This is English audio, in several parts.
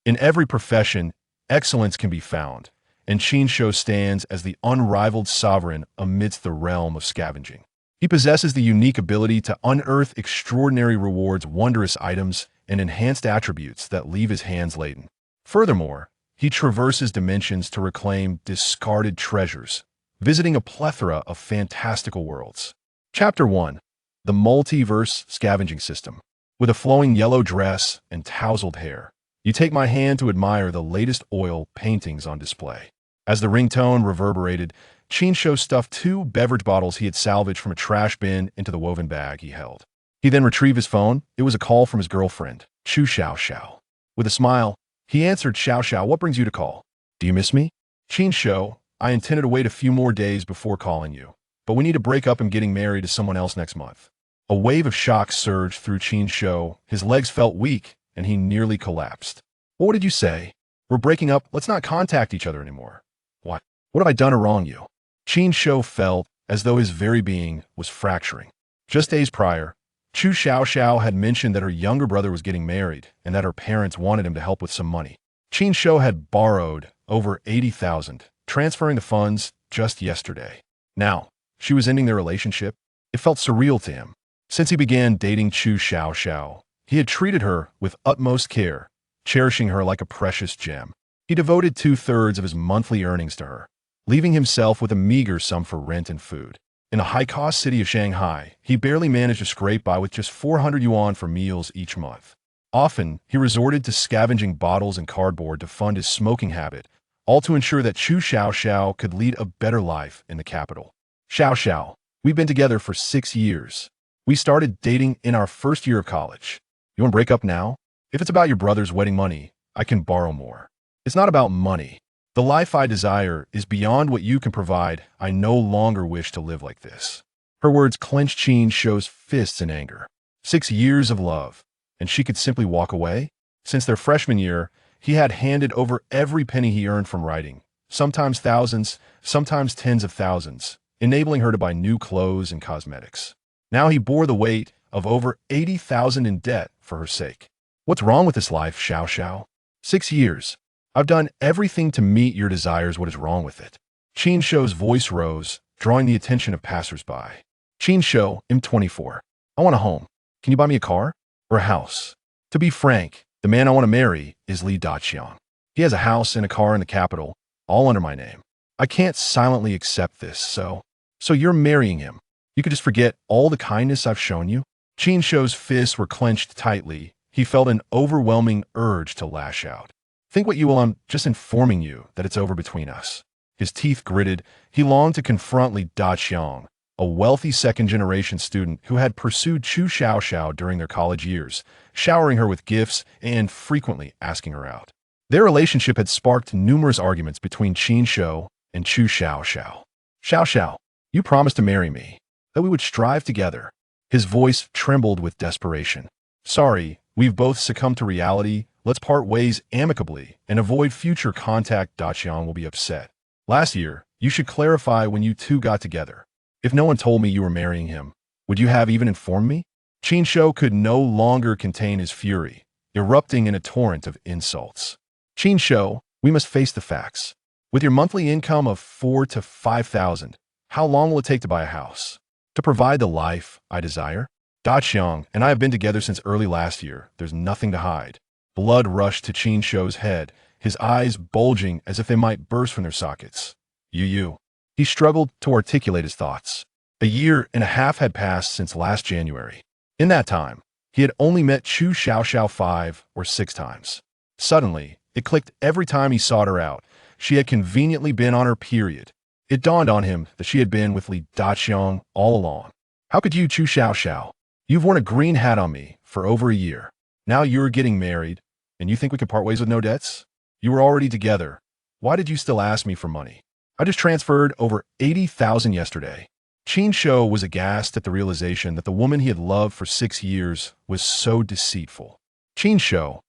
In every profession, excellence can be found, and Qin Shou stands as the unrivaled sovereign amidst the realm of scavenging. He possesses the unique ability to unearth extraordinary rewards, wondrous items, and enhanced attributes that leave his hands laden. Furthermore, he traverses dimensions to reclaim discarded treasures, visiting a plethora of fantastical worlds. Chapter 1. The Multiverse Scavenging System. With a flowing yellow dress and tousled hair, you take my hand to admire the latest oil paintings on display. As the ringtone reverberated, Qin Shou stuffed 2 beverage bottles he had salvaged from a trash bin into the woven bag he held. He then retrieved his phone. It was a call from his girlfriend, Chu Xiao. With a smile, he answered. Xiao, what brings you to call? Do you miss me? Qin Shou, I intended to wait a few more days before calling you, but we need to break up and getting married to someone else next month. A wave of shock surged through Qin Shou. His legs felt weak, and he nearly collapsed. What did you say? We're breaking up. Let's not contact each other anymore. What? What have I done to wrong you? Qin Shou felt as though his very being was fracturing. Just days prior, Chu Xiao had mentioned that her younger brother was getting married and that her parents wanted him to help with some money. Qin Shou had borrowed over 80,000, transferring the funds just yesterday. Now, she was ending their relationship. It felt surreal to him. Since he began dating Chu Xiao, he had treated her with utmost care, cherishing her like a precious gem. He devoted 2/3 of his monthly earnings to her, leaving himself with a meager sum for rent and food. In a high-cost city of Shanghai, he barely managed to scrape by with just 400 yuan for meals each month. Often, he resorted to scavenging bottles and cardboard to fund his smoking habit, all to ensure that Chu Xiao could lead a better life in the capital. Xiao, we've been together for 6 years. We started dating in our first year of college. You want to break up now? If it's about your brother's wedding money, I can borrow more. It's not about money. The life I desire is beyond what you can provide. I no longer wish to live like this. Her words clenched Qin Shou's fists in anger. 6 years of love, and she could simply walk away? Since their freshman year, he had handed over every penny he earned from writing, sometimes thousands, sometimes tens of thousands, enabling her to buy new clothes and cosmetics. Now he bore the weight of over 80,000 in debt for her sake. What's wrong with this life, Xiao? 6 years. I've done everything to meet your desires. What is wrong with it? Qin Shou's voice rose, drawing the attention of passersby. Qin Shou, I'm 24. I want a home. Can you buy me a car? Or a house? To be frank, the man I want to marry is Li Daqiang. He has a house and a car in the capital, all under my name. I can't silently accept this, so you're marrying him. You could just forget all the kindness I've shown you? Qin Shou's fists were clenched tightly. He felt an overwhelming urge to lash out. Think what you will, I'm just informing you that it's over between us. His teeth gritted. He longed to confront Li Daqiang, a wealthy second-generation student who had pursued Chu Xiao during their college years, showering her with gifts and frequently asking her out. Their relationship had sparked numerous arguments between Qin Shou and Chu Xiao. Xiao, you promised to marry me, that we would strive together. His voice trembled with desperation. Sorry, we've both succumbed to reality. Let's part ways amicably and avoid future contact. Daqiang will be upset. Last year, you should clarify when you two got together. If no one told me you were marrying him, would you have even informed me? Qin Shou could no longer contain his fury, erupting in a torrent of insults. Qin Shou, we must face the facts. With your monthly income of 4,000 to 5,000, how long will it take to buy a house? To provide the life I desire? Daqiang and I have been together since early last year. There's nothing to hide. Blood rushed to Qin Shou's head, his eyes bulging as if they might burst from their sockets. You. He struggled to articulate his thoughts. A year and a half had passed since last January. In that time, he had only met Chu Xiao 5 or 6 times. Suddenly, it clicked every time he sought her out. She had conveniently been on her period. It dawned on him that she had been with Li Daqiang all along. How could you, Chu Xiao? You've worn a green hat on me for over a year. Now you're getting married, and you think we could part ways with no debts? You were already together. Why did you still ask me for money? I just transferred over 80,000 yesterday. Qin Shou was aghast at the realization that the woman he had loved for 6 years was so deceitful. Qin Shou,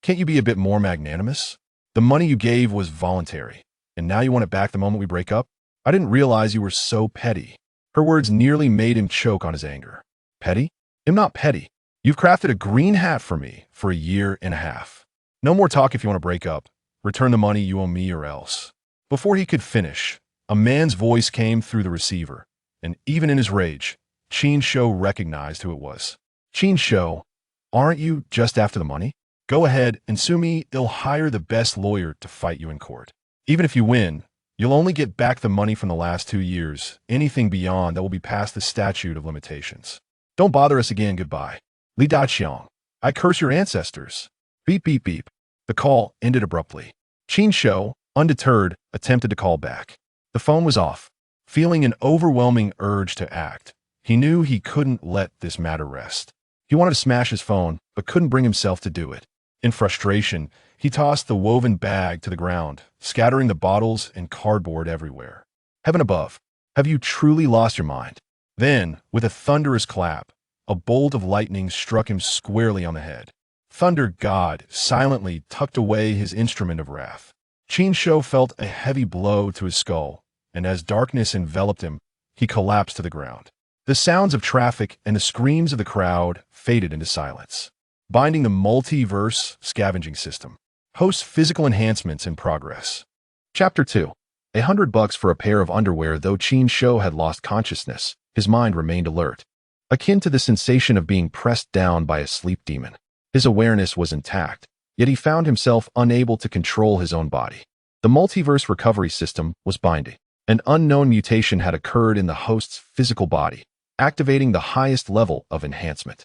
can't you be a bit more magnanimous? The money you gave was voluntary, and now you want it back the moment we break up? I didn't realize you were so petty. Her words nearly made him choke on his anger. Petty? I'm not petty. You've crafted a green hat for me for a year and a half. No more talk if you want to break up. Return the money you owe me or else. Before he could finish, a man's voice came through the receiver, and even in his rage, Qin Shou recognized who it was. Qin Shou, aren't you just after the money? Go ahead and sue me. I'll hire the best lawyer to fight you in court. Even if you win, you'll only get back the money from the last 2 years. Anything beyond that will be past the statute of limitations. Don't bother us again. Goodbye. Li Daqiang, I curse your ancestors. Beep, beep, beep. The call ended abruptly. Qin Shou, undeterred, attempted to call back. The phone was off. Feeling an overwhelming urge to act, he knew he couldn't let this matter rest. He wanted to smash his phone, but couldn't bring himself to do it. In frustration, he tossed the woven bag to the ground, scattering the bottles and cardboard everywhere. Heaven above, have you truly lost your mind? Then, with a thunderous clap, a bolt of lightning struck him squarely on the head. Thunder God silently tucked away his instrument of wrath. Qin Shou felt a heavy blow to his skull, and as darkness enveloped him, he collapsed to the ground. The sounds of traffic and the screams of the crowd faded into silence. Binding the multiverse scavenging system. Hosts physical enhancements in progress. Chapter 2. $100 for a pair of underwear. Though Qin Shou had lost consciousness, his mind remained alert, akin to the sensation of being pressed down by a sleep demon. His awareness was intact, yet he found himself unable to control his own body. The multiverse recovery system was binding. An unknown mutation had occurred in the host's physical body, activating the highest level of enhancement.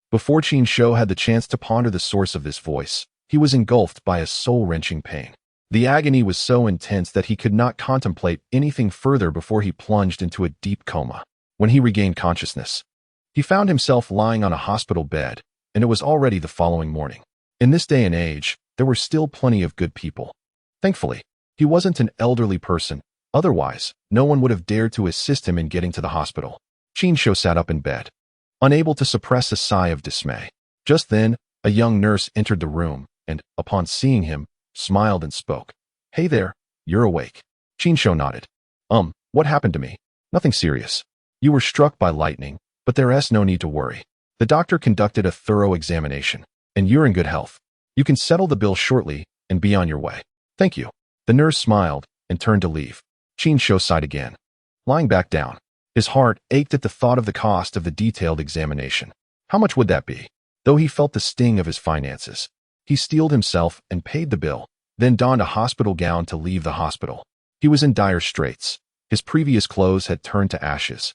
Before Qin Shou had the chance to ponder the source of this voice, he was engulfed by a soul-wrenching pain. The agony was so intense that he could not contemplate anything further before he plunged into a deep coma. When he regained consciousness, he found himself lying on a hospital bed, and it was already the following morning. In this day and age, there were still plenty of good people. Thankfully, he wasn't an elderly person. Otherwise, no one would have dared to assist him in getting to the hospital. Qin Shou sat up in bed, unable to suppress a sigh of dismay. Just then, a young nurse entered the room and, upon seeing him, smiled and spoke. "Hey there, you're awake." Qin Shou nodded. What happened to me?" "Nothing serious. You were struck by lightning, but there's no need to worry. The doctor conducted a thorough examination, and you're in good health. You can settle the bill shortly and be on your way." "Thank you." The nurse smiled and turned to leave. Qin Shou sighed again. Lying back down, his heart ached at the thought of the cost of the detailed examination. How much would that be? Though he felt the sting of his finances, he steeled himself and paid the bill, then donned a hospital gown to leave the hospital. He was in dire straits. His previous clothes had turned to ashes,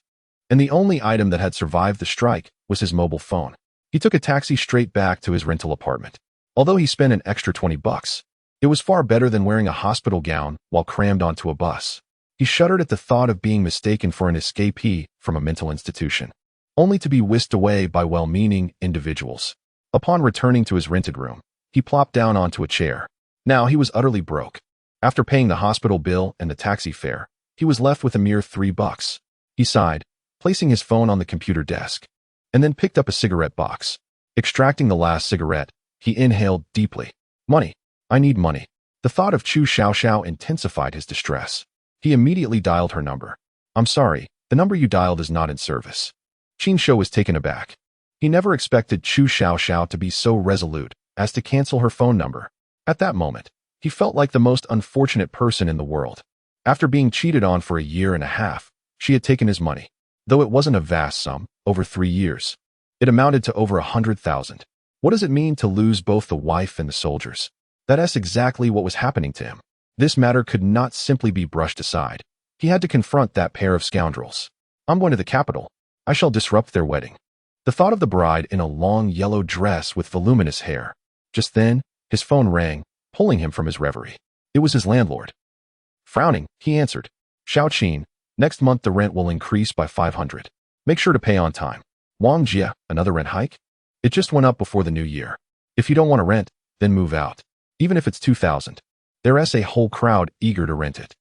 and the only item that had survived the strike was his mobile phone. He took a taxi straight back to his rental apartment. Although he spent an extra $20, it was far better than wearing a hospital gown while crammed onto a bus. He shuddered at the thought of being mistaken for an escapee from a mental institution, only to be whisked away by well-meaning individuals. Upon returning to his rented room, he plopped down onto a chair. Now he was utterly broke. After paying the hospital bill and the taxi fare, he was left with a mere $3. He sighed, placing his phone on the computer desk, and then picked up a cigarette box. Extracting the last cigarette, he inhaled deeply. Money. I need money. The thought of Chu Xiaoxiao intensified his distress. He immediately dialed her number. "I'm sorry, the number you dialed is not in service." Qin Shou was taken aback. He never expected Chu Xiaoxiao to be so resolute as to cancel her phone number. At that moment, he felt like the most unfortunate person in the world. After being cheated on for a year and a half, she had taken his money. Though it wasn't a vast sum, over 3 years, it amounted to over 100,000. What does it mean to lose both the wife and the soldiers? That's exactly what was happening to him. This matter could not simply be brushed aside. He had to confront that pair of scoundrels. "I'm going to the capital. I shall disrupt their wedding." The thought of the bride in a long yellow dress with voluminous hair. Just then, his phone rang, pulling him from his reverie. It was his landlord. Frowning, he answered. "Xiao Qin, next month the rent will increase by 500. Make sure to pay on time." "Wang Jie, another rent hike?" "It just went up before the new year. If you don't want to rent, then move out. Even if it's 2,000. There's a whole crowd eager to rent it."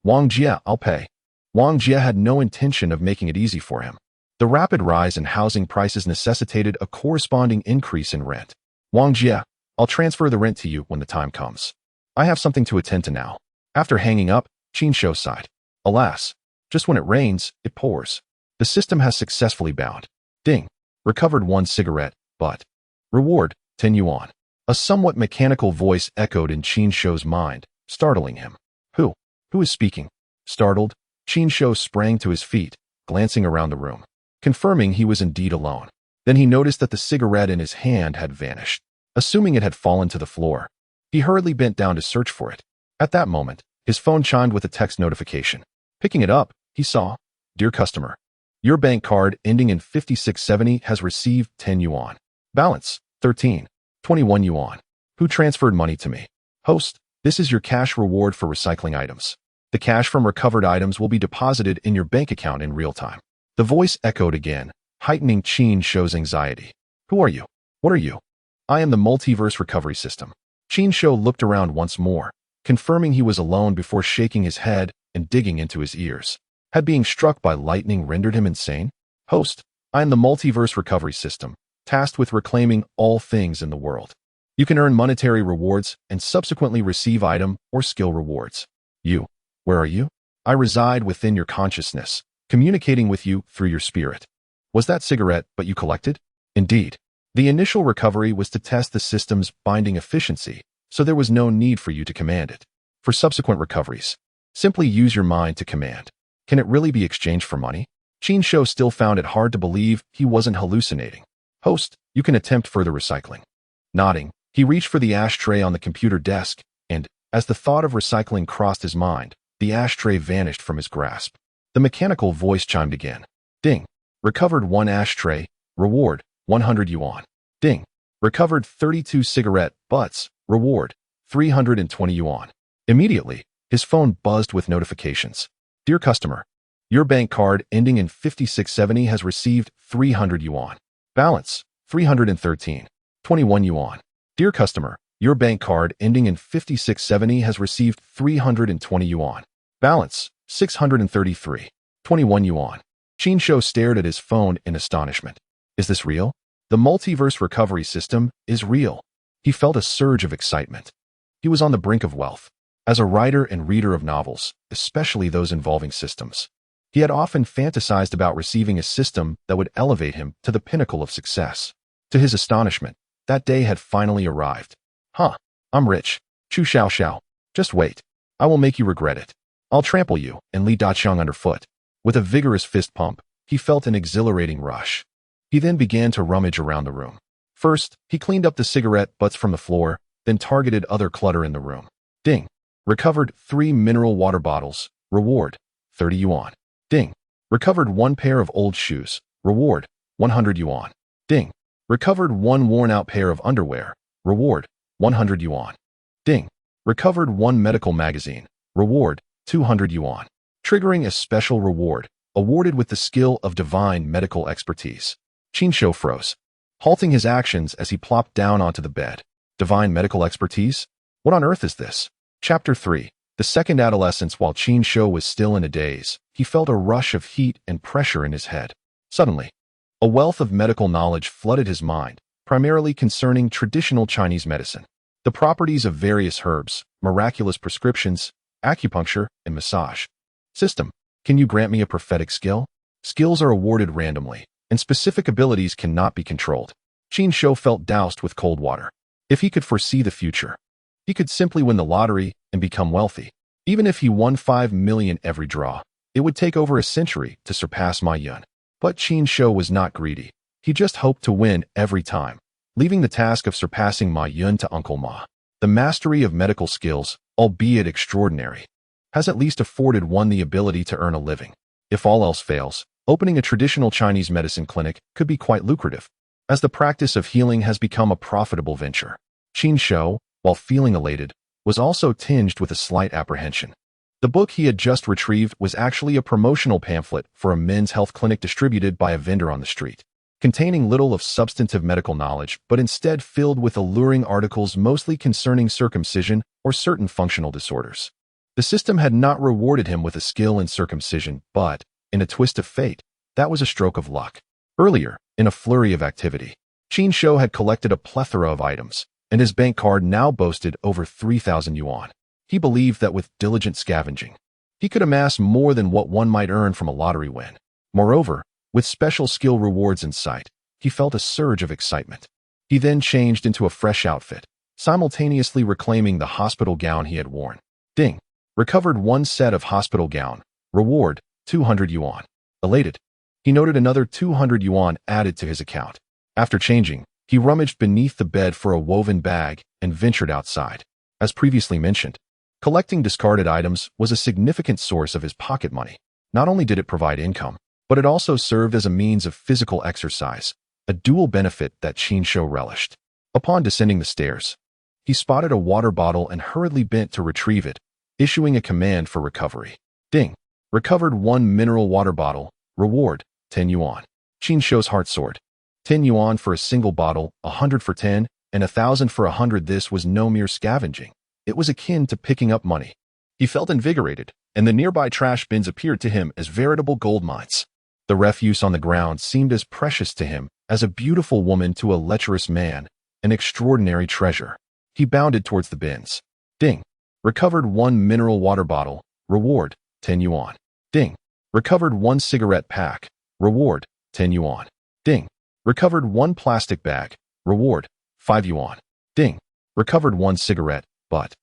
Wang Jie, I'll pay." Wang Jie had no intention of making it easy for him. The rapid rise in housing prices necessitated a corresponding increase in rent. "Wang Jie, I'll transfer the rent to you when the time comes. I have something to attend to now." After hanging up, Qin Shou sighed. Alas, just when it rains, it pours. The system has successfully bound. Ding. Recovered 1 cigarette, but reward, 10 yuan. A somewhat mechanical voice echoed in Qin Shou's mind, startling him. Who? Who is speaking? Startled, Qin Shou sprang to his feet, glancing around the room, confirming he was indeed alone. Then he noticed that the cigarette in his hand had vanished. Assuming it had fallen to the floor, he hurriedly bent down to search for it. At that moment, his phone chimed with a text notification. Picking it up, he saw, Dear customer, your bank card ending in 5670 has received 10 yuan. Balance, 13.21 yuan. Who transferred money to me? Host, this is your cash reward for recycling items. The cash from recovered items will be deposited in your bank account in real time. The voice echoed again, heightening Qin Shou's anxiety. Who are you? What are you? I am the multiverse recovery system. Qin Shou looked around once more, confirming he was alone before shaking his head and digging into his ears. Had being struck by lightning rendered him insane? Host, I am the multiverse recovery system, tasked with reclaiming all things in the world. You can earn monetary rewards and subsequently receive item or skill rewards. You, where are you? I reside within your consciousness, communicating with you through your spirit. Was that cigarette but you collected? Indeed. The initial recovery was to test the system's binding efficiency, so there was no need for you to command it. For subsequent recoveries, simply use your mind to command. Can it really be exchanged for money? Qin Shou still found it hard to believe he wasn't hallucinating. Host, you can attempt further recycling. Nodding, he reached for the ashtray on the computer desk, and, as the thought of recycling crossed his mind, the ashtray vanished from his grasp. The mechanical voice chimed again. Ding. Recovered 1 ashtray. Reward, 100 yuan. Ding. Recovered 32 cigarette butts. Reward, 320 yuan. Immediately, his phone buzzed with notifications. Dear customer, your bank card ending in 5670 has received 300 yuan. Balance, 313.21 yuan. Dear customer, your bank card ending in 5670 has received 320 yuan. Balance, 633.21 yuan. Qin Shou stared at his phone in astonishment. Is this real? The multiverse recovery system is real. He felt a surge of excitement. He was on the brink of wealth. As a writer and reader of novels, especially those involving systems, he had often fantasized about receiving a system that would elevate him to the pinnacle of success. To his astonishment, that day had finally arrived. I'm rich. Chu Xiao Xiao. Just wait. I will make you regret it. I'll trample you and Li Daqiang underfoot. With a vigorous fist pump, he felt an exhilarating rush. He then began to rummage around the room. First, he cleaned up the cigarette butts from the floor, then targeted other clutter in the room. Ding. Recovered 3 mineral water bottles. Reward, 30 yuan. Ding. Recovered 1 pair of old shoes. Reward, 100 yuan. Ding. Recovered 1 worn-out pair of underwear. Reward, 100 yuan. Ding. Recovered 1 medical magazine. Reward, 200 yuan. Triggering a special reward, awarded with the skill of divine medical expertise. Qin Shou froze, halting his actions as he plopped down onto the bed. Divine medical expertise? What on earth is this? Chapter 3. The second adolescence. While Qin Shou was still in a daze, he felt a rush of heat and pressure in his head. Suddenly, a wealth of medical knowledge flooded his mind, primarily concerning traditional Chinese medicine, the properties of various herbs, miraculous prescriptions, acupuncture, and massage. System, can you grant me a prophetic skill? Skills are awarded randomly, and specific abilities cannot be controlled. Qin Shou felt doused with cold water. If he could foresee the future, he could simply win the lottery and become wealthy. Even if he won 5 million every draw, it would take over a century to surpass Ma Yun. But Qin Shou was not greedy. He just hoped to win every time, leaving the task of surpassing Ma Yun to Uncle Ma. The mastery of medical skills, albeit extraordinary, has at least afforded one the ability to earn a living. If all else fails, opening a traditional Chinese medicine clinic could be quite lucrative, as the practice of healing has become a profitable venture. Qin Shou, while feeling elated, was also tinged with a slight apprehension. The book he had just retrieved was actually a promotional pamphlet for a men's health clinic distributed by a vendor on the street, containing little of substantive medical knowledge but instead filled with alluring articles mostly concerning circumcision or certain functional disorders. The system had not rewarded him with a skill in circumcision, but, in a twist of fate, that was a stroke of luck. Earlier, in a flurry of activity, Qin Shou had collected a plethora of items, and his bank card now boasted over 3,000 yuan. He believed that with diligent scavenging, he could amass more than what one might earn from a lottery win. Moreover, with special skill rewards in sight, he felt a surge of excitement. He then changed into a fresh outfit, simultaneously reclaiming the hospital gown he had worn. Ding. Recovered one set of hospital gown. Reward, 200 yuan. Elated, he noted another 200 yuan added to his account. After changing, he rummaged beneath the bed for a woven bag and ventured outside. As previously mentioned, collecting discarded items was a significant source of his pocket money. Not only did it provide income, but it also served as a means of physical exercise, a dual benefit that Qin Shou relished. Upon descending the stairs, he spotted a water bottle and hurriedly bent to retrieve it, issuing a command for recovery. Ding. Recovered one mineral water bottle. Reward, 10 yuan. Qin Shou's heart soared. 10 yuan for a single bottle, 100 for 10, and 1,000 for 100. This was no mere scavenging. It was akin to picking up money. He felt invigorated, and the nearby trash bins appeared to him as veritable gold mines. The refuse on the ground seemed as precious to him as a beautiful woman to a lecherous man, an extraordinary treasure. He bounded towards the bins. Ding. Recovered one mineral water bottle. Reward, 10 yuan. Ding. Recovered one cigarette pack. Reward, 10 yuan. Ding. Recovered one plastic bag. Reward, 5 yuan. Ding. Recovered one cigarette butt.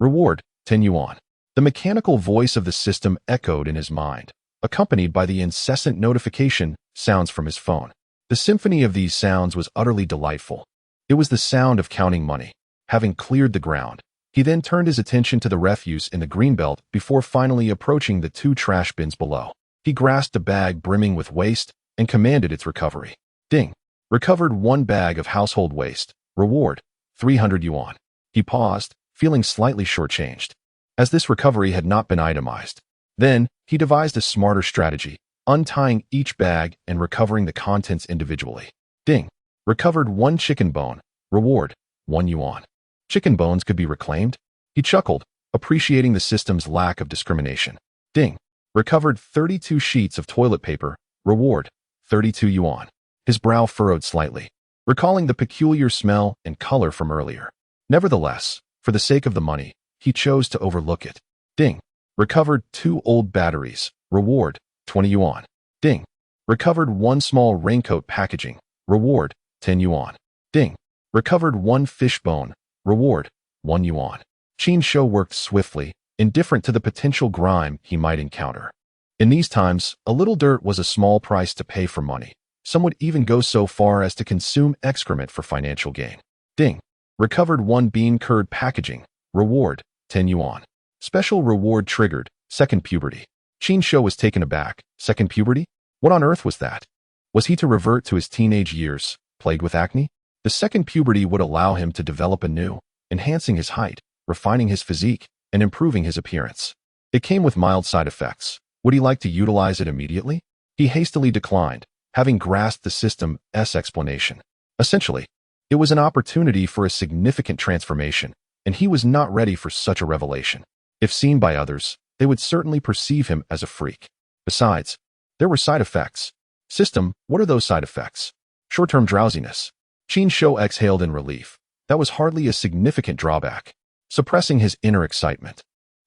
Reward, 10 yuan. The mechanical voice of the system echoed in his mind, accompanied by the incessant notification sounds from his phone. The symphony of these sounds was utterly delightful. It was the sound of counting money. Having cleared the ground, he then turned his attention to the refuse in the greenbelt before finally approaching the two trash bins below. He grasped a bag brimming with waste and commanded its recovery. Ding. Recovered one bag of household waste. Reward, 300 yuan. He paused, feeling slightly shortchanged, as this recovery had not been itemized. Then, he devised a smarter strategy, untying each bag and recovering the contents individually. Ding. Recovered one chicken bone. Reward, 1 yuan. Chicken bones could be reclaimed? He chuckled, appreciating the system's lack of discrimination. Ding. Recovered 32 sheets of toilet paper. Reward, 32 yuan. His brow furrowed slightly, recalling the peculiar smell and color from earlier. Nevertheless, for the sake of the money, he chose to overlook it. Ding. Recovered 2 old batteries. Reward, 20 yuan. Ding. Recovered one small raincoat packaging. Reward, 10 yuan. Ding. Recovered one fish bone. Reward, 1 yuan. Qin Shou worked swiftly, indifferent to the potential grime he might encounter. In these times, a little dirt was a small price to pay for money. Some would even go so far as to consume excrement for financial gain. Ding. Recovered one bean curd packaging. Reward, 10 yuan. Special reward triggered. Second puberty. Qin Shou was taken aback. Second puberty? What on earth was that? Was he to revert to his teenage years, plagued with acne? The second puberty would allow him to develop anew, enhancing his height, refining his physique, and improving his appearance. It came with mild side effects. Would he like to utilize it immediately? He hastily declined, having grasped the system's explanation. Essentially, it was an opportunity for a significant transformation, and he was not ready for such a revelation. If seen by others, they would certainly perceive him as a freak. Besides, there were side effects. System, what are those side effects? Short-term drowsiness. Qin Shou exhaled in relief. That was hardly a significant drawback. Suppressing his inner excitement,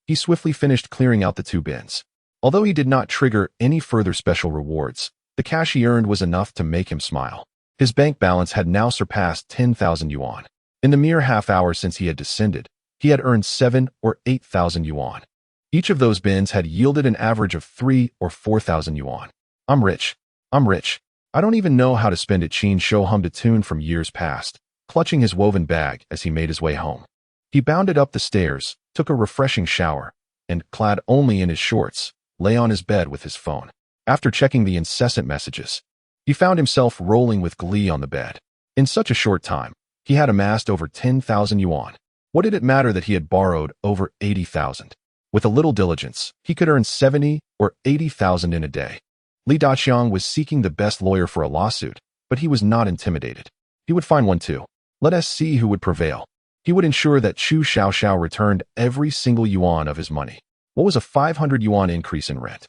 he swiftly finished clearing out the 2 bins. Although he did not trigger any further special rewards, the cash he earned was enough to make him smile. His bank balance had now surpassed 10,000 yuan. In the mere half hour since he had descended, he had earned 7 or 8,000 yuan. Each of those bins had yielded an average of 3 or 4,000 yuan. I'm rich. I'm rich. I don't even know how to spend it. Qin Shou hummed a tune from years past, clutching his woven bag as he made his way home. He bounded up the stairs, took a refreshing shower, and, clad only in his shorts, lay on his bed with his phone. After checking the incessant messages, he found himself rolling with glee on the bed. In such a short time, he had amassed over 10,000 yuan. What did it matter that he had borrowed over 80,000? With a little diligence, he could earn 70 or 80,000 in a day. Li Daqiang was seeking the best lawyer for a lawsuit, but he was not intimidated. He would find one too. Let us see who would prevail. He would ensure that Chu Xiaoxiao returned every single yuan of his money. What was a 500 yuan increase in rent?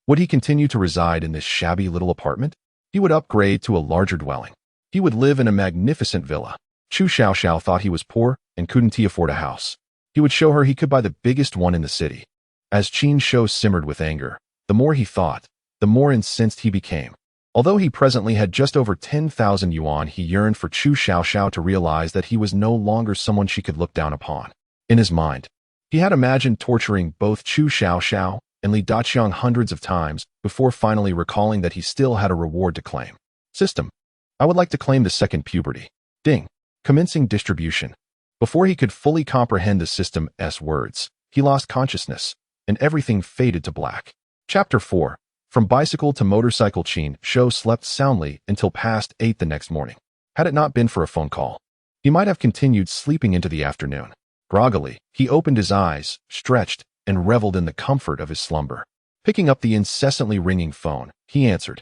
Would he continue to reside in this shabby little apartment? He would upgrade to a larger dwelling. He would live in a magnificent villa. Chu Xiaoxiao thought he was poor and couldn't afford a house. He would show her he could buy the biggest one in the city. As Qin Shou simmered with anger, the more he thought, the more incensed he became. Although he presently had just over 10,000 yuan, he yearned for Chu Xiaoxiao to realize that he was no longer someone she could look down upon. In his mind, he had imagined torturing both Chu Xiaoxiao and Li Daqiang hundreds of times before finally recalling that he still had a reward to claim. System. I would like to claim the second puberty. Ding. Commencing distribution. Before he could fully comprehend the system's words, he lost consciousness, and everything faded to black. Chapter 4. From bicycle to motorcycle. Qin Shou slept soundly until past 8 the next morning. Had it not been for a phone call, he might have continued sleeping into the afternoon. Groggily, he opened his eyes, stretched, and reveled in the comfort of his slumber. Picking up the incessantly ringing phone, he answered.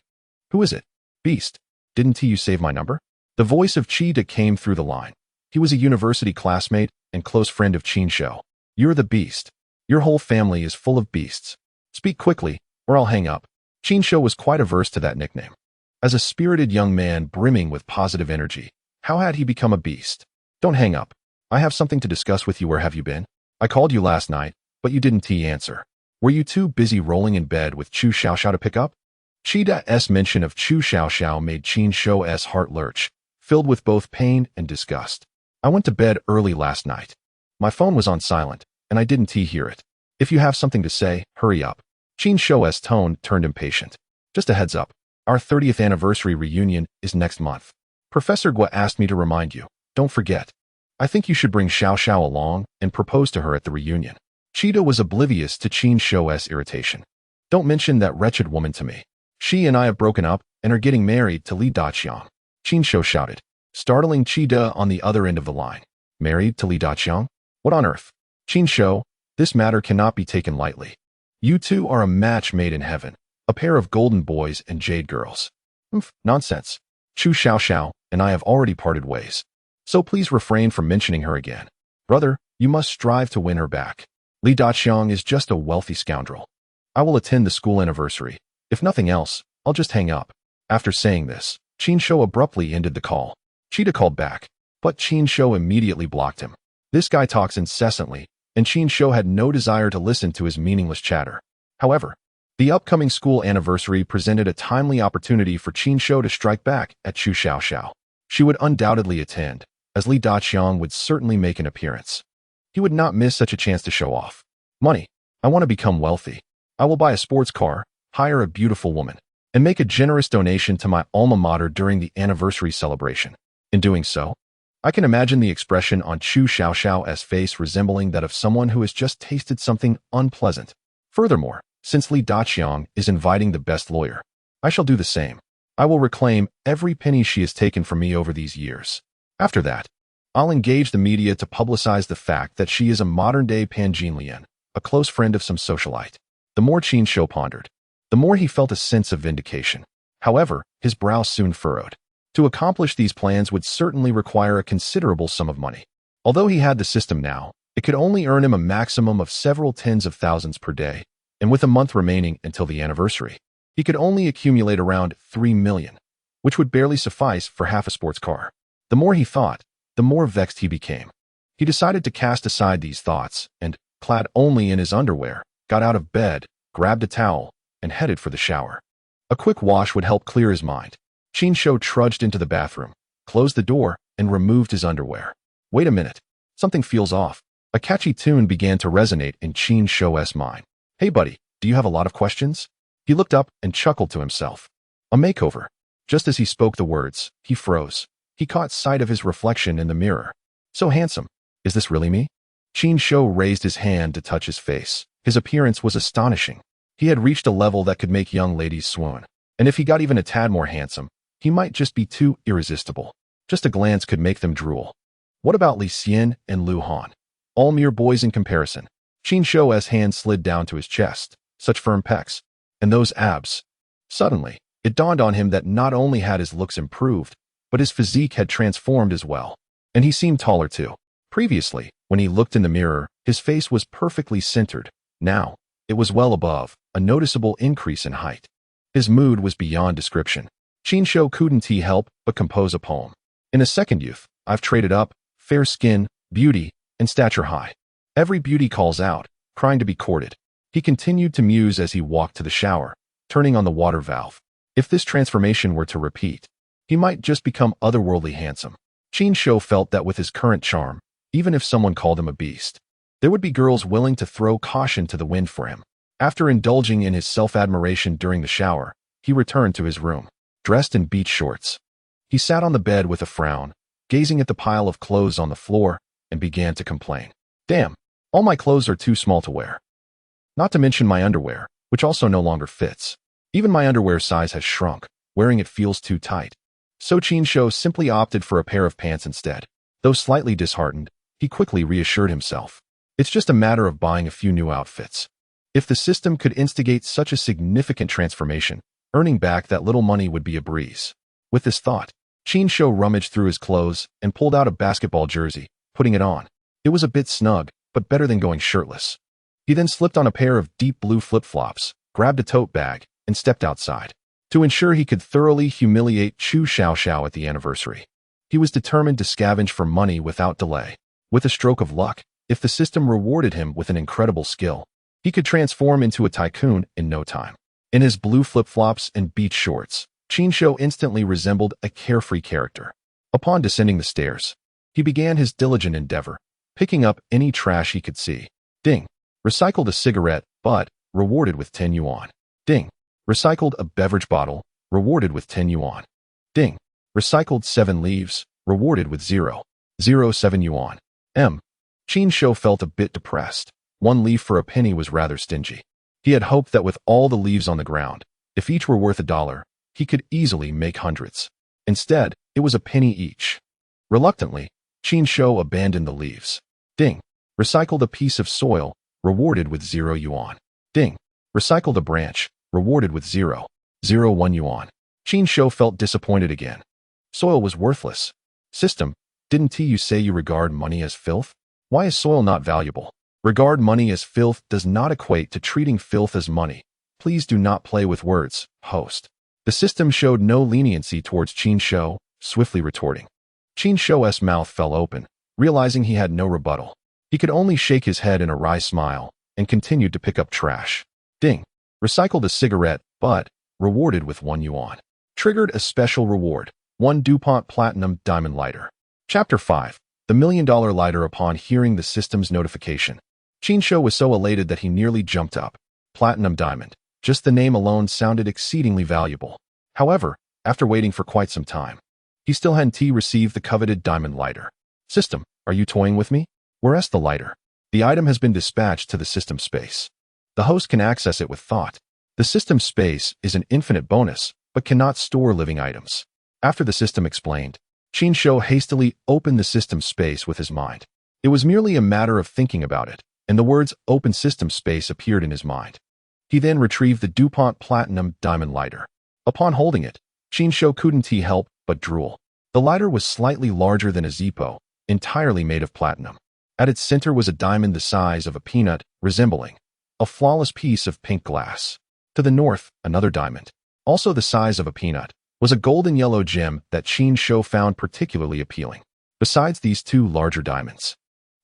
Who is it? Beast. Didn't you save my number? The voice of Qi De came through the line. He was a university classmate and close friend of Qin Shou. You're the beast. Your whole family is full of beasts. Speak quickly, or I'll hang up. Qin Shou was quite averse to that nickname. As a spirited young man brimming with positive energy, how had he become a beast? Don't hang up. I have something to discuss with you. Where have you been? I called you last night, but you didn't answer. Were you too busy rolling in bed with Chu Xiaoxiao to pick up? Qi Da's mention of Chu Xiaoxiao made Qin Shou's heart lurch, filled with both pain and disgust. I went to bed early last night. My phone was on silent, and I didn't hear it. If you have something to say, hurry up. Qin Shou's tone turned impatient. Just a heads up. Our 30th anniversary reunion is next month. Professor Gua asked me to remind you. Don't forget. I think you should bring Xiao Xiao along and propose to her at the reunion. Qi was oblivious to Qin Shou's irritation. Don't mention that wretched woman to me. She and I have broken up and are getting married to Li Daqiang. Qin Shou shouted, startling Qi on the other end of the line. Married to Li Daqiang? What on earth? Qin Shou, this matter cannot be taken lightly. You two are a match made in heaven, a pair of golden boys and jade girls. Nonsense. Chu Xiaoxiao and I have already parted ways. So please refrain from mentioning her again. Brother, you must strive to win her back. Li Daqiang is just a wealthy scoundrel. I will attend the school anniversary. If nothing else, I'll just hang up. After saying this, Qin Shou abruptly ended the call. Qi called back, but Qin Shou immediately blocked him. This guy talks incessantly, and Qin Shou had no desire to listen to his meaningless chatter. However, the upcoming school anniversary presented a timely opportunity for Qin Shou to strike back at Chu Xiaoxiao. She would undoubtedly attend, as Li Daqiang would certainly make an appearance. He would not miss such a chance to show off. Money. I want to become wealthy. I will buy a sports car, hire a beautiful woman, and make a generous donation to my alma mater during the anniversary celebration. In doing so, I can imagine the expression on Chu Xiaoxiao's face resembling that of someone who has just tasted something unpleasant. Furthermore, since Li Daqiang is inviting the best lawyer, I shall do the same. I will reclaim every penny she has taken from me over these years. After that, I'll engage the media to publicize the fact that she is a modern-day Panjin Lian, a close friend of some socialite. The more Qin Shou pondered, the more he felt a sense of vindication. However, his brow soon furrowed. To accomplish these plans would certainly require a considerable sum of money. Although he had the system now, it could only earn him a maximum of several tens of thousands per day, and with a month remaining until the anniversary, he could only accumulate around 3 million, which would barely suffice for half a sports car. The more he thought, the more vexed he became. He decided to cast aside these thoughts and, clad only in his underwear, got out of bed, grabbed a towel, and headed for the shower. A quick wash would help clear his mind. Qin Shou trudged into the bathroom, closed the door, and removed his underwear. Wait a minute. Something feels off. A catchy tune began to resonate in Qin Shou's mind. Hey buddy, do you have a lot of questions? He looked up and chuckled to himself. A makeover. Just as he spoke the words, he froze. He caught sight of his reflection in the mirror. So handsome. Is this really me? Qin Shou raised his hand to touch his face. His appearance was astonishing. He had reached a level that could make young ladies swoon. And if he got even a tad more handsome, he might just be too irresistible. Just a glance could make them drool. What about Li Xian and Lu Han? All mere boys in comparison. Qin Shou's hand slid down to his chest. Such firm pecs. And those abs. Suddenly, it dawned on him that not only had his looks improved, but his physique had transformed as well. And he seemed taller too. Previously, when he looked in the mirror, his face was perfectly centered. Now, it was well above, a noticeable increase in height. His mood was beyond description. Qin Shou couldn't help but compose a poem. In a second youth, I've traded up, fair skin, beauty, and stature high. Every beauty calls out, crying to be courted. He continued to muse as he walked to the shower, turning on the water valve. If this transformation were to repeat, he might just become otherworldly handsome. Qin Shou felt that with his current charm, even if someone called him a beast, there would be girls willing to throw caution to the wind for him. After indulging in his self-admiration during the shower, he returned to his room, dressed in beach shorts. He sat on the bed with a frown, gazing at the pile of clothes on the floor, and began to complain. Damn, all my clothes are too small to wear. Not to mention my underwear, which also no longer fits. Even my underwear size has shrunk, wearing it feels too tight. So Qin Shou simply opted for a pair of pants instead. Though slightly disheartened, he quickly reassured himself. It's just a matter of buying a few new outfits. If the system could instigate such a significant transformation, earning back that little money would be a breeze. With this thought, Qin Shou rummaged through his clothes and pulled out a basketball jersey, putting it on. It was a bit snug, but better than going shirtless. He then slipped on a pair of deep blue flip-flops, grabbed a tote bag, and stepped outside. To ensure he could thoroughly humiliate Chu Xiaoxiao at the anniversary, he was determined to scavenge for money without delay. With a stroke of luck, if the system rewarded him with an incredible skill, he could transform into a tycoon in no time. In his blue flip-flops and beach shorts, Qin Shou instantly resembled a carefree character. Upon descending the stairs, he began his diligent endeavor, picking up any trash he could see. Ding. Recycled a cigarette, butt, rewarded with 10 yuan. Ding. Recycled a beverage bottle, rewarded with 10 yuan. Ding. Recycled 7 leaves, rewarded with 0.07 yuan. Qin Shou felt a bit depressed. 1 leaf for a penny was rather stingy. He had hoped that with all the leaves on the ground, if each were worth $1, he could easily make hundreds. Instead, it was a penny each. Reluctantly, Qin Shou abandoned the leaves. Ding. Recycled a piece of soil, rewarded with 0 yuan. Ding. Recycled a branch, rewarded with 0.01 yuan. Qin Shou felt disappointed again. Soil was worthless. System, didn't you say you regard money as filth? Why is soil not valuable? Regard money as filth does not equate to treating filth as money. Please do not play with words, host. The system showed no leniency towards Qin Shou, swiftly retorting. Qin Shou's mouth fell open, realizing he had no rebuttal. He could only shake his head in a wry smile, and continued to pick up trash. Ding. Recycled a cigarette, butt, rewarded with 1 yuan. Triggered a special reward, 1 DuPont Platinum Diamond Lighter. Chapter 5. The $1 Million Lighter. Upon hearing the system's notification, Qin Shou was so elated that he nearly jumped up. Platinum Diamond. Just the name alone sounded exceedingly valuable. However, after waiting for quite some time, he still hadn't received the coveted diamond lighter. System, are you toying with me? Where's the lighter? The item has been dispatched to the system space. The host can access it with thought. The system space is an infinite bonus, but cannot store living items. After the system explained, Qin Shou hastily opened the system space with his mind. It was merely a matter of thinking about it, and the words open system space appeared in his mind. He then retrieved the DuPont Platinum Diamond Lighter. Upon holding it, Qin Shou couldn't help but drool. The lighter was slightly larger than a Zippo, entirely made of platinum. At its center was a diamond the size of a peanut, resembling a flawless piece of pink glass. To the north, another diamond, also the size of a peanut, was a golden yellow gem that Qin Shou found particularly appealing. Besides these 2 larger diamonds,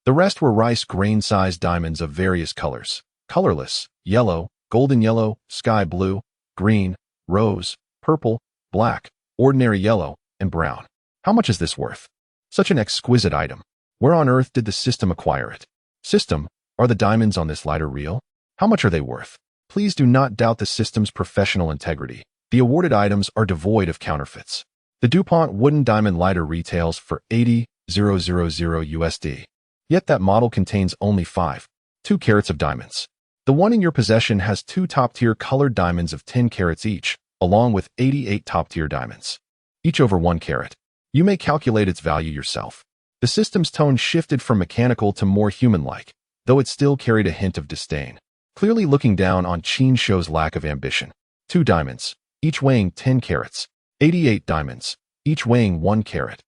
the rest were rice grain-sized diamonds of various colors: colorless, yellow, golden yellow, sky blue, green, rose, purple, black, ordinary yellow, and brown. How much is this worth? Such an exquisite item. Where on earth did the system acquire it? System, are the diamonds on this lighter real? How much are they worth? Please do not doubt the system's professional integrity. The awarded items are devoid of counterfeits. The DuPont wooden diamond lighter retails for 80,000 USD. Yet that model contains only 2 carats of diamonds. The one in your possession has 2 top-tier colored diamonds of 10 carats each, along with 88 top-tier diamonds, each over 1 carat. You may calculate its value yourself. The system's tone shifted from mechanical to more human-like, though it still carried a hint of disdain, clearly looking down on Qin Shou's lack of ambition. 2 diamonds, each weighing 10 carats. 88 diamonds, each weighing 1 carat.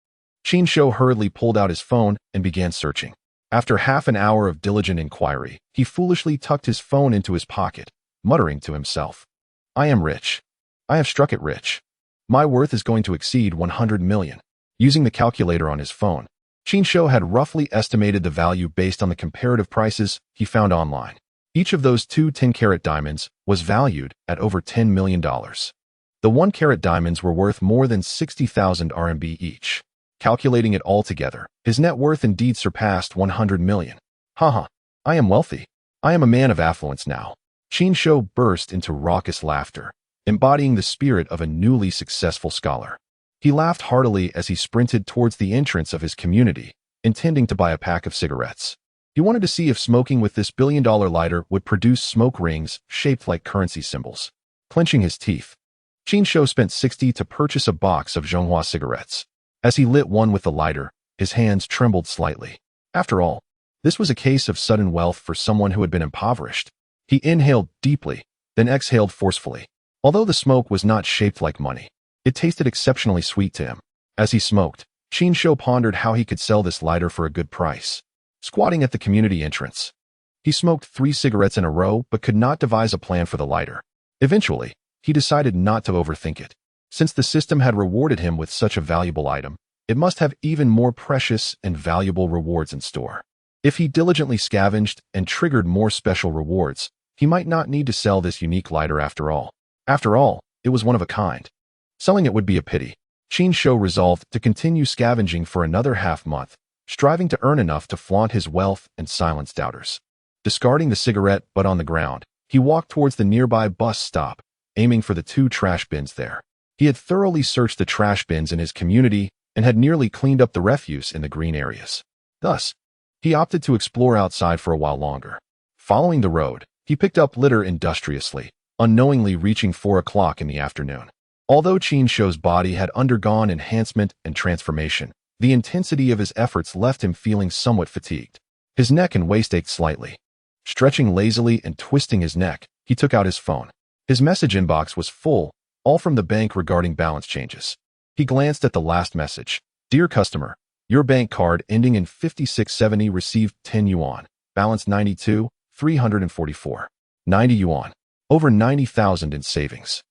Qin Shou hurriedly pulled out his phone and began searching. After half an hour of diligent inquiry, he foolishly tucked his phone into his pocket, muttering to himself, I am rich. I have struck it rich. My worth is going to exceed 100 million. Using the calculator on his phone, Qin Shou had roughly estimated the value based on the comparative prices he found online. Each of those 2 10-carat diamonds was valued at over $10 million. The 1-carat diamonds were worth more than 60,000 RMB each. Calculating it all together, his net worth indeed surpassed 100 million. Haha, I am wealthy. I am a man of affluence now. Qin Shou burst into raucous laughter, embodying the spirit of a newly successful scholar. He laughed heartily as he sprinted towards the entrance of his community, intending to buy a pack of cigarettes. He wanted to see if smoking with this billion-dollar lighter would produce smoke rings shaped like currency symbols. Clenching his teeth, Qin Shou spent 60 to purchase a box of Zhonghua cigarettes. As he lit one with the lighter, his hands trembled slightly. After all, this was a case of sudden wealth for someone who had been impoverished. He inhaled deeply, then exhaled forcefully. Although the smoke was not shaped like money, it tasted exceptionally sweet to him. As he smoked, Qin Shou pondered how he could sell this lighter for a good price. Squatting at the community entrance, he smoked 3 cigarettes in a row but could not devise a plan for the lighter. Eventually, he decided not to overthink it. Since the system had rewarded him with such a valuable item, it must have even more precious and valuable rewards in store. If he diligently scavenged and triggered more special rewards, he might not need to sell this unique lighter after all. After all, it was one of a kind. Selling it would be a pity. Qin Shou resolved to continue scavenging for another half-month, striving to earn enough to flaunt his wealth and silence doubters. Discarding the cigarette butt on the ground, he walked towards the nearby bus stop, aiming for the 2 trash bins there. He had thoroughly searched the trash bins in his community and had nearly cleaned up the refuse in the green areas. Thus, he opted to explore outside for a while longer. Following the road, he picked up litter industriously, unknowingly reaching 4 o'clock in the afternoon. Although Qin Shou's body had undergone enhancement and transformation, the intensity of his efforts left him feeling somewhat fatigued. His neck and waist ached slightly. Stretching lazily and twisting his neck, he took out his phone. His message inbox was full, all from the bank regarding balance changes. He glanced at the last message. Dear customer, your bank card ending in 5670 received 10 yuan. Balance 92, 344. 90 yuan. Over 90,000 in savings.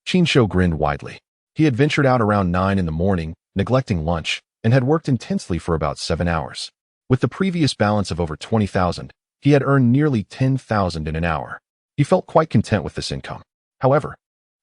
Qin Shou grinned widely. He had ventured out around 9 in the morning, neglecting lunch, and had worked intensely for about 7 hours. With the previous balance of over 20,000, he had earned nearly 10,000 in an hour. He felt quite content with this income. However,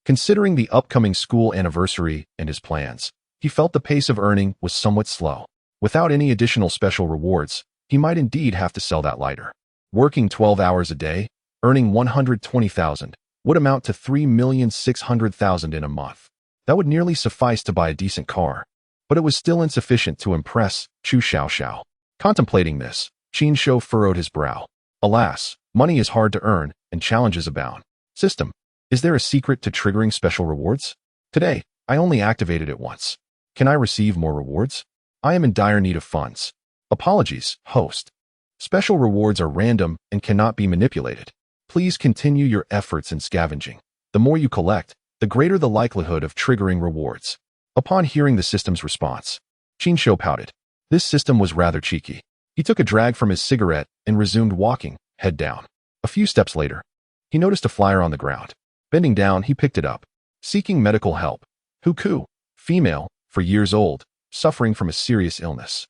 considering the upcoming school anniversary and his plans, he felt the pace of earning was somewhat slow. Without any additional special rewards, he might indeed have to sell that lighter. Working 12 hours a day, earning 120,000, would amount to 3,600,000 in a month. That would nearly suffice to buy a decent car, but it was still insufficient to impress Chu Xiaoxiao. Contemplating this, Qin Shou furrowed his brow. Alas, money is hard to earn, and challenges abound. System, is there a secret to triggering special rewards? Today, I only activated it once. Can I receive more rewards? I am in dire need of funds. Apologies, host. Special rewards are random and cannot be manipulated. Please continue your efforts in scavenging. The more you collect, the greater the likelihood of triggering rewards. Upon hearing the system's response, Qin Shou pouted. This system was rather cheeky. He took a drag from his cigarette and resumed walking, head down. A few steps later, he noticed a flyer on the ground. Bending down, he picked it up. Seeking medical help. Huku, female, for years old, suffering from a serious illness.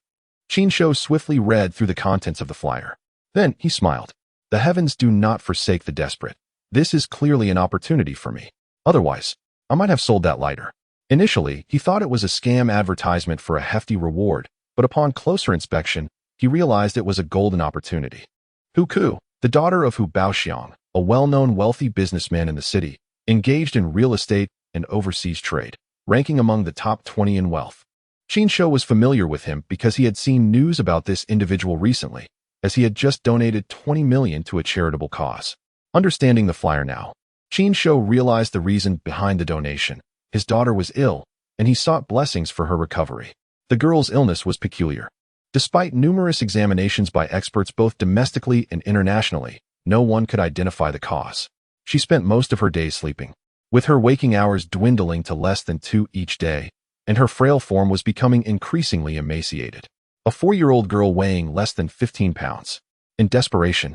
Qin Shou swiftly read through the contents of the flyer. Then he smiled. The heavens do not forsake the desperate. This is clearly an opportunity for me. Otherwise, I might have sold that lighter. Initially, he thought it was a scam advertisement for a hefty reward, but upon closer inspection, he realized it was a golden opportunity. Huku, the daughter of Hu Baoxiang, a well-known wealthy businessman in the city, engaged in real estate and overseas trade, ranking among the top 20 in wealth. Qin Shou was familiar with him because he had seen news about this individual recently, as he had just donated 20 million to a charitable cause. Understanding the flyer now, Qin Shou realized the reason behind the donation. His daughter was ill, and he sought blessings for her recovery. The girl's illness was peculiar. Despite numerous examinations by experts both domestically and internationally, no one could identify the cause. She spent most of her days sleeping, with her waking hours dwindling to less than 2 each day, and her frail form was becoming increasingly emaciated. A 4-year-old girl weighing less than 15 pounds. In desperation,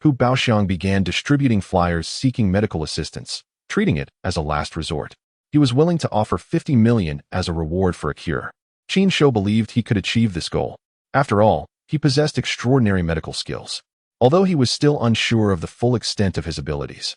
Hu Baoxiang began distributing flyers seeking medical assistance, treating it as a last resort. He was willing to offer 50 million as a reward for a cure. Qin Shou believed he could achieve this goal. After all, he possessed extraordinary medical skills. Although he was still unsure of the full extent of his abilities,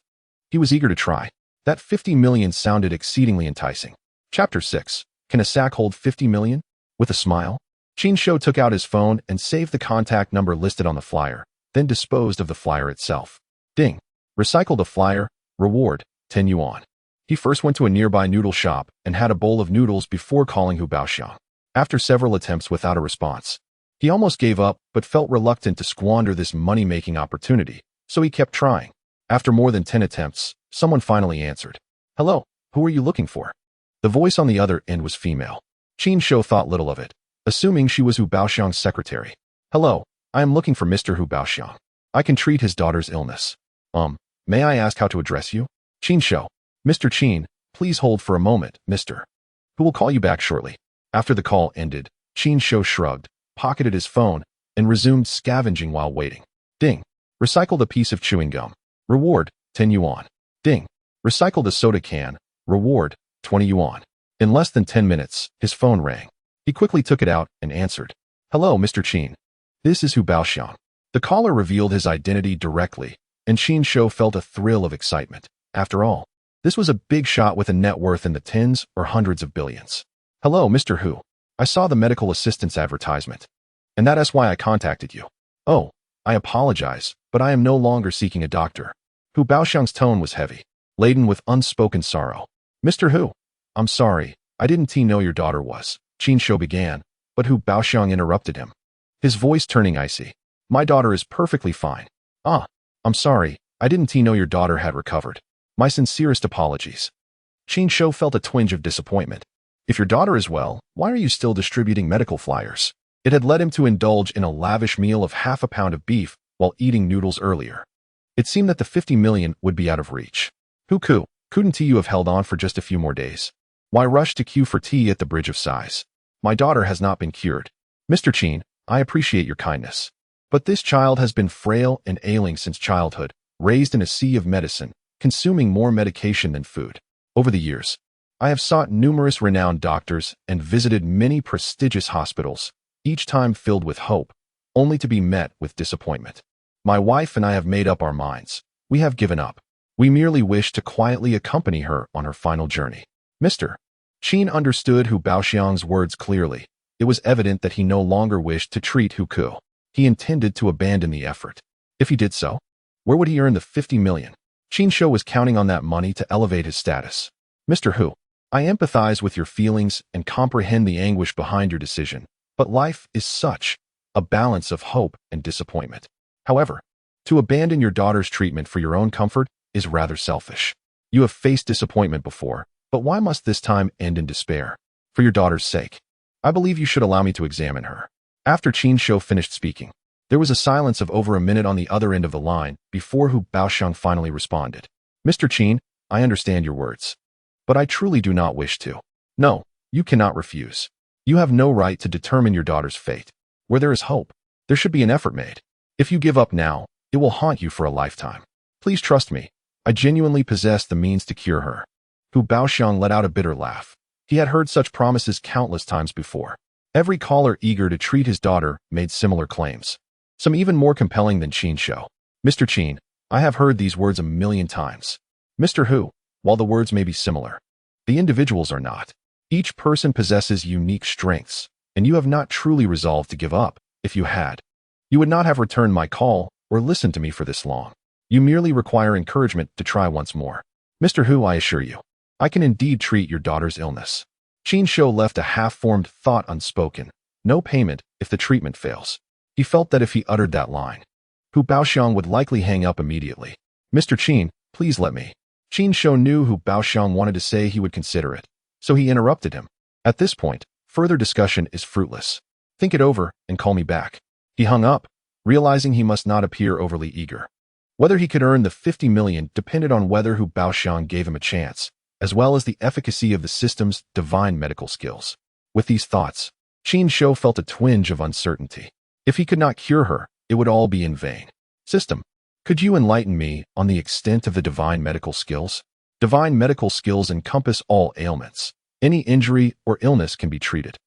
he was eager to try. That 50 million sounded exceedingly enticing. Chapter 6. Can a sack hold 50 million? With a smile, Qin Shou took out his phone and saved the contact number listed on the flyer, then disposed of the flyer itself. Ding. Recycled a flyer. Reward, 10 yuan. He first went to a nearby noodle shop and had a bowl of noodles before calling Hu Baoxiang. After several attempts without a response, he almost gave up but felt reluctant to squander this money-making opportunity, so he kept trying. After more than 10 attempts, someone finally answered. Hello, who are you looking for? The voice on the other end was female. Qin Shou thought little of it, assuming she was Hu Baoxiang's secretary. Hello, I am looking for Mr. Hu Baoxiang. I can treat his daughter's illness. May I ask how to address you? Qin Shou. Mr. Qin, please hold for a moment, Mr. Who will call you back shortly. After the call ended, Qin Shou shrugged, pocketed his phone, and resumed scavenging while waiting. Ding. Recycled a piece of chewing gum. Reward, 10 yuan. Ding. Recycled a soda can. Reward, 20 yuan. In less than 10 minutes, his phone rang. He quickly took it out and answered. Hello, Mr. Qin. This is Hu Baoxiang. The caller revealed his identity directly, and Qin Shou felt a thrill of excitement. After all, this was a big shot with a net worth in the tens or hundreds of billions. Hello, Mr. Hu. I saw the medical assistance advertisement, and that is why I contacted you. Oh, I apologize, but I am no longer seeking a doctor. Hu Baoxiang's tone was heavy, laden with unspoken sorrow. Mr. Hu, I'm sorry, I didn't know your daughter was. Qin Shou began, but Hu Baoxiang interrupted him, his voice turning icy. My daughter is perfectly fine. I'm sorry, I didn't know your daughter had recovered. My sincerest apologies. Qin Shou felt a twinge of disappointment. If your daughter is well, why are you still distributing medical flyers? It had led him to indulge in a lavish meal of half a pound of beef while eating noodles earlier. It seemed that the 50 million would be out of reach. Couldn't you have held on for just a few more days? Why rush to queue for tea at the Bridge of Sighs? My daughter has not been cured. Mr. Qin, I appreciate your kindness. But this child has been frail and ailing since childhood, raised in a sea of medicine, consuming more medication than food. Over the years, I have sought numerous renowned doctors and visited many prestigious hospitals, each time filled with hope, only to be met with disappointment. My wife and I have made up our minds. We have given up. We merely wish to quietly accompany her on her final journey. Mr. Qin understood Hu Baoxiang's words clearly. It was evident that he no longer wished to treat Hu Ku. He intended to abandon the effort. If he did so, where would he earn the 50 million? Qin Shou was counting on that money to elevate his status. Mr. Hu, I empathize with your feelings and comprehend the anguish behind your decision, but life is such a balance of hope and disappointment. However, to abandon your daughter's treatment for your own comfort is rather selfish. You have faced disappointment before, but why must this time end in despair? For your daughter's sake, I believe you should allow me to examine her. After Qin Shou finished speaking, there was a silence of over a minute on the other end of the line before Hu Baoxiang finally responded. Mr. Qin, I understand your words, but I truly do not wish to. No, you cannot refuse. You have no right to determine your daughter's fate. Where there is hope, there should be an effort made. If you give up now, it will haunt you for a lifetime. Please trust me. I genuinely possess the means to cure her. Hu Baoxiang let out a bitter laugh. He had heard such promises countless times before. Every caller eager to treat his daughter made similar claims, some even more compelling than Qin Shou. Mr. Qin, I have heard these words a million times. Mr. Hu, while the words may be similar, the individuals are not. Each person possesses unique strengths, and you have not truly resolved to give up. If you had, you would not have returned my call or listened to me for this long. You merely require encouragement to try once more. Mr. Hu, I assure you, I can indeed treat your daughter's illness. Qin Shou left a half-formed thought unspoken. No payment if the treatment fails. He felt that if he uttered that line, Hu Baoxiang would likely hang up immediately. Mr. Qin, please let me. Qin Shou knew Hu Baoxiang wanted to say he would consider it, so he interrupted him. At this point, further discussion is fruitless. Think it over and call me back. He hung up, realizing he must not appear overly eager. Whether he could earn the 50 million depended on whether Hu Baoxiang gave him a chance, as well as the efficacy of the system's divine medical skills. With these thoughts, Qin Shou felt a twinge of uncertainty. If he could not cure her, it would all be in vain. System, could you enlighten me on the extent of the divine medical skills? Divine medical skills encompass all ailments. Any injury or illness can be treated.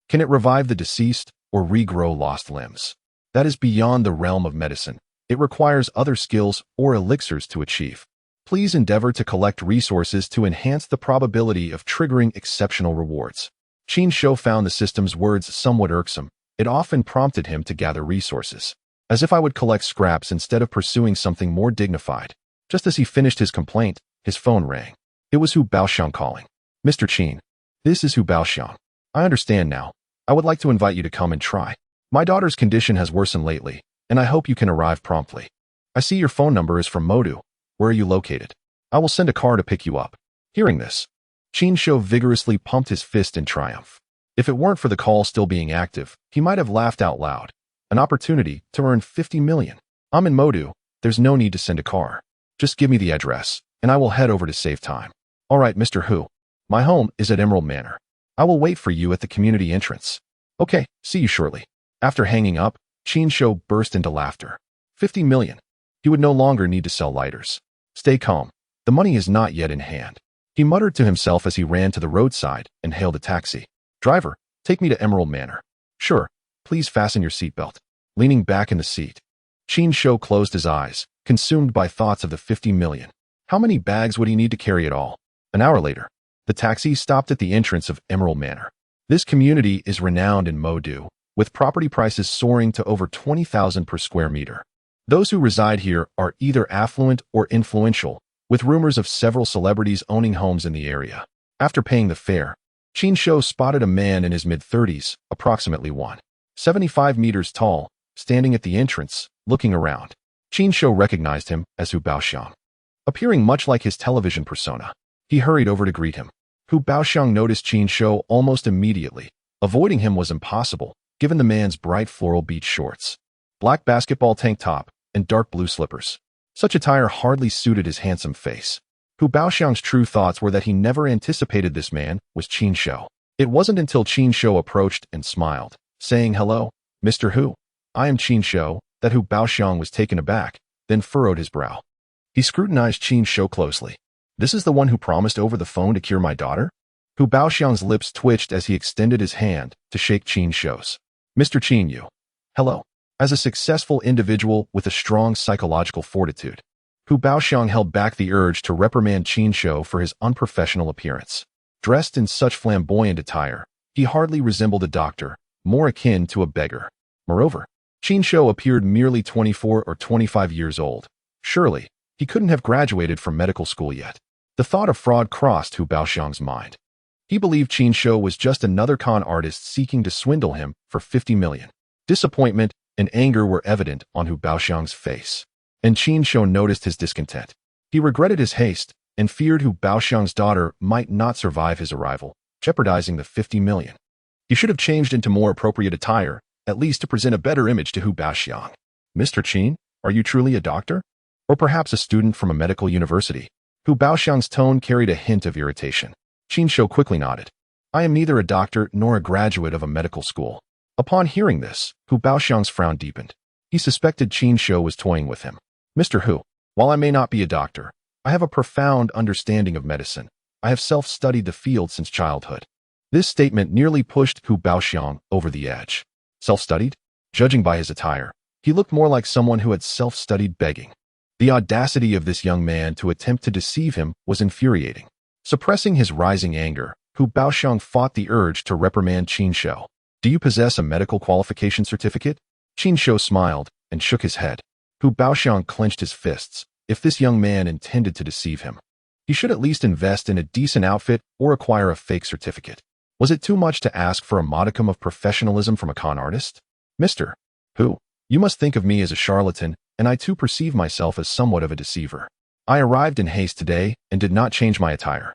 Can it revive the deceased or regrow lost limbs? That is beyond the realm of medicine. It requires other skills or elixirs to achieve. Please endeavor to collect resources to enhance the probability of triggering exceptional rewards. Qin Shou found the system's words somewhat irksome. It often prompted him to gather resources. As if I would collect scraps instead of pursuing something more dignified. Just as he finished his complaint, his phone rang. It was Hu Baoxiang calling. Mr. Qin, this is Hu Baoxiang. I understand now. I would like to invite you to come and try. My daughter's condition has worsened lately, and I hope you can arrive promptly. I see your phone number is from Modu. Where are you located? I will send a car to pick you up. Hearing this, Qin Shou vigorously pumped his fist in triumph. If it weren't for the call still being active, he might have laughed out loud. An opportunity to earn 50 million. I'm in Modu. There's no need to send a car. Just give me the address, and I will head over to save time. All right, Mr. Hu. My home is at Emerald Manor. I will wait for you at the community entrance. Okay, see you shortly. After hanging up, Qin Shou burst into laughter. 50 million. He would no longer need to sell lighters. Stay calm. The money is not yet in hand. He muttered to himself as he ran to the roadside and hailed a taxi. Driver, take me to Emerald Manor. Sure. Please fasten your seatbelt. Leaning back in the seat, Qin Shou closed his eyes, consumed by thoughts of the 50 million. How many bags would he need to carry it all? An hour later, the taxi stopped at the entrance of Emerald Manor. This community is renowned in Modu, with property prices soaring to over 20,000 per square meter. Those who reside here are either affluent or influential, with rumors of several celebrities owning homes in the area. After paying the fare, Qin Shou spotted a man in his mid-30s, approximately 175 meters tall, standing at the entrance, looking around. Qin Shou recognized him as Hu Baoxiang. Appearing much like his television persona, he hurried over to greet him. Hu Baoxiang noticed Qin Shou almost immediately. Avoiding him was impossible, given the man's bright floral beach shorts, black basketball tank top, and dark blue slippers. Such attire hardly suited his handsome face. Hu Baoxiang's true thoughts were that he never anticipated this man was Qin Shou. It wasn't until Qin Shou approached and smiled, saying, "Hello, Mr. Hu. I am Qin Shou," that Hu Baoxiang was taken aback, then furrowed his brow. He scrutinized Qin Shou closely. This is the one who promised over the phone to cure my daughter? Hu Baoxiang's lips twitched as he extended his hand to shake Qin Shou's. Mr. Qin Yu. Hello. As a successful individual with a strong psychological fortitude, Hu Baoxiang held back the urge to reprimand Qin Shou for his unprofessional appearance. Dressed in such flamboyant attire, he hardly resembled a doctor, more akin to a beggar. Moreover, Qin Shou appeared merely 24 or 25 years old. Surely, he couldn't have graduated from medical school yet. The thought of fraud crossed Hu Baoxiang's mind. He believed Qin Shou was just another con artist seeking to swindle him for 50 million. Disappointment and anger were evident on Hu Baoxiang's face, and Qin Shou noticed his discontent. He regretted his haste and feared Hu Baoxiang's daughter might not survive his arrival, jeopardizing the 50 million. He should have changed into more appropriate attire, at least to present a better image to Hu Baoxiang. Mr. Qin, are you truly a doctor? Or perhaps a student from a medical university? Hu Baoxiang's tone carried a hint of irritation. Qin Shou quickly nodded. I am neither a doctor nor a graduate of a medical school. Upon hearing this, Hu Baoxiang's frown deepened. He suspected Qin Shou was toying with him. Mr. Hu, while I may not be a doctor, I have a profound understanding of medicine. I have self-studied the field since childhood. This statement nearly pushed Hu Baoxiang over the edge. Self-studied? Judging by his attire, he looked more like someone who had self-studied begging. The audacity of this young man to attempt to deceive him was infuriating. Suppressing his rising anger, Hu Baoxiang fought the urge to reprimand Qin Shou. Do you possess a medical qualification certificate? Qin Shou smiled and shook his head. Hu Baoxiang clenched his fists. If this young man intended to deceive him, he should at least invest in a decent outfit or acquire a fake certificate. Was it too much to ask for a modicum of professionalism from a con artist? Mr. Hu, you must think of me as a charlatan, and I too perceive myself as somewhat of a deceiver. I arrived in haste today and did not change my attire.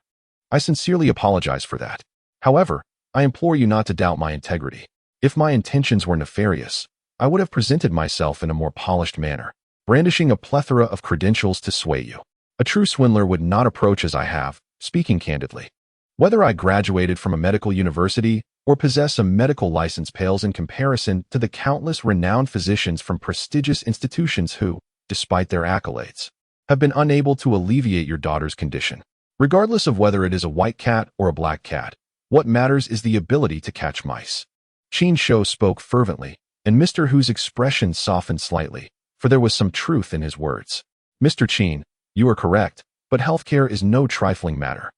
I sincerely apologize for that. However, I implore you not to doubt my integrity. If my intentions were nefarious, I would have presented myself in a more polished manner, brandishing a plethora of credentials to sway you. A true swindler would not approach as I have, speaking candidly. Whether I graduated from a medical university or possess a medical license pales in comparison to the countless renowned physicians from prestigious institutions who, despite their accolades, have been unable to alleviate your daughter's condition. Regardless of whether it is a white cat or a black cat, what matters is the ability to catch mice. Qin Shou spoke fervently, and Mr. Hu's expression softened slightly, for there was some truth in his words. Mr. Qin, you are correct. but healthcare is no trifling matter.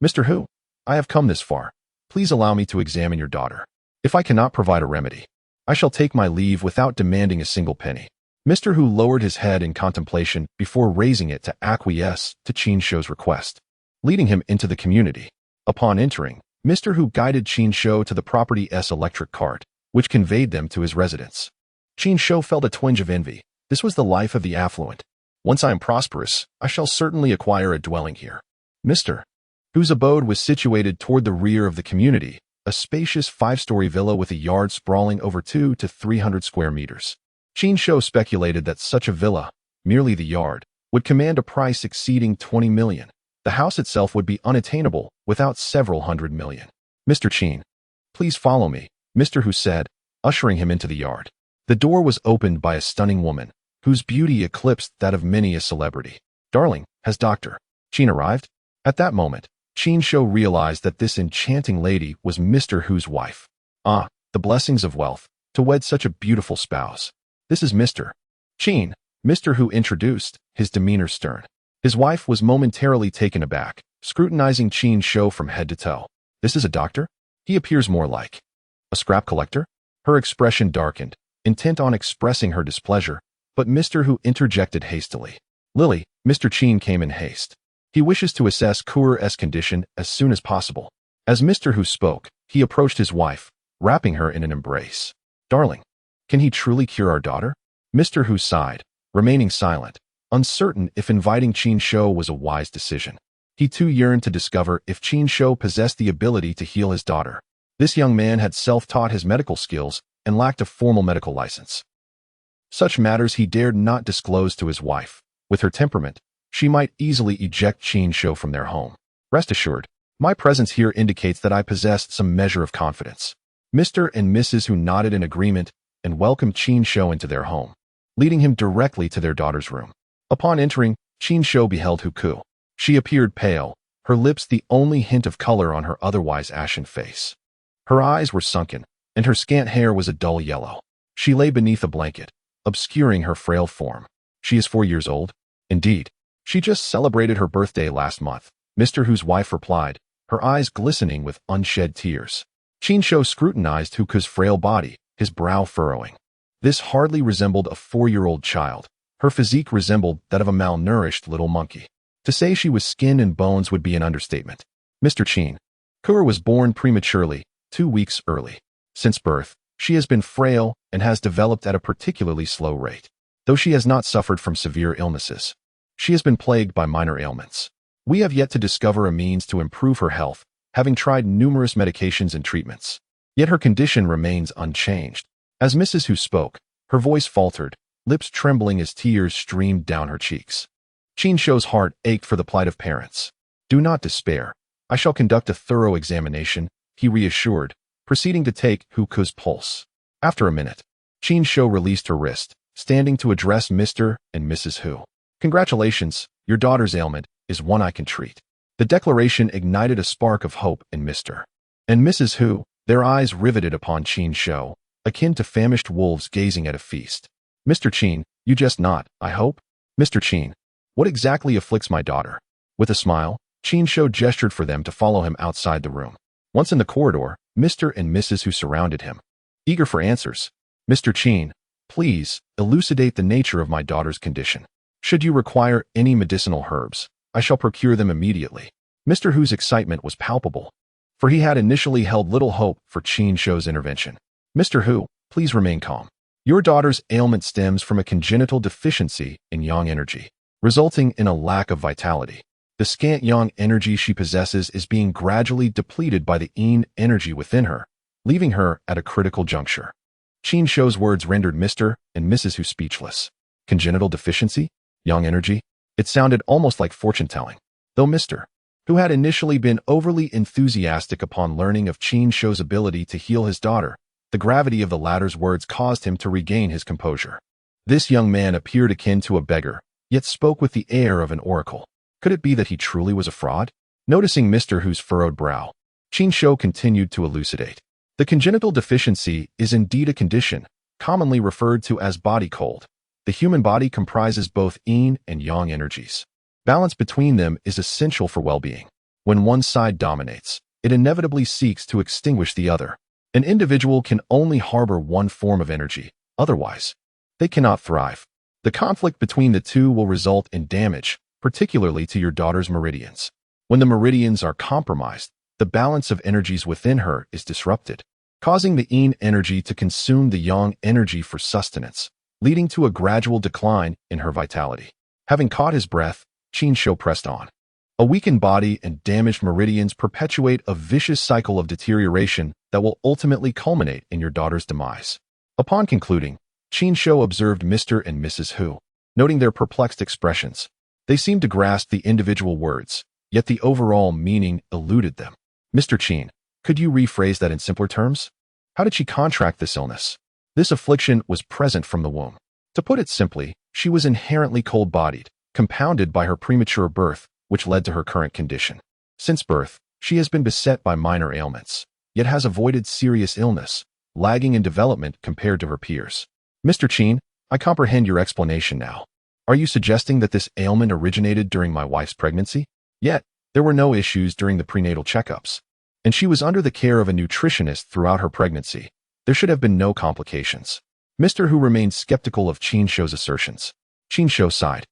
Mr. Hu, I have come this far. Please allow me to examine your daughter. If I cannot provide a remedy, I shall take my leave without demanding a single penny. Mr. Hu lowered his head in contemplation before raising it to acquiesce to Qin Shou's request, leading him into the community. Upon entering, Mr. Hu guided Qin Shou to the property's electric cart, which conveyed them to his residence. Qin Shou felt a twinge of envy. This was the life of the affluent. Once I am prosperous, I shall certainly acquire a dwelling here. Mr. Hu's abode was situated toward the rear of the community, a spacious 5-story villa with a yard sprawling over 200 to 300 square meters. Qin Shou speculated that such a villa, merely the yard, would command a price exceeding 20 million. The house itself would be unattainable without several hundred million. Mr. Qin, please follow me, Mr. Hu said, ushering him into the yard. The door was opened by a stunning woman, whose beauty eclipsed that of many a celebrity. Darling, has Dr. Qin arrived? At that moment, Qin Shou realized that this enchanting lady was Mr. Hu's wife. Ah, the blessings of wealth, to wed such a beautiful spouse. This is Mr. Qin, Mr. Hu introduced, his demeanor stern. His wife was momentarily taken aback, scrutinizing Qin Shou from head to toe. This is a doctor? He appears more like a scrap collector? Her expression darkened, intent on expressing her displeasure, but Mr. Hu interjected hastily. Lily, Mr. Qin came in haste. He wishes to assess Kuer's condition as soon as possible. As Mr. Hu spoke, he approached his wife, wrapping her in an embrace. Darling, can he truly cure our daughter? Mr. Hu sighed, remaining silent, uncertain if inviting Qin Shou was a wise decision. He too yearned to discover if Qin Shou possessed the ability to heal his daughter. This young man had self-taught his medical skills and lacked a formal medical license. Such matters he dared not disclose to his wife. With her temperament, she might easily eject Qin Shou from their home. Rest assured, my presence here indicates that I possessed some measure of confidence. Mr. and Mrs. Hu nodded in agreement and welcomed Qin Shou into their home, leading him directly to their daughter's room. Upon entering, Qin Shou beheld Hu Ku. She appeared pale, her lips the only hint of color on her otherwise ashen face. Her eyes were sunken, and her scant hair was a dull yellow. She lay beneath a blanket, obscuring her frail form. She is 4 years old? Indeed. She just celebrated her birthday last month, Mr. Hu's wife replied, her eyes glistening with unshed tears. Qin Shou scrutinized Hu Ku's frail body, his brow furrowing. This hardly resembled a 4-year-old child. Her physique resembled that of a malnourished little monkey. To say she was skin and bones would be an understatement. Mr. Qin, Kuer was born prematurely, 2 weeks early. Since birth, she has been frail and has developed at a particularly slow rate. Though she has not suffered from severe illnesses, she has been plagued by minor ailments. We have yet to discover a means to improve her health, having tried numerous medications and treatments. Yet her condition remains unchanged. As Mrs. Hu spoke, her voice faltered, lips trembling as tears streamed down her cheeks. Qin Shou's heart ached for the plight of parents. Do not despair. I shall conduct a thorough examination, he reassured, proceeding to take Hu Ku's pulse. After a minute, Qin Shou released her wrist, standing to address Mr. and Mrs. Hu. Congratulations, your daughter's ailment is one I can treat. The declaration ignited a spark of hope in Mr. and Mrs. Hu, their eyes riveted upon Qin Shou, akin to famished wolves gazing at a feast. Mr. Qin, you jest not, I hope? Mr. Qin, what exactly afflicts my daughter? With a smile, Qin Shou gestured for them to follow him outside the room. Once in the corridor, Mr. and Mrs. Hu surrounded him, eager for answers. Mr. Qin, please, elucidate the nature of my daughter's condition. Should you require any medicinal herbs, I shall procure them immediately. Mr. Hu's excitement was palpable, for he had initially held little hope for Qin Shou's intervention. Mr. Hu, please remain calm. Your daughter's ailment stems from a congenital deficiency in yang energy, resulting in a lack of vitality. The scant yang energy she possesses is being gradually depleted by the yin energy within her, leaving her at a critical juncture. Qin Shou's words rendered Mr. and Mrs. Hu speechless. Congenital deficiency? Yang energy? It sounded almost like fortune-telling. Though Mr. Hu had initially been overly enthusiastic upon learning of Qin Shou's ability to heal his daughter, the gravity of the latter's words caused him to regain his composure. This young man appeared akin to a beggar, yet spoke with the air of an oracle. Could it be that he truly was a fraud? Noticing Mr. Hu's furrowed brow, Qin Shou continued to elucidate. The congenital deficiency is indeed a condition, commonly referred to as body cold. The human body comprises both yin and yang energies. Balance between them is essential for well-being. When one side dominates, it inevitably seeks to extinguish the other. An individual can only harbor one form of energy, otherwise, they cannot thrive. The conflict between the two will result in damage, particularly to your daughter's meridians. When the meridians are compromised, the balance of energies within her is disrupted, causing the yin energy to consume the yang energy for sustenance, leading to a gradual decline in her vitality. Having caught his breath, Qin Shou pressed on. A weakened body and damaged meridians perpetuate a vicious cycle of deterioration that will ultimately culminate in your daughter's demise. Upon concluding, Qin Shou observed Mr. and Mrs. Hu, noting their perplexed expressions. They seemed to grasp the individual words, yet the overall meaning eluded them. Mr. Qin, could you rephrase that in simpler terms? How did she contract this illness? This affliction was present from the womb. To put it simply, she was inherently cold-bodied, compounded by her premature birth, which led to her current condition. Since birth, she has been beset by minor ailments, yet has avoided serious illness, lagging in development compared to her peers. Mr. Qin, I comprehend your explanation now. Are you suggesting that this ailment originated during my wife's pregnancy? Yet, there were no issues during the prenatal checkups, and she was under the care of a nutritionist throughout her pregnancy. There should have been no complications. Mr. Hu remained skeptical of Qin Shou's assertions. Qin Shou sighed,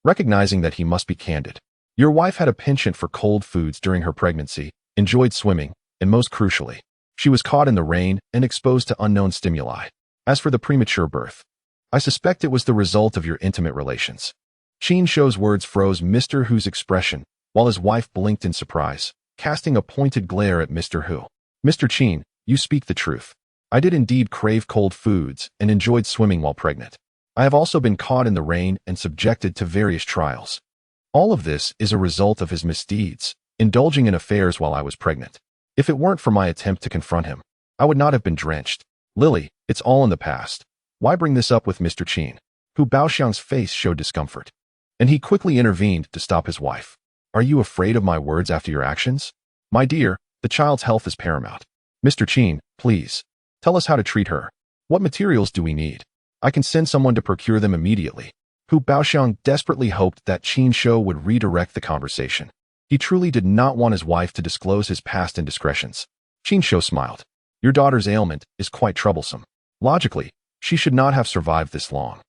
recognizing that he must be candid. Your wife had a penchant for cold foods during her pregnancy, enjoyed swimming, and most crucially, she was caught in the rain and exposed to unknown stimuli. As for the premature birth, I suspect it was the result of your intimate relations. Qin Shou's words froze Mr. Hu's expression, while his wife blinked in surprise, casting a pointed glare at Mr. Hu. Mr. Qin, you speak the truth. I did indeed crave cold foods and enjoyed swimming while pregnant. I have also been caught in the rain and subjected to various trials. All of this is a result of his misdeeds, indulging in affairs while I was pregnant. If it weren't for my attempt to confront him, I would not have been drenched. Lily, it's all in the past. Why bring this up with Mr. Qin? Hu Baoxiang's face showed discomfort, and he quickly intervened to stop his wife. Are you afraid of my words after your actions? My dear, the child's health is paramount. Mr. Qin, please, tell us how to treat her. What materials do we need? I can send someone to procure them immediately. Hu Baoxiang desperately hoped that Qin Shou would redirect the conversation. He truly did not want his wife to disclose his past indiscretions. Qin Shou smiled. Your daughter's ailment is quite troublesome. Logically, she should not have survived this long.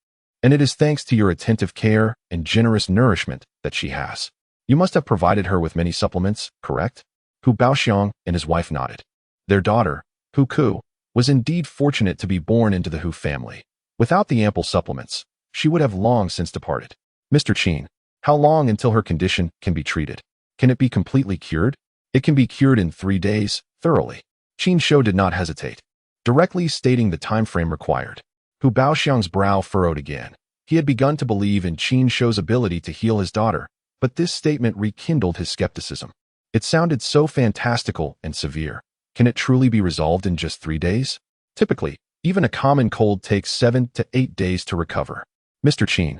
And it is thanks to your attentive care and generous nourishment that she has. You must have provided her with many supplements, correct? Hu Baoxiang and his wife nodded. Their daughter, Hu Ku, was indeed fortunate to be born into the Hu family. Without the ample supplements, she would have long since departed. Mr. Qin, how long until her condition can be treated? Can it be completely cured? It can be cured in 3 days, thoroughly. Qin Shou did not hesitate, directly stating the time frame required. Hu Baoxiang's brow furrowed again. He had begun to believe in Qin Shou's ability to heal his daughter, but this statement rekindled his skepticism. It sounded so fantastical and severe. Can it truly be resolved in just 3 days? Typically, even a common cold takes 7 to 8 days to recover. Mr. Qin,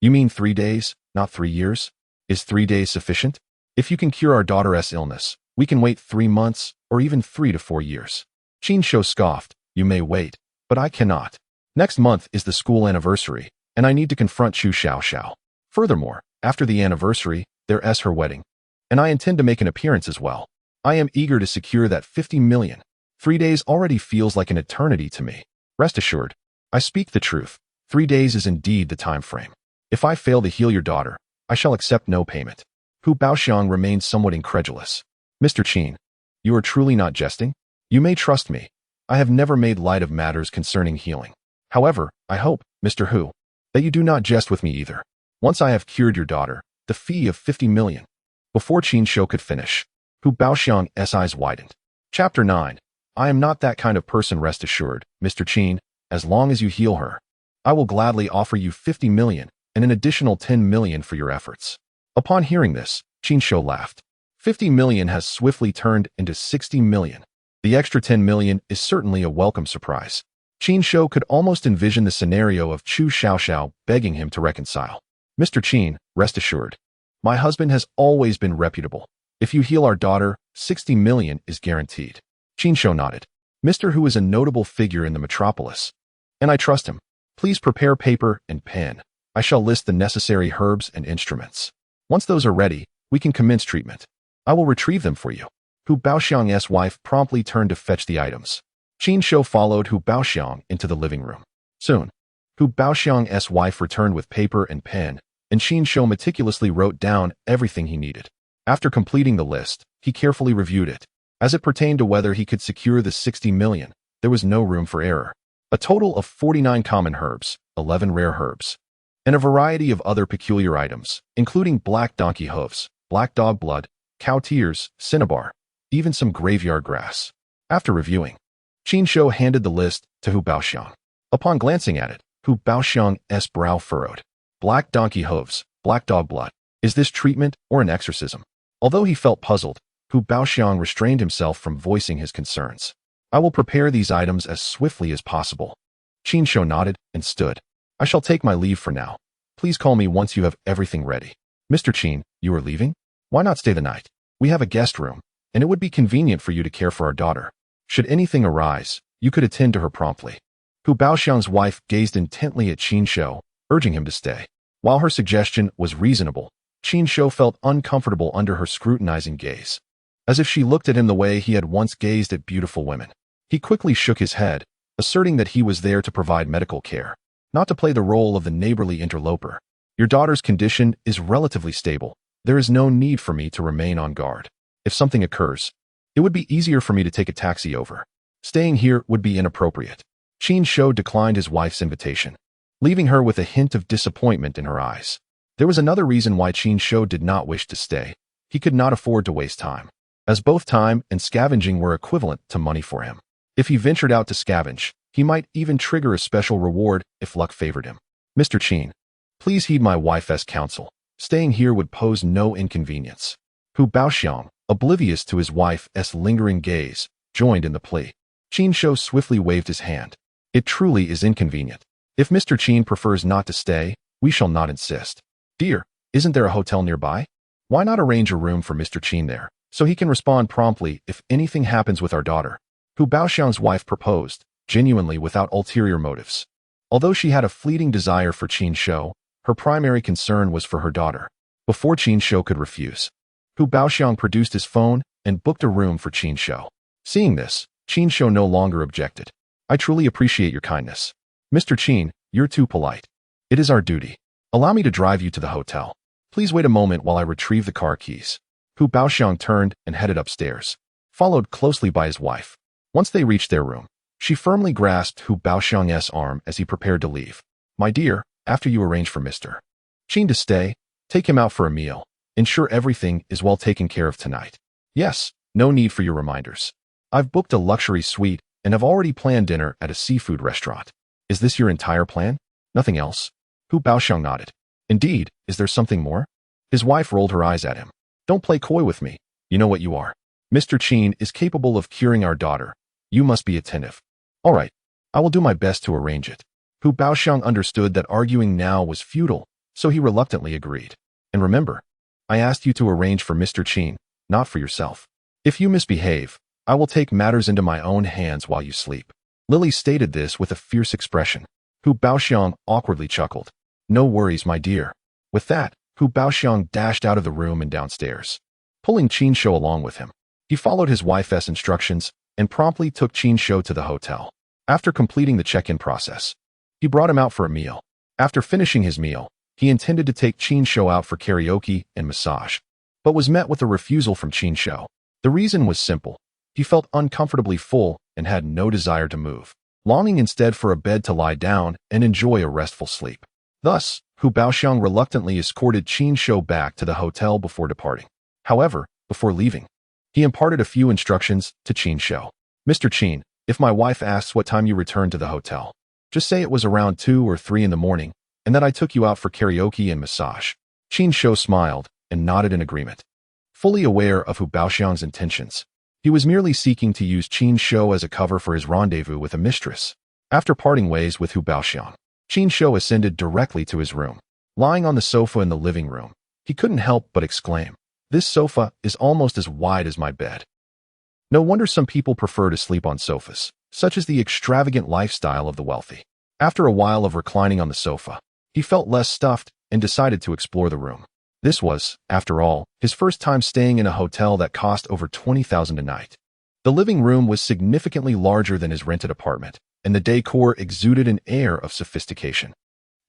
you mean 3 days, not 3 years? Is 3 days sufficient? If you can cure our daughter's illness, we can wait 3 months or even 3 to 4 years. Qin Shou scoffed. You may wait, but I cannot. Next month is the school anniversary, and I need to confront Chu Xiaoxiao. Furthermore, after the anniversary, there is her wedding, and I intend to make an appearance as well. I am eager to secure that 50 million. 3 days already feels like an eternity to me. Rest assured, I speak the truth. 3 days is indeed the time frame. If I fail to heal your daughter, I shall accept no payment. Hu Baoxiang remained somewhat incredulous. Mr. Qin, you are truly not jesting? You may trust me. I have never made light of matters concerning healing. However, I hope, Mr. Hu, that you do not jest with me either. Once I have cured your daughter, the fee of 50 million. Before Qin Shou could finish, Hu Baoxiang's eyes widened. Chapter 9. I am not that kind of person, rest assured, Mr. Qin. As long as you heal her, I will gladly offer you 50 million and an additional 10 million for your efforts. Upon hearing this, Qin Shou laughed. 50 million has swiftly turned into 60 million. The extra 10 million is certainly a welcome surprise. Qin Shou could almost envision the scenario of Chu Xiaoxiao begging him to reconcile. Mr. Qin, rest assured, my husband has always been reputable. If you heal our daughter, 60 million is guaranteed. Qin Shou nodded. Mr. Hu is a notable figure in the metropolis, and I trust him. Please prepare paper and pen. I shall list the necessary herbs and instruments. Once those are ready, we can commence treatment. I will retrieve them for you. Hu Baoxiang's wife promptly turned to fetch the items. Qin Shou followed Hu Baoxiang into the living room. Soon, Hu Baoxiang's wife returned with paper and pen, and Qin Shou meticulously wrote down everything he needed. After completing the list, he carefully reviewed it. As it pertained to whether he could secure the 60 million, there was no room for error. A total of 49 common herbs, 11 rare herbs, and a variety of other peculiar items, including black donkey hooves, black dog blood, cow tears, cinnabar, even some graveyard grass. After reviewing, Qin Shou handed the list to Hu Baoxiang. Upon glancing at it, Hu Baoxiang's brow furrowed. Black donkey hooves, black dog blood. Is this treatment or an exorcism? Although he felt puzzled, Hu Baoxiang restrained himself from voicing his concerns. I will prepare these items as swiftly as possible. Qin Shou nodded and stood. I shall take my leave for now. Please call me once you have everything ready. Mr. Qin, you are leaving? Why not stay the night? We have a guest room, and it would be convenient for you to care for our daughter. Should anything arise, you could attend to her promptly. Hu Baoxiang's wife gazed intently at Qin Shou, urging him to stay. While her suggestion was reasonable, Qin Shou felt uncomfortable under her scrutinizing gaze, as if she looked at him the way he had once gazed at beautiful women. He quickly shook his head, asserting that he was there to provide medical care, not to play the role of the neighborly interloper. Your daughter's condition is relatively stable. There is no need for me to remain on guard. If something occurs, it would be easier for me to take a taxi over. Staying here would be inappropriate. Qin Shou declined his wife's invitation, leaving her with a hint of disappointment in her eyes. There was another reason why Qin Shou did not wish to stay. He could not afford to waste time, as both time and scavenging were equivalent to money for him. If he ventured out to scavenge, he might even trigger a special reward if luck favored him. Mr. Qin, please heed my wife's counsel. Staying here would pose no inconvenience. Hu Baoxiang, oblivious to his wife's lingering gaze, joined in the plea. Qin Shou swiftly waved his hand. It truly is inconvenient. If Mr. Qin prefers not to stay, we shall not insist. Dear, isn't there a hotel nearby? Why not arrange a room for Mr. Qin there, so he can respond promptly if anything happens with our daughter? Hu Baoxiang's wife proposed, genuinely without ulterior motives. Although she had a fleeting desire for Qin Shou, her primary concern was for her daughter. Before Qin Shou could refuse, Hu Baoxiang produced his phone and booked a room for Qin Shou. Seeing this, Qin Shou no longer objected. I truly appreciate your kindness. Mr. Qin, you're too polite. It is our duty. Allow me to drive you to the hotel. Please wait a moment while I retrieve the car keys. Hu Baoxiang turned and headed upstairs, followed closely by his wife. Once they reached their room, she firmly grasped Hu Baoxiang's arm as he prepared to leave. My dear, after you arrange for Mr. Qin to stay, take him out for a meal. Ensure everything is well taken care of tonight. Yes, no need for your reminders. I've booked a luxury suite and have already planned dinner at a seafood restaurant. Is this your entire plan? Nothing else? Hu Baoxiang nodded. Indeed, is there something more? His wife rolled her eyes at him. Don't play coy with me. You know what you are. Mr. Qin is capable of curing our daughter. You must be attentive. All right, I will do my best to arrange it. Hu Baoxiang understood that arguing now was futile, so he reluctantly agreed. And remember, I asked you to arrange for Mr. Qin, not for yourself. If you misbehave, I will take matters into my own hands while you sleep. Lily stated this with a fierce expression. Hu Baoxiang awkwardly chuckled. No worries, my dear. With that, Hu Baoxiang dashed out of the room and downstairs, pulling Qin Shou along with him. He followed his wife's instructions and promptly took Qin Shou to the hotel. After completing the check-in process, he brought him out for a meal. After finishing his meal, he intended to take Qin Shou out for karaoke and massage, but was met with a refusal from Qin Shou. The reason was simple. He felt uncomfortably full and had no desire to move, longing instead for a bed to lie down and enjoy a restful sleep. Thus, Hu Baoxiang reluctantly escorted Qin Shou back to the hotel before departing. However, before leaving, he imparted a few instructions to Qin Shou. Mr. Qin, if my wife asks what time you returned to the hotel, just say it was around 2 or 3 in the morning and that I took you out for karaoke and massage. Qin Shou smiled and nodded in agreement. Fully aware of Hu Baoxiang's intentions, he was merely seeking to use Qin Shou as a cover for his rendezvous with a mistress. After parting ways with Hu Baoxiang, Qin Shou ascended directly to his room. Lying on the sofa in the living room, he couldn't help but exclaim, "This sofa is almost as wide as my bed." No wonder some people prefer to sleep on sofas. Such is the extravagant lifestyle of the wealthy. After a while of reclining on the sofa, he felt less stuffed and decided to explore the room. This was, after all, his first time staying in a hotel that cost over $20,000 a night. The living room was significantly larger than his rented apartment, and the decor exuded an air of sophistication.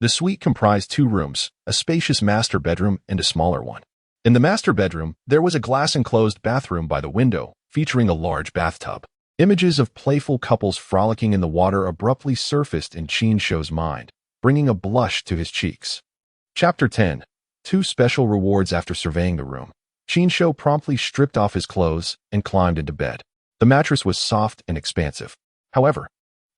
The suite comprised 2 rooms, a spacious master bedroom and a smaller one. In the master bedroom, there was a glass-enclosed bathroom by the window, featuring a large bathtub. Images of playful couples frolicking in the water abruptly surfaced in Qin Shou's mind, bringing a blush to his cheeks. Chapter 10. 2 special rewards. After surveying the room, Qin Shou promptly stripped off his clothes and climbed into bed. The mattress was soft and expansive. However,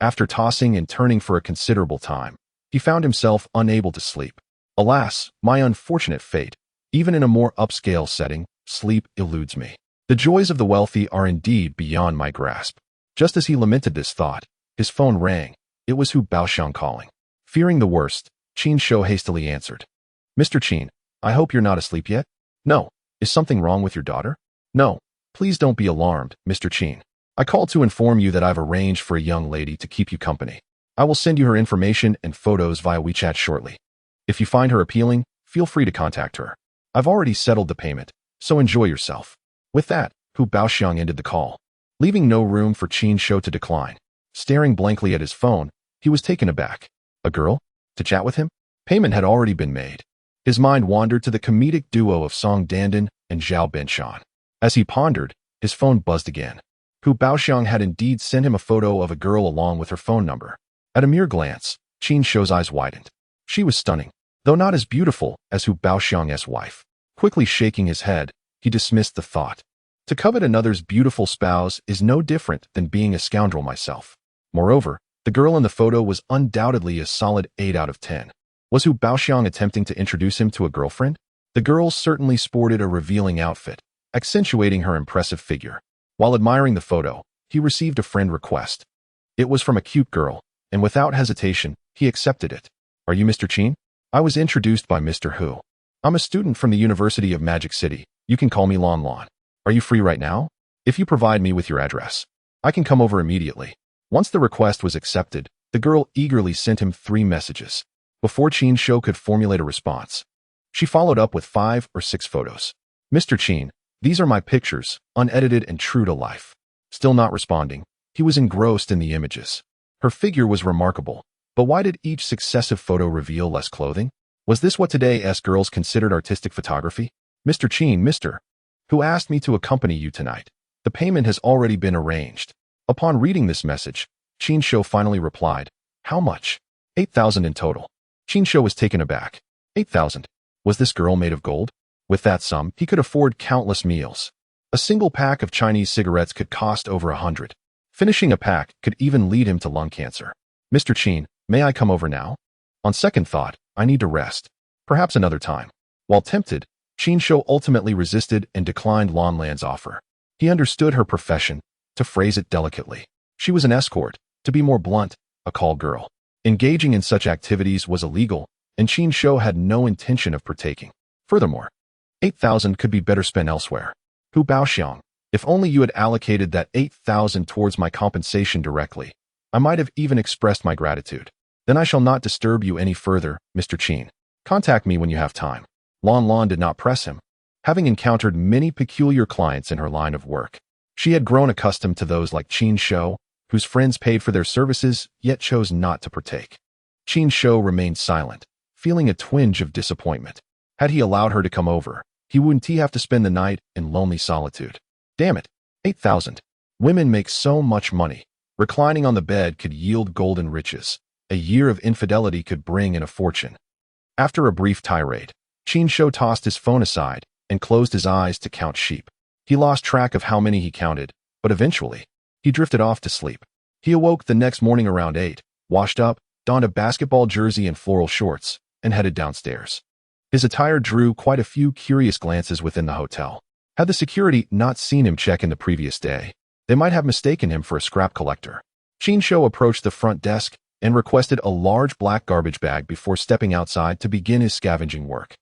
after tossing and turning for a considerable time, he found himself unable to sleep. Alas, my unfortunate fate. Even in a more upscale setting, sleep eludes me. The joys of the wealthy are indeed beyond my grasp. Just as he lamented this thought, his phone rang. It was Hu Baoxiang calling. Fearing the worst, Qin Shou hastily answered. Mr. Qin, I hope you're not asleep yet? No. Is something wrong with your daughter? No. Please don't be alarmed, Mr. Qin. I called to inform you that I've arranged for a young lady to keep you company. I will send you her information and photos via WeChat shortly. If you find her appealing, feel free to contact her. I've already settled the payment, so enjoy yourself. With that, Hu Baoxiang ended the call, leaving no room for Qin Shou to decline. Staring blankly at his phone, he was taken aback. A girl? To chat with him? Payment had already been made. His mind wandered to the comedic duo of Song Dandan and Zhao Benshan. As he pondered, his phone buzzed again. Hu Baoxiang had indeed sent him a photo of a girl along with her phone number. At a mere glance, Qin Shou's eyes widened. She was stunning, though not as beautiful as Hu Baoxiang's wife. Quickly shaking his head, he dismissed the thought. To covet another's beautiful spouse is no different than being a scoundrel myself. Moreover, the girl in the photo was undoubtedly a solid 8 out of 10. Was Hu Baoxiang attempting to introduce him to a girlfriend? The girl certainly sported a revealing outfit, accentuating her impressive figure. While admiring the photo, he received a friend request. It was from a cute girl, and without hesitation, he accepted it. Are you Mr. Qin? I was introduced by Mr. Hu. I'm a student from the University of Magic City. You can call me Lon Lon. Are you free right now? If you provide me with your address, I can come over immediately. Once the request was accepted, the girl eagerly sent him 3 messages. Before Qin Shou could formulate a response, she followed up with 5 or 6 photos. Mr. Qin, these are my pictures, unedited and true to life. Still not responding, he was engrossed in the images. Her figure was remarkable, but why did each successive photo reveal less clothing? Was this what today's girls considered artistic photography? Mr. Qin, Mr. Hu asked me to accompany you tonight. The payment has already been arranged. Upon reading this message, Qin Shou finally replied, How much? 8,000 in total. Qin Shou was taken aback. 8,000. Was this girl made of gold? With that sum, he could afford countless meals. A single pack of Chinese cigarettes could cost over 100. Finishing a pack could even lead him to lung cancer. Mr. Qin, may I come over now? On second thought, I need to rest. Perhaps another time. While tempted, Qin Shou ultimately resisted and declined Lon Lan's offer. He understood her profession, to phrase it delicately. She was an escort, to be more blunt, a call girl. Engaging in such activities was illegal, and Qin Shou had no intention of partaking. Furthermore, 8,000 could be better spent elsewhere. Hu Baoxiang, if only you had allocated that 8,000 towards my compensation directly, I might have even expressed my gratitude. Then I shall not disturb you any further, Mr. Qin. Contact me when you have time. Lon Lon did not press him. Having encountered many peculiar clients in her line of work, she had grown accustomed to those like Qin Shou, whose friends paid for their services yet chose not to partake. Qin Shou remained silent, feeling a twinge of disappointment. Had he allowed her to come over, he wouldn't have to spend the night in lonely solitude. Damn it, 8,000. Women make so much money. Reclining on the bed could yield golden riches. A year of infidelity could bring in a fortune. After a brief tirade, Qin Shou tossed his phone aside and closed his eyes to count sheep. He lost track of how many he counted, but eventually, he drifted off to sleep. He awoke the next morning around 8, washed up, donned a basketball jersey and floral shorts, and headed downstairs. His attire drew quite a few curious glances within the hotel. Had the security not seen him check in the previous day, they might have mistaken him for a scrap collector. Qin Shou approached the front desk and requested a large black garbage bag before stepping outside to begin his scavenging work.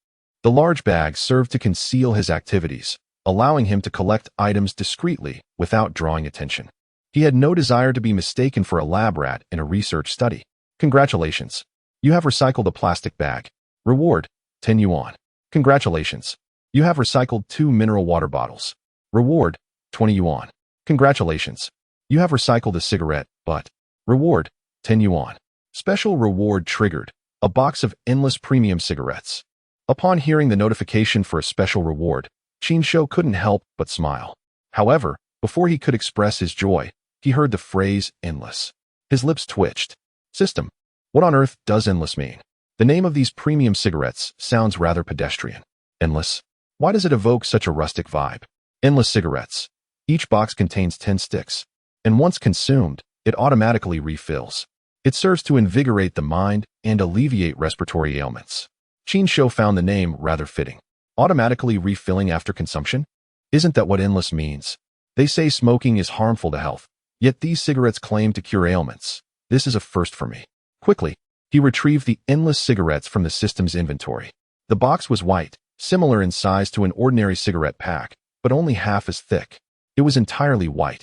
The large bag served to conceal his activities, allowing him to collect items discreetly without drawing attention. He had no desire to be mistaken for a lab rat in a research study. Congratulations. You have recycled a plastic bag. Reward, 10 yuan. Congratulations. You have recycled 2 mineral water bottles. Reward, 20 yuan. Congratulations. You have recycled a cigarette butt. Reward, 10 yuan. Special reward triggered. A box of endless premium cigarettes. Upon hearing the notification for a special reward, Qin Shou couldn't help but smile. However, before he could express his joy, he heard the phrase endless. His lips twitched. System. What on earth does endless mean? The name of these premium cigarettes sounds rather pedestrian. Endless. Why does it evoke such a rustic vibe? Endless cigarettes. Each box contains 10 sticks, and once consumed, it automatically refills. It serves to invigorate the mind and alleviate respiratory ailments. Qin Shou found the name rather fitting. Automatically refilling after consumption? Isn't that what endless means? They say smoking is harmful to health, yet these cigarettes claim to cure ailments. This is a first for me. Quickly, he retrieved the endless cigarettes from the system's inventory. The box was white, similar in size to an ordinary cigarette pack, but only half as thick. It was entirely white,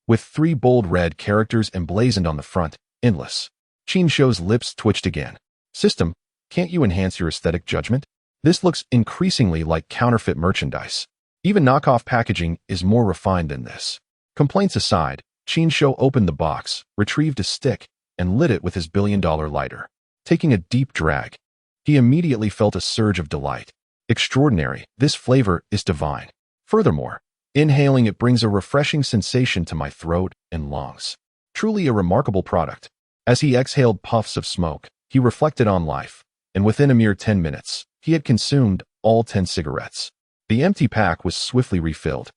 with 3 bold red characters emblazoned on the front, endless. Qin Shou's lips twitched again. System, can't you enhance your aesthetic judgment? This looks increasingly like counterfeit merchandise. Even knockoff packaging is more refined than this. Complaints aside, Qin Shou opened the box, retrieved a stick, and lit it with his billion-dollar lighter. Taking a deep drag, he immediately felt a surge of delight. Extraordinary, this flavor is divine. Furthermore, inhaling it brings a refreshing sensation to my throat and lungs. Truly a remarkable product. As he exhaled puffs of smoke, he reflected on life, and within a mere 10 minutes, he had consumed all 10 cigarettes. The empty pack was swiftly refilled.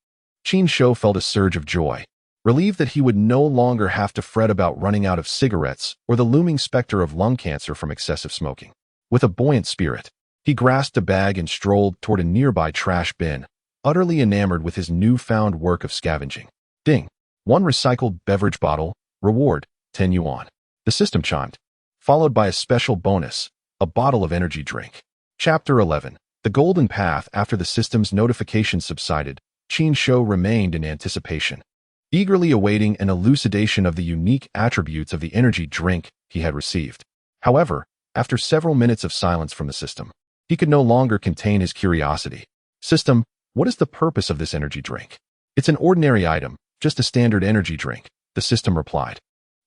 Qin Shou felt a surge of joy, relieved that he would no longer have to fret about running out of cigarettes or the looming specter of lung cancer from excessive smoking. With a buoyant spirit, he grasped a bag and strolled toward a nearby trash bin, utterly enamored with his newfound work of scavenging. Ding! 1 recycled beverage bottle, reward, 10 yuan. The system chimed, followed by a special bonus, a bottle of energy drink. Chapter 11. The Golden Path. After the system's notification subsided, Qin Shou remained in anticipation, eagerly awaiting an elucidation of the unique attributes of the energy drink he had received. However, after several minutes of silence from the system, he could no longer contain his curiosity. System, what is the purpose of this energy drink? It's an ordinary item, just a standard energy drink, the system replied,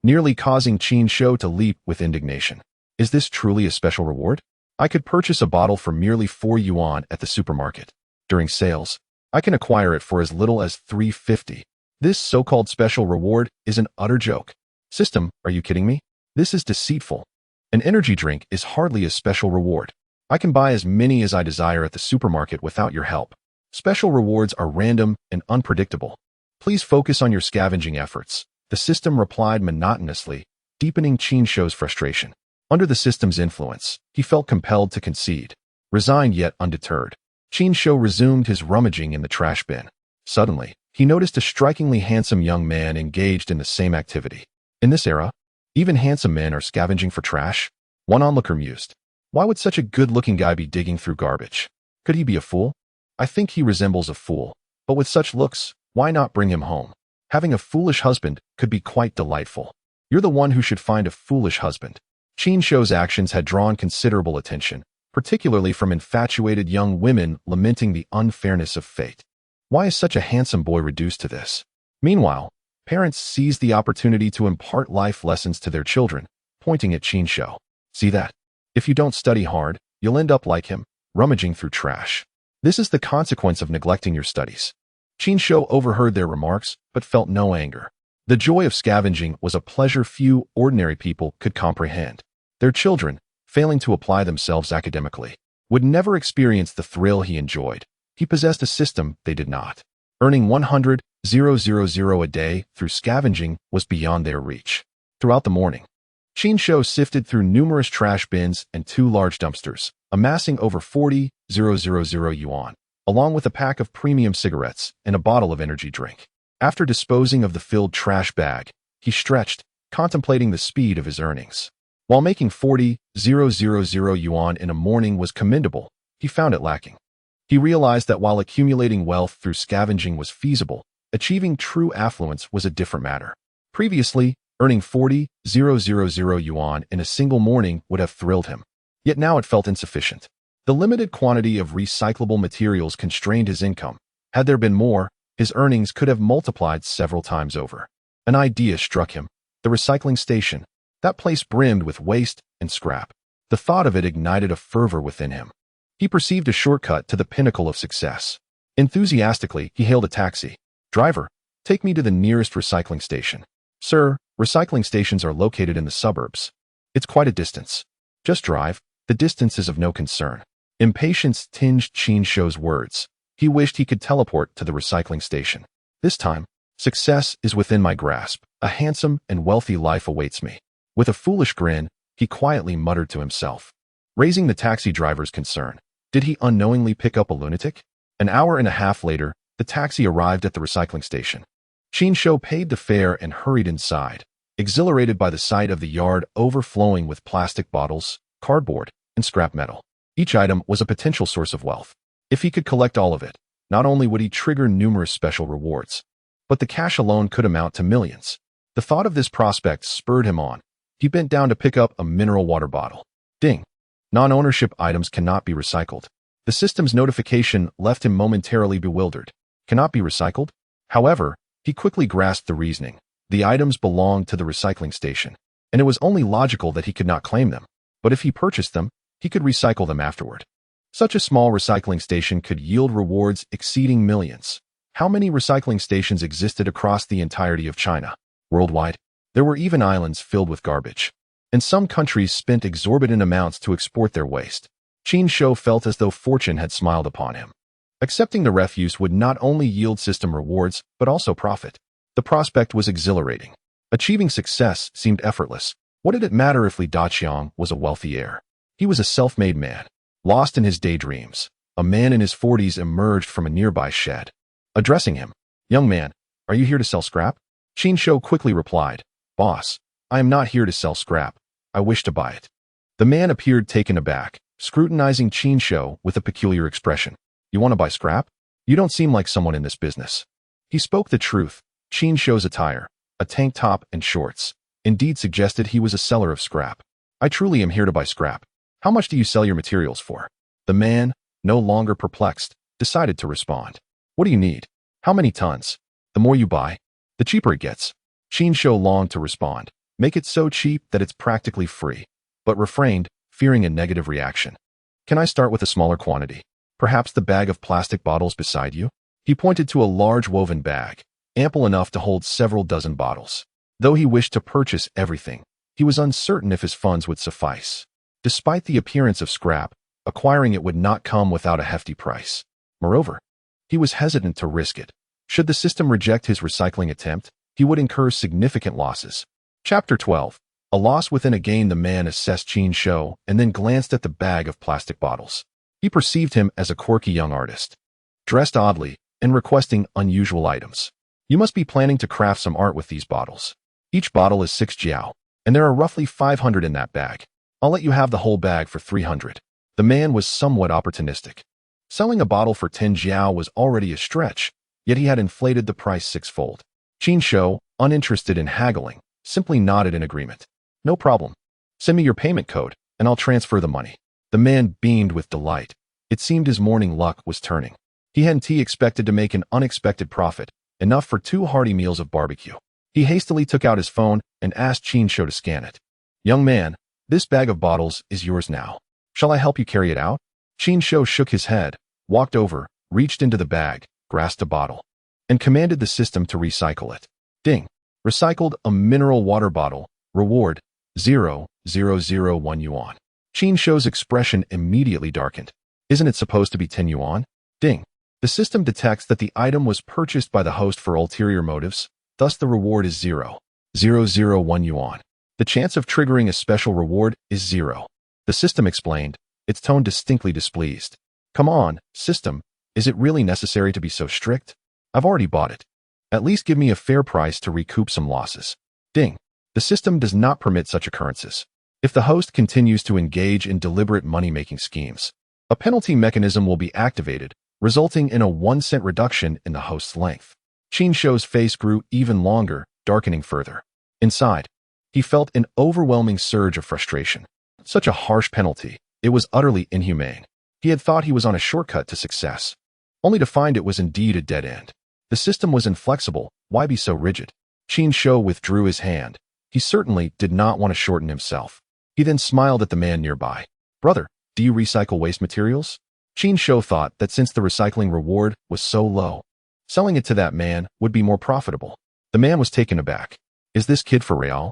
nearly causing Qin Shou to leap with indignation. Is this truly a special reward? I could purchase a bottle for merely 4 yuan at the supermarket. During sales, I can acquire it for as little as 350. This so-called special reward is an utter joke. System, are you kidding me? This is deceitful. An energy drink is hardly a special reward. I can buy as many as I desire at the supermarket without your help. Special rewards are random and unpredictable. Please focus on your scavenging efforts, the system replied monotonously, deepening Qin Shou's frustration. Under the system's influence, he felt compelled to concede. Resigned yet undeterred, Qin Shou resumed his rummaging in the trash bin. Suddenly, he noticed a strikingly handsome young man engaged in the same activity. In this era, even handsome men are scavenging for trash? One onlooker mused. Why would such a good-looking guy be digging through garbage? Could he be a fool? I think he resembles a fool, but with such looks, why not bring him home? Having a foolish husband could be quite delightful. You're the one who should find a foolish husband. Qin Shou's actions had drawn considerable attention, particularly from infatuated young women lamenting the unfairness of fate. Why is such a handsome boy reduced to this? Meanwhile, parents seized the opportunity to impart life lessons to their children, pointing at Qin Shou. See that? If you don't study hard, you'll end up like him, rummaging through trash. This is the consequence of neglecting your studies. Qin Shou overheard their remarks, but felt no anger. The joy of scavenging was a pleasure few ordinary people could comprehend. Their children, failing to apply themselves academically, would never experience the thrill he enjoyed. He possessed a system they did not. Earning 100,000 a day through scavenging was beyond their reach. Throughout the morning, Qin Shou sifted through numerous trash bins and 2 large dumpsters, amassing over 40,000 yuan, along with a pack of premium cigarettes and a bottle of energy drink. After disposing of the filled trash bag, he stretched, contemplating the speed of his earnings. While making 40,000 yuan in a morning was commendable, he found it lacking. He realized that while accumulating wealth through scavenging was feasible, achieving true affluence was a different matter. Previously, earning 40,000 yuan in a single morning would have thrilled him. Yet now it felt insufficient. The limited quantity of recyclable materials constrained his income. Had there been more, his earnings could have multiplied several times over. An idea struck him. The recycling station. That place brimmed with waste and scrap. The thought of it ignited a fervor within him. He perceived a shortcut to the pinnacle of success. Enthusiastically, he hailed a taxi. "Driver, take me to the nearest recycling station." "Sir, recycling stations are located in the suburbs. It's quite a distance." "Just drive. The distance is of no concern." Impatience tinged Qin Shou's words. He wished he could teleport to the recycling station. This time, success is within my grasp. A handsome and wealthy life awaits me. With a foolish grin, he quietly muttered to himself. Raising the taxi driver's concern, did he unknowingly pick up a lunatic? An hour and a half later, the taxi arrived at the recycling station. Qin Shou paid the fare and hurried inside, exhilarated by the sight of the yard overflowing with plastic bottles, cardboard, and scrap metal. Each item was a potential source of wealth. If he could collect all of it, not only would he trigger numerous special rewards, but the cash alone could amount to millions. The thought of this prospect spurred him on. He bent down to pick up a mineral water bottle. Ding! Non-ownership items cannot be recycled. The system's notification left him momentarily bewildered. Cannot be recycled? However, he quickly grasped the reasoning. The items belonged to the recycling station, and it was only logical that he could not claim them. But if he purchased them, he could recycle them afterward. Such a small recycling station could yield rewards exceeding millions. How many recycling stations existed across the entirety of China? Worldwide, there were even islands filled with garbage. And some countries spent exorbitant amounts to export their waste. Qin Shou felt as though fortune had smiled upon him. Accepting the refuse would not only yield system rewards, but also profit. The prospect was exhilarating. Achieving success seemed effortless. What did it matter if Li Daqiang was a wealthy heir? He was a self-made man, lost in his daydreams. A man in his 40s emerged from a nearby shed. Addressing him, "Young man, are you here to sell scrap?" Qin Shou quickly replied, "Boss, I am not here to sell scrap. I wish to buy it." The man appeared taken aback, scrutinizing Qin Shou with a peculiar expression. "You want to buy scrap? You don't seem like someone in this business." He spoke the truth. Qin Shou's attire, a tank top and shorts, indeed suggested he was a seller of scrap. "I truly am here to buy scrap. How much do you sell your materials for?" The man, no longer perplexed, decided to respond. "What do you need? How many tons? The more you buy, the cheaper it gets." Qin Shou longed to respond, "Make it so cheap that it's practically free," but refrained, fearing a negative reaction. "Can I start with a smaller quantity? Perhaps the bag of plastic bottles beside you?" He pointed to a large woven bag, ample enough to hold several dozen bottles. Though he wished to purchase everything, he was uncertain if his funds would suffice. Despite the appearance of scrap, acquiring it would not come without a hefty price. Moreover, he was hesitant to risk it. Should the system reject his recycling attempt, he would incur significant losses. Chapter 12. A loss within a gain. The man assessed Qin Shou and then glanced at the bag of plastic bottles. He perceived him as a quirky young artist, dressed oddly and requesting unusual items. "You must be planning to craft some art with these bottles. Each bottle is 6 jiao, and there are roughly 500 in that bag. I'll let you have the whole bag for 300. The man was somewhat opportunistic. Selling a bottle for 10 jiao was already a stretch, yet he had inflated the price 6-fold. Qin Shou, uninterested in haggling, simply nodded in agreement. "No problem. Send me your payment code, and I'll transfer the money." The man beamed with delight. It seemed his morning luck was turning. He hadn't expected to make an unexpected profit, enough for 2 hearty meals of barbecue. He hastily took out his phone and asked Qin Shou to scan it. "Young man, this bag of bottles is yours now. Shall I help you carry it out?" Qin Shou shook his head, walked over, reached into the bag, grasped a bottle, and commanded the system to recycle it. Ding! Recycled a mineral water bottle. Reward, 0,001 yuan. Qin Shou's expression immediately darkened. "Isn't it supposed to be 10 yuan? Ding! The system detects that the item was purchased by the host for ulterior motives, thus the reward is 0,001 yuan. The chance of triggering a special reward is 0. The system explained, its tone distinctly displeased. "Come on, system, is it really necessary to be so strict? I've already bought it. At least give me a fair price to recoup some losses." Ding! The system does not permit such occurrences. If the host continues to engage in deliberate money-making schemes, a penalty mechanism will be activated, resulting in a 1-cent reduction in the host's length. Qin Shou's face grew even longer, darkening further. Inside, he felt an overwhelming surge of frustration. Such a harsh penalty, it was utterly inhumane. He had thought he was on a shortcut to success, only to find it was indeed a dead end. The system was inflexible. Why be so rigid? Qin Shou withdrew his hand. He certainly did not want to shorten himself. He then smiled at the man nearby. Brother, do you recycle waste materials? Qin Shou thought that since the recycling reward was so low, selling it to that man would be more profitable. The man was taken aback. Is this kid for real?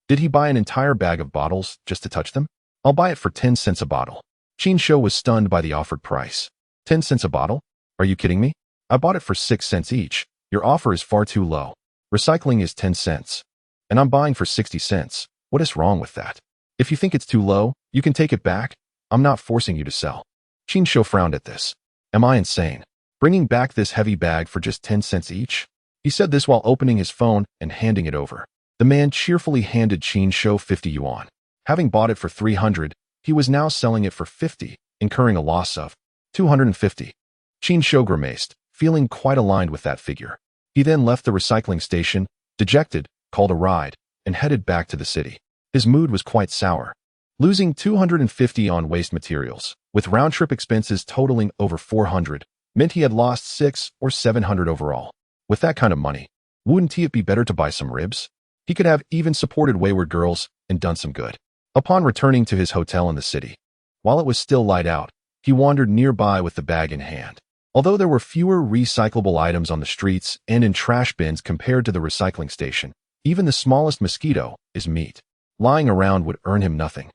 Did he buy an entire bag of bottles just to touch them? I'll buy it for 10 cents a bottle. Qin Shou was stunned by the offered price. 10 cents a bottle? Are you kidding me? I bought it for 6 cents each. Your offer is far too low. Recycling is 10 cents. And I'm buying for 60 cents. What is wrong with that? If you think it's too low, you can take it back. I'm not forcing you to sell. Qin Shou frowned at this. Am I insane? Bringing back this heavy bag for just 10 cents each? He said this while opening his phone and handing it over. The man cheerfully handed Qin Shou 50 yuan. Having bought it for 300, he was now selling it for 50, incurring a loss of 250. Qin Shou grimaced, feeling quite aligned with that figure. He then left the recycling station, dejected, called a ride, and headed back to the city. His mood was quite sour. Losing 250 on waste materials, with round-trip expenses totaling over 400, meant he had lost 600 or 700 overall. With that kind of money, wouldn't it be better to buy some ribs? He could have even supported wayward girls and done some good. Upon returning to his hotel in the city, while it was still light out, he wandered nearby with the bag in hand. Although there were fewer recyclable items on the streets and in trash bins compared to the recycling station, even the smallest mosquito is meat. Lying around would earn him nothing.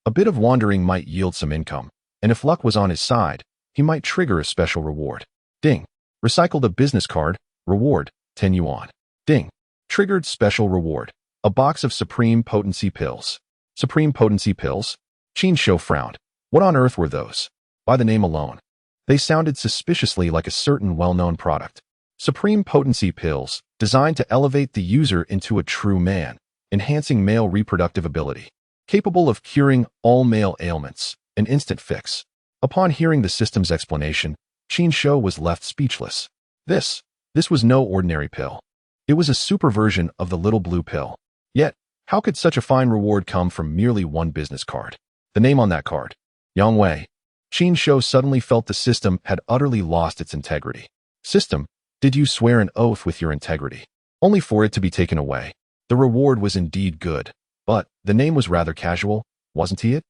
A bit of wandering might yield some income, and if luck was on his side, he might trigger a special reward. Ding. Recycled a business card. Reward, 10 yuan. Ding. Triggered special reward. A box of Supreme Potency pills. Supreme Potency pills? Qin Shou frowned. What on earth were those? By the name alone, they sounded suspiciously like a certain well-known product. Supreme Potency pills, designed to elevate the user into a true man, enhancing male reproductive ability. Capable of curing all male ailments, an instant fix. Upon hearing the system's explanation, Qin Shou was left speechless. This was no ordinary pill. It was a super version of the little blue pill. Yet, how could such a fine reward come from merely one business card? The name on that card. Yang Wei. Qin Shou suddenly felt the system had utterly lost its integrity. System, did you swear an oath with your integrity? Only for it to be taken away. The reward was indeed good, but the name was rather casual, wasn't it?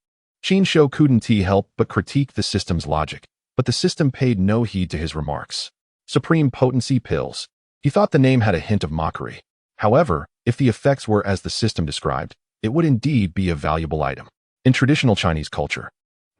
Qin Shou couldn't help but critique the system's logic, but the system paid no heed to his remarks. Supreme Potency pills. He thought the name had a hint of mockery. However, if the effects were as the system described, it would indeed be a valuable item. In traditional Chinese culture,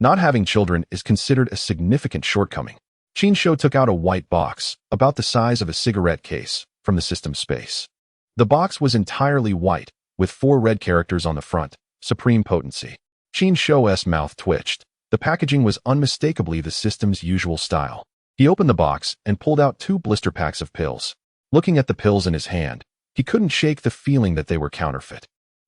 not having children is considered a significant shortcoming. Qin Shou took out a white box, about the size of a cigarette case, from the system's space. The box was entirely white, with 4 red characters on the front, Supreme Potency. Qin Shou's mouth twitched. The packaging was unmistakably the system's usual style. He opened the box and pulled out 2 blister packs of pills. Looking at the pills in his hand, he couldn't shake the feeling that they were counterfeit.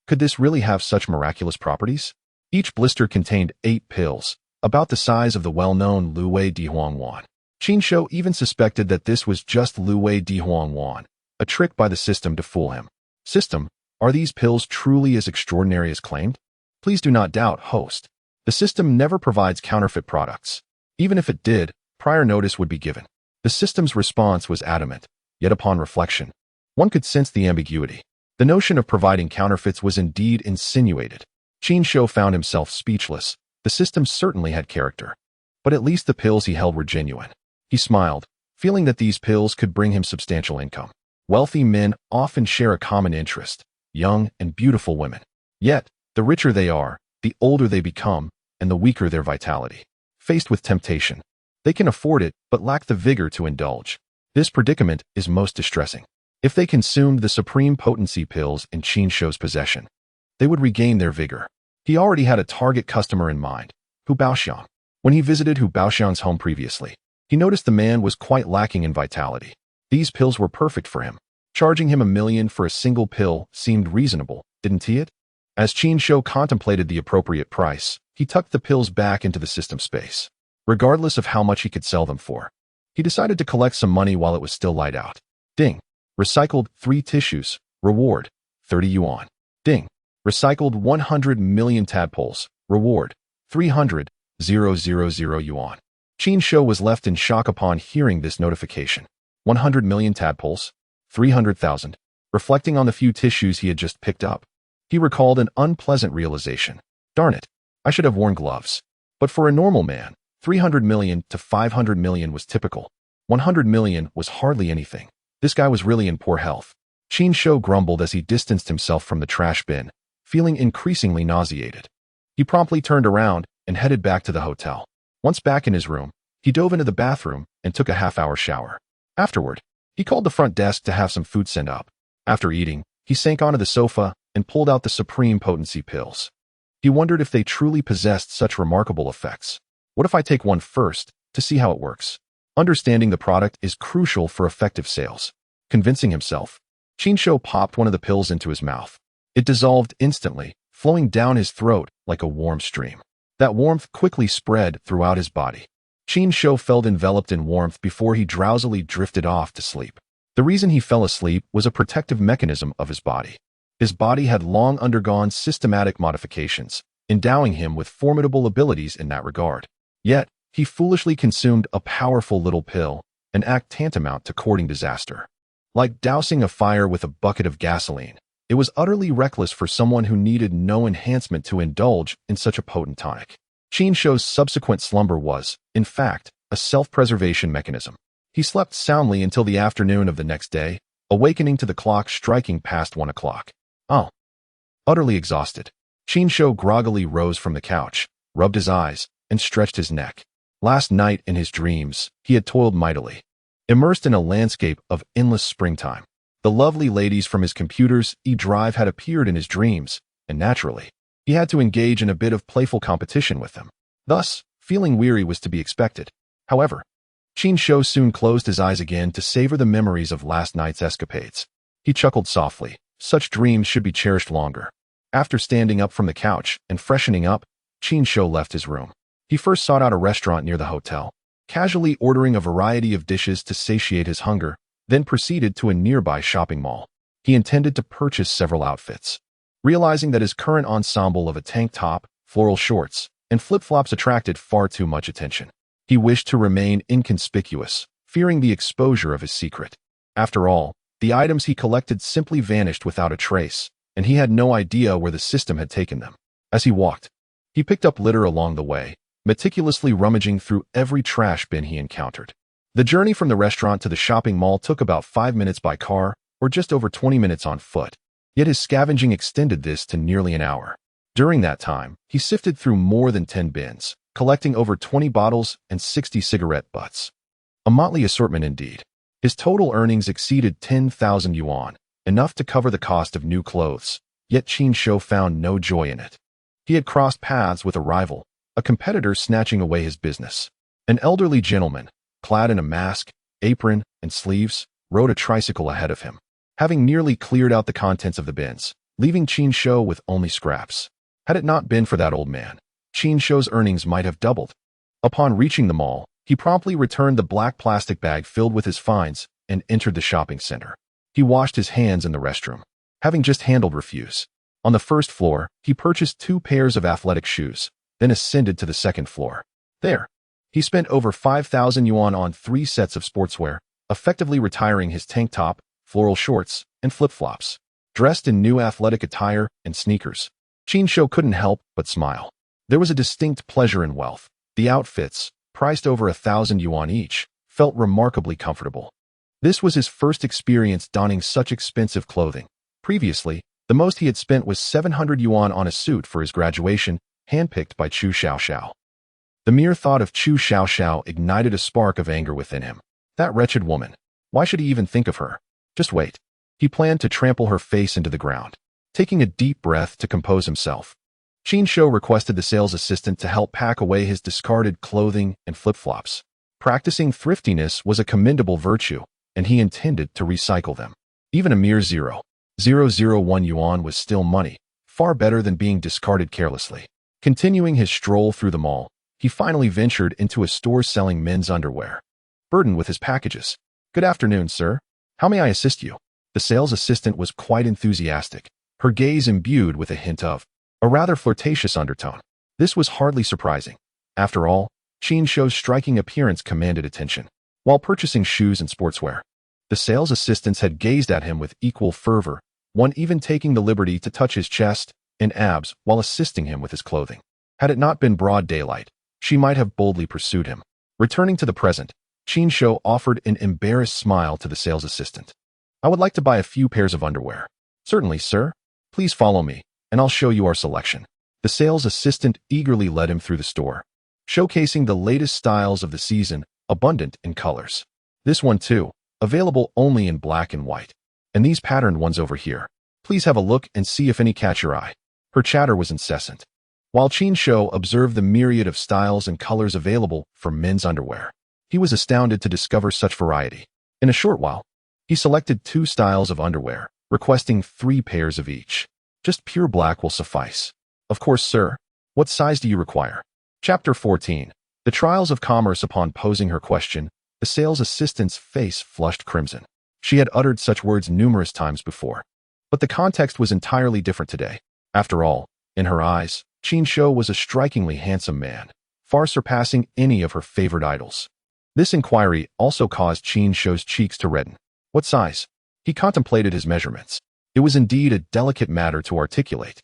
Could this really have such miraculous properties? Each blister contained 8 pills, about the size of the well-known Lu Wei Di Huang Wan. Qin Shou even suspected that this was just Lu Wei Di Huang Wan, a trick by the system to fool him. System, are these pills truly as extraordinary as claimed? Please do not doubt, host. The system never provides counterfeit products. Even if it did, prior notice would be given. The system's response was adamant, yet upon reflection, one could sense the ambiguity. The notion of providing counterfeits was indeed insinuated. Qin Shou found himself speechless. The system certainly had character. But at least the pills he held were genuine. He smiled, feeling that these pills could bring him substantial income. Wealthy men often share a common interest, young and beautiful women. Yet, the richer they are, the older they become, and the weaker their vitality. Faced with temptation, they can afford it but lack the vigor to indulge. This predicament is most distressing. If they consumed the Supreme Potency pills in Qin Shou's possession, they would regain their vigor. He already had a target customer in mind, Hu Baoxiang. When he visited Hu Baoxiang's home previously, he noticed the man was quite lacking in vitality. These pills were perfect for him. Charging him $1 million for a single pill seemed reasonable, didn't it? As Qin Shou contemplated the appropriate price, he tucked the pills back into the system space. Regardless of how much he could sell them for, he decided to collect some money while it was still light out. Ding. Recycled 3 tissues. Reward, 30 yuan. Ding. Recycled 100 million tadpoles. Reward, 300,000 yuan. Qin Shou was left in shock upon hearing this notification. 100 million tadpoles? 300,000. Reflecting on the few tissues he had just picked up, he recalled an unpleasant realization. Darn it, I should have worn gloves. But for a normal man, 300 million to 500 million was typical. 100 million was hardly anything. This guy was really in poor health. Qin Shou grumbled as he distanced himself from the trash bin, feeling increasingly nauseated. He promptly turned around and headed back to the hotel. Once back in his room, he dove into the bathroom and took a half-hour shower. Afterward, he called the front desk to have some food sent up. After eating, he sank onto the sofa and pulled out the Supreme Potency pills. He wondered if they truly possessed such remarkable effects. What if I take one first to see how it works? Understanding the product is crucial for effective sales. Convincing himself, Qin Shou popped one of the pills into his mouth. It dissolved instantly, flowing down his throat like a warm stream. That warmth quickly spread throughout his body. Qin Shou felt enveloped in warmth before he drowsily drifted off to sleep. The reason he fell asleep was a protective mechanism of his body. His body had long undergone systematic modifications, endowing him with formidable abilities in that regard. Yet, he foolishly consumed a powerful little pill, an act tantamount to courting disaster. Like dousing a fire with a bucket of gasoline, it was utterly reckless for someone who needed no enhancement to indulge in such a potent tonic. Qin Shou's subsequent slumber was, in fact, a self-preservation mechanism. He slept soundly until the afternoon of the next day, awakening to the clock striking past 1 o'clock. Oh. Utterly exhausted, Qin Shou groggily rose from the couch, rubbed his eyes, and stretched his neck. Last night in his dreams, he had toiled mightily. Immersed in a landscape of endless springtime, the lovely ladies from his computer's e-drive had appeared in his dreams, and naturally, he had to engage in a bit of playful competition with them. Thus, feeling weary was to be expected. However, Qin Shou soon closed his eyes again to savor the memories of last night's escapades. He chuckled softly. Such dreams should be cherished longer. After standing up from the couch and freshening up, Qin Shou left his room. He first sought out a restaurant near the hotel, casually ordering a variety of dishes to satiate his hunger, then proceeded to a nearby shopping mall. He intended to purchase several outfits. Realizing that his current ensemble of a tank top, floral shorts, and flip-flops attracted far too much attention, he wished to remain inconspicuous, fearing the exposure of his secret. After all, the items he collected simply vanished without a trace, and he had no idea where the system had taken them. As he walked, he picked up litter along the way, meticulously rummaging through every trash bin he encountered. The journey from the restaurant to the shopping mall took about 5 minutes by car, or just over 20 minutes on foot. Yet his scavenging extended this to nearly an hour. During that time, he sifted through more than 10 bins, collecting over 20 bottles and 60 cigarette butts. A motley assortment indeed. His total earnings exceeded 10,000 yuan, enough to cover the cost of new clothes, yet Qin Shou found no joy in it. He had crossed paths with a rival, a competitor snatching away his business. An elderly gentleman, clad in a mask, apron, and sleeves, rode a tricycle ahead of him, having nearly cleared out the contents of the bins, leaving Qin Shou with only scraps. Had it not been for that old man, Qin Shou's earnings might have doubled. Upon reaching the mall, he promptly returned the black plastic bag filled with his finds and entered the shopping center. He washed his hands in the restroom, having just handled refuse. On the first floor, he purchased 2 pairs of athletic shoes, then ascended to the second floor. There, he spent over 5,000 yuan on 3 sets of sportswear, effectively retiring his tank top, floral shorts, and flip-flops. Dressed in new athletic attire and sneakers, Qin Shou couldn't help but smile. There was a distinct pleasure in wealth. The outfits, priced over 1,000 yuan each, felt remarkably comfortable. This was his first experience donning such expensive clothing. Previously, the most he had spent was 700 yuan on a suit for his graduation, handpicked by Chu Xiaoxiao. The mere thought of Chu Xiaoxiao ignited a spark of anger within him. That wretched woman. Why should he even think of her? Just wait. He planned to trample her face into the ground. Taking a deep breath to compose himself, Qin Shou requested the sales assistant to help pack away his discarded clothing and flip-flops. Practicing thriftiness was a commendable virtue, and he intended to recycle them. Even a mere 0.001 yuan was still money, far better than being discarded carelessly. Continuing his stroll through the mall, he finally ventured into a store selling men's underwear. Burdened with his packages. "Good afternoon, sir. How may I assist you?" The sales assistant was quite enthusiastic, her gaze imbued with a hint of a rather flirtatious undertone. This was hardly surprising. After all, Qin Shou's striking appearance commanded attention. While purchasing shoes and sportswear, the sales assistants had gazed at him with equal fervor, one even taking the liberty to touch his chest and abs while assisting him with his clothing. Had it not been broad daylight, she might have boldly pursued him. Returning to the present, Qin Shou offered an embarrassed smile to the sales assistant. I would like to buy a few pairs of underwear. Certainly, sir. Please follow me, and I'll show you our selection. The sales assistant eagerly led him through the store, showcasing the latest styles of the season, abundant in colors. This one too, available only in black and white. And these patterned ones over here. Please have a look and see if any catch your eye. Her chatter was incessant, while Qin Shou observed the myriad of styles and colors available for men's underwear. He was astounded to discover such variety. In a short while, he selected 2 styles of underwear, requesting 3 pairs of each. Just pure black will suffice. Of course, sir. What size do you require? Chapter 14. The trials of commerce. Upon posing her question, the sales assistant's face flushed crimson. She had uttered such words numerous times before, but the context was entirely different today. After all, in her eyes, Qin Shou was a strikingly handsome man, far surpassing any of her favorite idols. This inquiry also caused Qin Shou's cheeks to redden. What size? He contemplated his measurements. It was indeed a delicate matter to articulate.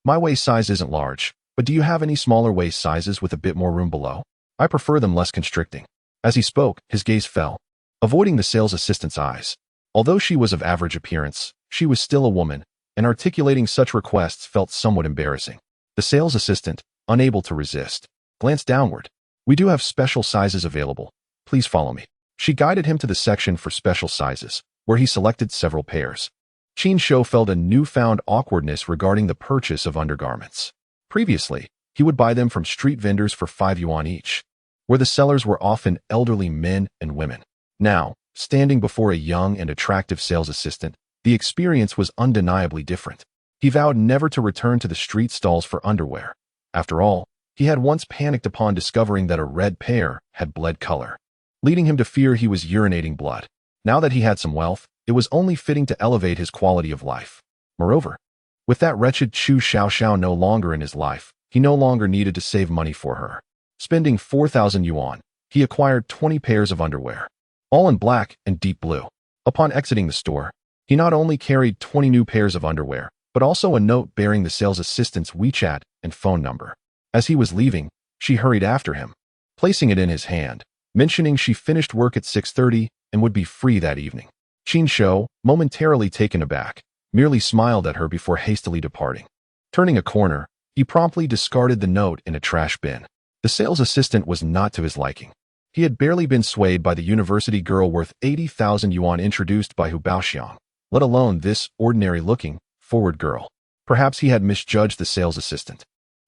My waist size isn't large, but do you have any smaller waist sizes with a bit more room below? I prefer them less constricting. As he spoke, his gaze fell, avoiding the sales assistant's eyes. Although she was of average appearance, she was still a woman, and articulating such requests felt somewhat embarrassing. The sales assistant, unable to resist, glanced downward. We do have special sizes available. Please follow me. She guided him to the section for special sizes, where he selected several pairs. Qin Shou felt a newfound awkwardness regarding the purchase of undergarments. Previously, he would buy them from street vendors for 5 yuan each, where the sellers were often elderly men and women. Now, standing before a young and attractive sales assistant, the experience was undeniably different. He vowed never to return to the street stalls for underwear. After all, he had once panicked upon discovering that a red pair had bled color, leading him to fear he was urinating blood. Now that he had some wealth, it was only fitting to elevate his quality of life. Moreover, with that wretched Chu Xiaoxiao no longer in his life, he no longer needed to save money for her. Spending 4,000 yuan, he acquired 20 pairs of underwear, all in black and deep blue. Upon exiting the store, he not only carried 20 new pairs of underwear, but also a note bearing the sales assistant's WeChat and phone number. As he was leaving, she hurried after him, placing it in his hand, mentioning she finished work at 6:30 and would be free that evening. Qin Shou, momentarily taken aback, merely smiled at her before hastily departing. Turning a corner, he promptly discarded the note in a trash bin. The sales assistant was not to his liking. He had barely been swayed by the university girl worth 80,000 yuan introduced by Hu Baoxiang, let alone this ordinary-looking, forward girl. Perhaps he had misjudged the sales assistant.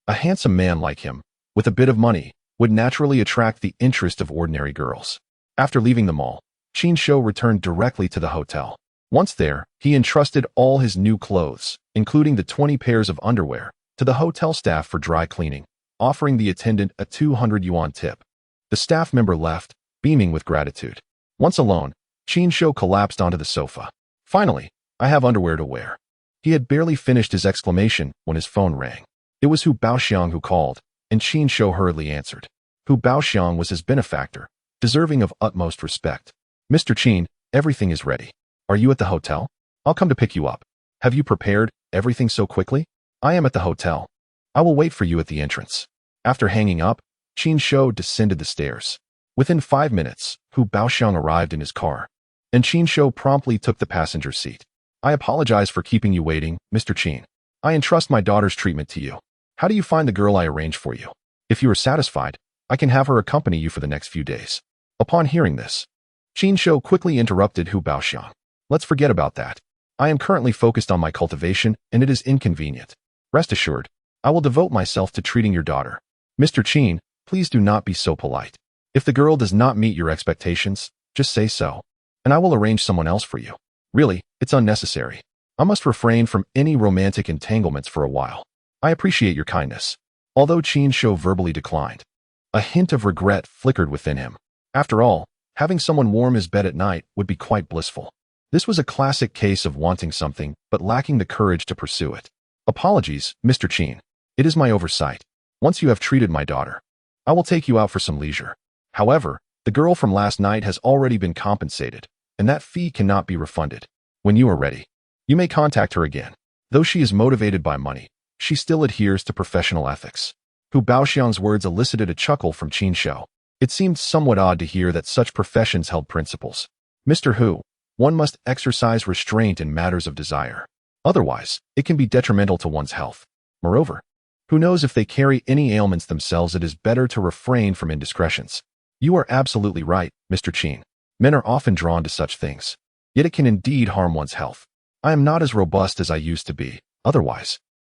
A handsome man like him, with a bit of money, would naturally attract the interest of ordinary girls. After leaving the mall, Qin Shou returned directly to the hotel. Once there, he entrusted all his new clothes, including the 20 pairs of underwear, to the hotel staff for dry cleaning, offering the attendant a 200 yuan tip. The staff member left, beaming with gratitude. Once alone, Qin Shou collapsed onto the sofa. Finally, I have underwear to wear. He had barely finished his exclamation when his phone rang. It was Hu Baoxiang who called, and Qin Shou hurriedly answered. Hu Baoxiang was his benefactor, deserving of utmost respect. Mr. Qin, everything is ready. Are you at the hotel? I'll come to pick you up. Have you prepared everything so quickly? I am at the hotel. I will wait for you at the entrance. After hanging up, Qin Shou descended the stairs. Within 5 minutes, Hu Baoxiang arrived in his car, and Qin Shou promptly took the passenger seat. I apologize for keeping you waiting, Mr. Qin. I entrust my daughter's treatment to you. How do you find the girl I arranged for you? If you are satisfied, I can have her accompany you for the next few days. Upon hearing this, Qin Shou quickly interrupted Hu Baoxiang. Let's forget about that. I am currently focused on my cultivation, and it is inconvenient. Rest assured, I will devote myself to treating your daughter. Mr. Qin, please do not be so polite. If the girl does not meet your expectations, just say so, and I will arrange someone else for you. Really, it's unnecessary. I must refrain from any romantic entanglements for a while. I appreciate your kindness. Although Qin Shou verbally declined, a hint of regret flickered within him. After all, having someone warm his bed at night would be quite blissful. This was a classic case of wanting something but lacking the courage to pursue it. Apologies, Mr. Qin. It is my oversight. Once you have treated my daughter, I will take you out for some leisure. However, the girl from last night has already been compensated, and that fee cannot be refunded. When you are ready, you may contact her again. Though she is motivated by money, she still adheres to professional ethics. Hu Baoxiang's words elicited a chuckle from Qin Shou. It seemed somewhat odd to hear that such professions held principles. Mr. Hu, one must exercise restraint in matters of desire. Otherwise, it can be detrimental to one's health. Moreover, who knows if they carry any ailments themselves? It is better to refrain from indiscretions. You are absolutely right, Mr. Qin. Men are often drawn to such things. Yet it can indeed harm one's health. I am not as robust as I used to be. Otherwise,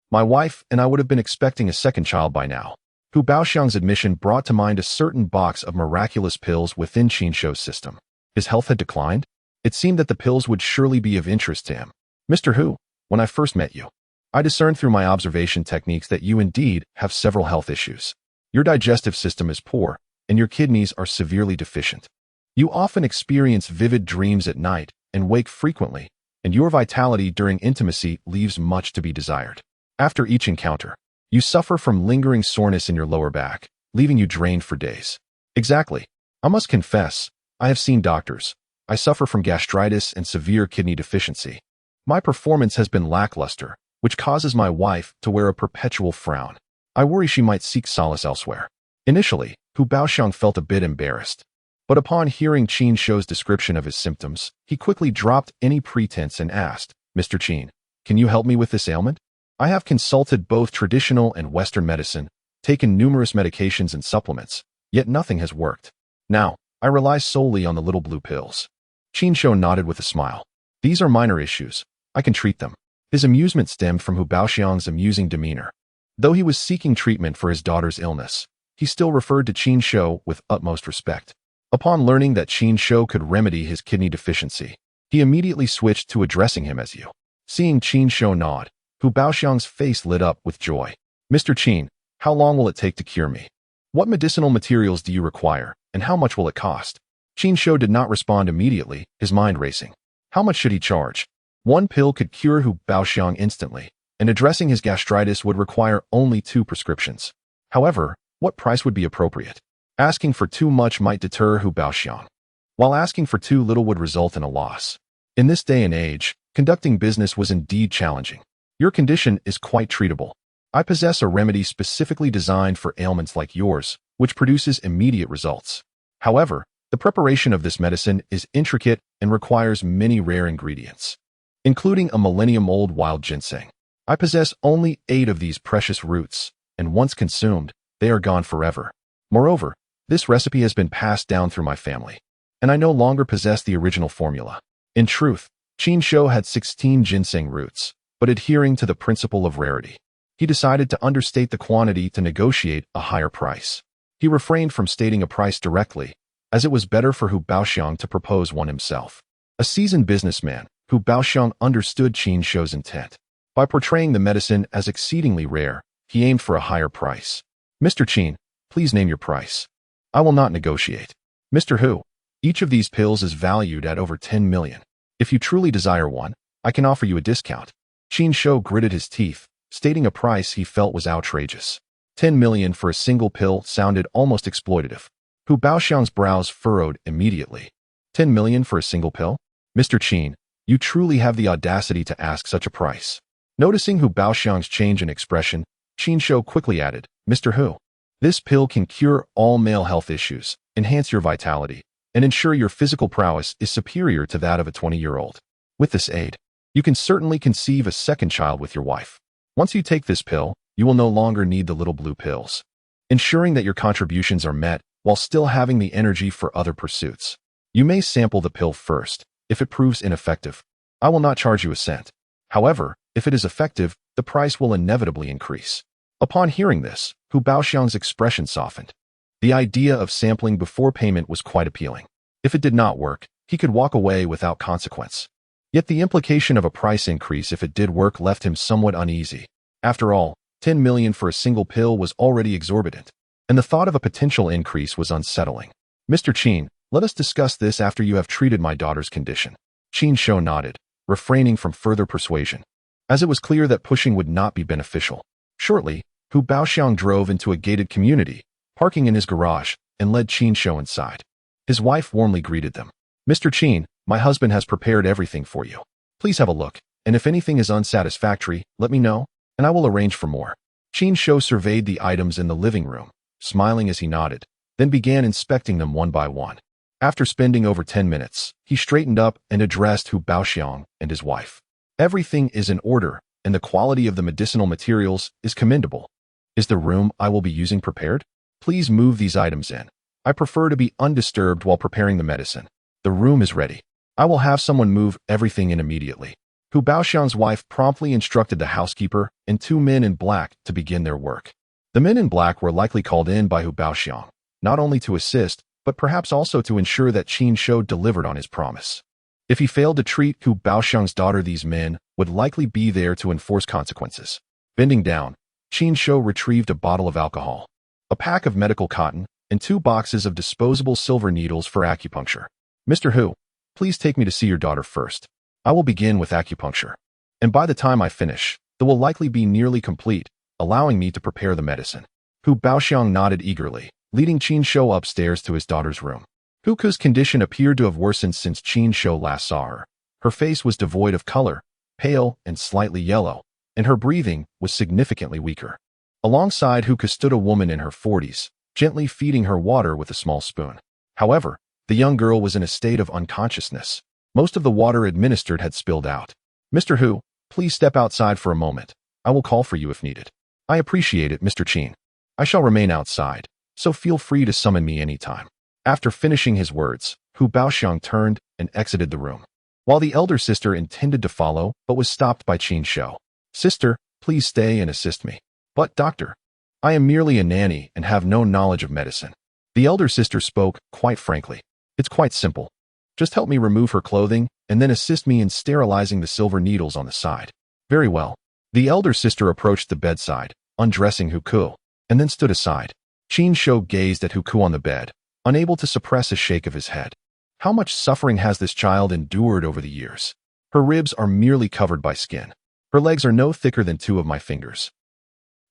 my wife and I would have been expecting a second child by now. Hu Baoxiang's admission brought to mind a certain box of miraculous pills within Qin Shou's system. His health had declined? It seemed that the pills would surely be of interest to him. Mr. Hu, when I first met you, I discerned through my observation techniques that you indeed have several health issues. Your digestive system is poor, and your kidneys are severely deficient. You often experience vivid dreams at night and wake frequently, and your vitality during intimacy leaves much to be desired. After each encounter, you suffer from lingering soreness in your lower back, leaving you drained for days. Exactly. I must confess, I have seen doctors. I suffer from gastritis and severe kidney deficiency. My performance has been lackluster, which causes my wife to wear a perpetual frown. I worry she might seek solace elsewhere. Initially, Hu Baoxiang felt a bit embarrassed. But upon hearing Qin Shou's description of his symptoms, he quickly dropped any pretense and asked, Mr. Qin, can you help me with this ailment? I have consulted both traditional and Western medicine, taken numerous medications and supplements, yet nothing has worked. Now, I rely solely on the little blue pills. Qin Shou nodded with a smile. These are minor issues. I can treat them. His amusement stemmed from Hu Baoxiang's amusing demeanor. Though he was seeking treatment for his daughter's illness, he still referred to Qin Shou with utmost respect. Upon learning that Qin Shou could remedy his kidney deficiency, he immediately switched to addressing him as you. Seeing Qin Shou nod, Hu Baoxiang's face lit up with joy. Mr. Qin, how long will it take to cure me? What medicinal materials do you require, and how much will it cost? Qin Shou did not respond immediately, his mind racing. How much should he charge? One pill could cure Hu Baoxiang instantly, and addressing his gastritis would require only 2 prescriptions. However, what price would be appropriate? Asking for too much might deter Hu Baoxiang, while asking for too little would result in a loss. In this day and age, conducting business was indeed challenging. Your condition is quite treatable. I possess a remedy specifically designed for ailments like yours, which produces immediate results. However, the preparation of this medicine is intricate and requires many rare ingredients, including a millennium-old wild ginseng. I possess only 8 of these precious roots, and once consumed, they are gone forever. Moreover, this recipe has been passed down through my family, and I no longer possess the original formula. In truth, Qin Shou had 16 ginseng roots, but adhering to the principle of rarity, he decided to understate the quantity to negotiate a higher price. He refrained from stating a price directly, as it was better for Hu Baoxiang to propose one himself. A seasoned businessman, Hu Baoxiang understood Qin Shou's intent. By portraying the medicine as exceedingly rare, he aimed for a higher price. Mr. Qin, please name your price. I will not negotiate. Mr. Hu, each of these pills is valued at over 10 million. If you truly desire one, I can offer you a discount. Qin Shou gritted his teeth, stating a price he felt was outrageous. 10 million for a single pill sounded almost exploitative. Hu Baoxiang's brows furrowed immediately. 10 million for a single pill? Mr. Qin, you truly have the audacity to ask such a price. Noticing Hu Baoxiang's change in expression, Qin Shou quickly added, Mr. Hu, this pill can cure all male health issues, enhance your vitality, and ensure your physical prowess is superior to that of a 20-year-old. With this aid, you can certainly conceive a second child with your wife. Once you take this pill, you will no longer need the little blue pills, ensuring that your contributions are met while still having the energy for other pursuits. You may sample the pill first. If it proves ineffective, I will not charge you a cent. However, if it is effective, the price will inevitably increase. Upon hearing this, Hu Baoxiang's expression softened. The idea of sampling before payment was quite appealing. If it did not work, he could walk away without consequence. Yet the implication of a price increase if it did work left him somewhat uneasy. After all, 10 million for a single pill was already exorbitant, and the thought of a potential increase was unsettling. Mr. Qin, let us discuss this after you have treated my daughter's condition. Qin Shou nodded, refraining from further persuasion, as it was clear that pushing would not be beneficial. Shortly, Hu Baoxiang drove into a gated community, parking in his garage, and led Qin Shou inside. His wife warmly greeted them. "Mr. Qin, my husband has prepared everything for you. Please have a look, and if anything is unsatisfactory, let me know, and I will arrange for more." Qin Shou surveyed the items in the living room, smiling as he nodded, then began inspecting them one by one. After spending over 10 minutes, he straightened up and addressed Hu Baoxiang and his wife. "Everything is in order, and the quality of the medicinal materials is commendable. Is the room I will be using prepared? Please move these items in. I prefer to be undisturbed while preparing the medicine. The room is ready. I will have someone move everything in immediately." Hu Baoxiang's wife promptly instructed the housekeeper and 2 men in black to begin their work. The men in black were likely called in by Hu Baoxiang, not only to assist, but perhaps also to ensure that Qin Shou delivered on his promise. If he failed to treat Hu Baoxiang's daughter, these men would likely be there to enforce consequences. Bending down, Qin Shou retrieved a bottle of alcohol, a pack of medical cotton, and 2 boxes of disposable silver needles for acupuncture. "Mr. Hu, please take me to see your daughter first. I will begin with acupuncture, and by the time I finish, they will likely be nearly complete, allowing me to prepare the medicine." Hu Baoxiang nodded eagerly, leading Qin Shou upstairs to his daughter's room. Hu Ke's condition appeared to have worsened since Qin Shou last saw her. Her face was devoid of color, pale and slightly yellow, and her breathing was significantly weaker. Alongside Hu Ke stood a woman in her 40s, gently feeding her water with a small spoon. However, the young girl was in a state of unconsciousness. Most of the water administered had spilled out. "Mr. Hu, please step outside for a moment. I will call for you if needed." "I appreciate it, Mr. Qin. I shall remain outside, so feel free to summon me anytime." After finishing his words, Hu Baoxiang turned and exited the room, while the elder sister intended to follow but was stopped by Qin Shou. "Sister, please stay and assist me." "But, doctor, I am merely a nanny and have no knowledge of medicine." The elder sister spoke quite frankly. "It's quite simple. Just help me remove her clothing and then assist me in sterilizing the silver needles on the side." "Very well." The elder sister approached the bedside, undressing Hu Ke, and then stood aside. Qin Shou gazed at Hu Ke on the bed, unable to suppress a shake of his head. How much suffering has this child endured over the years? Her ribs are merely covered by skin. Her legs are no thicker than 2 of my fingers.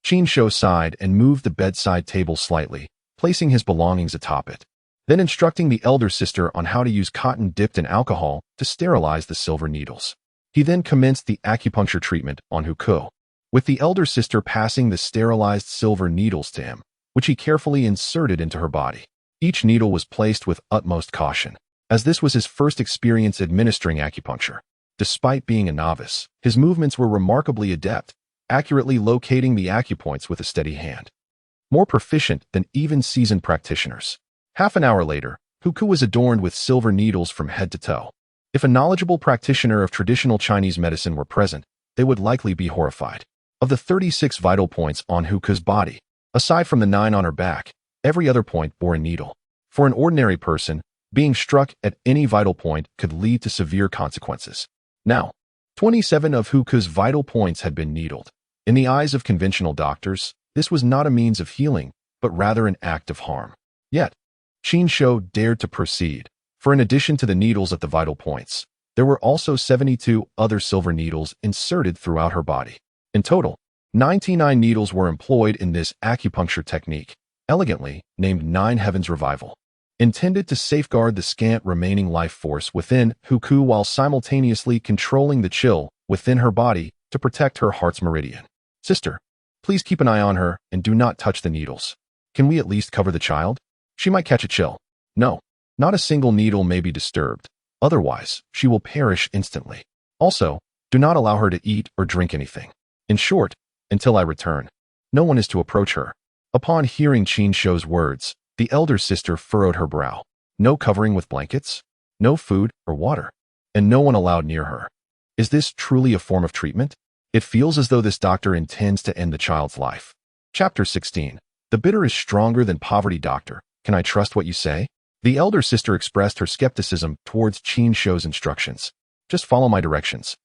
Qin Shou sighed and moved the bedside table slightly, placing his belongings atop it, then instructing the elder sister on how to use cotton dipped in alcohol to sterilize the silver needles. He then commenced the acupuncture treatment on Hu Ke, with the elder sister passing the sterilized silver needles to him, which he carefully inserted into her body. Each needle was placed with utmost caution, as this was his first experience administering acupuncture. Despite being a novice, his movements were remarkably adept, accurately locating the acupoints with a steady hand. More proficient than even seasoned practitioners. Half an hour later, Hu Ke was adorned with silver needles from head to toe. If a knowledgeable practitioner of traditional Chinese medicine were present, they would likely be horrified. Of the 36 vital points on Hu Ke's body, aside from the 9 on her back, every other point bore a needle. For an ordinary person, being struck at any vital point could lead to severe consequences. Now, 27 of Hu Ke's vital points had been needled. In the eyes of conventional doctors, this was not a means of healing, but rather an act of harm. Yet, Qin Shou dared to proceed, for in addition to the needles at the vital points, there were also 72 other silver needles inserted throughout her body. In total, 99 needles were employed in this acupuncture technique, elegantly named 9 Heavens Revival, intended to safeguard the scant remaining life force within Hu Ke while simultaneously controlling the chill within her body to protect her heart's meridian. "Sister, please keep an eye on her and do not touch the needles. Can we at least cover the child? She might catch a chill." "No, not a single needle may be disturbed. Otherwise, she will perish instantly. Also, do not allow her to eat or drink anything. In short, until I return, no one is to approach her." Upon hearing Qin Shou's words, the elder sister furrowed her brow. No covering with blankets, no food or water, and no one allowed near her. Is this truly a form of treatment? It feels as though this doctor intends to end the child's life. Chapter 16. The bitter is stronger than poverty. Doctor, can I trust what you say? The elder sister expressed her skepticism towards Qin Shou's instructions. "Just follow my directions."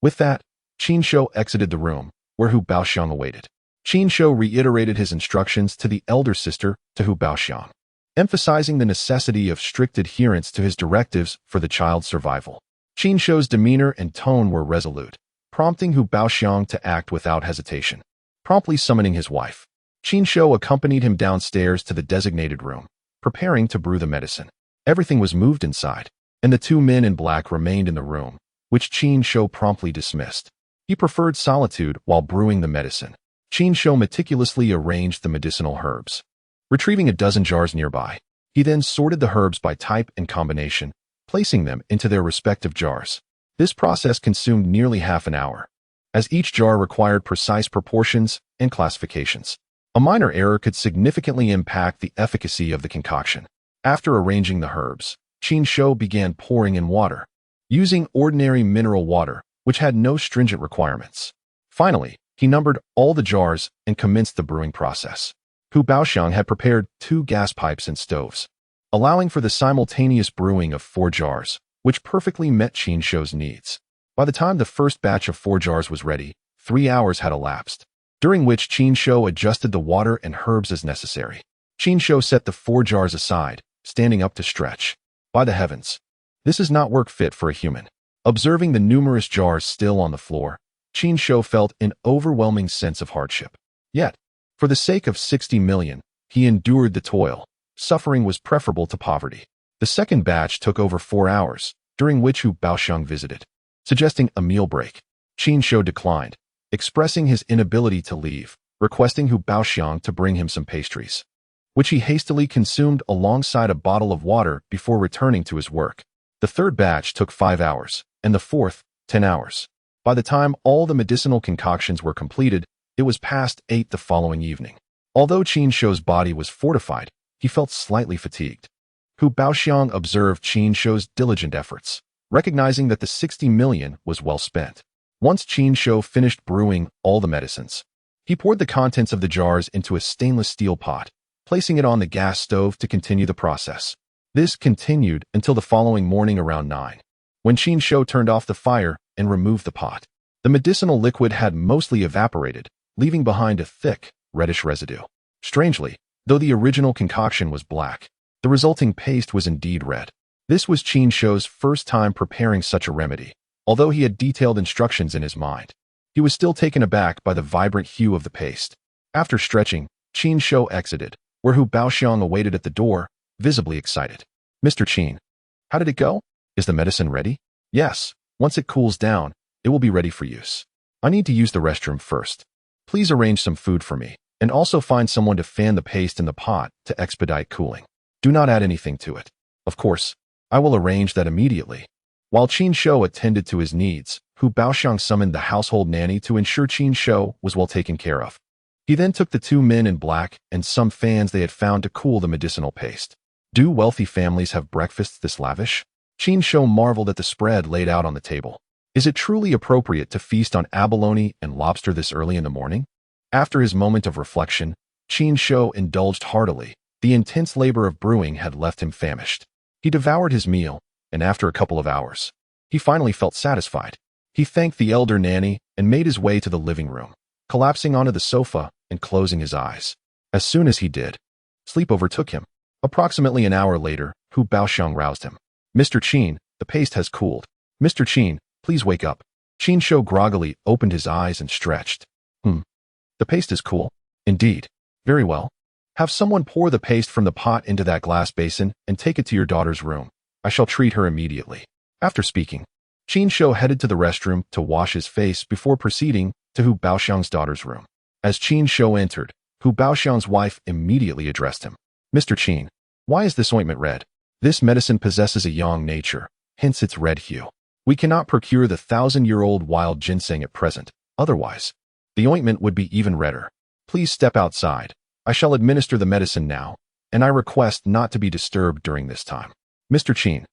With that, Qin Shou exited the room, where Hu Baoxiang awaited. Qin Shou reiterated his instructions to the elder sister to Hu Baoxiang, emphasizing the necessity of strict adherence to his directives for the child's survival. Qin Shou's demeanor and tone were resolute, prompting Hu Baoxiang to act without hesitation. Promptly summoning his wife, Qin Shou accompanied him downstairs to the designated room, preparing to brew the medicine. Everything was moved inside, and the two men in black remained in the room, which Qin Shou promptly dismissed. He preferred solitude while brewing the medicine. Qin Shou meticulously arranged the medicinal herbs, retrieving a dozen jars nearby. He then sorted the herbs by type and combination, placing them into their respective jars. This process consumed nearly half an hour, as each jar required precise proportions and classifications. A minor error could significantly impact the efficacy of the concoction. After arranging the herbs, Qin Shou began pouring in water, using ordinary mineral water, which had no stringent requirements. Finally, he numbered all the jars and commenced the brewing process. Hu Baoxiang had prepared 2 gas pipes and stoves, allowing for the simultaneous brewing of 4 jars, which perfectly met Qin Shou's needs. By the time the first batch of 4 jars was ready, 3 hours had elapsed, during which Qin Shou adjusted the water and herbs as necessary. Qin Shou set the 4 jars aside, standing up to stretch. By the heavens, this is not work fit for a human. Observing the numerous jars still on the floor, Qin Shou felt an overwhelming sense of hardship. Yet, for the sake of 60 million, he endured the toil. Suffering was preferable to poverty. The second batch took over 4 hours, during which Hu Baoxiang visited, suggesting a meal break. Qin Shou declined, expressing his inability to leave, requesting Hu Baoxiang to bring him some pastries, which he hastily consumed alongside a bottle of water before returning to his work. The third batch took 5 hours, and the fourth, 10 hours. By the time all the medicinal concoctions were completed, it was past 8 the following evening. Although Qin Shou's body was fortified, he felt slightly fatigued. Hu Baoxiang observed Qin Shou's diligent efforts, recognizing that the 60 million was well spent. Once Qin Shou finished brewing all the medicines, he poured the contents of the jars into a stainless steel pot, placing it on the gas stove to continue the process. This continued until the following morning around 9, when Qin Shou turned off the fire and removed the pot. The medicinal liquid had mostly evaporated, leaving behind a thick, reddish residue. Strangely, though the original concoction was black, the resulting paste was indeed red. This was Qin Shou's first time preparing such a remedy. Although he had detailed instructions in his mind, he was still taken aback by the vibrant hue of the paste. After stretching, Qin Shou exited, where Hu Baoxiang awaited at the door, visibly excited. "Mr. Qin, how did it go? Is the medicine ready?" "Yes. Once it cools down, it will be ready for use. I need to use the restroom first. Please arrange some food for me, and also find someone to fan the paste in the pot to expedite cooling. Do not add anything to it." "Of course, I will arrange that immediately." While Qin Shou attended to his needs, Hu Baoxiang summoned the household nanny to ensure Qin Shou was well taken care of. He then took the 2 men in black and some fans they had found to cool the medicinal paste. Do wealthy families have breakfasts this lavish? Qin Shou marveled at the spread laid out on the table. Is it truly appropriate to feast on abalone and lobster this early in the morning? After his moment of reflection, Qin Shou indulged heartily. The intense labor of brewing had left him famished. He devoured his meal, and after a couple of hours, he finally felt satisfied. He thanked the elder nanny and made his way to the living room, collapsing onto the sofa and closing his eyes. As soon as he did, sleep overtook him. Approximately an hour later, Hu Baoxiang roused him. "Mr. Qin, the paste has cooled. Mr. Qin, please wake up." Qin Shou groggily opened his eyes and stretched. The paste is cool. Indeed. Very well. Have someone pour the paste from the pot into that glass basin and take it to your daughter's room. I shall treat her immediately." After speaking, Qin Shou headed to the restroom to wash his face before proceeding to Hu Baoxiang's daughter's room. As Qin Shou entered, Hu Baoxiang's wife immediately addressed him. "Mr. Qin, why is this ointment red? This medicine possesses a yang nature, hence its red hue. We cannot procure the 1,000-year-old wild ginseng at present. Otherwise, the ointment would be even redder. Please step outside. I shall administer the medicine now, and I request not to be disturbed during this time." "Mr. Qin,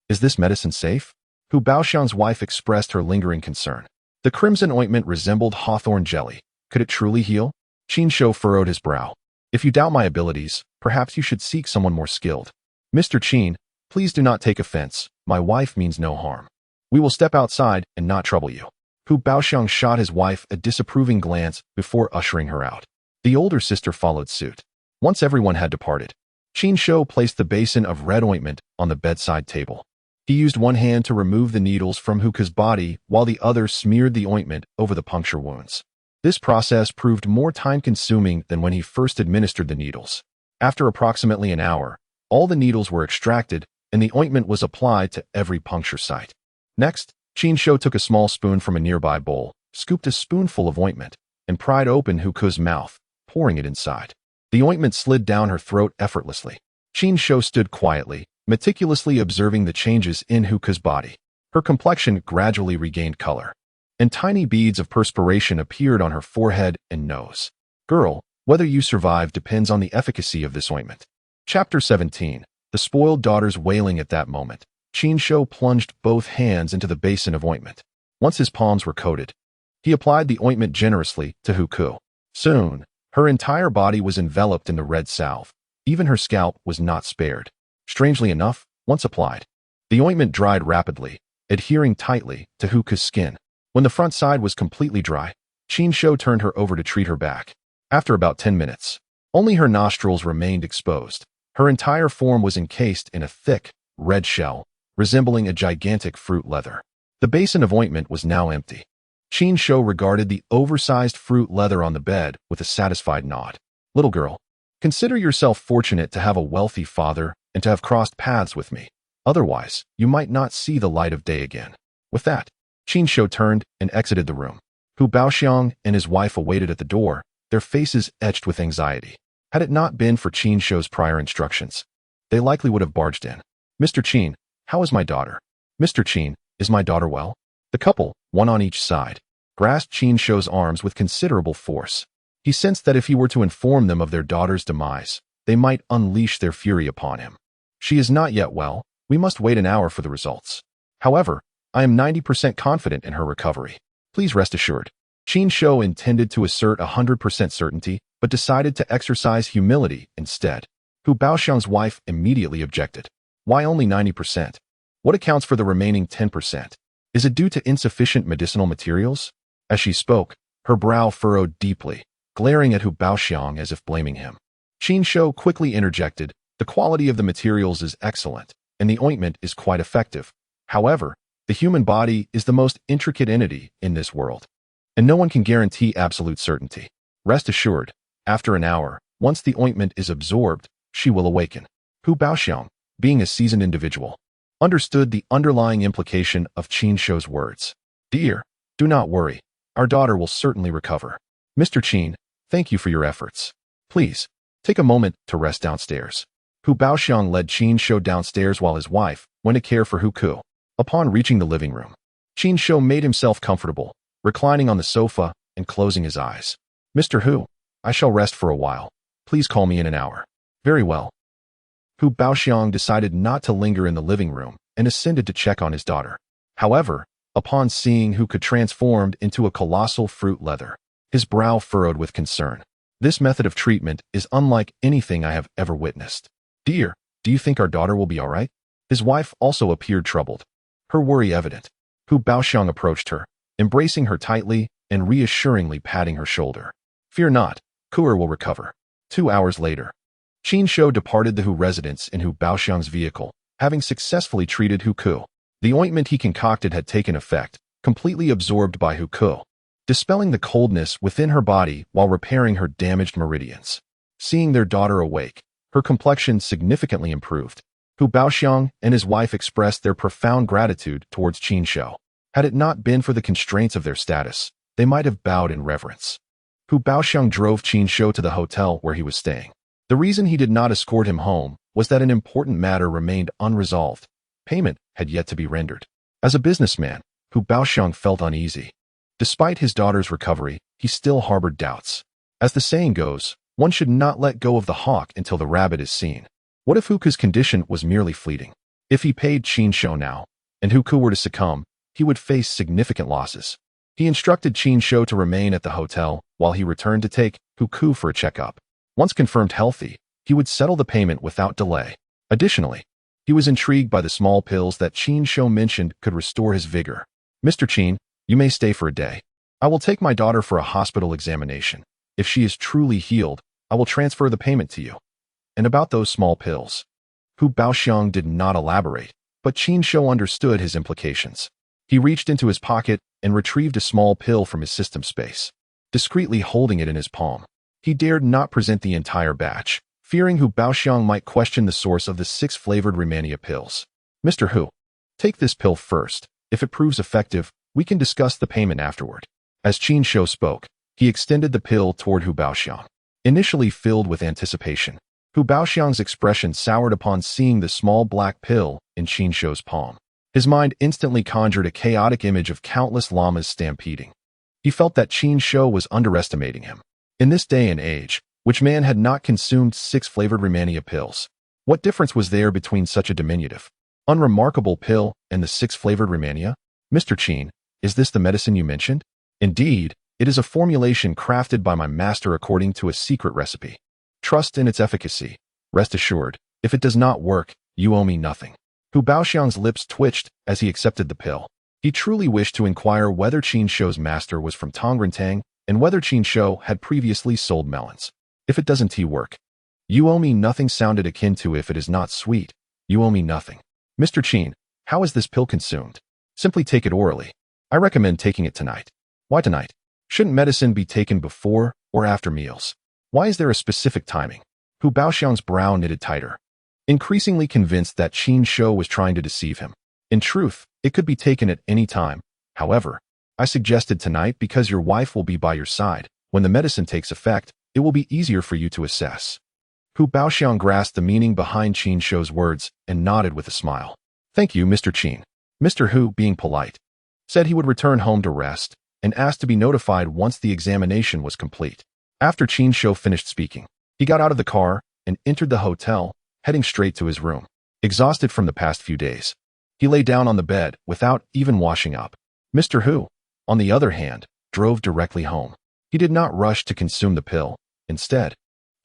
is this medicine safe?" Hu Baoxiang's wife expressed her lingering concern. The crimson ointment resembled hawthorn jelly. Could it truly heal? Qin Shou furrowed his brow. "If you doubt my abilities, perhaps you should seek someone more skilled." "Mr. Qin, please do not take offense. My wife means no harm. We will step outside and not trouble you." Hu Baoxiang shot his wife a disapproving glance before ushering her out. The older sister followed suit. Once everyone had departed, Qin Shou placed the basin of red ointment on the bedside table. He used one hand to remove the needles from Huka's body while the other smeared the ointment over the puncture wounds. This process proved more time-consuming than when he first administered the needles. After approximately an hour, all the needles were extracted and the ointment was applied to every puncture site. Next, Qin Shou took a small spoon from a nearby bowl, scooped a spoonful of ointment, and pried open Huku's mouth, pouring it inside. The ointment slid down her throat effortlessly. Qin Shou stood quietly, meticulously observing the changes in Huku's body. Her complexion gradually regained color, and tiny beads of perspiration appeared on her forehead and nose. Girl, whether you survive depends on the efficacy of this ointment. Chapter 17. The spoiled daughter's wailing. At that moment, Qin Shou plunged both hands into the basin of ointment. Once his palms were coated, he applied the ointment generously to Huku. Soon, her entire body was enveloped in the red salve. Even her scalp was not spared. Strangely enough, once applied, the ointment dried rapidly, adhering tightly to Huku's skin. When the front side was completely dry, Qin Shou turned her over to treat her back. After about 10 minutes, only her nostrils remained exposed. Her entire form was encased in a thick, red shell, resembling a gigantic fruit leather. The basin of ointment was now empty. Qin Shou regarded the oversized fruit leather on the bed with a satisfied nod. Little girl, consider yourself fortunate to have a wealthy father and to have crossed paths with me. Otherwise, you might not see the light of day again. With that, Qin Shou turned and exited the room. Hu Baoxiang and his wife awaited at the door, their faces etched with anxiety. Had it not been for Qin Shou's prior instructions, they likely would have barged in. Mr. Qin, how is my daughter? Mr. Qin, is my daughter well? The couple, one on each side, grasped Qin Shou's arms with considerable force. He sensed that if he were to inform them of their daughter's demise, they might unleash their fury upon him. She is not yet well. We must wait an hour for the results. However, I am 90% confident in her recovery. Please rest assured. Qin Shou intended to assert 100% certainty, but decided to exercise humility instead. Hu Baoxiang's wife immediately objected. Why only 90%? What accounts for the remaining 10%? Is it due to insufficient medicinal materials? As she spoke, her brow furrowed deeply, glaring at Hu Baoxiang as if blaming him. Qin Shou quickly interjected, the quality of the materials is excellent, and the ointment is quite effective. However, the human body is the most intricate entity in this world, and no one can guarantee absolute certainty. Rest assured, after an hour, once the ointment is absorbed, she will awaken. Hu Baoxiang, being a seasoned individual, understood the underlying implication of Qin Shou's words. Dear, do not worry. Our daughter will certainly recover. Mr. Qin, thank you for your efforts. Please, take a moment to rest downstairs. Hu Baoxiang led Qin Shou downstairs while his wife went to care for Huku. Upon reaching the living room, Qin Shou made himself comfortable, reclining on the sofa and closing his eyes. Mr. Hu, I shall rest for a while. Please call me in an hour. Very well. Hu Baoxiang decided not to linger in the living room and ascended to check on his daughter. However, upon seeing Huku transformed into a colossal fruit leather, his brow furrowed with concern. This method of treatment is unlike anything I have ever witnessed. Dear, do you think our daughter will be all right? His wife also appeared troubled, her worry evident. Hu Baoxiang approached her, embracing her tightly and reassuringly patting her shoulder. Fear not, Kuer will recover. 2 hours later, Qin Shou departed the Hu residence in Hu Baoxiang's vehicle, having successfully treated Huku. The ointment he concocted had taken effect, completely absorbed by Huku, dispelling the coldness within her body while repairing her damaged meridians. Seeing their daughter awake, her complexion significantly improved. Hu Baoxiang and his wife expressed their profound gratitude towards Qin Shou. Had it not been for the constraints of their status, they might have bowed in reverence. Hu Baoxiang drove Qin Shou to the hotel where he was staying. The reason he did not escort him home was that an important matter remained unresolved. Payment had yet to be rendered. As a businessman, Hu Baoxiang felt uneasy. Despite his daughter's recovery, he still harbored doubts. As the saying goes, one should not let go of the hawk until the rabbit is seen. What if Huku's condition was merely fleeting? If he paid Qin Shou now, and Huku were to succumb, he would face significant losses. He instructed Qin Shou to remain at the hotel while he returned to take Huku for a checkup. Once confirmed healthy, he would settle the payment without delay. Additionally, he was intrigued by the small pills that Qin Shou mentioned could restore his vigor. Mr. Qin, you may stay for a day. I will take my daughter for a hospital examination. If she is truly healed, I will transfer the payment to you. And about those small pills. Hu Baoxiang did not elaborate, but Qin Shou understood his implications. He reached into his pocket and retrieved a small pill from his system space. discreetly holding it in his palm. He dared not present the entire batch, fearing Hu Baoxiang might question the source of the 6 flavored Rehmannia pills. Mr. Hu, take this pill first. If it proves effective, we can discuss the payment afterward. As Qin Shou spoke, he extended the pill toward Hu Baoxiang. Initially filled with anticipation, Hu Baoxiang's expression soured upon seeing the small black pill in Qin Shou's palm. His mind instantly conjured a chaotic image of countless llamas stampeding. He felt that Qin Shou was underestimating him. In this day and age, which man had not consumed 6 flavored Rehmannia pills? What difference was there between such a diminutive, unremarkable pill and the 6 flavored Rehmannia? Mr. Qin, is this the medicine you mentioned? Indeed, it is a formulation crafted by my master according to a secret recipe. Trust in its efficacy. Rest assured, if it does not work, you owe me nothing. Hu Baoxiang's lips twitched as he accepted the pill. He truly wished to inquire whether Qin Shou's master was from Tongrentang and whether Qin Shou had previously sold melons. If it doesn't work, you owe me nothing sounded akin to if it is not sweet, you owe me nothing. Mr. Qin, how is this pill consumed? Simply take it orally. I recommend taking it tonight. Why tonight? Shouldn't medicine be taken before or after meals? Why is there a specific timing? Hu Baoxiang's brow knitted tighter, increasingly convinced that Qin Shou was trying to deceive him. In truth, it could be taken at any time. However, I suggested tonight because your wife will be by your side. When the medicine takes effect, it will be easier for you to assess. Hu Baoxiang grasped the meaning behind Qin Shou's words and nodded with a smile. Thank you, Mr. Qin. Mr. Hu, being polite, said he would return home to rest and asked to be notified once the examination was complete. After Qin Shou finished speaking, he got out of the car and entered the hotel, heading straight to his room. Exhausted from the past few days, he lay down on the bed without even washing up. Mr. Hu, on the other hand, drove directly home. He did not rush to consume the pill. Instead,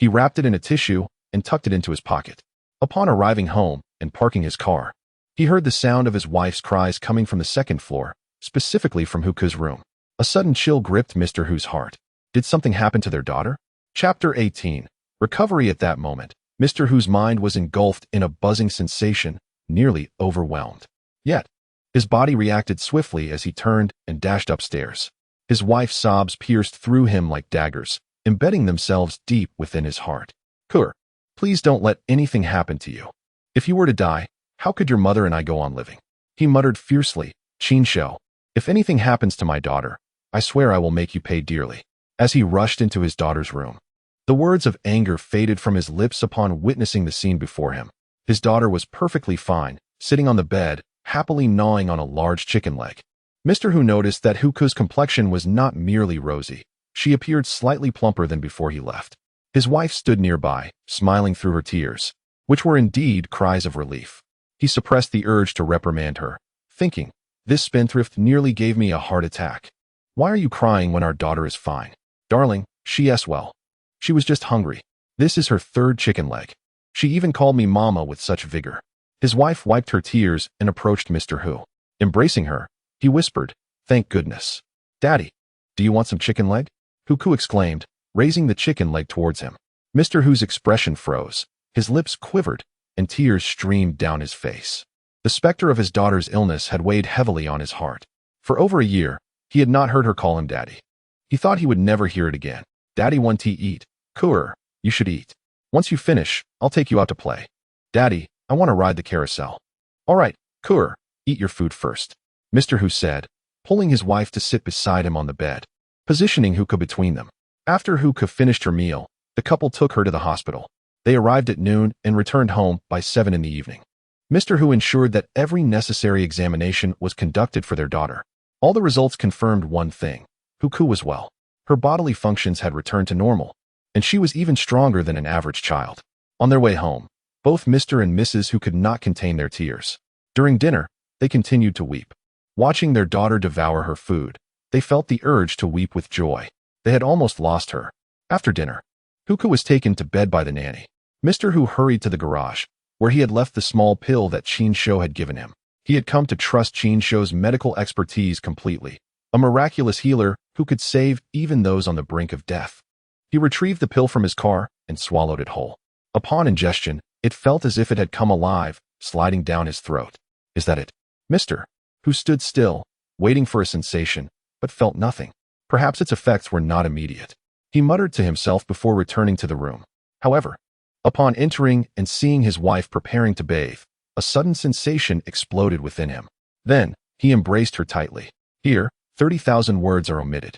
he wrapped it in a tissue and tucked it into his pocket. Upon arriving home and parking his car, he heard the sound of his wife's cries coming from the second floor, specifically from Huku's room. A sudden chill gripped Mr. Hu's heart. Did something happen to their daughter? Chapter 18. Recovery. At that moment, Mr. Hu's mind was engulfed in a buzzing sensation, nearly overwhelmed. Yet, his body reacted swiftly as he turned and dashed upstairs. His wife's sobs pierced through him like daggers, embedding themselves deep within his heart. Kur, please don't let anything happen to you. If you were to die, how could your mother and I go on living? He muttered fiercely. Qin Shou, if anything happens to my daughter, I swear I will make you pay dearly. As he rushed into his daughter's room, the words of anger faded from his lips upon witnessing the scene before him. His daughter was perfectly fine, sitting on the bed, happily gnawing on a large chicken leg. Mr. Hu noticed that Huku's complexion was not merely rosy. She appeared slightly plumper than before he left. His wife stood nearby, smiling through her tears, which were indeed cries of relief. He suppressed the urge to reprimand her, thinking, this spendthrift nearly gave me a heart attack. Why are you crying when our daughter is fine? Darling, she's well. She was just hungry. This is her 3rd chicken leg. She even called me mama with such vigor. His wife wiped her tears and approached Mr. Hu. Embracing her, he whispered, thank goodness. Daddy, do you want some chicken leg? Huku exclaimed, raising the chicken leg towards him. Mr. Hu's expression froze, his lips quivered, and tears streamed down his face. The specter of his daughter's illness had weighed heavily on his heart. For over a year, he had not heard her call him daddy. He thought he would never hear it again. Daddy, want to eat? Kur, you should eat. Once you finish, I'll take you out to play. Daddy, I want to ride the carousel. All right, Kur, eat your food first, Mr. Hu said, pulling his wife to sit beside him on the bed, positioning Huka between them. After Huka finished her meal, the couple took her to the hospital. They arrived at noon and returned home by 7 in the evening. Mr. Hu ensured that every necessary examination was conducted for their daughter. All the results confirmed one thing. Huku was well. Her bodily functions had returned to normal, and she was even stronger than an average child. On their way home, both Mr. and Mrs. Hu could not contain their tears. During dinner, they continued to weep. Watching their daughter devour her food, they felt the urge to weep with joy. They had almost lost her. After dinner, Huku was taken to bed by the nanny. Mr. Hu hurried to the garage, where he had left the small pill that Qin Shou had given him. He had come to trust Qin Shou's medical expertise completely, a miraculous healer who could save even those on the brink of death. He retrieved the pill from his car and swallowed it whole. Upon ingestion, it felt as if it had come alive, sliding down his throat. Is that it? Mr. Hu stood still, waiting for a sensation, but felt nothing. Perhaps its effects were not immediate. He muttered to himself before returning to the room. However, upon entering and seeing his wife preparing to bathe, a sudden sensation exploded within him. Then, he embraced her tightly. Here, 30,000 words are omitted.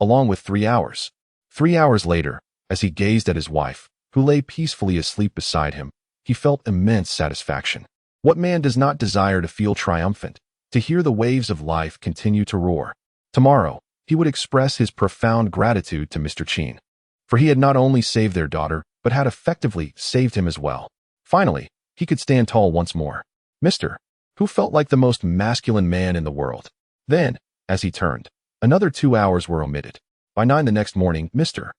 Along with 3 hours. 3 hours later, as he gazed at his wife, who lay peacefully asleep beside him, he felt immense satisfaction. What man does not desire to feel triumphant, to hear the waves of life continue to roar? Tomorrow, he would express his profound gratitude to Mr. Qin, for he had not only saved their daughter, but had effectively saved him as well. Finally, he could stand tall once more. Mr. Who felt like the most masculine man in the world. Then, as he turned, another 2 hours were omitted. By 9 the next morning, Mr.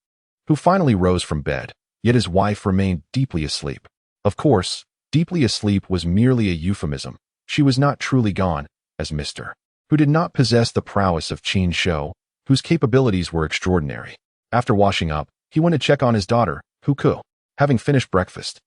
Who finally rose from bed, yet his wife remained deeply asleep. Of course, deeply asleep was merely a euphemism. She was not truly gone, as Mr. Who did not possess the prowess of Qin Shou, whose capabilities were extraordinary. After washing up, he went to check on his daughter, Huku. Having finished breakfast,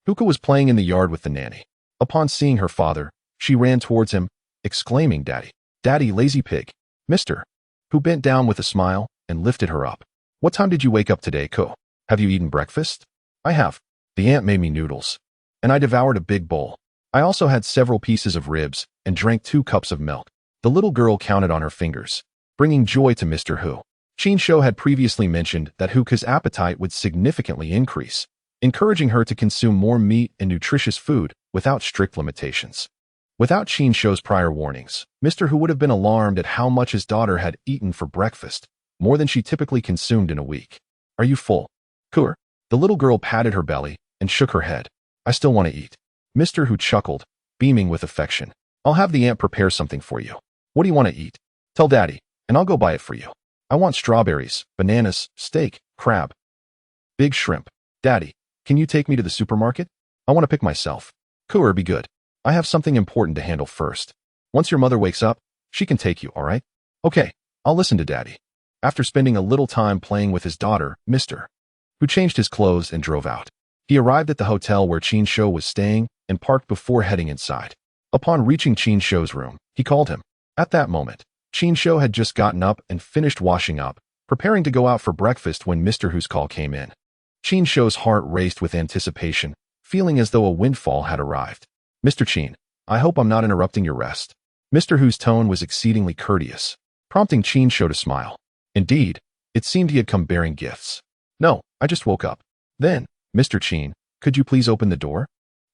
Huku was playing in the yard with the nanny. Upon seeing her father, she ran towards him, exclaiming, "Daddy, Daddy, lazy pig." Mr. Who bent down with a smile and lifted her up. "What time did you wake up today, Ko? Have you eaten breakfast?" "I have. The aunt made me noodles, and I devoured a big bowl. I also had several pieces of ribs and drank 2 cups of milk." The little girl counted on her fingers, bringing joy to Mr. Hu. Qin Shou had previously mentioned that Huku's appetite would significantly increase, encouraging her to consume more meat and nutritious food without strict limitations. Without Qin Shou's prior warnings, Mr. Hu would have been alarmed at how much his daughter had eaten for breakfast, more than she typically consumed in a week. "Are you full, Kur?" The little girl patted her belly and shook her head. "I still want to eat." Mr. Hu chuckled, beaming with affection. "I'll have the aunt prepare something for you. What do you want to eat? Tell Daddy, and I'll go buy it for you. I want strawberries, bananas, steak, crab, big shrimp. Daddy, can you take me to the supermarket? I want to pick myself." "Kur, be good. I have something important to handle first. Once your mother wakes up, she can take you, all right?" "Okay, I'll listen to Daddy." After spending a little time playing with his daughter, Mr. Who changed his clothes and drove out. He arrived at the hotel where Qin Shou was staying and parked before heading inside. Upon reaching Qin Shou's room, he called him. At that moment, Qin Shou had just gotten up and finished washing up, preparing to go out for breakfast when Mr. Hu's call came in. Qin Shou's heart raced with anticipation, feeling as though a windfall had arrived. "Mr. Qin, I hope I'm not interrupting your rest." Mr. Hu's tone was exceedingly courteous, prompting Qin Shou to smile. Indeed, it seemed he had come bearing gifts. "No, I just woke up." "Then, Mr. Qin, could you please open the door?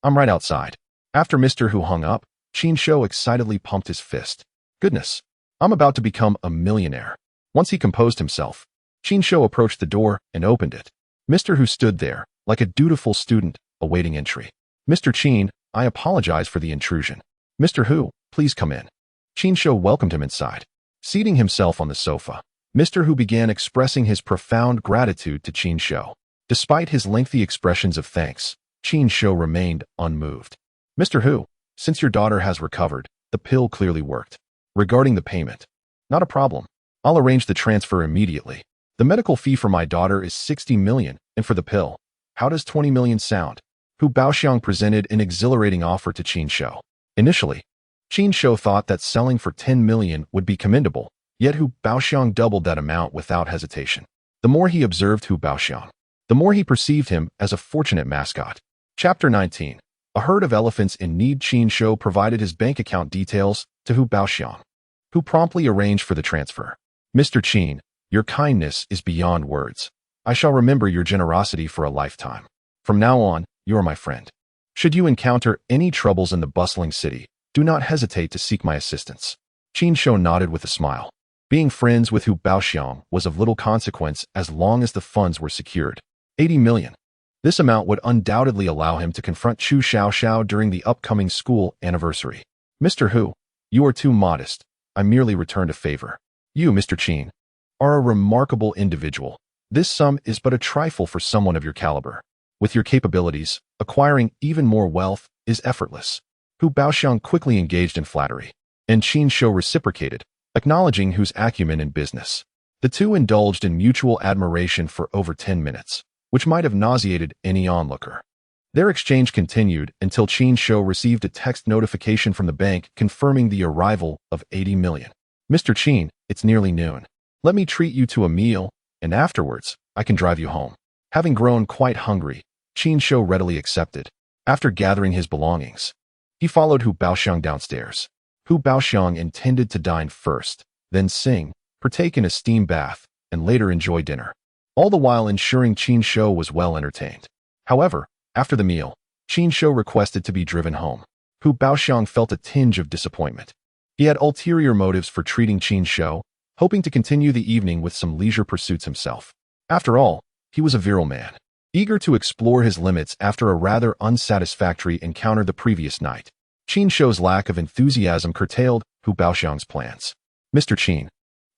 I'm right outside." After Mr. Hu hung up, Qin Shou excitedly pumped his fist. "Goodness, I'm about to become a millionaire." Once he composed himself, Qin Shou approached the door and opened it. Mr. Hu stood there, like a dutiful student, awaiting entry. "Mr. Qin, I apologize for the intrusion." "Mr. Hu, please come in." Qin Shou welcomed him inside. Seating himself on the sofa, Mr. Hu began expressing his profound gratitude to Qin Shou. Despite his lengthy expressions of thanks, Qin Shou remained unmoved. "Mr. Hu, since your daughter has recovered, the pill clearly worked. Regarding the payment, not a problem. I'll arrange the transfer immediately. The medical fee for my daughter is 60 million, and for the pill, how does 20 million sound?" Hu Baoxiang presented an exhilarating offer to Qin Shou. Initially, Qin Shou thought that selling for 10 million would be commendable, yet Hu Baoxiang doubled that amount without hesitation. The more he observed Hu Baoxiang, the more he perceived him as a fortunate mascot. Chapter 19. A herd of elephants in need. Qin Shou provided his bank account details to Hu Baoxiang, who promptly arranged for the transfer. "Mr. Qin, your kindness is beyond words. I shall remember your generosity for a lifetime. From now on, you are my friend. Should you encounter any troubles in the bustling city, do not hesitate to seek my assistance." Qin Shou nodded with a smile. Being friends with Hu Baoxiang was of little consequence as long as the funds were secured. 80 million. This amount would undoubtedly allow him to confront Chu Xiaoxiao during the upcoming school anniversary. "Mr. Hu, you are too modest. I merely returned a favor. You, Mr. Qin, are a remarkable individual. This sum is but a trifle for someone of your caliber. With your capabilities, acquiring even more wealth is effortless." Hu Baoxiang quickly engaged in flattery, and Qin Shou reciprocated, acknowledging Hu's acumen in business. The two indulged in mutual admiration for over 10 minutes, which might have nauseated any onlooker. Their exchange continued until Qin Shou received a text notification from the bank confirming the arrival of 80 million. "Mr. Qin, it's nearly noon. Let me treat you to a meal, and afterwards, I can drive you home. Having grown quite hungry, Qin Shou readily accepted. After gathering his belongings, he followed Hu Baoxiang downstairs. Hu Baoxiang intended to dine first, then sing, partake in a steam bath, and later enjoy dinner, all the while ensuring Qin Shou was well entertained. However, after the meal, Qin Shou requested to be driven home. Hu Baoxiang felt a tinge of disappointment. He had ulterior motives for treating Qin Shou, hoping to continue the evening with some leisure pursuits himself. After all, he was a virile man, eager to explore his limits after a rather unsatisfactory encounter the previous night. Qin Shou's lack of enthusiasm curtailed Hu Baoxiang's plans. Mr. Qin,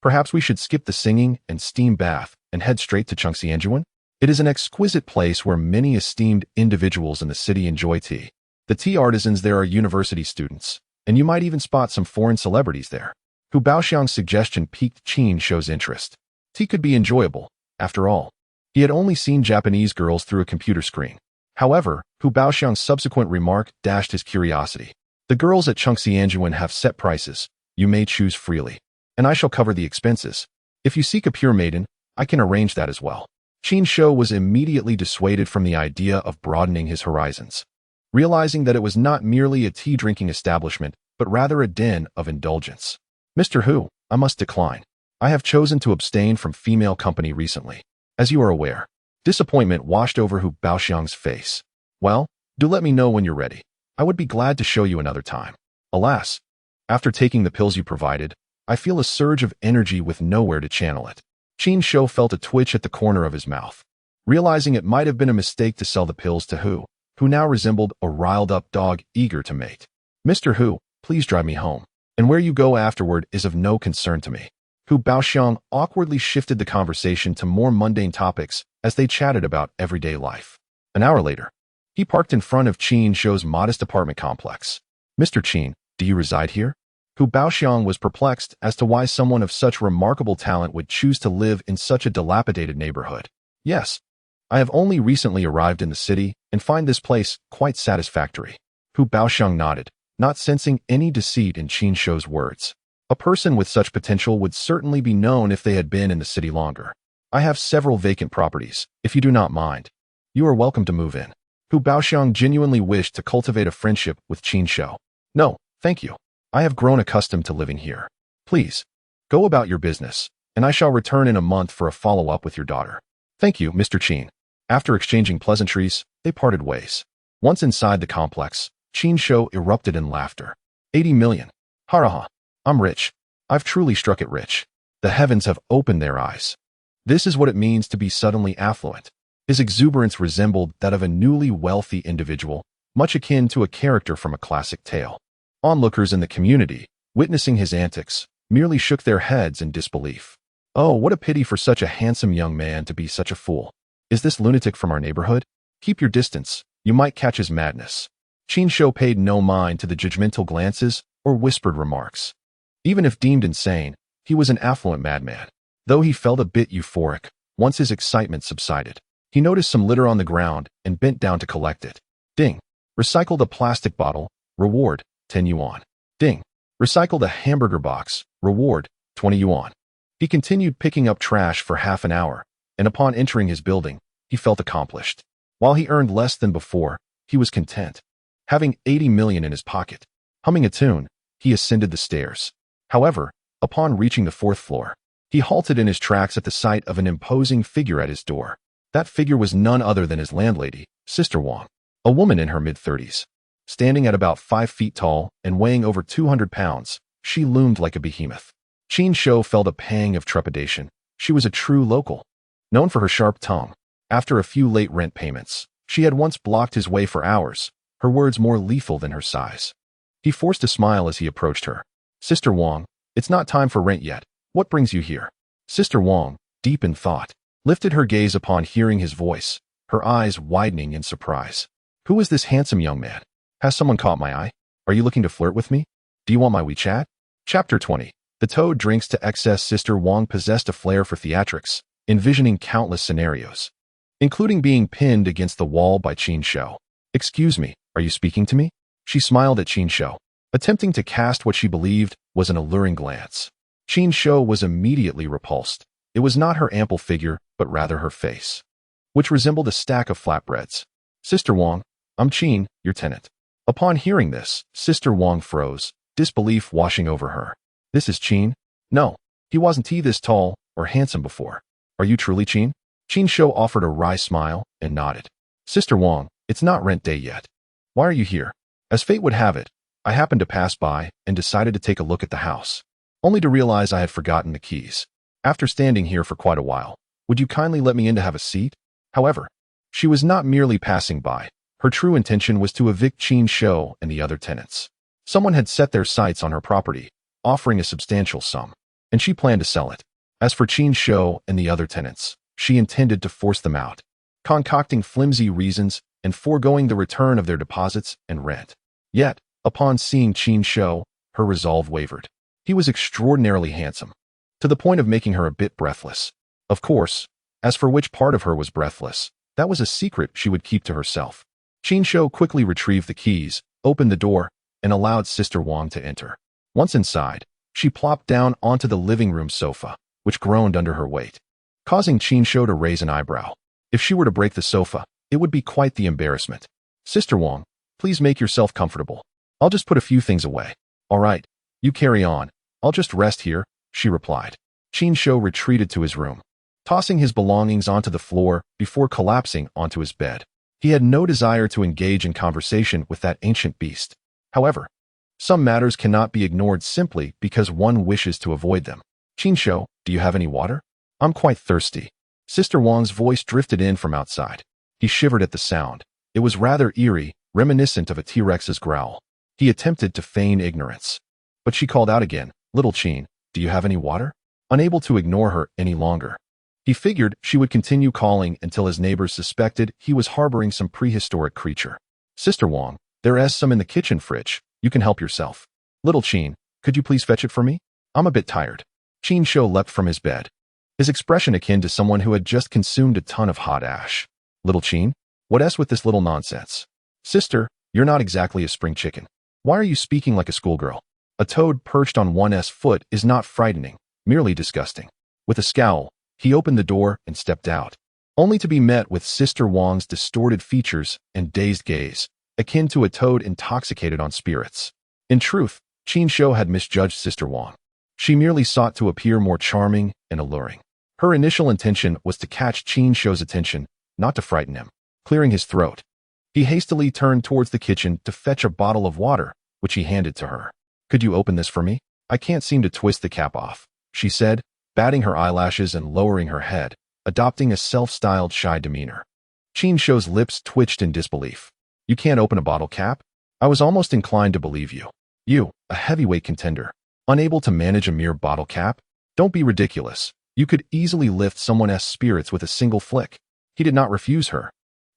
perhaps we should skip the singing and steam bath and head straight to Chengxianjuan? It is an exquisite place where many esteemed individuals in the city enjoy tea. The tea artisans there are university students, and you might even spot some foreign celebrities there. Hu Baoxiang's suggestion piqued Qin Shou's interest. Tea could be enjoyable, after all. He had only seen Japanese girls through a computer screen. However, Hu Baoxiang's subsequent remark dashed his curiosity. The girls at Chengxianjuan have set prices. You may choose freely, and I shall cover the expenses. If you seek a pure maiden, I can arrange that as well. Qin Shou was immediately dissuaded from the idea of broadening his horizons, realizing that it was not merely a tea-drinking establishment, but rather a den of indulgence. Mr. Hu, I must decline. I have chosen to abstain from female company recently. As you are aware, disappointment washed over Hu Baoxiang's face. Well, do let me know when you're ready. I would be glad to show you another time. Alas, after taking the pills you provided, I feel a surge of energy with nowhere to channel it. Qin Shou felt a twitch at the corner of his mouth, realizing it might have been a mistake to sell the pills to Hu, who now resembled a riled-up dog eager to mate. Mr. Hu, please drive me home, and where you go afterward is of no concern to me. Hu Baoxiang awkwardly shifted the conversation to more mundane topics as they chatted about everyday life. An hour later, he parked in front of Qin Shou's modest apartment complex. Mr. Qin, do you reside here? Hu Baoxiang was perplexed as to why someone of such remarkable talent would choose to live in such a dilapidated neighborhood. Yes, I have only recently arrived in the city and find this place quite satisfactory. Hu Baoxiang nodded, not sensing any deceit in Qin Shou's words. A person with such potential would certainly be known if they had been in the city longer. I have several vacant properties, if you do not mind. You are welcome to move in. Hu Baoxiang genuinely wished to cultivate a friendship with Qin Shou. No, thank you. I have grown accustomed to living here. Please, go about your business, and I shall return in a month for a follow-up with your daughter. Thank you, Mr. Qin. After exchanging pleasantries, they parted ways. Once inside the complex, Qin Shou erupted in laughter. 80 million. Haraha. I'm rich. I've truly struck it rich. The heavens have opened their eyes. This is what it means to be suddenly affluent. His exuberance resembled that of a newly wealthy individual, much akin to a character from a classic tale. Onlookers in the community, witnessing his antics, merely shook their heads in disbelief. Oh, what a pity for such a handsome young man to be such a fool. Is this lunatic from our neighborhood? Keep your distance. You might catch his madness. Qin Shou paid no mind to the judgmental glances or whispered remarks. Even if deemed insane, he was an affluent madman. Though he felt a bit euphoric, once his excitement subsided, he noticed some litter on the ground and bent down to collect it. Ding. Recycled a plastic bottle. Reward, 10 yuan. Ding. Recycled a hamburger box. Reward, 20 yuan. He continued picking up trash for half an hour, and upon entering his building, he felt accomplished. While he earned less than before, he was content. Having 80 million in his pocket, humming a tune, he ascended the stairs. However, upon reaching the 4th floor, he halted in his tracks at the sight of an imposing figure at his door. That figure was none other than his landlady, Sister Wang, a woman in her mid-30s. Standing at about 5 feet tall and weighing over 200 pounds, she loomed like a behemoth. Qin Shou felt a pang of trepidation. She was a true local, known for her sharp tongue. After a few late rent payments, she had once blocked his way for hours, her words more lethal than her size. He forced a smile as he approached her. Sister Wang, it's not time for rent yet. What brings you here? Sister Wang, deep in thought, lifted her gaze upon hearing his voice, her eyes widening in surprise. Who is this handsome young man? Has someone caught my eye? Are you looking to flirt with me? Do you want my WeChat? Chapter 20. The toad drinks to excess. Sister Wang possessed a flair for theatrics, envisioning countless scenarios, including being pinned against the wall by Qin Shou. Excuse me, are you speaking to me? She smiled at Qin Shou, attempting to cast what she believed was an alluring glance. Qin Shou was immediately repulsed. It was not her ample figure, but rather her face, which resembled a stack of flatbreads. Sister Wang, I'm Qin, your tenant. Upon hearing this, Sister Wang froze, disbelief washing over her. This is Qin? No, he wasn't this tall or handsome before. Are you truly Qin? Qin Shou offered a wry smile and nodded. Sister Wang, it's not rent day yet. Why are you here? As fate would have it, I happened to pass by and decided to take a look at the house, only to realize I had forgotten the keys. After standing here for quite a while, would you kindly let me in to have a seat? However, she was not merely passing by. Her true intention was to evict Qin Shou and the other tenants. Someone had set their sights on her property, offering a substantial sum, and she planned to sell it. As for Qin Shou and the other tenants, she intended to force them out, concocting flimsy reasons and foregoing the return of their deposits and rent. Yet, upon seeing Qin Shou, her resolve wavered. He was extraordinarily handsome, to the point of making her a bit breathless. Of course, as for which part of her was breathless, that was a secret she would keep to herself. Qin Shou quickly retrieved the keys, opened the door, and allowed Sister Wang to enter. Once inside, she plopped down onto the living room sofa, which groaned under her weight, causing Qin Shou to raise an eyebrow. If she were to break the sofa, it would be quite the embarrassment. Sister Wang, please make yourself comfortable. I'll just put a few things away. All right, you carry on. I'll just rest here, she replied. Qin Shou retreated to his room, tossing his belongings onto the floor before collapsing onto his bed. He had no desire to engage in conversation with that ancient beast. However, some matters cannot be ignored simply because one wishes to avoid them. Qin Shou, do you have any water? I'm quite thirsty. Sister Wang's voice drifted in from outside. He shivered at the sound. It was rather eerie, reminiscent of a T-Rex's growl. He attempted to feign ignorance, but she called out again, Little Qin, do you have any water? Unable to ignore her any longer, he figured she would continue calling until his neighbors suspected he was harboring some prehistoric creature. Sister Wang, there's some in the kitchen fridge. You can help yourself. Little Qin, could you please fetch it for me? I'm a bit tired. Qin Shou leapt from his bed, his expression akin to someone who had just consumed a ton of hot ash. Little Qin, what's with this little nonsense? Sister, you're not exactly a spring chicken. Why are you speaking like a schoolgirl? A toad perched on one's foot is not frightening, merely disgusting. With a scowl, he opened the door and stepped out, only to be met with Sister Wang's distorted features and dazed gaze, akin to a toad intoxicated on spirits. In truth, Qin Shou had misjudged Sister Wang. She merely sought to appear more charming and alluring. Her initial intention was to catch Qin Shou's attention, not to frighten him. Clearing his throat, he hastily turned towards the kitchen to fetch a bottle of water, which he handed to her. Could you open this for me? I can't seem to twist the cap off, she said, batting her eyelashes and lowering her head, adopting a self-styled shy demeanor. Qin Shou's lips twitched in disbelief. You can't open a bottle cap? I was almost inclined to believe you. You, a heavyweight contender, unable to manage a mere bottle cap? Don't be ridiculous. You could easily lift someone's spirits with a single flick. He did not refuse her.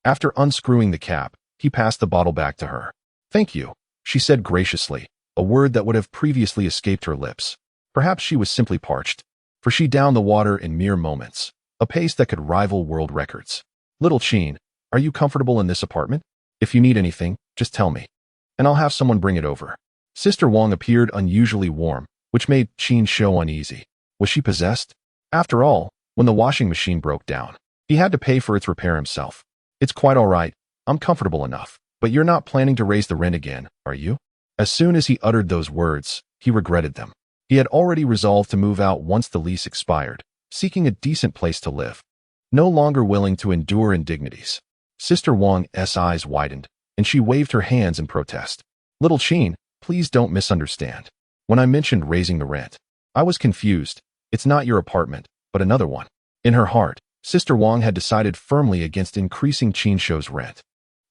After unscrewing the cap, he passed the bottle back to her. Thank you, she said graciously, a word that would have previously escaped her lips. Perhaps she was simply parched, for she downed the water in mere moments, a pace that could rival world records. Little Qin, are you comfortable in this apartment? If you need anything, just tell me, and I'll have someone bring it over. Sister Wang appeared unusually warm, which made Qin Shou uneasy. Was she possessed? After all, when the washing machine broke down, he had to pay for its repair himself. It's quite all right. I'm comfortable enough. But you're not planning to raise the rent again, are you? As soon as he uttered those words, he regretted them. He had already resolved to move out once the lease expired, seeking a decent place to live, no longer willing to endure indignities. Sister Wang's eyes widened, and she waved her hands in protest. Little Qin, please don't misunderstand. When I mentioned raising the rent, I was confused. It's not your apartment, but another one. In her heart, Sister Wang had decided firmly against increasing Qin Shou's rent.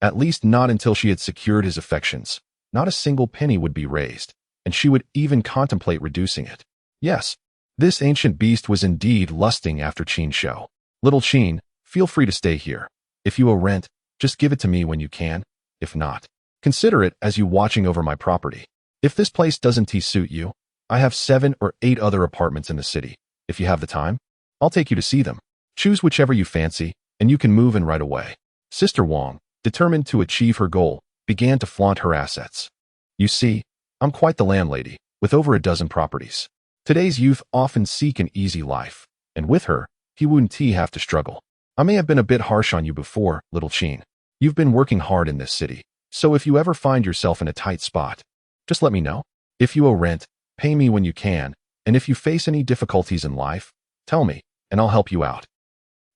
At least not until she had secured his affections. Not a single penny would be raised, and she would even contemplate reducing it. Yes, this ancient beast was indeed lusting after Qin Shou. Little Qin, feel free to stay here. If you owe rent, just give it to me when you can. If not, consider it as you watching over my property. If this place doesn't suit you, I have 7 or 8 other apartments in the city. If you have the time, I'll take you to see them. Choose whichever you fancy, and you can move in right away. Sister Wang, determined to achieve her goal, began to flaunt her assets. You see, I'm quite the landlady, with over a dozen properties. Today's youth often seek an easy life, and with her, he wouldn't have to struggle. I may have been a bit harsh on you before, little Qin. You've been working hard in this city, so if you ever find yourself in a tight spot, just let me know. If you owe rent, pay me when you can, and if you face any difficulties in life, tell me, and I'll help you out.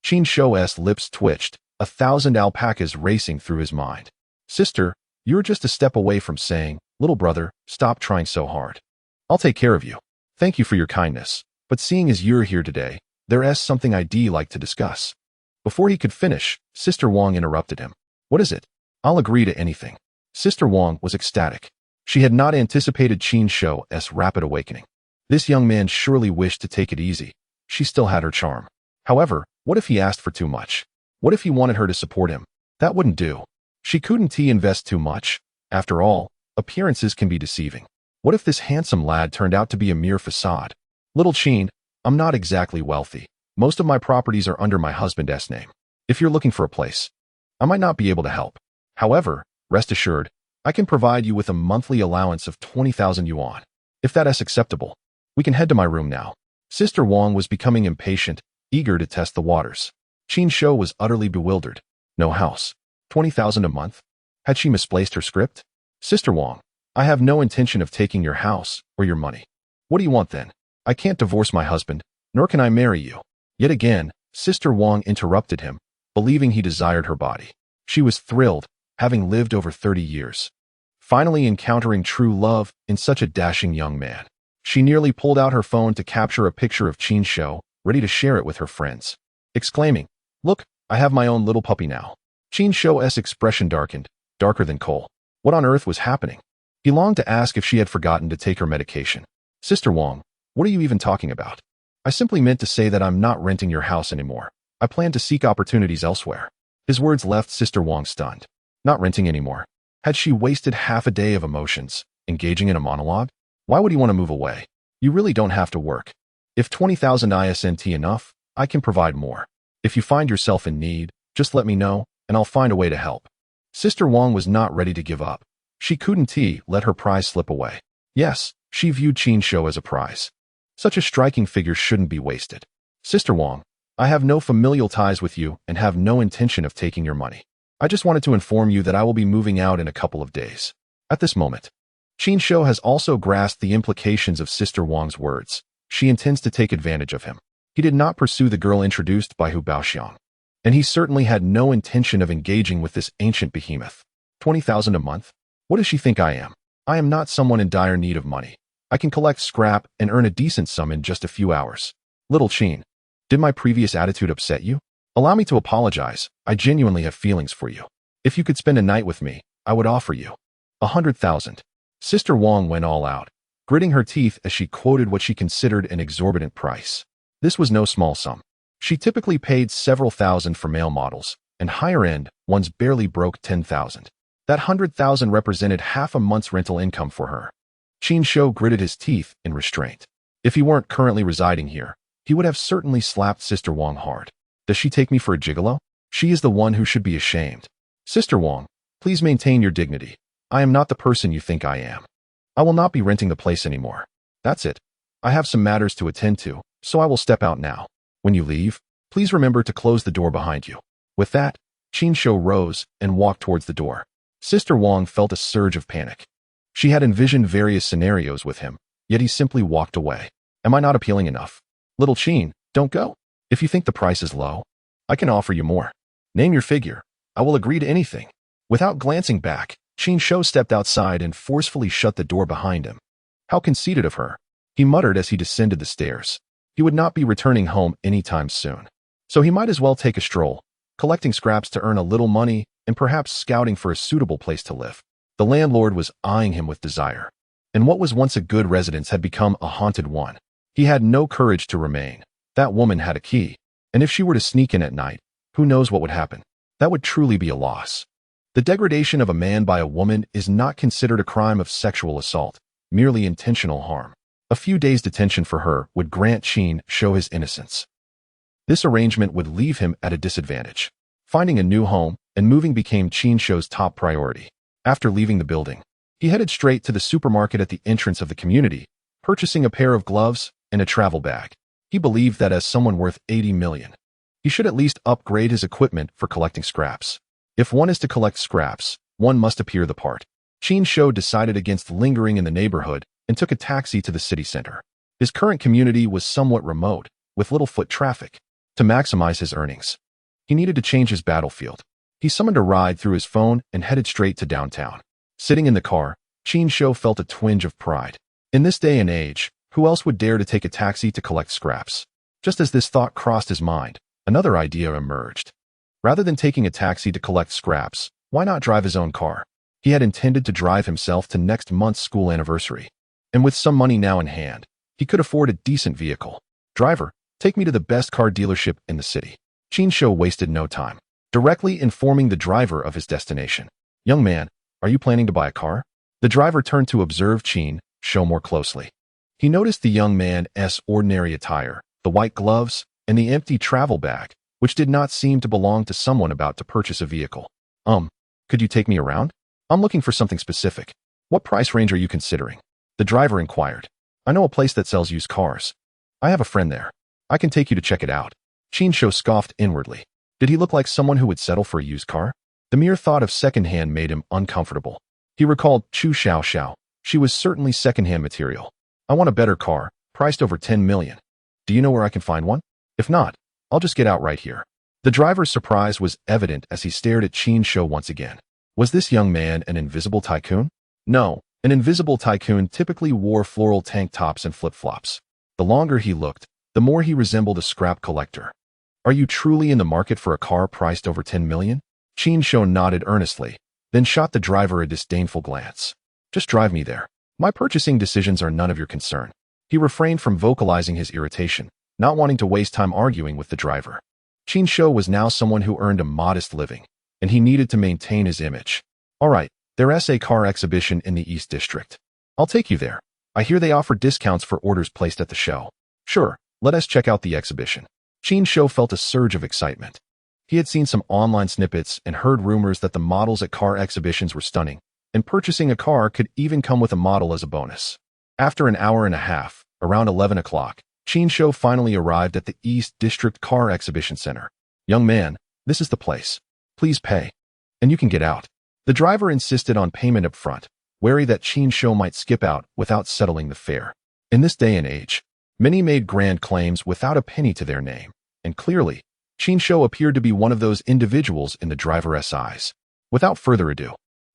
Qin Shou's lips twitched, 1,000 alpacas racing through his mind. Sister, you're just a step away from saying, little brother, stop trying so hard. I'll take care of you. Thank you for your kindness, but seeing as you're here today, there's something I'd like to discuss. Before he could finish, Sister Wang interrupted him. What is it? I'll agree to anything. Sister Wang was ecstatic. She had not anticipated Qin Shou's rapid awakening. This young man surely wished to take it easy. She still had her charm. However, what if he asked for too much? What if he wanted her to support him? That wouldn't do. She couldn't invest too much. After all, appearances can be deceiving. What if this handsome lad turned out to be a mere facade? Little Qin, I'm not exactly wealthy. Most of my properties are under my husband's name. If you're looking for a place, I might not be able to help. However, rest assured, I can provide you with a monthly allowance of 20,000 yuan. If that is acceptable, we can head to my room now. Sister Wang was becoming impatient, eager to test the waters. Qin Shou was utterly bewildered. No house. 20,000 a month? Had she misplaced her script? Sister Wang, I have no intention of taking your house or your money. What do you want then? I can't divorce my husband, nor can I marry you. Yet again, Sister Wang interrupted him, believing he desired her body. She was thrilled, having lived over 30 years. Finally encountering true love in such a dashing young man. She nearly pulled out her phone to capture a picture of Qin Shou, ready to share it with her friends, exclaiming, "Look, I have my own little puppy now." Qin Shou's expression darkened, darker than coal. What on earth was happening? He longed to ask if she had forgotten to take her medication. Sister Wang, what are you even talking about? I simply meant to say that I'm not renting your house anymore. I plan to seek opportunities elsewhere. His words left Sister Wang stunned. Not renting anymore. Had she wasted half a day of emotions, engaging in a monologue? Why would he want to move away? You really don't have to work. If 20,000 isn't enough, I can provide more. If you find yourself in need, just let me know, and I'll find a way to help. Sister Wang was not ready to give up. She couldn't let her prize slip away. Yes, she viewed Qin Shou as a prize. Such a striking figure shouldn't be wasted. Sister Wang, I have no familial ties with you and have no intention of taking your money. I just wanted to inform you that I will be moving out in a couple of days. At this moment, Qin Shou has also grasped the implications of Sister Wang's words. She intends to take advantage of him. He did not pursue the girl introduced by Hu Baoxiang, and he certainly had no intention of engaging with this ancient behemoth. 20,000 a month? What does she think I am? I am not someone in dire need of money. I can collect scrap and earn a decent sum in just a few hours. Little Qin, did my previous attitude upset you? Allow me to apologize. I genuinely have feelings for you. If you could spend a night with me, I would offer you 100,000. Sister Wang went all out, gritting her teeth as she quoted what she considered an exorbitant price. This was no small sum. She typically paid several thousand for male models, and higher-end ones barely broke 10,000. That 100,000 represented half a month's rental income for her. Qin Shou gritted his teeth in restraint. If he weren't currently residing here, he would have certainly slapped Sister Wang hard. Does she take me for a gigolo? She is the one who should be ashamed. Sister Wang, please maintain your dignity. I am not the person you think I am. I will not be renting the place anymore. That's it. I have some matters to attend to, so I will step out now. When you leave, please remember to close the door behind you. With that, Qin Shou rose and walked towards the door. Sister Wang felt a surge of panic. She had envisioned various scenarios with him, yet he simply walked away. Am I not appealing enough? Little Qin, don't go. If you think the price is low, I can offer you more. Name your figure. I will agree to anything. Without glancing back, Qin Shou stepped outside and forcefully shut the door behind him. How conceited of her, he muttered as he descended the stairs. He would not be returning home anytime soon, so he might as well take a stroll, collecting scraps to earn a little money and perhaps scouting for a suitable place to live. The landlord was eyeing him with desire, and what was once a good residence had become a haunted one. He had no courage to remain. That woman had a key, and if she were to sneak in at night, who knows what would happen? That would truly be a loss. The degradation of a man by a woman is not considered a crime of sexual assault, merely intentional harm. A few days' detention for her would grant Qin Shou his innocence. This arrangement would leave him at a disadvantage. Finding a new home and moving became Qin Shou's top priority. After leaving the building, he headed straight to the supermarket at the entrance of the community, purchasing a pair of gloves, and a travel bag. He believed that as someone worth 80 million, he should at least upgrade his equipment for collecting scraps. If one is to collect scraps, one must appear the part. Qin Shou decided against lingering in the neighborhood and took a taxi to the city center. His current community was somewhat remote, with little foot traffic. To maximize his earnings, he needed to change his battlefield. He summoned a ride through his phone and headed straight to downtown. Sitting in the car, Qin Shou felt a twinge of pride. In this day and age, who else would dare to take a taxi to collect scraps? Just as this thought crossed his mind, another idea emerged. Rather than taking a taxi to collect scraps, why not drive his own car? He had intended to drive himself to next month's school anniversary. And with some money now in hand, he could afford a decent vehicle. Driver, take me to the best car dealership in the city. Qin Shou wasted no time, directly informing the driver of his destination. Young man, are you planning to buy a car? The driver turned to observe Qin Shou more closely. He noticed the young man's ordinary attire, the white gloves, and the empty travel bag, which did not seem to belong to someone about to purchase a vehicle. Could you take me around? I'm looking for something specific. What price range are you considering? The driver inquired. I know a place that sells used cars. I have a friend there. I can take you to check it out. Qin Shou scoffed inwardly. Did he look like someone who would settle for a used car? The mere thought of secondhand made him uncomfortable. He recalled Chu Xiao. She was certainly secondhand material. I want a better car, priced over 10 million. Do you know where I can find one? If not, I'll just get out right here. The driver's surprise was evident as he stared at Qin Shou once again. Was this young man an invisible tycoon? No, an invisible tycoon typically wore floral tank tops and flip-flops. The longer he looked, the more he resembled a scrap collector. Are you truly in the market for a car priced over 10 million? Qin Shou nodded earnestly, then shot the driver a disdainful glance. Just drive me there. My purchasing decisions are none of your concern. He refrained from vocalizing his irritation, not wanting to waste time arguing with the driver. Qin Shou was now someone who earned a modest living, and he needed to maintain his image. All right, there's a car exhibition in the East District. I'll take you there. I hear they offer discounts for orders placed at the show. Sure, let us check out the exhibition. Qin Shou felt a surge of excitement. He had seen some online snippets and heard rumors that the models at car exhibitions were stunning, and purchasing a car could even come with a model as a bonus. After an hour and a half, around 11 o'clock, Qin Shou finally arrived at the East District Car Exhibition Center. Young man, this is the place. Please pay. And you can get out. The driver insisted on payment up front, wary that Qin Shou might skip out without settling the fare. In this day and age, many made grand claims without a penny to their name, and clearly, Qin Shou appeared to be one of those individuals in the driver's eyes. Without further ado,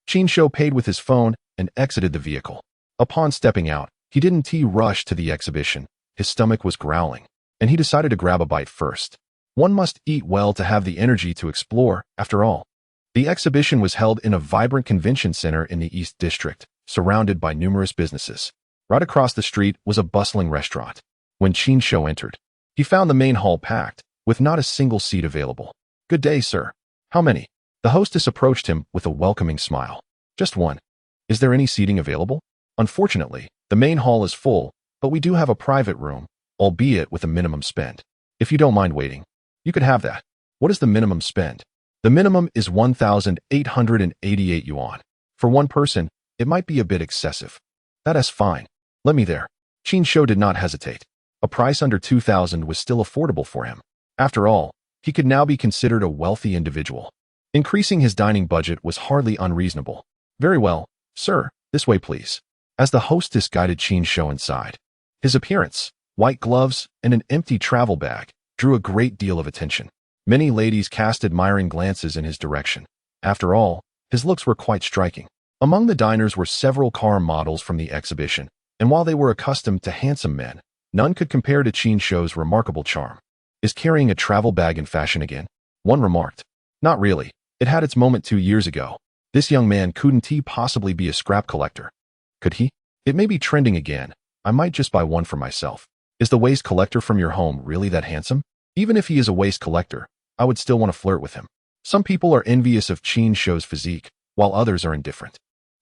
Qin Shou paid with his phone and exited the vehicle. Upon stepping out, he didn't rush to the exhibition. His stomach was growling, and he decided to grab a bite first. One must eat well to have the energy to explore, after all. The exhibition was held in a vibrant convention center in the East District, surrounded by numerous businesses. Right across the street was a bustling restaurant. When Qin Shou entered, he found the main hall packed, with not a single seat available. Good day, sir. How many? The hostess approached him with a welcoming smile. Just one. Is there any seating available? Unfortunately, the main hall is full, but we do have a private room, albeit with a minimum spend. If you don't mind waiting, you could have that. What is the minimum spend? The minimum is 1,888 yuan. For one person, it might be a bit excessive. That is fine. Let me there. Qin Shou did not hesitate. A price under 2,000 was still affordable for him. After all, he could now be considered a wealthy individual. Increasing his dining budget was hardly unreasonable. Very well, sir, this way please. As the hostess guided Qin Shou inside, his appearance, white gloves, and an empty travel bag drew a great deal of attention. Many ladies cast admiring glances in his direction. After all, his looks were quite striking. Among the diners were several car models from the exhibition, and while they were accustomed to handsome men, none could compare to Qin Shou's remarkable charm. Is carrying a travel bag in fashion again? One remarked. Not really. It had its moment 2 years ago. This young man couldn't he possibly be a scrap collector? Could he? It may be trending again. I might just buy one for myself. Is the waste collector from your home really that handsome? Even if he is a waste collector, I would still want to flirt with him. Some people are envious of Qin Shou's physique, while others are indifferent.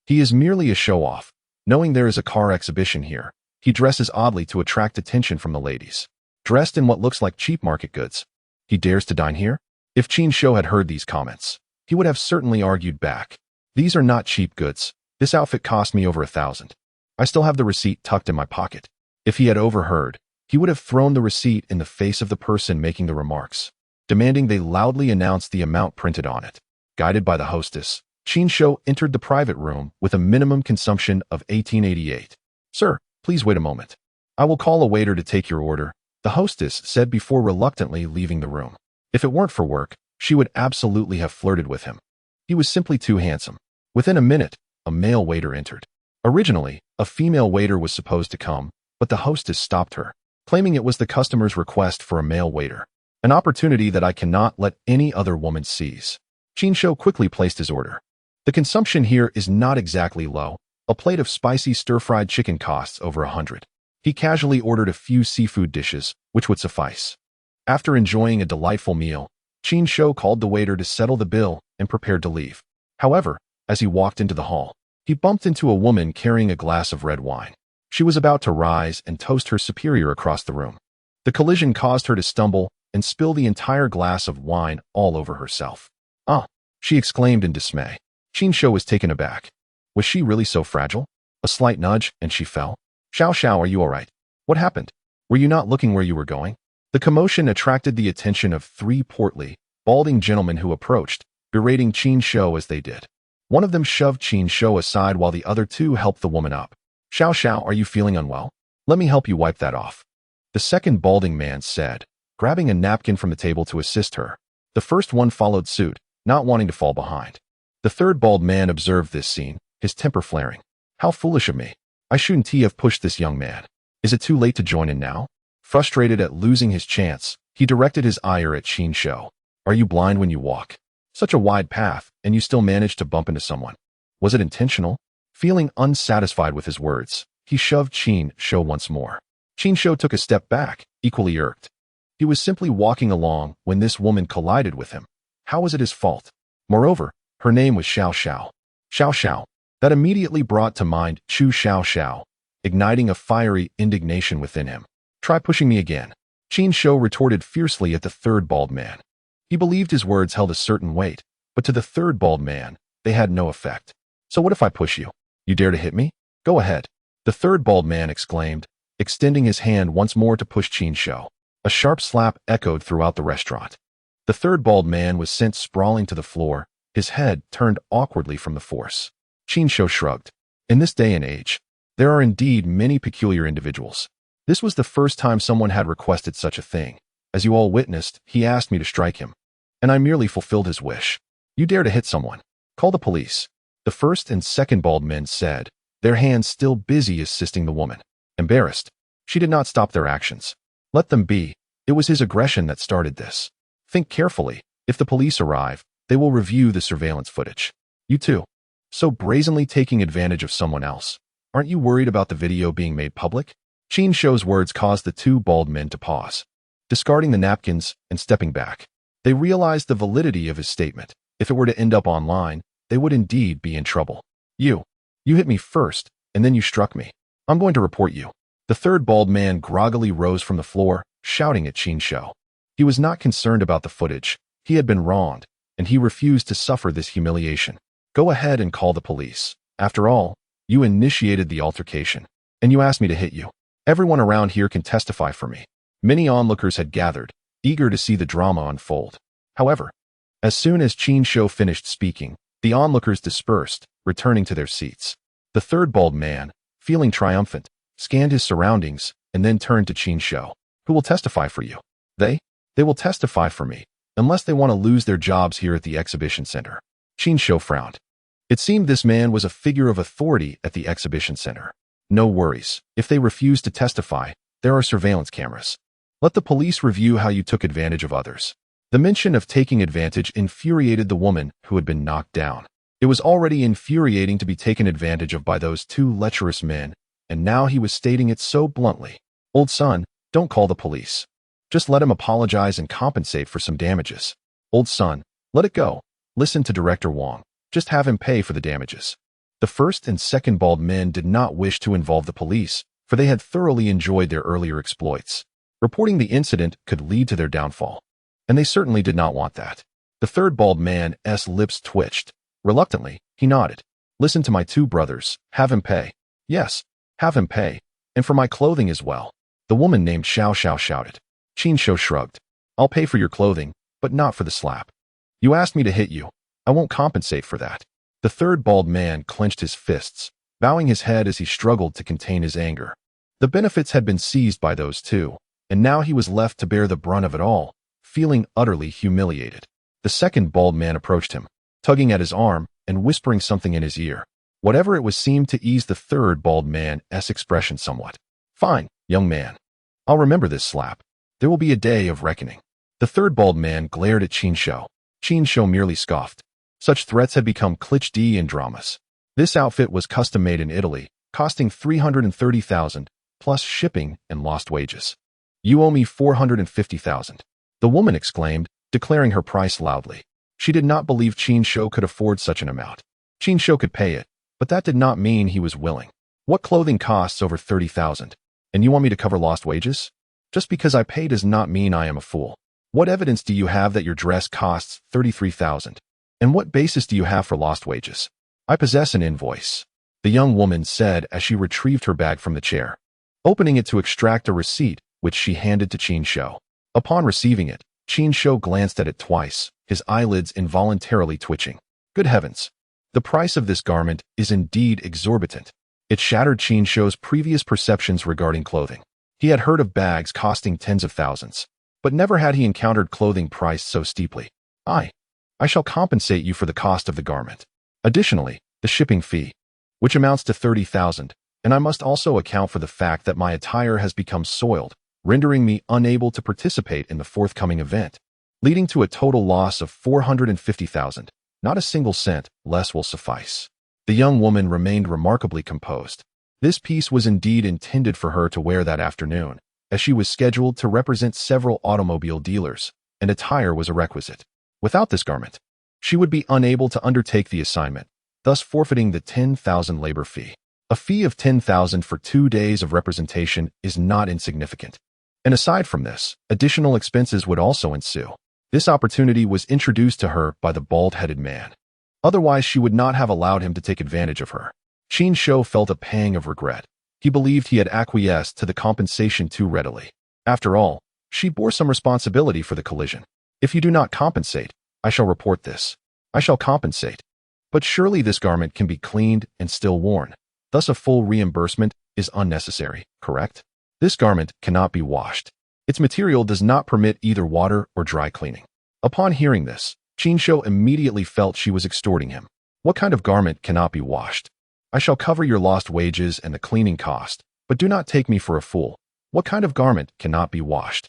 He is merely a show-off. Knowing there is a car exhibition here, he dresses oddly to attract attention from the ladies. Dressed in what looks like cheap market goods. He dares to dine here? If Qin Shou had heard these comments, he would have certainly argued back. These are not cheap goods. This outfit cost me over 1,000. I still have the receipt tucked in my pocket. If he had overheard, he would have thrown the receipt in the face of the person making the remarks, demanding they loudly announce the amount printed on it. Guided by the hostess, Qin Shou entered the private room with a minimum consumption of 1888. "Sir, please wait a moment. I will call a waiter to take your order," the hostess said before reluctantly leaving the room. If it weren't for work, she would absolutely have flirted with him. He was simply too handsome. Within a minute, a male waiter entered. Originally, a female waiter was supposed to come, but the hostess stopped her, claiming it was the customer's request for a male waiter, an opportunity that I cannot let any other woman seize. Qin Shou quickly placed his order. The consumption here is not exactly low. A plate of spicy stir-fried chicken costs over 100. He casually ordered a few seafood dishes, which would suffice. After enjoying a delightful meal, Qin Shou called the waiter to settle the bill and prepared to leave. However, as he walked into the hall, he bumped into a woman carrying a glass of red wine. She was about to rise and toast her superior across the room. The collision caused her to stumble and spill the entire glass of wine all over herself. "Ah!" she exclaimed in dismay. Qin Shou was taken aback. Was she really so fragile? A slight nudge, and she fell. "Xiao, are you all right? What happened? Were you not looking where you were going?" The commotion attracted the attention of three portly, balding gentlemen who approached, berating Qin Shou as they did. One of them shoved Qin Shou aside while the other two helped the woman up. "Xiao, are you feeling unwell? Let me help you wipe that off," the second balding man said, grabbing a napkin from the table to assist her. The first one followed suit, not wanting to fall behind. The third bald man observed this scene, his temper flaring. "How foolish of me. I shouldn't have pushed this young man. Is it too late to join in now?" Frustrated at losing his chance, he directed his ire at Qin Shou. "Are you blind when you walk? Such a wide path, and you still managed to bump into someone. Was it intentional?" Feeling unsatisfied with his words, he shoved Qin Shou once more. Qin Shou took a step back, equally irked. He was simply walking along when this woman collided with him. How was it his fault? Moreover, her name was Xiao. Xiao. That immediately brought to mind Chu Xiao, igniting a fiery indignation within him. "Try pushing me again," Qin Shou retorted fiercely at the third bald man. He believed his words held a certain weight, but to the third bald man, they had no effect. "So what if I push you? You dare to hit me? Go ahead," the third bald man exclaimed, extending his hand once more to push Qin Shou. A sharp slap echoed throughout the restaurant. The third bald man was sent sprawling to the floor, his head turned awkwardly from the force. Qin Shou shrugged. In this day and age, there are indeed many peculiar individuals. This was the first time someone had requested such a thing. As you all witnessed, he asked me to strike him, and I merely fulfilled his wish. "You dare to hit someone? Call the police," the first and second bald men said, their hands still busy assisting the woman. Embarrassed, she did not stop their actions. Let them be. It was his aggression that started this. Think carefully. If the police arrive, they will review the surveillance footage. You too. So brazenly taking advantage of someone else. Aren't you worried about the video being made public? Qin Shou's words caused the two bald men to pause, discarding the napkins and stepping back. They realized the validity of his statement. If it were to end up online, they would indeed be in trouble. You hit me first, and then you struck me. I'm going to report you." The third bald man groggily rose from the floor, shouting at Qin Shou. He was not concerned about the footage. He had been wronged, and he refused to suffer this humiliation. "Go ahead and call the police. After all, you initiated the altercation, and you asked me to hit you. Everyone around here can testify for me." Many onlookers had gathered, eager to see the drama unfold. However, as soon as Qin Shou finished speaking, the onlookers dispersed, returning to their seats. The third bald man, feeling triumphant, scanned his surroundings and then turned to Qin Shou. "Who will testify for you?" They will testify for me, unless they want to lose their jobs here at the exhibition center." Qin Shou frowned. It seemed this man was a figure of authority at the exhibition center. "No worries. If they refuse to testify, there are surveillance cameras. Let the police review how you took advantage of others." The mention of taking advantage infuriated the woman who had been knocked down. It was already infuriating to be taken advantage of by those two lecherous men, and now he was stating it so bluntly. "Old son, don't call the police. Just let him apologize and compensate for some damages. Old son, let it go. Listen to Director Wang. Just have him pay for the damages." The first and second bald men did not wish to involve the police, for they had thoroughly enjoyed their earlier exploits. Reporting the incident could lead to their downfall, and they certainly did not want that. The third bald man's lips twitched. Reluctantly, he nodded. "Listen to my two brothers. Have him pay." "Yes, have him pay. And for my clothing as well." The woman named Xiao shouted. Qin Shou shrugged. I'll pay for your clothing, but not for the slap. You asked me to hit you. I won't compensate for that. The third bald man clenched his fists, bowing his head as he struggled to contain his anger. The benefits had been seized by those two, and now he was left to bear the brunt of it all, feeling utterly humiliated. The second bald man approached him, tugging at his arm and whispering something in his ear. Whatever it was seemed to ease the third bald man's expression somewhat. Fine, young man. I'll remember this slap. There will be a day of reckoning. The third bald man glared at Qin Shou. Qin Shou merely scoffed. Such threats had become cliché in dramas. This outfit was custom-made in Italy, costing 330,000, plus shipping and lost wages. You owe me 450,000. The woman exclaimed, declaring her price loudly. She did not believe Qin Shou could afford such an amount. Qin Shou could pay it, but that did not mean he was willing. What clothing costs over 30,000? And you want me to cover lost wages? Just because I pay does not mean I am a fool. What evidence do you have that your dress costs 33,000? And what basis do you have for lost wages? I possess an invoice, the young woman said as she retrieved her bag from the chair, opening it to extract a receipt, which she handed to Qin Shou. Upon receiving it, Qin Shou glanced at it twice, his eyelids involuntarily twitching. Good heavens! The price of this garment is indeed exorbitant. It shattered Qin Shou's previous perceptions regarding clothing. He had heard of bags costing tens of thousands, but never had he encountered clothing priced so steeply. I shall compensate you for the cost of the garment. Additionally, the shipping fee, which amounts to 30,000, and I must also account for the fact that my attire has become soiled, rendering me unable to participate in the forthcoming event, leading to a total loss of 450,000. Not a single cent less will suffice. The young woman remained remarkably composed. This piece was indeed intended for her to wear that afternoon, as she was scheduled to represent several automobile dealers, and attire was a requisite. Without this garment, she would be unable to undertake the assignment, thus forfeiting the 10,000 labor fee. A fee of 10,000 for 2 days of representation is not insignificant. And aside from this, additional expenses would also ensue. This opportunity was introduced to her by the bald-headed man. Otherwise, she would not have allowed him to take advantage of her. Qin Shou felt a pang of regret. He believed he had acquiesced to the compensation too readily. After all, she bore some responsibility for the collision. If you do not compensate, I shall report this. I shall compensate. But surely this garment can be cleaned and still worn. Thus a full reimbursement is unnecessary, correct? This garment cannot be washed. Its material does not permit either water or dry cleaning. Upon hearing this, Qin Shou immediately felt she was extorting him. What kind of garment cannot be washed? I shall cover your lost wages and the cleaning cost, but do not take me for a fool. What kind of garment cannot be washed?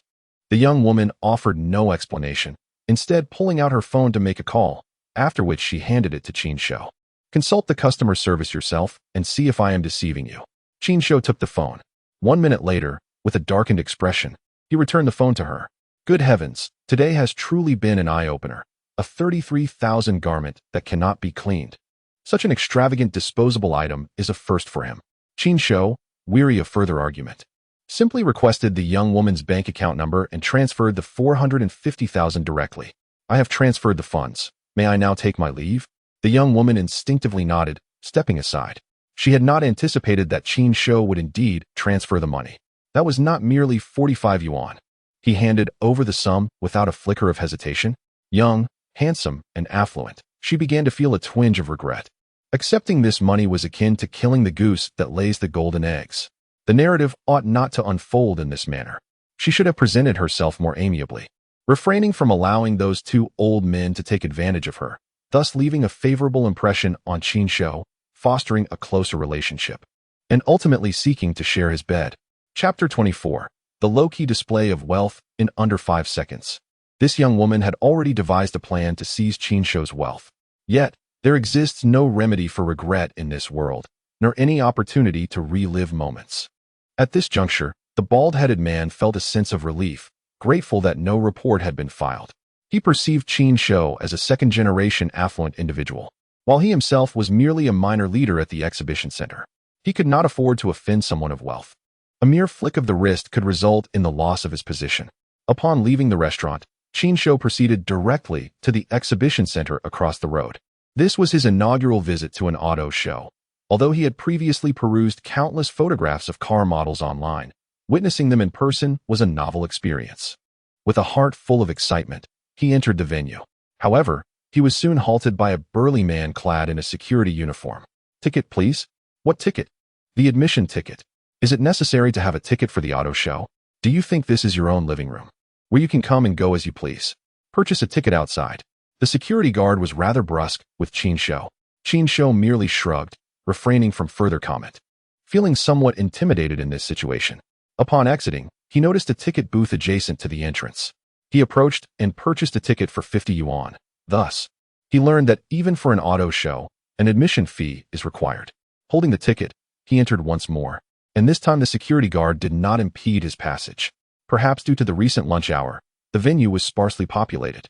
The young woman offered no explanation, instead pulling out her phone to make a call, after which she handed it to Qin Shou. Consult the customer service yourself and see if I am deceiving you. Qin Shou took the phone. 1 minute later, with a darkened expression, he returned the phone to her. Good heavens, today has truly been an eye-opener. A 33,000 garment that cannot be cleaned. Such an extravagant disposable item is a first for him. Qin Shou, weary of further argument, simply requested the young woman's bank account number and transferred the 450,000 directly. I have transferred the funds. May I now take my leave? The young woman instinctively nodded, stepping aside. She had not anticipated that Qin Shou would indeed transfer the money. That was not merely 45 yuan. He handed over the sum without a flicker of hesitation. Young, handsome, and affluent, she began to feel a twinge of regret. Accepting this money was akin to killing the goose that lays the golden eggs. The narrative ought not to unfold in this manner. She should have presented herself more amiably, refraining from allowing those two old men to take advantage of her, thus leaving a favorable impression on Qin Shou, fostering a closer relationship, and ultimately seeking to share his bed. Chapter 24. The low-key display of wealth in under 5 seconds. This young woman had already devised a plan to seize Qin Shou's wealth. Yet, there exists no remedy for regret in this world, nor any opportunity to relive moments. At this juncture, the bald-headed man felt a sense of relief, grateful that no report had been filed. He perceived Qin Shou as a second-generation affluent individual, while he himself was merely a minor leader at the exhibition center. He could not afford to offend someone of wealth. A mere flick of the wrist could result in the loss of his position. Upon leaving the restaurant, Qin Shou proceeded directly to the exhibition center across the road. This was his inaugural visit to an auto show. Although he had previously perused countless photographs of car models online, Witnessing them in person was a novel experience. With a heart full of excitement, he entered the venue. However, he was soon halted by a burly man clad in a security uniform. "Ticket, please?" "What ticket?" "The admission ticket. Is it necessary to have a ticket for the auto show? Do you think this is your own living room, where you can come and go as you please? Purchase a ticket outside." The security guard was rather brusque with Qin Shou. Qin Shou merely shrugged, refraining from further comment. Feeling somewhat intimidated in this situation, upon exiting, he noticed a ticket booth adjacent to the entrance. He approached and purchased a ticket for 50 yuan. Thus, he learned that even for an auto show, an admission fee is required. Holding the ticket, he entered once more, and this time the security guard did not impede his passage. Perhaps due to the recent lunch hour, the venue was sparsely populated.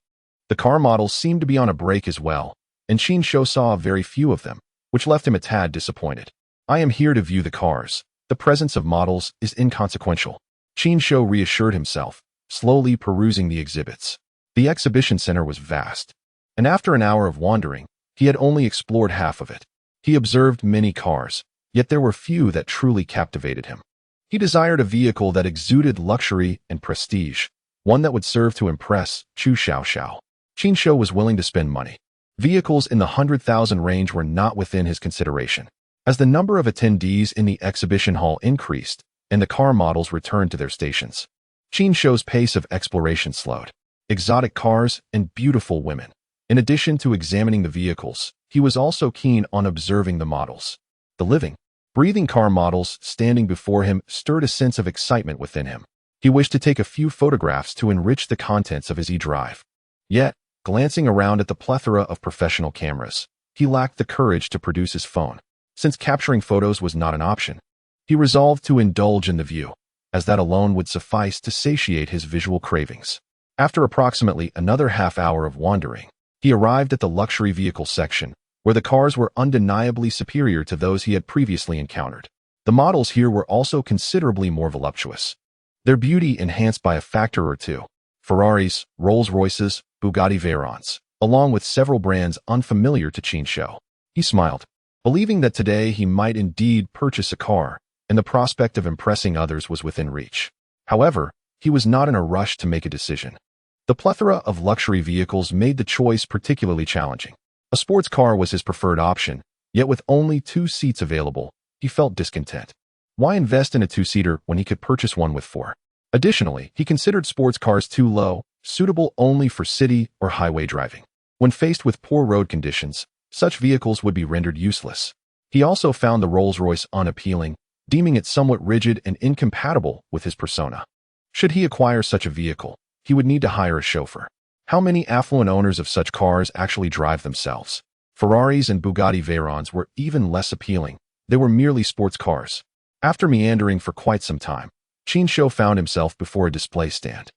The car models seemed to be on a break as well, and Qin Shou saw very few of them, which left him a tad disappointed. "I am here to view the cars. The presence of models is inconsequential." Qin Shou reassured himself, slowly perusing the exhibits. The exhibition center was vast, and after an hour of wandering, he had only explored half of it. He observed many cars, yet there were few that truly captivated him. He desired a vehicle that exuded luxury and prestige, one that would serve to impress Chu Xiaoxiao. Qin Shou was willing to spend money. Vehicles in the 100,000 range were not within his consideration. As the number of attendees in the exhibition hall increased, and the car models returned to their stations, Qin Shou's pace of exploration slowed. Exotic cars and beautiful women. In addition to examining the vehicles, he was also keen on observing the models. The living, breathing car models standing before him stirred a sense of excitement within him. He wished to take a few photographs to enrich the contents of his e-drive. Yet, glancing around at the plethora of professional cameras, he lacked the courage to produce his phone. Since capturing photos was not an option, he resolved to indulge in the view, as that alone would suffice to satiate his visual cravings. After approximately another half hour of wandering, he arrived at the luxury vehicle section, where the cars were undeniably superior to those he had previously encountered. The models here were also considerably more voluptuous, their beauty enhanced by a factor or two. Ferraris, Rolls-Royces, Bugatti Veyrons, along with several brands unfamiliar to Qin Shou. He smiled, believing that today he might indeed purchase a car, and the prospect of impressing others was within reach. However, he was not in a rush to make a decision. The plethora of luxury vehicles made the choice particularly challenging. A sports car was his preferred option, yet with only 2 seats available, he felt discontent. Why invest in a 2-seater when he could purchase one with 4? Additionally, he considered sports cars too low, suitable only for city or highway driving. When faced with poor road conditions, such vehicles would be rendered useless. He also found the Rolls-Royce unappealing, deeming it somewhat rigid and incompatible with his persona. Should he acquire such a vehicle, he would need to hire a chauffeur. How many affluent owners of such cars actually drive themselves? Ferraris and Bugatti Veyrons were even less appealing. They were merely sports cars. After meandering for quite some time, Qin Shou found himself before a display stand.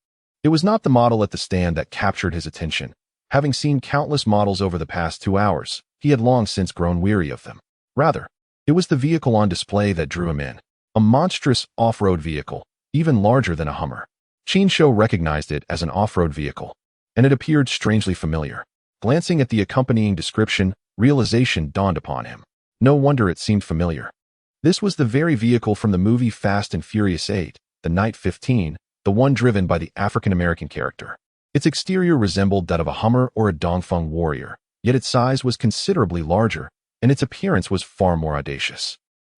It was not the model at the stand that captured his attention. Having seen countless models over the past 2 hours, he had long since grown weary of them. Rather, it was the vehicle on display that drew him in. A monstrous off-road vehicle, even larger than a Hummer. Qin Shou recognized it as an off-road vehicle, and it appeared strangely familiar. Glancing at the accompanying description, realization dawned upon him. No wonder it seemed familiar. This was the very vehicle from the movie Fast and Furious 8, The Night 15, the one driven by the African-American character. Its exterior resembled that of a Hummer or a Dongfeng Warrior, yet its size was considerably larger, and its appearance was far more audacious.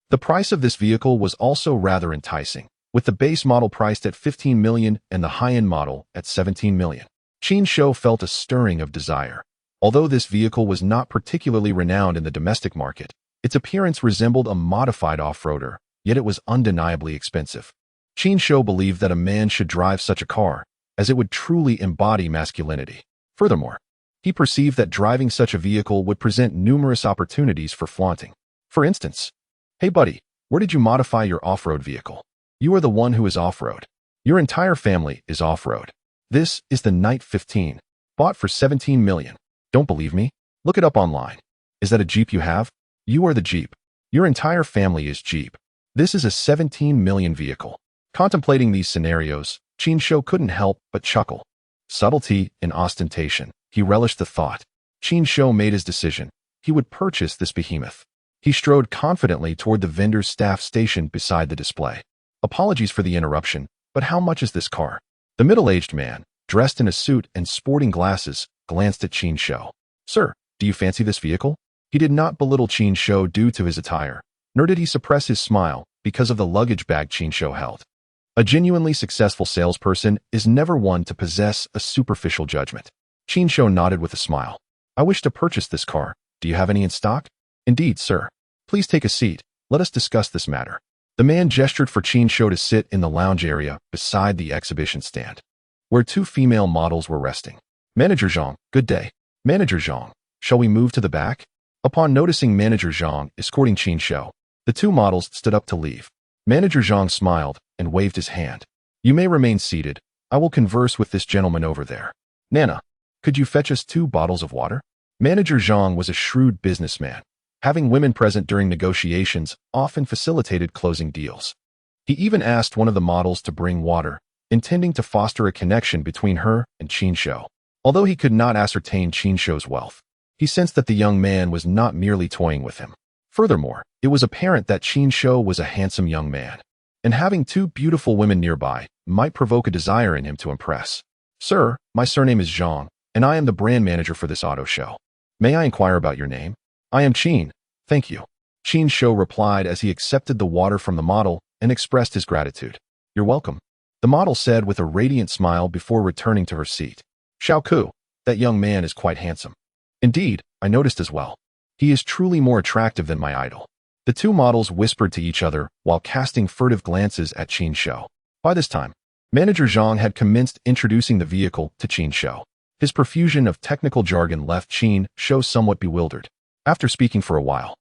The price of this vehicle was also rather enticing, with the base model priced at 15 million and the high-end model at 17 million. Qin Shou felt a stirring of desire. Although this vehicle was not particularly renowned in the domestic market, its appearance resembled a modified off-roader, yet it was undeniably expensive. Qin Shou believed that a man should drive such a car, as it would truly embody masculinity. Furthermore, he perceived that driving such a vehicle would present numerous opportunities for flaunting. For instance, "Hey buddy, where did you modify your off-road vehicle? You are the one who is off-road. Your entire family is off-road. This is the Night 15, bought for 17 million. Don't believe me? Look it up online. Is that a Jeep you have? You are the Jeep. Your entire family is Jeep. This is a 17 million vehicle." Contemplating these scenarios, Qin Shou couldn't help but chuckle. Subtlety and ostentation. He relished the thought. Qin Shou made his decision. He would purchase this behemoth. He strode confidently toward the vendor's staff station beside the display. Apologies for the interruption, but how much is this car? The middle-aged man, dressed in a suit and sporting glasses, glanced at Qin Shou. Sir, do you fancy this vehicle? He did not belittle Qin Shou due to his attire, nor did he suppress his smile because of the luggage bag Qin Shou held. A genuinely successful salesperson is never one to possess a superficial judgment. Qin Shou nodded with a smile. I wish to purchase this car. Do you have any in stock? Indeed, sir. Please take a seat. Let us discuss this matter. The man gestured for Qin Shou to sit in the lounge area beside the exhibition stand, where two female models were resting. Manager Zhang, good day. Manager Zhang, shall we move to the back? Upon noticing Manager Zhang escorting Qin Shou, the two models stood up to leave. Manager Zhang smiled and waved his hand. You may remain seated. I will converse with this gentleman over there. Nana, could you fetch us 2 bottles of water? Manager Zhang was a shrewd businessman. Having women present during negotiations often facilitated closing deals. He even asked one of the models to bring water, intending to foster a connection between her and Qin Shou. Although he could not ascertain Qin Shou's wealth, he sensed that the young man was not merely toying with him. Furthermore, it was apparent that Qin Shou was a handsome young man, and having 2 beautiful women nearby might provoke a desire in him to impress. Sir, my surname is Zhang, and I am the brand manager for this auto show. May I inquire about your name? I am Qin. Thank you. Qin Shou replied as he accepted the water from the model and expressed his gratitude. You're welcome, the model said with a radiant smile before returning to her seat. Xiaoku, that young man is quite handsome. Indeed, I noticed as well. He is truly more attractive than my idol. The 2 models whispered to each other while casting furtive glances at Qin Shou. By this time, Manager Zhang had commenced introducing the vehicle to Qin Shou. His profusion of technical jargon left Qin Shou somewhat bewildered. After speaking for a while,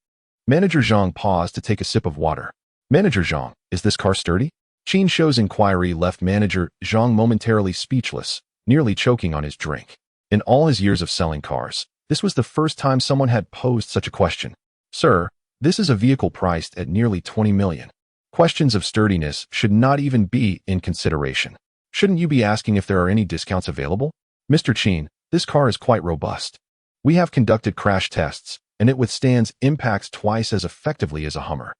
Manager Zhang paused to take a sip of water. Manager Zhang, is this car sturdy? Qin Shou's inquiry left Manager Zhang momentarily speechless, nearly choking on his drink. In all his years of selling cars, this was the first time someone had posed such a question. Sir, this is a vehicle priced at nearly 20 million. Questions of sturdiness should not even be in consideration. Shouldn't you be asking if there are any discounts available? Mr. Qin, this car is quite robust. We have conducted crash tests, and it withstands impacts twice as effectively as a Hummer.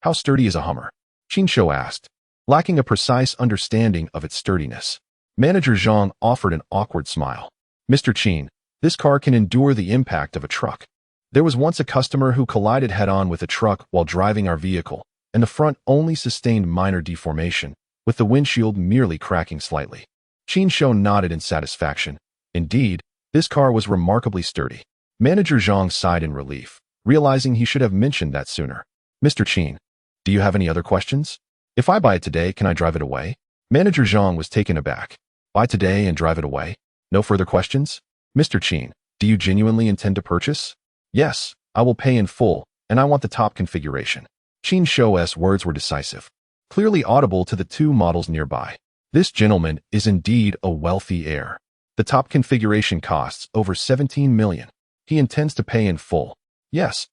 How sturdy is a Hummer? Qin Shou asked, lacking a precise understanding of its sturdiness. Manager Zhang offered an awkward smile. Mr. Qin, this car can endure the impact of a truck. There was once a customer who collided head-on with a truck while driving our vehicle, and the front only sustained minor deformation, with the windshield merely cracking slightly. Qin Shou nodded in satisfaction. Indeed, this car was remarkably sturdy. Manager Zhang sighed in relief, realizing he should have mentioned that sooner. Mr. Qin, do you have any other questions? If I buy it today, can I drive it away? Manager Zhang was taken aback. Buy today and drive it away? No further questions? Mr. Qin, do you genuinely intend to purchase? Yes, I will pay in full, and I want the top configuration. Qin Shou's words were decisive, clearly audible to the 2 models nearby. This gentleman is indeed a wealthy heir. The top configuration costs over 17 million. He intends to pay in full. Yes,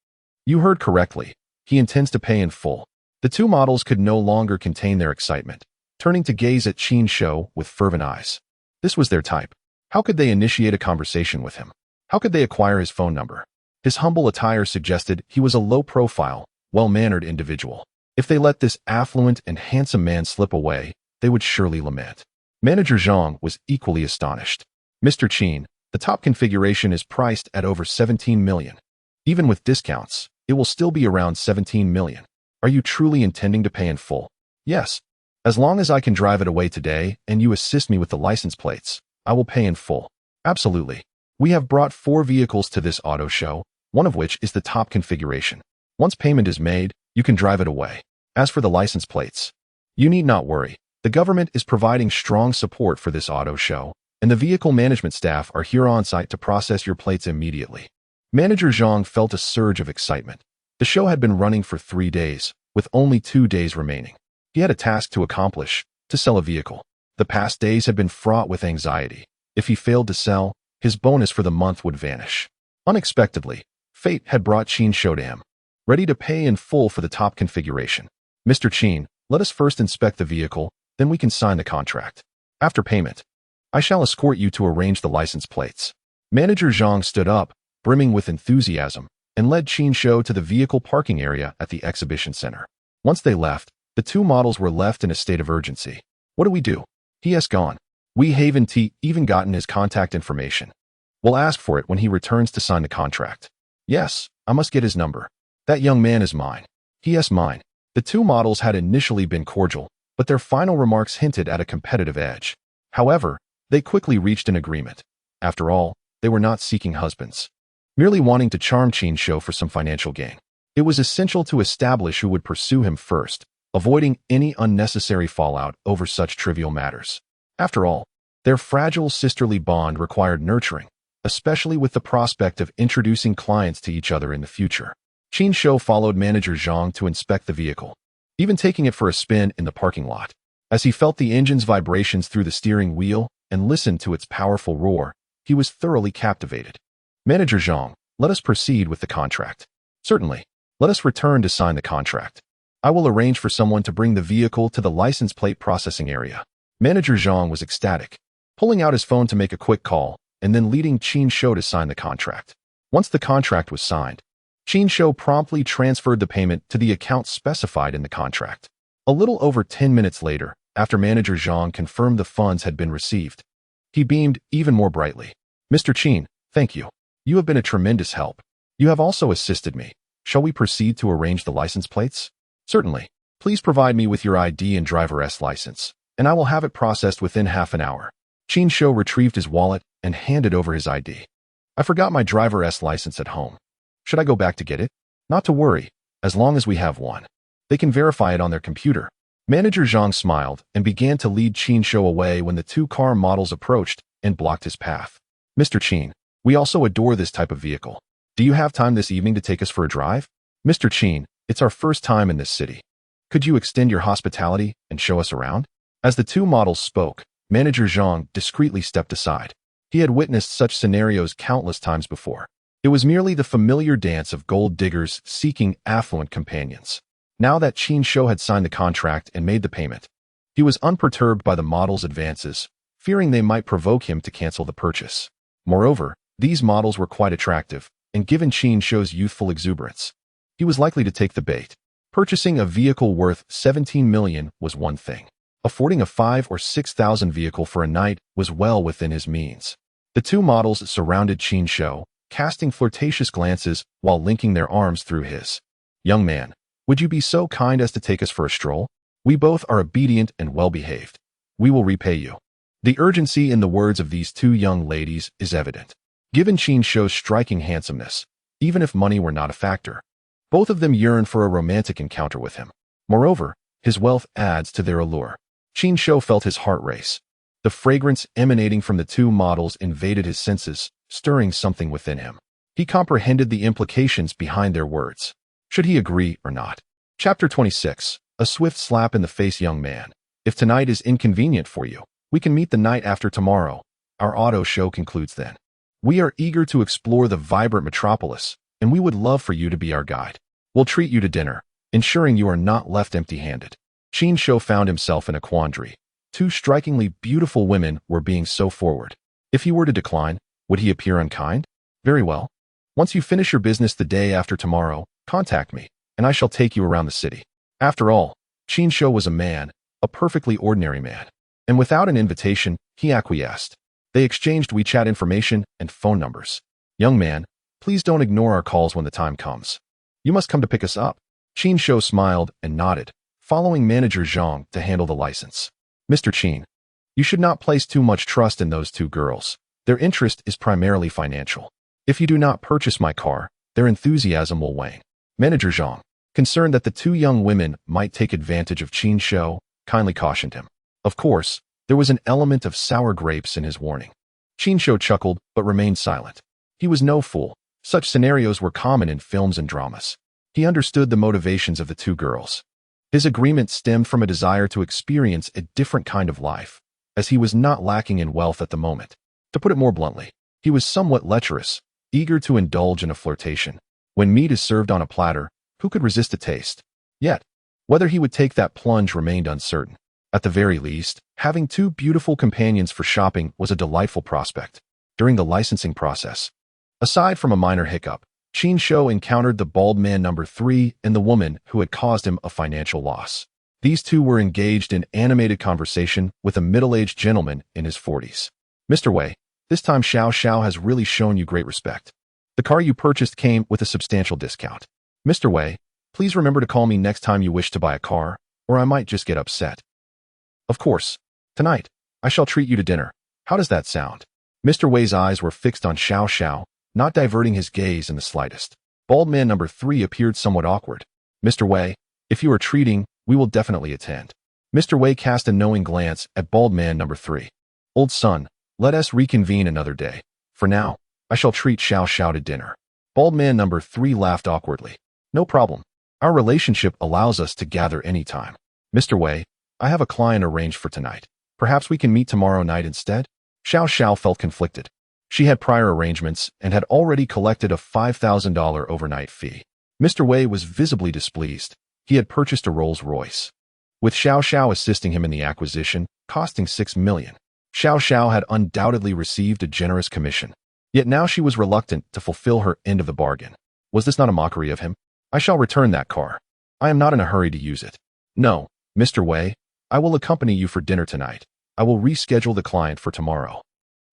you heard correctly. He intends to pay in full. The 2 models could no longer contain their excitement, turning to gaze at Qin Shou with fervent eyes. This was their type. How could they initiate a conversation with him? How could they acquire his phone number? His humble attire suggested he was a low-profile, well-mannered individual. If they let this affluent and handsome man slip away, they would surely lament. Manager Zhang was equally astonished. Mr. Qin, the top configuration is priced at over 17 million. Even with discounts, it will still be around 17 million. Are you truly intending to pay in full? Yes. As long as I can drive it away today and you assist me with the license plates, I will pay in full. Absolutely. We have brought 4 vehicles to this auto show, one of which is the top configuration. Once payment is made, you can drive it away. As for the license plates, you need not worry. The government is providing strong support for this auto show, and the vehicle management staff are here on site to process your plates immediately. Manager Zhang felt a surge of excitement. The show had been running for 3 days, with only 2 days remaining. He had a task to accomplish, to sell a vehicle. The past days had been fraught with anxiety. If he failed to sell, his bonus for the month would vanish. Unexpectedly, fate had brought Qin Shou to him, ready to pay in full for the top configuration. Mr. Qin, let us first inspect the vehicle, then we can sign the contract. After payment, I shall escort you to arrange the license plates. Manager Zhang stood up, brimming with enthusiasm, and led Qin Shou to the vehicle parking area at the exhibition center. Once they left, The two models were left in a state of urgency. What do we do? He has gone. We haven't even gotten his contact information. We'll ask for it when he returns to sign the contract. Yes, I must get his number. That young man is mine. He is mine. The two models had initially been cordial, but their final remarks hinted at a competitive edge. However, they quickly reached an agreement. After all, they were not seeking husbands, merely wanting to charm Qin Shou for some financial gain. It was essential to establish who would pursue him first, avoiding any unnecessary fallout over such trivial matters. After all, their fragile sisterly bond required nurturing, especially with the prospect of introducing clients to each other in the future. Qin Shou followed manager Zhang to inspect the vehicle, even taking it for a spin in the parking lot. As he felt the engine's vibrations through the steering wheel and listened to its powerful roar, he was thoroughly captivated. Manager Zhang, let us proceed with the contract. Certainly. Let us return to sign the contract. I will arrange for someone to bring the vehicle to the license plate processing area. Manager Zhang was ecstatic, pulling out his phone to make a quick call and then leading Qin Shou to sign the contract. Once the contract was signed, Qin Shou promptly transferred the payment to the account specified in the contract. A little over 10 minutes later, after Manager Zhang confirmed the funds had been received, he beamed even more brightly. Mr. Qin, thank you. You have been a tremendous help. You have also assisted me. Shall we proceed to arrange the license plates? Certainly. Please provide me with your ID and driver's license, and I will have it processed within half an hour. Qin Shou retrieved his wallet and handed over his ID. I forgot my driver's license at home. Should I go back to get it? Not to worry, as long as we have one. They can verify it on their computer. Manager Zhang smiled and began to lead Qin Shou away when the two car models approached and blocked his path. Mr. Qin, we also adore this type of vehicle. Do you have time this evening to take us for a drive? Mr. Qin, it's our first time in this city. Could you extend your hospitality and show us around? As the two models spoke, Manager Zhang discreetly stepped aside. He had witnessed such scenarios countless times before. It was merely the familiar dance of gold diggers seeking affluent companions. Now that Qin Shou had signed the contract and made the payment, he was unperturbed by the models' advances, fearing they might provoke him to cancel the purchase. Moreover, these models were quite attractive, and given Qin Shou's youthful exuberance, he was likely to take the bait. Purchasing a vehicle worth 17 million was one thing. Affording a 5,000 or 6,000 vehicle for a night was well within his means. The two models surrounded Qin Shou, casting flirtatious glances while linking their arms through his. Young man, would you be so kind as to take us for a stroll? We both are obedient and well-behaved. We will repay you. The urgency in the words of these two young ladies is evident. Given Qin Shou's striking handsomeness, even if money were not a factor, both of them yearned for a romantic encounter with him. Moreover, his wealth adds to their allure. Qin Shou felt his heart race. The fragrance emanating from the two models invaded his senses, stirring something within him. He comprehended the implications behind their words. Should he agree or not? Chapter 26. A swift slap in the face. Young man, if tonight is inconvenient for you, we can meet the night after tomorrow. Our auto show concludes then. We are eager to explore the vibrant metropolis, and we would love for you to be our guide. We'll treat you to dinner, ensuring you are not left empty-handed. Qin Shou found himself in a quandary. Two strikingly beautiful women were being so forward. If he were to decline, would he appear unkind? Very well. Once you finish your business the day after tomorrow, contact me, and I shall take you around the city. After all, Qin Shou was a man, a perfectly ordinary man. And without an invitation, he acquiesced. They exchanged WeChat information and phone numbers. Young man, please don't ignore our calls when the time comes. You must come to pick us up. Qin Shou smiled and nodded, following Manager Zhang to handle the license. Mr. Qin, you should not place too much trust in those two girls. Their interest is primarily financial. If you do not purchase my car, their enthusiasm will wane. Manager Zhang, concerned that the two young women might take advantage of Qin Shou, kindly cautioned him. Of course, there was an element of sour grapes in his warning. Qin Shou chuckled but remained silent. He was no fool. Such scenarios were common in films and dramas. He understood the motivations of the two girls. His agreement stemmed from a desire to experience a different kind of life, as he was not lacking in wealth at the moment. To put it more bluntly, he was somewhat lecherous, eager to indulge in a flirtation. When meat is served on a platter, who could resist a taste? Yet, whether he would take that plunge remained uncertain. At the very least, having two beautiful companions for shopping was a delightful prospect. During the licensing process, aside from a minor hiccup, Qin Shou encountered the bald man number 3 and the woman who had caused him a financial loss. These two were engaged in animated conversation with a middle-aged gentleman in his 40s. Mr. Wei, this time Xiao Xiao has really shown you great respect. The car you purchased came with a substantial discount. Mr. Wei, please remember to call me next time you wish to buy a car, or I might just get upset. Of course. Tonight, I shall treat you to dinner. How does that sound? Mr. Wei's eyes were fixed on Xiao Xiao, not diverting his gaze in the slightest. Bald man number 3 appeared somewhat awkward. Mr. Wei, if you are treating, we will definitely attend. Mr. Wei cast a knowing glance at bald man number 3. Old son, let us reconvene another day. For now, I shall treat Xiao Xiao to dinner. Bald man number 3 laughed awkwardly. No problem. Our relationship allows us to gather anytime. Mr. Wei, I have a client arranged for tonight. Perhaps we can meet tomorrow night instead? Xiao Xiao felt conflicted. She had prior arrangements and had already collected a $5,000 overnight fee. Mr. Wei was visibly displeased. He had purchased a Rolls-Royce, with Xiao Xiao assisting him in the acquisition, costing $6 million. Xiao Xiao had undoubtedly received a generous commission. Yet now she was reluctant to fulfill her end of the bargain. Was this not a mockery of him? I shall return that car. I am not in a hurry to use it. No, Mr. Wei, I will accompany you for dinner tonight. I will reschedule the client for tomorrow.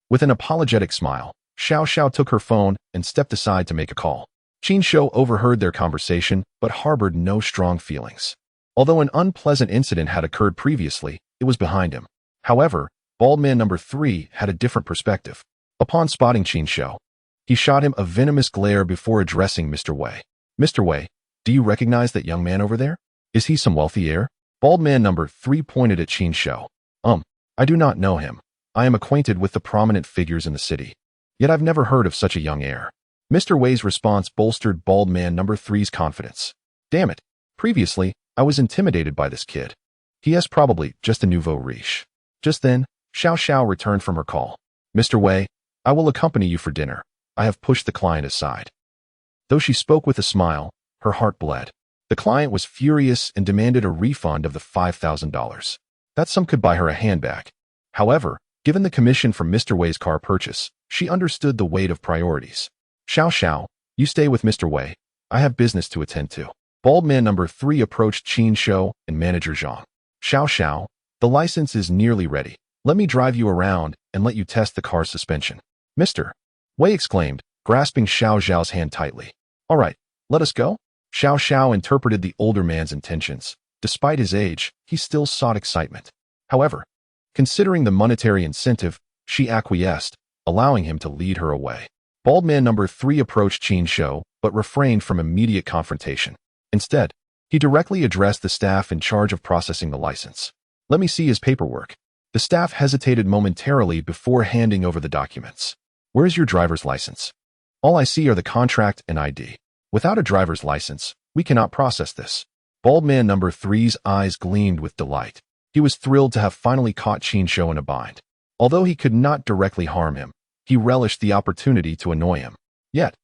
With an apologetic smile, Xiao Xiao took her phone and stepped aside to make a call. Qin Shou overheard their conversation but harbored no strong feelings. Although an unpleasant incident had occurred previously, it was behind him. However, bald man number 3 had a different perspective. Upon spotting Qin Shou, he shot him a venomous glare before addressing Mr. Wei. Mr. Wei, do you recognize that young man over there? Is he some wealthy heir? Bald man number 3 pointed at Qin Shou. I do not know him. I am acquainted with the prominent figures in the city. Yet I've never heard of such a young heir. Mr. Wei's response bolstered bald man number 3's confidence. Damn it. Previously, I was intimidated by this kid. He is probably just a nouveau riche. Just then, Xiao Xiao returned from her call. Mr. Wei, I will accompany you for dinner. I have pushed the client aside. Though she spoke with a smile, her heart bled. The client was furious and demanded a refund of the $5,000. That sum could buy her a handbag. However, given the commission from Mr. Wei's car purchase, she understood the weight of priorities. Xiao Xiao, you stay with Mr. Wei. I have business to attend to. Bald man number 3 approached Qin Shou and manager Zhang. Xiao Xiao, the license is nearly ready. Let me drive you around and let you test the car's suspension. Mr. Wei exclaimed, grasping Xiao Xiao's hand tightly. All right, let us go? Xiao Xiao interpreted the older man's intentions. Despite his age, he still sought excitement. However, considering the monetary incentive, she acquiesced, allowing him to lead her away. Bald man number 3 approached Qin Shou, but refrained from immediate confrontation. Instead, he directly addressed the staff in charge of processing the license. Let me see his paperwork. The staff hesitated momentarily before handing over the documents. Where is your driver's license? All I see are the contract and ID. Without a driver's license, we cannot process this. Bald man number 3's eyes gleamed with delight. He was thrilled to have finally caught Qin Shou in a bind. Although he could not directly harm him, he relished the opportunity to annoy him. Yet,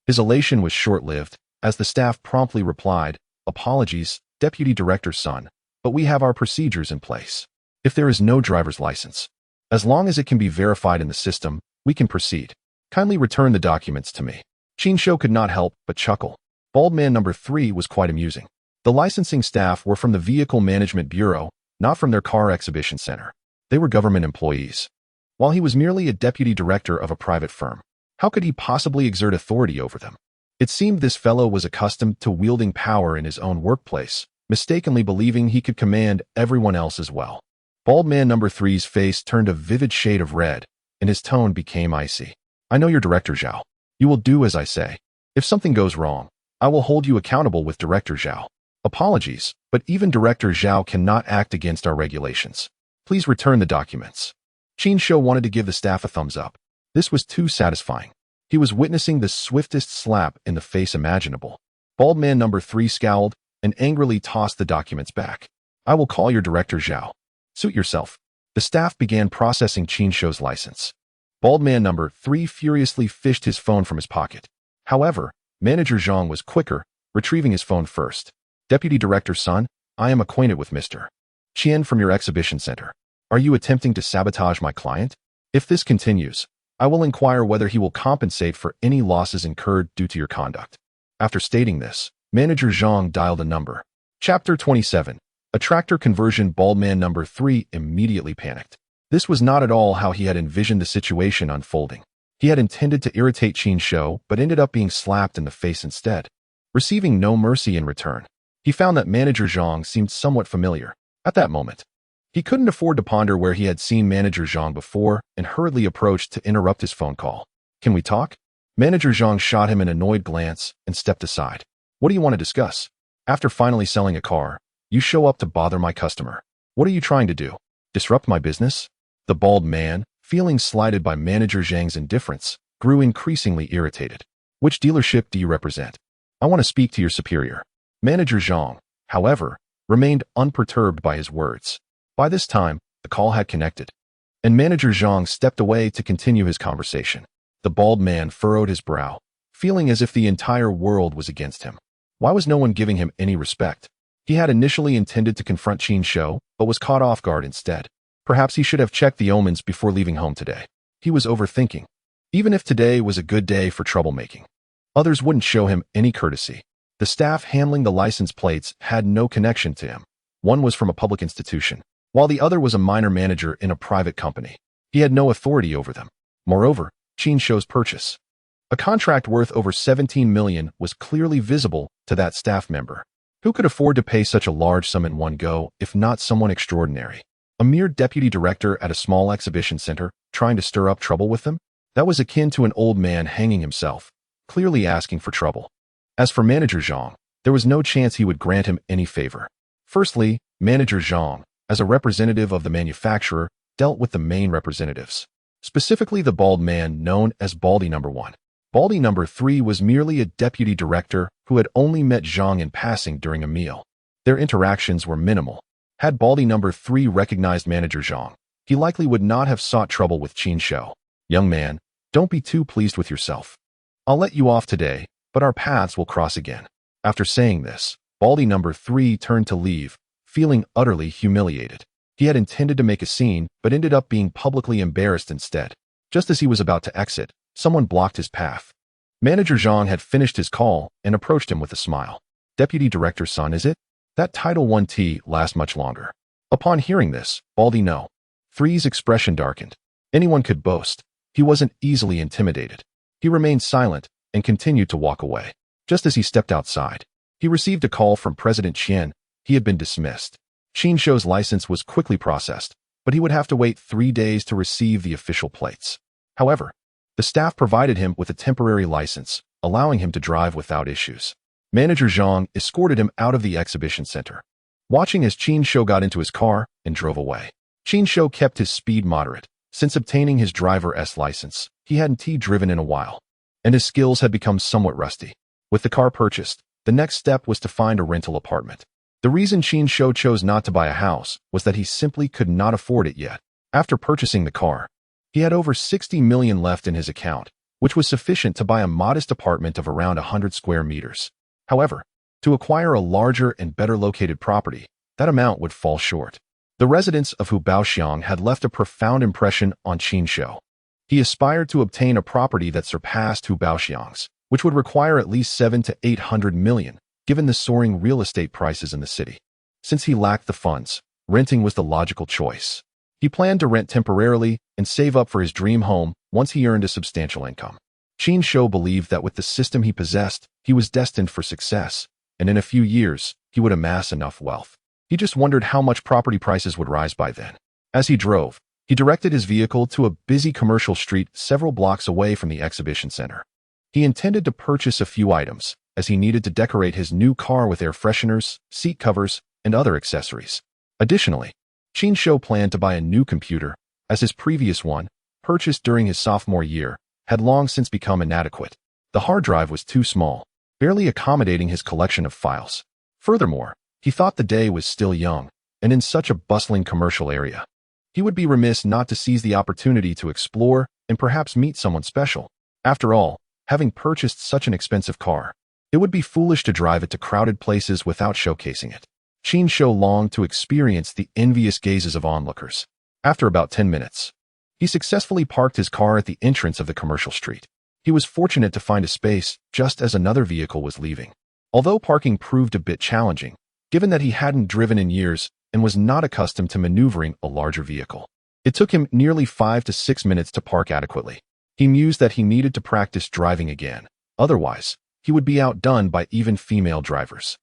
his elation was short-lived, as the staff promptly replied, Apologies, Deputy Director's son, but we have our procedures in place. If there is no driver's license, as long as it can be verified in the system, we can proceed. Kindly return the documents to me. Qin Shou could not help but chuckle. Bald man number 3 was quite amusing. The licensing staff were from the Vehicle Management Bureau, not from their car exhibition center. They were government employees. While he was merely a deputy director of a private firm, how could he possibly exert authority over them? It seemed this fellow was accustomed to wielding power in his own workplace, mistakenly believing he could command everyone else as well. Bald man number 3's face turned a vivid shade of red, and his tone became icy. I know your Director Zhao. You will do as I say. If something goes wrong, I will hold you accountable with Director Zhao. Apologies, but even Director Zhao cannot act against our regulations. Please return the documents. Qin Shou wanted to give the staff a thumbs up. This was too satisfying. He was witnessing the swiftest slap in the face imaginable. Bald man number 3 scowled and angrily tossed the documents back. I will call your Director Zhao. Suit yourself. The staff began processing Qin Shou's license. Bald man number 3 furiously fished his phone from his pocket. However, Manager Zhang was quicker, retrieving his phone first. Deputy Director's son, I am acquainted with Mr. Qian from your exhibition center. Are you attempting to sabotage my client? If this continues, I will inquire whether he will compensate for any losses incurred due to your conduct. After stating this, Manager Zhang dialed a number. Chapter 27. Attractor conversion bald man number 3 immediately panicked. This was not at all how he had envisioned the situation unfolding. He had intended to irritate Qin Shou, but ended up being slapped in the face instead, receiving no mercy in return. He found that Manager Zhang seemed somewhat familiar. At that moment, he couldn't afford to ponder where he had seen Manager Zhang before and hurriedly approached to interrupt his phone call. "Can we talk?" Manager Zhang shot him an annoyed glance and stepped aside. "What do you want to discuss? After finally selling a car, you show up to bother my customer. What are you trying to do? Disrupt my business?" The bald man, feeling slighted by Manager Zhang's indifference, grew increasingly irritated. "Which dealership do you represent? I want to speak to your superior." Manager Zhang, however, remained unperturbed by his words. By this time, the call had connected, and Manager Zhang stepped away to continue his conversation. The bald man furrowed his brow, feeling as if the entire world was against him. Why was no one giving him any respect? He had initially intended to confront Qin Shou, but was caught off guard instead. Perhaps he should have checked the omens before leaving home today. He was overthinking. Even if today was a good day for troublemaking, others wouldn't show him any courtesy. The staff handling the license plates had no connection to him. One was from a public institution, while the other was a minor manager in a private company. He had no authority over them. Moreover, Qin Shou's purchase, a contract worth over 17 million, was clearly visible to that staff member. Who could afford to pay such a large sum in one go, if not someone extraordinary? A mere deputy director at a small exhibition center, trying to stir up trouble with them? That was akin to an old man hanging himself, clearly asking for trouble. As for Manager Zhang, there was no chance he would grant him any favor. Firstly, Manager Zhang, as a representative of the manufacturer, dealt with the main representatives, specifically the bald man known as Baldy Number 1. Baldy Number 3 was merely a deputy director who had only met Zhang in passing during a meal. Their interactions were minimal. Had Baldy Number 3 recognized Manager Zhang, he likely would not have sought trouble with Qin Shou. "Young man, don't be too pleased with yourself. I'll let you off today, but our paths will cross again." After saying this, Baldy Number 3 turned to leave, feeling utterly humiliated. He had intended to make a scene, but ended up being publicly embarrassed instead. Just as he was about to exit, someone blocked his path. Manager Zhang had finished his call and approached him with a smile. "Deputy Director's son, is it? That title won't last much longer." Upon hearing this, Baldy No. 3's expression darkened. Anyone could boast. He wasn't easily intimidated. He remained silent and continued to walk away. Just as he stepped outside, he received a call from President Qian. He had been dismissed. Qin Shou's license was quickly processed, but he would have to wait 3 days to receive the official plates. However, the staff provided him with a temporary license, allowing him to drive without issues. Manager Zhang escorted him out of the exhibition center, watching as Qin Shou got into his car and drove away. Qin Shou kept his speed moderate. Since obtaining his driver's license, he hadn't driven in a while, and his skills had become somewhat rusty. With the car purchased, the next step was to find a rental apartment. The reason Qin Shou chose not to buy a house was that he simply could not afford it yet. After purchasing the car, he had over 60 million left in his account, which was sufficient to buy a modest apartment of around 100 square meters. However, to acquire a larger and better located property, that amount would fall short. The residents of Hubaoxiang had left a profound impression on Qin Shou. He aspired to obtain a property that surpassed Hubaoxiang's, which would require at least 700 to 800 million, given the soaring real estate prices in the city. Since he lacked the funds, renting was the logical choice. He planned to rent temporarily and save up for his dream home once he earned a substantial income. Qin Shou believed that with the system he possessed, he was destined for success, and in a few years, he would amass enough wealth. He just wondered how much property prices would rise by then. As he drove, he directed his vehicle to a busy commercial street several blocks away from the exhibition center. He intended to purchase a few items, as he needed to decorate his new car with air fresheners, seat covers, and other accessories. Additionally, Qin Shou planned to buy a new computer, as his previous one, purchased during his sophomore year, had long since become inadequate. The hard drive was too small, barely accommodating his collection of files. Furthermore, he thought the day was still young, and in such a bustling commercial area. He would be remiss not to seize the opportunity to explore and perhaps meet someone special. After all, having purchased such an expensive car, it would be foolish to drive it to crowded places without showcasing it. Qin Shou longed to experience the envious gazes of onlookers. After about 10 minutes, he successfully parked his car at the entrance of the commercial street. He was fortunate to find a space just as another vehicle was leaving. Although parking proved a bit challenging, given that he hadn't driven in years and was not accustomed to maneuvering a larger vehicle. It took him nearly 5 to 6 minutes to park adequately. He mused that he needed to practice driving again. Otherwise, he would be outdone by even female drivers.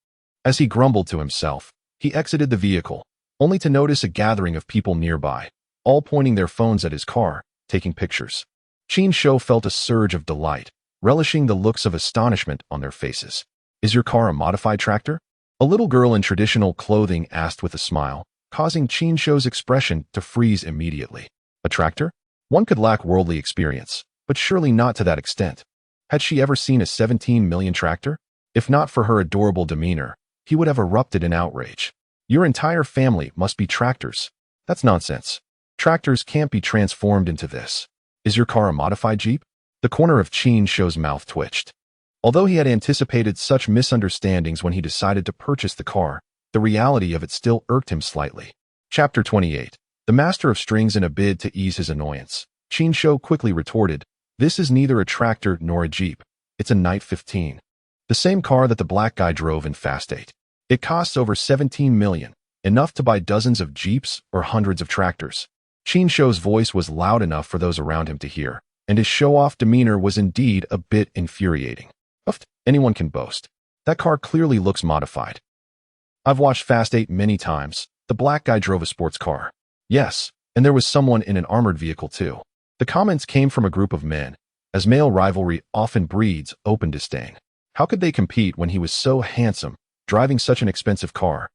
As he grumbled to himself, he exited the vehicle, only to notice a gathering of people nearby, all pointing their phones at his car, taking pictures. Qin Shou felt a surge of delight, relishing the looks of astonishment on their faces. "Is your car a modified tractor?" A little girl in traditional clothing asked with a smile, causing Qin Shou's expression to freeze immediately. A tractor? One could lack worldly experience, but surely not to that extent. Had she ever seen a 17 million tractor? If not for her adorable demeanor, he would have erupted in outrage. "Your entire family must be tractors." "That's nonsense. Tractors can't be transformed into this." "Is your car a modified Jeep?" The corner of Qin Shou's mouth twitched. Although he had anticipated such misunderstandings when he decided to purchase the car, the reality of it still irked him slightly. Chapter 28. The Master of Strings. In a bid to ease his annoyance, Qin Shou quickly retorted, "This is neither a tractor nor a Jeep. It's a Night 15. The same car that the black guy drove in Fast 8. It costs over 17 million, enough to buy dozens of Jeeps or hundreds of tractors." Qin Shou's voice was loud enough for those around him to hear, and his show-off demeanor was indeed a bit infuriating. Anyone can boast. That car clearly looks modified. "I've watched Fast 8 many times. The black guy drove a sports car." "Yes, and there was someone in an armored vehicle too." The comments came from a group of men, as male rivalry often breeds open disdain. How could they compete when he was so handsome, driving such an expensive car,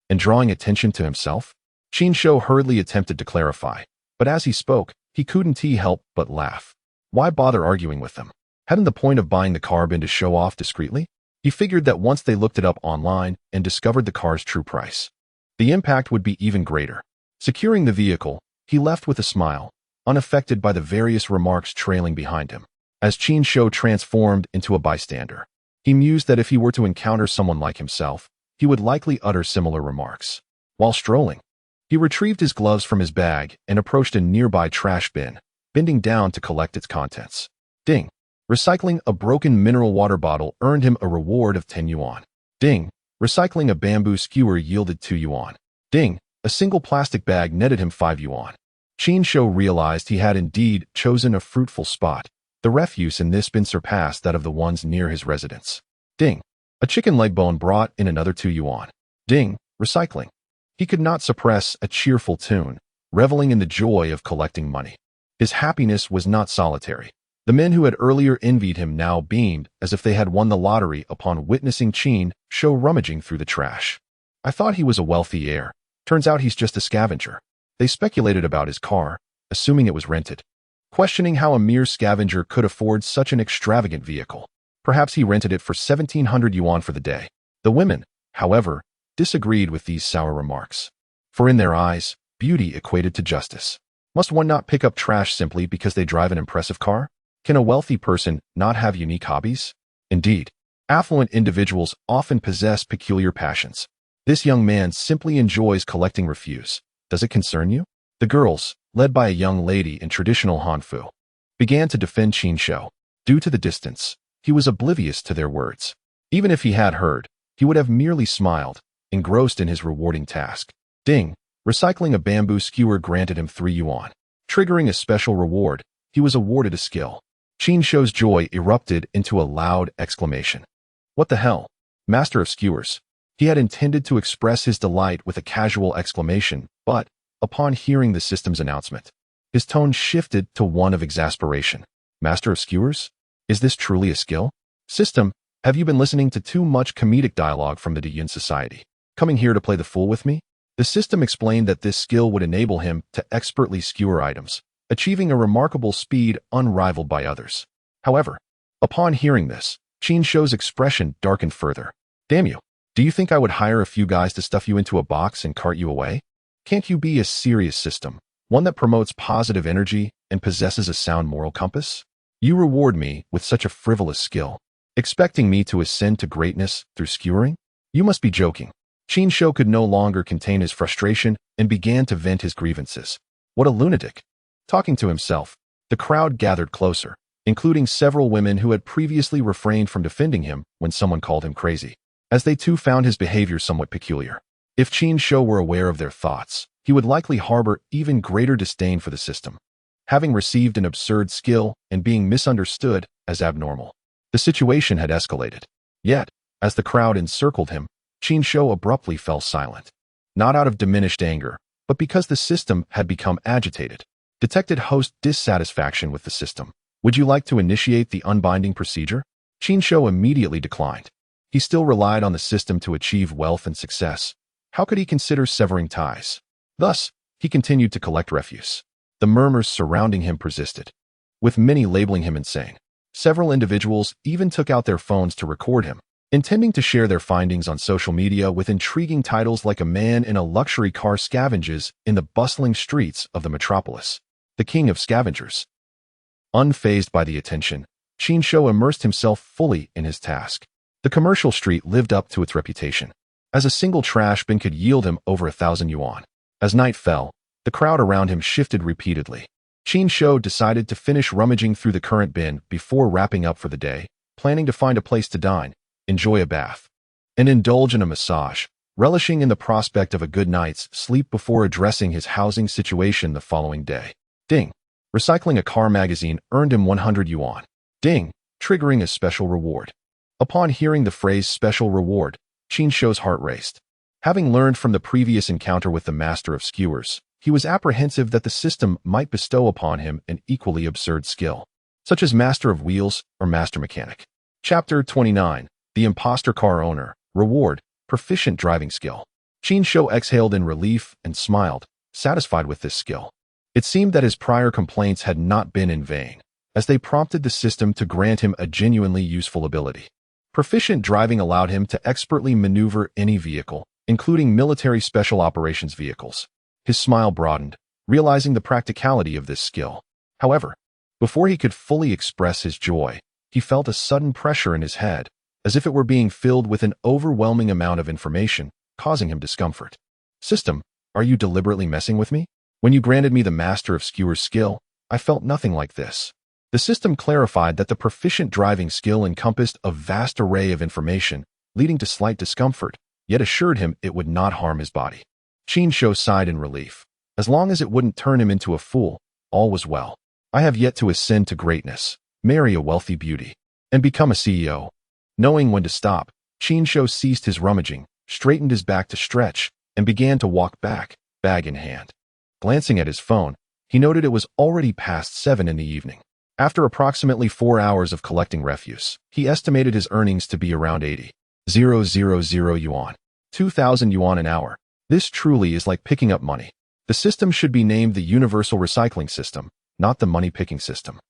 and drawing attention to himself? Qin Shou hurriedly attempted to clarify, but as he spoke, he couldn't help but laugh. Why bother arguing with them? Hadn't the point of buying the car been to show off discreetly? He figured that once they looked it up online and discovered the car's true price, the impact would be even greater. Securing the vehicle, he left with a smile, unaffected by the various remarks trailing behind him. As Qin Shou transformed into a bystander, he mused that if he were to encounter someone like himself, he would likely utter similar remarks. While strolling, he retrieved his gloves from his bag and approached a nearby trash bin, bending down to collect its contents. Ding! Recycling a broken mineral water bottle earned him a reward of 10 yuan. Ding! Recycling a bamboo skewer yielded 2 yuan. Ding! A single plastic bag netted him 5 yuan. Qin Shou realized he had indeed chosen a fruitful spot. The refuse in this bin surpassed that of the ones near his residence. Ding! A chicken leg bone brought in another 2 yuan. Ding! Recycling. He could not suppress a cheerful tune, reveling in the joy of collecting money. His happiness was not solitary. The men who had earlier envied him now beamed as if they had won the lottery upon witnessing Qin Shou rummaging through the trash. "I thought he was a wealthy heir. Turns out he's just a scavenger." They speculated about his car, assuming it was rented, questioning how a mere scavenger could afford such an extravagant vehicle. Perhaps he rented it for 1,700 yuan for the day. The women, however, disagreed with these sour remarks. For in their eyes, beauty equated to justice. Must one not pick up trash simply because they drive an impressive car? Can a wealthy person not have unique hobbies? Indeed, affluent individuals often possess peculiar passions. This young man simply enjoys collecting refuse. Does it concern you? The girls, led by a young lady in traditional Hanfu, began to defend Qin Shou. Due to the distance, he was oblivious to their words. Even if he had heard, he would have merely smiled, engrossed in his rewarding task. Ding! Recycling a bamboo skewer granted him 3 yuan. Triggering a special reward, he was awarded a skill. Qin Shou's joy erupted into a loud exclamation. "What the hell? Master of skewers." He had intended to express his delight with a casual exclamation, but, upon hearing the system's announcement, his tone shifted to one of exasperation. "Master of skewers? Is this truly a skill? System, have you been listening to too much comedic dialogue from the Diyun Society? Coming here to play the fool with me?" The system explained that this skill would enable him to expertly skewer items, achieving a remarkable speed unrivaled by others. However, upon hearing this, Qin Shou's expression darkened further. "Damn you. Do you think I would hire a few guys to stuff you into a box and cart you away? Can't you be a serious system, one that promotes positive energy and possesses a sound moral compass? You reward me with such a frivolous skill, expecting me to ascend to greatness through skewering? You must be joking." Qin Shou could no longer contain his frustration and began to vent his grievances. What a lunatic! Talking to himself, the crowd gathered closer, including several women who had previously refrained from defending him when someone called him crazy. as they too found his behavior somewhat peculiar. If Qin Shou were aware of their thoughts, he would likely harbor even greater disdain for the system, having received an absurd skill and being misunderstood as abnormal. The situation had escalated. Yet, as the crowd encircled him, Qin Shou abruptly fell silent. Not out of diminished anger, but because the system had become agitated. Detected host dissatisfaction with the system. Would you like to initiate the unbinding procedure? Qin Shou immediately declined. He still relied on the system to achieve wealth and success. How could he consider severing ties? Thus, he continued to collect refuse. The murmurs surrounding him persisted, with many labeling him insane. Several individuals even took out their phones to record him, intending to share their findings on social media with intriguing titles like "A man in a luxury car scavenges in the bustling streets of the metropolis. The king of scavengers." Unfazed by the attention, Qin Shou immersed himself fully in his task. The commercial street lived up to its reputation, as a single trash bin could yield him over 1,000 yuan. As night fell, the crowd around him shifted repeatedly. Qin Shou decided to finish rummaging through the current bin before wrapping up for the day, planning to find a place to dine, enjoy a bath, and indulge in a massage, relishing in the prospect of a good night's sleep before addressing his housing situation the following day. Ding. Recycling a car magazine earned him 100 yuan. Ding. Triggering a special reward. Upon hearing the phrase special reward, Qin Shou's heart raced. Having learned from the previous encounter with the master of skewers, he was apprehensive that the system might bestow upon him an equally absurd skill, such as master of wheels or master mechanic. Chapter 29. The imposter car owner. Reward. Proficient driving skill. Qin Shou exhaled in relief and smiled, satisfied with this skill. It seemed that his prior complaints had not been in vain, as they prompted the system to grant him a genuinely useful ability. Proficient driving allowed him to expertly maneuver any vehicle, including military special operations vehicles. His smile broadened, realizing the practicality of this skill. However, before he could fully express his joy, he felt a sudden pressure in his head, as if it were being filled with an overwhelming amount of information, causing him discomfort. System, are you deliberately messing with me? When you granted me the Master of Skewers skill, I felt nothing like this. The system clarified that the proficient driving skill encompassed a vast array of information, leading to slight discomfort, yet assured him it would not harm his body. Qin Shou sighed in relief. As long as it wouldn't turn him into a fool, all was well. I have yet to ascend to greatness, marry a wealthy beauty, and become a CEO. Knowing when to stop, Qin Shou ceased his rummaging, straightened his back to stretch, and began to walk back, bag in hand. Glancing at his phone, he noted it was already past 7 in the evening. After approximately 4 hours of collecting refuse, he estimated his earnings to be around 80,000 yuan, 2,000 yuan an hour. This truly is like picking up money. The system should be named the Universal Recycling System, not the money-picking system.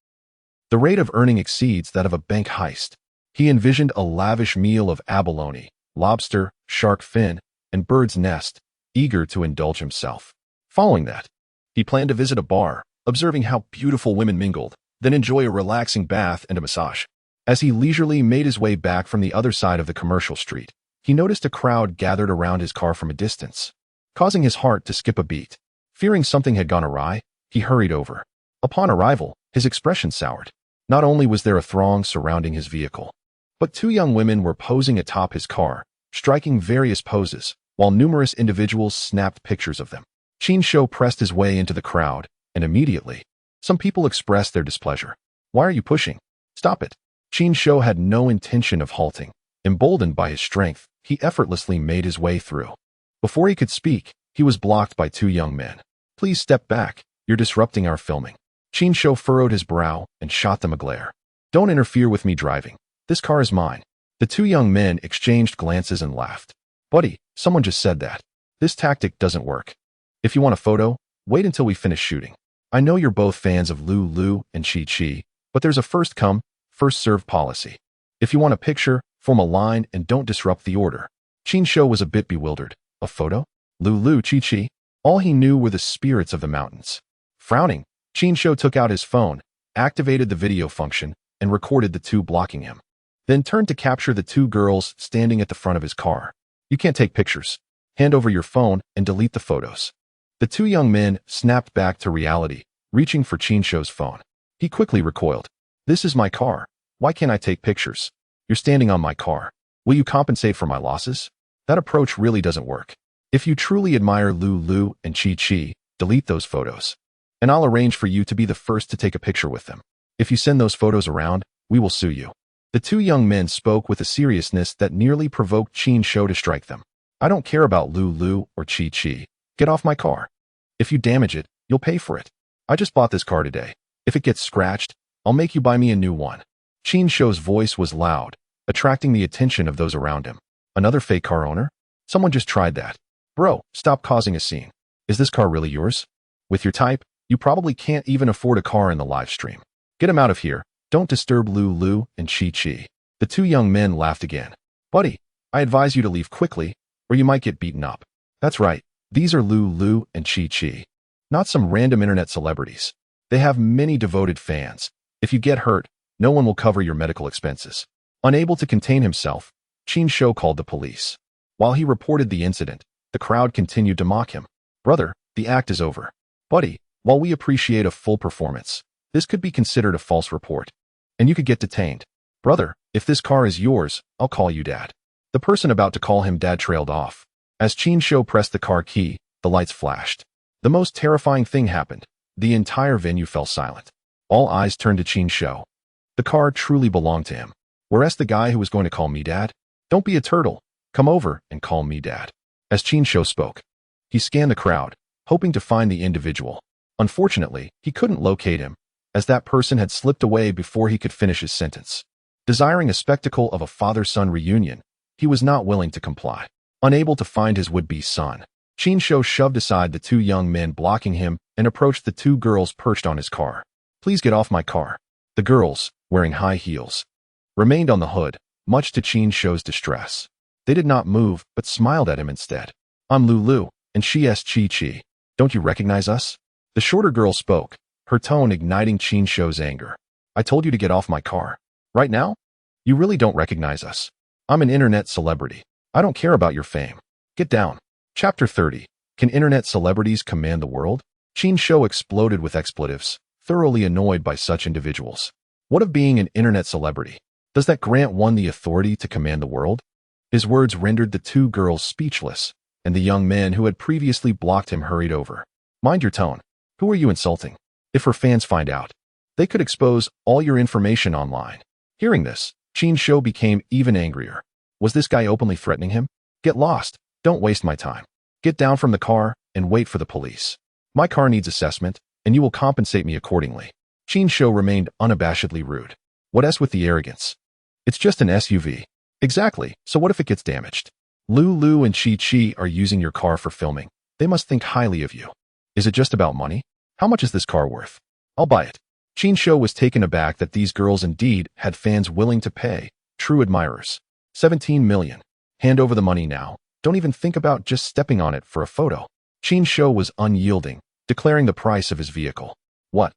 The rate of earning exceeds that of a bank heist. He envisioned a lavish meal of abalone, lobster, shark fin, and bird's nest, eager to indulge himself. Following that, he planned to visit a bar, observing how beautiful women mingled, then enjoy a relaxing bath and a massage. As he leisurely made his way back from the other side of the commercial street, he noticed a crowd gathered around his car from a distance, causing his heart to skip a beat. Fearing something had gone awry, he hurried over. Upon arrival, his expression soured. Not only was there a throng surrounding his vehicle, but 2 young women were posing atop his car, striking various poses, while numerous individuals snapped pictures of them. Qin Shou pressed his way into the crowd, and immediately, some people expressed their displeasure. Why are you pushing? Stop it. Qin Shou had no intention of halting. Emboldened by his strength, he effortlessly made his way through. Before he could speak, he was blocked by 2 young men. Please step back. You're disrupting our filming. Qin Shou furrowed his brow and shot them a glare. Don't interfere with me driving. This car is mine. The 2 young men exchanged glances and laughed. Buddy, someone just said that. This tactic doesn't work. If you want a photo, wait until we finish shooting. I know you're both fans of Lu and Chi, but there's a first come, first served policy. If you want a picture, form a line and don't disrupt the order. Qin Shou was a bit bewildered. A photo? Lu, Chi. All he knew were the spirits of the mountains. Frowning, Qin Shou took out his phone, activated the video function, and recorded the 2 blocking him. Then turned to capture the 2 girls standing at the front of his car. You can't take pictures. Hand over your phone and delete the photos. The 2 young men snapped back to reality, reaching for Qin Shou's phone. He quickly recoiled. This is my car. Why can't I take pictures? You're standing on my car. Will you compensate for my losses? That approach really doesn't work. If you truly admire Lulu and Chi, delete those photos. And I'll arrange for you to be the first to take a picture with them. If you send those photos around, we will sue you. The two young men spoke with a seriousness that nearly provoked Qin Shou to strike them. I don't care about Lulu or Chi. Get off my car. If you damage it, you'll pay for it. I just bought this car today. If it gets scratched, I'll make you buy me a new one. Qin Shou's voice was loud, attracting the attention of those around him. Another fake car owner? Someone just tried that. Bro, stop causing a scene. Is this car really yours? With your type, you probably can't even afford a car in the live stream. Get him out of here. Don't disturb Lulu and Chi. The two young men laughed again. Buddy, I advise you to leave quickly, or you might get beaten up. That's right. These are Lulu and Chi. Not some random internet celebrities. They have many devoted fans. If you get hurt, no one will cover your medical expenses. Unable to contain himself, Qin Shou called the police. While he reported the incident, the crowd continued to mock him. Brother, the act is over. Buddy, while we appreciate a full performance, this could be considered a false report, and you could get detained. Brother, if this car is yours, I'll call you Dad. The person about to call him Dad trailed off. As Qin Shou pressed the car key, the lights flashed. The most terrifying thing happened. The entire venue fell silent. All eyes turned to Qin Shou. The car truly belonged to him. Whereas the guy who was going to call me Dad? Don't be a turtle. Come over and call me Dad. As Qin Shou spoke, he scanned the crowd, hoping to find the individual. Unfortunately, he couldn't locate him, as that person had slipped away before he could finish his sentence. Desiring a spectacle of a father-son reunion, he was not willing to comply. Unable to find his would-be son, Qin Shou shoved aside the two young men blocking him and approached the two girls perched on his car. Please get off my car. The girls, wearing high heels, remained on the hood, much to Qin Shou's distress. They did not move, but smiled at him instead. I'm Lulu, and she's Chi. Don't you recognize us? The shorter girl spoke, her tone igniting Qin Shou's anger. I told you to get off my car. Right now? You really don't recognize us. I'm an internet celebrity. I don't care about your fame. Get down. Chapter 30. Can internet celebrities command the world? Qin Shou exploded with expletives, thoroughly annoyed by such individuals. What of being an internet celebrity? Does that grant one the authority to command the world? His words rendered the two girls speechless, and the young men who had previously blocked him hurried over. Mind your tone. Who are you insulting? If her fans find out, they could expose all your information online. Hearing this, Qin Shou became even angrier. Was this guy openly threatening him? Get lost. Don't waste my time. Get down from the car and wait for the police. My car needs assessment, and you will compensate me accordingly. Qin Shou remained unabashedly rude. What else with the arrogance? It's just an SUV. Exactly, so what if it gets damaged? Lulu and Chi are using your car for filming. They must think highly of you. Is it just about money? How much is this car worth? I'll buy it. Qin Shou was taken aback that these girls indeed had fans willing to pay, true admirers. 17 million. Hand over the money now. Don't even think about just stepping on it for a photo. Qin Shou was unyielding, declaring the price of his vehicle. What?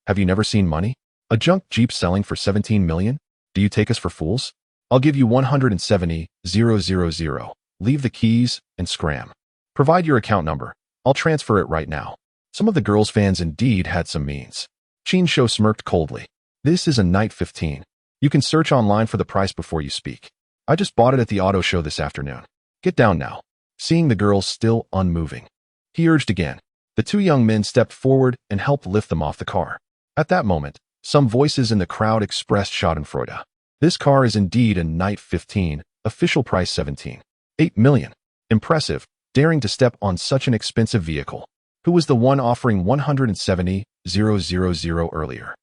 Have you never seen money? A junk Jeep selling for 17 million? Do you take us for fools? I'll give you 170,000. Leave the keys and scram. Provide your account number. I'll transfer it right now. Some of the girls' fans indeed had some means. Qin Shou smirked coldly. This is a Night 15. You can search online for the price before you speak. I just bought it at the auto show this afternoon. Get down now. Seeing the girls still unmoving, he urged again. The two young men stepped forward and helped lift them off the car. At that moment, some voices in the crowd expressed schadenfreude. This car is indeed a Night 15, official price 17.8 million. Impressive, daring to step on such an expensive vehicle. Who was the one offering 170,000 earlier?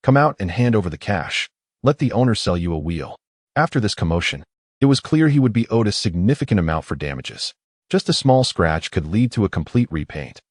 Come out and hand over the cash. Let the owner sell you a wheel. After this commotion, it was clear he would be owed a significant amount for damages. Just a small scratch could lead to a complete repaint.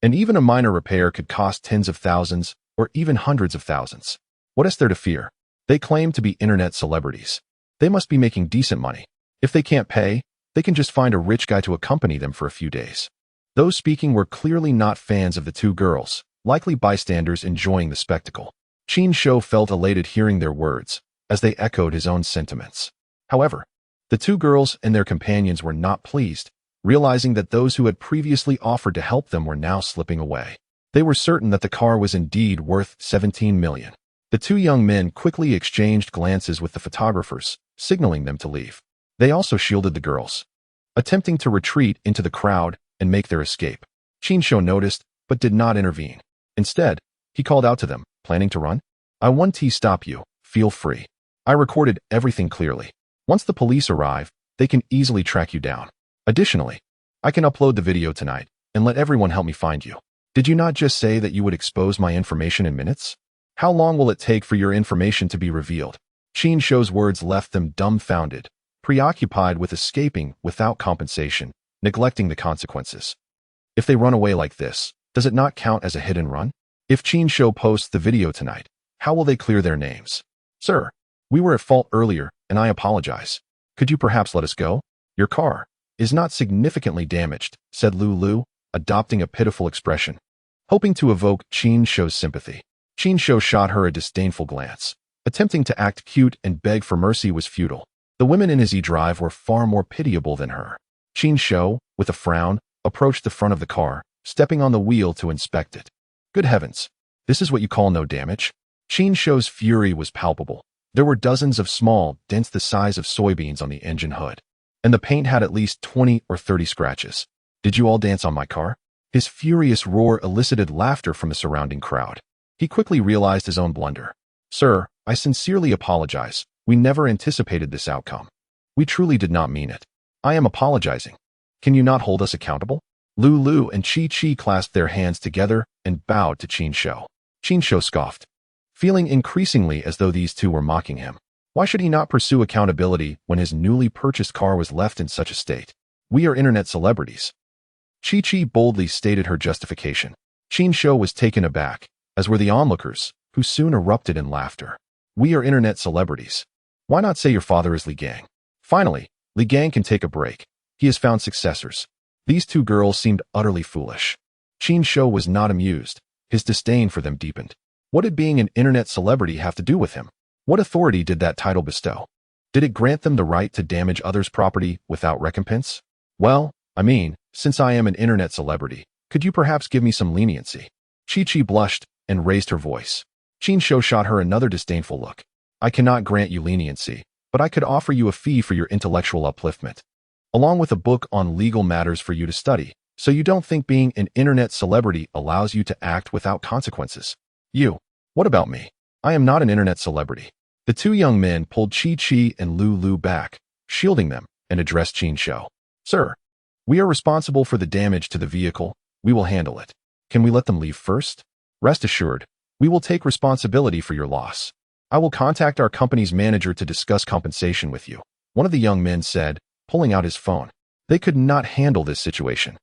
And even a minor repair could cost tens of thousands or even hundreds of thousands. What is there to fear? They claim to be internet celebrities. They must be making decent money. If they can't pay, they can just find a rich guy to accompany them for a few days. Those speaking were clearly not fans of the two girls, likely bystanders enjoying the spectacle. Qin Shou felt elated hearing their words, as they echoed his own sentiments. However, the two girls and their companions were not pleased, realizing that those who had previously offered to help them were now slipping away. They were certain that the car was indeed worth 17 million. The two young men quickly exchanged glances with the photographers, signaling them to leave. They also shielded the girls, attempting to retreat into the crowd and make their escape. Qin Shou noticed, but did not intervene. Instead, he called out to them, planning to run. I won't stop you, feel free. I recorded everything clearly. Once the police arrive, they can easily track you down. Additionally, I can upload the video tonight and let everyone help me find you. Did you not just say that you would expose my information in minutes? How long will it take for your information to be revealed? Qin Shou's words left them dumbfounded, preoccupied with escaping without compensation, neglecting the consequences. If they run away like this, does it not count as a hit and run? If Qin Shou posts the video tonight, how will they clear their names? Sir, we were at fault earlier, and I apologize. Could you perhaps let us go? Your car is not significantly damaged, said Lu, adopting a pitiful expression, hoping to evoke Qin Shou's sympathy. Qin Shou shot her a disdainful glance. Attempting to act cute and beg for mercy was futile. The women in his e-drive were far more pitiable than her. Qin Shou, with a frown, approached the front of the car, stepping on the wheel to inspect it. Good heavens, this is what you call no damage? Qin Shou's fury was palpable. There were dozens of small dents the size of soybeans on the engine hood, and the paint had at least 20 or 30 scratches. Did you all dance on my car? His furious roar elicited laughter from the surrounding crowd. He quickly realized his own blunder. Sir, I sincerely apologize. We never anticipated this outcome. We truly did not mean it. I am apologizing. Can you not hold us accountable? Lu and Chi clasped their hands together and bowed to Qin Shou. Qin Shou scoffed, feeling increasingly as though these two were mocking him. Why should he not pursue accountability when his newly purchased car was left in such a state? We are internet celebrities. Chi boldly stated her justification. Qin Shou was taken aback, as were the onlookers, who soon erupted in laughter. We are internet celebrities. Why not say your father is Li Gang? Finally, Li Gang can take a break. He has found successors. These two girls seemed utterly foolish. Qin Shou was not amused. His disdain for them deepened. What did being an internet celebrity have to do with him? What authority did that title bestow? Did it grant them the right to damage others' property without recompense? Well, I mean, since I am an internet celebrity, could you perhaps give me some leniency? Chi blushed and raised her voice. Qin Shou shot her another disdainful look. I cannot grant you leniency, but I could offer you a fee for your intellectual upliftment, along with a book on legal matters for you to study, so you don't think being an internet celebrity allows you to act without consequences. You. What about me? I am not an internet celebrity. The two young men pulled Chi and Lu back, shielding them, and addressed Qin Shou. Sir, we are responsible for the damage to the vehicle. We will handle it. Can we let them leave first? Rest assured, we will take responsibility for your loss. I will contact our company's manager to discuss compensation with you, one of the young men said, pulling out his phone. They could not handle this situation.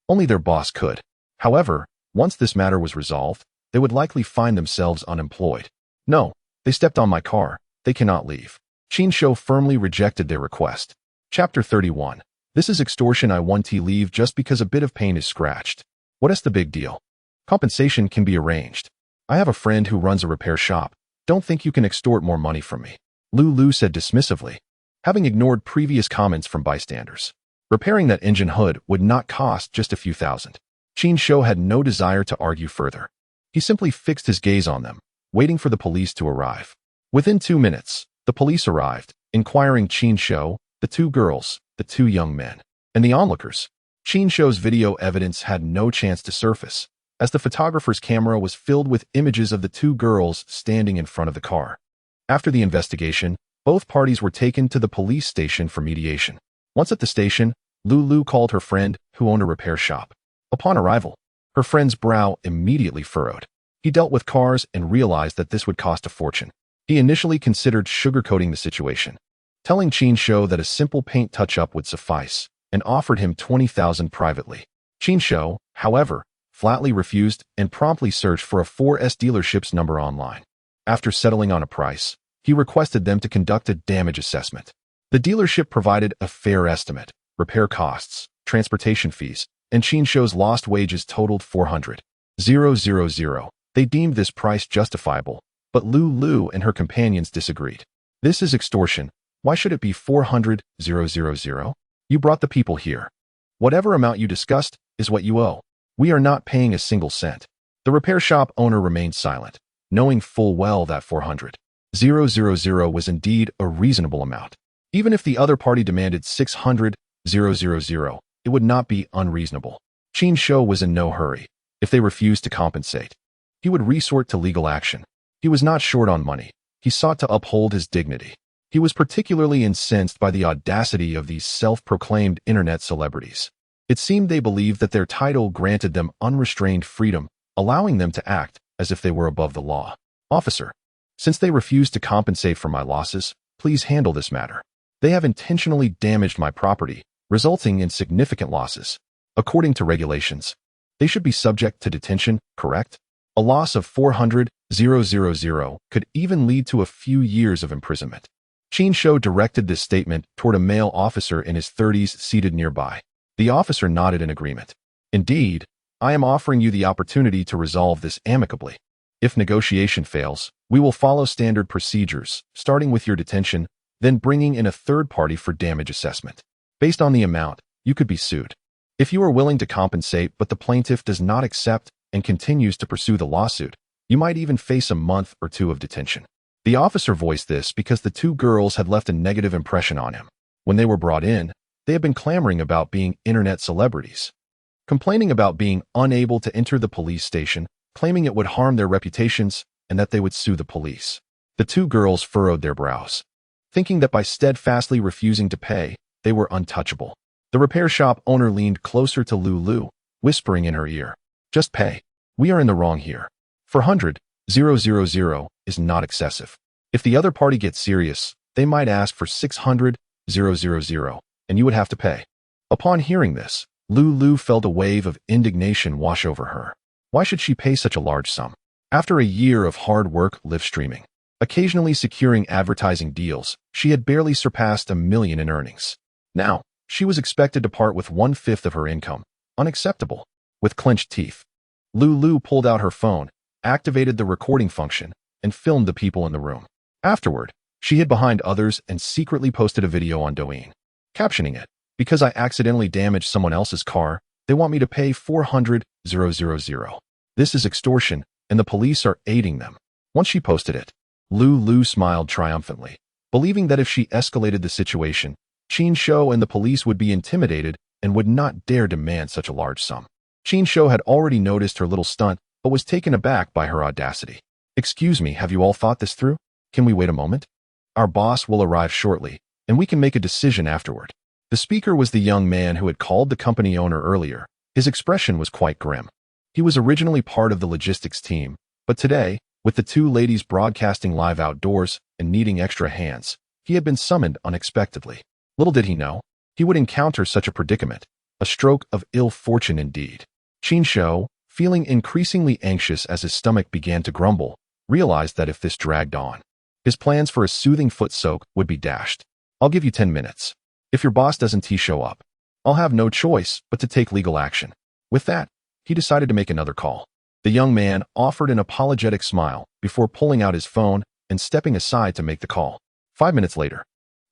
Only their boss could. However, once this matter was resolved, they would likely find themselves unemployed. No, they stepped on my car. They cannot leave. Qin Shou firmly rejected their request. Chapter 31. This is extortion. I want to leave just because a bit of paint is scratched. What is the big deal? Compensation can be arranged. I have a friend who runs a repair shop. Don't think you can extort more money from me. Lu said dismissively, having ignored previous comments from bystanders. Repairing that engine hood would not cost just a few thousand. Qin Shou had no desire to argue further. He simply fixed his gaze on them, waiting for the police to arrive. Within 2 minutes, the police arrived, inquiring Qin Shou, the two girls, the two young men, and the onlookers. Qin Shou's video evidence had no chance to surface, as the photographer's camera was filled with images of the two girls standing in front of the car. After the investigation, both parties were taken to the police station for mediation. Once at the station, Lu called her friend, who owned a repair shop. Upon arrival, her friend's brow immediately furrowed. He dealt with cars and realized that this would cost a fortune. He initially considered sugarcoating the situation, telling Qin Shou that a simple paint touch-up would suffice, and offered him 20,000 privately. Qin Shou, however, flatly refused and promptly searched for a 4S dealership's number online. After settling on a price, he requested them to conduct a damage assessment. The dealership provided a fair estimate. Repair costs, transportation fees, and Qin Shou's lost wages totaled 400,000. They deemed this price justifiable, but Lu and her companions disagreed. This is extortion. Why should it be 400,000? You brought the people here. Whatever amount you discussed is what you owe. We are not paying a single cent. The repair shop owner remained silent, knowing full well that 400,000 was indeed a reasonable amount. Even if the other party demanded 600,000, it would not be unreasonable. Qin Shou was in no hurry. If they refused to compensate, he would resort to legal action. He was not short on money. He sought to uphold his dignity. He was particularly incensed by the audacity of these self-proclaimed internet celebrities. It seemed they believed that their title granted them unrestrained freedom, allowing them to act as if they were above the law. Officer, since they refused to compensate for my losses, please handle this matter. They have intentionally damaged my property, resulting in significant losses. According to regulations, they should be subject to detention, correct? A loss of 400,000 could even lead to a few years of imprisonment. Qin Shou directed this statement toward a male officer in his 30s seated nearby. The officer nodded in agreement. Indeed, I am offering you the opportunity to resolve this amicably. If negotiation fails, we will follow standard procedures, starting with your detention, then bringing in a third party for damage assessment. Based on the amount, you could be sued. If you are willing to compensate but the plaintiff does not accept and continues to pursue the lawsuit, you might even face a month or two of detention. The officer voiced this because the two girls had left a negative impression on him. When they were brought in, they had been clamoring about being internet celebrities, complaining about being unable to enter the police station, claiming it would harm their reputations and that they would sue the police. The two girls furrowed their brows, thinking that by steadfastly refusing to pay, they were untouchable. The repair shop owner leaned closer to Lulu, whispering in her ear, "Just pay. We are in the wrong here. 400,000 is not excessive. If the other party gets serious, they might ask for 600,000, and you would have to pay." Upon hearing this, Lulu felt a wave of indignation wash over her. Why should she pay such a large sum? After a year of hard work live streaming, occasionally securing advertising deals, she had barely surpassed $1 million in earnings. Now, she was expected to part with 1/5 of her income. Unacceptable. With clenched teeth, Lulu pulled out her phone, activated the recording function, and filmed the people in the room. Afterward, she hid behind others and secretly posted a video on Douyin, captioning it, "Because I accidentally damaged someone else's car, they want me to pay 400,000. This is extortion, and the police are aiding them." Once she posted it, Lulu smiled triumphantly, believing that if she escalated the situation, Qin Shou and the police would be intimidated and would not dare demand such a large sum. Qin Shou had already noticed her little stunt, but was taken aback by her audacity. "Excuse me, have you all thought this through? Can we wait a moment? Our boss will arrive shortly, and we can make a decision afterward." The speaker was the young man who had called the company owner earlier. His expression was quite grim. He was originally part of the logistics team, but today, with the two ladies broadcasting live outdoors and needing extra hands, he had been summoned unexpectedly. Little did he know, he would encounter such a predicament, a stroke of ill fortune indeed. Qin Shou, feeling increasingly anxious as his stomach began to grumble, realized that if this dragged on, his plans for a soothing foot soak would be dashed. "I'll give you 10 minutes. If your boss doesn't show up, I'll have no choice but to take legal action." With that, he decided to make another call. The young man offered an apologetic smile before pulling out his phone and stepping aside to make the call. 5 minutes later,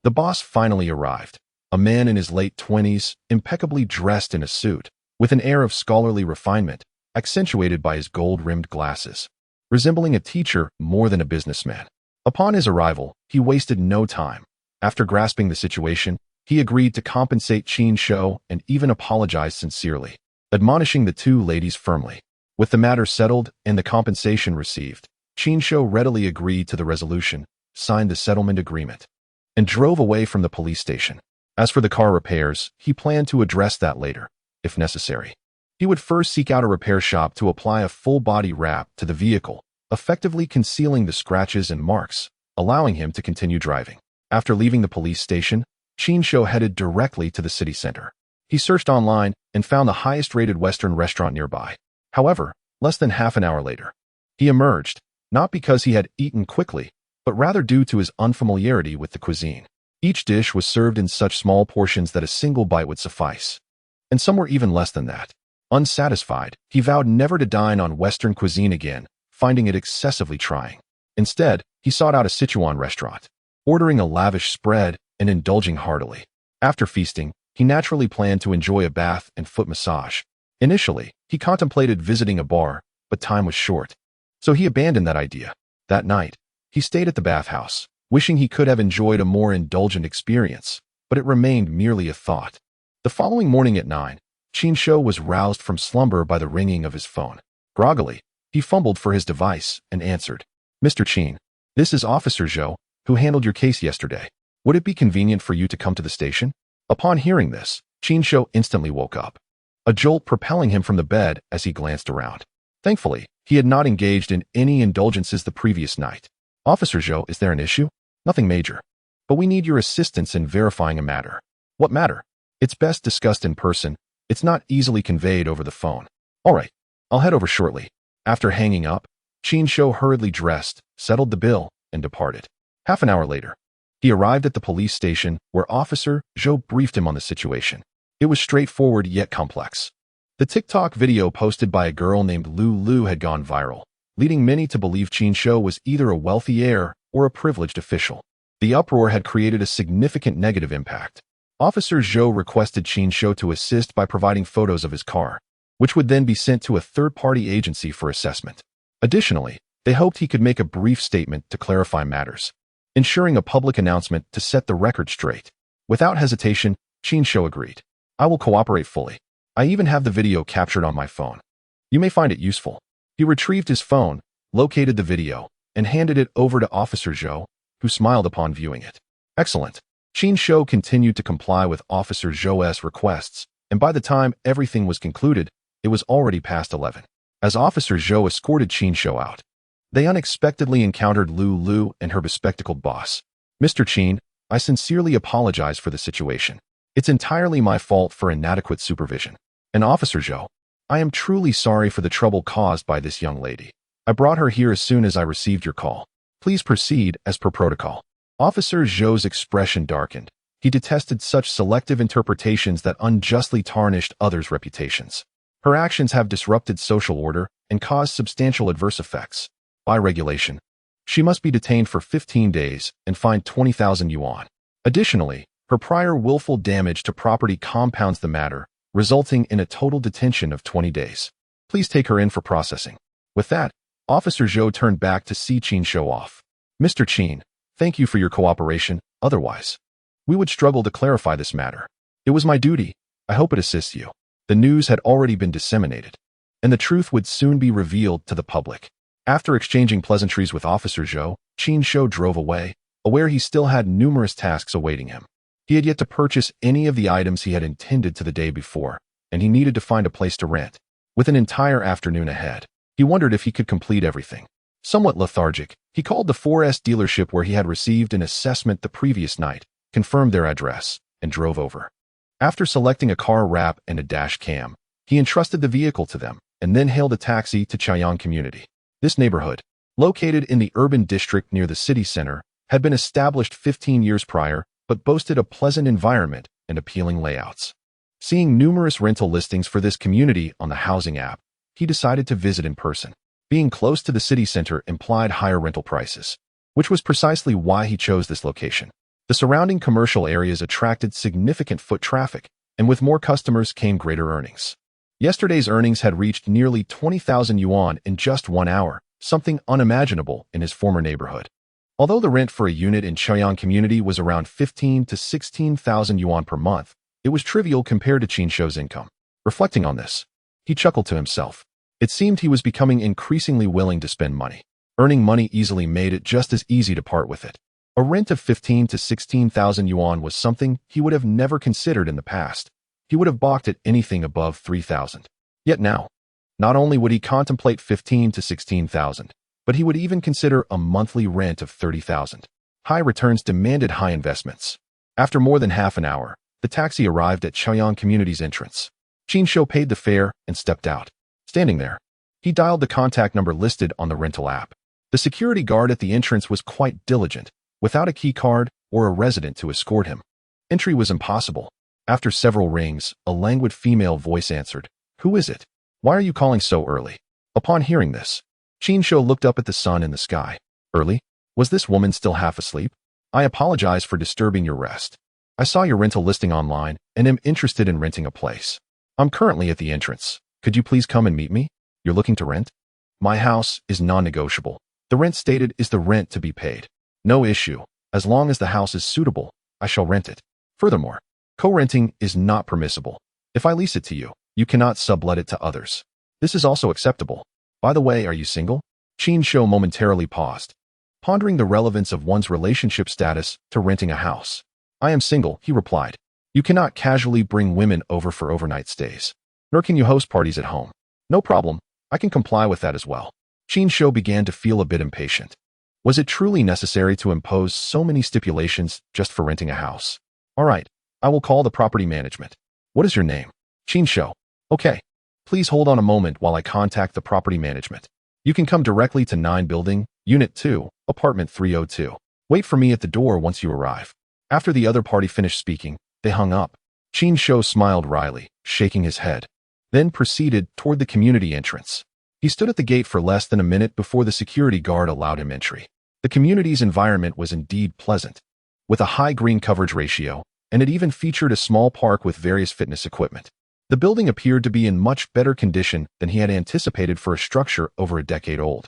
the boss finally arrived, a man in his late 20s, impeccably dressed in a suit, with an air of scholarly refinement, accentuated by his gold-rimmed glasses, resembling a teacher more than a businessman. Upon his arrival, he wasted no time. After grasping the situation, he agreed to compensate Qin Shou and even apologized sincerely, admonishing the two ladies firmly. With the matter settled and the compensation received, Qin Shou readily agreed to the resolution, signed the settlement agreement, and drove away from the police station. As for the car repairs, he planned to address that later, if necessary. He would first seek out a repair shop to apply a full-body wrap to the vehicle, effectively concealing the scratches and marks, allowing him to continue driving. After leaving the police station, Qin Shou headed directly to the city center. He searched online and found the highest-rated Western restaurant nearby. However, less than half an hour later, he emerged, not because he had eaten quickly, but rather due to his unfamiliarity with the cuisine. Each dish was served in such small portions that a single bite would suffice, and some were even less than that. Unsatisfied, he vowed never to dine on Western cuisine again, finding it excessively trying. Instead, he sought out a Sichuan restaurant, ordering a lavish spread and indulging heartily. After feasting, he naturally planned to enjoy a bath and foot massage. Initially, he contemplated visiting a bar, but time was short, so he abandoned that idea. That night, he stayed at the bathhouse, wishing he could have enjoyed a more indulgent experience, but it remained merely a thought. The following morning at 9, Qin Shou was roused from slumber by the ringing of his phone. Groggily, he fumbled for his device and answered. "Mr. Qin, this is Officer Zhou, who handled your case yesterday. Would it be convenient for you to come to the station?" Upon hearing this, Qin Shou instantly woke up, a jolt propelling him from the bed as he glanced around. Thankfully, he had not engaged in any indulgences the previous night. "Officer Zhou, is there an issue?" "Nothing major. But we need your assistance in verifying a matter." "What matter?" "It's best discussed in person. It's not easily conveyed over the phone." "All right, I'll head over shortly." After hanging up, Qin Shou hurriedly dressed, settled the bill, and departed. Half an hour later, he arrived at the police station where Officer Zhou briefed him on the situation. It was straightforward yet complex. The TikTok video posted by a girl named Lu had gone viral, leading many to believe Qin Shou was either a wealthy heir or a privileged official. The uproar had created a significant negative impact. Officer Zhou requested Qin Shou to assist by providing photos of his car, which would then be sent to a third-party agency for assessment. Additionally, they hoped he could make a brief statement to clarify matters, ensuring a public announcement to set the record straight. Without hesitation, Qin Shou agreed. "I will cooperate fully. I even have the video captured on my phone. You may find it useful." He retrieved his phone, located the video, and handed it over to Officer Zhou, who smiled upon viewing it. "Excellent." Qin Shou continued to comply with Officer Zhou's requests, and by the time everything was concluded, it was already past 11. As Officer Zhou escorted Qin Shou out, they unexpectedly encountered Lu and her bespectacled boss. "Mr. Qin, I sincerely apologize for the situation. It's entirely my fault for inadequate supervision." "And Officer Zhou, I am truly sorry for the trouble caused by this young lady. I brought her here as soon as I received your call. Please proceed as per protocol." Officer Zhou's expression darkened. He detested such selective interpretations that unjustly tarnished others' reputations. Her actions have disrupted social order and caused substantial adverse effects. By regulation, she must be detained for 15 days and fined 20,000 yuan. Additionally, her prior willful damage to property compounds the matter, resulting in a total detention of 20 days. Please take her in for processing. With that, Officer Zhou turned back to see Qin Shou off. "Mr. Qin, thank you for your cooperation. Otherwise, we would struggle to clarify this matter. It was my duty. I hope it assists you." The news had already been disseminated, and the truth would soon be revealed to the public. After exchanging pleasantries with Officer Zhou, Qin Shou drove away, aware he still had numerous tasks awaiting him. He had yet to purchase any of the items he had intended to the day before, and he needed to find a place to rent. With an entire afternoon ahead, he wondered if he could complete everything. Somewhat lethargic, he called the 4S dealership where he had received an assessment the previous night, confirmed their address, and drove over. After selecting a car wrap and a dash cam, he entrusted the vehicle to them and then hailed a taxi to Chaoyang Community. This neighborhood, located in the urban district near the city center, had been established 15 years prior, but boasted a pleasant environment and appealing layouts. Seeing numerous rental listings for this community on the housing app, he decided to visit in person. Being close to the city center implied higher rental prices, which was precisely why he chose this location. The surrounding commercial areas attracted significant foot traffic, and with more customers came greater earnings. Yesterday's earnings had reached nearly 20,000 yuan in just 1 hour, something unimaginable in his former neighborhood. Although the rent for a unit in Chaoyang Community was around 15 to 16,000 yuan per month, it was trivial compared to Qin Shou's income. Reflecting on this, he chuckled to himself. It seemed he was becoming increasingly willing to spend money. Earning money easily made it just as easy to part with it. A rent of 15 to 16,000 yuan was something he would have never considered in the past. He would have balked at anything above 3,000. Yet now, not only would he contemplate 15 to 16,000, but he would even consider a monthly rent of 30,000. High returns demanded high investments. After more than half an hour, the taxi arrived at Chaoyang Community's entrance. Qin Shou paid the fare and stepped out. Standing there, he dialed the contact number listed on the rental app. The security guard at the entrance was quite diligent, without a key card or a resident to escort him. Entry was impossible. After several rings, a languid female voice answered, "Who is it? Why are you calling so early?" Upon hearing this, Qin Shou looked up at the sun in the sky. Early? Was this woman still half asleep? "I apologize for disturbing your rest. I saw your rental listing online and am interested in renting a place. I'm currently at the entrance. Could you please come and meet me? You're looking to rent?" "My house is non-negotiable. The rent stated is the rent to be paid." "No issue. As long as the house is suitable, I shall rent it. Furthermore, co-renting is not permissible. If I lease it to you, you cannot sublet it to others. This is also acceptable. By the way, are you single? Qin Shou momentarily paused, pondering the relevance of one's relationship status to renting a house. I am single, he replied. You cannot casually bring women over for overnight stays. Nor can you host parties at home. No problem, I can comply with that as well. Qin Shou began to feel a bit impatient. Was it truly necessary to impose so many stipulations just for renting a house? All right, I will call the property management. What is your name? Qin Shou. Okay. Please hold on a moment while I contact the property management. You can come directly to 9 Building, Unit 2, Apartment 302. Wait for me at the door once you arrive. After the other party finished speaking, they hung up. Qin Shou smiled wryly, shaking his head, then proceeded toward the community entrance. He stood at the gate for less than a minute before the security guard allowed him entry. The community's environment was indeed pleasant, with a high green coverage ratio, and it even featured a small park with various fitness equipment. The building appeared to be in much better condition than he had anticipated for a structure over a decade old.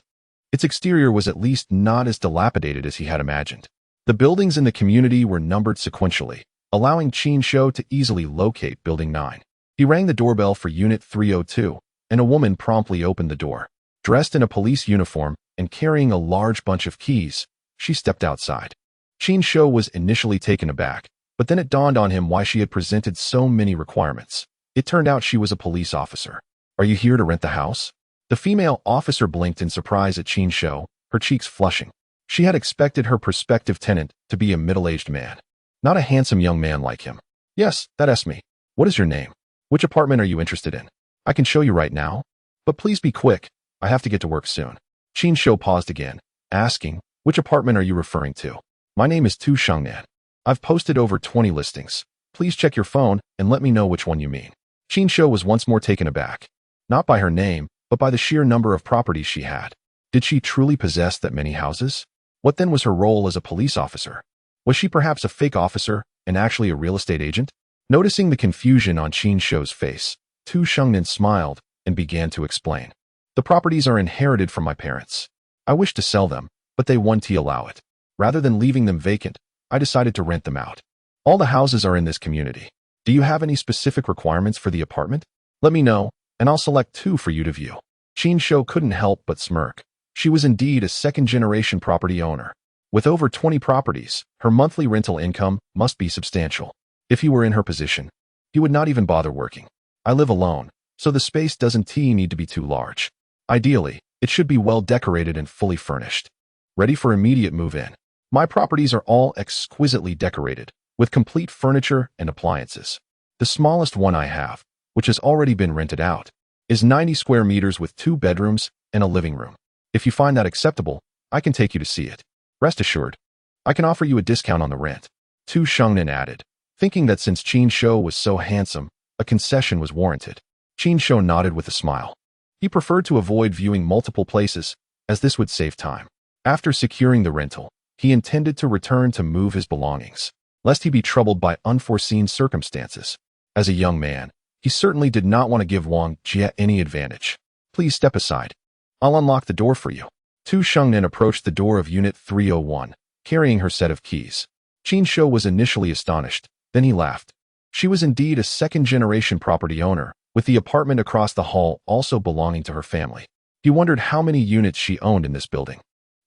Its exterior was at least not as dilapidated as he had imagined. The buildings in the community were numbered sequentially, allowing Qin Shou to easily locate Building 9. He rang the doorbell for Unit 302, and a woman promptly opened the door. Dressed in a police uniform and carrying a large bunch of keys, she stepped outside. Qin Shou was initially taken aback, but then it dawned on him why she had presented so many requirements. It turned out she was a police officer. Are you here to rent the house? The female officer blinked in surprise at Qin Shou, her cheeks flushing. She had expected her prospective tenant to be a middle-aged man, not a handsome young man like him. Yes, that's me. What is your name? Which apartment are you interested in? I can show you right now. But please be quick. I have to get to work soon. Qin Shou paused again, asking, which apartment are you referring to? My name is Tu Shengnan. I've posted over 20 listings. Please check your phone and let me know which one you mean. Qin Shou was once more taken aback, not by her name, but by the sheer number of properties she had. Did she truly possess that many houses? What then was her role as a police officer? Was she perhaps a fake officer and actually a real estate agent? Noticing the confusion on Qin Shou's face, Tu Shengnan smiled and began to explain. The properties are inherited from my parents. I wish to sell them, but they won't allow it. Rather than leaving them vacant, I decided to rent them out. All the houses are in this community. Do you have any specific requirements for the apartment? Let me know, and I'll select 2 for you to view. Qin Shou couldn't help but smirk. She was indeed a second-generation property owner. With over 20 properties, her monthly rental income must be substantial. If he were in her position, he would not even bother working. I live alone, so the space doesn't need to be too large. Ideally, it should be well decorated and fully furnished, ready for immediate move-in. My properties are all exquisitely decorated, with complete furniture and appliances. The smallest one I have, which has already been rented out, is 90 square meters with 2 bedrooms and a living room. If you find that acceptable, I can take you to see it. Rest assured, I can offer you a discount on the rent. Tu Shengnan added, thinking that since Qin Shou was so handsome, a concession was warranted. Qin Shou nodded with a smile. He preferred to avoid viewing multiple places, as this would save time. After securing the rental, he intended to return to move his belongings, lest he be troubled by unforeseen circumstances. As a young man, he certainly did not want to give Wang Jie any advantage. Please step aside. I'll unlock the door for you. Tu Shengnan approached the door of Unit 301, carrying her set of keys. Qin Shou was initially astonished, then he laughed. She was indeed a second-generation property owner, with the apartment across the hall also belonging to her family. He wondered how many units she owned in this building.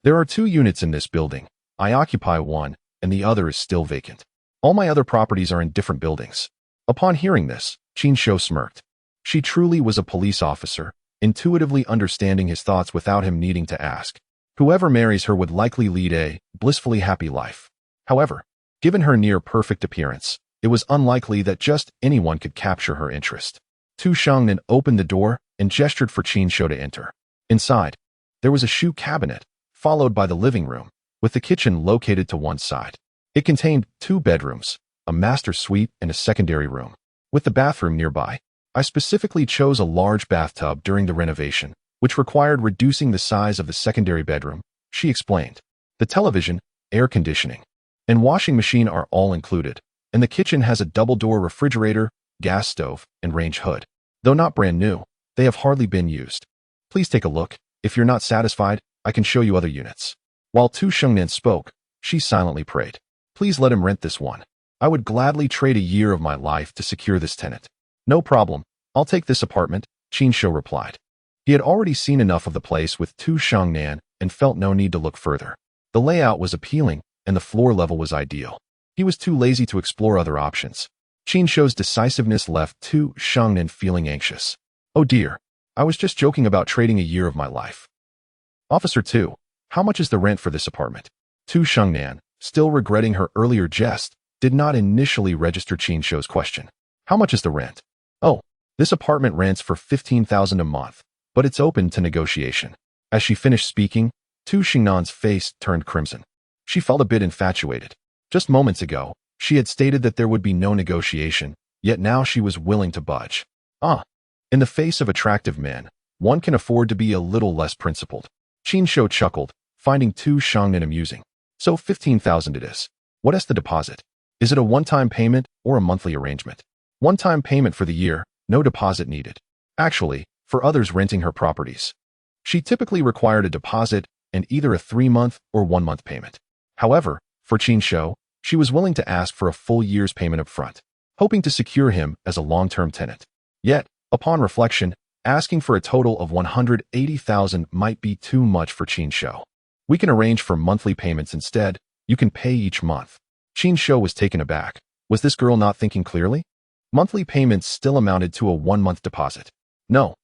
There are 2 units in this building. I occupy one, and the other is still vacant. All my other properties are in different buildings. Upon hearing this, Qin Shou smirked. She truly was a police officer, intuitively understanding his thoughts without him needing to ask. Whoever marries her would likely lead a blissfully happy life. However, given her near-perfect appearance, it was unlikely that just anyone could capture her interest. Tu Shengnan opened the door and gestured for Qin Shou to enter. Inside, there was a shoe cabinet, followed by the living room, with the kitchen located to one side. It contained 2 bedrooms, a master suite and a secondary room, with the bathroom nearby. I specifically chose a large bathtub during the renovation, which required reducing the size of the secondary bedroom, she explained. The television, air conditioning, and washing machine are all included, and the kitchen has a double-door refrigerator, gas stove, and range hood. Though not brand new, they have hardly been used. Please take a look. If you're not satisfied, I can show you other units. While Tu Shengnan spoke, She silently prayed. Please let him rent this one. I would gladly trade a year of my life to secure this tenant. No problem. I'll take this apartment, Qin Shou replied. He had already seen enough of the place with Tu Shangnan and felt no need to look further. The layout was appealing, and the floor level was ideal. He was too lazy to explore other options. Qin Shou's decisiveness left Tu Shangnan feeling anxious. Oh dear, I was just joking about trading a year of my life. Officer 2, how much is the rent for this apartment? Tu Shangnan, still regretting her earlier jest, did not initially register Qin Shou's question. How much is the rent? Oh, this apartment rents for 15,000 a month, but it's open to negotiation. As she finished speaking, Tu Shangnan's face turned crimson. She felt a bit infatuated. Just moments ago, she had stated that there would be no negotiation, yet now she was willing to budge. In the face of attractive men, one can afford to be a little less principled. Qin Shou chuckled, finding Tu Shangnan amusing. So 15,000 it is. What is the deposit? Is it a one-time payment or a monthly arrangement? One-time payment for the year, no deposit needed. Actually, for others renting her properties, she typically required a deposit and either a 3-month or 1-month payment. However, for Qin Shou, she was willing to ask for a full year's payment up front, hoping to secure him as a long-term tenant. Yet, upon reflection, asking for a total of 180,000 might be too much for Qin Shou. We can arrange for monthly payments instead. You can pay each month. Qin Shou was taken aback. Was this girl not thinking clearly? Monthly payments still amounted to a 1-month deposit. No,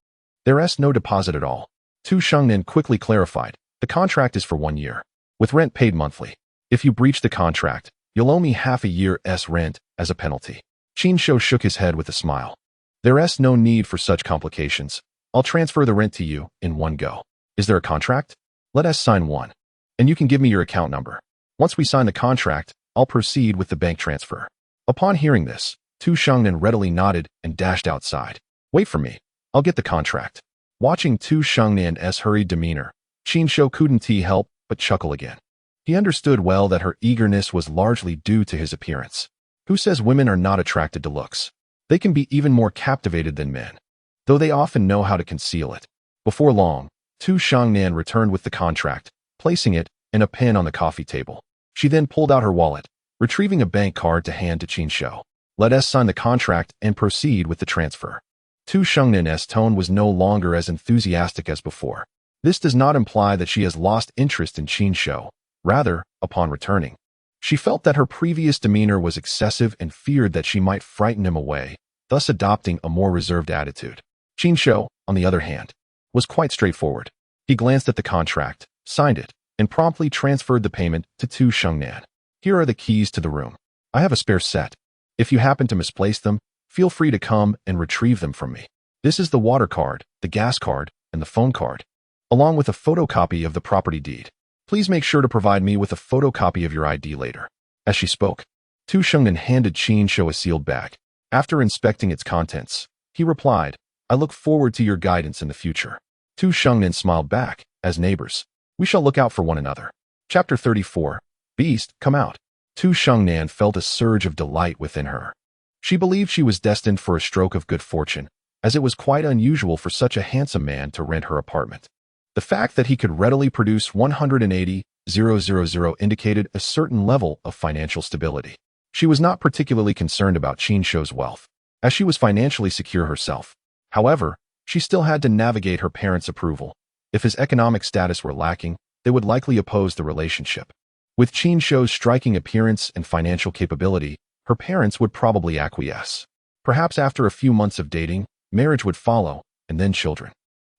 there is no deposit at all. Tu Shangnan quickly clarified. The contract is for 1 year, with rent paid monthly. If you breach the contract, you'll owe me half a year's rent as a penalty. Qin Shou shook his head with a smile. There is no need for such complications. I'll transfer the rent to you in one go. Is there a contract? Let us sign one. And you can give me your account number. Once we sign the contract, I'll proceed with the bank transfer. Upon hearing this, Tu Shangnan readily nodded and dashed outside. Wait for me. I'll get the contract. Watching Tu Shangnan's hurried demeanor, Qin Shou couldn't help but chuckle again. He understood well that her eagerness was largely due to his appearance. Who says women are not attracted to looks? They can be even more captivated than men, though they often know how to conceal it. Before long, Tu Shangnan returned with the contract, placing it and a pen on the coffee table. She then pulled out her wallet, retrieving a bank card to hand to Qin Shou. Let us sign the contract and proceed with the transfer. Tu Shangnan's tone was no longer as enthusiastic as before. This does not imply that she has lost interest in Qin Shou. Rather, upon returning, she felt that her previous demeanor was excessive and feared that she might frighten him away, thus adopting a more reserved attitude. Qin Shou, on the other hand, was quite straightforward. He glanced at the contract, signed it, and promptly transferred the payment to Tu Shangnan. Here are the keys to the room. I have a spare set. If you happen to misplace them, feel free to come and retrieve them from me. This is the water card, the gas card, and the phone card, along with a photocopy of the property deed. Please make sure to provide me with a photocopy of your ID later. As she spoke, Tu Shangnan handed Qin Shou a sealed bag. After inspecting its contents, he replied, I look forward to your guidance in the future. Tu Shangnan smiled back. As neighbors, we shall look out for one another. Chapter 34. Beast, come out. Tu Shangnan felt a surge of delight within her. She believed she was destined for a stroke of good fortune, as it was quite unusual for such a handsome man to rent her apartment. The fact that he could readily produce 180,000 indicated a certain level of financial stability. She was not particularly concerned about Qin Shou's wealth, as she was financially secure herself. However, she still had to navigate her parents' approval. If his economic status were lacking, they would likely oppose the relationship. With Qin Shou's striking appearance and financial capability, her parents would probably acquiesce. Perhaps after a few months of dating, marriage would follow, and then children.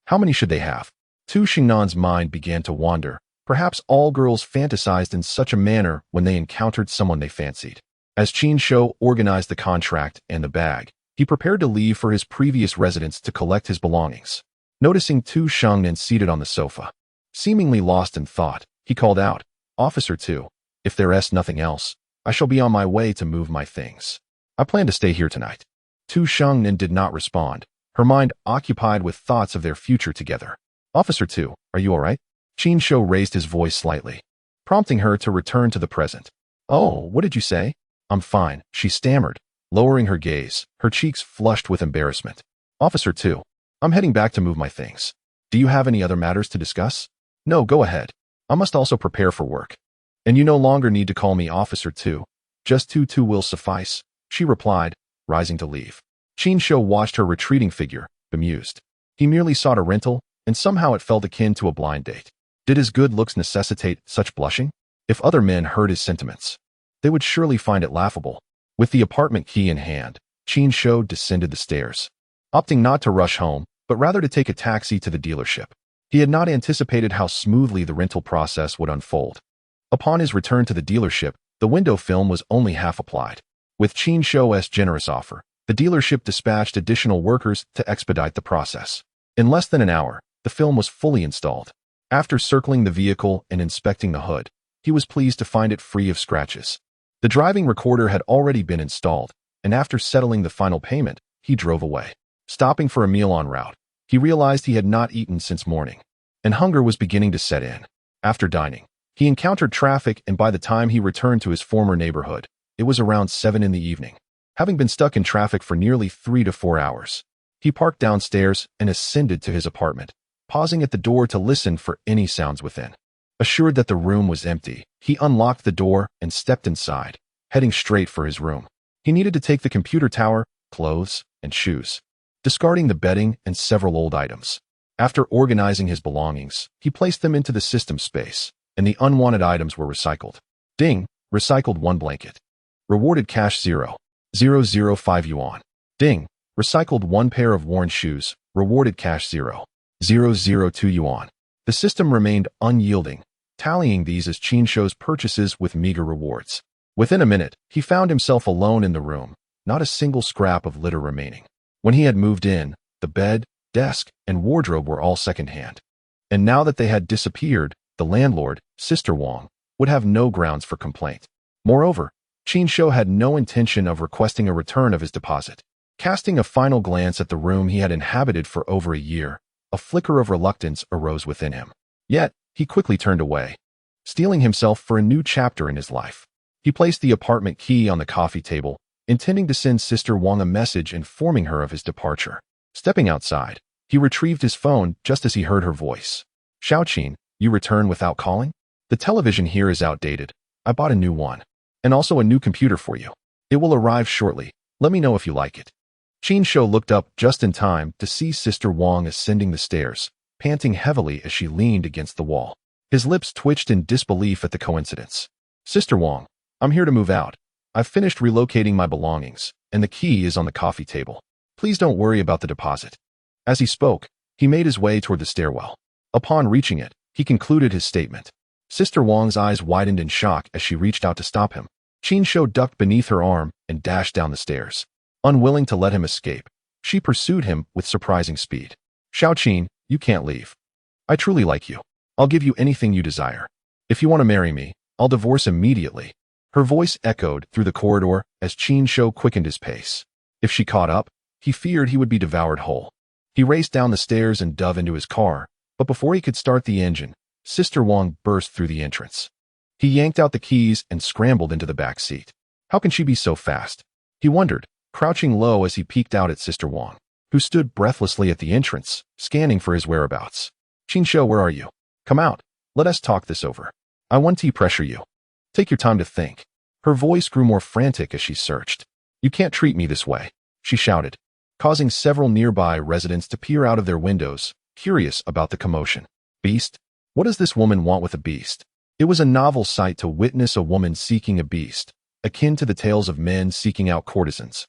How many should they have? Tu Shangnan's mind began to wander. Perhaps all girls fantasized in such a manner when they encountered someone they fancied. As Qin Shou organized the contract and the bag, he prepared to leave for his previous residence to collect his belongings. Noticing Tu Shangnan seated on the sofa, seemingly lost in thought, he called out, Officer 2, if there is nothing else, I shall be on my way to move my things. I plan to stay here tonight. Tu Shangnan did not respond, her mind occupied with thoughts of their future together. Officer 2, are you all right? Qin Shou raised his voice slightly, prompting her to return to the present. Oh, what did you say? I'm fine, she stammered, lowering her gaze, her cheeks flushed with embarrassment. Officer 2, I'm heading back to move my things. Do you have any other matters to discuss? No, go ahead. I must also prepare for work. And you no longer need to call me Officer 2. Just 2 will suffice, she replied, rising to leave. Qin Shou watched her retreating figure, bemused. He merely sought a rental, and somehow it felt akin to a blind date. Did his good looks necessitate such blushing? If other men heard his sentiments, they would surely find it laughable. With the apartment key in hand, Qin Shou descended the stairs, opting not to rush home, but rather to take a taxi to the dealership. He had not anticipated how smoothly the rental process would unfold. Upon his return to the dealership, the window film was only half applied. With Qin Shou's generous offer, the dealership dispatched additional workers to expedite the process. In less than an hour, the film was fully installed. After circling the vehicle and inspecting the hood, he was pleased to find it free of scratches. The driving recorder had already been installed, and after settling the final payment, he drove away. Stopping for a meal en route, he realized he had not eaten since morning, and hunger was beginning to set in. After dining, he encountered traffic, and by the time he returned to his former neighborhood, it was around 7 in the evening. Having been stuck in traffic for nearly 3 to 4 hours, he parked downstairs and ascended to his apartment, pausing at the door to listen for any sounds within. Assured that the room was empty, he unlocked the door and stepped inside, heading straight for his room. He needed to take the computer tower, clothes, and shoes, discarding the bedding and several old items. After organizing his belongings, he placed them into the system space, and the unwanted items were recycled. Ding! Recycled 1 blanket. Rewarded cash 0.005 yuan. Ding! Recycled 1 pair of worn shoes. Rewarded cash 0.002 yuan. The system remained unyielding, tallying these as Qin Shou's purchases with meager rewards. Within a minute, he found himself alone in the room, not a single scrap of litter remaining. When he had moved in, the bed, desk, and wardrobe were all secondhand. And now that they had disappeared, the landlord, Sister Wang, would have no grounds for complaint. Moreover, Qin Shou had no intention of requesting a return of his deposit. Casting a final glance at the room he had inhabited for over a year, a flicker of reluctance arose within him. Yet, he quickly turned away, steeling himself for a new chapter in his life. He placed the apartment key on the coffee table, intending to send Sister Wang a message informing her of his departure. Stepping outside, he retrieved his phone just as he heard her voice. Xiaoqin, you return without calling? The television here is outdated. I bought a new one. And also a new computer for you. It will arrive shortly. Let me know if you like it. Qin Shou looked up just in time to see Sister Wang ascending the stairs, panting heavily as she leaned against the wall. His lips twitched in disbelief at the coincidence. Sister Wang, I'm here to move out. I've finished relocating my belongings, and the key is on the coffee table. Please don't worry about the deposit. As he spoke, he made his way toward the stairwell. Upon reaching it, he concluded his statement. Sister Wang's eyes widened in shock as she reached out to stop him. Qin Shou ducked beneath her arm and dashed down the stairs. Unwilling to let him escape, she pursued him with surprising speed. Xiaoqin, you can't leave. I truly like you. I'll give you anything you desire. If you want to marry me, I'll divorce immediately. Her voice echoed through the corridor as Qin Shou quickened his pace. If she caught up, he feared he would be devoured whole. He raced down the stairs and dove into his car, but before he could start the engine, Sister Wang burst through the entrance. He yanked out the keys and scrambled into the back seat. How can she be so fast? He wondered, crouching low as he peeked out at Sister Wang, who stood breathlessly at the entrance, scanning for his whereabouts. Qin Shou, where are you? Come out. Let us talk this over. I want to pressure you. Take your time to think. Her voice grew more frantic as she searched. You can't treat me this way, she shouted, causing several nearby residents to peer out of their windows, curious about the commotion. Beast? What does this woman want with a beast? It was a novel sight to witness a woman seeking a beast, akin to the tales of men seeking out courtesans.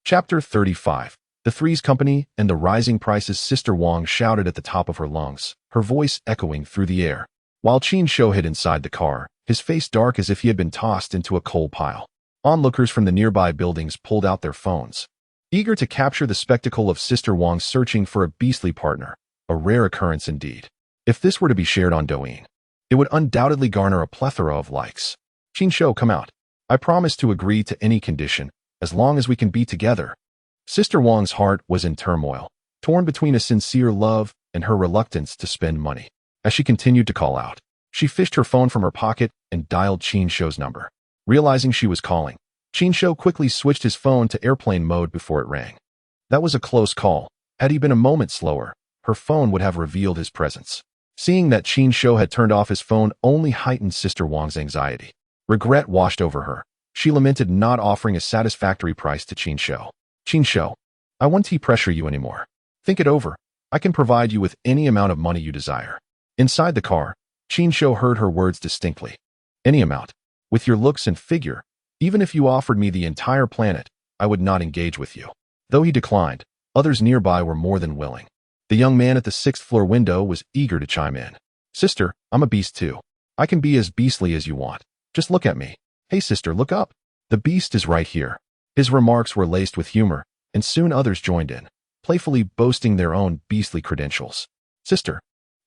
Chapter 35. The Threes Company and the Rising Prices. Sister Wang shouted at the top of her lungs, her voice echoing through the air. While Qin Shou hid inside the car, his face dark as if he had been tossed into a coal pile. Onlookers from the nearby buildings pulled out their phones, eager to capture the spectacle of Sister Wang searching for a beastly partner, a rare occurrence indeed. If this were to be shared on Douyin, it would undoubtedly garner a plethora of likes. Qin Shou, come out. I promise to agree to any condition, as long as we can be together. Sister Wang's heart was in turmoil, torn between a sincere love and her reluctance to spend money. As she continued to call out, she fished her phone from her pocket and dialed Qin Shou's number. Realizing she was calling, Qin Shou quickly switched his phone to airplane mode before it rang. That was a close call. Had he been a moment slower, her phone would have revealed his presence. Seeing that Qin Shou had turned off his phone only heightened Sister Wang's anxiety. Regret washed over her. She lamented not offering a satisfactory price to Qin Shou. Qin Shou, I won't pressure you anymore. Think it over. I can provide you with any amount of money you desire. Inside the car, Qin Shou heard her words distinctly. Any amount. With your looks and figure, even if you offered me the entire planet, I would not engage with you. Though he declined, others nearby were more than willing. The young man at the 6th-floor window was eager to chime in. Sister, I'm a beast too. I can be as beastly as you want. Just look at me. Hey sister, look up. The beast is right here. His remarks were laced with humor, and soon others joined in, playfully boasting their own beastly credentials. Sister,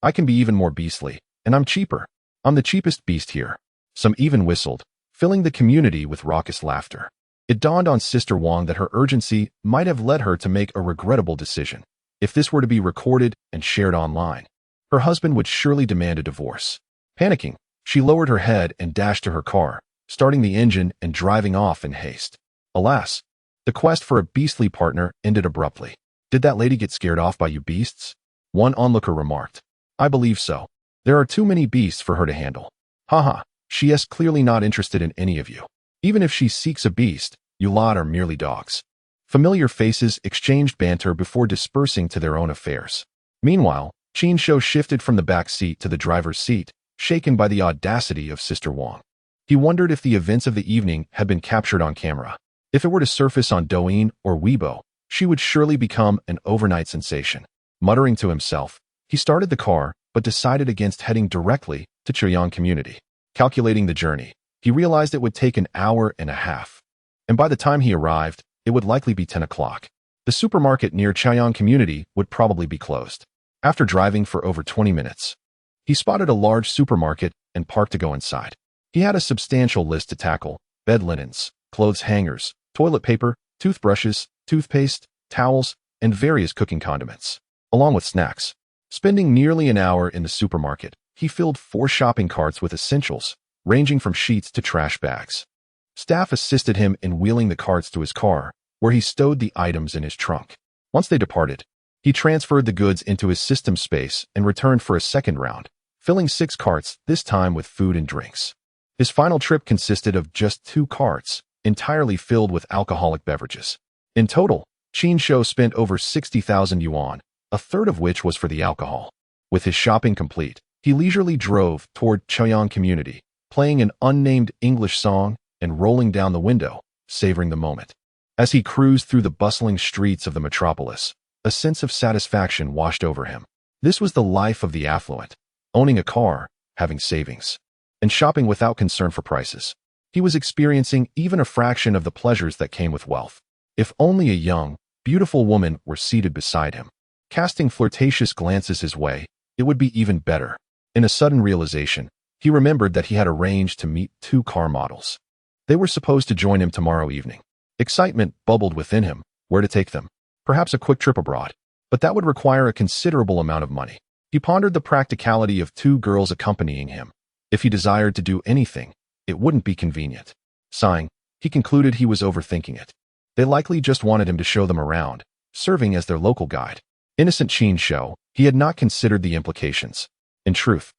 I can be even more beastly, and I'm cheaper. I'm the cheapest beast here. Some even whistled, filling the community with raucous laughter. It dawned on Sister Wang that her urgency might have led her to make a regrettable decision. If this were to be recorded and shared online, her husband would surely demand a divorce. Panicking, she lowered her head and dashed to her car, starting the engine and driving off in haste. Alas, the quest for a beastly partner ended abruptly. Did that lady get scared off by you beasts? One onlooker remarked. I believe so. There are too many beasts for her to handle. Haha, she is clearly not interested in any of you. Even if she seeks a beast, you lot are merely dogs. Familiar faces exchanged banter before dispersing to their own affairs. Meanwhile, Qin Shou shifted from the back seat to the driver's seat, shaken by the audacity of Sister Wang. He wondered if the events of the evening had been captured on camera. If it were to surface on Douyin or Weibo, she would surely become an overnight sensation. Muttering to himself, he started the car, but decided against heading directly to Chaoyang Community. Calculating the journey, he realized it would take an hour and a half. And by the time he arrived, it would likely be 10 o'clock. The supermarket near Chaoyang Community would probably be closed. After driving for over 20 minutes, he spotted a large supermarket and parked to go inside. He had a substantial list to tackle: bed linens, clothes hangers, toilet paper, toothbrushes, toothpaste, towels, and various cooking condiments, along with snacks. Spending nearly an hour in the supermarket, he filled 4 shopping carts with essentials, ranging from sheets to trash bags. Staff assisted him in wheeling the carts to his car, where he stowed the items in his trunk. Once they departed, he transferred the goods into his system space and returned for a second round, filling 6 carts, this time with food and drinks. His final trip consisted of just 2 carts, entirely filled with alcoholic beverages. In total, Qin Shou spent over 60,000 yuan, a third of which was for the alcohol. With his shopping complete, he leisurely drove toward Chaoyang Community, playing an unnamed English song and rolling down the window, savoring the moment. As he cruised through the bustling streets of the metropolis, a sense of satisfaction washed over him. This was the life of the affluent, owning a car, having savings, and shopping without concern for prices. He was experiencing even a fraction of the pleasures that came with wealth. If only a young, beautiful woman were seated beside him, casting flirtatious glances his way, it would be even better. In a sudden realization, he remembered that he had arranged to meet 2 car models. They were supposed to join him tomorrow evening. Excitement bubbled within him. Where to take them? Perhaps a quick trip abroad. But that would require a considerable amount of money. He pondered the practicality of 2 girls accompanying him. If he desired to do anything, it wouldn't be convenient. Sighing, he concluded he was overthinking it. They likely just wanted him to show them around, serving as their local guide. Innocent Qin Shou, he had not considered the implications. In truth,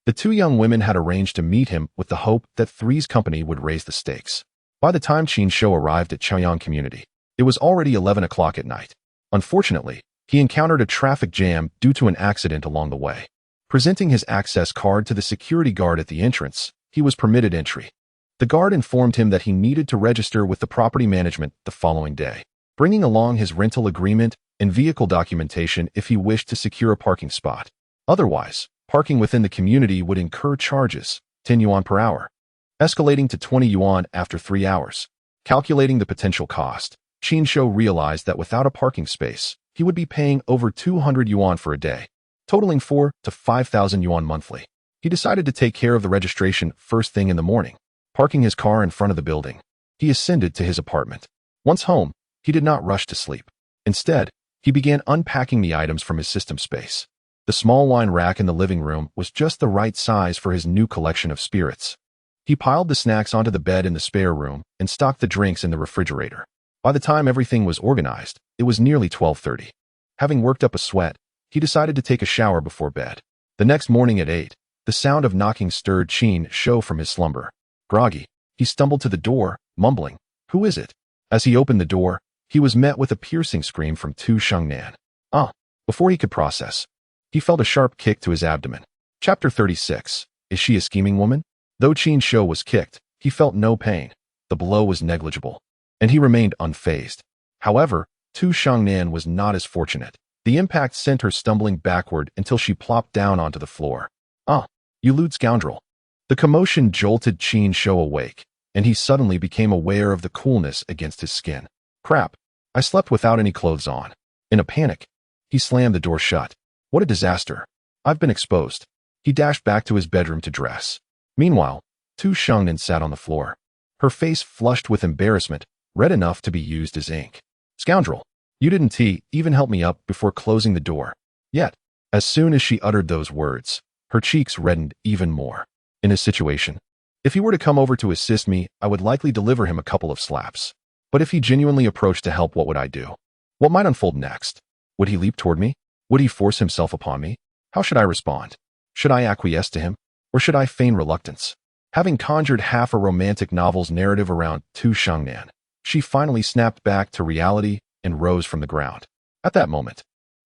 the 2 young women had arranged to meet him with the hope that Three's company would raise the stakes. By the time Qin Shou arrived at Chaoyang Community, it was already 11 o'clock at night. Unfortunately, he encountered a traffic jam due to an accident along the way. Presenting his access card to the security guard at the entrance, he was permitted entry. The guard informed him that he needed to register with the property management the following day, bringing along his rental agreement and vehicle documentation if he wished to secure a parking spot. Otherwise, parking within the community would incur charges, 10 yuan per hour, escalating to 20 yuan after 3 hours. Calculating the potential cost, Qin Shou realized that without a parking space, he would be paying over 200 yuan for a day, totaling 4,000 to 5,000 yuan monthly. He decided to take care of the registration first thing in the morning. Parking his car in front of the building, he ascended to his apartment. Once home, he did not rush to sleep. Instead, he began unpacking the items from his system space. The small wine rack in the living room was just the right size for his new collection of spirits. He piled the snacks onto the bed in the spare room and stocked the drinks in the refrigerator. By the time everything was organized, it was nearly 12:30. Having worked up a sweat, he decided to take a shower before bed. The next morning at 8, the sound of knocking stirred Qin Shou from his slumber. Groggy, he stumbled to the door, mumbling, "Who is it?" As he opened the door, he was met with a piercing scream from Tu Shengnan. Before he could process, he felt a sharp kick to his abdomen. Chapter 36. Is she a scheming woman? Though Qin Shou was kicked, he felt no pain. The blow was negligible, and he remained unfazed. However, Tu Shengnan was not as fortunate. The impact sent her stumbling backward until she plopped down onto the floor. You lewd scoundrel. The commotion jolted Qin Shou awake, and he suddenly became aware of the coolness against his skin. Crap, I slept without any clothes on. In a panic, he slammed the door shut. What a disaster. I've been exposed. He dashed back to his bedroom to dress. Meanwhile, Tu Shengnan sat on the floor, her face flushed with embarrassment, red enough to be used as ink. Scoundrel, you didn't even help me up before closing the door. Yet, as soon as she uttered those words, her cheeks reddened even more. In his situation, if he were to come over to assist me, I would likely deliver him a couple of slaps. But if he genuinely approached to help, what would I do? What might unfold next? Would he leap toward me? Would he force himself upon me? How should I respond? Should I acquiesce to him? Or should I feign reluctance? Having conjured half a romantic novel's narrative around Tu Shengnan, she finally snapped back to reality and rose from the ground. At that moment,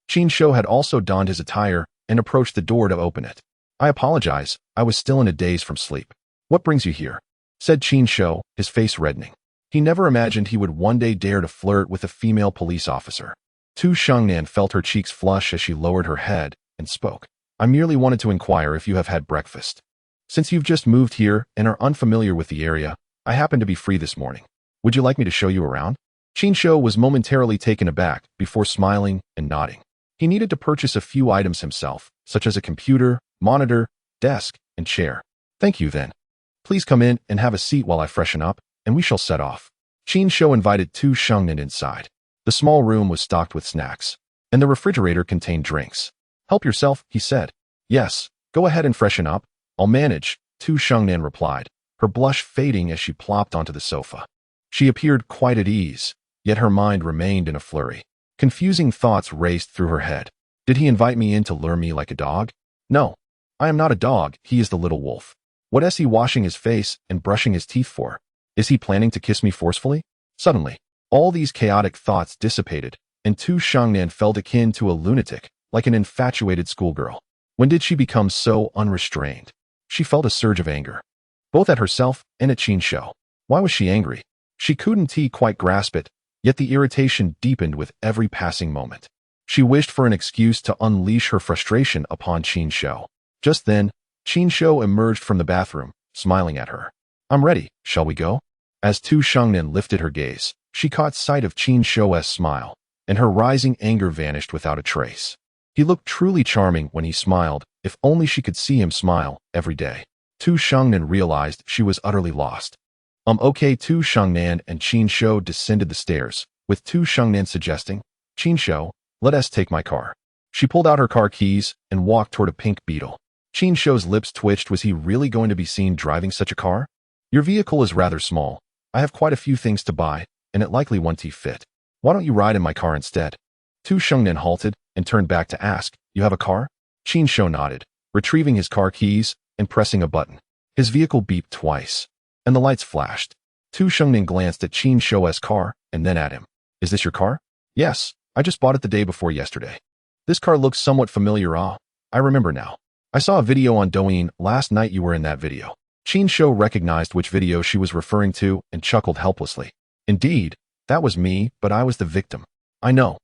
Qin Shou had also donned his attire and approached the door to open it. I apologize, I was still in a daze from sleep. What brings you here? Said Qin Shou, his face reddening. He never imagined he would one day dare to flirt with a female police officer. Tu Shengnan felt her cheeks flush as she lowered her head and spoke. I merely wanted to inquire if you have had breakfast. Since you've just moved here and are unfamiliar with the area, I happen to be free this morning. Would you like me to show you around? Qin Shou was momentarily taken aback before smiling and nodding. He needed to purchase a few items himself, such as a computer, monitor, desk, and chair. Thank you then. Please come in and have a seat while I freshen up, and we shall set off. Qin Shou invited Tu Shengnan inside. The small room was stocked with snacks, and the refrigerator contained drinks. Help yourself, he said. Yes, go ahead and freshen up. I'll manage, Tu Shengnan replied, her blush fading as she plopped onto the sofa. She appeared quite at ease, yet her mind remained in a flurry. Confusing thoughts raced through her head. Did he invite me in to lure me like a dog? No, I am not a dog, he is the little wolf. What is he washing his face and brushing his teeth for? Is he planning to kiss me forcefully? Suddenly, all these chaotic thoughts dissipated, and Tu Shengnan felt akin to a lunatic, like an infatuated schoolgirl. When did she become so unrestrained? She felt a surge of anger, both at herself and at Qin Shou. Why was she angry? She couldn't quite grasp it, yet the irritation deepened with every passing moment. She wished for an excuse to unleash her frustration upon Qin Shou. Just then, Qin Shou emerged from the bathroom, smiling at her. I'm ready, shall we go? As Tu Shengnan lifted her gaze, she caught sight of Qin Shou's smile, and her rising anger vanished without a trace. He looked truly charming when he smiled, if only she could see him smile every day. Tu Shengnan realized she was utterly lost. Okay, Tu Shengnan and Qin Shou descended the stairs, with Tu Shengnan suggesting, Qin Shou, let us take my car. She pulled out her car keys and walked toward a pink Beetle. Qin Shou's lips twitched. Was he really going to be seen driving such a car? Your vehicle is rather small. I have quite a few things to buy, and it likely won't fit. Why don't you ride in my car instead? Tu Shengnan halted and turned back to ask, you have a car? Qin Shou nodded, retrieving his car keys and pressing a button. His vehicle beeped twice, and the lights flashed. Tu Shengnan glanced at Qin Shou's car and then at him. Is this your car? Yes, I just bought it the day before yesterday. This car looks somewhat familiar. I remember now. I saw a video on Douyin last night. You were in that video. Qin Shou recognized which video she was referring to and chuckled helplessly. Indeed, that was me, but I was the victim. I know.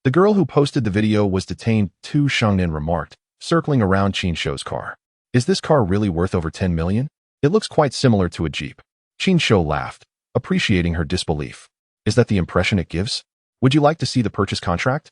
The girl who posted the video was detained, Tu Shengnan remarked, circling around Qin Shou's car. Is this car really worth over 10 million? It looks quite similar to a Jeep. Qin Shou laughed, appreciating her disbelief. Is that the impression it gives? Would you like to see the purchase contract?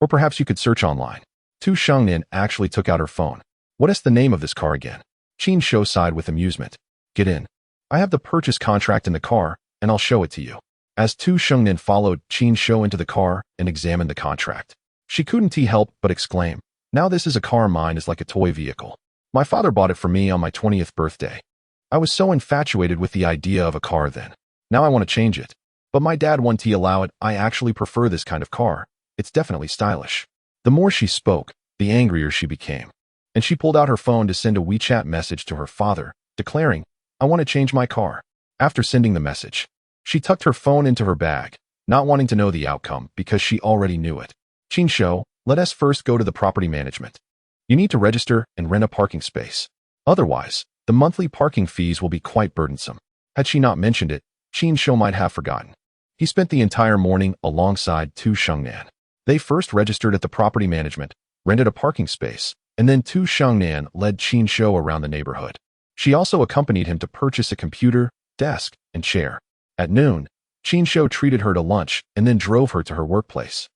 Or perhaps you could search online. Tu Shengnan actually took out her phone. What is the name of this car again? Qin Shou sighed with amusement. Get in. I have the purchase contract in the car, and I'll show it to you. As Tu Shengnan followed Qin Shou into the car and examined the contract, she couldn't help but exclaim, now this is a car. Mine is like a toy vehicle. My father bought it for me on my 20th birthday. I was so infatuated with the idea of a car then. Now I want to change it. But my dad won't allow it. I actually prefer this kind of car. It's definitely stylish. The more she spoke, the angrier she became. and she pulled out her phone to send a WeChat message to her father, declaring, "I want to change my car." After sending the message, she tucked her phone into her bag, not wanting to know the outcome because she already knew it. "Qin Shou, let us first go to the property management. You need to register and rent a parking space. Otherwise, the monthly parking fees will be quite burdensome." Had she not mentioned it, Qin Shou might have forgotten. He spent the entire morning alongside Tu Shengnan. They first registered at the property management, rented a parking space, and then Tu Shengnan led Qin Shou around the neighborhood. She also accompanied him to purchase a computer, desk, and chair. At noon, Qin Shou treated her to lunch and then drove her to her workplace.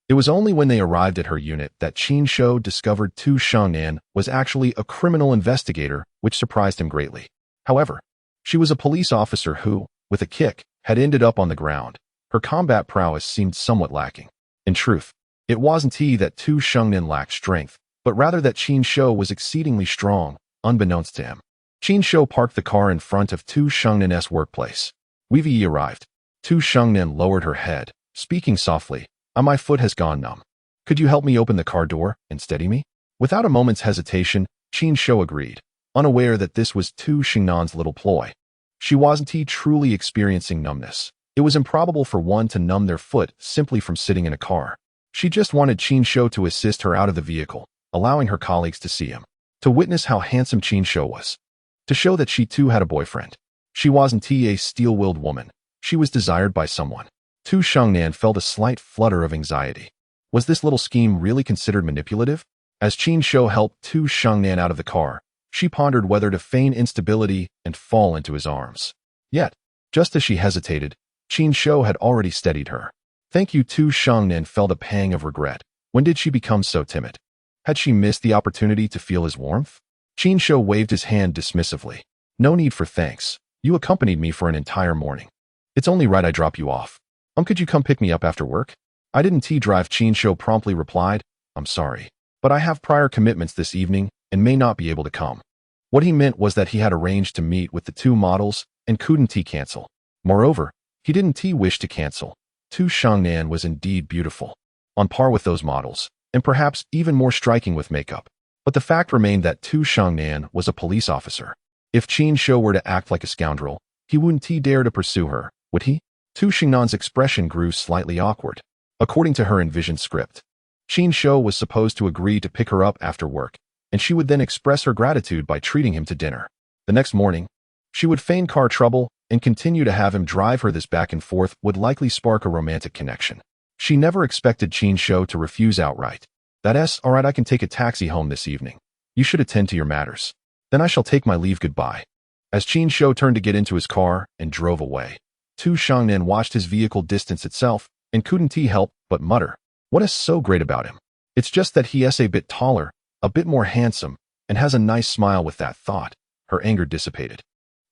It was only when they arrived at her unit that Qin Shou discovered Tu Shengnan was actually a criminal investigator, which surprised him greatly. However, she was a police officer who, with a kick, had ended up on the ground. Her combat prowess seemed somewhat lacking. In truth, it wasn't that Tu Shengnan lacked strength, but rather that Qin Shou was exceedingly strong, unbeknownst to him. Qin Shou parked the car in front of Tu Shengnan's workplace. We've arrived. Tu Shengnan lowered her head, speaking softly, "My foot has gone numb. Could you help me open the car door and steady me?" Without a moment's hesitation, Qin Shou agreed, unaware that this was Tu Shengnan's little ploy. She wasn't truly experiencing numbness. It was improbable for one to numb their foot simply from sitting in a car. She just wanted Qin Shou to assist her out of the vehicle, allowing her colleagues to see him, to witness how handsome Qin Shou was, to show that she too had a boyfriend. She wasn't a steel-willed woman. She was desired by someone. Tu Shengnan felt a slight flutter of anxiety. Was this little scheme really considered manipulative? As Qin Shou helped Tu Shengnan out of the car, she pondered whether to feign instability and fall into his arms. Yet, just as she hesitated, Qin Shou had already steadied her. "Thank you." Tu Shengnan felt a pang of regret. When did she become so timid? Had she missed the opportunity to feel his warmth? Qin Shou waved his hand dismissively. "No need for thanks. You accompanied me for an entire morning. It's only right I drop you off. Could you come pick me up after work?" "I didn't drive." Qin Shou promptly replied. "I'm sorry, but I have prior commitments this evening and may not be able to come." What he meant was that he had arranged to meet with the two models and couldn't cancel. Moreover, he didn't wish to cancel. Tu Shengnan was indeed beautiful, on par with those models, and perhaps even more striking with makeup. But the fact remained that Tu Shengnan was a police officer. If Qin Shou were to act like a scoundrel, he wouldn't dare to pursue her, would he? Tu Shengnan's expression grew slightly awkward. According to her envisioned script, Qin Shou was supposed to agree to pick her up after work, and she would then express her gratitude by treating him to dinner. The next morning, she would feign car trouble and continue to have him drive her. This back and forth would likely spark a romantic connection. She never expected Qin Shou to refuse outright. "That's all right, I can take a taxi home this evening. You should attend to your matters. Then I shall take my leave, goodbye." As Qin Shou turned to get into his car and drove away, Tu Shengnan watched his vehicle distance itself and couldn't help but mutter, "What is so great about him? It's just that he is a bit taller, a bit more handsome, and has a nice smile." With that thought, her anger dissipated.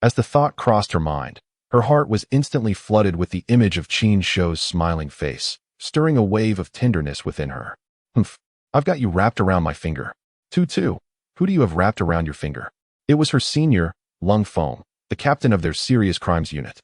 As the thought crossed her mind, her heart was instantly flooded with the image of Qin Shou's smiling face, stirring a wave of tenderness within her. "Humph, I've got you wrapped around my finger." Tu, who do you have wrapped around your finger?" It was her senior, Lin Xiaofan, the captain of their serious crimes unit,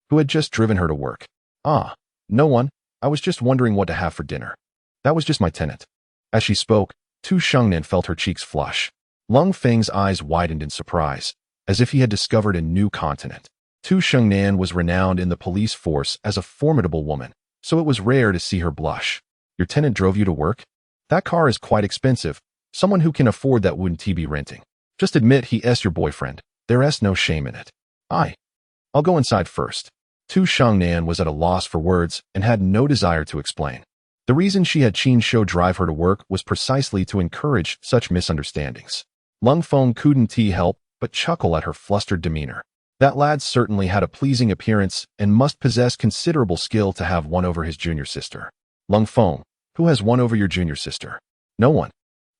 who had just driven her to work. "Ah, no one. I was just wondering what to have for dinner. That was just my tenant." As she spoke, Tu Shengnan felt her cheeks flush. Lin Feng's eyes widened in surprise, as if he had discovered a new continent. Tu Shengnan was renowned in the police force as a formidable woman, so it was rare to see her blush. "Your tenant drove you to work? That car is quite expensive. Someone who can afford that wouldn't be renting. Just admit he's your boyfriend. There's no shame in it." I'll go inside first." Tu Shengnan was at a loss for words and had no desire to explain. The reason she had Qin Shou drive her to work was precisely to encourage such misunderstandings. Lin Feng couldn't help but chuckle at her flustered demeanor. That lad certainly had a pleasing appearance and must possess considerable skill to have won over his junior sister. "Lin Feng, who has won over your junior sister?" "No one.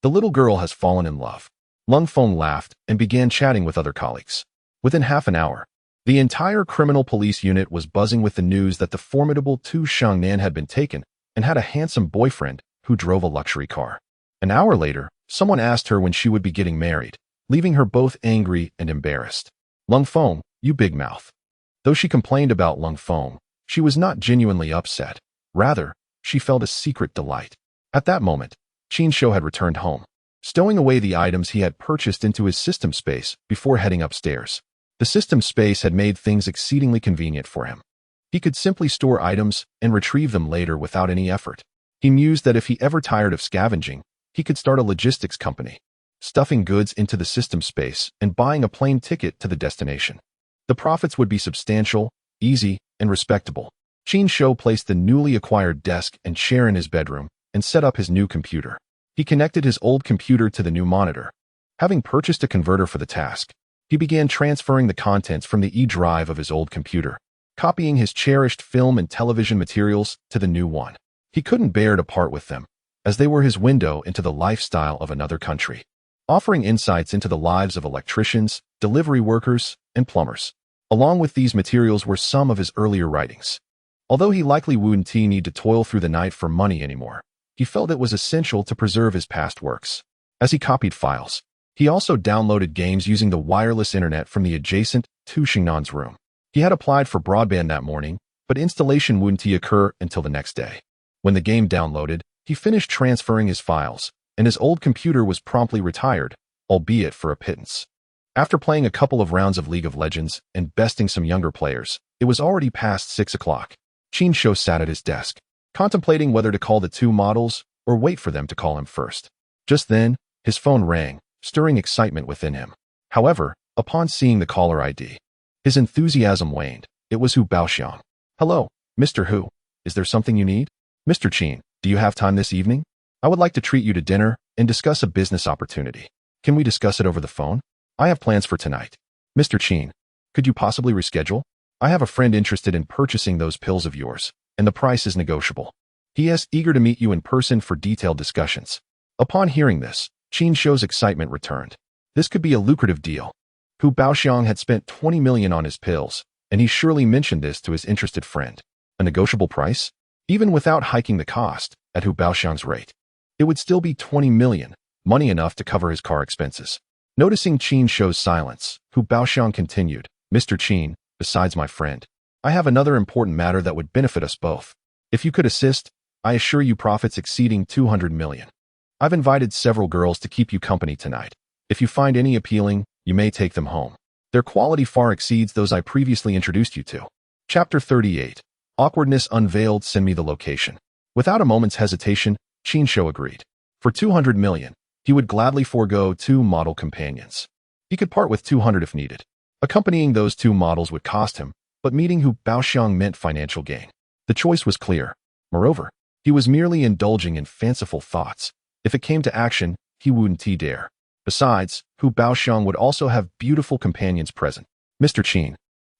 The little girl has fallen in love." Lin Feng laughed and began chatting with other colleagues. Within half an hour, the entire criminal police unit was buzzing with the news that the formidable Tu Shengnan had been taken and had a handsome boyfriend who drove a luxury car. An hour later, someone asked her when she would be getting married, leaving her both angry and embarrassed. "Lin Feng, you big mouth." Though she complained about Lin Feng, she was not genuinely upset. Rather, she felt a secret delight. At that moment, Qin Shou had returned home. stowing away the items he had purchased into his system space before heading upstairs. The system space had made things exceedingly convenient for him. He could simply store items and retrieve them later without any effort. He mused that if he ever tired of scavenging, he could start a logistics company, stuffing goods into the system space and buying a plane ticket to the destination. The profits would be substantial, easy, and respectable. Qin Shou placed the newly acquired desk and chair in his bedroom and set up his new computer. He connected his old computer to the new monitor. Having purchased a converter for the task, he began transferring the contents from the E-drive of his old computer, copying his cherished film and television materials to the new one. He couldn't bear to part with them, as they were his window into the lifestyle of another country, offering insights into the lives of electricians, delivery workers, and plumbers. Along with these materials were some of his earlier writings. Although he likely wouldn't need to toil through the night for money anymore, he felt it was essential to preserve his past works. As he copied files, he also downloaded games using the wireless internet from the adjacent to Xingnan's room. He had applied for broadband that morning, but installation wouldn't occur until the next day. When the game downloaded, he finished transferring his files, and his old computer was promptly retired, albeit for a pittance. After playing a couple of rounds of League of Legends and besting some younger players, it was already past 6 o'clock. Qin Shou sat at his desk, contemplating whether to call the two models or wait for them to call him first. Just then, his phone rang, stirring excitement within him. However, upon seeing the caller ID, his enthusiasm waned. It was Hu Baoxiang. "Hello, Mr. Hu. Is there something you need?" "Mr. Qin, do you have time this evening? I would like to treat you to dinner and discuss a business opportunity. Can we discuss it over the phone? I have plans for tonight." "Mr. Qin, could you possibly reschedule? I have a friend interested in purchasing those pills of yours, and the price is negotiable. He is eager to meet you in person for detailed discussions." Upon hearing this, Qin Shou's excitement returned. This could be a lucrative deal. Hu Baoxiang had spent 20 million on his pills, and he surely mentioned this to his interested friend. A negotiable price? Even without hiking the cost, at Hu Baoxiang's rate, it would still be 20 million, money enough to cover his car expenses. Noticing Qin Shou's silence, Hu Baoxiang continued, "Mr. Qin, besides my friend, I have another important matter that would benefit us both. If you could assist, I assure you profits exceeding 200 million. I've invited several girls to keep you company tonight. If you find any appealing, you may take them home. Their quality far exceeds those I previously introduced you to." Chapter 38. Awkwardness unveiled. "Send me the location." Without a moment's hesitation, Qin Shou agreed. For 200 million, he would gladly forego 2 model companions. He could part with 200 if needed. Accompanying those 2 models would cost him, but meeting Hu Baoxiang meant financial gain. The choice was clear. Moreover, he was merely indulging in fanciful thoughts. If it came to action, he wouldn't dare. Besides, Hu Baoxiang would also have beautiful companions present. "Mr. Qin,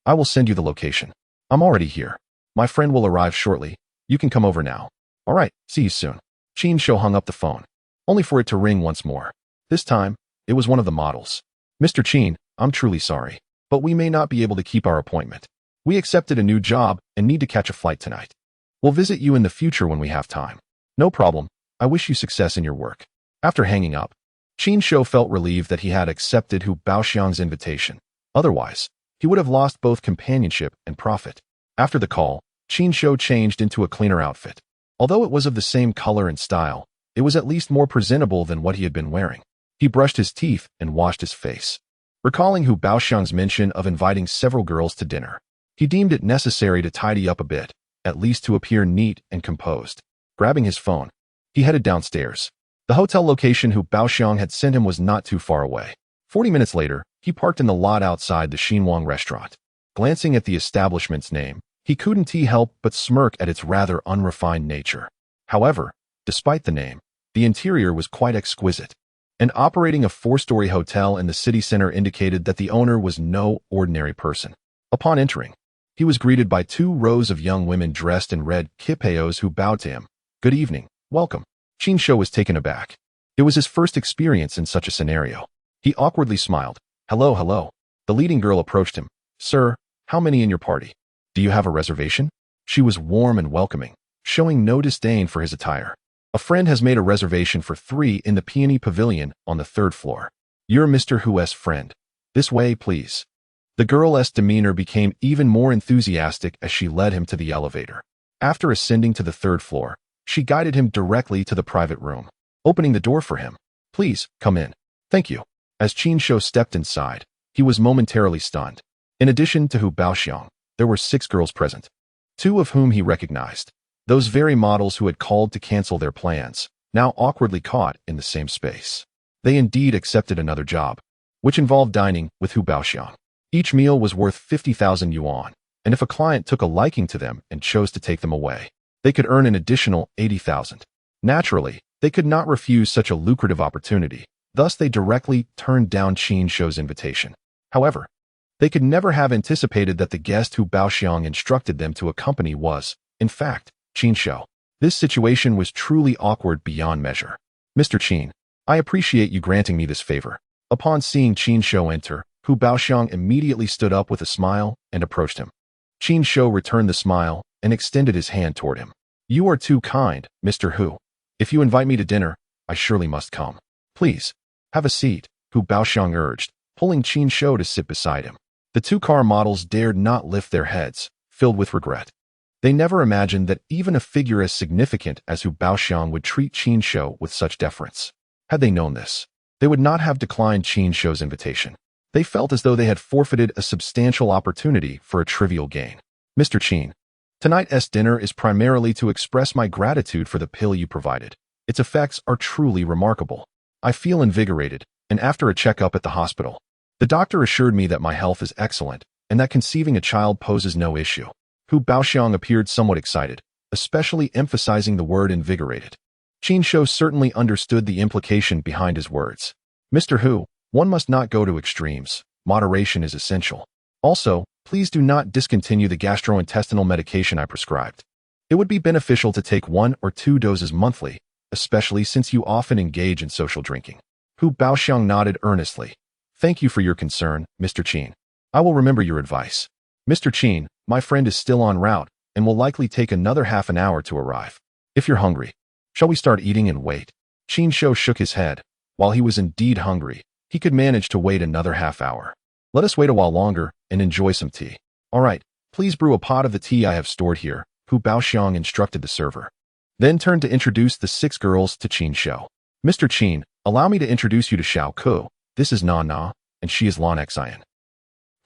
I will send you the location. I'm already here. My friend will arrive shortly. You can come over now." "All right, see you soon." Qin Shou hung up the phone, only for it to ring once more. This time, it was one of the models. "Mr. Qin, I'm truly sorry, but we may not be able to keep our appointment. We accepted a new job and need to catch a flight tonight. We'll visit you in the future when we have time." "No problem. I wish you success in your work." After hanging up, Qin Shou felt relieved that he had accepted Hu Baoxiang's invitation. Otherwise, he would have lost both companionship and profit. After the call, Qin Shou changed into a cleaner outfit. Although it was of the same color and style, it was at least more presentable than what he had been wearing. He brushed his teeth and washed his face. Recalling Hu Baoxiang's mention of inviting several girls to dinner, he deemed it necessary to tidy up a bit, at least to appear neat and composed. Grabbing his phone, he headed downstairs. The hotel location Hu Baoxiang had sent him was not too far away. 40 minutes later, he parked in the lot outside the Xinwang restaurant. Glancing at the establishment's name, he couldn't help but smirk at its rather unrefined nature. However, despite the name, the interior was quite exquisite. And operating a 4-story hotel in the city center indicated that the owner was no ordinary person. Upon entering, he was greeted by 2 rows of young women dressed in red kipayos who bowed to him. "Good evening, welcome." Qin Shou was taken aback. It was his first experience in such a scenario. He awkwardly smiled. "Hello, hello." The leading girl approached him. "Sir, how many in your party? Do you have a reservation?" She was warm and welcoming, showing no disdain for his attire. "A friend has made a reservation for 3 in the Peony Pavilion on the 3rd floor. You're Mr. Hu's friend. This way, please." The girl's demeanor became even more enthusiastic as she led him to the elevator. After ascending to the 3rd floor, she guided him directly to the private room. Opening the door for him, Please, come in. Thank you. As Qin Shou stepped inside, he was momentarily stunned. In addition to Hu Baoxiang, there were 6 girls present, 2 of whom he recognized. Those very models who had called to cancel their plans, now awkwardly caught in the same space. They indeed accepted another job, which involved dining with Hu Baoxiang. Each meal was worth 50,000 yuan, and if a client took a liking to them and chose to take them away, they could earn an additional 80,000. Naturally, they could not refuse such a lucrative opportunity, thus they directly turned down Qin Shou's invitation. However, they could never have anticipated that the guest Hu Baoxiang instructed them to accompany was, in fact, Qin Shou. This situation was truly awkward beyond measure. Mr. Qin, I appreciate you granting me this favor. Upon seeing Qin Shou enter, Hu Baoxiang immediately stood up with a smile and approached him. Qin Shou returned the smile and extended his hand toward him. You are too kind, Mr. Hu. If you invite me to dinner, I surely must come. Please, have a seat, Hu Baoxiang urged, pulling Qin Shou to sit beside him. The 2 car models dared not lift their heads, filled with regret. They never imagined that even a figure as significant as Hu Baoxiang would treat Qin Shou with such deference. Had they known this, they would not have declined Qin Shou's invitation. They felt as though they had forfeited a substantial opportunity for a trivial gain. Mr. Qin, tonight's dinner is primarily to express my gratitude for the pill you provided. Its effects are truly remarkable. I feel invigorated, and after a checkup at the hospital, the doctor assured me that my health is excellent and that conceiving a child poses no issue. Hu Baoxiang appeared somewhat excited, especially emphasizing the word invigorated. Qin Shou certainly understood the implication behind his words. Mr. Hu, one must not go to extremes. Moderation is essential. Also, please do not discontinue the gastrointestinal medication I prescribed. It would be beneficial to take 1 or 2 doses monthly, especially since you often engage in social drinking. Hu Baoxiang nodded earnestly. Thank you for your concern, Mr. Qin. I will remember your advice. Mr. Qin, my friend is still en route and will likely take another half an hour to arrive. If you're hungry, shall we start eating and wait? Qin Shou shook his head. While he was indeed hungry, he could manage to wait another half hour. Let us wait a while longer and enjoy some tea. All right, please brew a pot of the tea I have stored here, Hu Baoxiang instructed the server. Then turned to introduce the 6 girls to Qin Shou. Mr. Qin, allow me to introduce you to Xiao Ku. This is Na Na, and she is Lan Xian.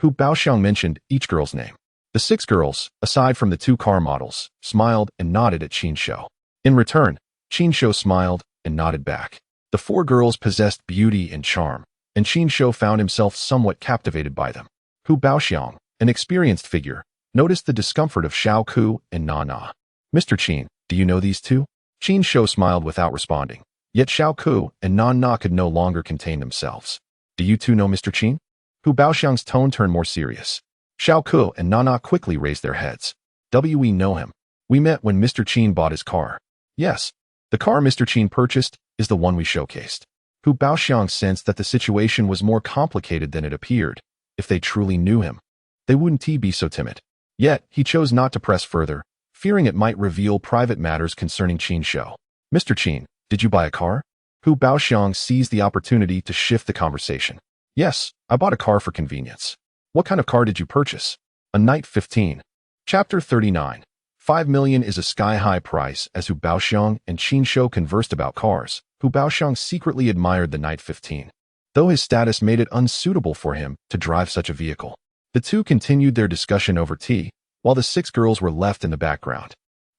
Hu Baoxiang mentioned each girl's name. The 6 girls, aside from the 2 car models, smiled and nodded at Qin Shou. In return, Qin Shou smiled and nodded back. The 4 girls possessed beauty and charm, and Qin Shou found himself somewhat captivated by them. Hu Baoxiang, an experienced figure, noticed the discomfort of Xiao Ku and Na Na. Mr. Qin, do you know these 2? Qin Shou smiled without responding. Yet Xiao Ku and Na Na could no longer contain themselves. Do you 2 know Mr. Qin? Hu Baoxiang's tone turned more serious. Xiao Ku and Na Na quickly raised their heads. We know him. We met when Mr. Qin bought his car. Yes, the car Mr. Qin purchased is the one we showcased. Hu Baoxiang sensed that the situation was more complicated than it appeared. If they truly knew him, they wouldn't be so timid. Yet, he chose not to press further, fearing it might reveal private matters concerning Qin Shou. Mr. Qin, did you buy a car? Hu Baoxiang seized the opportunity to shift the conversation. Yes, I bought a car for convenience. What kind of car did you purchase? A Knight 15. Chapter 39. 5 million is a sky-high price. As Hu Baoxiang and Qin Shou conversed about cars, Hu Baoxiang secretly admired the Knight 15, though his status made it unsuitable for him to drive such a vehicle. The 2 continued their discussion over tea, while the 6 girls were left in the background.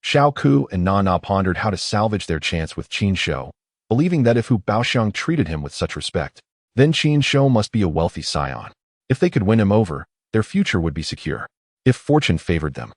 Xiao Ku and Na Na pondered how to salvage their chance with Qin Shou, believing that if Hu Baoxiang treated him with such respect, then Qin Shou must be a wealthy scion. If they could win him over, their future would be secure. If fortune favored them,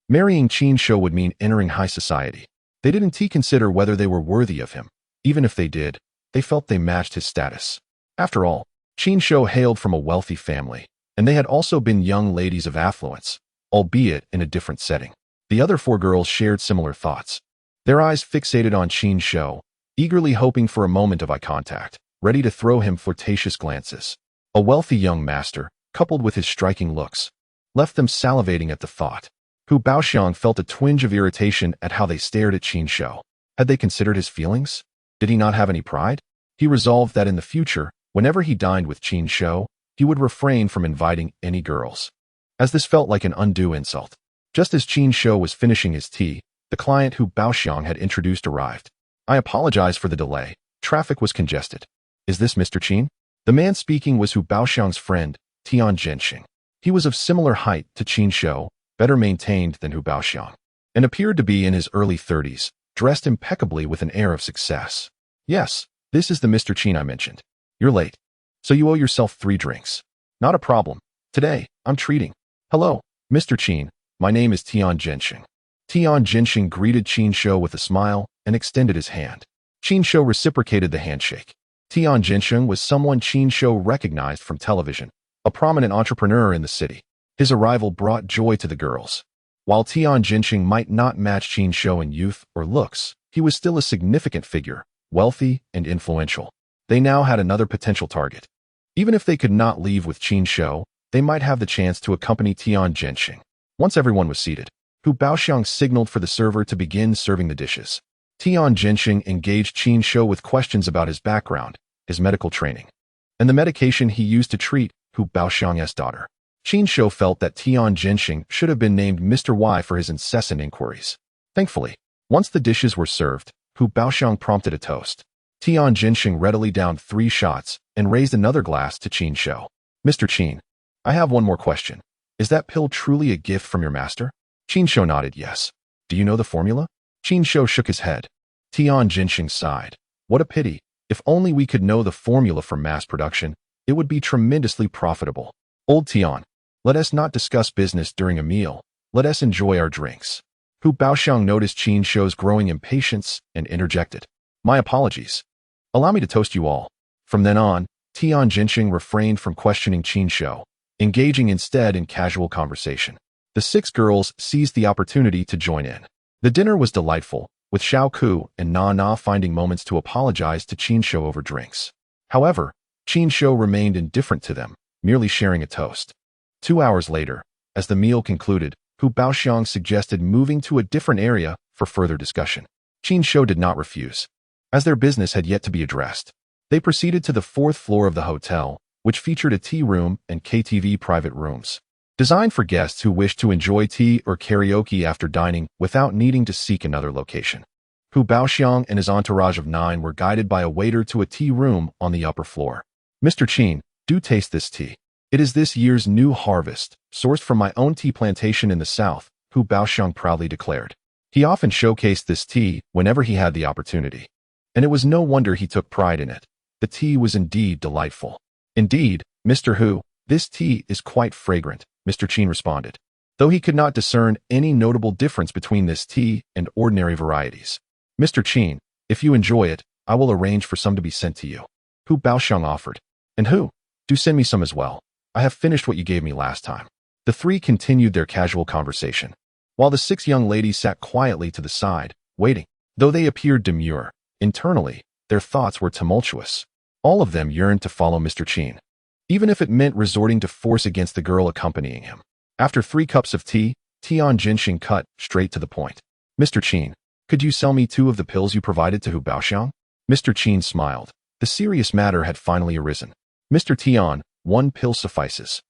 marrying Qin Shou would mean entering high society. They didn't consider whether they were worthy of him. Even if they did, they felt they matched his status. After all, Qin Shou hailed from a wealthy family, and they had also been young ladies of affluence, albeit in a different setting. The other 4 girls shared similar thoughts. Their eyes fixated on Qin Shou, eagerly hoping for a moment of eye contact, ready to throw him flirtatious glances. A wealthy young master, coupled with his striking looks, left them salivating at the thought. Hu Baoxiang felt a twinge of irritation at how they stared at Qin Shou. Had they considered his feelings? Did he not have any pride? He resolved that in the future, whenever he dined with Qin Shou, he would refrain from inviting any girls, as this felt like an undue insult. Just as Qin Shou was finishing his tea, the client Hu Baoxiang had introduced arrived. I apologize for the delay. Traffic was congested. Is this Mr. Qin? The man speaking was Hu Baoxiang's friend, Tian Zhenxing. He was of similar height to Qin Shou, better maintained than Hu Baoxiang, and appeared to be in his early 30s, dressed impeccably with an air of success. Yes, this is the Mr. Qin I mentioned. You're late. So you owe yourself 3 drinks. Not a problem. Today, I'm treating. Hello, Mr. Qin. My name is Tian Zhenxing. Tian Zhenxing greeted Qin Shou with a smile and extended his hand. Qin Shou reciprocated the handshake. Tian Zhenxing was someone Qin Shou recognized from television, a prominent entrepreneur in the city. His arrival brought joy to the girls. While Tian Zhenxing might not match Qin Shou in youth or looks, he was still a significant figure, wealthy and influential. They now had another potential target. Even if they could not leave with Qin Shou, they might have the chance to accompany Tian Zhenxing. Once everyone was seated, Hu Baoxiang signaled for the server to begin serving the dishes. Tian Zhenxing engaged Qin Shou with questions about his background, his medical training, and the medication he used to treat Hu Baoxiang's daughter. Qin Shou felt that Tian Zhenxing should have been named Mr. Y for his incessant inquiries. Thankfully, once the dishes were served, Hu Baoxiang prompted a toast. Tian Zhenxing readily downed 3 shots and raised another glass to Qin Shou. Mr. Qin, I have one more question. Is that pill truly a gift from your master? Qin Shou nodded yes. Do you know the formula? Qin Shou shook his head. Tian Zhenxing sighed. What a pity. If only we could know the formula for mass production, it would be tremendously profitable. Old Tian, let us not discuss business during a meal. Let us enjoy our drinks. Hu Baoxiang noticed Qin Shou's growing impatience and interjected. My apologies. Allow me to toast you all. From then on, Tian Zhenxing refrained from questioning Qin Shou, engaging instead in casual conversation. The 6 girls seized the opportunity to join in. The dinner was delightful, with Xiao Ku and Na Na finding moments to apologize to Qin Shou over drinks. However, Qin Shou remained indifferent to them, merely sharing a toast. 2 hours later, as the meal concluded, Hu Baoxiang suggested moving to a different area for further discussion. Qin Shou did not refuse. As their business had yet to be addressed, they proceeded to the 4th floor of the hotel, which featured a tea room and KTV private rooms, designed for guests who wished to enjoy tea or karaoke after dining without needing to seek another location. Hu Baoxiang and his entourage of 9 were guided by a waiter to a tea room on the upper floor. Mr. Qin, do taste this tea. It is this year's new harvest, sourced from my own tea plantation in the south, Hu Baoxiang proudly declared. He often showcased this tea whenever he had the opportunity, and it was no wonder he took pride in it. The tea was indeed delightful. Indeed, Mr. Hu, this tea is quite fragrant, Mr. Qin responded, though he could not discern any notable difference between this tea and ordinary varieties. Mr. Qin, if you enjoy it, I will arrange for some to be sent to you. Hu Baoxiang offered. And Hu, do send me some as well. I have finished what you gave me last time. The 3 continued their casual conversation, while the 6 young ladies sat quietly to the side, waiting. Though they appeared demure, internally, their thoughts were tumultuous. All of them yearned to follow Mr. Qin, even if it meant resorting to force against the girl accompanying him. After 3 cups of tea, Tian Zhenxing cut straight to the point. Mr. Qin, could you sell me 2 of the pills you provided to Hu Baoxiang? Mr. Qin smiled. The serious matter had finally arisen. Mr. Tian, 1 pill suffices.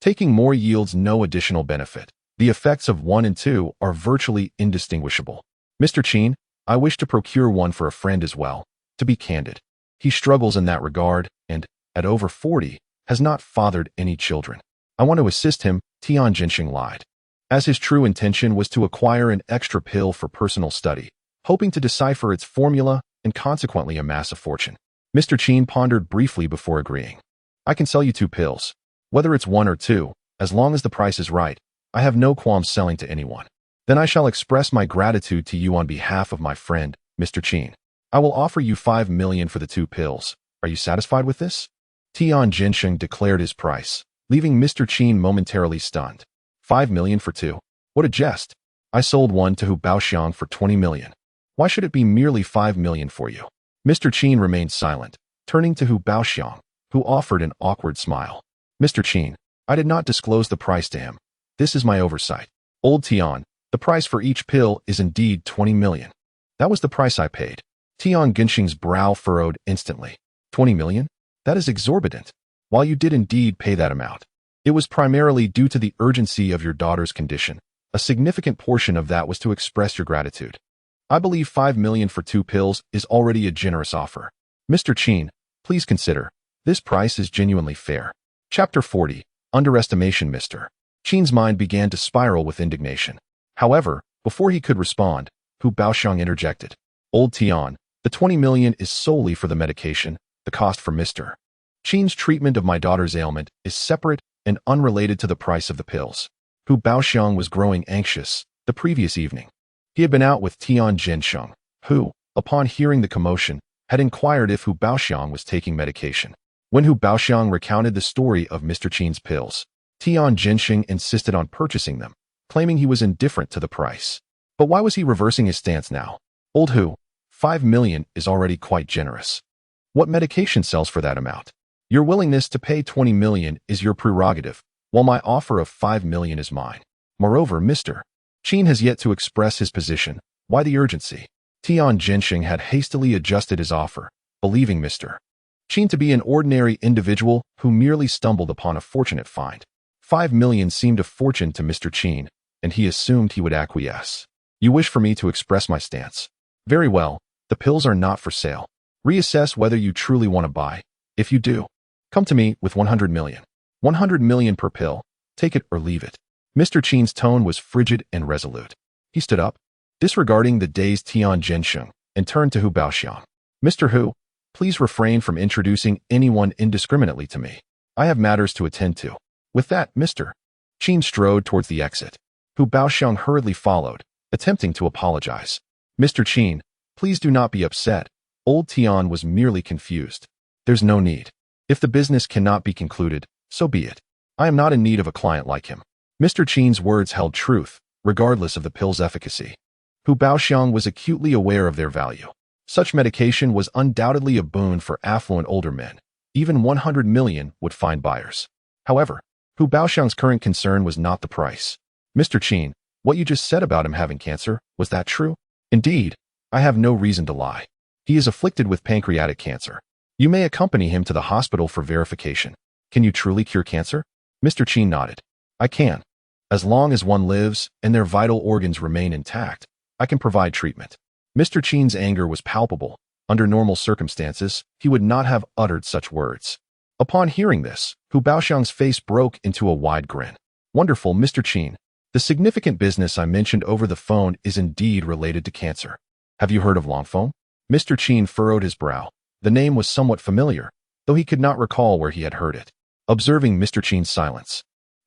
Taking more yields no additional benefit. The effects of 1 and 2 are virtually indistinguishable. Mr. Qin, I wish to procure 1 for a friend as well. To be candid, he struggles in that regard and, at over 40, has not fathered any children. I want to assist him, Tian Zhenxing lied, as his true intention was to acquire an extra pill for personal study, hoping to decipher its formula and consequently amass a fortune. Mr. Qin pondered briefly before agreeing. I can sell you 2 pills. Whether it's 1 or 2, as long as the price is right, I have no qualms selling to anyone. Then I shall express my gratitude to you on behalf of my friend, Mr. Qin. I will offer you 5 million for the 2 pills. Are you satisfied with this? Tian Zhenxing declared his price, leaving Mr. Qin momentarily stunned. 5 million for 2? What a jest. I sold 1 to Hu Baoxiang for 20 million. Why should it be merely 5 million for you? Mr. Qin remained silent, turning to Hu Baoxiang, who offered an awkward smile. Mr. Qin, I did not disclose the price to him. This is my oversight. Old Tian, the price for each pill is indeed 20 million. That was the price I paid. Tian Zhenxing's brow furrowed instantly. 20 million? That is exorbitant. While you did indeed pay that amount, it was primarily due to the urgency of your daughter's condition. A significant portion of that was to express your gratitude. I believe 5 million for 2 pills is already a generous offer. Mr. Qin, Please consider. This price is genuinely fair. Chapter 40. Underestimation. Mr. Qin's mind began to spiral with indignation. However, before he could respond, Hu Baoxiang interjected. Old Tian, the 20 million is solely for the medication. The cost for Mr. Qin's treatment of my daughter's ailment is separate and unrelated to the price of the pills. Hu Baoxiang was growing anxious. The previous evening, he had been out with Tian Jinsheng, who, upon hearing the commotion, had inquired if Hu Baoxiang was taking medication. When Hu Baoxiang recounted the story of Mr. Qin's pills, Tian Jinsheng insisted on purchasing them, claiming he was indifferent to the price. But why was he reversing his stance now? Old Hu, 5 million is already quite generous. What medication sells for that amount? Your willingness to pay 20 million is your prerogative, while my offer of 5 million is mine. Moreover, Mr. Qin has yet to express his position. Why the urgency? Tian Jinsheng had hastily adjusted his offer, believing Mr. Qin to be an ordinary individual who merely stumbled upon a fortunate find. 5 million seemed a fortune to Mr. Qin, and he assumed he would acquiesce. You wish for me to express my stance? Very well, the pills are not for sale. Reassess whether you truly want to buy. If you do, come to me with 100 million. 100 million per pill. Take it or leave it. Mr. Qin's tone was frigid and resolute. He stood up, disregarding the dazed Tian Jinsheng, and turned to Hu Baoxiang. Mr. Hu, please refrain from introducing anyone indiscriminately to me. I have matters to attend to. With that, Mr. Qin strode towards the exit. Hu Baoxiang hurriedly followed, attempting to apologize. Mr. Qin, please do not be upset. Old Tian was merely confused. There's no need. If the business cannot be concluded, so be it. I am not in need of a client like him. Mr. Qin's words held truth, regardless of the pill's efficacy. Hu Baoxiang was acutely aware of their value. Such medication was undoubtedly a boon for affluent older men. Even 100 million would find buyers. However, Hu Baoxiang's current concern was not the price. Mr. Qin, what you just said about him having cancer, was that true? Indeed, I have no reason to lie. He is afflicted with pancreatic cancer. You may accompany him to the hospital for verification. Can you truly cure cancer? Mr. Qin nodded. I can. As long as one lives and their vital organs remain intact, I can provide treatment. Mr. Qin's anger was palpable. Under normal circumstances, he would not have uttered such words. Upon hearing this, Hu Baoxiang's face broke into a wide grin. Wonderful, Mr. Qin. The significant business I mentioned over the phone is indeed related to cancer. Have you heard of Longphone? Mr. Qin furrowed his brow. The name was somewhat familiar, though he could not recall where he had heard it. Observing Mr. Qin's silence,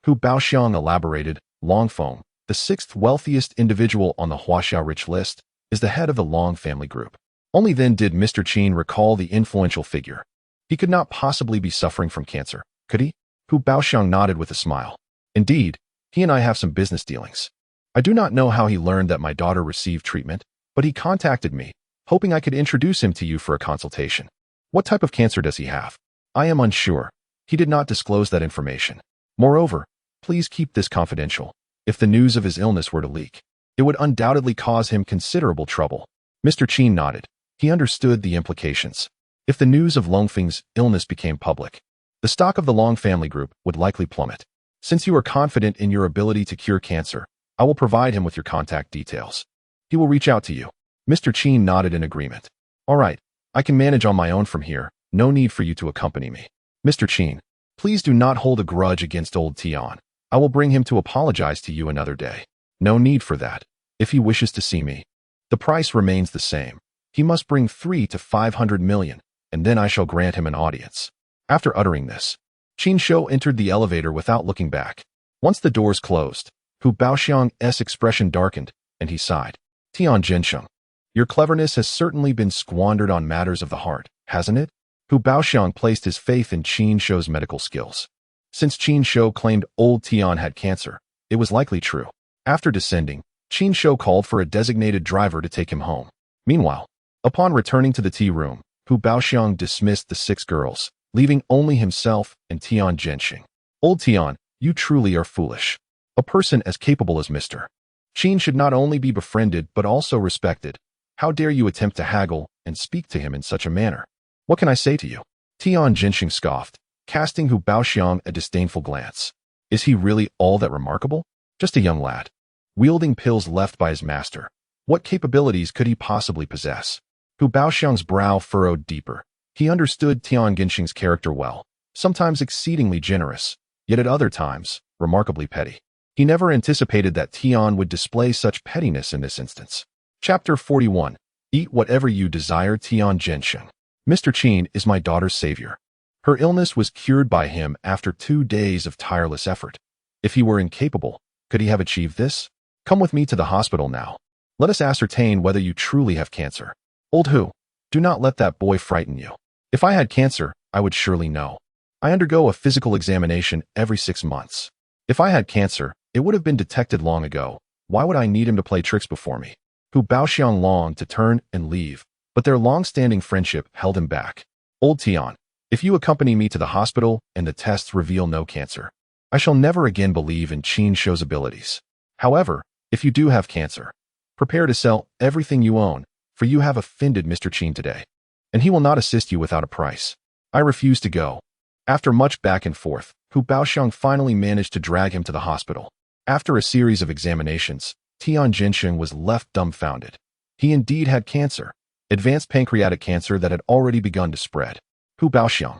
Hu Baoxiang elaborated, Longphone, the sixth wealthiest individual on the Huaxiao rich list, is the head of the Long family group. Only then did Mr. Qin recall the influential figure. He could not possibly be suffering from cancer, could he? Hu Baoxiang nodded with a smile. Indeed, he and I have some business dealings. I do not know how he learned that my daughter received treatment, but he contacted me, hoping I could introduce him to you for a consultation. What type of cancer does he have? I am unsure. He did not disclose that information. Moreover, please keep this confidential. If the news of his illness were to leak, it would undoubtedly cause him considerable trouble. Mr. Qin nodded. He understood the implications. If the news of Longfeng's illness became public, the stock of the Long family group would likely plummet. Since you are confident in your ability to cure cancer, I will provide him with your contact details. He will reach out to you. Mr. Qin nodded in agreement. All right, I can manage on my own from here. No need for you to accompany me. Mr. Qin, please do not hold a grudge against old Tian. I will bring him to apologize to you another day. No need for that. If he wishes to see me, the price remains the same. He must bring 300 to 500 million, and then I shall grant him an audience. After uttering this, Qin Shou entered the elevator without looking back. Once the doors closed, Hu Baoxiang's expression darkened, and he sighed. Tian Jinsheng, your cleverness has certainly been squandered on matters of the heart, hasn't it? Hu Baoxiang placed his faith in Qin Shou's medical skills. Since Qin Shou claimed old Tian had cancer, it was likely true. After descending, Qin Shou called for a designated driver to take him home. Meanwhile, upon returning to the tea room, Hu Baoxiang dismissed the 6 girls, leaving only himself and Tian Jinsheng. Old Tian, you truly are foolish. A person as capable as Mr. Qin should not only be befriended but also respected. How dare you attempt to haggle and speak to him in such a manner? What can I say to you? Tian Jinsheng scoffed, casting Hu Baoxiang a disdainful glance. Is he really all that remarkable? Just a young lad, wielding pills left by his master. What capabilities could he possibly possess? Hu Baoxiang's brow furrowed deeper. He understood Tian Genxing's character well, sometimes exceedingly generous, yet at other times, remarkably petty. He never anticipated that Tian would display such pettiness in this instance. Chapter 41. Eat whatever you desire. Tian Genxing. Mr. Qin is my daughter's savior. Her illness was cured by him after 2 days of tireless effort. If he were incapable, could he have achieved this? Come with me to the hospital now. Let us ascertain whether you truly have cancer. Old Hu, do not let that boy frighten you. If I had cancer, I would surely know. I undergo a physical examination every 6 months. If I had cancer, it would have been detected long ago. Why would I need him to play tricks before me? Hu Baoxiang longed to turn and leave, but their long-standing friendship held him back. Old Tian, if you accompany me to the hospital and the tests reveal no cancer, I shall never again believe in Qin Shou's abilities. However, if you do have cancer, prepare to sell everything you own, for you have offended Mr. Qin today, and he will not assist you without a price. I refuse to go. After much back and forth, Hu Baoxiang finally managed to drag him to the hospital. After a series of examinations, Tian Genxing was left dumbfounded. He indeed had cancer, advanced pancreatic cancer that had already begun to spread. Hu Baoxiang,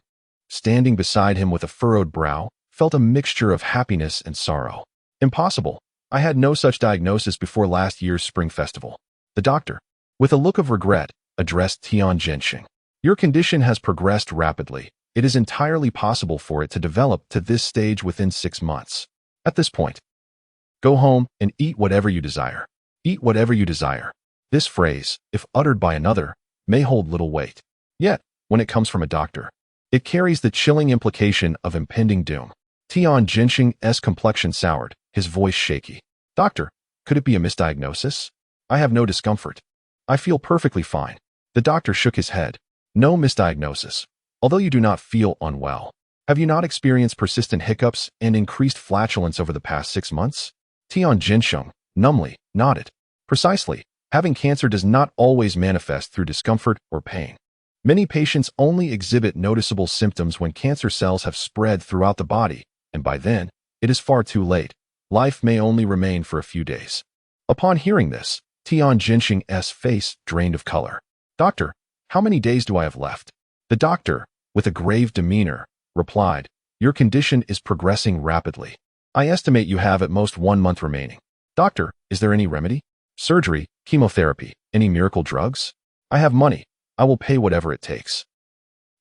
standing beside him with a furrowed brow, felt a mixture of happiness and sorrow. Impossible. I had no such diagnosis before last year's spring festival. The doctor, with a look of regret, addressed Tian Genxing. Your condition has progressed rapidly. It is entirely possible for it to develop to this stage within 6 months. At this point, go home and eat whatever you desire. Eat whatever you desire. This phrase, if uttered by another, may hold little weight. Yet, when it comes from a doctor, it carries the chilling implication of impending doom. Tian Genxing's complexion soured, his voice shaky. Doctor, could it be a misdiagnosis? I have no discomfort. I feel perfectly fine. The doctor shook his head. No misdiagnosis. Although you do not feel unwell, have you not experienced persistent hiccups and increased flatulence over the past 6 months? Tian Genxing, numbly, nodded. Precisely. Having cancer does not always manifest through discomfort or pain. Many patients only exhibit noticeable symptoms when cancer cells have spread throughout the body, and by then, it is far too late. Life may only remain for a few days. Upon hearing this, Tian Genxing's face drained of color. Doctor, how many days do I have left? The doctor, with a grave demeanor, replied, Your condition is progressing rapidly. I estimate you have at most 1 month remaining. Doctor, is there any remedy? Surgery, chemotherapy, any miracle drugs? I have money. I will pay whatever it takes.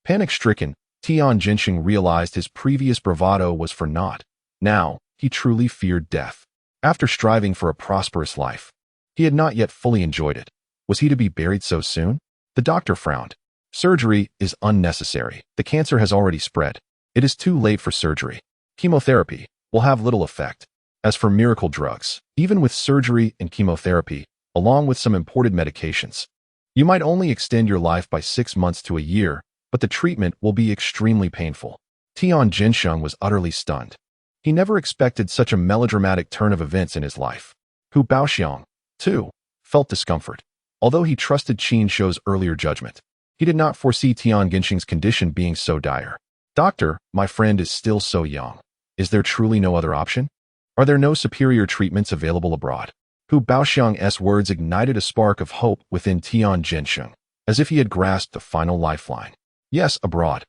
Panic-stricken, Tian Genxing realized his previous bravado was for naught. Now, he truly feared death. After striving for a prosperous life, he had not yet fully enjoyed it. Was he to be buried so soon? The doctor frowned. Surgery is unnecessary. The cancer has already spread. It is too late for surgery. Chemotherapy will have little effect. As for miracle drugs, even with surgery and chemotherapy, along with some imported medications, you might only extend your life by 6 months to a year, but the treatment will be extremely painful. Tian Genxing was utterly stunned. He never expected such a melodramatic turn of events in his life. Hu Baoxiang, too, felt discomfort. Although he trusted Qin Shou's earlier judgment, he did not foresee Tian Genxing's condition being so dire. Doctor, my friend is still so young. Is there truly no other option? Are there no superior treatments available abroad? Hu Baoxiang's words ignited a spark of hope within Tian Genxing, as if he had grasped the final lifeline. Yes, abroad.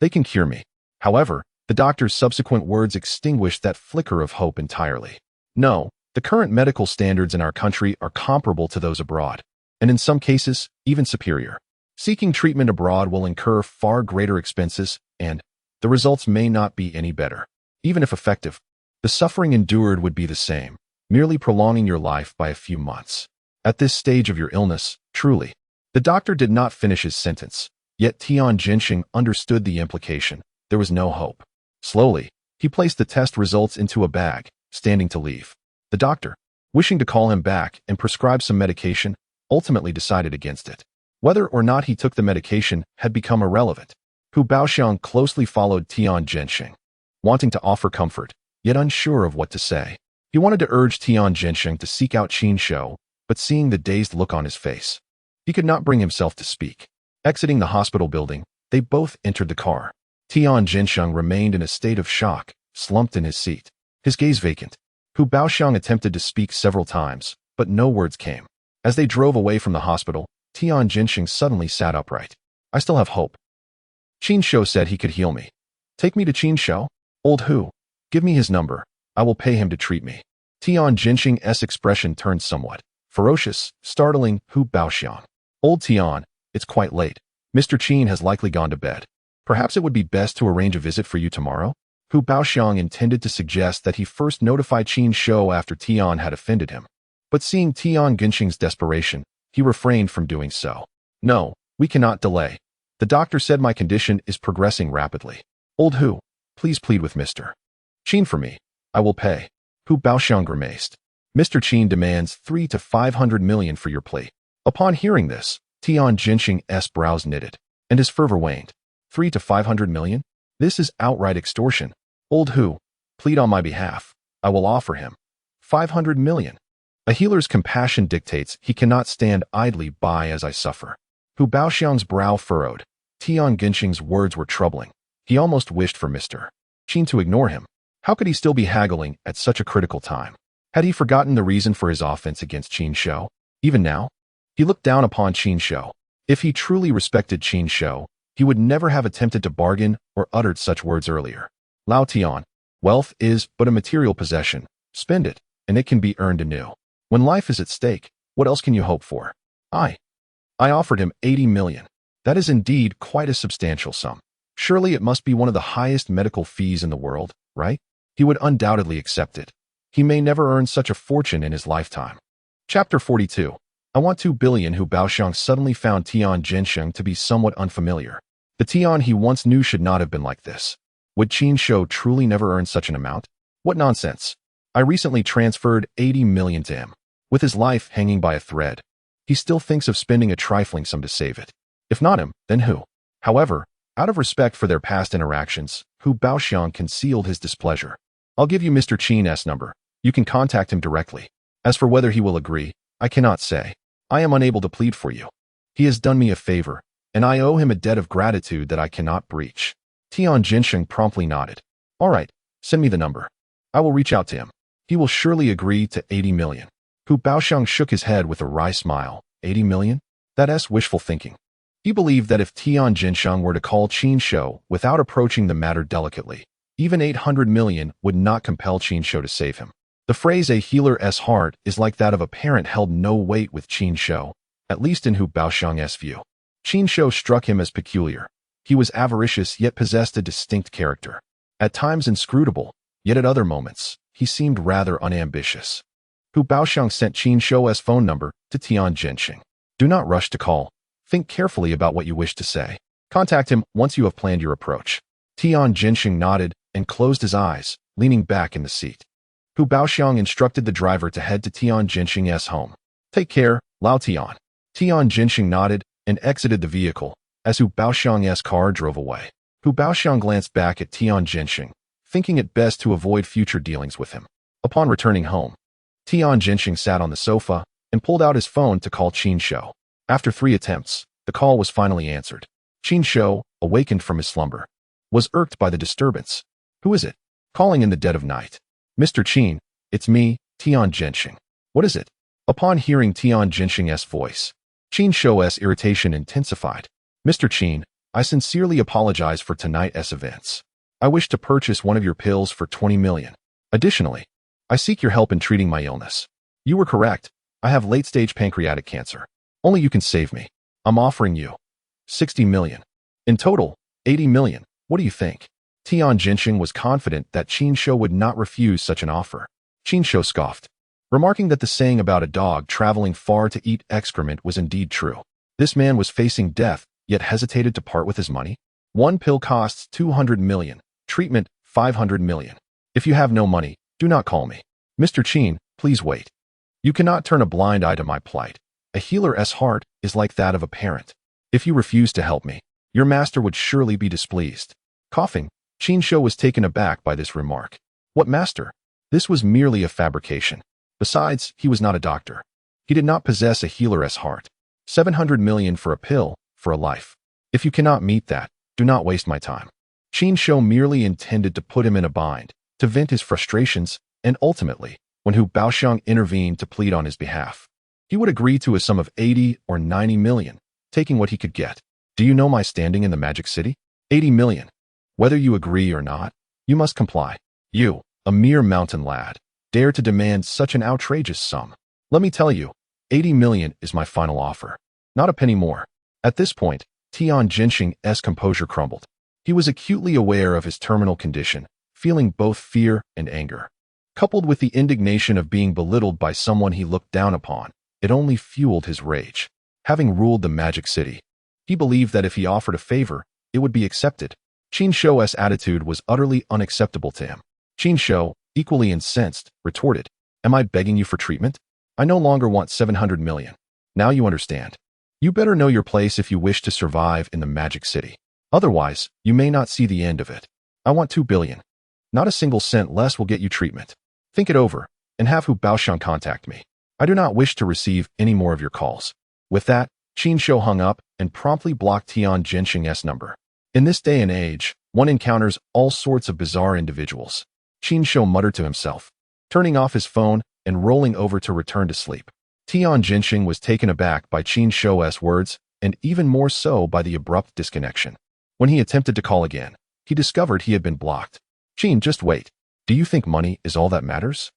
They can cure me. However, the doctor's subsequent words extinguished that flicker of hope entirely. No, the current medical standards in our country are comparable to those abroad, and in some cases, even superior. Seeking treatment abroad will incur far greater expenses, and the results may not be any better. Even if effective, the suffering endured would be the same, merely prolonging your life by a few months. At this stage of your illness, truly. The doctor did not finish his sentence, yet Tian Genxing understood the implication. There was no hope. Slowly, he placed the test results into a bag, standing to leave. The doctor, wishing to call him back and prescribe some medication, ultimately decided against it. Whether or not he took the medication had become irrelevant. Hu Baoxiang closely followed Tian Genxing, wanting to offer comfort, yet unsure of what to say. He wanted to urge Tian Genxing to seek out Qin Shou, but seeing the dazed look on his face, he could not bring himself to speak. Exiting the hospital building, they both entered the car. Tian Genxing remained in a state of shock, slumped in his seat, his gaze vacant. Hu Baoxiang attempted to speak several times, but no words came. As they drove away from the hospital, Tian Genxing suddenly sat upright. I still have hope. Qin Shou said he could heal me. Take me to Qin Shou? Old Hu. Give me his number. I will pay him to treat me. Tian Jinxing's expression turned somewhat ferocious, startling Hu Baoxiang. Old Tian, it's quite late. Mr. Qin has likely gone to bed. Perhaps it would be best to arrange a visit for you tomorrow? Hu Baoxiang intended to suggest that he first notify Qin Shou after Tian had offended him. But seeing Tian Jinxing's desperation, he refrained from doing so. No, we cannot delay. The doctor said my condition is progressing rapidly. Old Hu, please plead with Mr. Qin for me. I will pay. Hu Baoxiang grimaced. Mr. Qin demands 300 to 500 million for your plea. Upon hearing this, Tian Jinxing's brows knitted, and his fervor waned. 300 to 500 million? This is outright extortion. Old Hu, plead on my behalf. I will offer him 500 million. A healer's compassion dictates he cannot stand idly by as I suffer. Hu Baoxiang's brow furrowed. Tian Jinxing's words were troubling. He almost wished for Mr. Qin to ignore him. How could he still be haggling at such a critical time? Had he forgotten the reason for his offense against Qin Shou? Even now? He looked down upon Qin Shou. If he truly respected Qin Shou, he would never have attempted to bargain or uttered such words earlier. Lao Tian, wealth is but a material possession. Spend it, and it can be earned anew. When life is at stake, what else can you hope for? I offered him 80 million. That is indeed quite a substantial sum. Surely it must be one of the highest medical fees in the world, right? He would undoubtedly accept it. He may never earn such a fortune in his lifetime. Chapter 42. I want 2 billion. Hu Baoxiang suddenly found Tian Jinxing to be somewhat unfamiliar. The Tian he once knew should not have been like this. Would Qin Shou truly never earn such an amount? What nonsense. I recently transferred 80 million to him. With his life hanging by a thread, he still thinks of spending a trifling sum to save it. If not him, then who? However, out of respect for their past interactions, Hu Baoxiang concealed his displeasure. I'll give you Mr. Qin's number. You can contact him directly. As for whether he will agree, I cannot say. I am unable to plead for you. He has done me a favor, and I owe him a debt of gratitude that I cannot breach. Tian Jinxing promptly nodded. All right, send me the number. I will reach out to him. He will surely agree to 80 million. Hu Baoxiang shook his head with a wry smile. 80 million? That's wishful thinking. He believed that if Tian Jinxing were to call Qin Shou without approaching the matter delicately, even 800 million would not compel Qin Shou to save him. The phrase a healer's heart is like that of a parent held no weight with Qin Shou, at least in Hu Baoxiang's view. Qin Shou struck him as peculiar. He was avaricious yet possessed a distinct character. At times inscrutable, yet at other moments, he seemed rather unambitious. Hu Baoxiang sent Qin Shou's phone number to Tian Jinxing. Do not rush to call. Think carefully about what you wish to say. Contact him once you have planned your approach. Tian Jinxing nodded and closed his eyes, leaning back in the seat. Hu Baoxiang instructed the driver to head to Tian Jinxing's home. Take care, Lao Tian. Tian Jinxing nodded and exited the vehicle as Hu Baoxiang's car drove away. Hu Baoxiang glanced back at Tian Jinxing, thinking it best to avoid future dealings with him. Upon returning home, Tian Jinxing sat on the sofa and pulled out his phone to call Qin Shou. After 3 attempts, the call was finally answered. Qin Shou, awakened from his slumber, was irked by the disturbance. Who is it? Calling in the dead of night. Mr. Qin, it's me, Tian Jinxing. What is it? Upon hearing Tian Jinxing's voice, Qin Shou's irritation intensified. Mr. Qin, I sincerely apologize for tonight's events. I wish to purchase one of your pills for 20 million. Additionally, I seek your help in treating my illness. You were correct. I have late-stage pancreatic cancer. Only you can save me. I'm offering you 60 million. In total, 80 million. What do you think? Tian Jinxing was confident that Qin Shou would not refuse such an offer. Qin Shou scoffed, remarking that the saying about a dog traveling far to eat excrement was indeed true. This man was facing death, yet hesitated to part with his money. One pill costs 200 million. Treatment, 500 million. If you have no money, do not call me. Mr. Qin, please wait. You cannot turn a blind eye to my plight. A healer's heart is like that of a parent. If you refuse to help me, your master would surely be displeased. Coughing, Qin Shou was taken aback by this remark. What master? This was merely a fabrication. Besides, he was not a doctor. He did not possess a healer's heart. 700 million for a pill, for a life. If you cannot meet that, do not waste my time. Qin Shou merely intended to put him in a bind, to vent his frustrations, and ultimately, when Hu Baoxiang intervened to plead on his behalf, he would agree to a sum of 80 or 90 million, taking what he could get. Do you know my standing in the Magic City? 80 million. Whether you agree or not, you must comply. You, a mere mountain lad, dare to demand such an outrageous sum. Let me tell you, 80 million is my final offer. Not a penny more. At this point, Tian Jinxing's composure crumbled. He was acutely aware of his terminal condition, feeling both fear and anger. Coupled with the indignation of being belittled by someone he looked down upon, it only fueled his rage. Having ruled the Magic City, he believed that if he offered a favor, it would be accepted. Qin Shou's attitude was utterly unacceptable to him. Qin Shou, equally incensed, retorted, "Am I begging you for treatment? I no longer want 700 million. Now you understand. You better know your place if you wish to survive in the Magic City. Otherwise, you may not see the end of it. I want 2 billion. Not a single cent less will get you treatment. Think it over, and have Hu Baoxiang contact me. I do not wish to receive any more of your calls." With that, Qin Shou hung up and promptly blocked Tian Jinxing's number. In this day and age, one encounters all sorts of bizarre individuals. Qin Shou muttered to himself, turning off his phone and rolling over to return to sleep. Tian Jinxing was taken aback by Qin Shou's words, and even more so by the abrupt disconnection. When he attempted to call again, he discovered he had been blocked. "Qin, just wait. Do you think money is all that matters?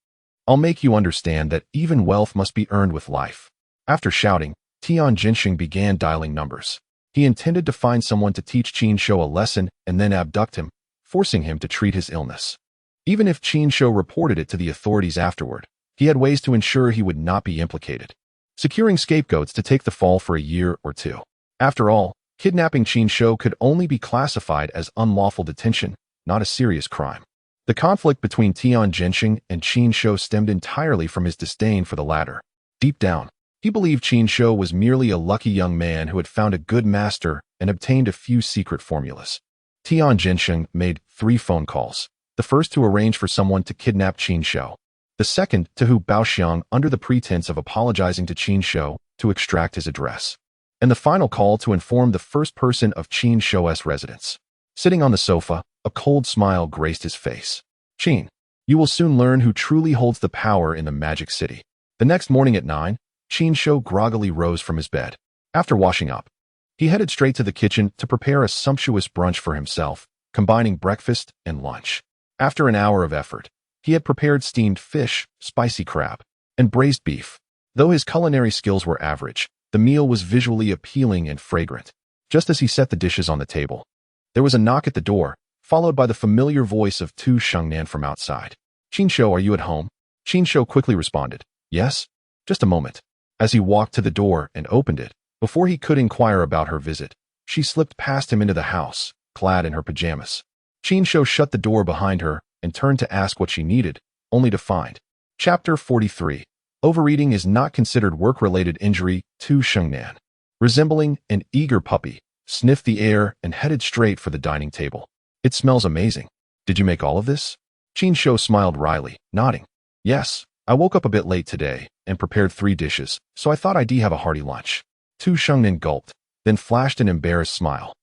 I'll make you understand that even wealth must be earned with life." After shouting, Tian Jinxing began dialing numbers. He intended to find someone to teach Qin Shou a lesson and then abduct him, forcing him to treat his illness. Even if Qin Shou reported it to the authorities afterward, he had ways to ensure he would not be implicated, securing scapegoats to take the fall for a year or two. After all, kidnapping Qin Shou could only be classified as unlawful detention, not a serious crime. The conflict between Tian Jinxing and Qin Shou stemmed entirely from his disdain for the latter. Deep down, he believed Qin Shou was merely a lucky young man who had found a good master and obtained a few secret formulas. Tian Jinxing made 3 phone calls, the first to arrange for someone to kidnap Qin Shou, the second to Hu Baoxiang under the pretense of apologizing to Qin Shou to extract his address, and the final call to inform the first person of Qin Shou's residence. Sitting on the sofa, a cold smile graced his face. "Qin, you will soon learn who truly holds the power in the Magic City." The next morning at 9, Qin Shou groggily rose from his bed. After washing up, he headed straight to the kitchen to prepare a sumptuous brunch for himself, combining breakfast and lunch. After an hour of effort, he had prepared steamed fish, spicy crab, and braised beef. Though his culinary skills were average, the meal was visually appealing and fragrant. Just as he set the dishes on the table, there was a knock at the door, followed by the familiar voice of Tu Shengnan from outside. "Qin Shou, are you at home?" Qin Shou quickly responded, "Yes, just a moment." As he walked to the door and opened it, before he could inquire about her visit, she slipped past him into the house, clad in her pajamas. Qin Shou shut the door behind her and turned to ask what she needed, only to find. Chapter 43. Overeating is not considered work-related injury. Tu Shengnan, resembling an eager puppy, sniffed the air and headed straight for the dining table. "It smells amazing. Did you make all of this?" Qin Shou smiled wryly, nodding. "Yes, I woke up a bit late today and prepared 3 dishes, so I thought I'd have a hearty lunch." Tu Shengnan gulped, then flashed an embarrassed smile.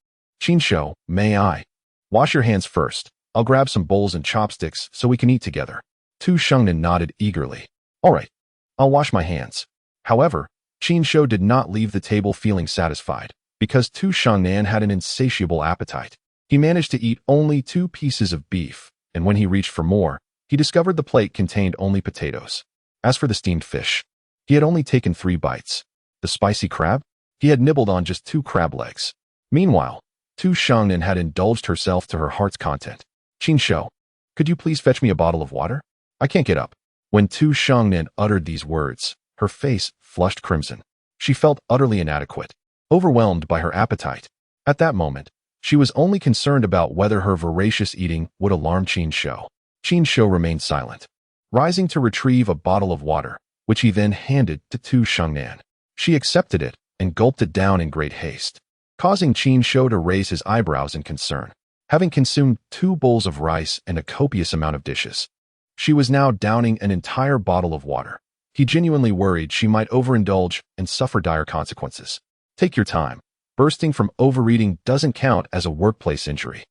"Qin Shou, may I?" "Wash your hands first. I'll grab some bowls and chopsticks so we can eat together." Tu Shengnan nodded eagerly. "All right, I'll wash my hands." However, Qin Shou did not leave the table feeling satisfied, because Tu Shengnan had an insatiable appetite. He managed to eat only 2 pieces of beef, and when he reached for more, he discovered the plate contained only potatoes. As for the steamed fish, he had only taken 3 bites. The spicy crab? He had nibbled on just 2 crab legs. Meanwhile, Tu Shengnan had indulged herself to her heart's content. "Qin Shou, could you please fetch me a bottle of water? I can't get up." When Tu Shengnan uttered these words, her face flushed crimson. She felt utterly inadequate, overwhelmed by her appetite. At that moment, she was only concerned about whether her voracious eating would alarm Qin Shou. Qin Shou remained silent, rising to retrieve a bottle of water, which he then handed to Tu Shengnan. She accepted it and gulped it down in great haste, causing Qin Shou to raise his eyebrows in concern. Having consumed 2 bowls of rice and a copious amount of dishes, she was now downing an entire bottle of water. He genuinely worried she might overindulge and suffer dire consequences. "Take your time. Bursting from overeating doesn't count as a workplace injury."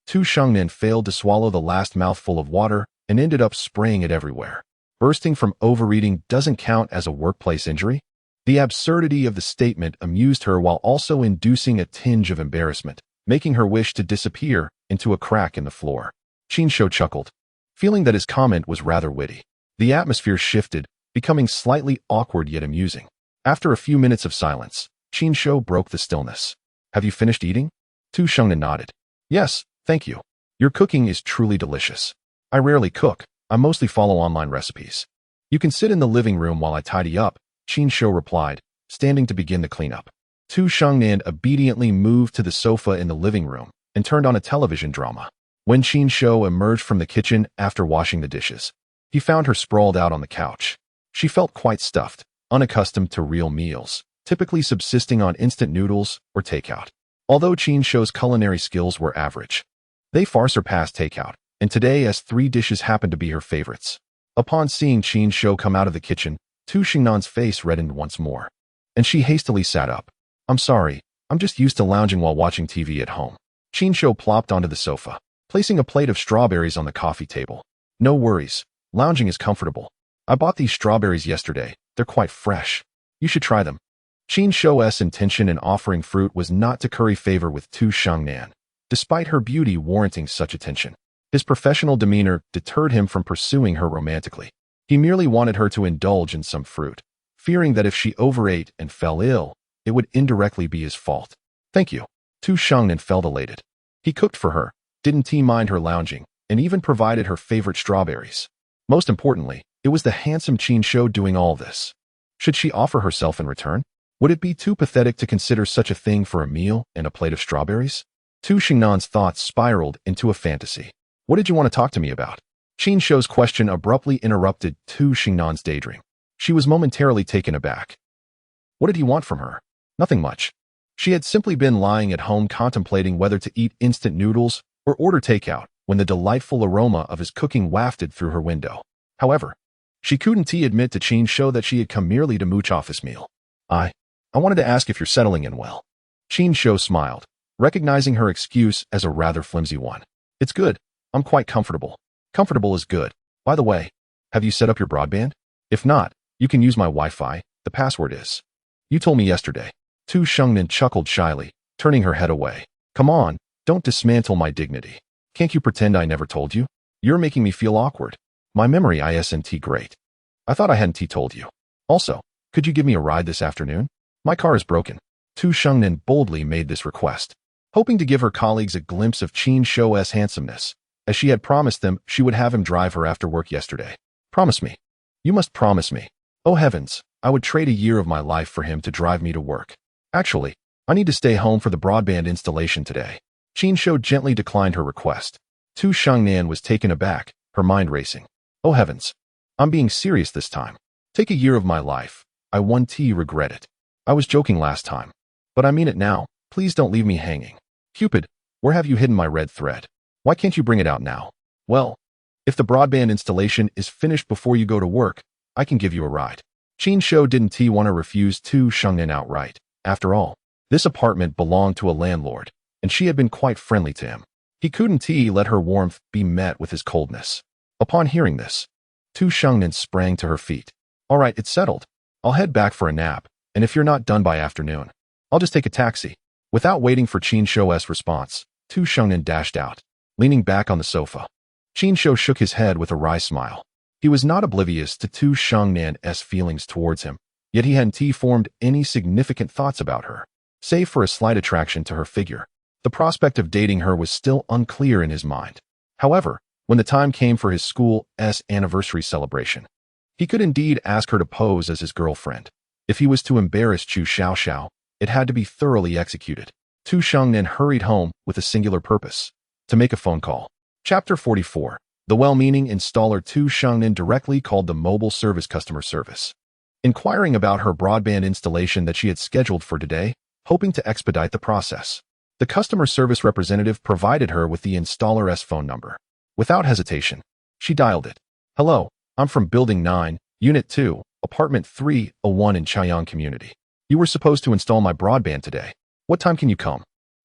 Tu Shengnan failed to swallow the last mouthful of water and ended up spraying it everywhere. Bursting from overeating doesn't count as a workplace injury? The absurdity of the statement amused her while also inducing a tinge of embarrassment. making her wish to disappear into a crack in the floor. Qin Shou chuckled, feeling that his comment was rather witty. The atmosphere shifted, becoming slightly awkward yet amusing. After a few minutes of silence, Qin Shou broke the stillness. Have you finished eating? Tu Shengnan nodded. Yes, thank you. Your cooking is truly delicious. I rarely cook. I mostly follow online recipes. You can sit in the living room while I tidy up, Qin Shou replied, standing to begin the cleanup. Tu Shengnan obediently moved to the sofa in the living room and turned on a television drama. When Qin Shou emerged from the kitchen after washing the dishes, he found her sprawled out on the couch. She felt quite stuffed, unaccustomed to real meals, typically subsisting on instant noodles or takeout. Although Qin Shou's culinary skills were average, they far surpassed takeout, and today as 3 dishes happened to be her favorites. Upon seeing Qin Shou come out of the kitchen, Tu Xingnan's face reddened once more, and she hastily sat up. I'm sorry, I'm just used to lounging while watching TV at home. Qin Shou plopped onto the sofa, placing a plate of strawberries on the coffee table. No worries, lounging is comfortable. I bought these strawberries yesterday. They're quite fresh. You should try them. Qin Shou's intention in offering fruit was not to curry favor with Tu Shengnan, despite her beauty warranting such attention. His professional demeanor deterred him from pursuing her romantically. He merely wanted her to indulge in some fruit, fearing that if she overate and fell ill, it would indirectly be his fault. Thank you. Tu Shengnan felt elated. He cooked for her, didn't mind her lounging, and even provided her favorite strawberries. Most importantly, it was the handsome Qin Shou doing all this. Should she offer herself in return? Would it be too pathetic to consider such a thing for a meal and a plate of strawberries? Tu Xingnan's thoughts spiraled into a fantasy. What did you want to talk to me about? Qin Shou's question abruptly interrupted Tu Xingnan's daydream. She was momentarily taken aback. What did he want from her? Nothing much. She had simply been lying at home contemplating whether to eat instant noodles or order takeout when the delightful aroma of his cooking wafted through her window. However, she couldn't admit to Qin Shou that she had come merely to mooch off his meal. I wanted to ask if you're settling in well. Qin Shou smiled, recognizing her excuse as a rather flimsy one. It's good. I'm quite comfortable. Comfortable is good. By the way, have you set up your broadband? If not, you can use my Wi-Fi. The password is. You told me yesterday. Tu Shengnan chuckled shyly, turning her head away. Come on, don't dismantle my dignity. Can't you pretend I never told you? You're making me feel awkward. My memory isn't great. I thought I hadn't told you. Also, could you give me a ride this afternoon? My car is broken. Tu Shengnan boldly made this request, hoping to give her colleagues a glimpse of Qin Shou's handsomeness, as she had promised them she would have him drive her after work yesterday. Promise me. You must promise me. Oh heavens, I would trade a year of my life for him to drive me to work. Actually, I need to stay home for the broadband installation today. Qin Shou gently declined her request. Tu Shengnan was taken aback, her mind racing. Oh heavens. I'm being serious this time. Take a year of my life. I regret it. I was joking last time. But I mean it now. Please don't leave me hanging. Cupid, where have you hidden my red thread? Why can't you bring it out now? Well, if the broadband installation is finished before you go to work, I can give you a ride. Qin Shou didn't want to refuse Tu Shengnan outright. After all, this apartment belonged to a landlord, and she had been quite friendly to him. He couldn't let her warmth be met with his coldness. Upon hearing this, Tu Shengnan sprang to her feet. All right, it's settled. I'll head back for a nap, and if you're not done by afternoon, I'll just take a taxi. Without waiting for Qin Shou's response, Tu Shengnan dashed out, leaning back on the sofa. Qin Shou shook his head with a wry smile. He was not oblivious to Tu Shengnan's feelings towards him, yet he hadn't formed any significant thoughts about her, save for a slight attraction to her figure. The prospect of dating her was still unclear in his mind. However, when the time came for his school's anniversary celebration, he could indeed ask her to pose as his girlfriend. If he was to embarrass Chu Xiaoxiao, it had to be thoroughly executed. Tu Shengnan hurried home with a singular purpose: to make a phone call. Chapter 44. The well-meaning installer Tu Shengnan directly called the mobile service customer service, inquiring about her broadband installation that she had scheduled for today, hoping to expedite the process. The customer service representative provided her with the installer's phone number. Without hesitation, she dialed it. Hello, I'm from Building 9, Unit 2, Apartment 301 in Chaoyang Community. You were supposed to install my broadband today. What time can you come?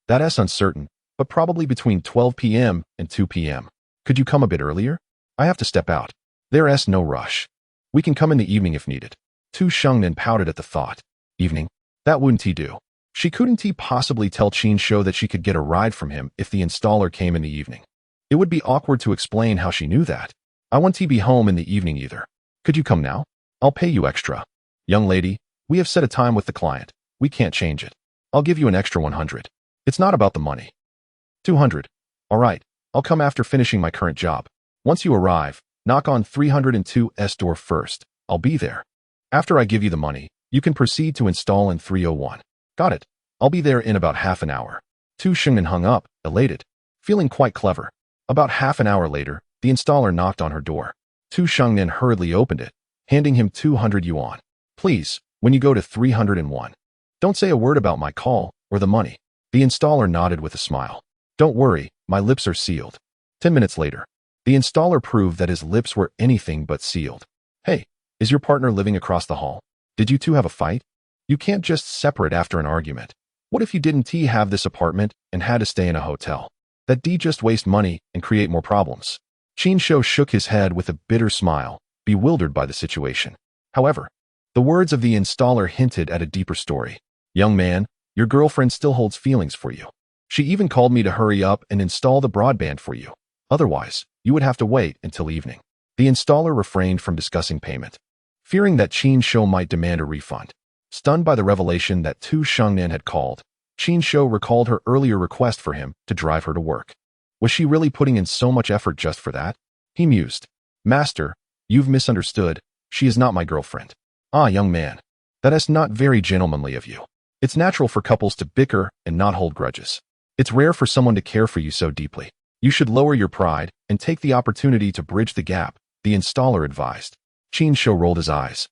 That's uncertain, but probably between 12 p.m. and 2 p.m. Could you come a bit earlier? I have to step out. There's no rush. We can come in the evening if needed. Tu Shengnan pouted at the thought. Evening? That wouldn't do. She couldn't possibly tell Qin Shou that she could get a ride from him if the installer came in the evening. It would be awkward to explain how she knew that. I won't be home in the evening either. Could you come now? I'll pay you extra. Young lady, we have set a time with the client. We can't change it. I'll give you an extra 100. It's not about the money. 200. All right, I'll come after finishing my current job. Once you arrive, knock on 302's door first. I'll be there. After I give you the money, you can proceed to install in 301. Got it. I'll be there in about half an hour. Tu Shengnan hung up, elated, feeling quite clever. About half an hour later, the installer knocked on her door. Tu Shengnan hurriedly opened it, handing him 200 yuan. Please, when you go to 301, don't say a word about my call or the money. The installer nodded with a smile. Don't worry, my lips are sealed. 10 minutes later, the installer proved that his lips were anything but sealed. Hey, is your partner living across the hall? Did you two have a fight? You can't just separate after an argument. What if you didn't have this apartment and had to stay in a hotel? That just waste money and create more problems. Qin Shou shook his head with a bitter smile, bewildered by the situation. However, the words of the installer hinted at a deeper story. Young man, your girlfriend still holds feelings for you. She even called me to hurry up and install the broadband for you. Otherwise, you would have to wait until evening. The installer refrained from discussing payment, fearing that Qin Shou might demand a refund. Stunned by the revelation that Tu Shengnan had called, Qin Shou recalled her earlier request for him to drive her to work. Was she really putting in so much effort just for that? He mused. Master, you've misunderstood. She is not my girlfriend. Ah, young man, that is not very gentlemanly of you. It's natural for couples to bicker and not hold grudges. It's rare for someone to care for you so deeply. You should lower your pride and take the opportunity to bridge the gap, the installer advised. Qin Shou rolled his eyes,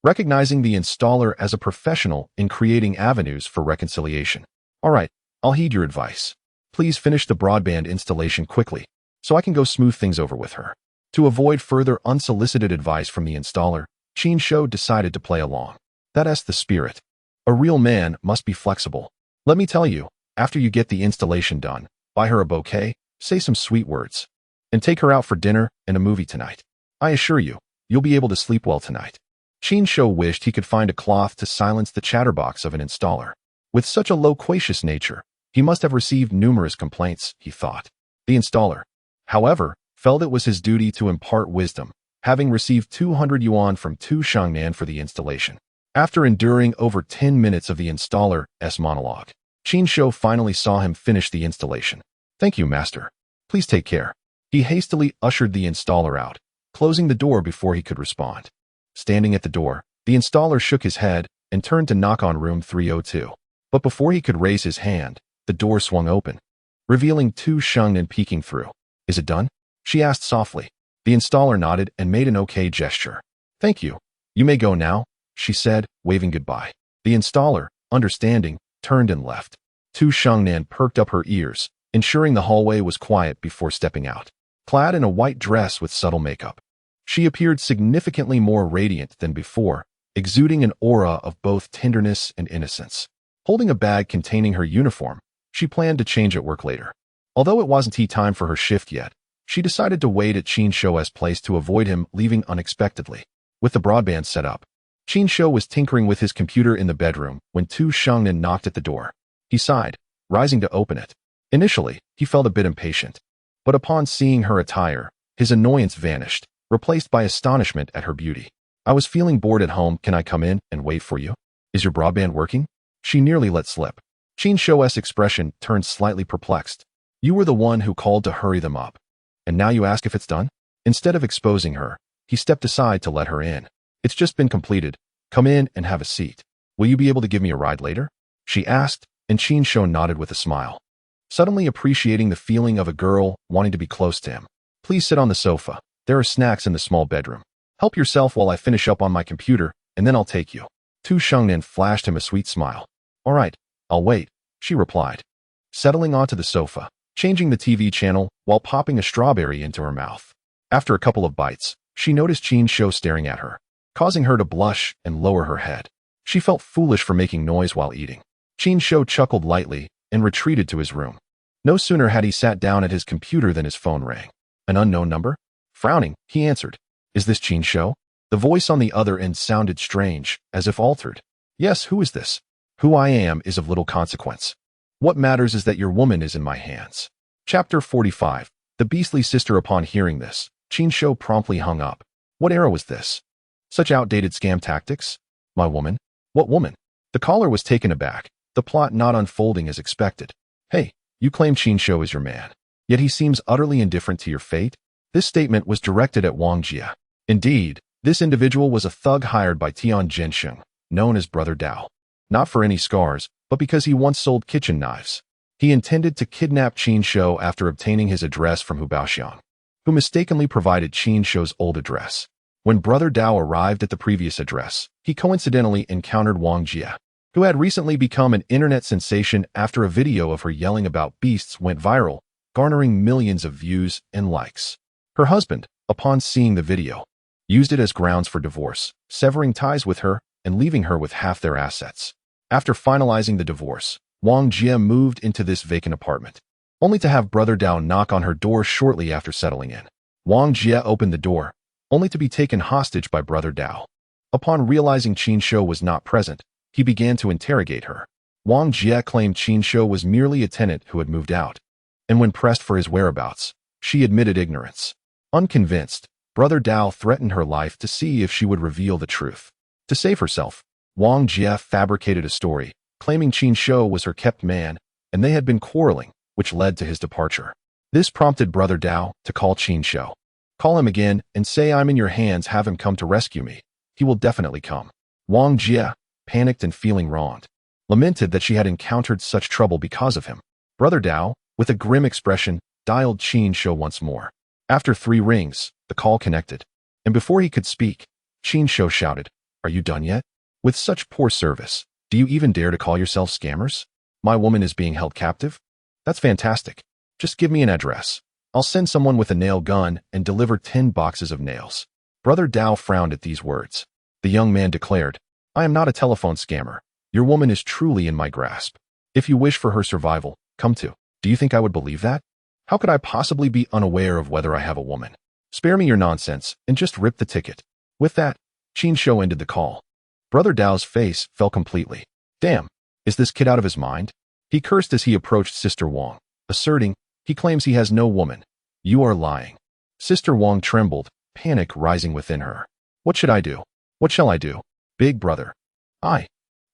recognizing the installer as a professional in creating avenues for reconciliation. All right, I'll heed your advice. Please finish the broadband installation quickly, so I can go smooth things over with her. To avoid further unsolicited advice from the installer, Qin Shou decided to play along. That's the spirit. A real man must be flexible. Let me tell you, after you get the installation done, buy her a bouquet, say some sweet words, and take her out for dinner and a movie tonight. I assure you, you'll be able to sleep well tonight. Qin Shou wished he could find a cloth to silence the chatterbox of an installer. With such a loquacious nature, he must have received numerous complaints, he thought. The installer, however, felt it was his duty to impart wisdom, having received 200 yuan from Tu Shengnan for the installation. After enduring over 10 minutes of the installer's monologue, Qin Shou finally saw him finish the installation. Thank you, master. Please take care. He hastily ushered the installer out, closing the door before he could respond. Standing at the door, the installer shook his head and turned to knock on room 302. But before he could raise his hand, the door swung open, revealing Tu Shengnan peeking through. Is it done? She asked softly. The installer nodded and made an okay gesture. Thank you. You may go now, she said, waving goodbye. The installer, understanding, turned and left. Tu Shengnan perked up her ears, ensuring the hallway was quiet before stepping out. Clad in a white dress with subtle makeup, she appeared significantly more radiant than before, exuding an aura of both tenderness and innocence. Holding a bag containing her uniform, she planned to change at work later. Although it wasn't tea time for her shift yet, she decided to wait at Qin Shou's place to avoid him leaving unexpectedly. With the broadband set up, Qin Shou was tinkering with his computer in the bedroom when Tu Shengnan knocked at the door. He sighed, rising to open it. Initially, he felt a bit impatient, but upon seeing her attire, his annoyance vanished, replaced by astonishment at her beauty. I was feeling bored at home. Can I come in and wait for you? Is your broadband working? She nearly let slip. Qin Shou's expression turned slightly perplexed. You were the one who called to hurry them up. And now you ask if it's done? Instead of exposing her, he stepped aside to let her in. It's just been completed. Come in and have a seat. Will you be able to give me a ride later? She asked, and Qin Shou nodded with a smile, suddenly appreciating the feeling of a girl wanting to be close to him. Please sit on the sofa. There are snacks in the small bedroom. Help yourself while I finish up on my computer, and then I'll take you. Tu Shengnan flashed him a sweet smile. All right, I'll wait, she replied, settling onto the sofa, changing the TV channel while popping a strawberry into her mouth. After a couple of bites, she noticed Qin Shou staring at her, causing her to blush and lower her head. She felt foolish for making noise while eating. Qin Shou chuckled lightly and retreated to his room. No sooner had he sat down at his computer than his phone rang. An unknown number? Frowning, he answered. Is this Qin Shou? The voice on the other end sounded strange, as if altered. Yes, who is this? Who I am is of little consequence. What matters is that your woman is in my hands. Chapter 45. The Beastly Sister. Upon hearing this, Qin Shou promptly hung up. What era was this? Such outdated scam tactics? My woman? What woman? The caller was taken aback, the plot not unfolding as expected. Hey, you claim Qin Shou is your man, yet he seems utterly indifferent to your fate? This statement was directed at Wang Jie. Indeed, this individual was a thug hired by Tian Jinsheng, known as Brother Dao. Not for any scars, but because he once sold kitchen knives. He intended to kidnap Qin Shou after obtaining his address from Hu Baoxiang, who mistakenly provided Qin Shou's old address. When Brother Dao arrived at the previous address, he coincidentally encountered Wang Jie, who had recently become an internet sensation after a video of her yelling about beasts went viral, garnering millions of views and likes. Her husband, upon seeing the video, used it as grounds for divorce, severing ties with her and leaving her with half their assets. After finalizing the divorce, Wang Jie moved into this vacant apartment, only to have Brother Dao knock on her door shortly after settling in. Wang Jie opened the door, only to be taken hostage by Brother Dao. Upon realizing Qin Shou was not present, he began to interrogate her. Wang Jie claimed Qin Shou was merely a tenant who had moved out, and when pressed for his whereabouts, she admitted ignorance. Unconvinced, Brother Dao threatened her life to see if she would reveal the truth. To save herself, Wang Jie fabricated a story, claiming Qin Shou was her kept man, and they had been quarreling, which led to his departure. This prompted Brother Dao to call Qin Shou. Call him again and say I'm in your hands, have him come to rescue me. He will definitely come. Wang Jie, panicked and feeling wronged, lamented that she had encountered such trouble because of him. Brother Dao, with a grim expression, dialed Qin Shou once more. After 3 rings, the call connected, and before he could speak, Qin Shou shouted, "Are you done yet? With such poor service, do you even dare to call yourselves scammers? My woman is being held captive? That's fantastic. Just give me an address. I'll send someone with a nail gun and deliver 10 boxes of nails." Brother Dao frowned at these words. The young man declared, "I am not a telephone scammer. Your woman is truly in my grasp. If you wish for her survival, come to. Do you think I would believe that? How could I possibly be unaware of whether I have a woman? Spare me your nonsense and just rip the ticket." With that, Qin Shou ended the call. Brother Dao's face fell completely. Damn, is this kid out of his mind? He cursed as he approached Sister Wang, asserting, "He claims he has no woman. You are lying." Sister Wang trembled, panic rising within her. What should I do? What shall I do? Big brother. I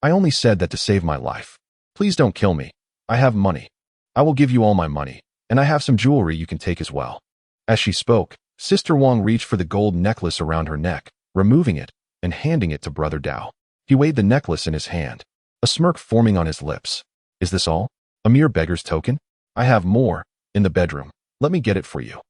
only said that to save my life. Please don't kill me. I have money. I will give you all my money, and I have some jewelry you can take as well. As she spoke, Sister Wang reached for the gold necklace around her neck, removing it and handing it to Brother Dao. He weighed the necklace in his hand, a smirk forming on his lips. Is this all? A mere beggar's token? I have more, in the bedroom. Let me get it for you.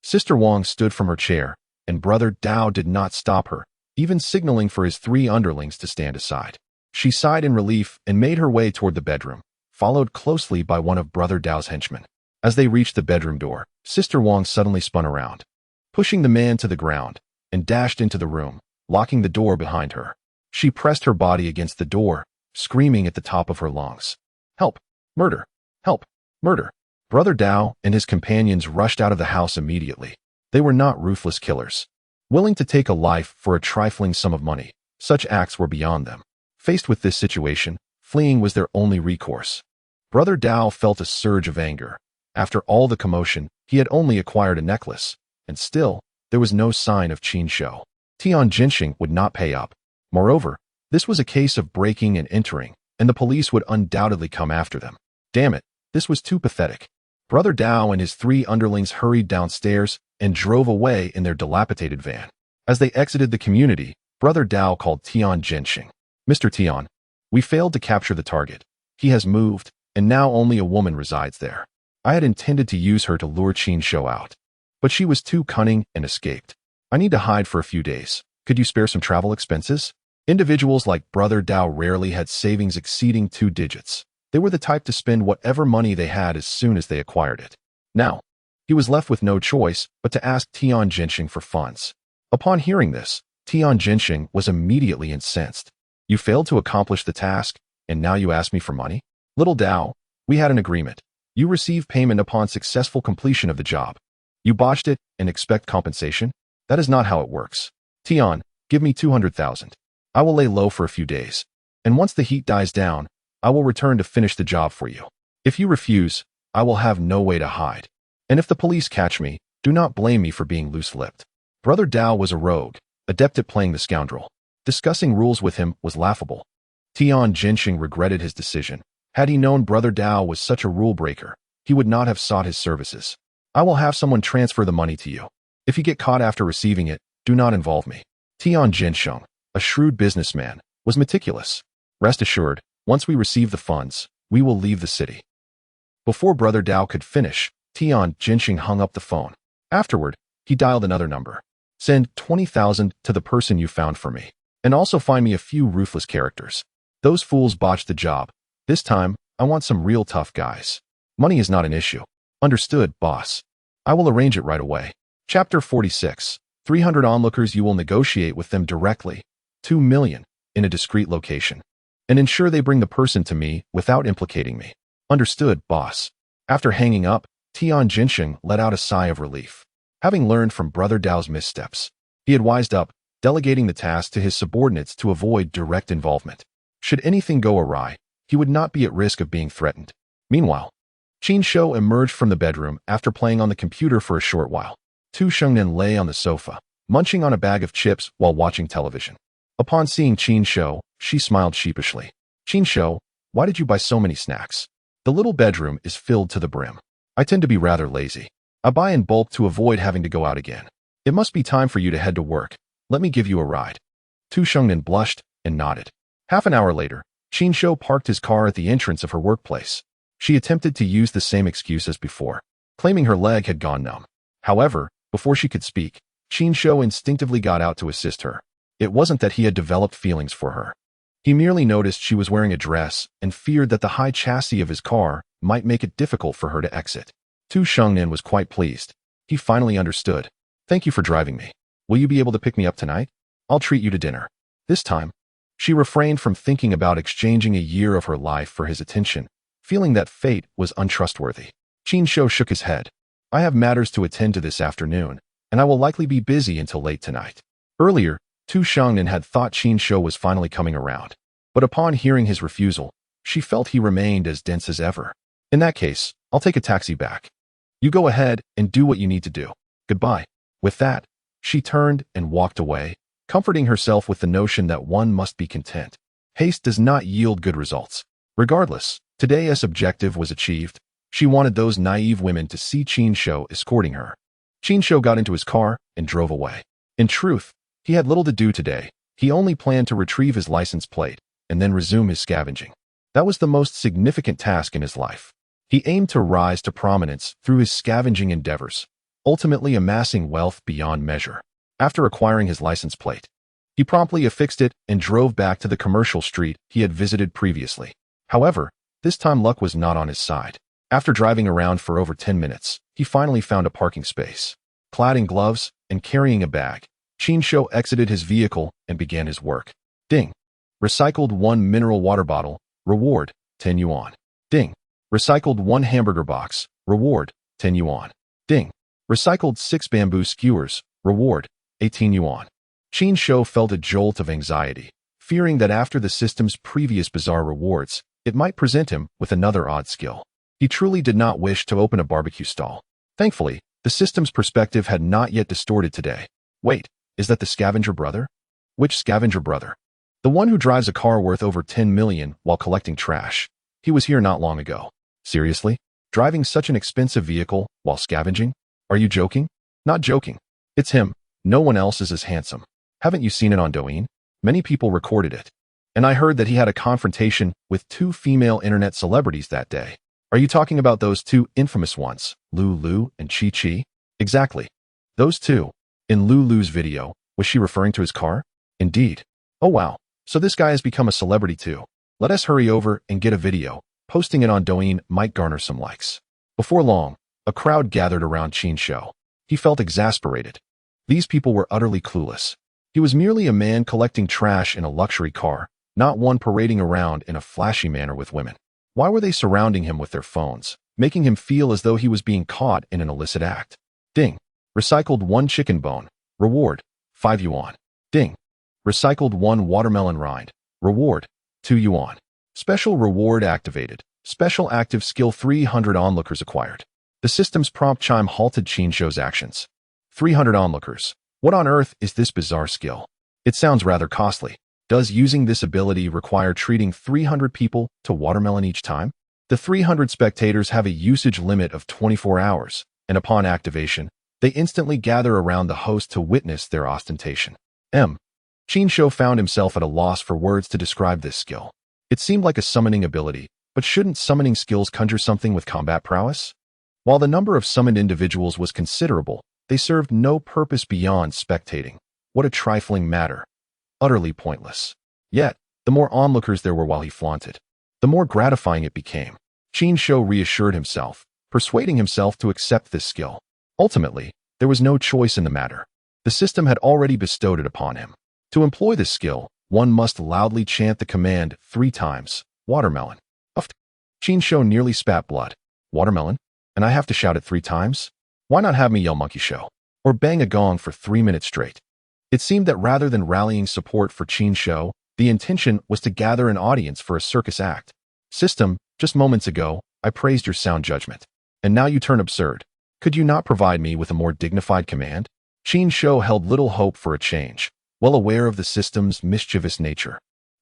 Sister Wang stood from her chair, and Brother Dao did not stop her, even signaling for his 3 underlings to stand aside. She sighed in relief and made her way toward the bedroom, followed closely by one of Brother Dao's henchmen. As they reached the bedroom door, Sister Wang suddenly spun around, pushing the man to the ground, and dashed into the room, locking the door behind her. She pressed her body against the door, screaming at the top of her lungs. Help! Murder! Help! Murder! Brother Dao and his companions rushed out of the house immediately. They were not ruthless killers, willing to take a life for a trifling sum of money. Such acts were beyond them. Faced with this situation, fleeing was their only recourse. Brother Dao felt a surge of anger. After all the commotion, he had only acquired a necklace, and still, there was no sign of Qin Shou. Tian Jinsheng would not pay up. Moreover, this was a case of breaking and entering, and the police would undoubtedly come after them. Damn it, this was too pathetic. Brother Dao and his 3 underlings hurried downstairs and drove away in their dilapidated van. As they exited the community, Brother Dao called Tian Jinsheng. Mr. Tian, we failed to capture the target. He has moved, and now only a woman resides there. I had intended to use her to lure Qin Shou out, but she was too cunning and escaped. I need to hide for a few days. Could you spare some travel expenses? Individuals like Brother Dao rarely had savings exceeding 2 digits. They were the type to spend whatever money they had as soon as they acquired it. Now, he was left with no choice but to ask Tian Jinsheng for funds. Upon hearing this, Tian Jinsheng was immediately incensed. You failed to accomplish the task, and now you ask me for money? Little Dao, we had an agreement. You receive payment upon successful completion of the job. You botched it and expect compensation? That is not how it works. Tian, give me 200,000. I will lay low for a few days, and once the heat dies down, I will return to finish the job for you. If you refuse, I will have no way to hide. And if the police catch me, do not blame me for being loose-lipped. Brother Dao was a rogue, adept at playing the scoundrel. Discussing rules with him was laughable. Tian Jinxing regretted his decision. Had he known Brother Dao was such a rule-breaker, he would not have sought his services. I will have someone transfer the money to you. If you get caught after receiving it, do not involve me. Tian Jinxing, a shrewd businessman, was meticulous. Rest assured, once we receive the funds, we will leave the city. Before Brother Dao could finish, Tian Jinxing hung up the phone. Afterward, he dialed another number. Send 20,000 to the person you found for me. And also find me a few ruthless characters. Those fools botched the job. This time, I want some real tough guys. Money is not an issue. Understood, boss. I will arrange it right away. Chapter 46. 300 onlookers. You will negotiate with them directly. 2 million, in a discreet location. And ensure they bring the person to me without implicating me. Understood, boss. After hanging up, Tian Jinxing let out a sigh of relief. Having learned from Brother Dao's missteps, he had wised up, delegating the task to his subordinates to avoid direct involvement. Should anything go awry, he would not be at risk of being threatened. Meanwhile, Qin Shou emerged from the bedroom after playing on the computer for a short while. Tu Shengnan lay on the sofa, munching on a bag of chips while watching television. Upon seeing Qin Shou, she smiled sheepishly. Qin Shou, why did you buy so many snacks? The little bedroom is filled to the brim. I tend to be rather lazy. I buy in bulk to avoid having to go out again. It must be time for you to head to work. Let me give you a ride. Tu Shengnan blushed and nodded. Half an hour later, Qin Shou parked his car at the entrance of her workplace. She attempted to use the same excuse as before, claiming her leg had gone numb. However, before she could speak, Qin Shou instinctively got out to assist her. It wasn't that he had developed feelings for her. He merely noticed she was wearing a dress and feared that the high chassis of his car might make it difficult for her to exit. Tu Shengnan was quite pleased. He finally understood. Thank you for driving me. Will you be able to pick me up tonight? I'll treat you to dinner. This time, she refrained from thinking about exchanging a year of her life for his attention, feeling that fate was untrustworthy. Qin Shou shook his head. I have matters to attend to this afternoon, and I will likely be busy until late tonight. Earlier, Tu Shengnan had thought Qin Shou was finally coming around, but upon hearing his refusal, she felt he remained as dense as ever. In that case, I'll take a taxi back. You go ahead and do what you need to do. Goodbye. With that, she turned and walked away, comforting herself with the notion that one must be content. Haste does not yield good results. Regardless, today's objective was achieved. She wanted those naive women to see Qin Shou escorting her. Qin Shou got into his car and drove away. In truth, he had little to do today. He only planned to retrieve his license plate and then resume his scavenging. That was the most significant task in his life. He aimed to rise to prominence through his scavenging endeavors, ultimately amassing wealth beyond measure. After acquiring his license plate, he promptly affixed it and drove back to the commercial street he had visited previously. However, this time luck was not on his side. After driving around for over 10 minutes, he finally found a parking space. Clad in gloves and carrying a bag, Qin Shou exited his vehicle and began his work. Ding. Recycled 1 mineral water bottle. Reward, 10 yuan. Ding. Recycled 1 hamburger box. Reward, 10 yuan. Ding. Recycled 6 bamboo skewers. Reward, 18 yuan. Qin Shou felt a jolt of anxiety, fearing that after the system's previous bizarre rewards, it might present him with another odd skill. He truly did not wish to open a barbecue stall. Thankfully, the system's perspective had not yet distorted today. Wait, is that the scavenger brother? Which scavenger brother? The one who drives a car worth over 10 million while collecting trash. He was here not long ago. Seriously? Driving such an expensive vehicle while scavenging? Are you joking? Not joking. It's him. No one else is as handsome. Haven't you seen it on Douyin? Many people recorded it. And I heard that he had a confrontation with 2 female internet celebrities that day. Are you talking about those 2 infamous ones, Lulu and Chi Chi? Exactly. Those 2. In Lulu's video, was she referring to his car? Indeed. Oh wow, so this guy has become a celebrity too. Let us hurry over and get a video. Posting it on Douyin might garner some likes. Before long, a crowd gathered around Qin Shou. He felt exasperated. These people were utterly clueless. He was merely a man collecting trash in a luxury car, not one parading around in a flashy manner with women. Why were they surrounding him with their phones, making him feel as though he was being caught in an illicit act? Ding. Recycled 1 chicken bone. Reward, 5 yuan. Ding. Recycled 1 watermelon rind. Reward, 2 yuan. Special reward activated. Special active skill 300 onlookers acquired. The system's prompt chime halted Qin Shou's actions. 300 onlookers. What on earth is this bizarre skill? It sounds rather costly. Does using this ability require treating 300 people to watermelon each time? The 300 spectators have a usage limit of 24 hours, and upon activation, they instantly gather around the host to witness their ostentation. Qin Shou found himself at a loss for words to describe this skill. It seemed like a summoning ability, but shouldn't summoning skills conjure something with combat prowess? While the number of summoned individuals was considerable, they served no purpose beyond spectating. What a trifling matter. Utterly pointless. Yet, the more onlookers there were while he flaunted, the more gratifying it became. Qin Shou reassured himself, persuading himself to accept this skill. Ultimately, there was no choice in the matter. The system had already bestowed it upon him. To employ this skill, one must loudly chant the command 3 times, watermelon. Qin Shou nearly spat blood. Watermelon? And I have to shout it 3 times? Why not have me yell monkey show? Or bang a gong for 3 minutes straight? It seemed that rather than rallying support for Qin Shou, the intention was to gather an audience for a circus act. System, just moments ago, I praised your sound judgment. And now you turn absurd. Could you not provide me with a more dignified command? Qin Shou held little hope for a change, well aware of the system's mischievous nature,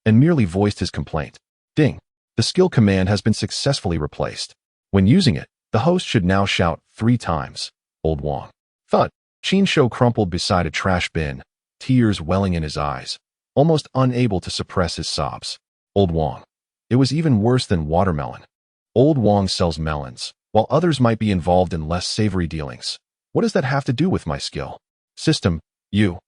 and merely voiced his complaint. Ding. The skill command has been successfully replaced. When using it, the host should now shout 3 times, Old Wong. Thud. Qin Shou crumpled beside a trash bin, tears welling in his eyes, almost unable to suppress his sobs. Old Wong. It was even worse than watermelon. Old Wong sells melons, while others might be involved in less savory dealings. What does that have to do with my skill? System, you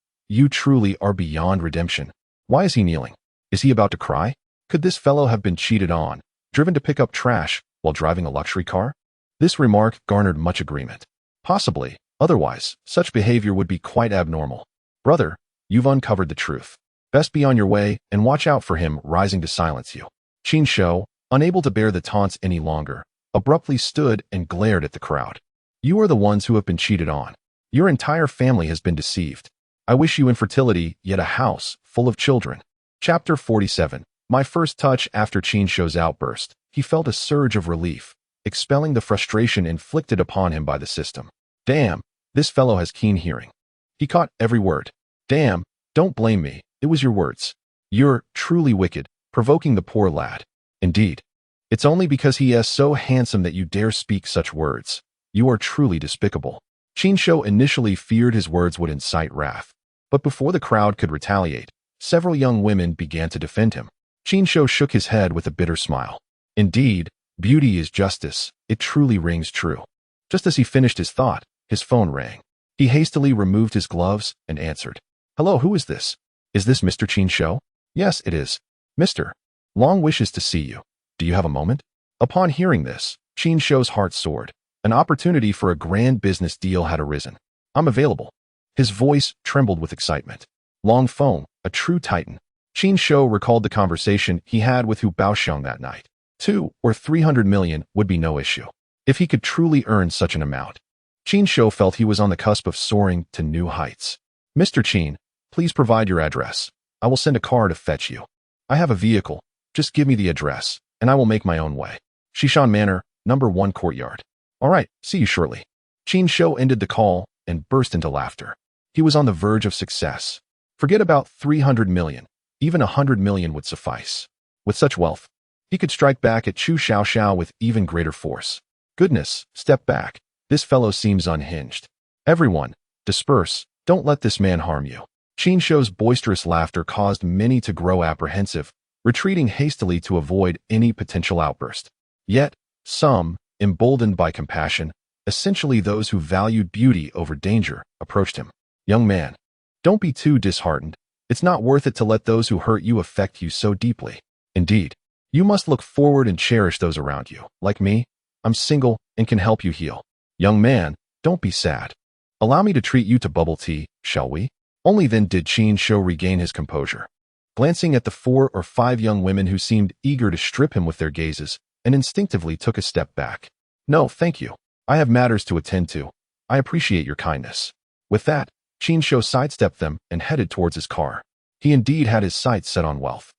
truly are beyond redemption. Why is he kneeling? Is he about to cry? Could this fellow have been cheated on, driven to pick up trash while driving a luxury car? This remark garnered much agreement. Possibly, otherwise, such behavior would be quite abnormal. Brother, you've uncovered the truth. Best be on your way and watch out for him rising to silence you. Qin Shou, unable to bear the taunts any longer, abruptly stood and glared at the crowd. You are the ones who have been cheated on. Your entire family has been deceived. I wish you infertility, yet a house full of children. Chapter 47. My first touch after Qin Shou's outburst, he felt a surge of relief, expelling the frustration inflicted upon him by the system. Damn, this fellow has keen hearing. He caught every word. Damn, don't blame me, it was your words. You're truly wicked, provoking the poor lad. Indeed. It's only because he is so handsome that you dare speak such words. You are truly despicable. Qin Shou initially feared his words would incite wrath. But before the crowd could retaliate, several young women began to defend him. Qin Shou shook his head with a bitter smile. Indeed, beauty is justice, it truly rings true. Just as he finished his thought, his phone rang. He hastily removed his gloves and answered. Hello, who is this? Is this Mr. Qin Shou? Yes, it is. Mr. Long wishes to see you. Do you have a moment? Upon hearing this, Qin Shou's heart soared. An opportunity for a grand business deal had arisen. I'm available. His voice trembled with excitement. Long Feng, a true titan. Qin Shou recalled the conversation he had with Hu Baoxiang that night. 2 or 300 million would be no issue. If he could truly earn such an amount. Qin Shou felt he was on the cusp of soaring to new heights. Mr. Qin, please provide your address. I will send a car to fetch you. I have a vehicle. Just give me the address, and I will make my own way. Shishan Manor, number 1 courtyard. All right, see you shortly. Qin Shou ended the call and burst into laughter. He was on the verge of success. Forget about 300 million. Even 100 million would suffice. With such wealth, he could strike back at Chu Xiaoxiao with even greater force. Goodness, step back. This fellow seems unhinged. Everyone, disperse. Don't let this man harm you. Qin Shou's boisterous laughter caused many to grow apprehensive, retreating hastily to avoid any potential outburst. Yet, some, emboldened by compassion, essentially those who valued beauty over danger, approached him. Young man, don't be too disheartened. It's not worth it to let those who hurt you affect you so deeply. Indeed, you must look forward and cherish those around you. Like me, I'm single and can help you heal. Young man, don't be sad. Allow me to treat you to bubble tea, shall we? Only then did Qin Shou regain his composure. Glancing at the 4 or 5 young women who seemed eager to strip him with their gazes, and instinctively took a step back. No, thank you. I have matters to attend to. I appreciate your kindness. With that, Qin Shou sidestepped them and headed towards his car. He indeed had his sights set on wealth.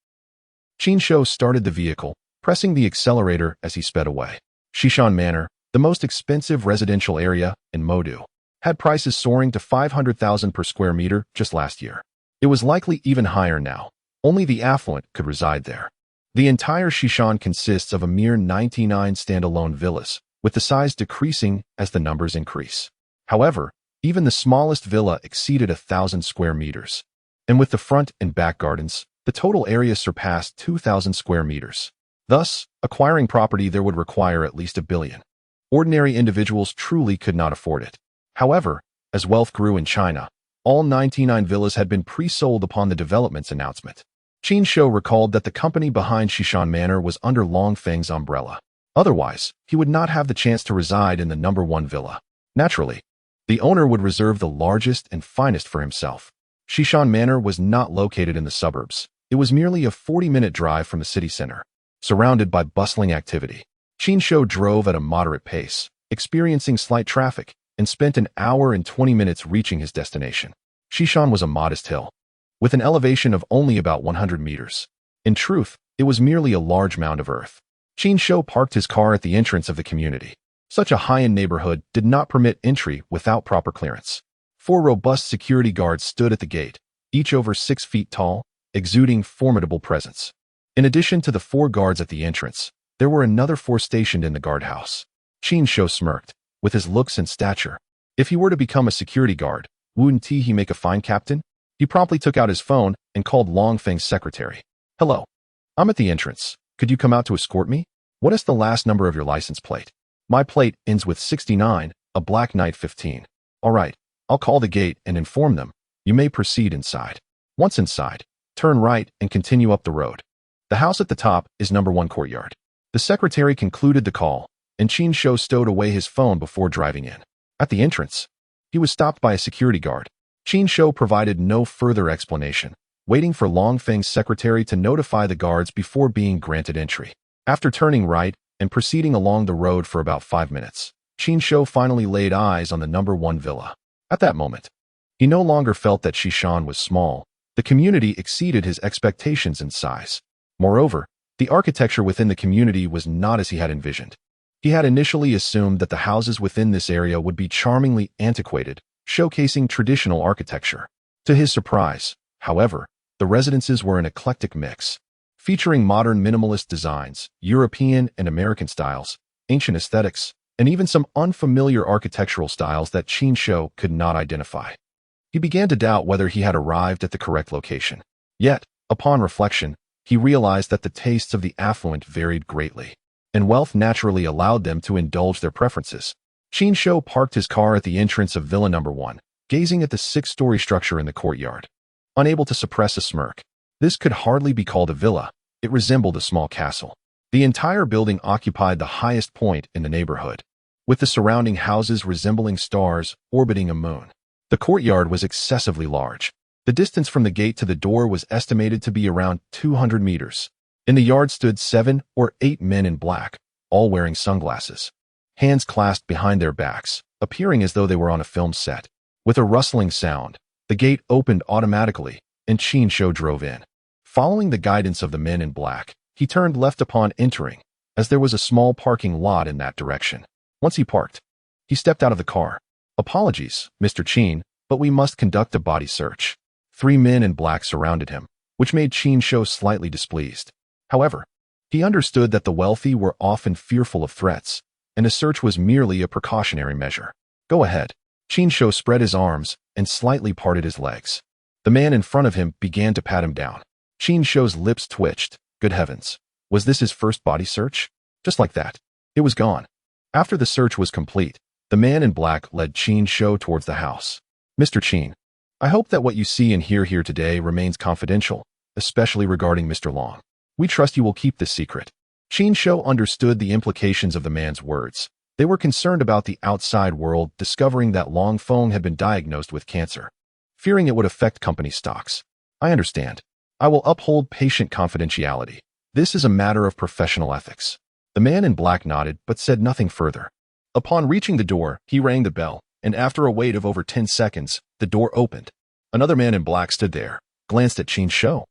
Qin Shou started the vehicle, pressing the accelerator as he sped away. Xishan Manor, the most expensive residential area in Modu, had prices soaring to 500,000 per square meter just last year. It was likely even higher now. Only the affluent could reside there. The entire Xishan consists of a mere 99 standalone villas, with the size decreasing as the numbers increase. However, even the smallest villa exceeded 1,000 square meters. And with the front and back gardens, the total area surpassed 2,000 square meters. Thus, acquiring property there would require at least $1 billion. Ordinary individuals truly could not afford it. However, as wealth grew in China, all 99 villas had been pre-sold upon the development's announcement. Qin Shou recalled that the company behind Xishan Manor was under Long Feng's umbrella. Otherwise, he would not have the chance to reside in the number 1 villa. Naturally, the owner would reserve the largest and finest for himself. Xishan Manor was not located in the suburbs. It was merely a 40-minute drive from the city center. Surrounded by bustling activity, Qin Shou drove at a moderate pace, experiencing slight traffic, and spent an hour and 20 minutes reaching his destination. Xishan was a modest hill, with an elevation of only about 100 meters. In truth, it was merely a large mound of earth. Qin Shou parked his car at the entrance of the community. Such a high-end neighborhood did not permit entry without proper clearance. 4 robust security guards stood at the gate, each over 6 feet tall, exuding formidable presence. In addition to the 4 guards at the entrance, there were another 4 stationed in the guardhouse. Qin Shou smirked, with his looks and stature. If he were to become a security guard, wouldn't he make a fine captain? He promptly took out his phone and called Long Feng's secretary. "Hello. I'm at the entrance. Could you come out to escort me? What is the last number of your license plate?" "My plate ends with 69, a Black Knight 15. "All right. I'll call the gate and inform them. You may proceed inside. Once inside, turn right and continue up the road. The house at the top is number 1 courtyard." The secretary concluded the call, and Qin Shou stowed away his phone before driving in. At the entrance, he was stopped by a security guard. Qin Shou provided no further explanation, waiting for Long Feng's secretary to notify the guards before being granted entry. After turning right and proceeding along the road for about 5 minutes, Qin Shou finally laid eyes on the number 1 villa. At that moment, he no longer felt that Xishan was small. The community exceeded his expectations in size. Moreover, the architecture within the community was not as he had envisioned. He had initially assumed that the houses within this area would be charmingly antiquated, showcasing traditional architecture. To his surprise, however, the residences were an eclectic mix, featuring modern minimalist designs, European and American styles, ancient aesthetics, and even some unfamiliar architectural styles that Qin Shou could not identify. He began to doubt whether he had arrived at the correct location. Yet, upon reflection, he realized that the tastes of the affluent varied greatly, and wealth naturally allowed them to indulge their preferences. Qin Shou parked his car at the entrance of Villa Number 1, gazing at the 6-story structure in the courtyard. Unable to suppress a smirk, this could hardly be called a villa. It resembled a small castle. The entire building occupied the highest point in the neighborhood, with the surrounding houses resembling stars orbiting a moon. The courtyard was excessively large. The distance from the gate to the door was estimated to be around 200 meters. In the yard stood 7 or 8 men in black, all wearing sunglasses, hands clasped behind their backs, appearing as though they were on a film set. With a rustling sound, the gate opened automatically, and Qin Shou drove in. Following the guidance of the men in black, he turned left upon entering, as there was a small parking lot in that direction. Once he parked, he stepped out of the car. "Apologies, Mr. Qin, but we must conduct a body search." 3 men in black surrounded him, which made Qin Shou slightly displeased. However, he understood that the wealthy were often fearful of threats, and a search was merely a precautionary measure. "Go ahead." Qin Shou spread his arms and slightly parted his legs. The man in front of him began to pat him down. Qin Shou's lips twitched. Good heavens. Was this his first body search? Just like that, it was gone. After the search was complete, the man in black led Qin Shou towards the house. "Mr. Qin, I hope that what you see and hear here today remains confidential, especially regarding Mr. Long. We trust you will keep this secret." Qin Shou understood the implications of the man's words. They were concerned about the outside world discovering that Long Feng had been diagnosed with cancer, fearing it would affect company stocks. "I understand. I will uphold patient confidentiality. This is a matter of professional ethics." The man in black nodded but said nothing further. Upon reaching the door, he rang the bell, and after a wait of over 10 seconds, the door opened. Another man in black stood there, glanced at Qin Shou,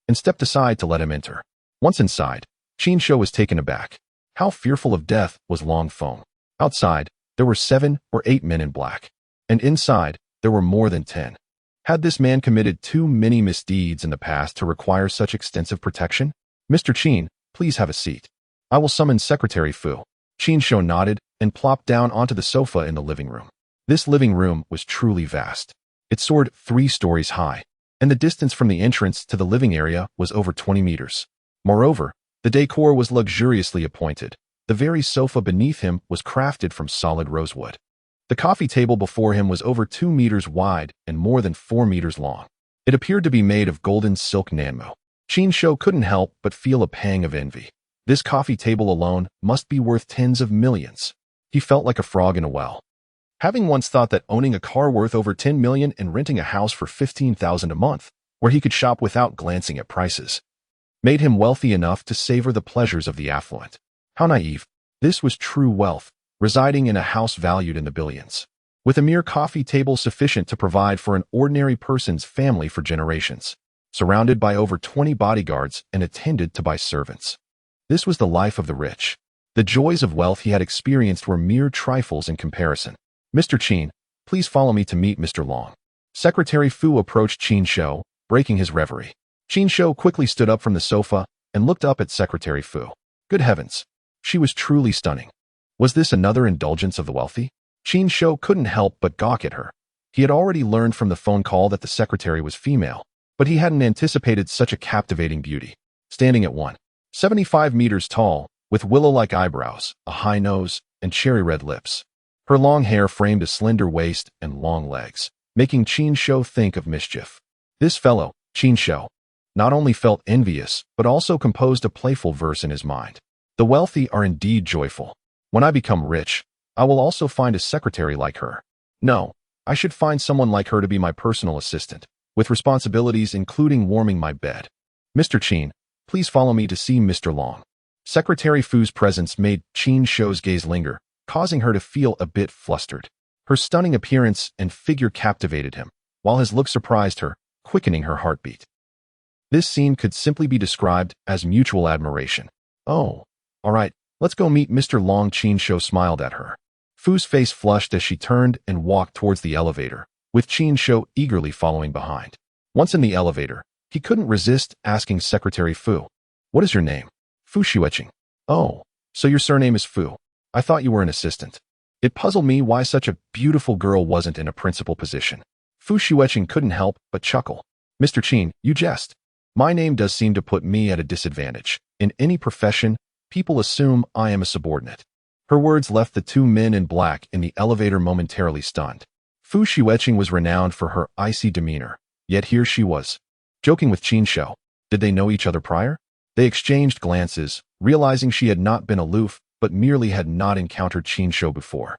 and stepped aside to let him enter. Once inside, Qin Shou was taken aback. How fearful of death was Long Feng? Outside, there were 7 or 8 men in black. And inside, there were more than 10. Had this man committed too many misdeeds in the past to require such extensive protection? Mr. Qin, please have a seat. I will summon Secretary Fu. Qin Shou nodded and plopped down onto the sofa in the living room. This living room was truly vast. It soared 3 stories high, and the distance from the entrance to the living area was over 20 meters. Moreover, the decor was luxuriously appointed. The very sofa beneath him was crafted from solid rosewood. The coffee table before him was over 2 meters wide and more than 4 meters long. It appeared to be made of golden silk nanmo. Qin Shou couldn't help but feel a pang of envy. This coffee table alone must be worth tens of millions. He felt like a frog in a well. Having once thought that owning a car worth over 10 million and renting a house for 15,000 a month, where he could shop without glancing at prices, made him wealthy enough to savor the pleasures of the affluent. How naive. This was true wealth, residing in a house valued in the billions, with a mere coffee table sufficient to provide for an ordinary person's family for generations, surrounded by over 20 bodyguards and attended to by servants. This was the life of the rich. The joys of wealth he had experienced were mere trifles in comparison. Mr. Qin, please follow me to meet Mr. Long. Secretary Fu approached Qin Shou, breaking his reverie. Qin Shou quickly stood up from the sofa and looked up at Secretary Fu. Good heavens! She was truly stunning. Was this another indulgence of the wealthy? Qin Shou couldn't help but gawk at her. He had already learned from the phone call that the secretary was female, but he hadn't anticipated such a captivating beauty. Standing at 1.75 meters tall, with willow-like eyebrows, a high nose, and cherry-red lips. Her long hair framed a slender waist and long legs, making Qin Shou think of mischief. This fellow, Qin Shou, not only felt envious, but also composed a playful verse in his mind. The wealthy are indeed joyful. When I become rich, I will also find a secretary like her. No, I should find someone like her to be my personal assistant, with responsibilities including warming my bed. Mr. Qin, please follow me to see Mr. Long. Secretary Fu's presence made Qin Shou's gaze linger, causing her to feel a bit flustered. Her stunning appearance and figure captivated him, while his look surprised her, quickening her heartbeat. This scene could simply be described as mutual admiration. Oh, all right, let's go meet Mr. Long. Qin Shou smiled at her. Fu's face flushed as she turned and walked towards the elevator, with Qin Shou eagerly following behind. Once in the elevator, he couldn't resist asking Secretary Fu, "What is your name?" "Fu Xueqing." "Oh, so your surname is Fu. I thought you were an assistant." It puzzled me why such a beautiful girl wasn't in a principal position. Fu Xueqing couldn't help but chuckle. "Mr. Qin, you jest. My name does seem to put me at a disadvantage. In any profession, people assume I am a subordinate." Her words left the 2 men in black in the elevator momentarily stunned. Fu Xueqing was renowned for her icy demeanor, yet here she was, joking with Qin Shou. Did they know each other prior? They exchanged glances, realizing she had not been aloof, but merely had not encountered Qin Shou before.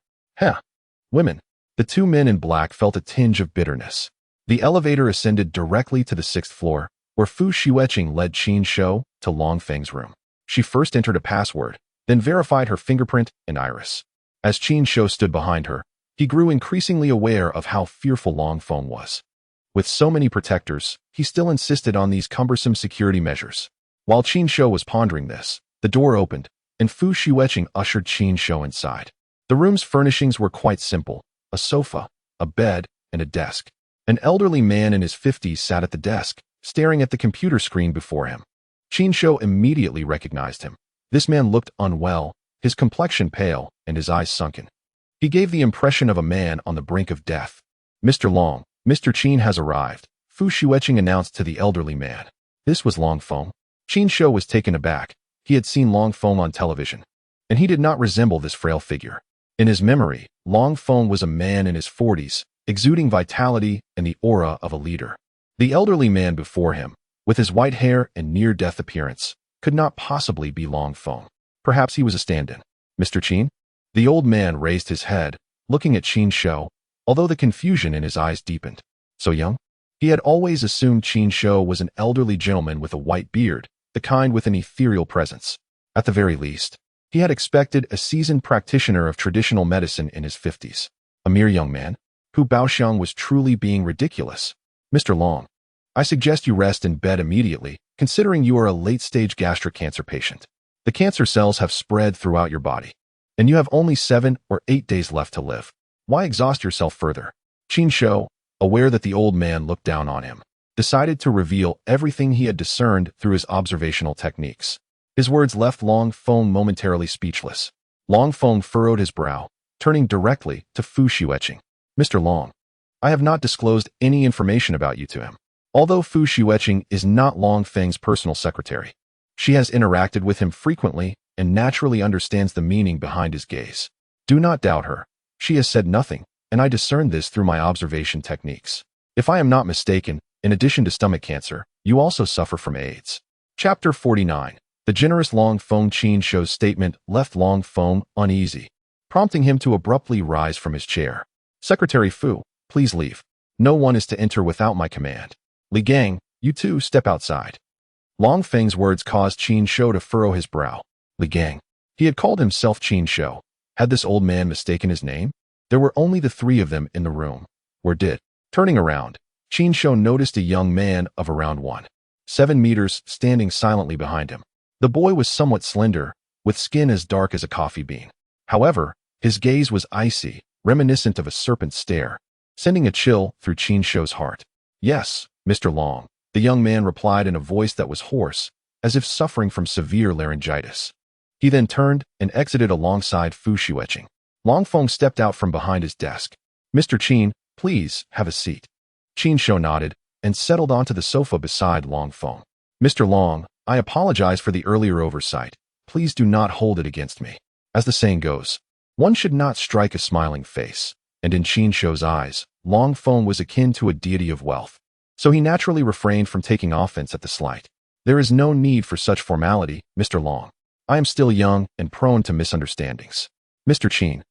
Women. The 2 men in black felt a tinge of bitterness. The elevator ascended directly to the 6th floor, where Fu Xueqing led Qin Shou to Long Feng's room. She first entered a password, then verified her fingerprint and iris. As Qin Shou stood behind her, he grew increasingly aware of how fearful Long Feng was. With so many protectors, he still insisted on these cumbersome security measures. While Qin Shou was pondering this, the door opened, and Fu Xueqing ushered Qin Shou inside. The room's furnishings were quite simple: a sofa, a bed, and a desk. An elderly man in his 50s sat at the desk, staring at the computer screen before him. Qin Shou immediately recognized him. This man looked unwell, his complexion pale, and his eyes sunken. He gave the impression of a man on the brink of death. "Mr. Long, Mr. Qin has arrived," Fu Xueqing announced to the elderly man. This was Long Feng. Qin Shou was taken aback. He had seen Long Feng on television, and he did not resemble this frail figure. In his memory, Long Feng was a man in his 40s, exuding vitality and the aura of a leader. The elderly man before him, with his white hair and near-death appearance, could not possibly be Long Feng. Perhaps he was a stand-in. "Mr. Qin?" The old man raised his head, looking at Qin Shou, although the confusion in his eyes deepened. So young? He had always assumed Qin Shou was an elderly gentleman with a white beard, the kind with an ethereal presence. At the very least, he had expected a seasoned practitioner of traditional medicine in his 50s. A mere young man? Hu Baoxiang was truly being ridiculous. "Mr. Long." I suggest you rest in bed immediately, considering you are a late-stage gastric cancer patient. The cancer cells have spread throughout your body, and you have only 7 or 8 days left to live. Why exhaust yourself further? Qin Shou, aware that the old man looked down on him, decided to reveal everything he had discerned through his observational techniques. His words left Long Feng momentarily speechless. Long Feng furrowed his brow, turning directly to Fu Xueqing. Mr. Long, I have not disclosed any information about you to him. Although Fu Xueqing is not Long Feng's personal secretary, she has interacted with him frequently and naturally understands the meaning behind his gaze. Do not doubt her. She has said nothing, and I discerned this through my observation techniques. If I am not mistaken, in addition to stomach cancer, you also suffer from AIDS. Chapter 49. The generous Long Feng Qin Shou's statement left Long Feng uneasy, prompting him to abruptly rise from his chair. Secretary Fu, please leave. No one is to enter without my command. Li Gang, you two step outside. Long Feng's words caused Qin Shou to furrow his brow. Li Gang. He had called himself Qin Shou. Had this old man mistaken his name? There were only the 3 of them in the room. Where did? Turning around, Qin Shou noticed a young man of around 1.7 meters standing silently behind him. The boy was somewhat slender, with skin as dark as a coffee bean. However, his gaze was icy, reminiscent of a serpent's stare, sending a chill through Qin Shou's heart. Yes, Mr. Long, the young man replied in a voice that was hoarse, as if suffering from severe laryngitis. He then turned and exited alongside Fu Xueqing. Long Feng stepped out from behind his desk. Mr. Qin, please have a seat. Qin Shou nodded and settled onto the sofa beside Long Feng. Mr. Long, I apologize for the earlier oversight. Please do not hold it against me. As the saying goes, one should not strike a smiling face, and in Qin Shou's eyes, Long Feng was akin to a deity of wealth. So he naturally refrained from taking offense at the slight. There is no need for such formality, Mr. Long. I am still young and prone to misunderstandings. Mr. Qin,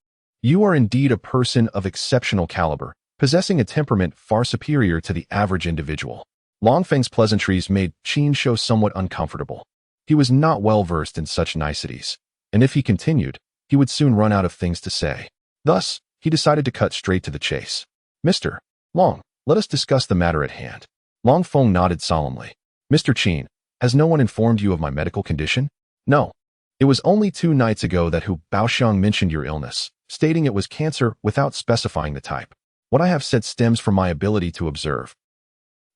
you are indeed a person of exceptional caliber, possessing a temperament far superior to the average individual. Long Feng's pleasantries made Qin Shou somewhat uncomfortable. He was not well versed in such niceties, and if he continued, he would soon run out of things to say. Thus, he decided to cut straight to the chase. Mr. Long, let us discuss the matter at hand. Long Feng nodded solemnly. Mr. Qin, has no one informed you of my medical condition? No. It was only 2 nights ago that Hu Baoxiang mentioned your illness, stating it was cancer without specifying the type. What I have said stems from my ability to observe.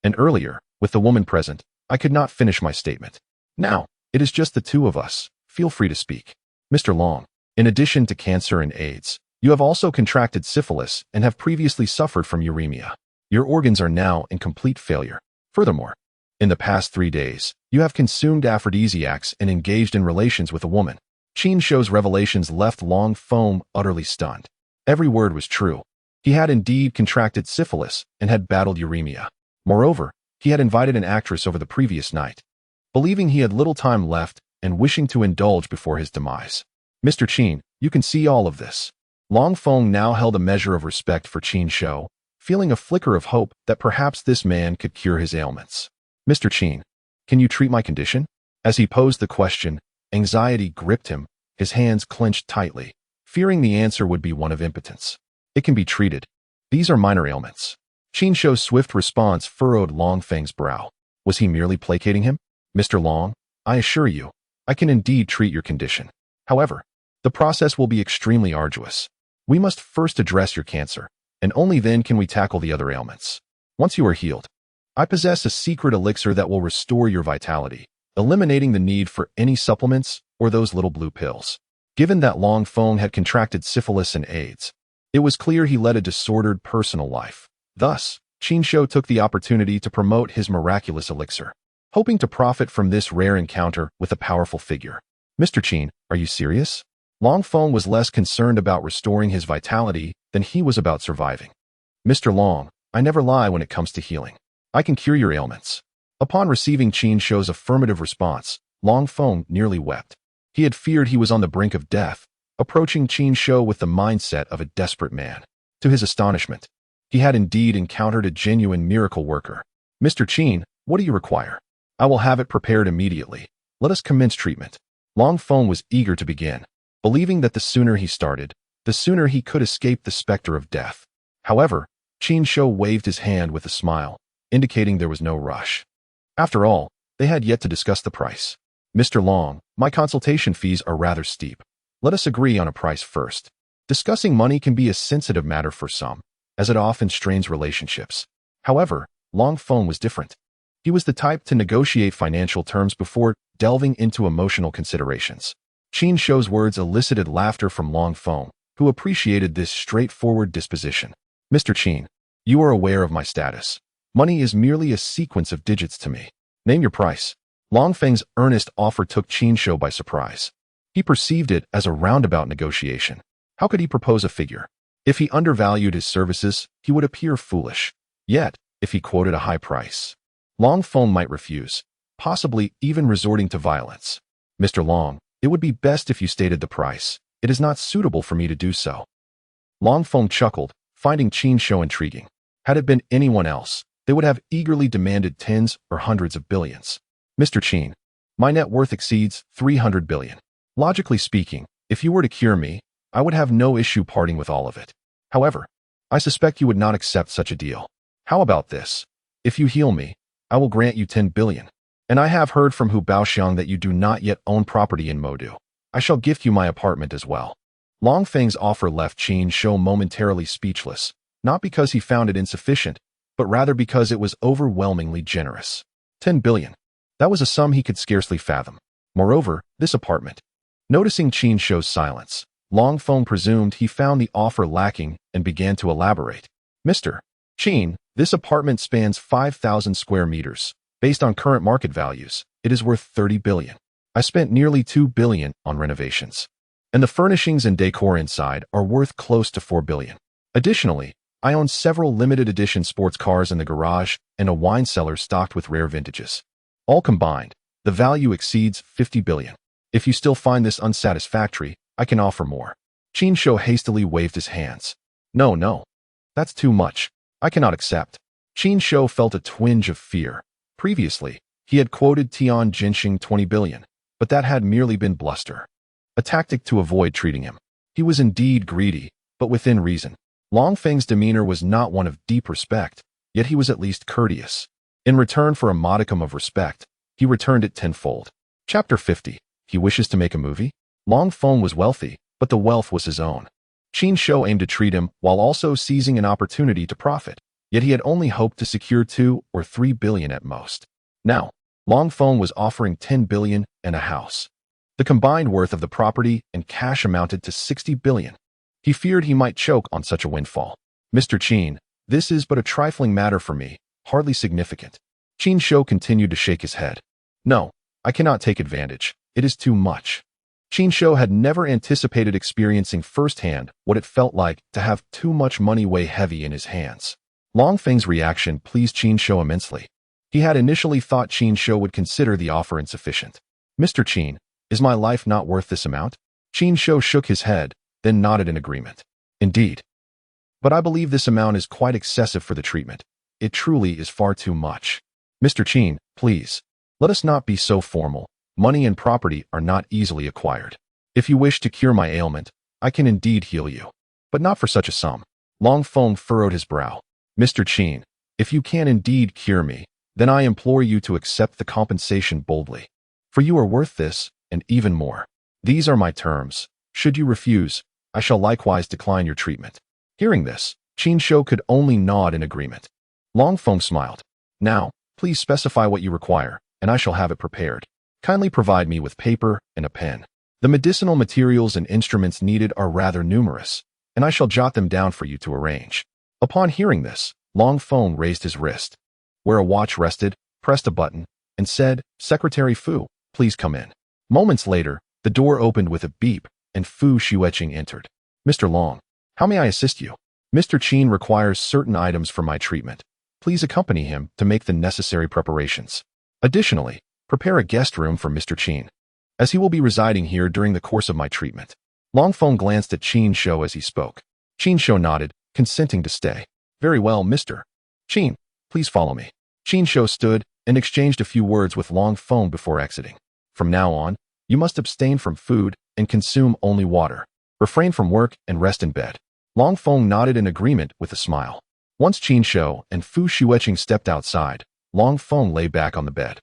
And earlier, with the woman present, I could not finish my statement. Now, it is just the 2 of us. Feel free to speak. Mr. Long, in addition to cancer and AIDS, you have also contracted syphilis and have previously suffered from uremia. Your organs are now in complete failure. Furthermore, in the past 3 days, you have consumed aphrodisiacs and engaged in relations with a woman. Qin Shou's revelations left Long Feng utterly stunned. Every word was true. He had indeed contracted syphilis and had battled uremia. Moreover, he had invited an actress over the previous night, believing he had little time left and wishing to indulge before his demise. Mr. Qin, you can see all of this. Long Feng now held a measure of respect for Qin Shou, feeling a flicker of hope that perhaps this man could cure his ailments. Mr. Qin, can you treat my condition? As he posed the question, anxiety gripped him, his hands clenched tightly, fearing the answer would be one of impotence. It can be treated. These are minor ailments. Qin Shou's swift response furrowed Long Feng's brow. Was he merely placating him? Mr. Long, I assure you, I can indeed treat your condition. However, the process will be extremely arduous. We must first address your cancer, and only then can we tackle the other ailments. Once you are healed, I possess a secret elixir that will restore your vitality, eliminating the need for any supplements or those little blue pills. Given that Long Feng had contracted syphilis and AIDS, it was clear he led a disordered personal life. Thus, Qin Shou took the opportunity to promote his miraculous elixir, hoping to profit from this rare encounter with a powerful figure. Mr. Qin, are you serious? Long Feng was less concerned about restoring his vitality than he was about surviving. Mr. Long, I never lie when it comes to healing. I can cure your ailments. Upon receiving Qin Shou's affirmative response, Long Feng nearly wept. He had feared he was on the brink of death, approaching Qin Shou with the mindset of a desperate man. To his astonishment, he had indeed encountered a genuine miracle worker. Mr. Qin, what do you require? I will have it prepared immediately. Let us commence treatment. Long Feng was eager to begin, believing that the sooner he started, the sooner he could escape the specter of death. However, Qin Shou waved his hand with a smile, indicating there was no rush. After all, they had yet to discuss the price. Mr. Long, my consultation fees are rather steep. Let us agree on a price first. Discussing money can be a sensitive matter for some, as it often strains relationships. However, Long Feng was different. He was the type to negotiate financial terms before delving into emotional considerations. Qin Shou's words elicited laughter from Long Feng, who appreciated this straightforward disposition. Mr. Qin, you are aware of my status. Money is merely a sequence of digits to me. Name your price. Long Feng's earnest offer took Qin Shou by surprise. He perceived it as a roundabout negotiation. How could he propose a figure? If he undervalued his services, he would appear foolish. Yet, if he quoted a high price, Long Feng might refuse, possibly even resorting to violence. Mr. Long, it would be best if you stated the price. It is not suitable for me to do so. Long Feng chuckled, finding Qin Shou intriguing. Had it been anyone else, they would have eagerly demanded tens or hundreds of billions. Mr. Qin, my net worth exceeds 300 billion. Logically speaking, if you were to cure me, I would have no issue parting with all of it. However, I suspect you would not accept such a deal. How about this? If you heal me, I will grant you 10 billion. And I have heard from Hu Baoxiang that you do not yet own property in Modu. I shall gift you my apartment as well. Long Feng's offer left Qin Shou momentarily speechless, not because he found it insufficient, but rather because it was overwhelmingly generous. 10 billion. That was a sum he could scarcely fathom. Moreover, this apartment. Noticing Qin Shou's silence, Long Feng presumed he found the offer lacking and began to elaborate. Mr. Qin, this apartment spans 5,000 square meters. Based on current market values, it is worth 30 billion. I spent nearly 2 billion on renovations. And the furnishings and decor inside are worth close to 4 billion. Additionally, I own several limited edition sports cars in the garage and a wine cellar stocked with rare vintages. All combined, the value exceeds 50 billion. If you still find this unsatisfactory, I can offer more. Qin Shou hastily waved his hands. No. That's too much. I cannot accept. Qin Shou felt a twinge of fear. Previously, he had quoted Tian Jinxing 20 billion, but that had merely been bluster. A tactic to avoid treating him. He was indeed greedy, but within reason. Long Feng's demeanor was not one of deep respect, yet he was at least courteous. In return for a modicum of respect, he returned it tenfold. Chapter 50. He wishes to make a movie? Long Feng was wealthy, but the wealth was his own. Qin Shou aimed to treat him while also seizing an opportunity to profit, yet he had only hoped to secure 2 or 3 billion at most. Now, Long Feng was offering 10 billion and a house. The combined worth of the property and cash amounted to 60 billion. He feared he might choke on such a windfall. Mr. Qin, this is but a trifling matter for me, hardly significant. Qin Shou continued to shake his head. No, I cannot take advantage. It is too much. Qin Shou had never anticipated experiencing firsthand what it felt like to have too much money weigh heavy in his hands. Long Feng's reaction pleased Qin Shou immensely. He had initially thought Qin Shou would consider the offer insufficient. Mr. Qin, is my life not worth this amount? Qin Shou shook his head, then nodded in agreement. Indeed. But I believe this amount is quite excessive for the treatment. It truly is far too much. Mr. Qin, please, let us not be so formal. Money and property are not easily acquired. If you wish to cure my ailment, I can indeed heal you. But not for such a sum. Long Feng furrowed his brow. Mr. Qin, if you can indeed cure me, then I implore you to accept the compensation boldly. For you are worth this, and even more. These are my terms. Should you refuse, I shall likewise decline your treatment. Hearing this, Qin Shou could only nod in agreement. Long Feng smiled. Now, please specify what you require, and I shall have it prepared. Kindly provide me with paper and a pen. The medicinal materials and instruments needed are rather numerous, and I shall jot them down for you to arrange. Upon hearing this, Long Feng raised his wrist, where a watch rested, pressed a button, and said, Secretary Fu, please come in. Moments later, the door opened with a beep, and Fu Xueqing entered. Mr. Long, how may I assist you? Mr. Qin requires certain items for my treatment. Please accompany him to make the necessary preparations. Additionally, prepare a guest room for Mr. Qin, as he will be residing here during the course of my treatment. Long Feng glanced at Qin Shou as he spoke. Qin Shou nodded, consenting to stay. Very well, Mr. Qin, please follow me. Qin Shou stood and exchanged a few words with Long Feng before exiting. From now on, you must abstain from food and consume only water. Refrain from work and rest in bed. Long Feng nodded in agreement with a smile. Once Qin Shou and Fu Xueqing stepped outside, Long Feng lay back on the bed.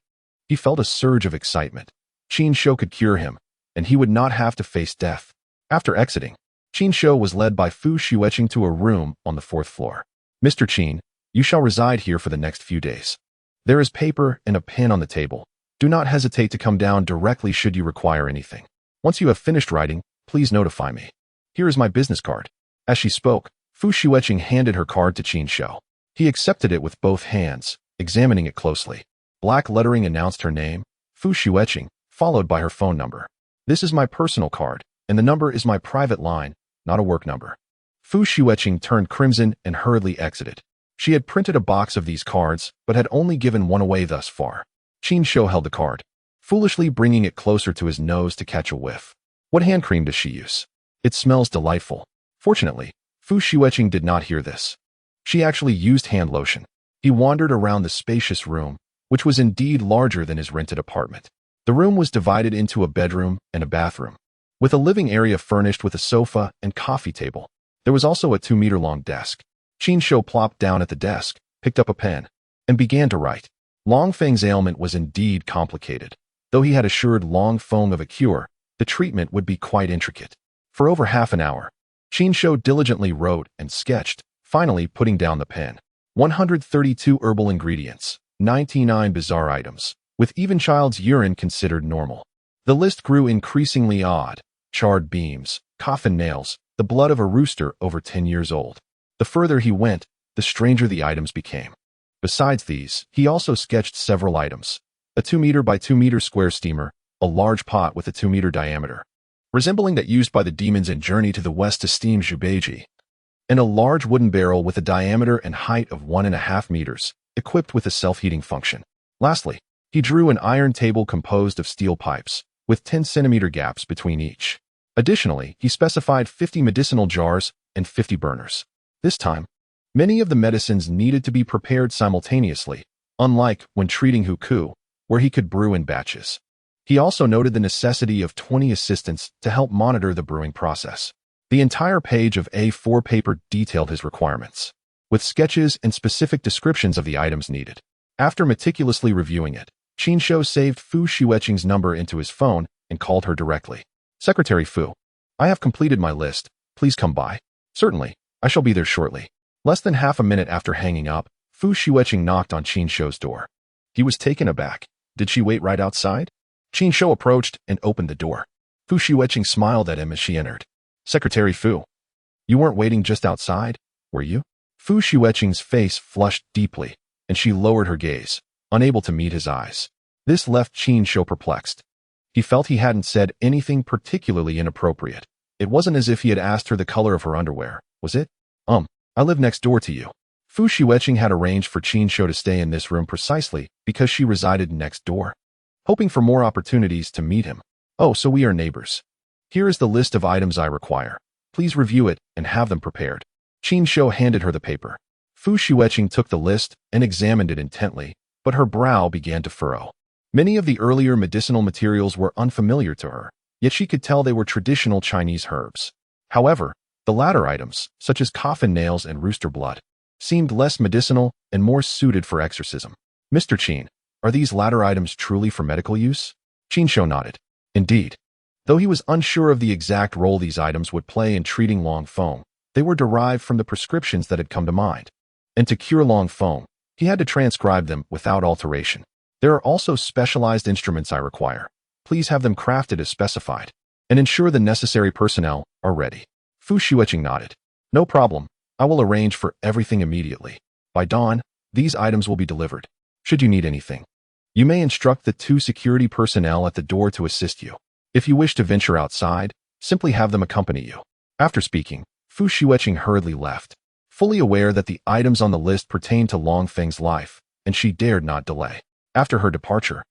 He felt a surge of excitement. Qin Shou could cure him, and he would not have to face death. After exiting, Qin Shou was led by Fu Xueqing to a room on the 4th floor. Mr. Qin, you shall reside here for the next few days. There is paper and a pen on the table. Do not hesitate to come down directly should you require anything. Once you have finished writing, please notify me. Here is my business card. As she spoke, Fu Xueqing handed her card to Qin Shou. He accepted it with both hands, examining it closely. Black lettering announced her name, Fu Xueqing, followed by her phone number. This is my personal card, and the number is my private line, not a work number. Fu Xueqing turned crimson and hurriedly exited. She had printed a box of these cards, but had only given one away thus far. Qin Shou held the card, foolishly bringing it closer to his nose to catch a whiff. What hand cream does she use? It smells delightful. Fortunately, Fu Xueqing did not hear this. She actually used hand lotion. He wandered around the spacious room, which was indeed larger than his rented apartment. The room was divided into a bedroom and a bathroom, with a living area furnished with a sofa and coffee table. There was also a 2-meter-long desk. Qin Shou plopped down at the desk, picked up a pen, and began to write. Long Feng's ailment was indeed complicated. Though he had assured Long Feng of a cure, the treatment would be quite intricate. For over half an hour, Qin Shou diligently wrote and sketched, finally putting down the pen. 132 herbal ingredients, 99 bizarre items, with even child's urine considered normal. The list grew increasingly odd. Charred beams, coffin nails, the blood of a rooster over 10 years old. The further he went, the stranger the items became. Besides these, he also sketched several items. A 2-meter by 2-meter square steamer, a large pot with a 2-meter diameter, resembling that used by the demons in Journey to the West to steam Zhubeiji, and a large wooden barrel with a diameter and height of 1.5 meters, equipped with a self-heating function. Lastly, he drew an iron table composed of steel pipes, with 10-centimeter gaps between each. Additionally, he specified 50 medicinal jars and 50 burners. This time, many of the medicines needed to be prepared simultaneously, unlike when treating Huku, where he could brew in batches. He also noted the necessity of 20 assistants to help monitor the brewing process. The entire page of A4 paper detailed his requirements, with sketches and specific descriptions of the items needed. After meticulously reviewing it, Qin Shou saved Fu Xueqing's number into his phone and called her directly. Secretary Fu, I have completed my list. Please come by. Certainly, I shall be there shortly. Less than half a minute after hanging up, Fu Xueqing knocked on Qin Shou's door. He was taken aback. Did she wait right outside? Qin Shou approached and opened the door. Fu Xueqing smiled at him as she entered. Secretary Fu, you weren't waiting just outside, were you? Fu Xueqing's face flushed deeply, and she lowered her gaze, unable to meet his eyes. This left Qin Shou perplexed. He felt he hadn't said anything particularly inappropriate. It wasn't as if he had asked her the color of her underwear, was it? I live next door to you. Fu Xueqing had arranged for Qin Shou to stay in this room precisely because she resided next door, hoping for more opportunities to meet him. Oh, so we are neighbors. Here is the list of items I require. Please review it and have them prepared. Qin Shou handed her the paper. Fu Xueqing took the list and examined it intently, but her brow began to furrow. Many of the earlier medicinal materials were unfamiliar to her, yet she could tell they were traditional Chinese herbs. However, the latter items, such as coffin nails and rooster blood, seemed less medicinal and more suited for exorcism. Mr. Qin, are these latter items truly for medical use? Qin Shou nodded. Indeed. Though he was unsure of the exact role these items would play in treating Long Feng, they were derived from the prescriptions that had come to mind. And to cure Long Feng, he had to transcribe them without alteration. There are also specialized instruments I require. Please have them crafted as specified, and ensure the necessary personnel are ready. Fu Xueqing nodded. No problem. I will arrange for everything immediately. By dawn, these items will be delivered. Should you need anything, you may instruct the 2 security personnel at the door to assist you. If you wish to venture outside, simply have them accompany you. After speaking, Fu Xueqing hurriedly left, fully aware that the items on the list pertained to Long Feng's life, and she dared not delay. After her departure,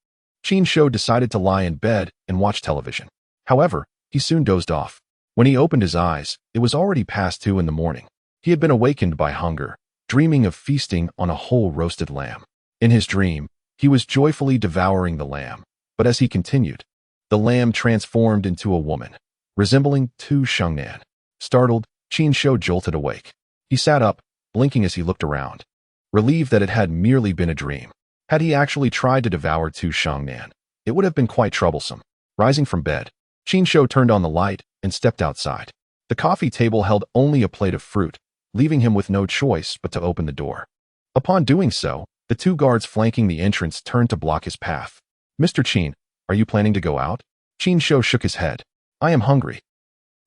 Qin Shou decided to lie in bed and watch television. However, he soon dozed off. When he opened his eyes, it was already past 2 in the morning. He had been awakened by hunger, dreaming of feasting on a whole roasted lamb. In his dream, he was joyfully devouring the lamb, but as he continued, the lamb transformed into a woman, resembling Tu Shengnan. Startled, Qin Shou jolted awake. He sat up, blinking as he looked around, relieved that it had merely been a dream. Had he actually tried to devour Tu Shangnan, it would have been quite troublesome. Rising from bed, Qin Shou turned on the light and stepped outside. The coffee table held only a plate of fruit, leaving him with no choice but to open the door. Upon doing so, the two guards flanking the entrance turned to block his path. "Mr. Qin, are you planning to go out?" Qin Shou shook his head. "I am hungry.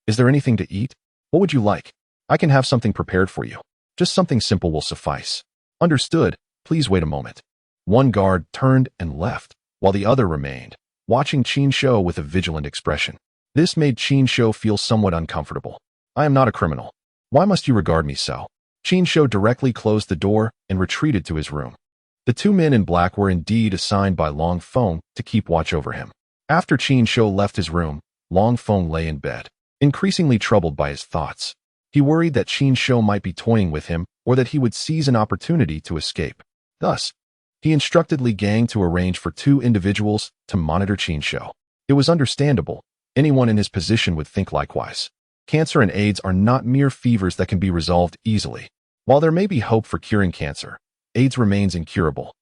Is there anything to eat? What would you like? I can have something prepared for you. Just something simple will suffice." "Understood. Please wait a moment." One guard turned and left, while the other remained, watching Qin Shou with a vigilant expression. This made Qin Shou feel somewhat uncomfortable. "I am not a criminal. Why must you regard me so?" Qin Shou directly closed the door and retreated to his room. The two men in black were indeed assigned by Long Feng to keep watch over him. After Qin Shou left his room, Long Feng lay in bed, increasingly troubled by his thoughts. He worried that Qin Shou might be toying with him or that he would seize an opportunity to escape. Thus, he instructed Li Gang to arrange for two individuals to monitor Qin Shou. It was understandable. Anyone in his position would think likewise. Cancer and AIDS are not mere fevers that can be resolved easily. While there may be hope for curing cancer, AIDS remains incurable.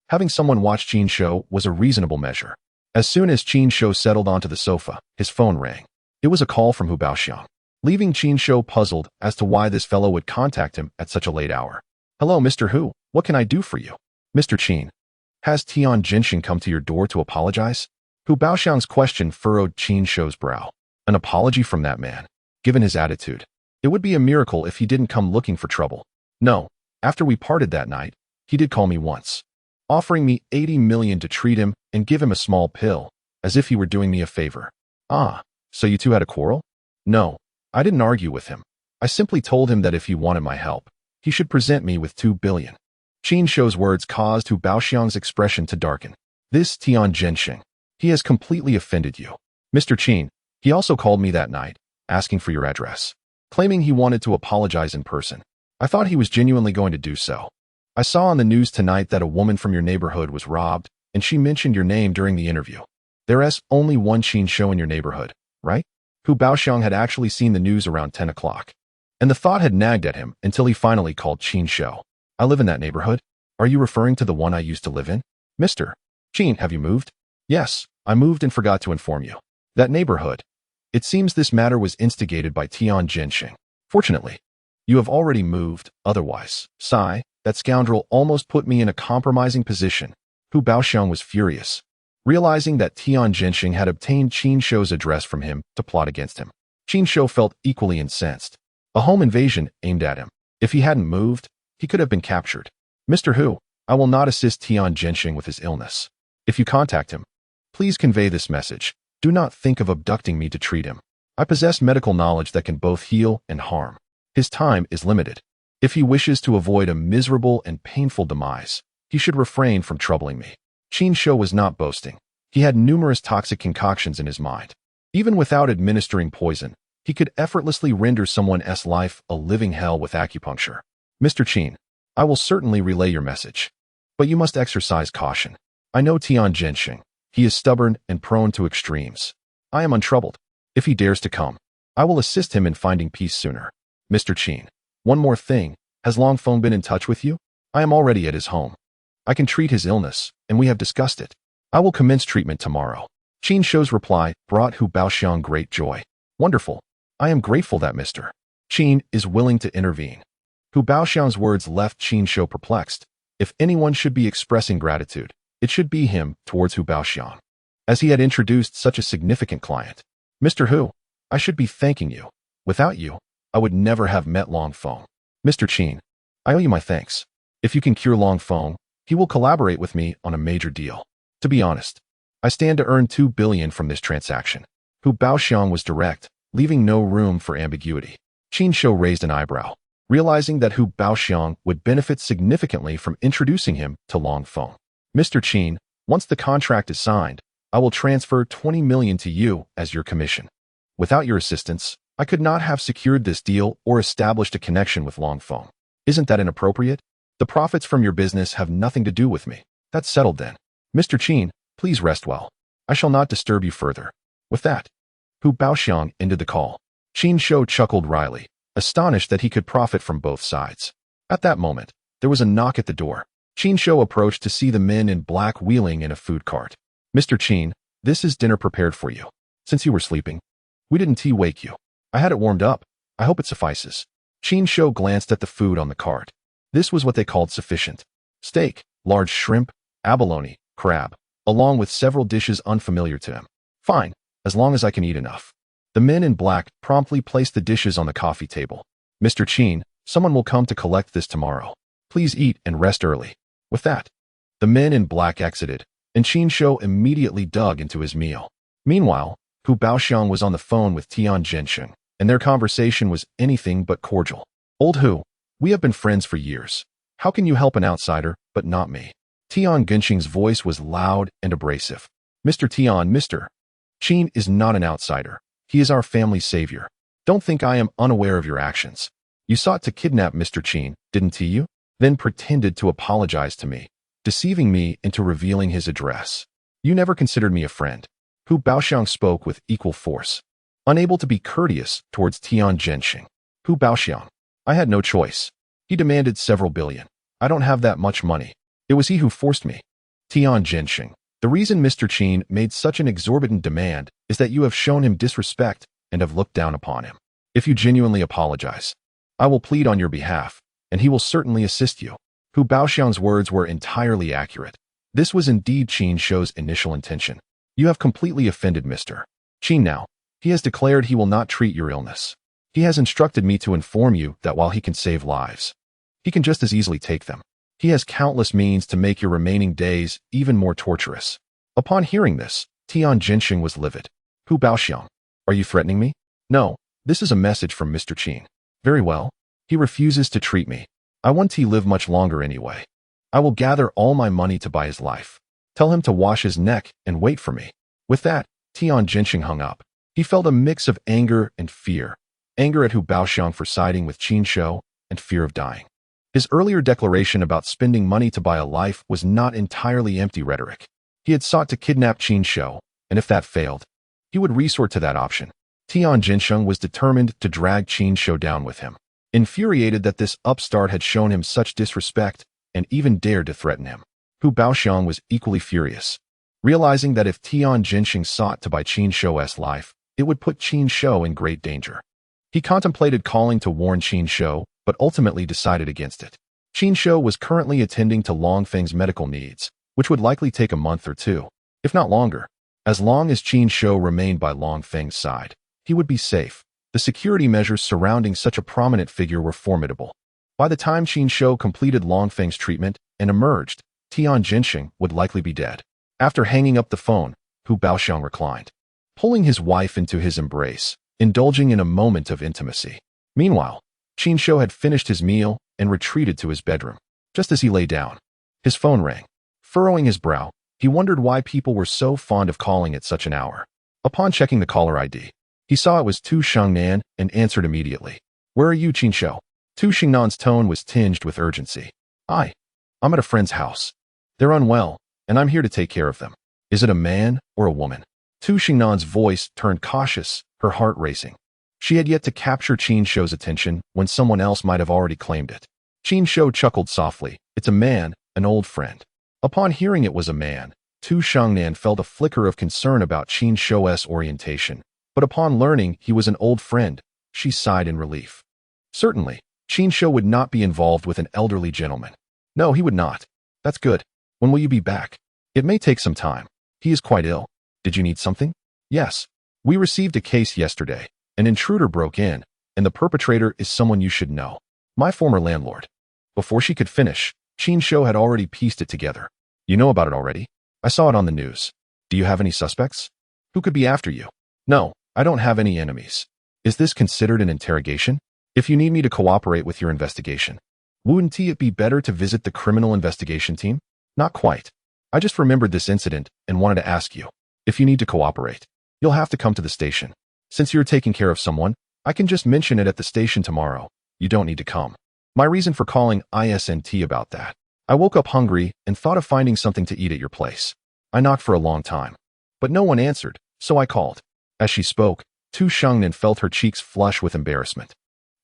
Having someone watch Qin Shou was a reasonable measure. As soon as Qin Shou settled onto the sofa, his phone rang. It was a call from Hu Baoxiang, leaving Qin Shou puzzled as to why this fellow would contact him at such a late hour. "Hello, Mr. Hu. What can I do for you?" "Mr. Qin, has Tian Jinxing come to your door to apologize?" Hu Baoxiang's question furrowed Qin Shou's brow. An apology from that man? Given his attitude, it would be a miracle if he didn't come looking for trouble. "No, after we parted that night, he did call me once, offering me 80 million to treat him and give him a small pill, as if he were doing me a favor." "Ah, so you two had a quarrel?" "No, I didn't argue with him. I simply told him that if he wanted my help, he should present me with 2 billion. Qin Shou's words caused Hu Baoxiang's expression to darken. "This Tian Jinxing, he has completely offended you. Mr. Qin, he also called me that night, asking for your address, claiming he wanted to apologize in person. I thought he was genuinely going to do so. I saw on the news tonight that a woman from your neighborhood was robbed, and she mentioned your name during the interview. There's only one Qin Shou in your neighborhood, right?" Hu Baoxiang had actually seen the news around 10 o'clock, and the thought had nagged at him until he finally called Qin Shou. "I live in that neighborhood. Are you referring to the one I used to live in?" "Mr. Qin, have you moved?" "Yes, I moved and forgot to inform you. That neighborhood. It seems this matter was instigated by Tian Jinxing. Fortunately, you have already moved, otherwise, sigh, that scoundrel almost put me in a compromising position." Hu Baoxiang was furious, realizing that Tian Jinxing had obtained Qin Shou's address from him to plot against him. Qin Shou felt equally incensed. A home invasion aimed at him. If he hadn't moved, he could have been captured. "Mr. Hu, I will not assist Tian Jinxing with his illness. If you contact him, please convey this message. Do not think of abducting me to treat him. I possess medical knowledge that can both heal and harm. His time is limited. If he wishes to avoid a miserable and painful demise, he should refrain from troubling me." Qin Shou was not boasting. He had numerous toxic concoctions in his mind. Even without administering poison, he could effortlessly render someone's life a living hell with acupuncture. "Mr. Qin, I will certainly relay your message, but you must exercise caution. I know Tian Jinxing. He is stubborn and prone to extremes. I am untroubled. If he dares to come, I will assist him in finding peace sooner. Mr. Qin, one more thing. Has Long Feng been in touch with you? I am already at his home. I can treat his illness, and we have discussed it. I will commence treatment tomorrow." Qin Shou's reply brought Hu Baoxiang great joy. "Wonderful. I am grateful that Mr. Qin is willing to intervene." Hu Baoxiang's words left Qin Shou perplexed. If anyone should be expressing gratitude, it should be him towards Hu Baoxiang, as he had introduced such a significant client. "Mr. Hu, I should be thanking you. Without you, I would never have met Long Feng. Mr. Qin, I owe you my thanks. If you can cure Long Feng, he will collaborate with me on a major deal. To be honest, I stand to earn 2 billion from this transaction." Hu Baoxiang was direct, leaving no room for ambiguity. Qin Shou raised an eyebrow, realizing that Hu Baoxiang would benefit significantly from introducing him to Long Feng. "Mr. Qin, once the contract is signed, I will transfer 20 million to you as your commission. Without your assistance, I could not have secured this deal or established a connection with Long Feng. Isn't that inappropriate? The profits from your business have nothing to do with me. That's settled then. Mr. Qin, please rest well. I shall not disturb you further." With that, Hu Baoxiang ended the call. Qin Shou chuckled wryly, astonished that he could profit from both sides. At that moment, there was a knock at the door. Qin Shou approached to see the men in black wheeling in a food cart. "Mr. Qin, this is dinner prepared for you. Since you were sleeping, we didn't wake you. I had it warmed up. I hope it suffices." Qin Shou glanced at the food on the cart. This was what they called sufficient. Steak, large shrimp, abalone, crab, along with several dishes unfamiliar to him. "Fine, as long as I can eat enough." The men in black promptly placed the dishes on the coffee table. "Mr. Qin, someone will come to collect this tomorrow. Please eat and rest early." With that, the men in black exited, and Qin Shou immediately dug into his meal. Meanwhile, Hu Baoxiang was on the phone with Tian Zhensheng, and their conversation was anything but cordial. "Old Hu, we have been friends for years. How can you help an outsider, but not me?" Tian Zhensheng's voice was loud and abrasive. "Mr. Tian, Mr. Qin is not an outsider. He is our family's savior. Don't think I am unaware of your actions. You sought to kidnap Mr. Qin, didn't you? Then pretended to apologize to me, deceiving me into revealing his address. You never considered me a friend." Hu Baoxiang spoke with equal force, unable to be courteous towards Tian Zhensheng. "Hu Baoxiang, I had no choice. He demanded several billion. I don't have that much money. It was he who forced me." Tian Zhensheng, the reason Mr. Qin made such an exorbitant demand is that you have shown him disrespect and have looked down upon him. If you genuinely apologize, I will plead on your behalf, and he will certainly assist you." Hu Baoxiang's words were entirely accurate. This was indeed Qin Shou's initial intention. "You have completely offended Mr. Qin now. He has declared he will not treat your illness. He has instructed me to inform you that while he can save lives, he can just as easily take them. He has countless means to make your remaining days even more torturous." Upon hearing this, Tian Zhensheng was livid. "Hu Baoxiang, are you threatening me?" "No, this is a message from Mr. Qin." "Very well. He refuses to treat me. I want to live much longer anyway. I will gather all my money to buy his life. Tell him to wash his neck and wait for me." With that, Tian Zhensheng hung up. He felt a mix of anger and fear. Anger at Hu Baoxiang for siding with Qin Shou, and fear of dying. His earlier declaration about spending money to buy a life was not entirely empty rhetoric. He had sought to kidnap Qin Shou, and if that failed, he would resort to that option. Tian Zhensheng was determined to drag Qin Shou down with him. Infuriated that this upstart had shown him such disrespect and even dared to threaten him, Hu Baoxiang was equally furious. Realizing that if Tian Zhensheng sought to buy Qin Shou's life, it would put Qin Shou in great danger. He contemplated calling to warn Qin Shou, but ultimately decided against it. Qin Shou was currently attending to Long Feng's medical needs, which would likely take a month or two, if not longer. As long as Qin Shou remained by Long Feng's side, he would be safe. The security measures surrounding such a prominent figure were formidable. By the time Qin Shou completed Long Feng's treatment and emerged, Tian Zhensheng would likely be dead. After hanging up the phone, Hu Baoxiang reclined, pulling his wife into his embrace, indulging in a moment of intimacy. Meanwhile, Qin Shou had finished his meal and retreated to his bedroom. Just as he lay down, his phone rang. Furrowing his brow, he wondered why people were so fond of calling at such an hour. Upon checking the caller ID, he saw it was Tu Shengnan and answered immediately. "Where are you, Qin Shou?" Tu Shengnan's tone was tinged with urgency. I'm at a friend's house. They're unwell, and I'm here to take care of them." "Is it a man or a woman?" Tu Shengnan's voice turned cautious, her heart racing. She had yet to capture Qin Shou's attention when someone else might have already claimed it. Qin Shou chuckled softly. "It's a man, an old friend." Upon hearing it was a man, Tu Shengnan felt a flicker of concern about Qin Shou's orientation, but upon learning he was an old friend, she sighed in relief. Certainly, Qin Shou would not be involved with an elderly gentleman. No, he would not. "That's good. When will you be back?" "It may take some time. He is quite ill. Did you need something?" "Yes. We received a case yesterday. An intruder broke in, and the perpetrator is someone you should know. My former landlord." Before she could finish, Qin Shou had already pieced it together. "You know about it already? I saw it on the news. Do you have any suspects? Who could be after you?" "No, I don't have any enemies." "Is this considered an interrogation?" "If you need me to cooperate with your investigation, wouldn't it be better to visit the criminal investigation team?" "Not quite. I just remembered this incident and wanted to ask you. If you need to cooperate, you'll have to come to the station. Since you're taking care of someone, I can just mention it at the station tomorrow. You don't need to come." My reason for calling isn't about that. I woke up hungry and thought of finding something to eat at your place. I knocked for a long time, but no one answered, so I called. As she spoke, Tu Shengnan felt her cheeks flush with embarrassment.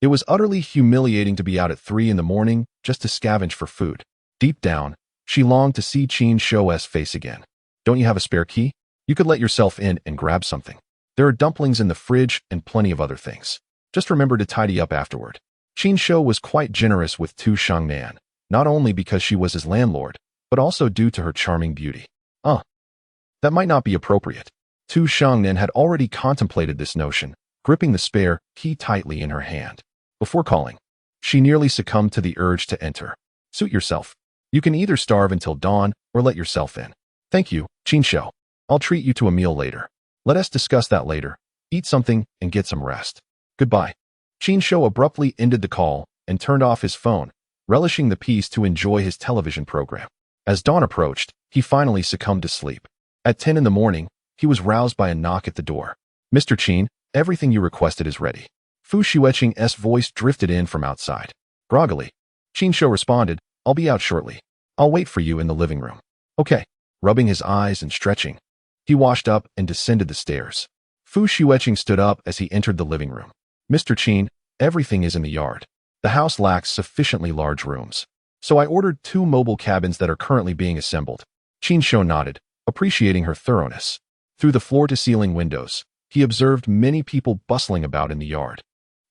It was utterly humiliating to be out at 3 in the morning just to scavenge for food. Deep down, she longed to see Qin Shou's face again. Don't you have a spare key? You could let yourself in and grab something. There are dumplings in the fridge and plenty of other things. Just remember to tidy up afterward. Qin Shou was quite generous with Tu Shangnan, not only because she was his landlord, but also due to her charming beauty. That might not be appropriate. Tu Shangnan had already contemplated this notion, gripping the spare key tightly in her hand. Before calling, she nearly succumbed to the urge to enter. Suit yourself. You can either starve until dawn or let yourself in. Thank you, Qin Shou. I'll treat you to a meal later. Let us discuss that later. Eat something and get some rest. Goodbye. Qin Shou abruptly ended the call and turned off his phone, relishing the peace to enjoy his television program. As dawn approached, he finally succumbed to sleep. At 10 in the morning, he was roused by a knock at the door. Mr. Qin, everything you requested is ready. Fu Xueqing's voice drifted in from outside. Groggily, Qin Shou responded, I'll be out shortly. I'll wait for you in the living room. Okay. Rubbing his eyes and stretching, he washed up and descended the stairs. Fu Xueqing stood up as he entered the living room. Mr. Qin, everything is in the yard. The house lacks sufficiently large rooms, so I ordered 2 mobile cabins that are currently being assembled. Qin Shou nodded, appreciating her thoroughness. Through the floor-to-ceiling windows, he observed many people bustling about in the yard.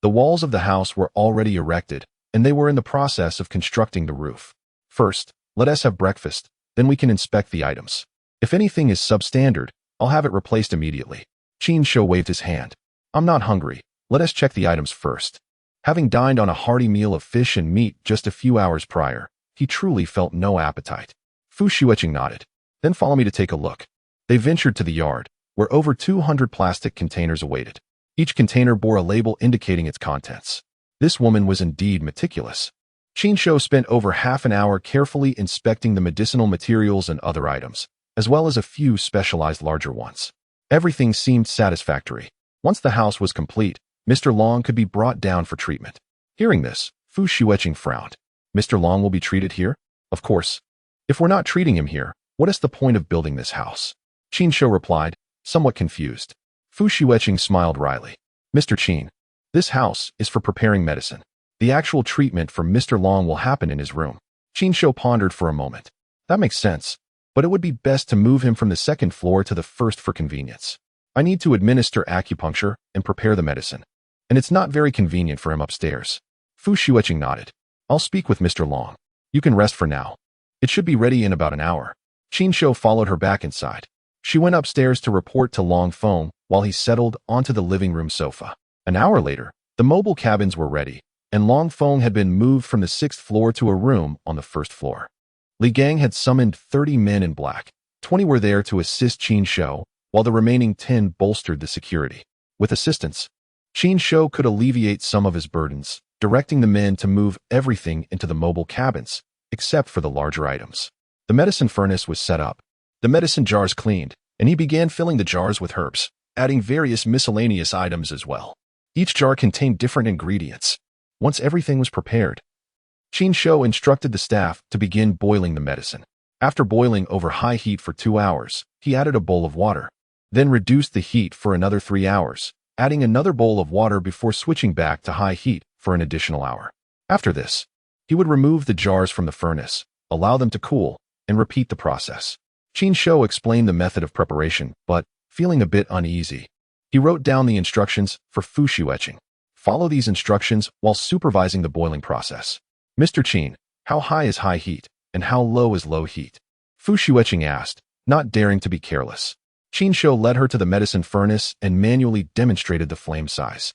The walls of the house were already erected, and they were in the process of constructing the roof. First, let us have breakfast, then we can inspect the items. If anything is substandard, I'll have it replaced immediately. Qin Shou waved his hand. I'm not hungry. Let us check the items first. Having dined on a hearty meal of fish and meat just a few hours prior, he truly felt no appetite. Fu Xueqing nodded. Then follow me to take a look. They ventured to the yard, where over 200 plastic containers awaited. Each container bore a label indicating its contents. This woman was indeed meticulous. Qin Shou spent over half an hour carefully inspecting the medicinal materials and other items, as well as a few specialized larger ones. Everything seemed satisfactory. Once the house was complete, Mr. Long could be brought down for treatment. Hearing this, Fu Xueqing frowned. Mr. Long will be treated here? Of course. If we're not treating him here, what is the point of building this house? Qin Shou replied, somewhat confused. Fu Xueqing smiled wryly. Mr. Qin, this house is for preparing medicine. The actual treatment for Mr. Long will happen in his room. Qin Shou pondered for a moment. That makes sense, but it would be best to move him from the second floor to the first for convenience. I need to administer acupuncture and prepare the medicine, and it's not very convenient for him upstairs. Fu Xueqing nodded. I'll speak with Mr. Long. You can rest for now. It should be ready in about an hour. Qin Shou followed her back inside. She went upstairs to report to Long Feng while he settled onto the living room sofa. An hour later, the mobile cabins were ready, and Long Feng had been moved from the 6th floor to a room on the 1st floor. Li Gang had summoned 30 men in black. 20 were there to assist Qin Shou, while the remaining 10 bolstered the security. With assistance, Qin Shou could alleviate some of his burdens, directing the men to move everything into the mobile cabins, except for the larger items. The medicine furnace was set up, the medicine jars cleaned, and he began filling the jars with herbs, adding various miscellaneous items as well. Each jar contained different ingredients. Once everything was prepared, Qin Shou instructed the staff to begin boiling the medicine. After boiling over high heat for 2 hours, he added a bowl of water, then reduced the heat for another 3 hours, adding another bowl of water before switching back to high heat for an additional hour. After this, he would remove the jars from the furnace, allow them to cool, and repeat the process. Qin Shou explained the method of preparation, but, feeling a bit uneasy, he wrote down the instructions for Fu Xueqing. Follow these instructions while supervising the boiling process. Mr. Qin, how high is high heat, and how low is low heat? Fu Xueqing asked, not daring to be careless. Qin Shou led her to the medicine furnace and manually demonstrated the flame size.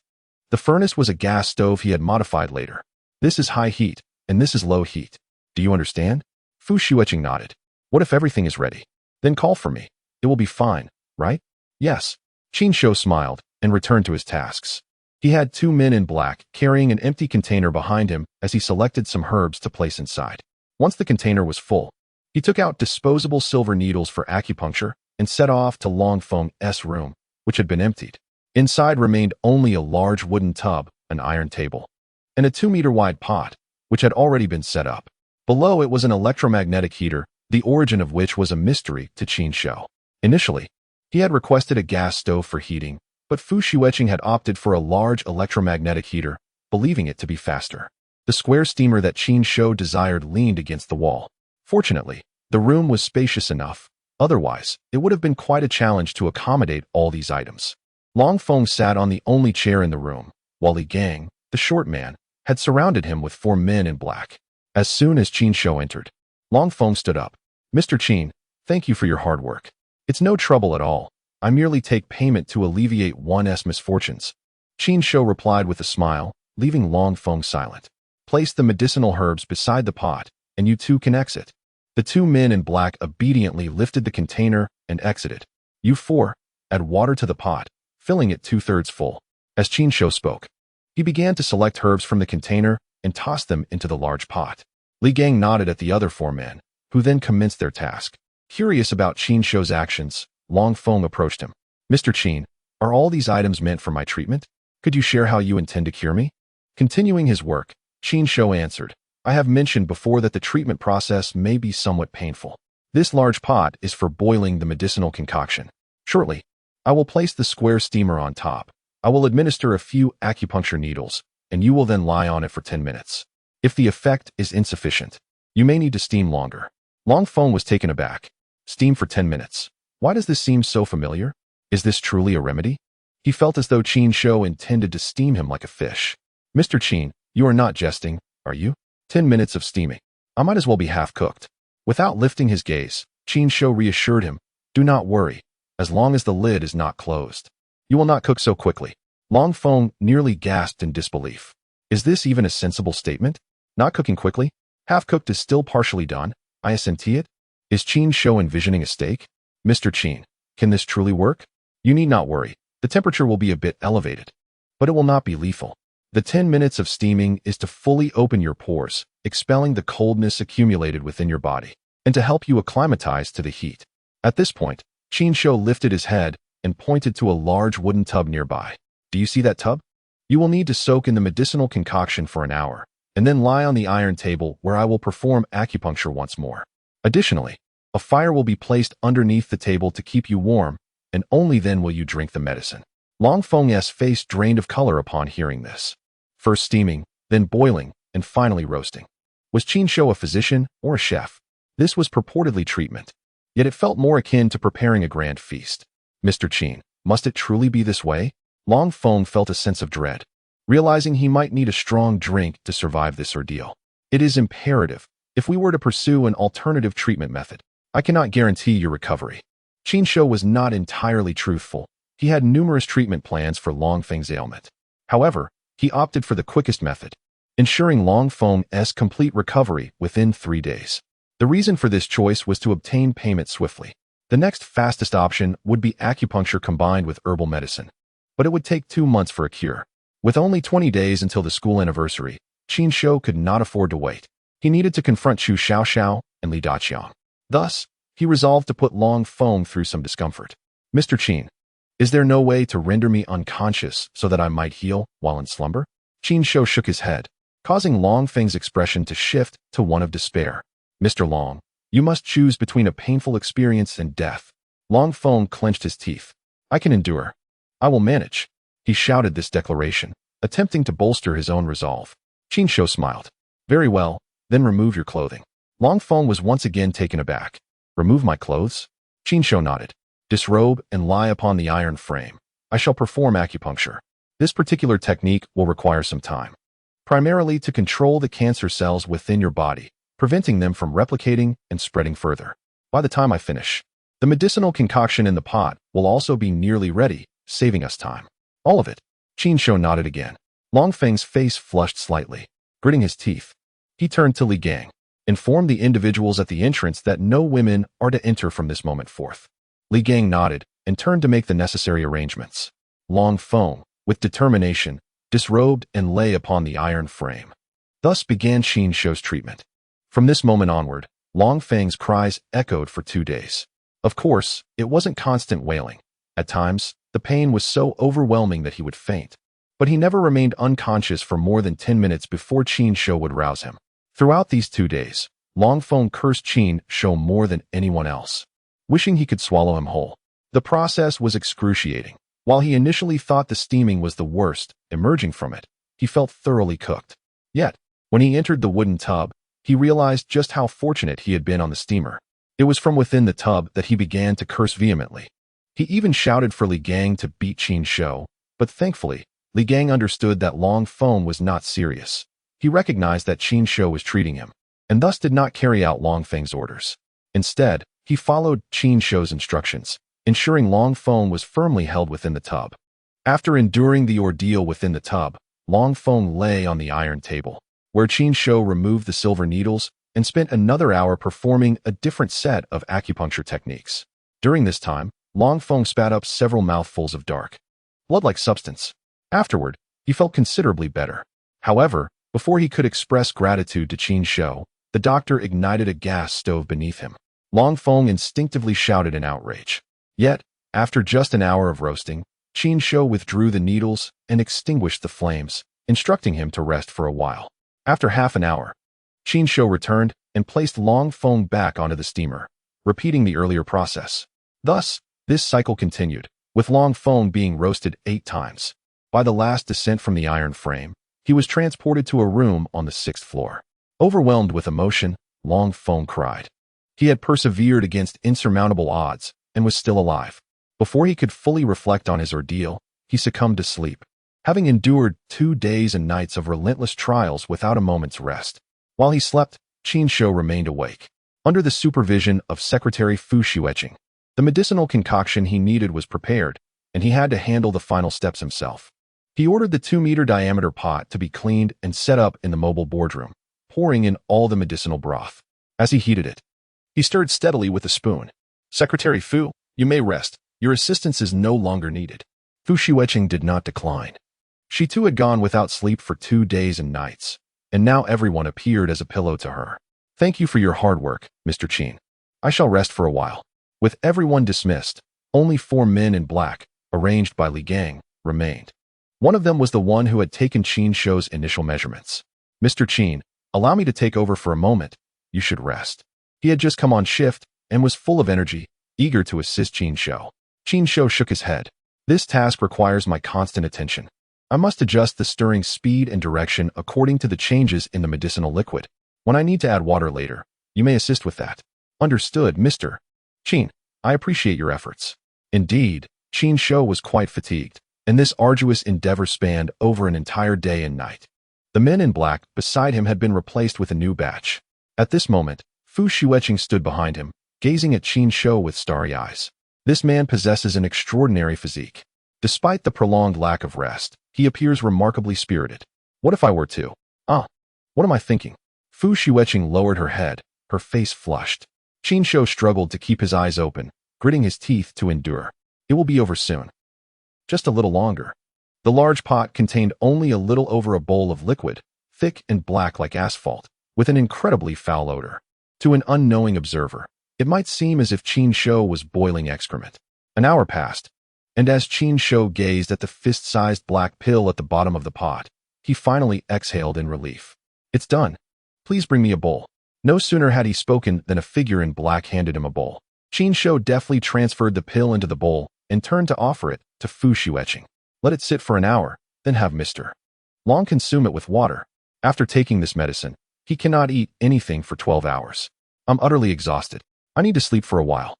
The furnace was a gas stove he had modified later. This is high heat, and this is low heat. Do you understand? Fu Xueqing nodded. What if everything is ready? Then call for me. It will be fine, right? Yes. Qin Shou smiled and returned to his tasks. He had 2 men in black carrying an empty container behind him as he selected some herbs to place inside. Once the container was full, he took out disposable silver needles for acupuncture and set off to Long Feng's room, which had been emptied. Inside remained only a large wooden tub, an iron table, and a 2-meter-wide pot, which had already been set up. Below it was an electromagnetic heater, the origin of which was a mystery to Qin Shou. Initially, he had requested a gas stove for heating, but Fu Xueqing had opted for a large electromagnetic heater, believing it to be faster. The square steamer that Qin Shou desired leaned against the wall. Fortunately, the room was spacious enough. Otherwise, it would have been quite a challenge to accommodate all these items. Long Feng sat on the only chair in the room, while Li Gang, the short man, had surrounded him with 4 men in black. As soon as Qin Shou entered, Long Feng stood up. "Mr. Qin, thank you for your hard work. It's no trouble at all. I merely take payment to alleviate one's misfortunes." Qin Shou replied with a smile, leaving Long Feng silent. "Place the medicinal herbs beside the pot, and you two can exit." The 2 men in black obediently lifted the container and exited. "You 4, add water to the pot, filling it 2/3 full." As Qin Shou spoke, he began to select herbs from the container and toss them into the large pot. Li Gang nodded at the other 4 men, who then commenced their task. Curious about Qin Shou's actions, Long Feng approached him. "Mr. Qin, are all these items meant for my treatment? Could you share how you intend to cure me?" Continuing his work, Qin Shou answered, "I have mentioned before that the treatment process may be somewhat painful. This large pot is for boiling the medicinal concoction. Shortly, I will place the square steamer on top. I will administer a few acupuncture needles, and you will then lie on it for 10 minutes. If the effect is insufficient, you may need to steam longer." Long Feng was taken aback. Steam for 10 minutes. Why does this seem so familiar? Is this truly a remedy? He felt as though Qin Shou intended to steam him like a fish. "Mr. Qin, you are not jesting, are you? 10 minutes of steaming. I might as well be half-cooked." Without lifting his gaze, Qin Shou reassured him, "Do not worry, as long as the lid is not closed. You will not cook so quickly." Long Feng nearly gasped in disbelief. Is this even a sensible statement? Not cooking quickly? Half-cooked is still partially done, I assenti it? Is Qin Shou envisioning a steak? "Mr. Qin, can this truly work? You need not worry. The temperature will be a bit elevated, but it will not be lethal. The 10 minutes of steaming is to fully open your pores, expelling the coldness accumulated within your body, and to help you acclimatize to the heat." At this point, Qin Shou lifted his head and pointed to a large wooden tub nearby. "Do you see that tub? You will need to soak in the medicinal concoction for an hour, and then lie on the iron table where I will perform acupuncture once more. Additionally, a fire will be placed underneath the table to keep you warm, and only then will you drink the medicine." Long Feng's face drained of color upon hearing this. First steaming, then boiling, and finally roasting. Was Qin Shou a physician or a chef? This was purportedly treatment, yet it felt more akin to preparing a grand feast. "Mr. Qin, must it truly be this way?" Long Feng felt a sense of dread, realizing he might need a strong drink to survive this ordeal. "It is imperative. If we were to pursue an alternative treatment method, I cannot guarantee your recovery." Qin Shou was not entirely truthful. He had numerous treatment plans for Long Feng's ailment. However, he opted for the quickest method, ensuring Long Feng's complete recovery within 3 days. The reason for this choice was to obtain payment swiftly. The next fastest option would be acupuncture combined with herbal medicine, but it would take 2 months for a cure. With only 20 days until the school anniversary, Qin Shou could not afford to wait. He needed to confront Chu Xiaoxiao and Li Daqiang. Thus, he resolved to put Long Feng through some discomfort. "Mr. Qin, is there no way to render me unconscious so that I might heal while in slumber?" Qin Shou shook his head, causing Long Feng's expression to shift to one of despair. "Mr. Long, you must choose between a painful experience and death." Long Feng clenched his teeth. "I can endure. I will manage." He shouted this declaration, attempting to bolster his own resolve. Qin Shou smiled. "Very well, then remove your clothing." Long Feng was once again taken aback. "Remove my clothes?" Qin Shou nodded. "Disrobe and lie upon the iron frame. I shall perform acupuncture. This particular technique will require some time, primarily to control the cancer cells within your body, preventing them from replicating and spreading further. By the time I finish, the medicinal concoction in the pot will also be nearly ready, saving us time." "All of it?" Qin Shou nodded again. Long Feng's face flushed slightly. Gritting his teeth, he turned to Li Gang. "Inform the individuals at the entrance that no women are to enter from this moment forth." Li Gang nodded and turned to make the necessary arrangements. Long Feng, with determination, disrobed and lay upon the iron frame. Thus began Qin Shou's treatment. From this moment onward, Long Feng's cries echoed for 2 days. Of course, it wasn't constant wailing. At times, the pain was so overwhelming that he would faint. But he never remained unconscious for more than 10 minutes before Qin Shou would rouse him. Throughout these 2 days, Long Feng cursed Qin Shou more than anyone else, wishing he could swallow him whole. The process was excruciating. While he initially thought the steaming was the worst, emerging from it, He felt thoroughly cooked. Yet, when he entered the wooden tub, he realized just how fortunate he had been on the steamer. It was from within the tub that he began to curse vehemently. He even shouted for Li Gang to beat Qin Shou, but thankfully, Li Gang understood that Long Feng was not serious. He recognized that Qin Shou was treating him, and thus did not carry out Long Feng's orders. Instead, he followed Qin Shou's instructions, ensuring Long Feng was firmly held within the tub. After enduring the ordeal within the tub, Long Feng lay on the iron table, where Qin Shou removed the silver needles and spent another hour performing a different set of acupuncture techniques. During this time, Long Feng spat up several mouthfuls of dark, blood-like substance. Afterward, he felt considerably better. However, before he could express gratitude to Qin Shou, the doctor ignited a gas stove beneath him. Long Feng instinctively shouted in outrage. Yet, after just an hour of roasting, Qin Shou withdrew the needles and extinguished the flames, instructing him to rest for a while. After half an hour, Qin Shou returned and placed Long Feng back onto the steamer, repeating the earlier process. Thus, this cycle continued, with Long Feng being roasted 8 times. By the last descent from the iron frame, he was transported to a room on the 6th floor. Overwhelmed with emotion, Long Feng cried. He had persevered against insurmountable odds and was still alive. Before he could fully reflect on his ordeal, he succumbed to sleep, having endured 2 days and nights of relentless trials without a moment's rest. While he slept, Qin Shou remained awake. Under the supervision of Secretary Fu Xueqing, the medicinal concoction he needed was prepared, and he had to handle the final steps himself. He ordered the 2-meter diameter pot to be cleaned and set up in the mobile boardroom, pouring in all the medicinal broth. As he heated it, he stirred steadily with a spoon. "Secretary Fu, you may rest. Your assistance is no longer needed." Fu Xueqing did not decline. She too had gone without sleep for 2 days and nights, and now everyone appeared as a pillow to her. "Thank you for your hard work, Mr. Qin. I shall rest for a while." With everyone dismissed, only 4 men in black, arranged by Li Gang, remained. One of them was the one who had taken Qin Shou's initial measurements. "Mr. Qin, allow me to take over for a moment. You should rest." He had just come on shift and was full of energy, eager to assist Qin Shou. Qin Shou shook his head. "This task requires my constant attention. I must adjust the stirring speed and direction according to the changes in the medicinal liquid. When I need to add water later, you may assist with that." "Understood, Mr. Qin. I appreciate your efforts." Indeed, Qin Shou was quite fatigued, and this arduous endeavor spanned over an entire day and night. The men in black beside him had been replaced with a new batch. At this moment, Fu Xueqing stood behind him, gazing at Qin Shou with starry eyes. This man possesses an extraordinary physique. Despite the prolonged lack of rest, he appears remarkably spirited. "What if I were to? What am I thinking?" Fu Xueqing lowered her head, her face flushed. Qin Shou struggled to keep his eyes open, gritting his teeth to endure. "It will be over soon. Just a little longer." The large pot contained only a little over a bowl of liquid, thick and black like asphalt, with an incredibly foul odor. To an unknowing observer, it might seem as if Qin Shou was boiling excrement. An hour passed, and as Qin Shou gazed at the fist-sized black pill at the bottom of the pot, he finally exhaled in relief. "It's done. Please bring me a bowl." No sooner had he spoken than a figure in black handed him a bowl. Qin Shou deftly transferred the pill into the bowl and turned to offer it to Fu Xueqing. "Let it sit for an hour, then have Mr. Long consume it with water. After taking this medicine, he cannot eat anything for 12 hours. I'm utterly exhausted. I need to sleep for a while."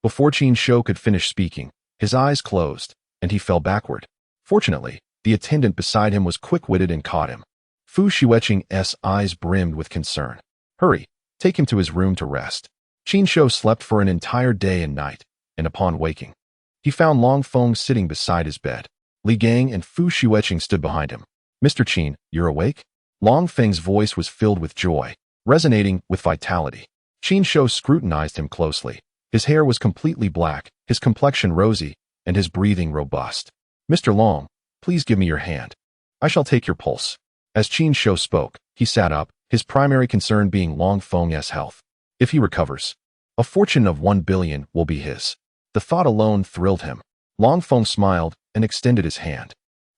Before Qin Shou could finish speaking, his eyes closed, and he fell backward. Fortunately, the attendant beside him was quick-witted and caught him. Fu Xueqing's eyes brimmed with concern. "Hurry, take him to his room to rest." Qin Shou slept for an entire day and night, and upon waking, he found Long Feng sitting beside his bed. Li Gang and Fu Xueqing stood behind him. "Mr. Qin, you're awake?" Long Feng's voice was filled with joy, resonating with vitality. Qin Shou scrutinized him closely. His hair was completely black, his complexion rosy, and his breathing robust. "Mr. Long, please give me your hand. I shall take your pulse." As Qin Shou spoke, he sat up, his primary concern being Long Feng's health. If he recovers, a fortune of 1 billion will be his. The thought alone thrilled him. Long Feng smiled and extended his hand.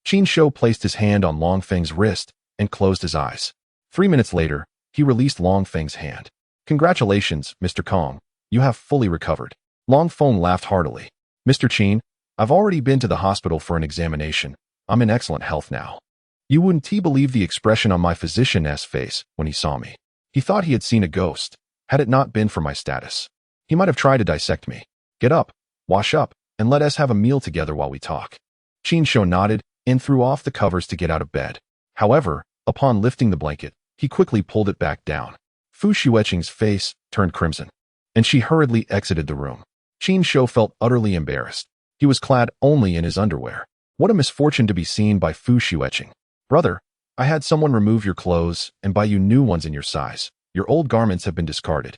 Qin Shou placed his hand on Long Feng's wrist and closed his eyes. 3 minutes later, he released Long Feng's hand. "Congratulations, Mr. Kong. You have fully recovered." Long Feng laughed heartily. "Mr. Qin, I've already been to the hospital for an examination. I'm in excellent health now." You wouldn't believe the expression on my physician's face when he saw me. He thought he had seen a ghost, had it not been for my status. He might have tried to dissect me. Get up, wash up, and let us have a meal together while we talk. Qin Shou nodded and threw off the covers to get out of bed. However, upon lifting the blanket, he quickly pulled it back down. Fu Xueqing's face turned crimson, and she hurriedly exited the room. Qin Shou felt utterly embarrassed. He was clad only in his underwear. What a misfortune to be seen by Fu Xueqing. Brother, I had someone remove your clothes and buy you new ones in your size. Your old garments have been discarded.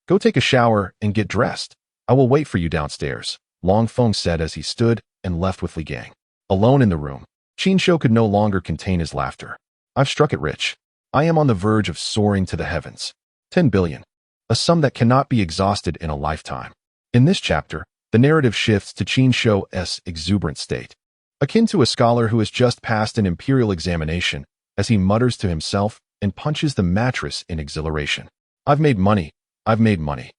Go take a shower and get dressed. I will wait for you downstairs, Long Feng said as he stood and left with Li Gang. Alone in the room, Qin Shou could no longer contain his laughter. I've struck it rich. I am on the verge of soaring to the heavens. 10 billion. A sum that cannot be exhausted in a lifetime. In this chapter, the narrative shifts to Qin Shou's exuberant state, akin to a scholar who has just passed an imperial examination, as he mutters to himself and punches the mattress in exhilaration. I've made money. I've made money.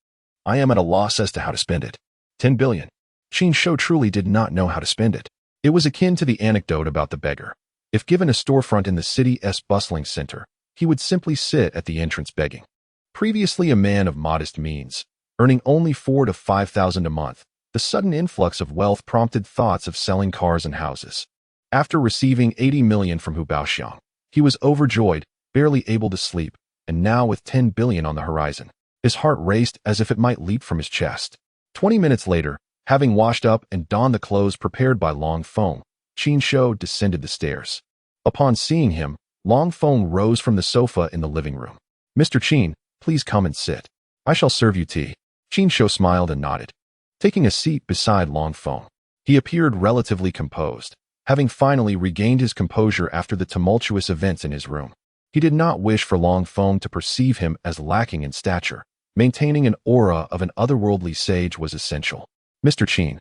I am at a loss as to how to spend it. 10 billion. Qin Shou truly did not know how to spend it. It was akin to the anecdote about the beggar. If given a storefront in the city's bustling center, he would simply sit at the entrance begging. Previously a man of modest means, earning only 4,000 to 5,000 a month, the sudden influx of wealth prompted thoughts of selling cars and houses. After receiving 80 million from Hu Baoxiang, he was overjoyed, barely able to sleep, and now with 10 billion on the horizon, his heart raced as if it might leap from his chest. 20 minutes later, having washed up and donned the clothes prepared by Long Feng, Qin Shou descended the stairs. Upon seeing him, Long Feng rose from the sofa in the living room. Mr. Qin, please come and sit. I shall serve you tea. Qin Shou smiled and nodded. Taking a seat beside Long Feng, he appeared relatively composed, having finally regained his composure after the tumultuous events in his room. He did not wish for Long Feng to perceive him as lacking in stature. Maintaining an aura of an otherworldly sage was essential. Mr. Qin,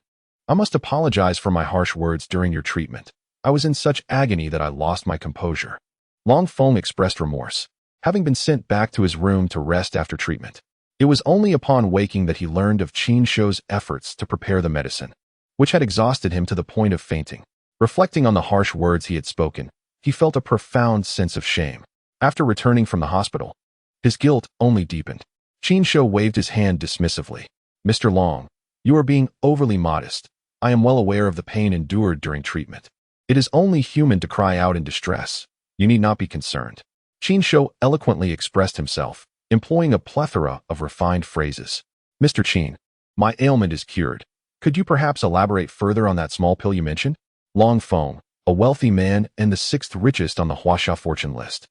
I must apologize for my harsh words during your treatment. I was in such agony that I lost my composure. Long Feng expressed remorse, having been sent back to his room to rest after treatment. It was only upon waking that he learned of Qin Shou's efforts to prepare the medicine, which had exhausted him to the point of fainting. Reflecting on the harsh words he had spoken, he felt a profound sense of shame. After returning from the hospital, his guilt only deepened. Qin Shou waved his hand dismissively. Mr. Long, you are being overly modest. I am well aware of the pain endured during treatment. It is only human to cry out in distress. You need not be concerned. Qin Shou eloquently expressed himself, employing a plethora of refined phrases. Mr. Qin, my ailment is cured. Could you perhaps elaborate further on that small pill you mentioned? Long Feng, a wealthy man and the 6th richest on the Huaxia fortune list,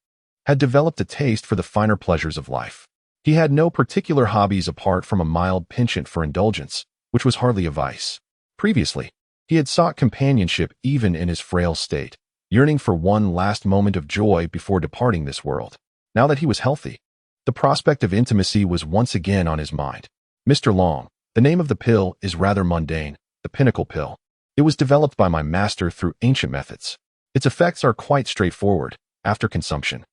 had developed a taste for the finer pleasures of life. He had no particular hobbies apart from a mild penchant for indulgence, which was hardly a vice. Previously, he had sought companionship even in his frail state, yearning for one last moment of joy before departing this world. Now that he was healthy, the prospect of intimacy was once again on his mind. Mr. Long, the name of the pill is rather mundane, the pinnacle pill. It was developed by my master through ancient methods. Its effects are quite straightforward. After consumption,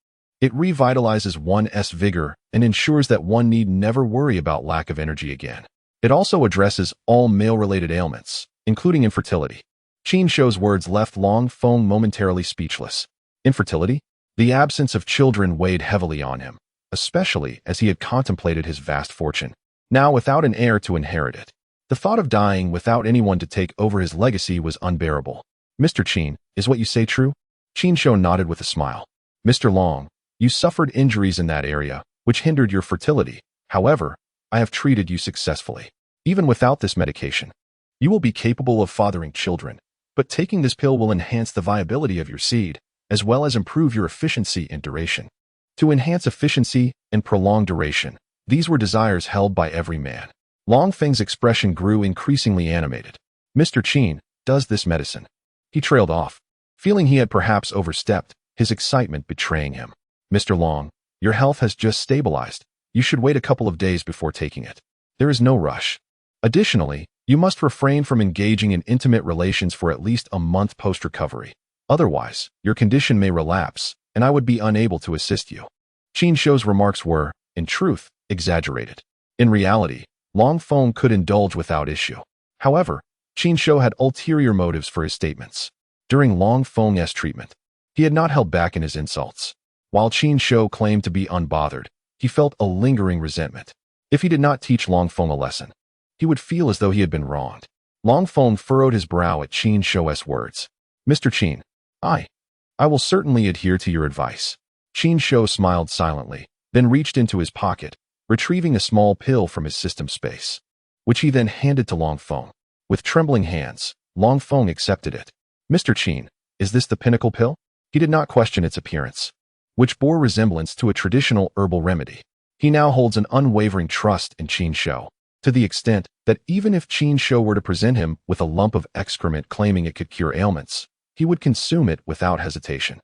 it revitalizes one's vigor and ensures that one need never worry about lack of energy again. It also addresses all male-related ailments, including infertility. Qin Shou's words left Long Feng momentarily speechless. Infertility? The absence of children weighed heavily on him, especially as he had contemplated his vast fortune, now without an heir to inherit it. The thought of dying without anyone to take over his legacy was unbearable. Mr. Qin, is what you say true? Qin Shou nodded with a smile. Mr. Long, you suffered injuries in that area, which hindered your fertility. However, I have treated you successfully. Even without this medication, you will be capable of fathering children, but taking this pill will enhance the viability of your seed, as well as improve your efficiency and duration. To enhance efficiency and prolong duration, these were desires held by every man. Long Feng's expression grew increasingly animated. Mr. Qin, does this medicine? He trailed off, feeling he had perhaps overstepped, his excitement betraying him. Mr. Long, your health has just stabilized. You should wait a couple of days before taking it. There is no rush. Additionally, you must refrain from engaging in intimate relations for at least a month post-recovery. Otherwise, your condition may relapse, and I would be unable to assist you. Qin Shou's remarks were, in truth, exaggerated. In reality, Long Feng could indulge without issue. However, Qin Shou had ulterior motives for his statements. During Long Feng's treatment, He had not held back in his insults. While Qin Shou claimed to be unbothered, he felt a lingering resentment. If he did not teach Long Feng a lesson, he would feel as though he had been wronged. Long Feng furrowed his brow at Qin Shou's words. Mr. Qin, I will certainly adhere to your advice. Qin Shou smiled silently, then reached into his pocket, retrieving a small pill from his system space, which he then handed to Long Feng. With trembling hands, Long Feng accepted it. Mr. Qin, is this the pinnacle pill? He did not question its appearance, which bore resemblance to a traditional herbal remedy. He now holds an unwavering trust in Qin Shou, to the extent that even if Qin Shou were to present him with a lump of excrement claiming it could cure ailments, he would consume it without hesitation.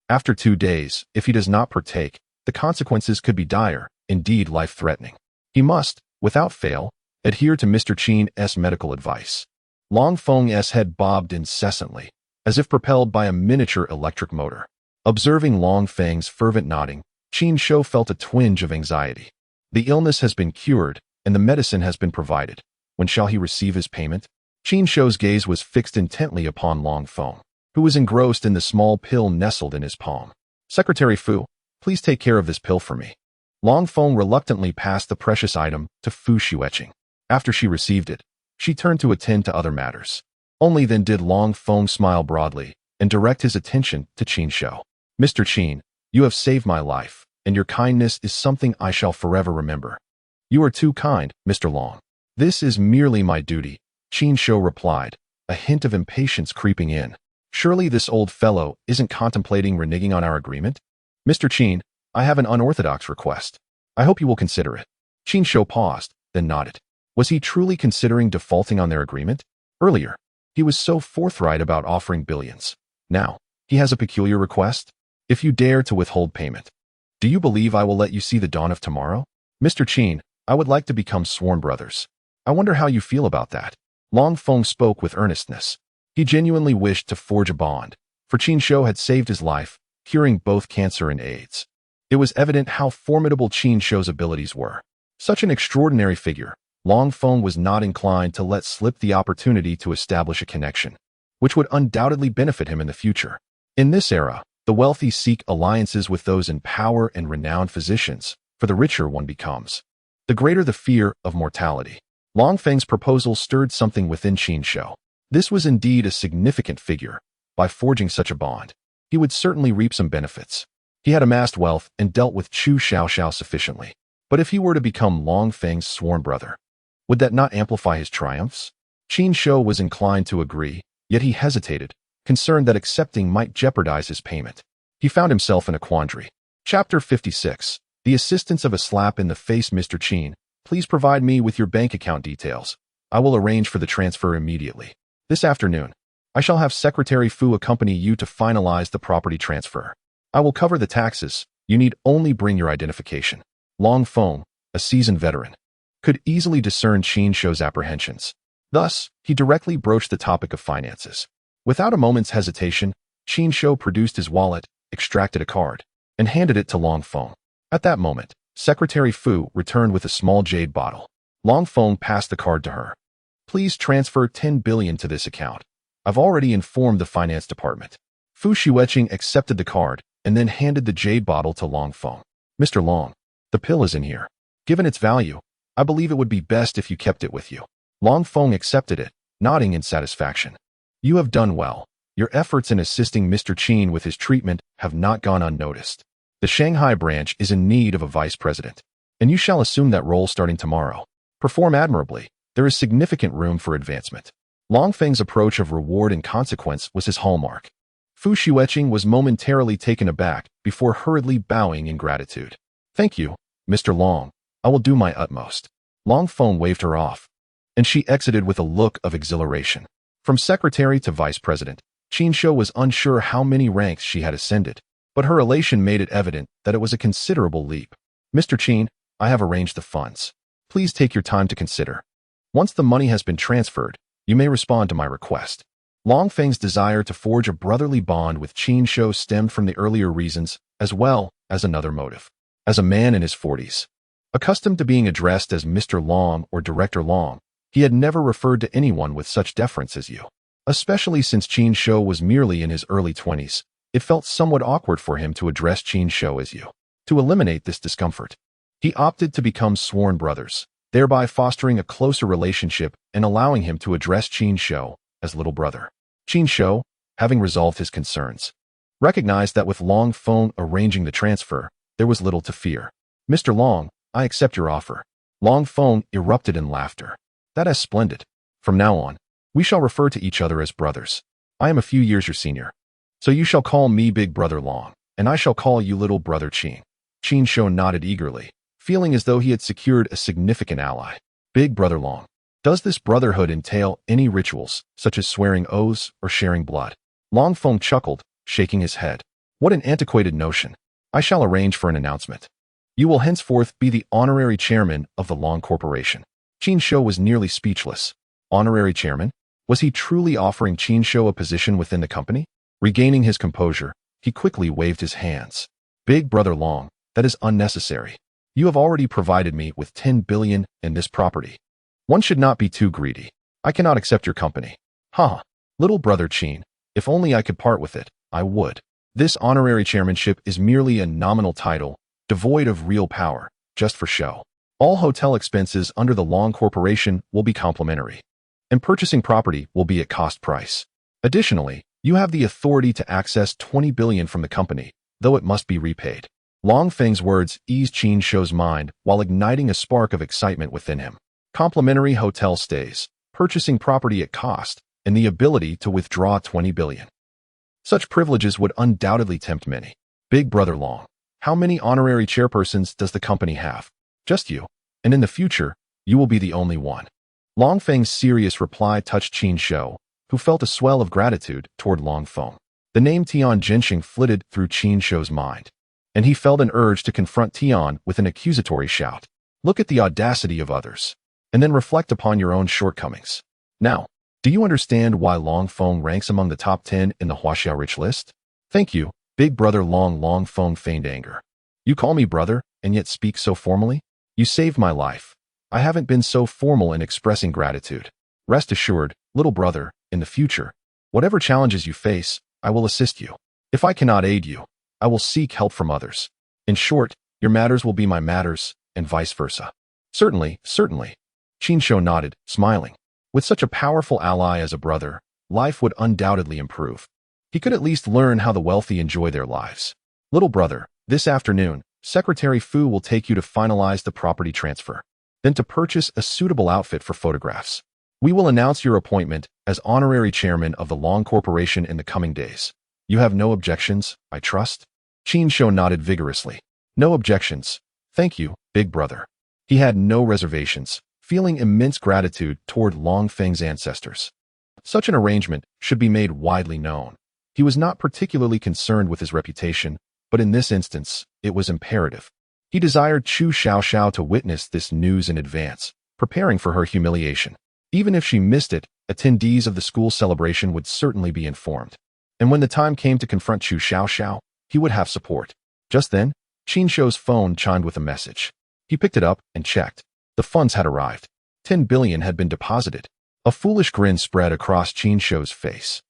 After 2 days, if he does not partake, the consequences could be dire, indeed life-threatening. He must, without fail, adhere to Mr. Qin's medical advice. Long Feng's head bobbed incessantly, as if propelled by a miniature electric motor. Observing Long Feng's fervent nodding, Qin Shou felt a twinge of anxiety. The illness has been cured, and the medicine has been provided. When shall he receive his payment? Qin Shou's gaze was fixed intently upon Long Feng, who was engrossed in the small pill nestled in his palm. Secretary Fu, please take care of this pill for me. Long Feng reluctantly passed the precious item to Fu Xueqing. After she received it, she turned to attend to other matters. Only then did Long Feng smile broadly and direct his attention to Qin Shou. Mr. Qin, you have saved my life, and your kindness is something I shall forever remember. You are too kind, Mr. Long. This is merely my duty, Qin Shou replied, a hint of impatience creeping in. Surely this old fellow isn't contemplating reneging on our agreement? Mr. Qin, I have an unorthodox request. I hope you will consider it. Qin Shou paused, then nodded. Was he truly considering defaulting on their agreement? Earlier, he was so forthright about offering billions. Now, he has a peculiar request? If you dare to withhold payment, do you believe I will let you see the dawn of tomorrow? Mr. Qin, I would like to become sworn brothers. I wonder how you feel about that. Long Feng spoke with earnestness. He genuinely wished to forge a bond, for Qin Shou had saved his life, curing both cancer and AIDS. It was evident how formidable Qin Shou's abilities were. Such an extraordinary figure, Long Feng was not inclined to let slip the opportunity to establish a connection, which would undoubtedly benefit him in the future. In this era, the wealthy seek alliances with those in power and renowned physicians, for the richer one becomes, the greater the fear of mortality. Long Feng's proposal stirred something within Qin Shou. This was indeed a significant figure. By forging such a bond, he would certainly reap some benefits. He had amassed wealth and dealt with Chu Xiaoxiao sufficiently. But if he were to become Long Feng's sworn brother, would that not amplify his triumphs? Qin Shou was inclined to agree, yet he hesitated, concerned that accepting might jeopardize his payment. He found himself in a quandary. Chapter 56. The assistance of a slap in the face. Mr. Qin, please provide me with your bank account details. I will arrange for the transfer immediately. This afternoon, I shall have Secretary Fu accompany you to finalize the property transfer. I will cover the taxes. You need only bring your identification. Long Feng, a seasoned veteran, could easily discern Qin Shou's apprehensions. Thus, he directly broached the topic of finances. Without a moment's hesitation, Qin Shou produced his wallet, extracted a card, and handed it to Long Feng. At that moment, Secretary Fu returned with a small jade bottle. Long Feng passed the card to her. Please transfer 10 billion to this account. I've already informed the finance department. Fu Xueqing accepted the card and then handed the jade bottle to Long Feng. Mr. Long, the pill is in here. Given its value, I believe it would be best if you kept it with you. Long Feng accepted it, nodding in satisfaction. You have done well. Your efforts in assisting Mr. Qin with his treatment have not gone unnoticed. The Shanghai branch is in need of a vice president, and you shall assume that role starting tomorrow. Perform admirably. There is significant room for advancement. Long Feng's approach of reward and consequence was his hallmark. Fu Xueqing was momentarily taken aback before hurriedly bowing in gratitude. Thank you, Mr. Long. I will do my utmost. Long Feng waved her off, and she exited with a look of exhilaration. From secretary to vice president, Qin Shou was unsure how many ranks she had ascended, but her elation made it evident that it was a considerable leap. Mr. Qin, I have arranged the funds. Please take your time to consider. Once the money has been transferred, you may respond to my request. Long Feng's desire to forge a brotherly bond with Qin Shou stemmed from the earlier reasons, as well as another motive. As a man in his 40s, accustomed to being addressed as Mr. Long or Director Long, he had never referred to anyone with such deference as you. Especially since Qin Shou was merely in his early 20s, It felt somewhat awkward for him to address Qin Shou as you. To eliminate this discomfort, he opted to become sworn brothers, thereby fostering a closer relationship and allowing him to address Qin Shou as little brother. Qin Shou, having resolved his concerns, recognized that with Long Feng arranging the transfer, there was little to fear. Mr. Long, I accept your offer. Long Feng erupted in laughter. That is splendid. From now on, we shall refer to each other as brothers. I am a few years your senior, so you shall call me Big Brother Long, and I shall call you Little Brother Qin. Qin Shou nodded eagerly, feeling as though he had secured a significant ally. Big Brother Long, does this brotherhood entail any rituals, such as swearing oaths or sharing blood? Long Feng chuckled, shaking his head. What an antiquated notion. I shall arrange for an announcement. You will henceforth be the honorary chairman of the Long Corporation. Qin Shou was nearly speechless. Honorary chairman? Was he truly offering Qin Shou a position within the company? Regaining his composure, he quickly waved his hands. Big Brother Long, that is unnecessary. You have already provided me with 10 billion in this property. One should not be too greedy. I cannot accept your company. Ha! Little Brother Qin, if only I could part with it, I would. This honorary chairmanship is merely a nominal title, devoid of real power, just for show. All hotel expenses under the Long Corporation will be complimentary, and purchasing property will be at cost price. Additionally, you have the authority to access 20 billion from the company, though it must be repaid. Long Feng's words eased Qin Shou's mind while igniting a spark of excitement within him. Complimentary hotel stays, purchasing property at cost, and the ability to withdraw 20 billion. Such privileges would undoubtedly tempt many. Big Brother Long, how many honorary chairpersons does the company have? Just you, and in the future, you will be the only one. Long Feng's serious reply touched Qin Shou, who felt a swell of gratitude toward Long Feng. The name Tian Jinxing flitted through Qin Shou's mind, and he felt an urge to confront Tian with an accusatory shout. Look at the audacity of others, and then reflect upon your own shortcomings. Now, do you understand why Long Feng ranks among the top 10 in the Huaxia rich list? Thank you, Big Brother Long. Long Feng feigned anger. You call me brother, and yet speak so formally? You saved my life. I haven't been so formal in expressing gratitude. Rest assured, little brother, in the future, whatever challenges you face, I will assist you. If I cannot aid you, I will seek help from others. In short, your matters will be my matters, and vice versa. Certainly, certainly. Qin Shou nodded, smiling. With such a powerful ally as a brother, life would undoubtedly improve. He could at least learn how the wealthy enjoy their lives. Little brother, this afternoon, Secretary Fu will take you to finalize the property transfer, then to purchase a suitable outfit for photographs. We will announce your appointment as honorary chairman of the Long Corporation in the coming days. You have no objections, I trust? Qin Shou nodded vigorously. No objections. Thank you, Big Brother. He had no reservations, feeling immense gratitude toward Long Feng's ancestors. Such an arrangement should be made widely known. He was not particularly concerned with his reputation, but in this instance, it was imperative. He desired Chu Xiaoxiao to witness this news in advance, preparing for her humiliation. Even if she missed it, attendees of the school celebration would certainly be informed. And when the time came to confront Chu Xiaoxiao, he would have support. Just then, Qin Shou's phone chimed with a message. He picked it up and checked. The funds had arrived. 10 billion had been deposited. A foolish grin spread across Qin Shou's face.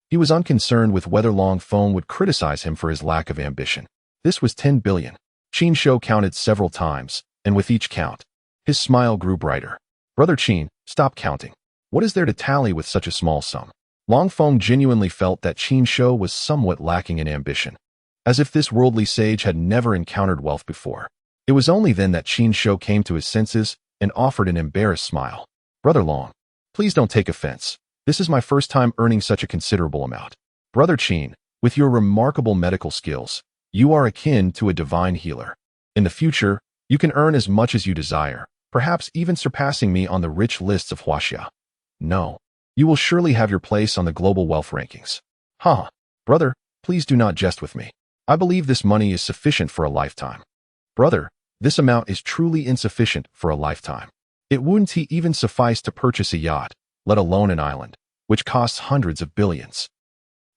He was unconcerned with whether Long Feng would criticize him for his lack of ambition. This was 10 billion. Qin Shou counted several times, and with each count, his smile grew brighter. Brother Qin, stop counting. What is there to tally with such a small sum? Long Feng genuinely felt that Qin Shou was somewhat lacking in ambition, as if this worldly sage had never encountered wealth before. It was only then that Qin Shou came to his senses and offered an embarrassed smile. Brother Long, please don't take offense. This is my first time earning such a considerable amount. Brother Qin, with your remarkable medical skills, you are akin to a divine healer. In the future, you can earn as much as you desire, perhaps even surpassing me on the rich lists of Huaxia. No, you will surely have your place on the global wealth rankings. Ha! Brother, please do not jest with me. I believe this money is sufficient for a lifetime. Brother, this amount is truly insufficient for a lifetime. It wouldn't even suffice to purchase a yacht, let alone an island, which costs hundreds of billions.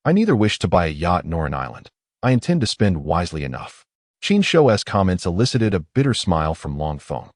I neither wish to buy a yacht nor an island. I intend to spend wisely enough. Qin Shou's comments elicited a bitter smile from Long Feng.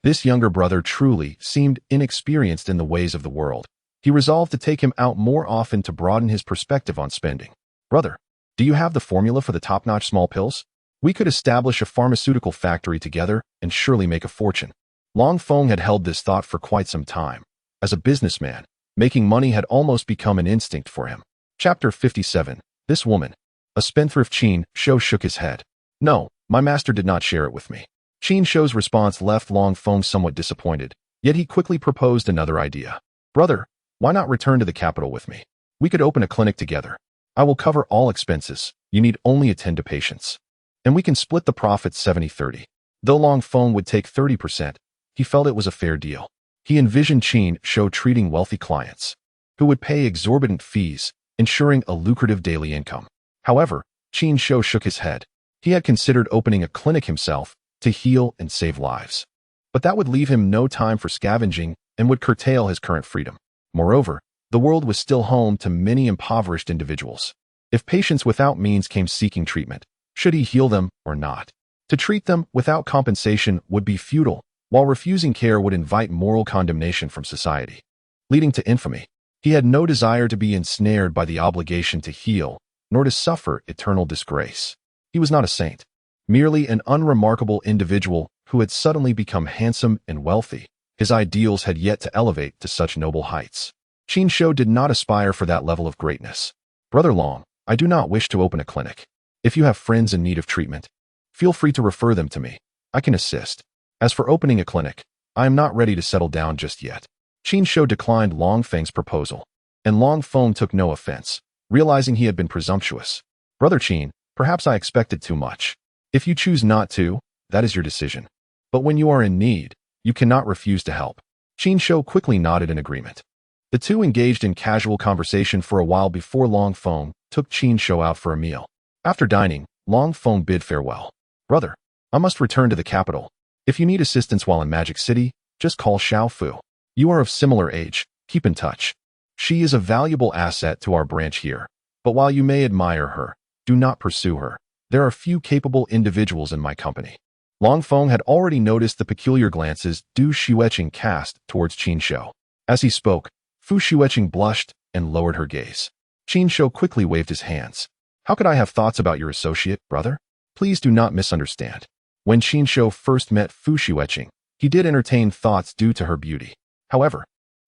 This younger brother truly seemed inexperienced in the ways of the world. He resolved to take him out more often to broaden his perspective on spending. Brother, Do you have the formula for the top-notch small pills? We could establish a pharmaceutical factory together and surely make a fortune. Long Feng had held this thought for quite some time. As a businessman, making money had almost become an instinct for him. Chapter 57. This woman. A spendthrift. Qin Shou shook his head. No, my master did not share it with me. Qin Shou's response left Long Feng somewhat disappointed, yet he quickly proposed another idea. Brother, why not return to the capital with me? We could open a clinic together. I will cover all expenses. You need only attend to patients. And we can split the profits 70-30. Though Long Feng would take 30%, he felt it was a fair deal. He envisioned Qin Shou treating wealthy clients, who would pay exorbitant fees, ensuring a lucrative daily income. However, Qin Shou shook his head. He had considered opening a clinic himself to heal and save lives. But that would leave him no time for scavenging and would curtail his current freedom. Moreover, the world was still home to many impoverished individuals. If patients without means came seeking treatment, should he heal them or not? To treat them without compensation would be futile, while refusing care would invite moral condemnation from society, leading to infamy. He had no desire to be ensnared by the obligation to heal, nor to suffer eternal disgrace. He was not a saint, merely an unremarkable individual who had suddenly become handsome and wealthy. His ideals had yet to elevate to such noble heights. Qin Shou did not aspire for that level of greatness. Brother Long, I do not wish to open a clinic. If you have friends in need of treatment, feel free to refer them to me. I can assist. As for opening a clinic, I am not ready to settle down just yet. Qin Shou declined Long Feng's proposal, and Long Feng took no offense, realizing he had been presumptuous. Brother Qin, perhaps I expected too much. If you choose not to, that is your decision. But when you are in need, you cannot refuse to help. Qin Shou quickly nodded in agreement. The two engaged in casual conversation for a while before Long Feng took Qin Shou out for a meal. After dining, Long Feng bid farewell. Brother, I must return to the capital. If you need assistance while in Magic City, just call Xiao Fu. You are of similar age, keep in touch. She is a valuable asset to our branch here, but while you may admire her, do not pursue her. There are few capable individuals in my company. Long Feng had already noticed the peculiar glances Du Xueqing cast towards Qin Shou. As he spoke, Fu Xueqing blushed and lowered her gaze. Qin Shou quickly waved his hands. How could I have thoughts about your associate, brother? Please do not misunderstand. When Qin Shou first met Fu Xueqing, he did entertain thoughts due to her beauty. However,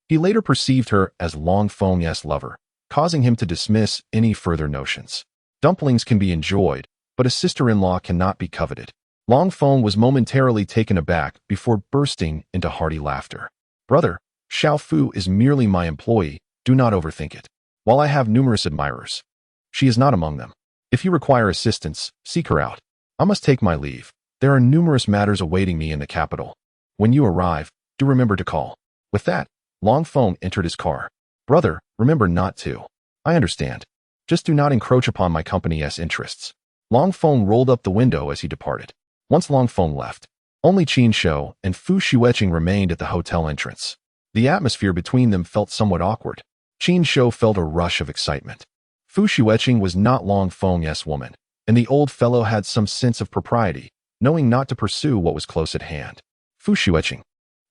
he later perceived her as Long Feng's lover, causing him to dismiss any further notions. Dumplings can be enjoyed, but a sister-in-law cannot be coveted. Long Feng was momentarily taken aback before bursting into hearty laughter. Brother, Xiao Fu is merely my employee, do not overthink it. While I have numerous admirers, she is not among them. If you require assistance, seek her out. I must take my leave. There are numerous matters awaiting me in the capital. When you arrive, do remember to call. With that, Long Feng entered his car. Brother, remember not to. I understand. Just do not encroach upon my company's interests. Long Feng rolled up the window as he departed. Once Long Feng left, only Qin Shou and Fu Xueqing remained at the hotel entrance. The atmosphere between them felt somewhat awkward. Qin Shou felt a rush of excitement. Fu Xueqing was not Long Feng's woman, and the old fellow had some sense of propriety, knowing not to pursue what was close at hand. Fu Xueqing,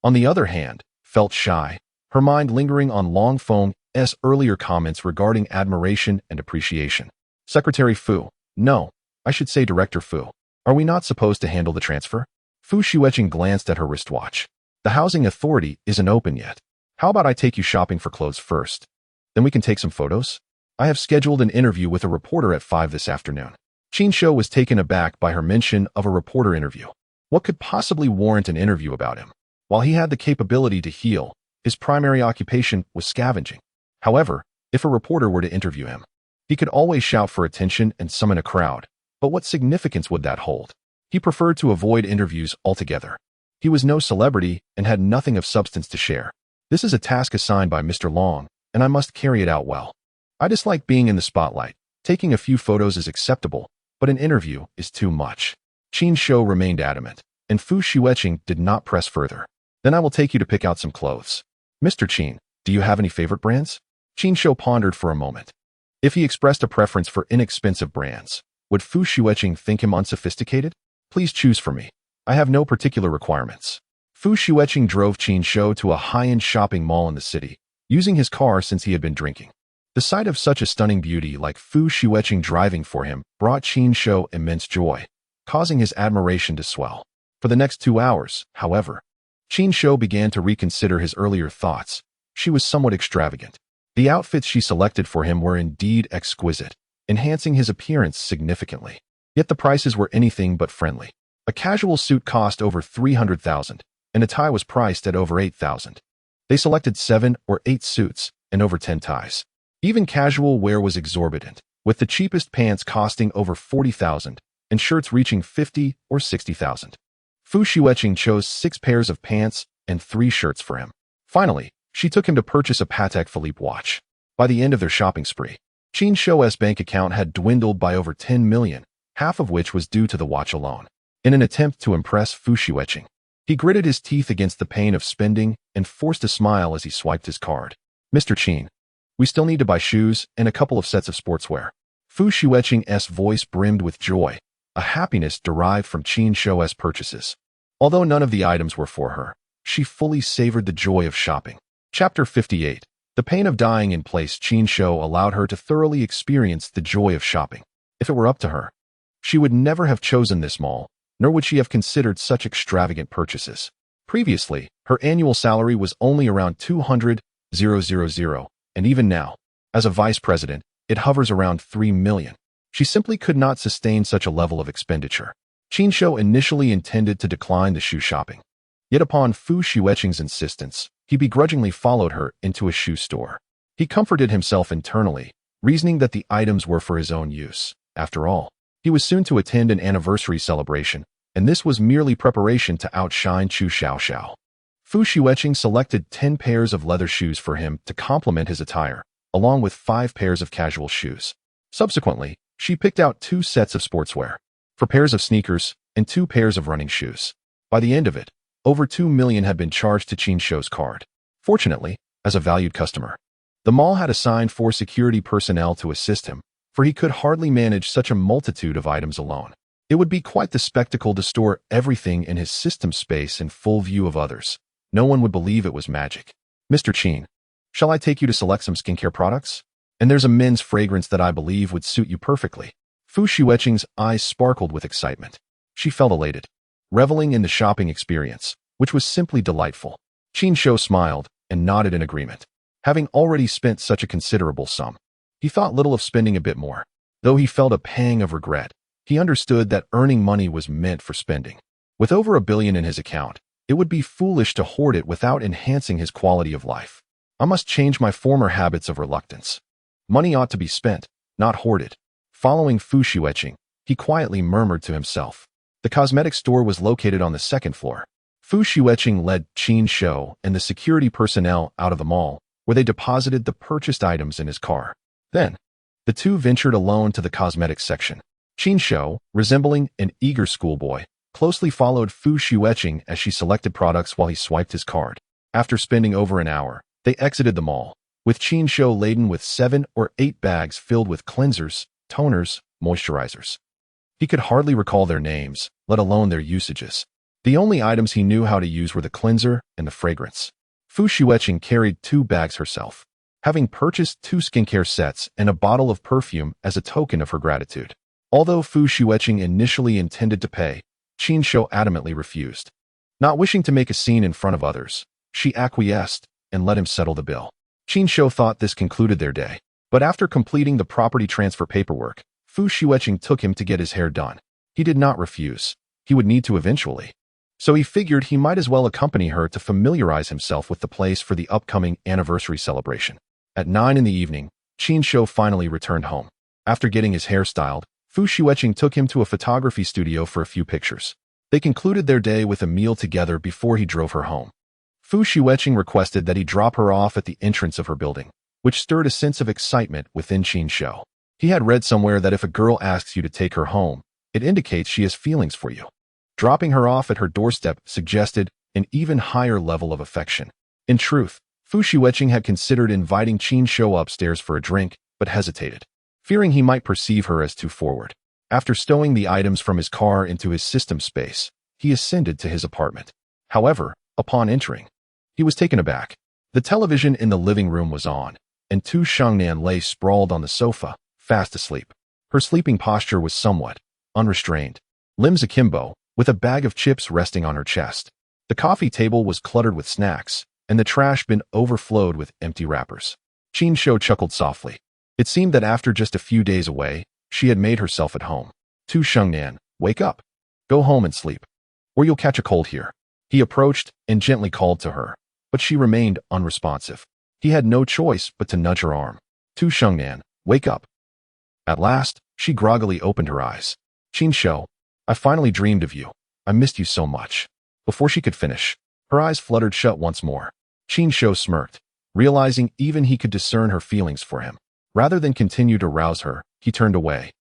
on the other hand, felt shy, her mind lingering on Long Feng's earlier comments regarding admiration and appreciation. Secretary Fu, no, I should say Director Fu. Are we not supposed to handle the transfer? Fu Xueqing glanced at her wristwatch. The housing authority isn't open yet. How about I take you shopping for clothes first? Then we can take some photos? I have scheduled an interview with a reporter at 5 this afternoon. Qin Shou was taken aback by her mention of a reporter interview. What could possibly warrant an interview about him? While he had the capability to heal, his primary occupation was scavenging. However, if a reporter were to interview him, he could always shout for attention and summon a crowd. But what significance would that hold? He preferred to avoid interviews altogether. He was no celebrity and had nothing of substance to share. This is a task assigned by Mr. Long, and I must carry it out well. I dislike being in the spotlight. Taking a few photos is acceptable, but an interview is too much. Qin Shou remained adamant, and Fu Xueqing did not press further. Then I will take you to pick out some clothes. Mr. Qin, do you have any favorite brands? Qin Shou pondered for a moment. If he expressed a preference for inexpensive brands, would Fu Xueqing think him unsophisticated? Please choose for me. I have no particular requirements. Fu Xueqing drove Qin Shou to a high-end shopping mall in the city, using his car since he had been drinking. The sight of such a stunning beauty like Fu Xueqing driving for him brought Qin Shou immense joy, causing his admiration to swell. For the next 2 hours, however, Qin Shou began to reconsider his earlier thoughts. She was somewhat extravagant. The outfits she selected for him were indeed exquisite, enhancing his appearance significantly. Yet the prices were anything but friendly. A casual suit cost over 300,000, and a tie was priced at over 8,000. They selected 7 or 8 suits and over 10 ties. Even casual wear was exorbitant, with the cheapest pants costing over 40,000 and shirts reaching 50 or 60,000. Fu Xueqing chose 6 pairs of pants and 3 shirts for him. Finally, she took him to purchase a Patek Philippe watch. By the end of their shopping spree, Qin Shou's bank account had dwindled by over 10 million, half of which was due to the watch alone. In an attempt to impress Fu Xueqing, he gritted his teeth against the pain of spending and forced a smile as he swiped his card. "Mr. Qin, we still need to buy shoes and a couple of sets of sportswear." Fu Xueqing's voice brimmed with joy, a happiness derived from Qin Shou's purchases. Although none of the items were for her, she fully savored the joy of shopping. Chapter 58. The pain of dying in place. Qin Shou allowed her to thoroughly experience the joy of shopping. If it were up to her, she would never have chosen this mall, nor would she have considered such extravagant purchases. Previously, her annual salary was only around 200,000, and even now, as a vice president, it hovers around 3 million. She simply could not sustain such a level of expenditure. Qin Shou initially intended to decline the shoe shopping. Yet upon Fu Xueqing's insistence, he begrudgingly followed her into a shoe store. He comforted himself internally, reasoning that the items were for his own use. After all, he was soon to attend an anniversary celebration, and this was merely preparation to outshine Chu Xiaoxiao. Fu Xueqing selected 10 pairs of leather shoes for him to complement his attire, along with 5 pairs of casual shoes. Subsequently, she picked out 2 sets of sportswear, 4 pairs of sneakers, and 2 pairs of running shoes. By the end of it, over 2 million had been charged to Qin Shou's card. Fortunately, as a valued customer, the mall had assigned 4 security personnel to assist him, for he could hardly manage such a multitude of items alone. It would be quite the spectacle to store everything in his system space in full view of others. No one would believe it was magic. "Mr. Qin, shall I take you to select some skincare products? And there's a men's fragrance that I believe would suit you perfectly." Fu Xueqing's eyes sparkled with excitement. She felt elated, reveling in the shopping experience, which was simply delightful. Qin Shou smiled and nodded in agreement. Having already spent such a considerable sum, he thought little of spending a bit more. Though he felt a pang of regret, he understood that earning money was meant for spending. With over 1 billion in his account, it would be foolish to hoard it without enhancing his quality of life. "I must change my former habits of reluctance. Money ought to be spent, not hoarded." Following Fu Xueqing, he quietly murmured to himself. The cosmetic store was located on the 2nd floor. Fu Xueqing led Qin Shou and the security personnel out of the mall, where they deposited the purchased items in his car. Then, the two ventured alone to the cosmetics section. Qin Shou, resembling an eager schoolboy, closely followed Fu Xueqing as she selected products while he swiped his card. After spending over an hour, they exited the mall, with Qin Shou laden with 7 or 8 bags filled with cleansers, toners, moisturizers. He could hardly recall their names, let alone their usages. The only items he knew how to use were the cleanser and the fragrance. Fu Xueqing carried 2 bags herself, having purchased 2 skincare sets and a bottle of perfume as a token of her gratitude. Although Fu Xueqing initially intended to pay, Qin Shou adamantly refused. Not wishing to make a scene in front of others, she acquiesced and let him settle the bill. Qin Shou thought this concluded their day, but after completing the property transfer paperwork, Fu Xueqing took him to get his hair done. He did not refuse. He would need to eventually. So he figured he might as well accompany her to familiarize himself with the place for the upcoming anniversary celebration. At 9 in the evening, Qin Shou finally returned home. After getting his hair styled, Fu Xueqing took him to a photography studio for a few pictures. They concluded their day with a meal together before he drove her home. Fu Xueqing requested that he drop her off at the entrance of her building, which stirred a sense of excitement within Qin Shou. He had read somewhere that if a girl asks you to take her home, it indicates she has feelings for you. Dropping her off at her doorstep suggested an even higher level of affection. In truth, Fu Xueqing had considered inviting Qin Shou upstairs for a drink, but hesitated, fearing he might perceive her as too forward. After stowing the items from his car into his system space, he ascended to his apartment. However, upon entering, he was taken aback. The television in the living room was on, and Tu Shangnan lay sprawled on the sofa, fast asleep. Her sleeping posture was somewhat unrestrained, limbs akimbo, with a bag of chips resting on her chest. The coffee table was cluttered with snacks, and the trash bin overflowed with empty wrappers. Qin Shou chuckled softly. It seemed that after just a few days away, she had made herself at home. Tu Shangnan, wake up. Go home and sleep, or you'll catch a cold here. He approached and gently called to her, but she remained unresponsive. He had no choice but to nudge her arm. Tu Shangnan, wake up. At last, she groggily opened her eyes. Qin Shou, I finally dreamed of you. I missed you so much. Before she could finish, her eyes fluttered shut once more. Qin Shou smirked, realizing even he could discern her feelings for him. Rather than continue to rouse her, he turned away,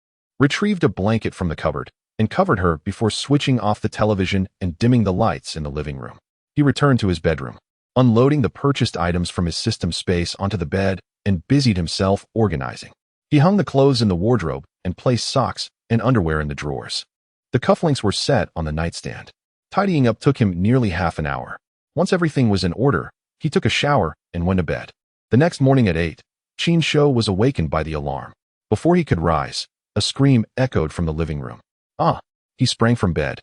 retrieved a blanket from the cupboard, and covered her before switching off the television and dimming the lights in the living room. He returned to his bedroom, unloading the purchased items from his system space onto the bed, and busied himself organizing. He hung the clothes in the wardrobe and placed socks and underwear in the drawers. The cufflinks were set on the nightstand. Tidying up took him nearly half an hour. Once everything was in order, he took a shower and went to bed. The next morning at 8, Qin Shou was awakened by the alarm. Before he could rise, a scream echoed from the living room. Ah! He sprang from bed,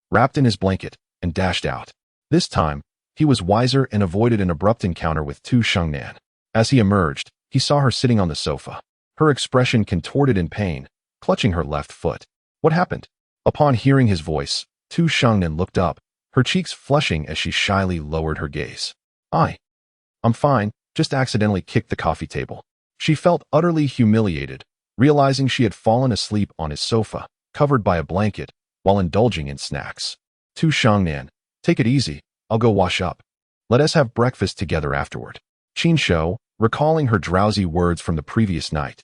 wrapped in his blanket, and dashed out. This time, he was wiser and avoided an abrupt encounter with Tu Shangnan. As he emerged, he saw her sitting on the sofa, her expression contorted in pain, clutching her left foot. What happened? Upon hearing his voice, Tu Shangnan looked up, her cheeks flushing as she shyly lowered her gaze. I'm fine, just accidentally kicked the coffee table. She felt utterly humiliated, realizing she had fallen asleep on his sofa, covered by a blanket, while indulging in snacks. Tu Shangnan, take it easy, I'll go wash up. Let us have breakfast together afterward. Qin Shou, recalling her drowsy words from the previous night,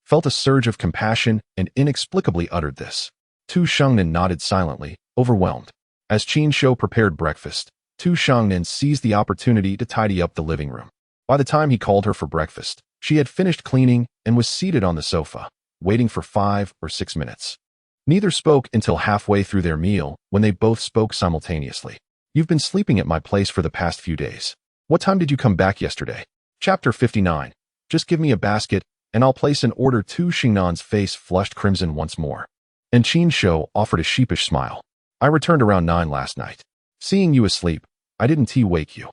felt a surge of compassion and inexplicably uttered this. Tu Shangnan nodded silently, overwhelmed. As Qin Shou prepared breakfast, Tu Shangnan seized the opportunity to tidy up the living room. By the time he called her for breakfast, she had finished cleaning and was seated on the sofa, waiting for 5 or 6 minutes. Neither spoke until halfway through their meal, when they both spoke simultaneously. You've been sleeping at my place for the past few days. What time did you come back yesterday? Chapter 59. Just give me a basket, and I'll place an order. Tu Shingnan's face flushed crimson once more, and Qin Shou offered a sheepish smile. I returned around 9 last night. Seeing you asleep, I didn't wake you.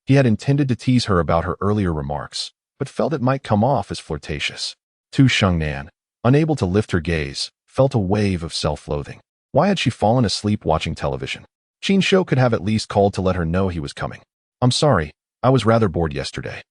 He had intended to tease her about her earlier remarks, but felt it might come off as flirtatious. Tu Shangnan, unable to lift her gaze, felt a wave of self-loathing. Why had she fallen asleep watching television? Qin Shou could have at least called to let her know he was coming. I'm sorry, I was rather bored yesterday,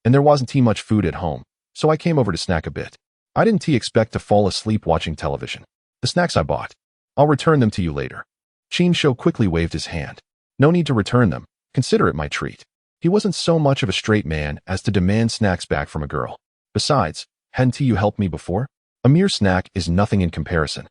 and there wasn't much food at home, so I came over to snack a bit. I didn't expect to fall asleep watching television. The snacks I bought. I'll return them to you later. Qin Shou quickly waved his hand. No need to return them. Consider it my treat. He wasn't so much of a straight man as to demand snacks back from a girl. Besides, hadn't you helped me before? A mere snack is nothing in comparison.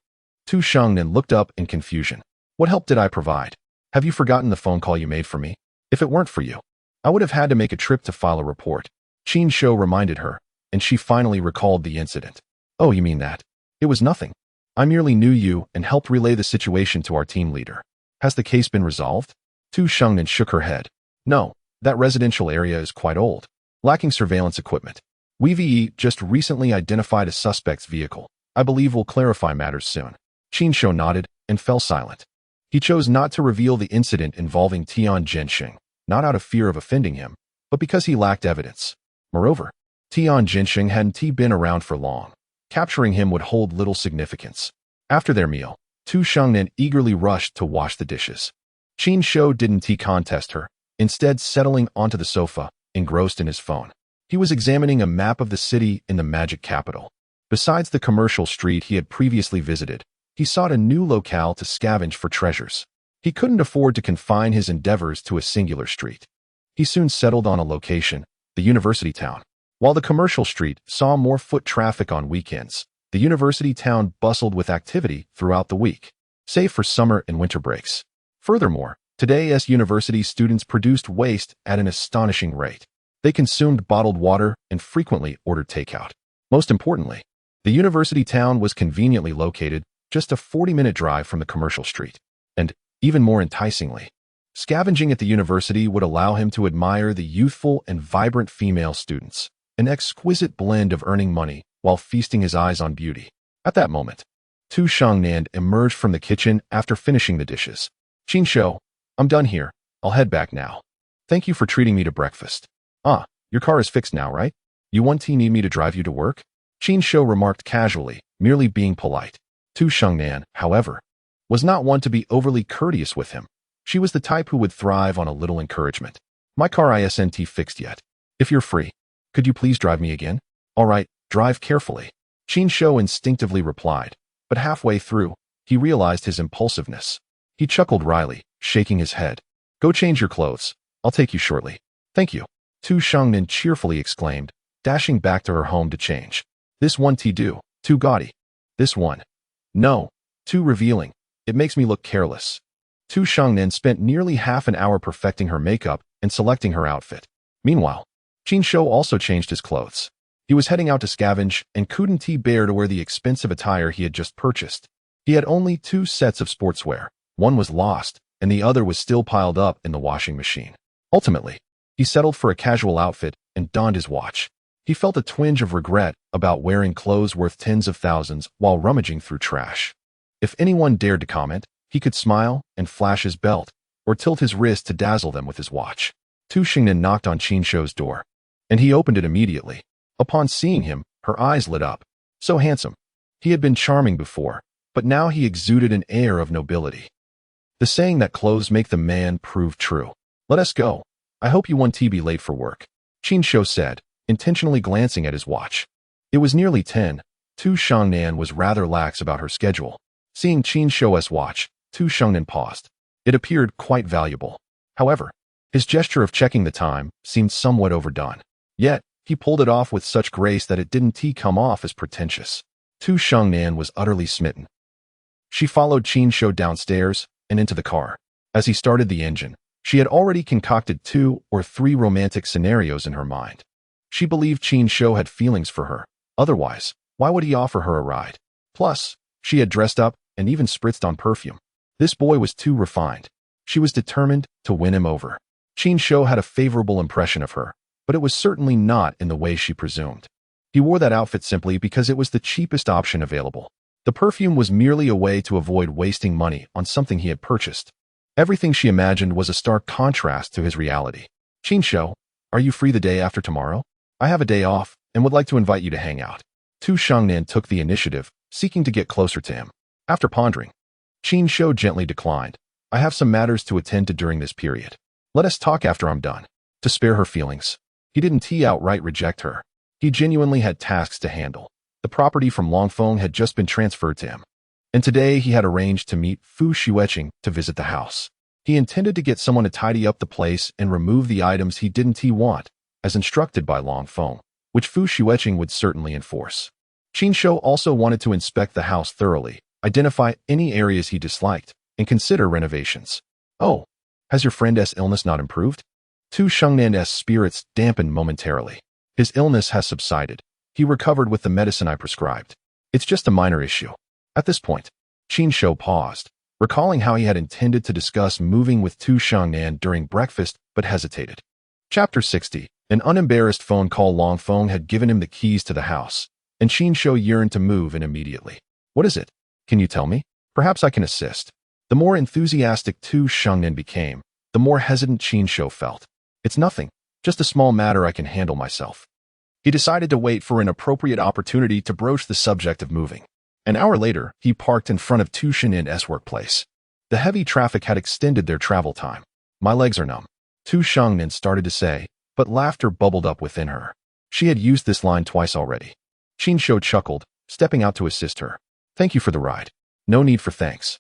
Tu Shangnan looked up in confusion. What help did I provide? Have you forgotten the phone call you made for me? If it weren't for you, I would have had to make a trip to file a report. Qin Shou reminded her, and she finally recalled the incident. Oh, you mean that? It was nothing. I merely knew you and helped relay the situation to our team leader. Has the case been resolved? Tu Shangnan shook her head. No, that residential area is quite old, lacking surveillance equipment. We've just recently identified a suspect's vehicle. I believe we'll clarify matters soon. Qin Shou nodded and fell silent. He chose not to reveal the incident involving Tian Jinxing, not out of fear of offending him, but because he lacked evidence. Moreover, Tian Jinxing hadn't been around for long. Capturing him would hold little significance. After their meal, Tu Shangnan eagerly rushed to wash the dishes. Qin Shou didn't contest her, instead settling onto the sofa, engrossed in his phone. He was examining a map of the city in the magic capital. Besides the commercial street he had previously visited, he sought a new locale to scavenge for treasures. He couldn't afford to confine his endeavors to a singular street. He soon settled on a location, the university town. While the commercial street saw more foot traffic on weekends, the university town bustled with activity throughout the week, save for summer and winter breaks. Furthermore, today's university students produced waste at an astonishing rate. They consumed bottled water and frequently ordered takeout. Most importantly, the university town was conveniently located just a 40-minute drive from the commercial street. And, even more enticingly, scavenging at the university would allow him to admire the youthful and vibrant female students. an exquisite blend of earning money while feasting his eyes on beauty. At that moment, Tu Shangnan emerged from the kitchen after finishing the dishes. "Qin Shou, I'm done here. I'll head back now. Thank you for treating me to breakfast. Ah, your car is fixed now, right? You want to need me to drive you to work?" Qin Shou remarked casually, merely being polite. Tu Shangnan, however, was not one to be overly courteous with him. She was the type who would thrive on a little encouragement. "My car isn't fixed yet. If you're free, could you please drive me again?" "All right, drive carefully," Qin Shou instinctively replied, but halfway through, he realized his impulsiveness. He chuckled wryly, shaking his head. "Go change your clothes. I'll take you shortly." "Thank you," Tu Shangnan cheerfully exclaimed, dashing back to her home to change. "This one do, too gaudy. This one. No, too revealing. It makes me look careless." Tu Shangnan spent nearly half an hour perfecting her makeup and selecting her outfit. Meanwhile, Qin Shou also changed his clothes. He was heading out to scavenge and couldn't bear to wear the expensive attire he had just purchased. He had only 2 sets of sportswear. One was lost, and the other was still piled up in the washing machine. Ultimately, he settled for a casual outfit and donned his watch. He felt a twinge of regret about wearing clothes worth tens of thousands while rummaging through trash. If anyone dared to comment, he could smile and flash his belt, or tilt his wrist to dazzle them with his watch. Tu Shangnan knocked on Qin Shou's door, and he opened it immediately. Upon seeing him, her eyes lit up. So handsome. He had been charming before, but now he exuded an air of nobility. The saying that clothes make the man proved true. "Let us go. I hope you won't be late for work," Qin Shou said, intentionally glancing at his watch. It was nearly 10. Tu Shangnan was rather lax about her schedule. Seeing Qin Shou's watch, Tu Shangnan paused. It appeared quite valuable. However, his gesture of checking the time seemed somewhat overdone. Yet, he pulled it off with such grace that it didn't come off as pretentious. Tu Shangnan was utterly smitten. She followed Qin Shou downstairs and into the car. As he started the engine, she had already concocted 2 or 3 romantic scenarios in her mind. She believed Qin Shou had feelings for her. Otherwise, why would he offer her a ride? Plus, she had dressed up and even spritzed on perfume. This boy was too refined. She was determined to win him over. Qin Shou had a favorable impression of her, but it was certainly not in the way she presumed. He wore that outfit simply because it was the cheapest option available. The perfume was merely a way to avoid wasting money on something he had purchased. Everything she imagined was a stark contrast to his reality. "Qin Shou, are you free the day after tomorrow? I have a day off and would like to invite you to hang out." Tu Shangnan took the initiative, seeking to get closer to him. After pondering, Qin Shou gently declined. "I have some matters to attend to during this period. Let us talk after I'm done." To spare her feelings, he didn't outright reject her. He genuinely had tasks to handle. The property from Longfeng had just been transferred to him, and today he had arranged to meet Fu Xueqing to visit the house. He intended to get someone to tidy up the place and remove the items he didn't want, as instructed by Longfeng, which Fu Xueqing would certainly enforce. Qin Shou also wanted to inspect the house thoroughly, identify any areas he disliked, and consider renovations. "Oh, has your friend's illness not improved?" Tu Shangnan's spirits dampened momentarily. "His illness has subsided. He recovered with the medicine I prescribed. It's just a minor issue." At this point, Qin Shou paused, recalling how he had intended to discuss moving with Tu Shangnan during breakfast but hesitated. Chapter 60. An unembarrassed phone call. Longfeng had given him the keys to the house, and Qin Shou yearned to move in immediately. "What is it? Can you tell me? Perhaps I can assist." The more enthusiastic Tu Shangnan became, the more hesitant Qin Shou felt. "It's nothing, just a small matter I can handle myself." He decided to wait for an appropriate opportunity to broach the subject of moving. An hour later, he parked in front of Tu Shangnan's workplace. The heavy traffic had extended their travel time. "My legs are numb," Tu Shangnan started to say, but laughter bubbled up within her. She had used this line twice already. Qin Shou chuckled, stepping out to assist her. "Thank you for the ride. No need for thanks.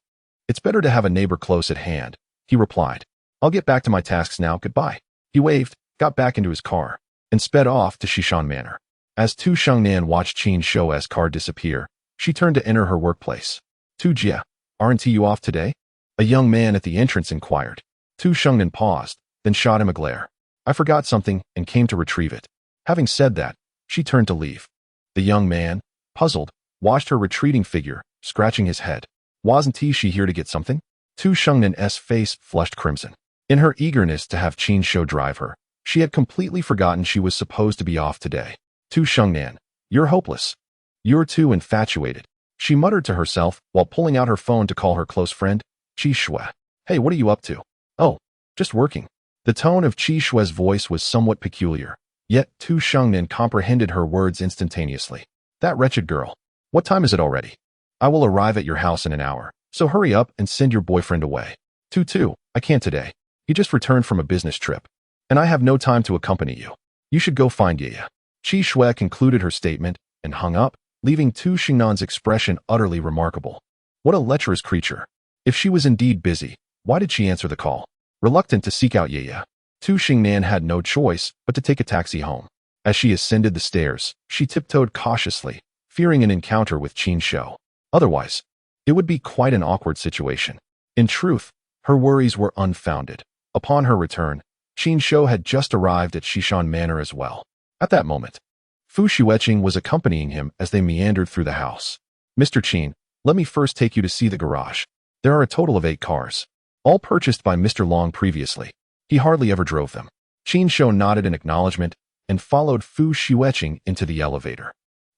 It's better to have a neighbor close at hand," he replied. "I'll get back to my tasks now. Goodbye." He waved, got back into his car, and sped off to Shishan Manor. As Tu Shangnan watched Qin Shou's car disappear, she turned to enter her workplace. "Tu Jia, aren't you off today?" A young man at the entrance inquired. Tu Shangnan paused, then shot him a glare. "I forgot something and came to retrieve it." Having said that, she turned to leave. The young man, puzzled, watched her retreating figure, scratching his head. "Wasn't she here to get something?" Tu Shangnan's face flushed crimson. In her eagerness to have Qin Shou drive her, she had completely forgotten she was supposed to be off today. Tu Shengnan, you're hopeless. You're too infatuated. She muttered to herself while pulling out her phone to call her close friend, Qi Shui. Hey, what are you up to? Oh, just working. The tone of Qi Shui's voice was somewhat peculiar, yet Tu Shengnan comprehended her words instantaneously. That wretched girl. What time is it already? I will arrive at your house in an hour, so hurry up and send your boyfriend away. Tu, I can't today. He just returned from a business trip, and I have no time to accompany you. You should go find Yaya. Qi Shui concluded her statement and hung up, leaving Tu Xingnan's expression utterly remarkable. What a lecherous creature. If she was indeed busy, why did she answer the call? Reluctant to seek out Yaya, Tu Xingnan had no choice but to take a taxi home. As she ascended the stairs, she tiptoed cautiously, fearing an encounter with Qin Shou. Otherwise, it would be quite an awkward situation. In truth, her worries were unfounded. Upon her return, Qin Shou had just arrived at Xishan Manor as well. At that moment, Fu Xueqing was accompanying him as they meandered through the house. Mr. Qin, let me first take you to see the garage. There are a total of 8 cars, all purchased by Mr. Long previously. He hardly ever drove them. Qin Shou nodded in acknowledgement and followed Fu Xueqing into the elevator.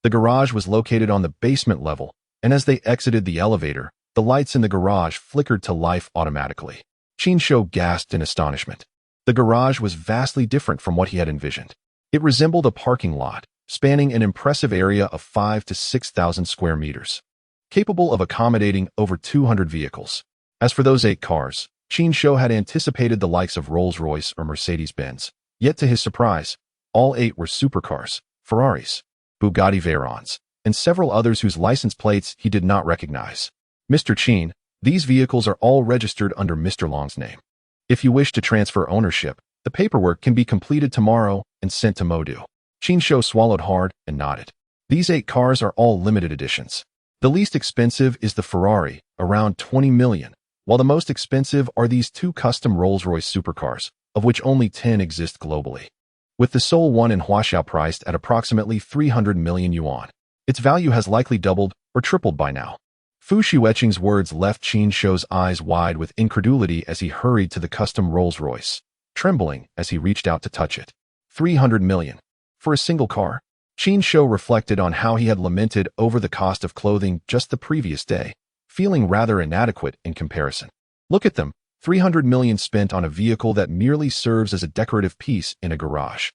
The garage was located on the basement level, and as they exited the elevator, the lights in the garage flickered to life automatically. Qin Shou gasped in astonishment. The garage was vastly different from what he had envisioned. It resembled a parking lot, spanning an impressive area of 5,000 to 6,000 square meters, capable of accommodating over 200 vehicles. As for those 8 cars, Qin Shou had anticipated the likes of Rolls-Royce or Mercedes-Benz, yet to his surprise, all 8 were supercars, Ferraris, Bugatti Veyrons, and several others whose license plates he did not recognize. Mr. Qin, these vehicles are all registered under Mr. Long's name. If you wish to transfer ownership, the paperwork can be completed tomorrow and sent to Modu. Qin Shou swallowed hard and nodded. These 8 cars are all limited editions. The least expensive is the Ferrari, around 20 million, while the most expensive are these 2 custom Rolls-Royce supercars, of which only 10 exist globally. With the sole one in Huaxiao priced at approximately 300 million yuan. Its value has likely doubled or tripled by now. Fu Xueqing's words left Qin Shou's eyes wide with incredulity as he hurried to the custom Rolls-Royce, trembling as he reached out to touch it. 300 million. For a single car? Qin Shou reflected on how he had lamented over the cost of clothing just the previous day, feeling rather inadequate in comparison. Look at them, 300 million spent on a vehicle that merely serves as a decorative piece in a garage.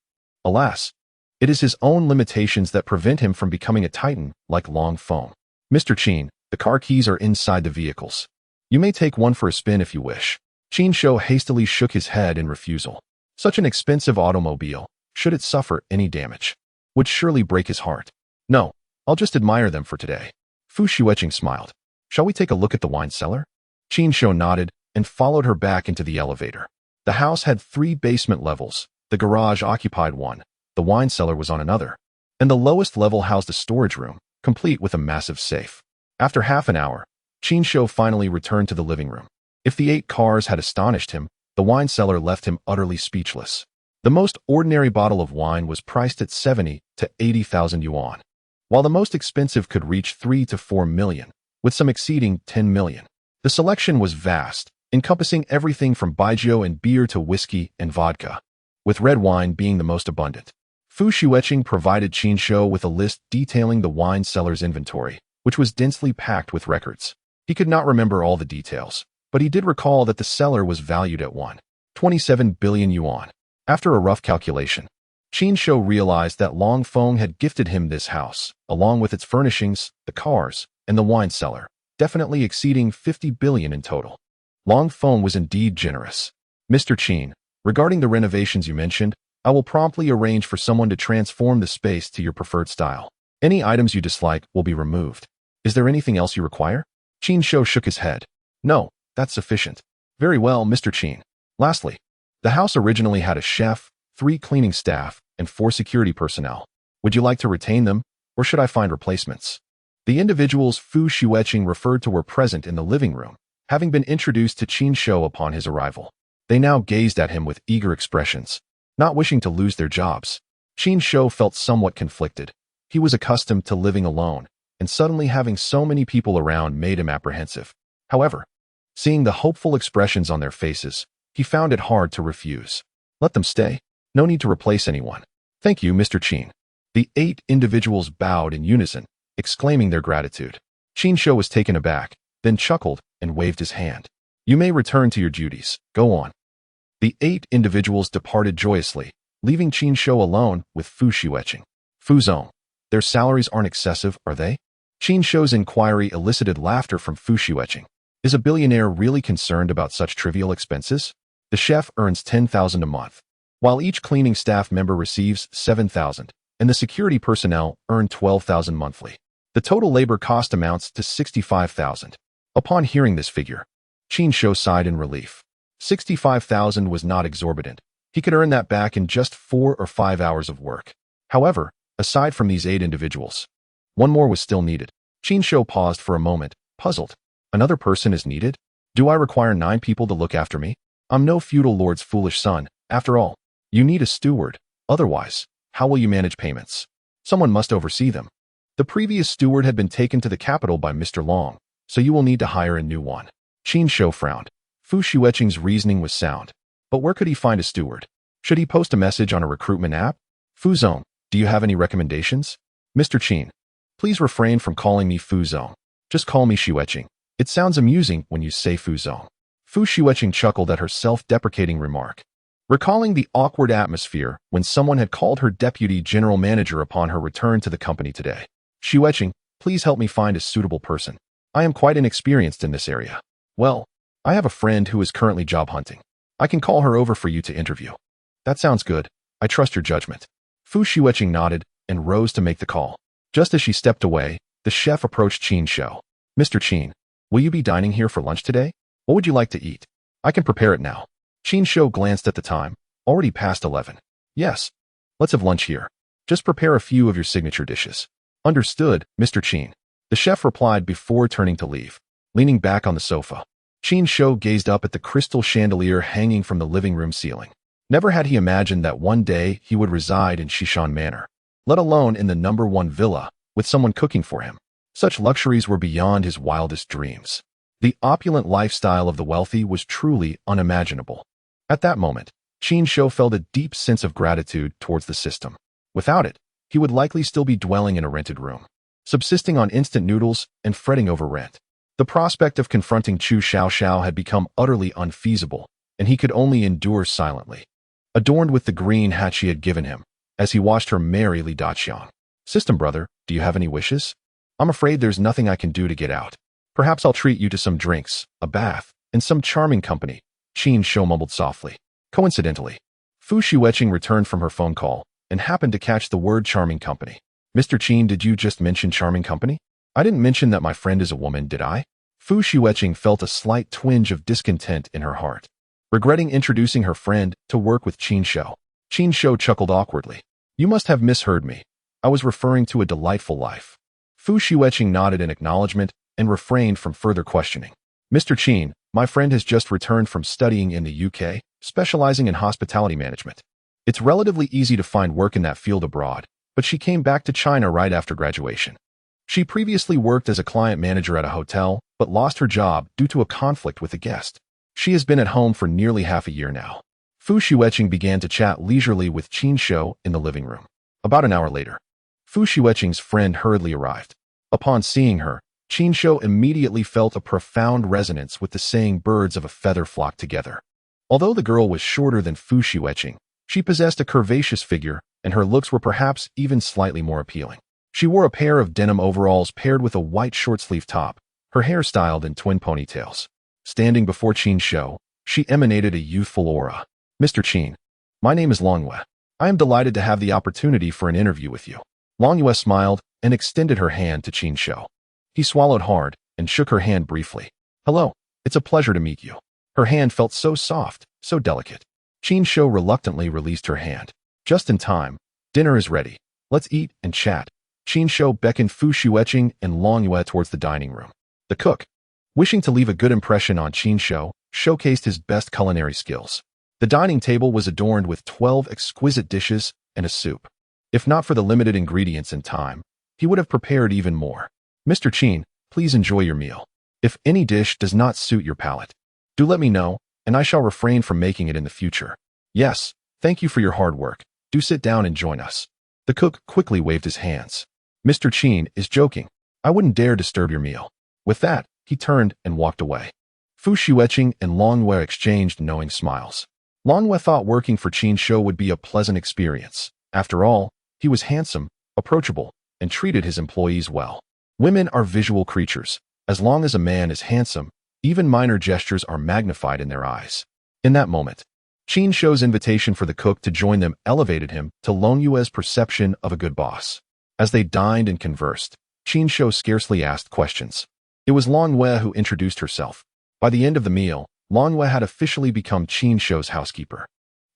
Alas, it is his own limitations that prevent him from becoming a titan like Long Feng. Mr. Qin, the car keys are inside the vehicles. You may take one for a spin if you wish. Qin Shou hastily shook his head in refusal. Such an expensive automobile, should it suffer any damage, would surely break his heart. No, I'll just admire them for today. Fu Xueqing smiled. Shall we take a look at the wine cellar? Qin Shou nodded and followed her back into the elevator. The house had 3 basement levels. The garage occupied one, the wine cellar was on another, and the lowest level housed a storage room, complete with a massive safe. After half an hour, Qin Shou finally returned to the living room. If the 8 cars had astonished him, the wine cellar left him utterly speechless. The most ordinary bottle of wine was priced at 70 to 80,000 yuan, while the most expensive could reach 3 to 4 million, with some exceeding 10 million. The selection was vast, encompassing everything from baijiu and beer to whiskey and vodka, with red wine being the most abundant. Fu Xueqing provided Qin Shou with a list detailing the wine cellar's inventory, which was densely packed with records. He could not remember all the details, but he did recall that the cellar was valued at 1.27 billion yuan. After a rough calculation, Qin Shou realized that Long Feng had gifted him this house, along with its furnishings, the cars, and the wine cellar, definitely exceeding 50 billion in total. Long Feng was indeed generous. Mr. Qin, regarding the renovations you mentioned, I will promptly arrange for someone to transform the space to your preferred style. Any items you dislike will be removed. Is there anything else you require? Qin Shou shook his head. No, that's sufficient. Very well, Mr. Qin. Lastly, the house originally had a chef, 3 cleaning staff, and 4 security personnel. Would you like to retain them, or should I find replacements? The individuals Fu Xueqing referred to were present in the living room, having been introduced to Qin Shou upon his arrival. They now gazed at him with eager expressions, not wishing to lose their jobs. Qin Shou felt somewhat conflicted. He was accustomed to living alone, and suddenly having so many people around made him apprehensive. However, seeing the hopeful expressions on their faces, he found it hard to refuse. Let them stay. No need to replace anyone. Thank you, Mr. Qin. The 8 individuals bowed in unison, exclaiming their gratitude. Qin Shou was taken aback, then chuckled and waved his hand. You may return to your duties. Go on. The 8 individuals departed joyously, leaving Qin Shou alone with Fu Xueqing. Fu Zong. Their salaries aren't excessive, are they? Qin Shou's inquiry elicited laughter from Fu Xueqing. Is a billionaire really concerned about such trivial expenses? The chef earns 10,000 a month, while each cleaning staff member receives 7,000, and the security personnel earn 12,000 monthly. The total labor cost amounts to 65,000. Upon hearing this figure, Qin Shou sighed in relief. 65,000 was not exorbitant. He could earn that back in just 4 or 5 hours of work. However, aside from these 8 individuals, one more was still needed. Qin Shou paused for a moment, puzzled. Another person is needed? Do I require 9 people to look after me? I'm no feudal lord's foolish son. After all, you need a steward. Otherwise, how will you manage payments? Someone must oversee them. The previous steward had been taken to the capital by Mr. Long, so you will need to hire a new one. Qin Shou frowned. Fu Xueqing's reasoning was sound. But where could he find a steward? Should he post a message on a recruitment app? Fu Zong, do you have any recommendations? Mr. Qin, please refrain from calling me Fu Zong. Just call me Xueqing. It sounds amusing when you say Fu Zong. Fu Xueqing chuckled at her self-deprecating remark. Recalling the awkward atmosphere when someone had called her deputy general manager upon her return to the company today. Xueqing, please help me find a suitable person. I am quite inexperienced in this area. Well, I have a friend who is currently job hunting. I can call her over for you to interview. That sounds good. I trust your judgment. Fu Xueqing nodded and rose to make the call. Just as she stepped away, the chef approached Qin Shou. Mr. Qin, will you be dining here for lunch today? What would you like to eat? I can prepare it now. Qin Shou glanced at the time, already past 11. Yes. Let's have lunch here. Just prepare a few of your signature dishes. Understood, Mr. Qin. The chef replied before turning to leave. Leaning back on the sofa, Qin Shou gazed up at the crystal chandelier hanging from the living room ceiling. Never had he imagined that one day he would reside in Shishan Manor, let alone in the #1 villa, with someone cooking for him. Such luxuries were beyond his wildest dreams. The opulent lifestyle of the wealthy was truly unimaginable. At that moment, Qin Shou felt a deep sense of gratitude towards the system. Without it, he would likely still be dwelling in a rented room, subsisting on instant noodles and fretting over rent. The prospect of confronting Chu Xiaoxiao had become utterly unfeasible, and he could only endure silently, adorned with the green hat she had given him, as he watched her marry Li Daqiang. System brother, do you have any wishes? I'm afraid there's nothing I can do to get out. Perhaps I'll treat you to some drinks, a bath, and some charming company, Qin Shou mumbled softly. Coincidentally, Fu Xueqing returned from her phone call and happened to catch the word charming company. Mr. Qin, did you just mention charming company? I didn't mention that my friend is a woman, did I? Fu Xueqing felt a slight twinge of discontent in her heart, regretting introducing her friend to work with Qin Shou. Qin Shou chuckled awkwardly. You must have misheard me. I was referring to a delightful life. Fu Xueqing nodded in acknowledgement and refrained from further questioning. Mr. Qin, my friend has just returned from studying in the UK, specializing in hospitality management. It's relatively easy to find work in that field abroad, but she came back to China right after graduation. She previously worked as a client manager at a hotel, but lost her job due to a conflict with a guest. She has been at home for nearly half a year now. Fu Xueqing began to chat leisurely with Qin Shou in the living room. About an hour later, Fu Xueqing's friend hurriedly arrived. Upon seeing her, Qin Shou immediately felt a profound resonance with the saying birds of a feather flock together. Although the girl was shorter than Fu Xueqing, she possessed a curvaceous figure, and her looks were perhaps even slightly more appealing. She wore a pair of denim overalls paired with a white short-sleeve top, her hair styled in twin ponytails. Standing before Qin Shou, she emanated a youthful aura. Mr. Qin, my name is Longyue. I am delighted to have the opportunity for an interview with you. Longyue smiled and extended her hand to Qin Shou. He swallowed hard and shook her hand briefly. Hello, it's a pleasure to meet you. Her hand felt so soft, so delicate. Qin Shou reluctantly released her hand. Just in time. Dinner is ready. Let's eat and chat. Qin Shou beckoned Fu Xueqing and Longyue towards the dining room. The cook, wishing to leave a good impression on Qin Shou, showcased his best culinary skills. The dining table was adorned with 12 exquisite dishes and a soup. If not for the limited ingredients and time, he would have prepared even more. Mr. Qin, please enjoy your meal. If any dish does not suit your palate, do let me know, and I shall refrain from making it in the future. Yes, thank you for your hard work. Do sit down and join us. The cook quickly waved his hands. Mr. Qin is joking. I wouldn't dare disturb your meal. With that, he turned and walked away. Fu Xueqing and Long Wei exchanged knowing smiles. Long Wei thought working for Qin Shou would be a pleasant experience. After all, he was handsome, approachable, and treated his employees well. Women are visual creatures. As long as a man is handsome, even minor gestures are magnified in their eyes. In that moment, Qin Shou's invitation for the cook to join them elevated him to Long Yue's perception of a good boss. As they dined and conversed, Qin Shou scarcely asked questions. It was Long Wei who introduced herself. By the end of the meal, Long Wei had officially become Qin Shou's housekeeper.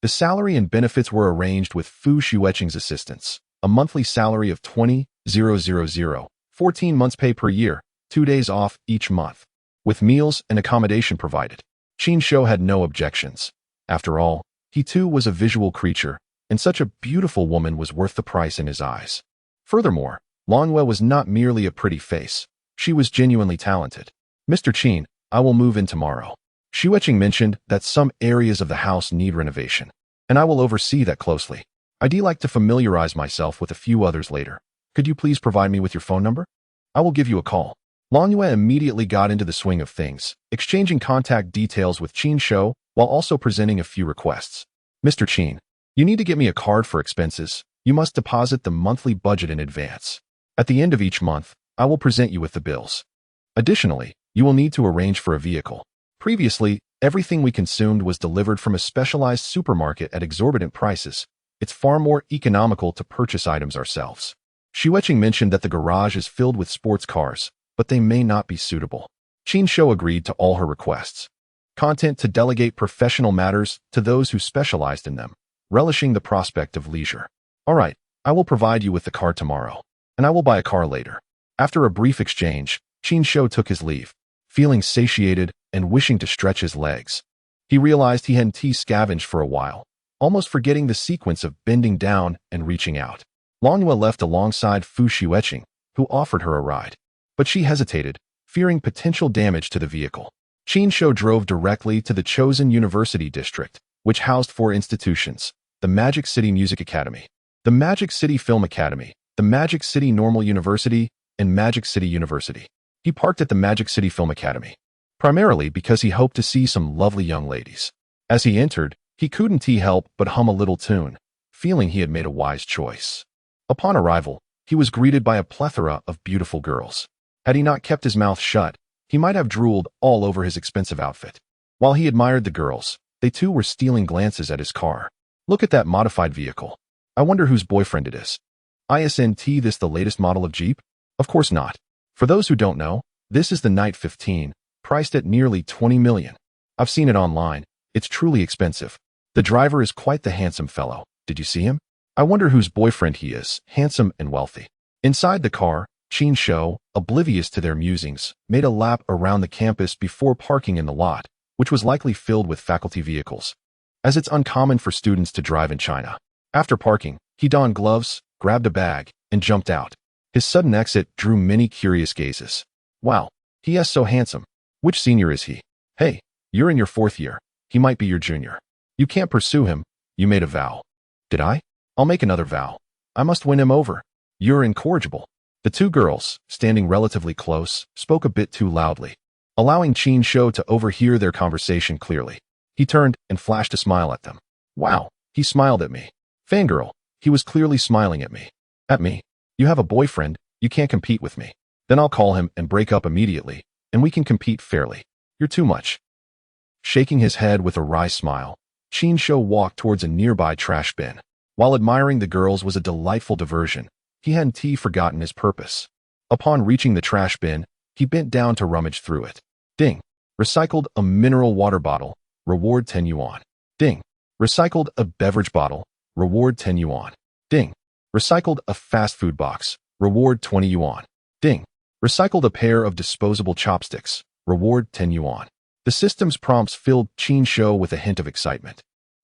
The salary and benefits were arranged with Fu Xueqing's assistance. A monthly salary of 20,000, 14 months' pay per year, 2 days off each month, with meals and accommodation provided. Qin Shou had no objections. After all, he too was a visual creature, and such a beautiful woman was worth the price in his eyes. Furthermore, Long Wei was not merely a pretty face. She was genuinely talented. Mr. Qin, I will move in tomorrow. Xueqing mentioned that some areas of the house need renovation, and I will oversee that closely. I'd like to familiarize myself with a few others later. Could you please provide me with your phone number? I will give you a call. Long Yue immediately got into the swing of things, exchanging contact details with Qin Shou while also presenting a few requests. Mr. Qin, you need to get me a card for expenses. You must deposit the monthly budget in advance. At the end of each month, I will present you with the bills. Additionally, you will need to arrange for a vehicle. Previously, everything we consumed was delivered from a specialized supermarket at exorbitant prices. It's far more economical to purchase items ourselves. Xueqing mentioned that the garage is filled with sports cars, but they may not be suitable. Qin Shou agreed to all her requests. Content to delegate professional matters to those who specialized in them, relishing the prospect of leisure. All right, I will provide you with the car tomorrow, and I will buy a car later. After a brief exchange, Qin Shou took his leave, feeling satiated and wishing to stretch his legs. He realized he hadn't scavenged for a while, almost forgetting the sequence of bending down and reaching out. Long Yue left alongside Fu Xueqing, who offered her a ride. But she hesitated, fearing potential damage to the vehicle. Qin Shou drove directly to the chosen university district, which housed 4 institutions: the Magic City Music Academy, the Magic City Film Academy, the Magic City Normal University, and Magic City University. He parked at the Magic City Film Academy, primarily because he hoped to see some lovely young ladies. As he entered, he couldn't help but hum a little tune, feeling he had made a wise choice. Upon arrival, he was greeted by a plethora of beautiful girls. Had he not kept his mouth shut, he might have drooled all over his expensive outfit. While he admired the girls, they too were stealing glances at his car. Look at that modified vehicle. I wonder whose boyfriend it is. Isn't this the latest model of Jeep? Of course not. For those who don't know, this is the Night 15, priced at nearly 20 million. I've seen it online. It's truly expensive. The driver is quite the handsome fellow. Did you see him? I wonder whose boyfriend he is, handsome and wealthy. Inside the car, Qin Shou, oblivious to their musings, made a lap around the campus before parking in the lot, which was likely filled with faculty vehicles, as it's uncommon for students to drive in China. After parking, he donned gloves, grabbed a bag, and jumped out. His sudden exit drew many curious gazes. Wow, he is so handsome. Which senior is he? Hey, you're in your 4th year. He might be your junior. You can't pursue him. You made a vow. Did I? I'll make another vow. I must win him over. You're incorrigible. The 2 girls, standing relatively close, spoke a bit too loudly, allowing Qin Shou to overhear their conversation clearly. He turned and flashed a smile at them. Wow, he smiled at me. Fangirl, he was clearly smiling at me. At me? You have a boyfriend, you can't compete with me. Then I'll call him and break up immediately, and we can compete fairly. You're too much. Shaking his head with a wry smile, Qin Shou walked towards a nearby trash bin. While admiring the girls was a delightful diversion, he hadn't forgotten his purpose. Upon reaching the trash bin, he bent down to rummage through it. Ding! Recycled a mineral water bottle, reward 10 yuan. Ding! Recycled a beverage bottle, reward 10 yuan. Ding! Recycled a fast food box, reward 20 yuan. Ding! Recycled a pair of disposable chopsticks, reward 10 yuan. The system's prompts filled Qin Shou with a hint of excitement.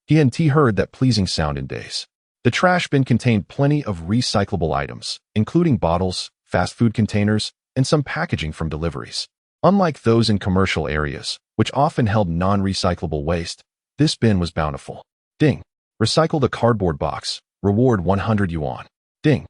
He hadn't heard that pleasing sound in days. The trash bin contained plenty of recyclable items, including bottles, fast food containers, and some packaging from deliveries. Unlike those in commercial areas, which often held non-recyclable waste, this bin was bountiful. Ding! Recycled a cardboard box, reward 100 yuan. Ding.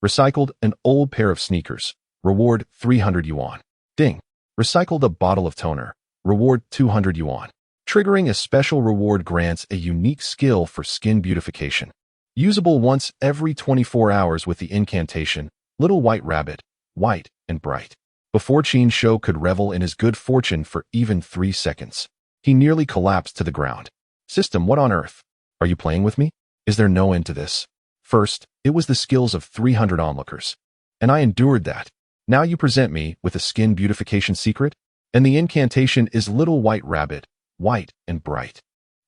Recycled an old pair of sneakers. Reward 300 yuan. Ding. Recycled a bottle of toner. Reward 200 yuan. Triggering a special reward grants a unique skill for skin beautification. Usable once every 24 hours with the incantation, Little White Rabbit, white and bright. Before Qin Shou could revel in his good fortune for even 3 seconds, he nearly collapsed to the ground. System, what on earth? Are you playing with me? Is there no end to this? First, it was the skills of 300 onlookers, and I endured that. Now you present me with a skin beautification secret? And the incantation is Little White Rabbit, white and bright.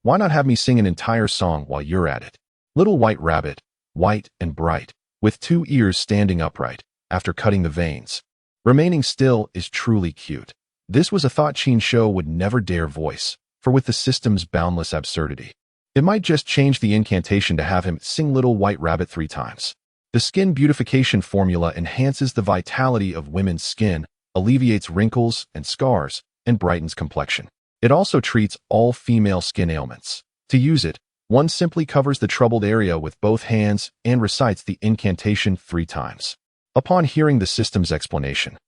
Why not have me sing an entire song while you're at it? Little White Rabbit, white and bright, with 2 ears standing upright, after cutting the veins. Remaining still is truly cute. This was a thought Qin Shou would never dare voice, for with the system's boundless absurdity, it might just change the incantation to have him sing Little White Rabbit 3 times. The skin beautification formula enhances the vitality of women's skin, alleviates wrinkles and scars, and brightens complexion. It also treats all female skin ailments. To use it, one simply covers the troubled area with both hands and recites the incantation 3 times. Upon hearing the system's explanation,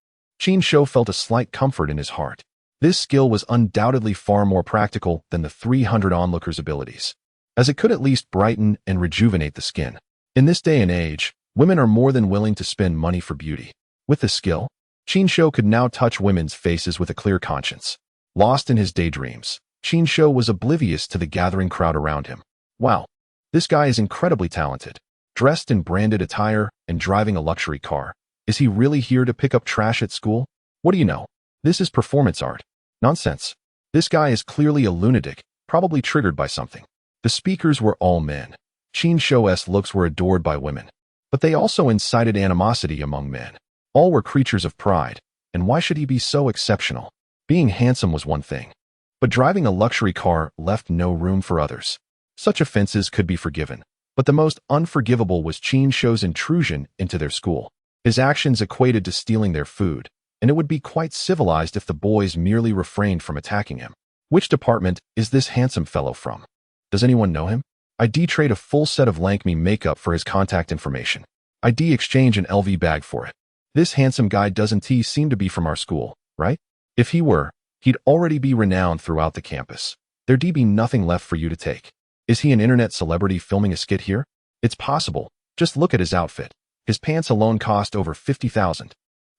Qin Shou felt a slight comfort in his heart. This skill was undoubtedly far more practical than the 300 onlookers' abilities, as it could at least brighten and rejuvenate the skin. In this day and age, women are more than willing to spend money for beauty. With this skill, Qin Shou could now touch women's faces with a clear conscience. Lost in his daydreams, Qin Shou was oblivious to the gathering crowd around him. Wow, this guy is incredibly talented. Dressed in branded attire and driving a luxury car. Is he really here to pick up trash at school? What do you know? This is performance art. Nonsense. This guy is clearly a lunatic, probably triggered by something. The speakers were all men. Qin Shou's looks were adored by women, but they also incited animosity among men. All were creatures of pride, and why should he be so exceptional? Being handsome was one thing, but driving a luxury car left no room for others. Such offenses could be forgiven, but the most unforgivable was Qin Shou's intrusion into their school. His actions equated to stealing their food, and it would be quite civilized if the boys merely refrained from attacking him. Which department is this handsome fellow from? Does anyone know him? ID trade a full set of Lankme makeup for his contact information. ID exchange an LV bag for it. This handsome guy doesn't seem to be from our school, right? If he were, he'd already be renowned throughout the campus. There'd be nothing left for you to take. Is he an internet celebrity filming a skit here? It's possible. Just look at his outfit. His pants alone cost over 50,000.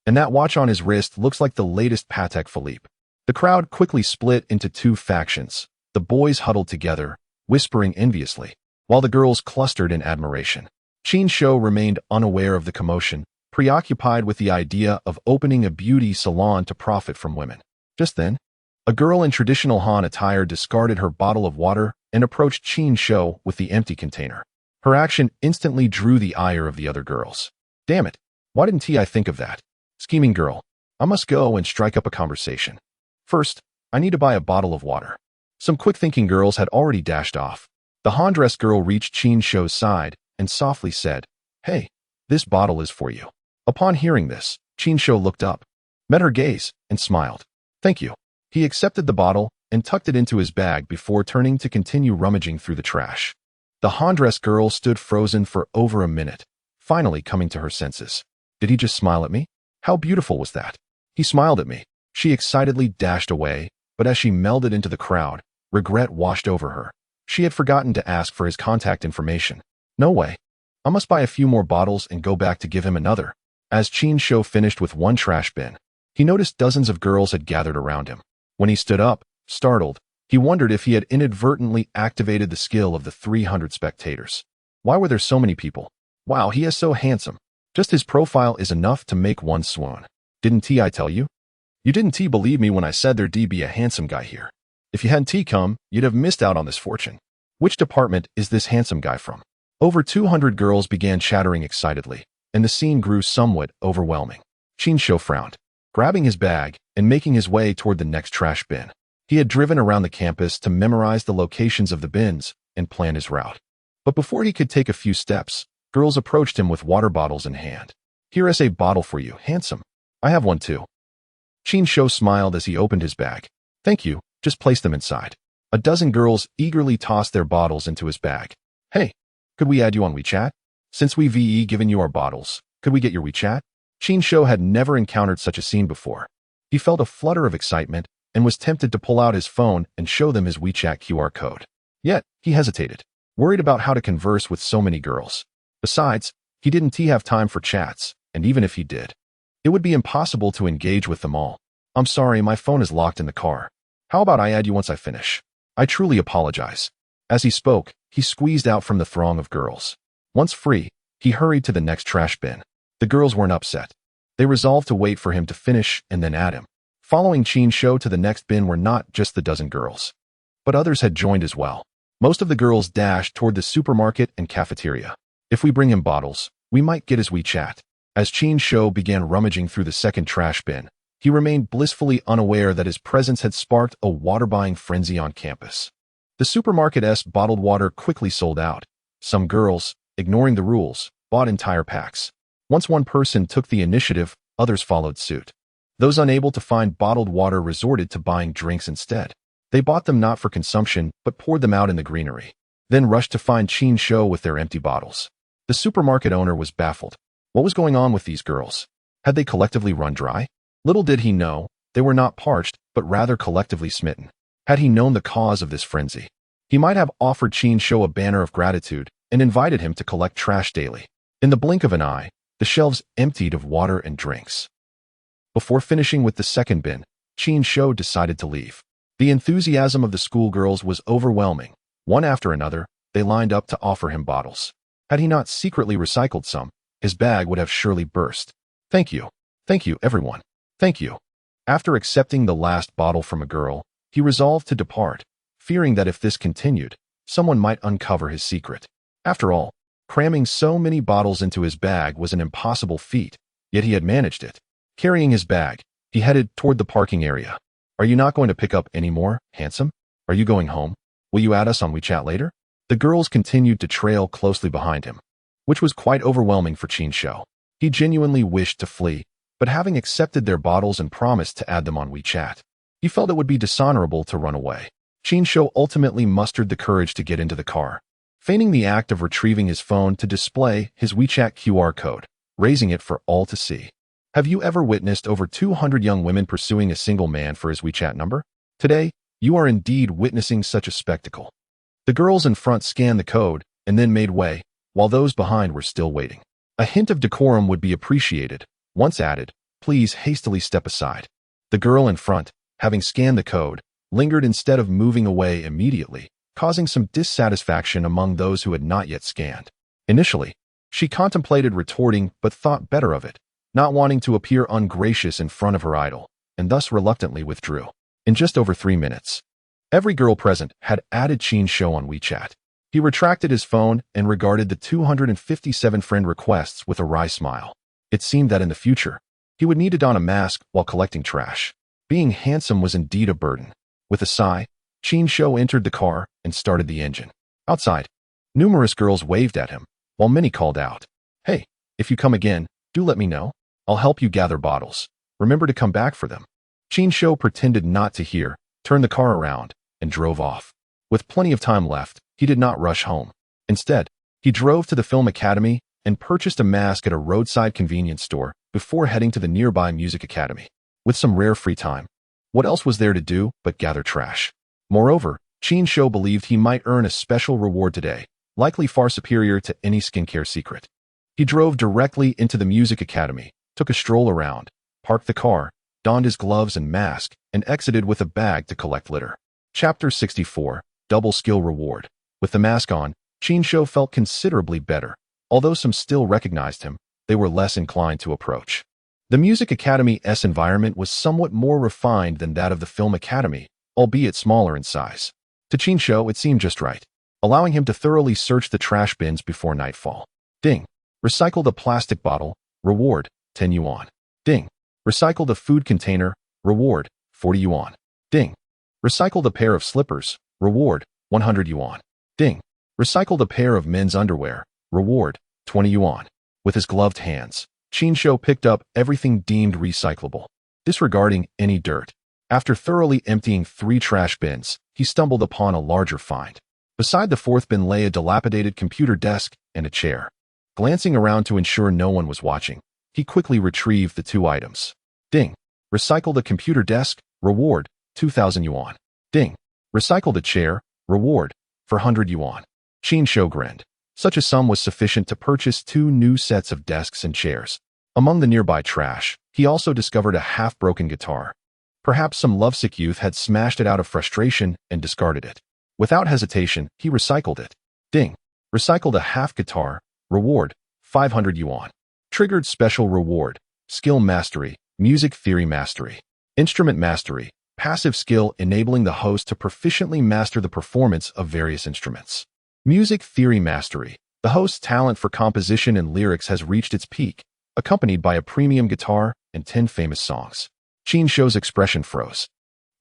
And that watch on his wrist looks like the latest Patek Philippe. The crowd quickly split into 2 factions. The boys huddled together, whispering enviously, while the girls clustered in admiration. Qin Shou remained unaware of the commotion, preoccupied with the idea of opening a beauty salon to profit from women. Just then, a girl in traditional Han attire discarded her bottle of water and approached Qin Shou with the empty container. Her action instantly drew the ire of the other girls. Damn it, why didn't I think of that? Scheming girl, I must go and strike up a conversation. First, I need to buy a bottle of water. Some quick-thinking girls had already dashed off. The Han-dressed girl reached Qin Shou's side and softly said, "Hey, this bottle is for you." Upon hearing this, Qin Shou looked up, met her gaze, and smiled. "Thank you." He accepted the bottle and tucked it into his bag before turning to continue rummaging through the trash. The Han-dressed girl stood frozen for over a minute, finally coming to her senses. Did he just smile at me? How beautiful was that? He smiled at me. She excitedly dashed away, but as she melded into the crowd, regret washed over her. She had forgotten to ask for his contact information. No way. I must buy a few more bottles and go back to give him another. As Qin Shou finished with one trash bin, he noticed dozens of girls had gathered around him. When he stood up, startled, he wondered if he had inadvertently activated the skill of the 300 spectators. Why were there so many people? Wow, he is so handsome. Just his profile is enough to make one swoon. Didn't I tell you? You didn't believe me when I said there'd be a handsome guy here. If you hadn't come, you'd have missed out on this fortune. Which department is this handsome guy from? Over 200 girls began chattering excitedly, and the scene grew somewhat overwhelming. Qin Shou frowned, grabbing his bag and making his way toward the next trash bin. He had driven around the campus to memorize the locations of the bins and plan his route. But before he could take a few steps, girls approached him with water bottles in hand. "Here is a bottle for you, handsome. I have one too." Qin Shou smiled as he opened his bag. "Thank you, just place them inside." A dozen girls eagerly tossed their bottles into his bag. "Hey, could we add you on WeChat?" Since we VE given you our bottles, could we get your WeChat? Qin Shou had never encountered such a scene before. He felt a flutter of excitement and was tempted to pull out his phone and show them his WeChat QR code. Yet, he hesitated, worried about how to converse with so many girls. Besides, he didn't have time for chats, and even if he did, it would be impossible to engage with them all. I'm sorry, my phone is locked in the car. How about I add you once I finish? I truly apologize. As he spoke, he squeezed out from the throng of girls. Once free, he hurried to the next trash bin. The girls weren't upset. They resolved to wait for him to finish and then add him. Following Qin Shou to the next bin were not just the dozen girls, but others had joined as well. Most of the girls dashed toward the supermarket and cafeteria. If we bring him bottles, we might get his WeChat. As Qin Shou began rummaging through the second trash bin, he remained blissfully unaware that his presence had sparked a water-buying frenzy on campus. The supermarket's bottled water quickly sold out. Some girls, ignoring the rules, bought entire packs. Once one person took the initiative, others followed suit. Those unable to find bottled water resorted to buying drinks instead. They bought them not for consumption, but poured them out in the greenery, then rushed to find Qin Shou with their empty bottles. The supermarket owner was baffled. What was going on with these girls? Had they collectively run dry? Little did he know, they were not parched, but rather collectively smitten. Had he known the cause of this frenzy, he might have offered Qin Shou a banner of gratitude and invited him to collect trash daily. In the blink of an eye, the shelves emptied of water and drinks. Before finishing with the second bin, Qin Shou decided to leave. The enthusiasm of the schoolgirls was overwhelming. One after another, they lined up to offer him bottles. Had he not secretly recycled some, his bag would have surely burst. Thank you, everyone. Thank you. After accepting the last bottle from a girl, he resolved to depart, fearing that if this continued, someone might uncover his secret. After all, cramming so many bottles into his bag was an impossible feat, yet he had managed it. Carrying his bag, he headed toward the parking area. Are you not going to pick up any more, handsome? Are you going home? Will you add us on WeChat later? The girls continued to trail closely behind him, which was quite overwhelming for Qin Shou. He genuinely wished to flee, but having accepted their bottles and promised to add them on WeChat, he felt it would be dishonorable to run away. Qin Shou ultimately mustered the courage to get into the car, feigning the act of retrieving his phone to display his WeChat QR code, raising it for all to see. Have you ever witnessed over 200 young women pursuing a single man for his WeChat number? Today, you are indeed witnessing such a spectacle. The girls in front scanned the code and then made way, while those behind were still waiting. A hint of decorum would be appreciated. Once added, please hastily step aside. The girl in front, having scanned the code, lingered instead of moving away immediately, causing some dissatisfaction among those who had not yet scanned. Initially, she contemplated retorting but thought better of it, not wanting to appear ungracious in front of her idol, and thus reluctantly withdrew. In just over 3 minutes, every girl present had added Qin Shou on WeChat. He retracted his phone and regarded the 257 friend requests with a wry smile. It seemed that in the future, he would need to don a mask while collecting trash. Being handsome was indeed a burden. With a sigh, Qin Shou entered the car and started the engine. Outside, numerous girls waved at him, while many called out, "Hey, if you come again, do let me know. I'll help you gather bottles. Remember to come back for them." Qin Shou pretended not to hear, turned the car around, and drove off. With plenty of time left, he did not rush home. Instead, he drove to the film academy and purchased a mask at a roadside convenience store before heading to the nearby music academy. With some rare free time, what else was there to do but gather trash? Moreover, Qin Shou believed he might earn a special reward today, likely far superior to any skincare secret. He drove directly into the music academy, took a stroll around, parked the car, donned his gloves and mask, and exited with a bag to collect litter. Chapter 64, Double Skill Reward. With the mask on, Qin Shou felt considerably better. Although some still recognized him, they were less inclined to approach. The Music Academy's environment was somewhat more refined than that of the Film Academy, albeit smaller in size. To Qin Shou, it seemed just right, allowing him to thoroughly search the trash bins before nightfall. Ding. Recycled a plastic bottle. Reward, 10 yuan. Ding. Recycled a food container. Reward, 40 yuan. Ding. Recycled a pair of slippers. Reward, 100 yuan. Ding. Recycled a pair of men's underwear. Reward, 20 yuan. With his gloved hands, Qin Shou picked up everything deemed recyclable, disregarding any dirt. After thoroughly emptying 3 trash bins, he stumbled upon a larger find. Beside the 4th bin lay a dilapidated computer desk and a chair. Glancing around to ensure no one was watching, he quickly retrieved the 2 items. Ding. Recycled a computer desk, reward, 2,000 yuan. Ding. Recycled a chair, reward, for 100 yuan. Qin Shou grinned. Such a sum was sufficient to purchase 2 new sets of desks and chairs. Among the nearby trash, he also discovered a half-broken guitar. Perhaps some lovesick youth had smashed it out of frustration and discarded it. Without hesitation, he recycled it. Ding. Recycled a half guitar, reward, 500 yuan. Triggered special reward, skill mastery, music theory mastery. Instrument mastery, passive skill enabling the host to proficiently master the performance of various instruments. Music theory mastery, the host's talent for composition and lyrics has reached its peak, accompanied by a premium guitar and 10 famous songs. Qin Shou's expression froze.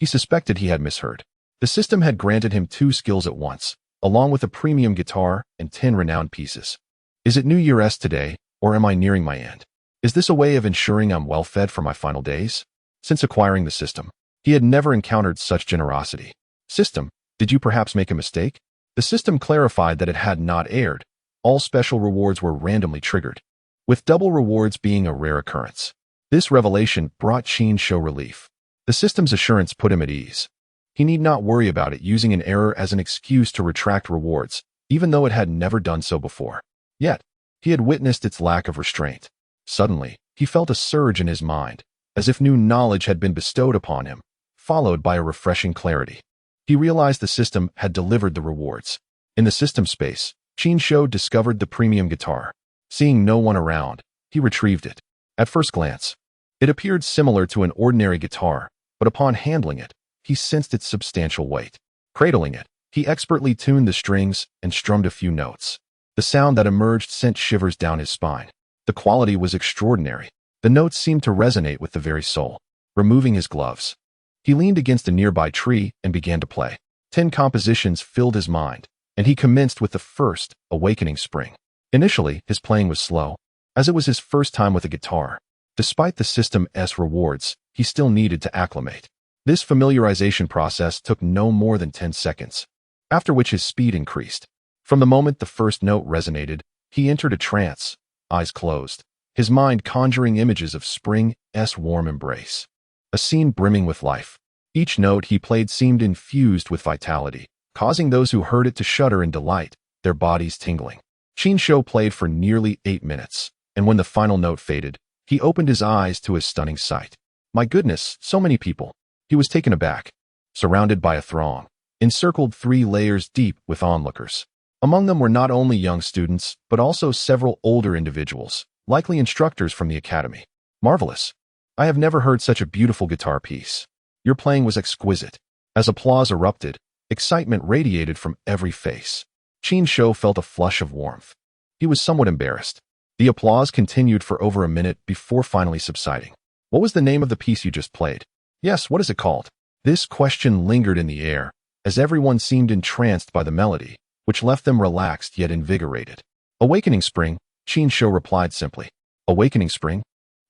He suspected he had misheard. The system had granted him 2 skills at once, along with a premium guitar and 10 renowned pieces. Is it New Year's today, or am I nearing my end? Is this a way of ensuring I'm well fed for my final days? Since acquiring the system, he had never encountered such generosity. System, did you perhaps make a mistake? The system clarified that it had not erred. All special rewards were randomly triggered, with double rewards being a rare occurrence. This revelation brought Qin Shou relief. The system's assurance put him at ease. He need not worry about it using an error as an excuse to retract rewards, even though it had never done so before. Yet, he had witnessed its lack of restraint. Suddenly, he felt a surge in his mind, as if new knowledge had been bestowed upon him, followed by a refreshing clarity. He realized the system had delivered the rewards. In the system space, Qin Shou discovered the premium guitar. Seeing no one around, he retrieved it. At first glance, it appeared similar to an ordinary guitar, but upon handling it, he sensed its substantial weight. Cradling it, he expertly tuned the strings and strummed a few notes. The sound that emerged sent shivers down his spine. The quality was extraordinary. The notes seemed to resonate with the very soul. Removing his gloves, he leaned against a nearby tree and began to play. 10 compositions filled his mind, and he commenced with the first, Awakening Spring. Initially, his playing was slow, as it was his first time with a guitar. Despite the system's rewards, he still needed to acclimate. This familiarization process took no more than 10 seconds, after which his speed increased. From the moment the first note resonated, he entered a trance, eyes closed, his mind conjuring images of spring's warm embrace. A scene brimming with life. Each note he played seemed infused with vitality, causing those who heard it to shudder in delight, their bodies tingling. Qin Shou played for nearly 8 minutes, and when the final note faded, he opened his eyes to a stunning sight. My goodness, so many people. He was taken aback. Surrounded by a throng, encircled 3 layers deep with onlookers. Among them were not only young students, but also several older individuals, likely instructors from the academy. Marvelous. I have never heard such a beautiful guitar piece. Your playing was exquisite. As applause erupted, excitement radiated from every face. Qin Shou felt a flush of warmth. He was somewhat embarrassed. The applause continued for over a minute before finally subsiding. What was the name of the piece you just played? Yes, what is it called? This question lingered in the air, as everyone seemed entranced by the melody, which left them relaxed yet invigorated. Awakening Spring, Qin Shou replied simply. Awakening Spring?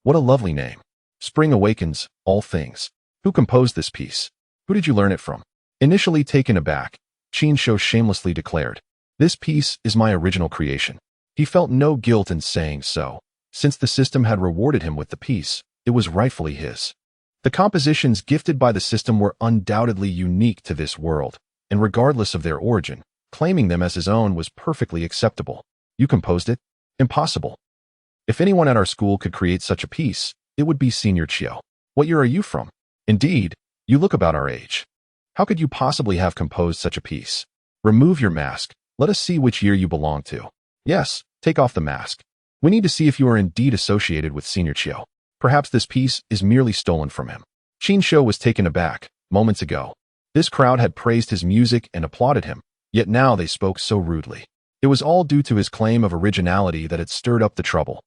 What a lovely name. Spring awakens all things. Who composed this piece? Who did you learn it from? Initially taken aback, Qin Shou shamelessly declared, this piece is my original creation. He felt no guilt in saying so. Since the system had rewarded him with the piece, it was rightfully his. The compositions gifted by the system were undoubtedly unique to this world, and regardless of their origin, claiming them as his own was perfectly acceptable. You composed it? Impossible. If anyone at our school could create such a piece, it would be Senior Chiu. What year are you from? Indeed, you look about our age. How could you possibly have composed such a piece? Remove your mask. Let us see which year you belong to. Yes, take off the mask. We need to see if you are indeed associated with Senior Chiu. Perhaps this piece is merely stolen from him. Qin Shou was taken aback. Moments ago, this crowd had praised his music and applauded him, yet now they spoke so rudely. It was all due to his claim of originality that had stirred up the trouble.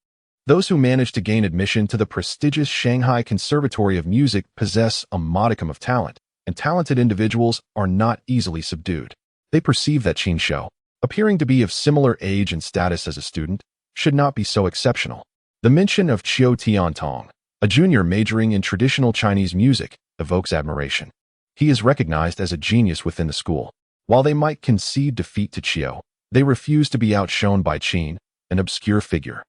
Those who managed to gain admission to the prestigious Shanghai Conservatory of Music possess a modicum of talent, and talented individuals are not easily subdued. They perceive that Qin Shou, appearing to be of similar age and status as a student, should not be so exceptional. The mention of Qiu Tiantong, a junior majoring in traditional Chinese music, evokes admiration. He is recognized as a genius within the school. While they might concede defeat to Qiu, they refuse to be outshone by Qin, an obscure figure.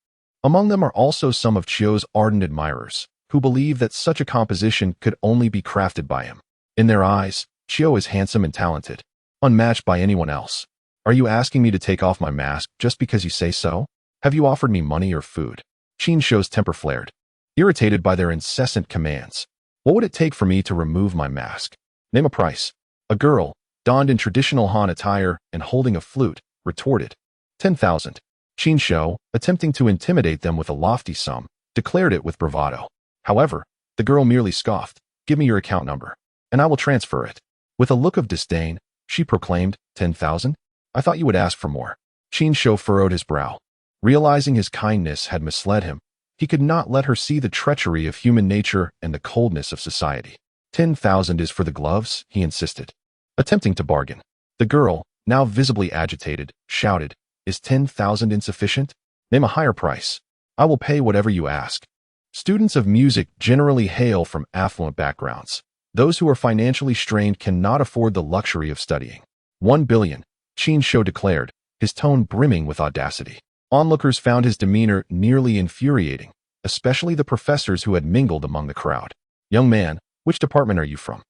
Among them are also some of Chiu's ardent admirers, who believe that such a composition could only be crafted by him. In their eyes, Chiu is handsome and talented, unmatched by anyone else. Are you asking me to take off my mask just because you say so? Have you offered me money or food? Qin Shou's temper flared, irritated by their incessant commands. What would it take for me to remove my mask? Name a price. A girl, donned in traditional Han attire and holding a flute, retorted. 10,000. Qin Shou, attempting to intimidate them with a lofty sum, declared it with bravado. However, the girl merely scoffed. Give me your account number, and I will transfer it. With a look of disdain, she proclaimed, 10,000? I thought you would ask for more. Qin Shou furrowed his brow. Realizing his kindness had misled him, he could not let her see the treachery of human nature and the coldness of society. 10,000 is for the gloves, he insisted. Attempting to bargain. The girl, now visibly agitated, shouted, Is 10,000 insufficient? Name a higher price. I will pay whatever you ask. Students of music generally hail from affluent backgrounds. Those who are financially strained cannot afford the luxury of studying. 1 billion, Qin Shou declared, his tone brimming with audacity. Onlookers found his demeanor nearly infuriating, especially the professors who had mingled among the crowd. Young man, which department are you from?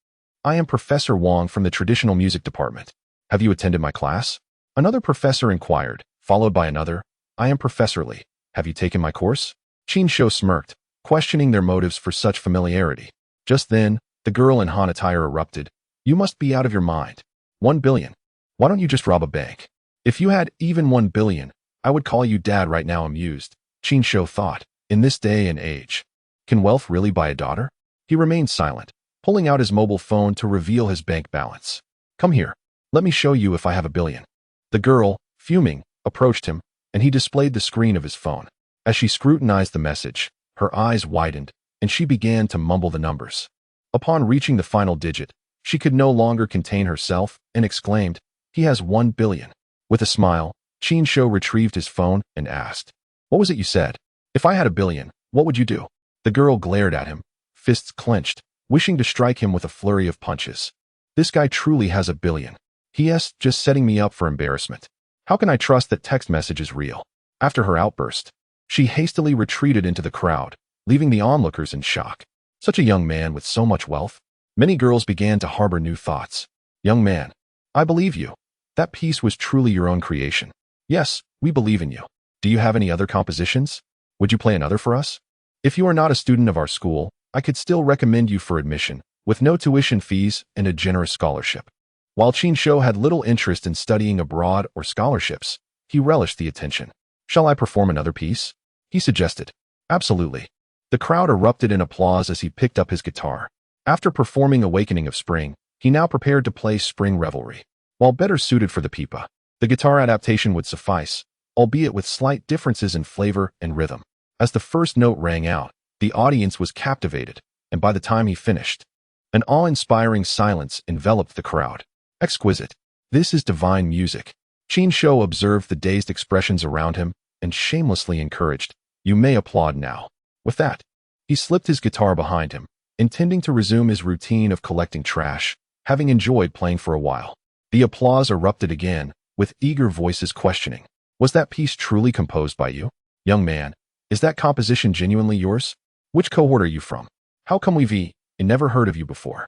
I am Professor Wang from the Traditional Music Department. Have you attended my class? Another professor inquired, followed by another. I am Professor Li. Have you taken my course? Qin Shou smirked, questioning their motives for such familiarity. Just then, the girl in Han attire erupted. You must be out of your mind. 1 billion. Why don't you just rob a bank? If you had even 1 billion, I would call you dad right now. Amused, Qin Shou thought, in this day and age. Can wealth really buy a daughter? He remained silent, pulling out his mobile phone to reveal his bank balance. Come here. Let me show you if I have 1 billion. The girl, fuming, approached him, and he displayed the screen of his phone. As she scrutinized the message, her eyes widened, and she began to mumble the numbers. Upon reaching the final digit, she could no longer contain herself and exclaimed, He has 1 billion. With a smile, Qin Shou retrieved his phone and asked, What was it you said? If I had 1 billion, what would you do? The girl glared at him, fists clenched, wishing to strike him with a flurry of punches. This guy truly has 1 billion. He.S. just setting me up for embarrassment. How can I trust that text message is real? After her outburst, she hastily retreated into the crowd, leaving the onlookers in shock. Such a young man with so much wealth? Many girls began to harbor new thoughts. Young man, I believe you. That piece was truly your own creation. Yes, we believe in you. Do you have any other compositions? Would you play another for us? If you are not a student of our school, I could still recommend you for admission, with no tuition fees and a generous scholarship. While Qin Shou had little interest in studying abroad or scholarships, he relished the attention. Shall I perform another piece? He suggested. Absolutely. The crowd erupted in applause as he picked up his guitar. After performing Awakening of Spring, he now prepared to play Spring Revelry. While better suited for the pipa, the guitar adaptation would suffice, albeit with slight differences in flavor and rhythm. As the first note rang out, the audience was captivated, and by the time he finished, an awe-inspiring silence enveloped the crowd. Exquisite. This is divine music. Qin Shou observed the dazed expressions around him and shamelessly encouraged, You may applaud now. With that, he slipped his guitar behind him, intending to resume his routine of collecting trash, having enjoyed playing for a while. The applause erupted again, with eager voices questioning, Was that piece truly composed by you? Young man, is that composition genuinely yours? Which cohort are you from? How come we've never heard of you before?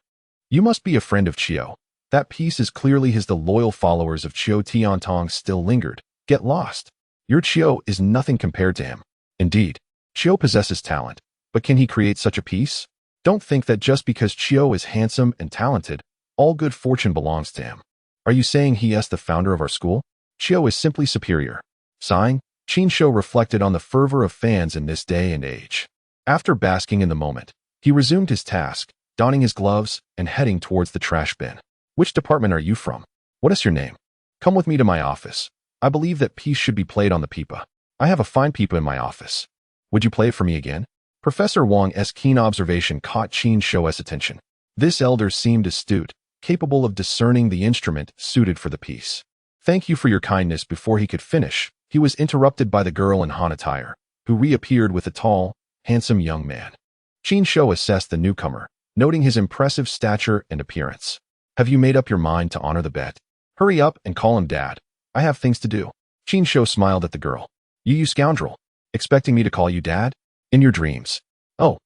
You must be a friend of Chiu. That piece is clearly his. The loyal followers of Chiu Tiantong still lingered. Get lost. Your Chiu is nothing compared to him. Indeed, Chiu possesses talent, but can he create such a piece? Don't think that just because Chiu is handsome and talented, all good fortune belongs to him. Are you saying he is the founder of our school? Chiu is simply superior. Sighing, Qin Shou reflected on the fervor of fans in this day and age. After basking in the moment, he resumed his task, donning his gloves and heading towards the trash bin. Which department are you from? What is your name? Come with me to my office. I believe that piece should be played on the pipa. I have a fine pipa in my office. Would you play it for me again? Professor Wang's keen observation caught Qin Shou's attention. This elder seemed astute, capable of discerning the instrument suited for the piece. Thank you for your kindness. Before he could finish, he was interrupted by the girl in Han attire, who reappeared with a tall, handsome young man. Qin Shou assessed the newcomer, noting his impressive stature and appearance. Have you made up your mind to honor the bet? Hurry up and call him dad. I have things to do. Qin Shou smiled at the girl. You scoundrel. Expecting me to call you dad? In your dreams. Oh,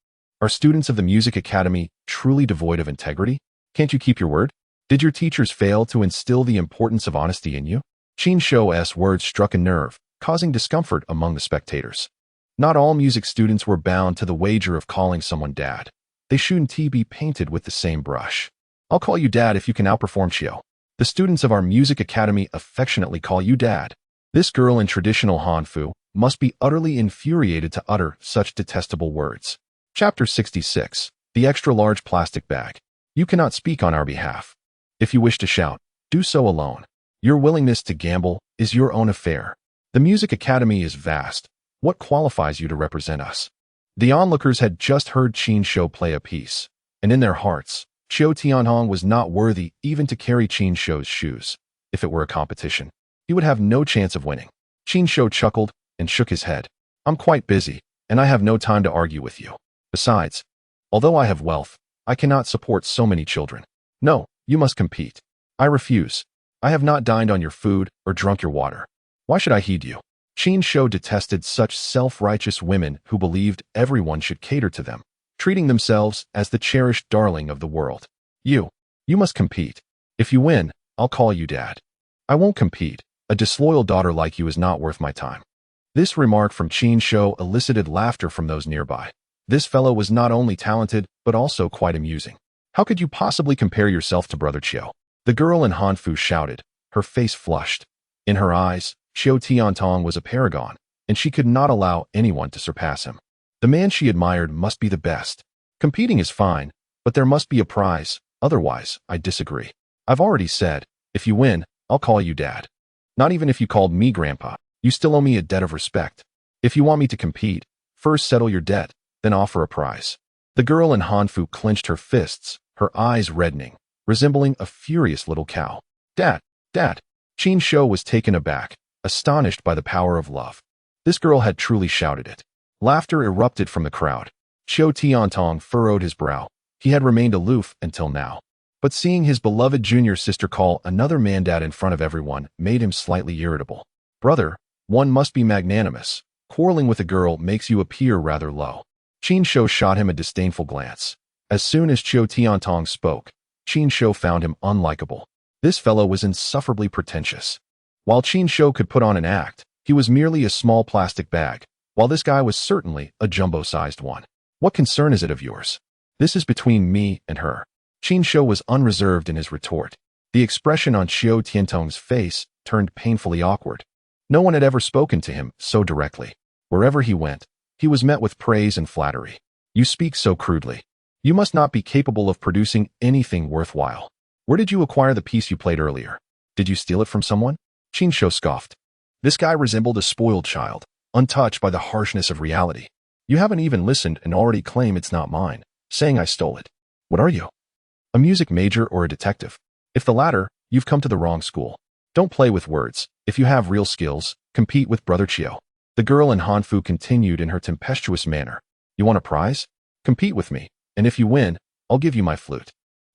are students of the Music Academy truly devoid of integrity? Can't you keep your word? Did your teachers fail to instill the importance of honesty in you? Qin Shou's words struck a nerve, causing discomfort among the spectators. Not all music students were bound to the wager of calling someone dad. They shouldn't be painted with the same brush. I'll call you dad if you can outperform Xiao. The students of our Music Academy affectionately call you dad. This girl in traditional Hanfu must be utterly infuriated to utter such detestable words. Chapter 66. The extra-large plastic bag. You cannot speak on our behalf. If you wish to shout, do so alone. Your willingness to gamble is your own affair. The Music Academy is vast. What qualifies you to represent us? The onlookers had just heard Qin Shou play a piece, and in their hearts, Qiu Tianhong was not worthy even to carry Qin Shou's shoes. If it were a competition, he would have no chance of winning. Qin Shou chuckled and shook his head. I'm quite busy, and I have no time to argue with you. Besides, although I have wealth, I cannot support so many children. No, you must compete. I refuse. I have not dined on your food or drunk your water. Why should I heed you? Qin Shou detested such self-righteous women who believed everyone should cater to them, treating themselves as the cherished darling of the world. You must compete. If you win, I'll call you dad. I won't compete. A disloyal daughter like you is not worth my time. This remark from Qin Shou elicited laughter from those nearby. This fellow was not only talented, but also quite amusing. How could you possibly compare yourself to Brother Qiu? The girl in Hanfu shouted, her face flushed. In her eyes, Qiu Tiantong was a paragon, and she could not allow anyone to surpass him. The man she admired must be the best. Competing is fine, but there must be a prize, otherwise, I disagree. I've already said, if you win, I'll call you dad. Not even if you called me grandpa, you still owe me a debt of respect. If you want me to compete, first settle your debt, then offer a prize. The girl in Hanfu clenched her fists, her eyes reddening, resembling a furious little cow. Dad! Qin Shou was taken aback, astonished by the power of love. This girl had truly shouted it. Laughter erupted from the crowd. Qiu Tiantong furrowed his brow. He had remained aloof until now. But seeing his beloved junior sister call another man dad in front of everyone made him slightly irritable. Brother, one must be magnanimous. Quarreling with a girl makes you appear rather low. Qin Shou shot him a disdainful glance. As soon as Qiu Tiantong spoke, Qin Shou found him unlikable. This fellow was insufferably pretentious. While Qin Shou could put on an act, he was merely a small plastic bag, while this guy was certainly a jumbo-sized one. What concern is it of yours? This is between me and her. Qin Shou was unreserved in his retort. The expression on Qiu Tiantong's face turned painfully awkward. No one had ever spoken to him so directly. Wherever he went, he was met with praise and flattery. You speak so crudely. You must not be capable of producing anything worthwhile. Where did you acquire the piece you played earlier? Did you steal it from someone? Qin Shou scoffed. This guy resembled a spoiled child, untouched by the harshness of reality. You haven't even listened and already claim it's not mine, saying I stole it. What are you? A music major or a detective? If the latter, you've come to the wrong school. Don't play with words. If you have real skills, compete with Brother Qiu. The girl in Hanfu continued in her tempestuous manner. You want a prize? Compete with me, and if you win, I'll give you my flute.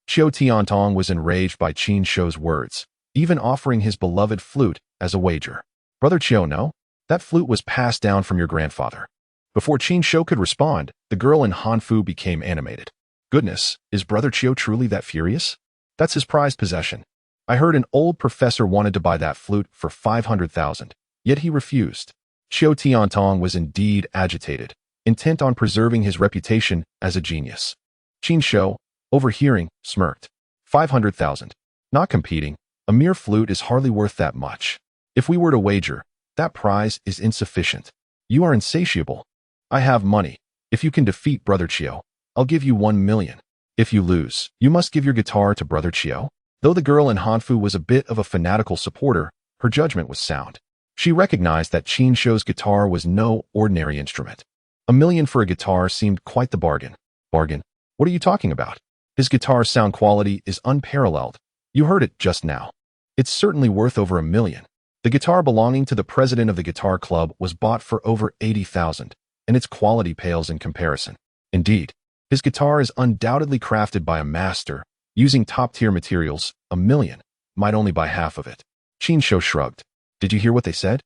Qiu Tiantong was enraged by Qin Shou's words, even offering his beloved flute as a wager. Brother Qiu, no? That flute was passed down from your grandfather. Before Qin Shou could respond, the girl in Hanfu became animated. Goodness, is Brother Qiu truly that furious? That's his prized possession. I heard an old professor wanted to buy that flute for 500,000, yet he refused. Qiu Tiantong was indeed agitated, intent on preserving his reputation as a genius. Qin Shou, overhearing, smirked. 500,000. Not competing, a mere flute is hardly worth that much. If we were to wager, that prize is insufficient. You are insatiable. I have money. If you can defeat Brother Qiu, I'll give you 1 million. If you lose, you must give your guitar to Brother Qiu. Though the girl in Hanfu was a bit of a fanatical supporter, her judgment was sound. She recognized that Qin Shou's guitar was no ordinary instrument. 1 million for a guitar seemed quite the bargain. Bargain? What are you talking about? His guitar's sound quality is unparalleled. You heard it just now. It's certainly worth over 1 million. The guitar belonging to the president of the guitar club was bought for over 80,000, and its quality pales in comparison. Indeed, his guitar is undoubtedly crafted by a master, using top-tier materials. 1 million might only buy half of it. Qin Shou shrugged. Did you hear what they said?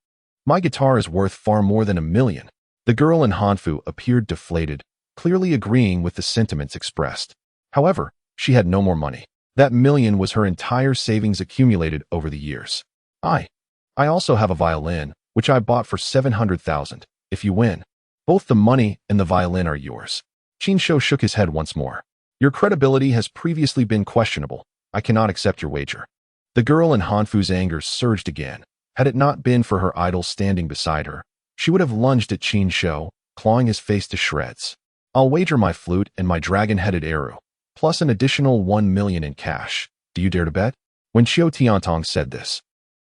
My guitar is worth far more than 1 million. The girl in Hanfu appeared deflated, clearly agreeing with the sentiments expressed. However, she had no more money. That million was her entire savings accumulated over the years. I also have a violin, which I bought for 700,000. If you win, both the money and the violin are yours. Qin Shou shook his head once more. Your credibility has previously been questionable. I cannot accept your wager. The girl in Hanfu's anger surged again. Had it not been for her idol standing beside her, she would have lunged at Qin Shou, clawing his face to shreds. I'll wager my flute and my dragon-headed arrow, plus an additional 1 million in cash. Do you dare to bet? When Xiao Tiantong said this,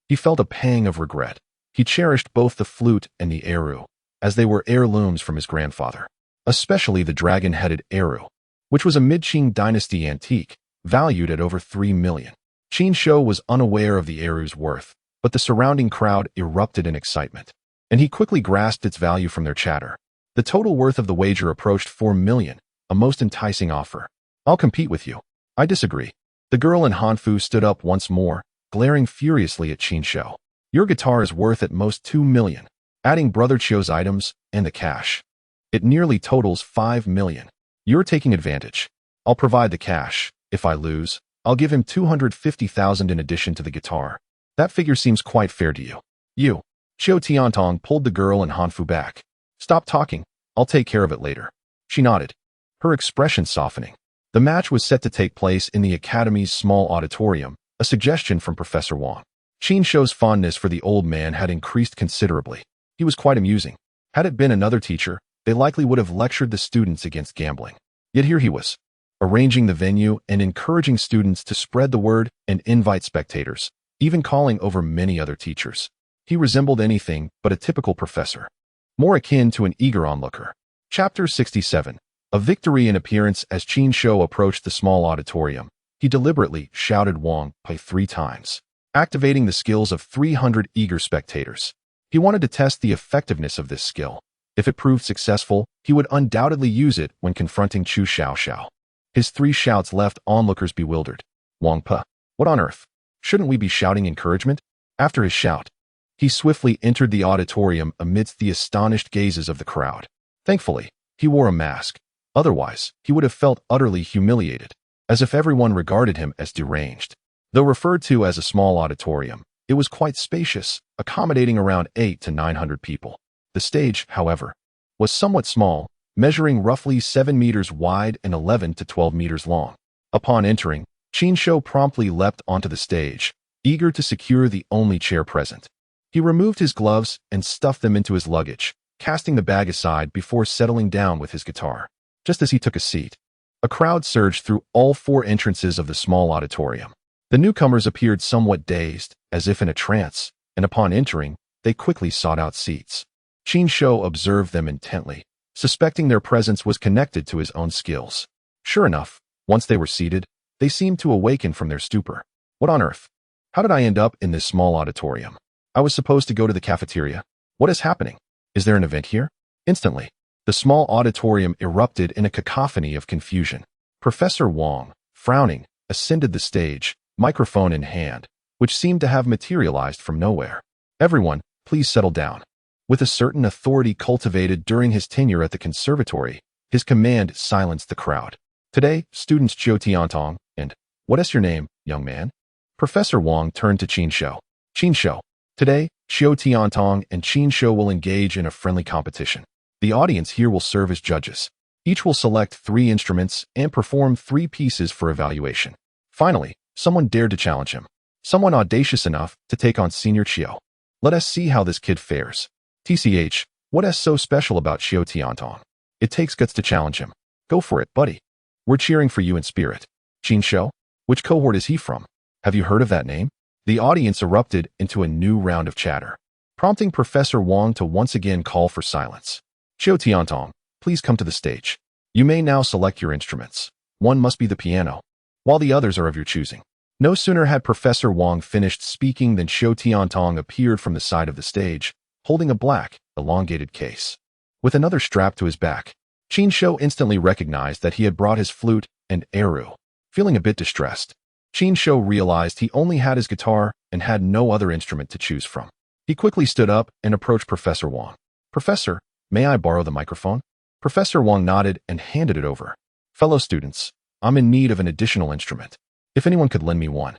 he felt a pang of regret. He cherished both the flute and the arrow, as they were heirlooms from his grandfather, especially the dragon-headed arrow, which was a mid-Qing dynasty antique, valued at over 3 million. Qin Shou was unaware of the arrow's worth, but the surrounding crowd erupted in excitement, and he quickly grasped its value from their chatter. The total worth of the wager approached 4 million, a most enticing offer. I'll compete with you. I disagree. The girl in Hanfu stood up once more, glaring furiously at Qin Shou. Your guitar is worth at most 2 million, adding Brother Chio's items and the cash. It nearly totals 5 million. You're taking advantage. I'll provide the cash. If I lose, I'll give him 250,000 in addition to the guitar. That figure seems quite fair to you. You. Xiao Tiantong pulled the girl in Hanfu back. Stop talking. I'll take care of it later. She nodded, her expression softening. The match was set to take place in the academy's small auditorium, a suggestion from Professor Wang. Qin Shou's fondness for the old man had increased considerably. He was quite amusing. Had it been another teacher, they likely would have lectured the students against gambling. Yet here he was, arranging the venue and encouraging students to spread the word and invite spectators, even calling over many other teachers. He resembled anything but a typical professor, more akin to an eager onlooker. Chapter 67. A victory in appearance. As Qin Shou approached the small auditorium, he deliberately shouted Wang Pai 3 times, activating the skills of 300 eager spectators. He wanted to test the effectiveness of this skill. If it proved successful, he would undoubtedly use it when confronting Chu Xiaoxiao. His 3 shouts left onlookers bewildered. Wang Pai, what on earth? Shouldn't we be shouting encouragement? After his shout, he swiftly entered the auditorium amidst the astonished gazes of the crowd. Thankfully, he wore a mask. Otherwise, he would have felt utterly humiliated, as if everyone regarded him as deranged. Though referred to as a small auditorium, it was quite spacious, accommodating around 800 to 900 people. The stage, however, was somewhat small, measuring roughly 7 meters wide and 11 to 12 meters long. Upon entering, Qin Shou promptly leapt onto the stage, eager to secure the only chair present. He removed his gloves and stuffed them into his luggage, casting the bag aside before settling down with his guitar. Just as he took a seat, a crowd surged through all 4 entrances of the small auditorium. The newcomers appeared somewhat dazed, as if in a trance, and upon entering, they quickly sought out seats. Qin Shou observed them intently, suspecting their presence was connected to his own skills. Sure enough, once they were seated, they seemed to awaken from their stupor. What on earth? How did I end up in this small auditorium? I was supposed to go to the cafeteria. What is happening? Is there an event here? Instantly, the small auditorium erupted in a cacophony of confusion. Professor Wang, frowning, ascended the stage, microphone in hand, which seemed to have materialized from nowhere. Everyone, please settle down. With a certain authority cultivated during his tenure at the conservatory, his command silenced the crowd. Today, students Xiao Tiantong and, what is your name, young man? Professor Wang turned to Qin Shou. Qin Shou. Today, Xiao Tiantong and Qin Shou will engage in a friendly competition. The audience here will serve as judges. Each will select 3 instruments and perform 3 pieces for evaluation. Finally, someone dared to challenge him. Someone audacious enough to take on Senior Qiao. Let us see how this kid fares. TCH, what is so special about Xiao Tiantong? It takes guts to challenge him. Go for it, buddy. We're cheering for you in spirit. Qin Shou? Which cohort is he from? Have you heard of that name? The audience erupted into a new round of chatter, prompting Professor Wang to once again call for silence. Xiao Tiantong, please come to the stage. You may now select your instruments. One must be the piano, while the others are of your choosing. No sooner had Professor Wang finished speaking than Xiao Tiantong appeared from the side of the stage, holding a black, elongated case, with another strapped to his back. Qin Shou instantly recognized that he had brought his flute and arrow. Feeling a bit distressed, Qin Shou realized he only had his guitar and had no other instrument to choose from. He quickly stood up and approached Professor Wang. "Professor, may I borrow the microphone?" Professor Wang nodded and handed it over. "Fellow students, I'm in need of an additional instrument. If anyone could lend me one,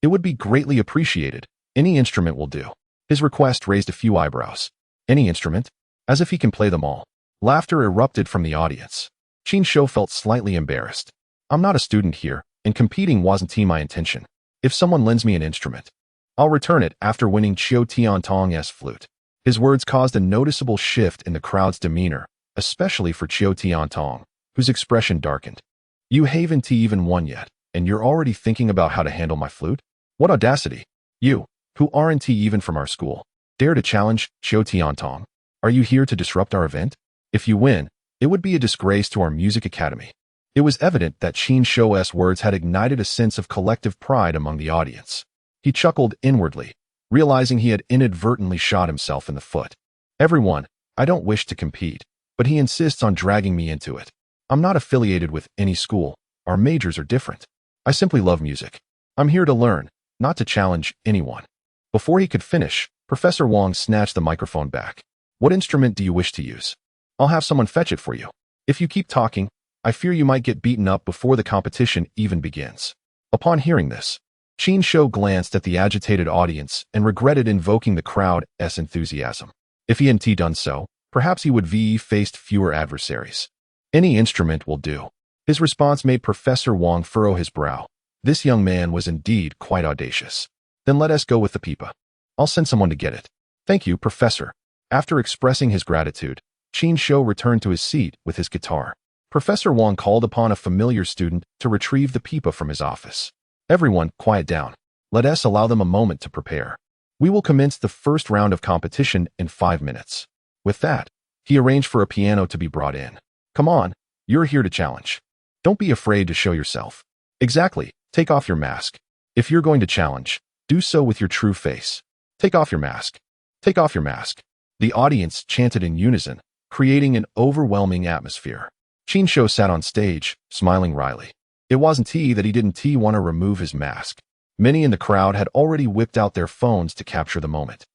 it would be greatly appreciated. Any instrument will do." His request raised a few eyebrows. "Any instrument? As if he can play them all." Laughter erupted from the audience. Qin Shou felt slightly embarrassed. "I'm not a student here, and competing wasn't my intention. If someone lends me an instrument, I'll return it after winning Qiu Tiantong's flute." His words caused a noticeable shift in the crowd's demeanor, especially for Qiu Tiantong, whose expression darkened. "You haven't even won yet, and you're already thinking about how to handle my flute? What audacity! You, who aren't even from our school, dare to challenge Qiu Tiantong? Are you here to disrupt our event? If you win, it would be a disgrace to our music academy." It was evident that Qin Shou's words had ignited a sense of collective pride among the audience. He chuckled inwardly, realizing he had inadvertently shot himself in the foot. "Everyone, I don't wish to compete, but he insists on dragging me into it. I'm not affiliated with any school. Our majors are different. I simply love music. I'm here to learn, not to challenge anyone." Before he could finish, Professor Wang snatched the microphone back. "What instrument do you wish to use? I'll have someone fetch it for you. If you keep talking, I fear you might get beaten up before the competition even begins." Upon hearing this, Qin Shou glanced at the agitated audience and regretted invoking the crowd's enthusiasm. If he hadn't done so, perhaps he would have faced fewer adversaries. "Any instrument will do." His response made Professor Wang furrow his brow. This young man was indeed quite audacious. "Then let us go with the pipa. I'll send someone to get it." "Thank you, Professor." After expressing his gratitude, Qin Shou returned to his seat with his guitar. Professor Wang called upon a familiar student to retrieve the pipa from his office. "Everyone, quiet down. Let us allow them a moment to prepare. We will commence the first round of competition in 5 minutes." With that, he arranged for a piano to be brought in. "Come on, you're here to challenge. Don't be afraid to show yourself." "Exactly, take off your mask. If you're going to challenge, do so with your true face. Take off your mask. Take off your mask." The audience chanted in unison, creating an overwhelming atmosphere. Qin Shou sat on stage, smiling wryly. It wasn't that he didn't want to remove his mask. Many in the crowd had already whipped out their phones to capture the moment.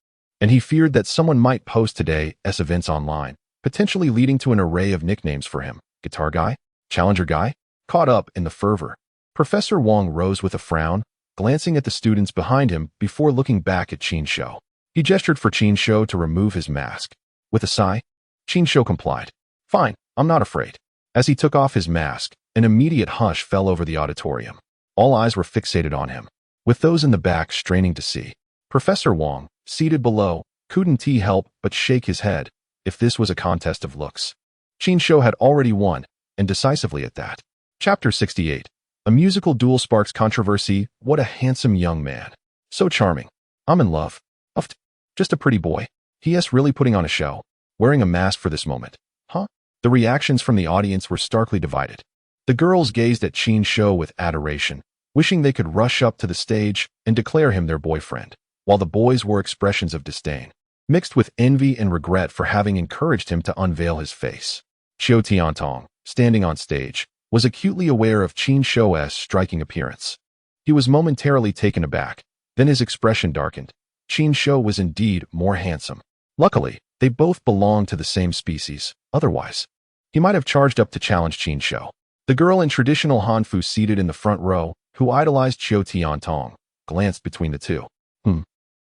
And he feared that someone might post today's events online, potentially leading to an array of nicknames for him. Guitar guy? Challenger guy? Caught up in the fervor, Professor Wang rose with a frown, glancing at the students behind him before looking back at Qin Shou. He gestured for Qin Shou to remove his mask. With a sigh, Qin Shou complied. "Fine, I'm not afraid." As he took off his mask, an immediate hush fell over the auditorium. All eyes were fixated on him, with those in the back straining to see. Professor Wang, seated below, couldn't help but shake his head. If this was a contest of looks, Qin Shou had already won, and decisively at that. Chapter 68. A musical duel sparks controversy. What a handsome young man. So charming. I'm in love. Uft. Just a pretty boy. He.S. really putting on a show. Wearing a mask for this moment. Huh? The reactions from the audience were starkly divided. The girls gazed at Qin Shou with adoration, wishing they could rush up to the stage and declare him their boyfriend, while the boys wore expressions of disdain, mixed with envy and regret for having encouraged him to unveil his face. Qiu Tiantong, standing on stage, was acutely aware of Qin Shou's striking appearance. He was momentarily taken aback, then his expression darkened. Qin Shou was indeed more handsome. Luckily, they both belonged to the same species, otherwise he might have charged up to challenge Qin Shou. The girl in traditional Hanfu seated in the front row, who idolized Qiu Tiantong, glanced between the two.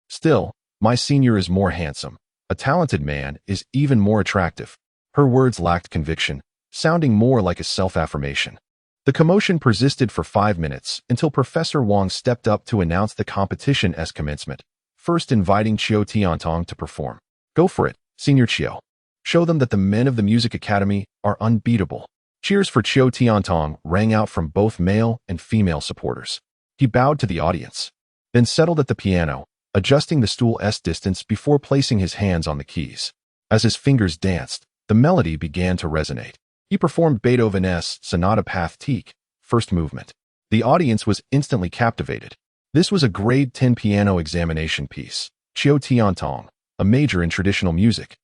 Still, my senior is more handsome. A talented man is even more attractive. Her words lacked conviction, sounding more like a self-affirmation. The commotion persisted for 5 minutes until Professor Wang stepped up to announce the competition's commencement, first inviting Qiu Tiantong to perform. Go for it, Senior Qiu. Show them that the men of the Music Academy are unbeatable. Cheers for Qiu Tiantong rang out from both male and female supporters. He bowed to the audience, then settled at the piano, adjusting the stool's distance before placing his hands on the keys. As his fingers danced, the melody began to resonate. He performed Beethoven's Sonata Pathétique, first movement. The audience was instantly captivated. This was a grade 10 piano examination piece. Qiu Tiantong, a major in traditional music,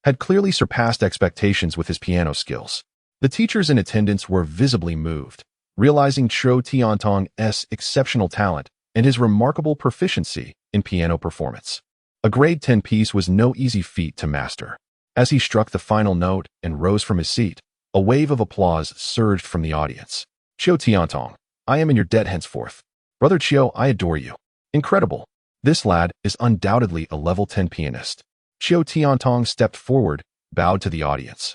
had clearly surpassed expectations with his piano skills. The teachers in attendance were visibly moved, realizing Qiu Tiantong's exceptional talent and his remarkable proficiency in piano performance. A grade 10 piece was no easy feat to master. As he struck the final note and rose from his seat, a wave of applause surged from the audience. Qiu Tiantong, I am in your debt henceforth. Brother Qiu, I adore you. Incredible. This lad is undoubtedly a level 10 pianist. Qiu Tiantong stepped forward, bowed to the audience,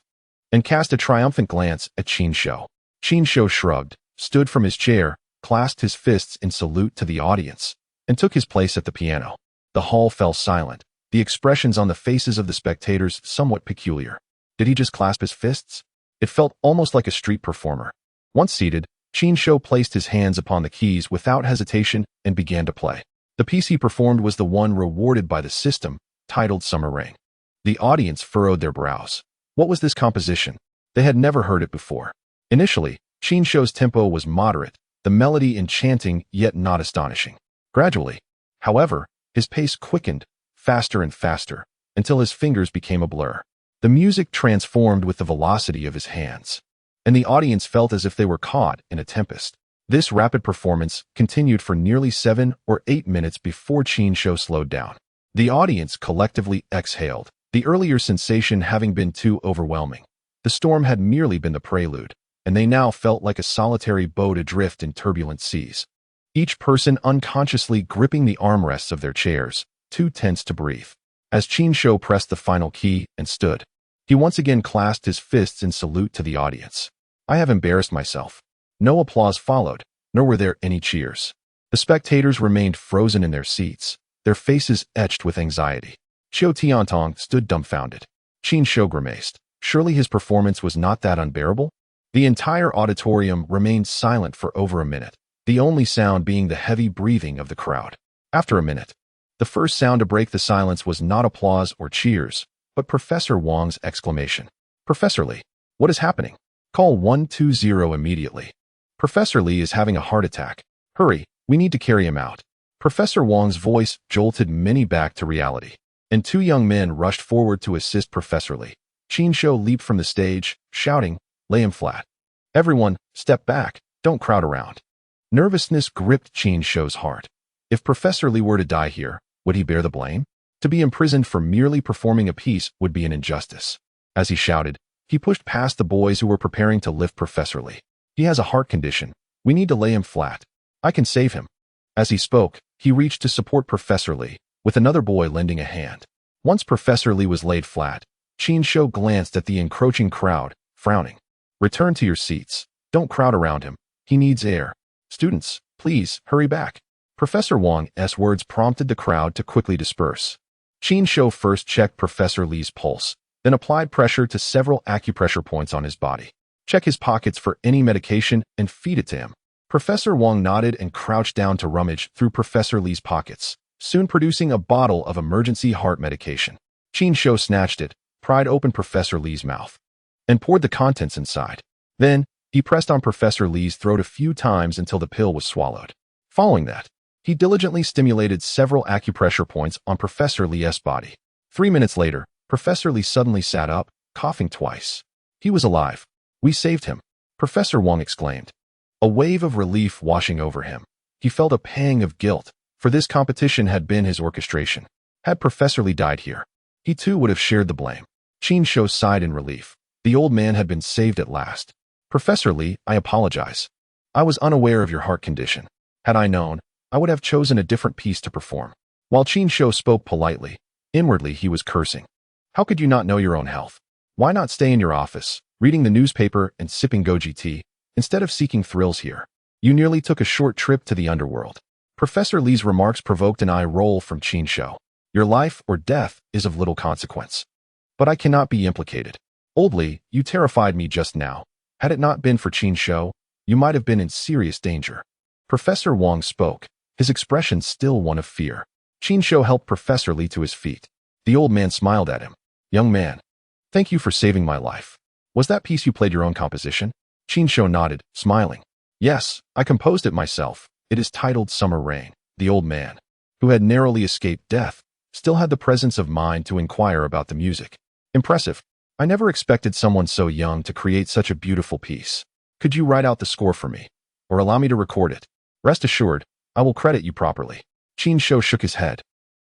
and cast a triumphant glance at Qin Shou. Qin Shou shrugged, stood from his chair, clasped his fists in salute to the audience, and took his place at the piano. The hall fell silent, the expressions on the faces of the spectators somewhat peculiar. Did he just clasp his fists? It felt almost like a street performer. Once seated, Qin Shou placed his hands upon the keys without hesitation and began to play. The piece he performed was the one rewarded by the system, titled Summer Rain. The audience furrowed their brows. What was this composition? They had never heard it before. Initially, Qin Shou's tempo was moderate, the melody enchanting yet not astonishing. Gradually, however, his pace quickened, faster and faster, until his fingers became a blur. The music transformed with the velocity of his hands, and the audience felt as if they were caught in a tempest. This rapid performance continued for nearly 7 or 8 minutes before Qin Shou slowed down. The audience collectively exhaled, the earlier sensation having been too overwhelming. The storm had merely been the prelude, and they now felt like a solitary boat adrift in turbulent seas. Each person unconsciously gripping the armrests of their chairs, too tense to breathe. As Qin Shou pressed the final key and stood, he once again clasped his fists in salute to the audience. I have embarrassed myself. No applause followed, nor were there any cheers. The spectators remained frozen in their seats, their faces etched with anxiety. Qiu Tiantong stood dumbfounded. Qin Shou grimaced. Surely his performance was not that unbearable? The entire auditorium remained silent for over a minute, the only sound being the heavy breathing of the crowd. After a minute, the first sound to break the silence was not applause or cheers, but Professor Wang's exclamation. Professor Li, what is happening? Call 120 immediately. Professor Li is having a heart attack. Hurry, we need to carry him out. Professor Wang's voice jolted many back to reality, and 2 young men rushed forward to assist Professor Li. Qin Shou leaped from the stage, shouting, lay him flat. Everyone, step back, don't crowd around. Nervousness gripped Qin Shou's heart. If Professor Li were to die here, would he bear the blame? To be imprisoned for merely performing a piece would be an injustice. As he shouted, he pushed past the boys who were preparing to lift Professor Li. He has a heart condition. We need to lay him flat. I can save him. As he spoke, he reached to support Professor Li, with another boy lending a hand. Once Professor Li was laid flat, Qin Shou glanced at the encroaching crowd, frowning. Return to your seats. Don't crowd around him. He needs air. Students, please, hurry back. Professor Wang's words prompted the crowd to quickly disperse. Qin Shou first checked Professor Li's pulse, then applied pressure to several acupressure points on his body. Check his pockets for any medication and feed it to him. Professor Wang nodded and crouched down to rummage through Professor Li's pockets, soon producing a bottle of emergency heart medication. Qin Shou snatched it, pried open Professor Li's mouth, and poured the contents inside. Then, he pressed on Professor Li's throat a few times until the pill was swallowed. Following that, he diligently stimulated several acupressure points on Professor Li's body. 3 minutes later, Professor Li suddenly sat up, coughing twice. He was alive. We saved him, Professor Wang exclaimed. A wave of relief washing over him. He felt a pang of guilt, for this competition had been his orchestration. Had Professor Li died here, he too would have shared the blame. Qin Shou sighed in relief. The old man had been saved at last. Professor Li, I apologize. I was unaware of your heart condition. Had I known, I would have chosen a different piece to perform. While Qin Shou spoke politely, inwardly he was cursing. How could you not know your own health? Why not stay in your office, reading the newspaper and sipping goji tea, instead of seeking thrills here? You nearly took a short trip to the underworld. Professor Li's remarks provoked an eye roll from Qin Shou. Your life or death is of little consequence. But I cannot be implicated. Old Li, you terrified me just now. Had it not been for Qin Shou, you might have been in serious danger. Professor Wang spoke, his expression still one of fear. Qin Shou helped Professor Li to his feet. The old man smiled at him. Young man, thank you for saving my life. Was that piece you played your own composition? Qin Shou nodded, smiling. Yes, I composed it myself. It is titled Summer Rain. The old man, who had narrowly escaped death, still had the presence of mind to inquire about the music. Impressive. I never expected someone so young to create such a beautiful piece. Could you write out the score for me? Or allow me to record it? Rest assured, I will credit you properly. Qin Shou shook his head.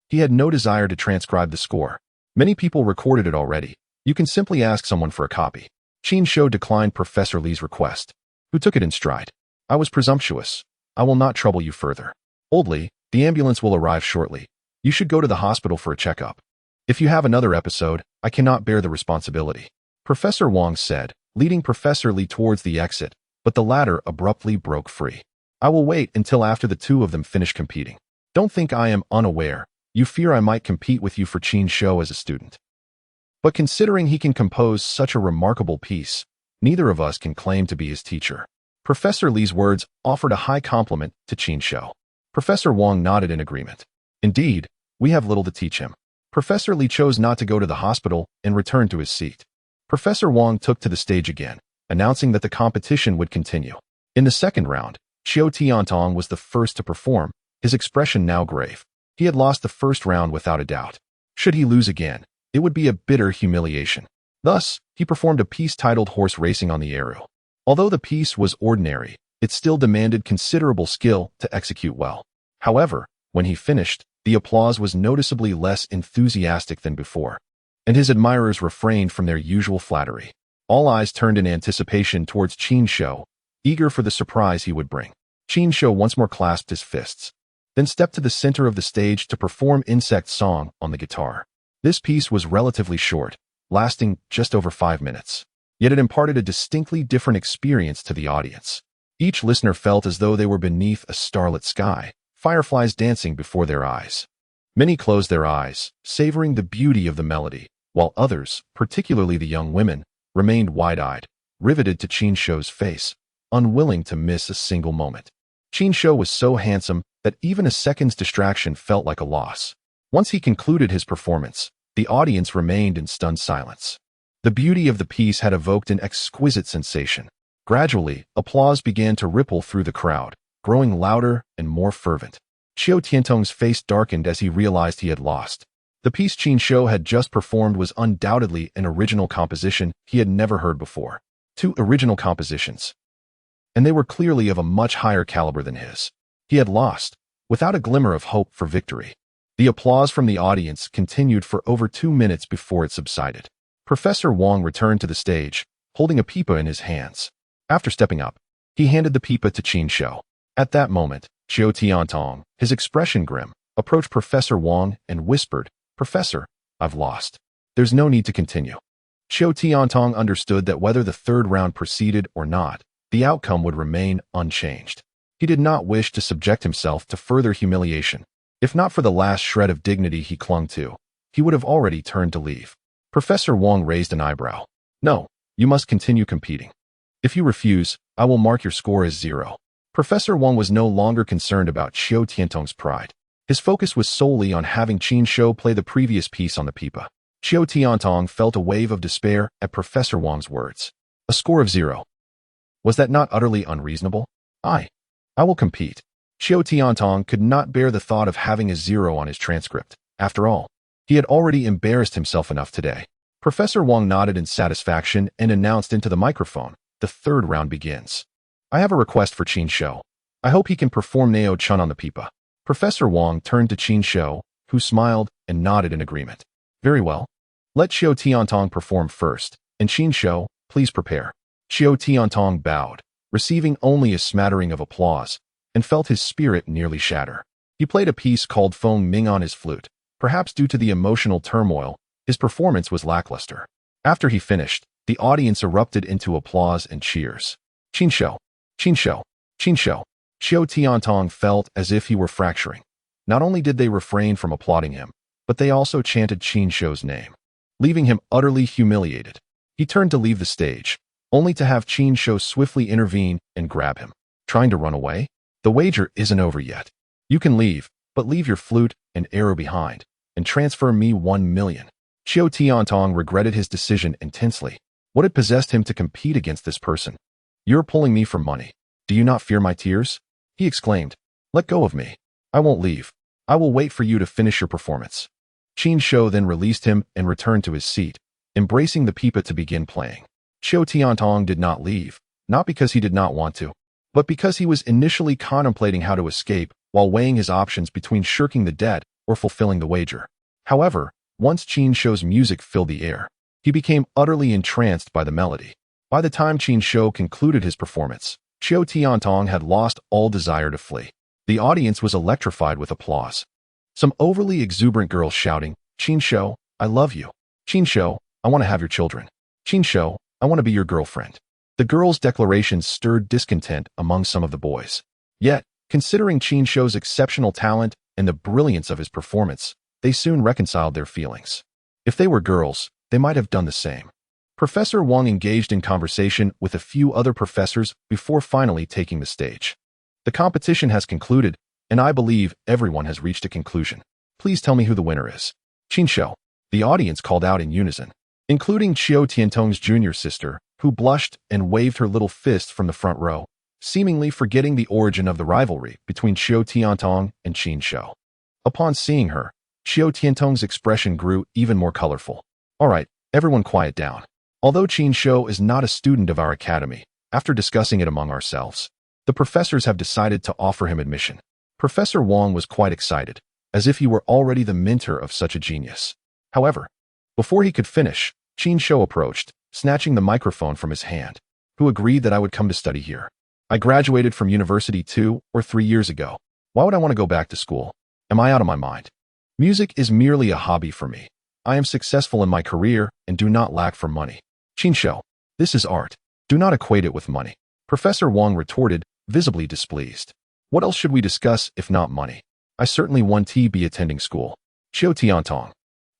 He had no desire to transcribe the score. Many people recorded it already. You can simply ask someone for a copy. Qin Shou declined Professor Li's request, who took it in stride. I was presumptuous. I will not trouble you further. Old Li, the ambulance will arrive shortly. You should go to the hospital for a checkup. If you have another episode, I cannot bear the responsibility. Professor Wang said, leading Professor Li towards the exit, but the latter abruptly broke free. I will wait until after the two of them finish competing. Don't think I am unaware. You fear I might compete with you for Qin Shou as a student. But considering he can compose such a remarkable piece, neither of us can claim to be his teacher. Professor Li's words offered a high compliment to Qin Shou. Professor Wang nodded in agreement. Indeed, we have little to teach him. Professor Li chose not to go to the hospital and returned to his seat. Professor Wang took to the stage again, announcing that the competition would continue. In the second round, Xiao Tiantong was the first to perform, his expression now grave. He had lost the first round without a doubt. Should he lose again, it would be a bitter humiliation. Thus, he performed a piece titled Horse Racing on the Arrow. Although the piece was ordinary, it still demanded considerable skill to execute well. However, when he finished, the applause was noticeably less enthusiastic than before, and his admirers refrained from their usual flattery. All eyes turned in anticipation towards Qin Shou, eager for the surprise he would bring. Qin Shou once more clasped his fists, then stepped to the center of the stage to perform Insect Song on the guitar. This piece was relatively short, lasting just over 5 minutes. Yet it imparted a distinctly different experience to the audience. Each listener felt as though they were beneath a starlit sky, fireflies dancing before their eyes. Many closed their eyes, savoring the beauty of the melody, while others, particularly the young women, remained wide-eyed, riveted to Qin Shou's face, unwilling to miss a single moment. Qin Shou was so handsome that even a second's distraction felt like a loss. Once he concluded his performance, the audience remained in stunned silence. The beauty of the piece had evoked an exquisite sensation. Gradually, applause began to ripple through the crowd, growing louder and more fervent. Xiao Tiantong's face darkened as he realized he had lost. The piece Qin Shou had just performed was undoubtedly an original composition he had never heard before. 2 original compositions, and they were clearly of a much higher caliber than his. He had lost, without a glimmer of hope for victory. The applause from the audience continued for over 2 minutes before it subsided. Professor Wang returned to the stage, holding a pipa in his hands. After stepping up, he handed the pipa to Qin Shou. At that moment, Xiao Tiantong, his expression grim, approached Professor Wang and whispered, "Professor, I've lost. There's no need to continue." Xiao Tiantong understood that whether the third round proceeded or not, the outcome would remain unchanged. He did not wish to subject himself to further humiliation. If not for the last shred of dignity he clung to, he would have already turned to leave. Professor Wang raised an eyebrow. "No, you must continue competing. If you refuse, I will mark your score as 0. Professor Wang was no longer concerned about Xiao Tiantong's pride. His focus was solely on having Qin Shou play the previous piece on the pipa. Xiao Tiantong felt a wave of despair at Professor Wang's words. A score of 0. Was that not utterly unreasonable? I will compete. Xiao Tiantong could not bear the thought of having a 0 on his transcript. After all, he had already embarrassed himself enough today. Professor Wang nodded in satisfaction and announced into the microphone, "The third round begins. I have a request for Qin Shou. I hope he can perform Nao Chun on the pipa." Professor Wang turned to Qin Shou, who smiled and nodded in agreement. "Very well. Let Xiao Tiantong perform first, and Qin Shou, please prepare." Xiao Tiantong bowed, receiving only a smattering of applause, and felt his spirit nearly shatter. He played a piece called Feng Ming on his flute. Perhaps due to the emotional turmoil, his performance was lackluster. After he finished, the audience erupted into applause and cheers. "Qin Shou! Qin Shou! Qin Shou!" Xiao Tiantong felt as if he were fracturing. Not only did they refrain from applauding him, but they also chanted Qin Shou's name, leaving him utterly humiliated. He turned to leave the stage, only to have Qin Shou swiftly intervene and grab him. "Trying to run away? The wager isn't over yet. You can leave, but leave your flute and arrow behind, and transfer me 1 million. Xiao Tiantong regretted his decision intensely. What had possessed him to compete against this person? "You're pulling me for money. Do you not fear my tears?" he exclaimed. "Let go of me. I won't leave. I will wait for you to finish your performance." Qin Shou then released him and returned to his seat, embracing the pipa to begin playing. Xiao Tiantong did not leave, not because he did not want to, but because he was initially contemplating how to escape while weighing his options between shirking the debt or fulfilling the wager. However, once Qin Shou's music filled the air, he became utterly entranced by the melody. By the time Qin Shou concluded his performance, Qiu Tiantong had lost all desire to flee. The audience was electrified with applause. Some overly exuberant girls shouting, "Qin Shou, I love you. Qin Shou, I want to have your children. Qin Shou, I want to be your girlfriend." The girls' declarations stirred discontent among some of the boys. Yet, considering Qin Shou's exceptional talent and the brilliance of his performance, they soon reconciled their feelings. If they were girls, they might have done the same. Professor Wang engaged in conversation with a few other professors before finally taking the stage. The competition has concluded, and I believe everyone has reached a conclusion. Please tell me who the winner is. Qin Shou, the audience called out in unison, including Qiu Tiantong's junior sister, who blushed and waved her little fist from the front row, seemingly forgetting the origin of the rivalry between Qiu Tiantong and Qin Shou. Upon seeing her, Qiu Tiantong's expression grew even more colorful. All right, everyone quiet down. Although Qin Shou is not a student of our academy, after discussing it among ourselves, the professors have decided to offer him admission. Professor Wang was quite excited, as if he were already the mentor of such a genius. However, before he could finish, Qin Shou approached, snatching the microphone from his hand. Who agreed that I would come to study here? I graduated from university 2 or 3 years ago. Why would I want to go back to school? Am I out of my mind? Music is merely a hobby for me. I am successful in my career and do not lack for money. Qin Shou, this is art. Do not equate it with money. Professor Wang retorted, visibly displeased. What else should we discuss if not money? I certainly want to be attending school. Qiu Tiantong,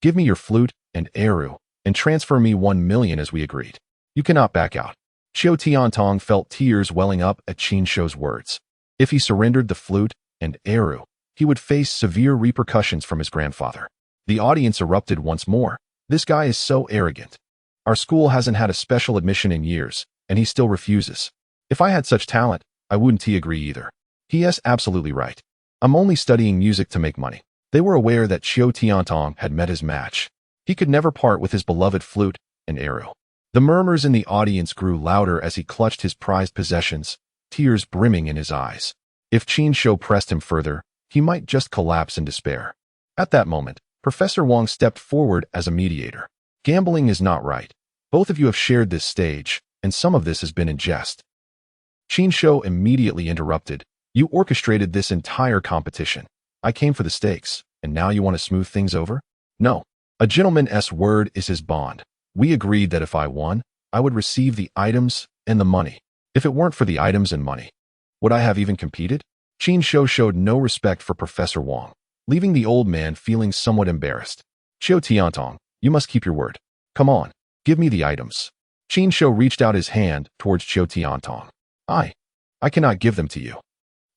give me your flute and eru, and transfer me 1 million as we agreed. You cannot back out. Qiu Tiantong felt tears welling up at Qin Shou's words. If he surrendered the flute and eru, he would face severe repercussions from his grandfather. The audience erupted once more. This guy is so arrogant. Our school hasn't had a special admission in years, and he still refuses. If I had such talent, I wouldn't agree either. He is absolutely right. I'm only studying music to make money. They were aware that Qiu Tiantong had met his match. He could never part with his beloved flute and eru. The murmurs in the audience grew louder as he clutched his prized possessions, tears brimming in his eyes. If Qin Shou pressed him further, he might just collapse in despair. At that moment, Professor Wang stepped forward as a mediator. Gambling is not right. Both of you have shared this stage, and some of this has been in jest. Qin Shou immediately interrupted. You orchestrated this entire competition. I came for the stakes, and now you want to smooth things over? No. A gentleman's word is his bond. We agreed that if I won, I would receive the items and the money. If it weren't for the items and money, would I have even competed? Qin Shou showed no respect for Professor Wang, leaving the old man feeling somewhat embarrassed. Qiu Tiantong, you must keep your word. Come on, give me the items. Qin Shou reached out his hand towards Qiu Tiantong. I cannot give them to you.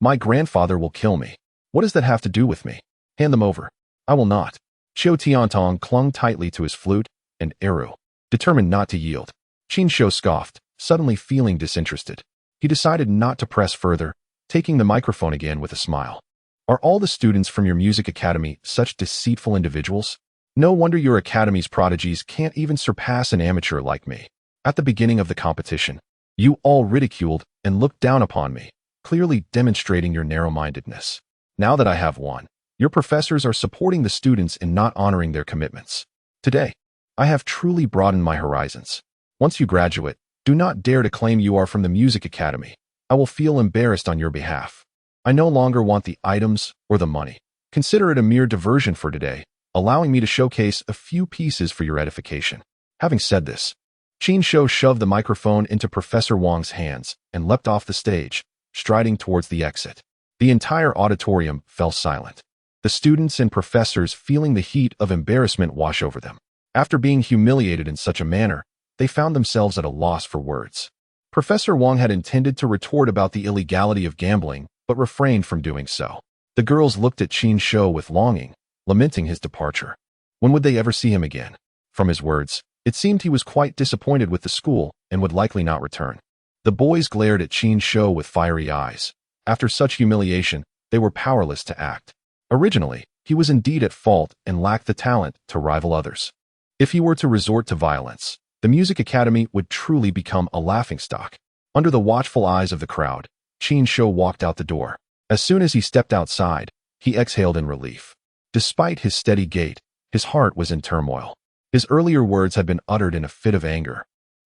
My grandfather will kill me. What does that have to do with me? Hand them over. I will not. Qiu Tiantong clung tightly to his flute and eru, determined not to yield. Qin Shou scoffed, suddenly feeling disinterested. He decided not to press further, taking the microphone again with a smile. Are all the students from your music academy such deceitful individuals? No wonder your academy's prodigies can't even surpass an amateur like me. At the beginning of the competition, you all ridiculed and looked down upon me, clearly demonstrating your narrow-mindedness. Now that I have won, your professors are supporting the students in not honoring their commitments. Today, I have truly broadened my horizons. Once you graduate, do not dare to claim you are from the music academy. I will feel embarrassed on your behalf. I no longer want the items or the money. Consider it a mere diversion for today, allowing me to showcase a few pieces for your edification. Having said this, Qin Shou shoved the microphone into Professor Wang's hands and leapt off the stage, striding towards the exit. The entire auditorium fell silent. The students and professors feeling the heat of embarrassment wash over them. After being humiliated in such a manner, they found themselves at a loss for words. Professor Wang had intended to retort about the illegality of gambling, but refrained from doing so. The girls looked at Qin Shou with longing, lamenting his departure. When would they ever see him again? From his words, it seemed he was quite disappointed with the school and would likely not return. The boys glared at Qin Shou with fiery eyes. After such humiliation, they were powerless to act. Originally, he was indeed at fault and lacked the talent to rival others. If he were to resort to violence, the music academy would truly become a laughingstock. Under the watchful eyes of the crowd, Qin Shou walked out the door. As soon as he stepped outside, he exhaled in relief. Despite his steady gait, his heart was in turmoil. His earlier words had been uttered in a fit of anger,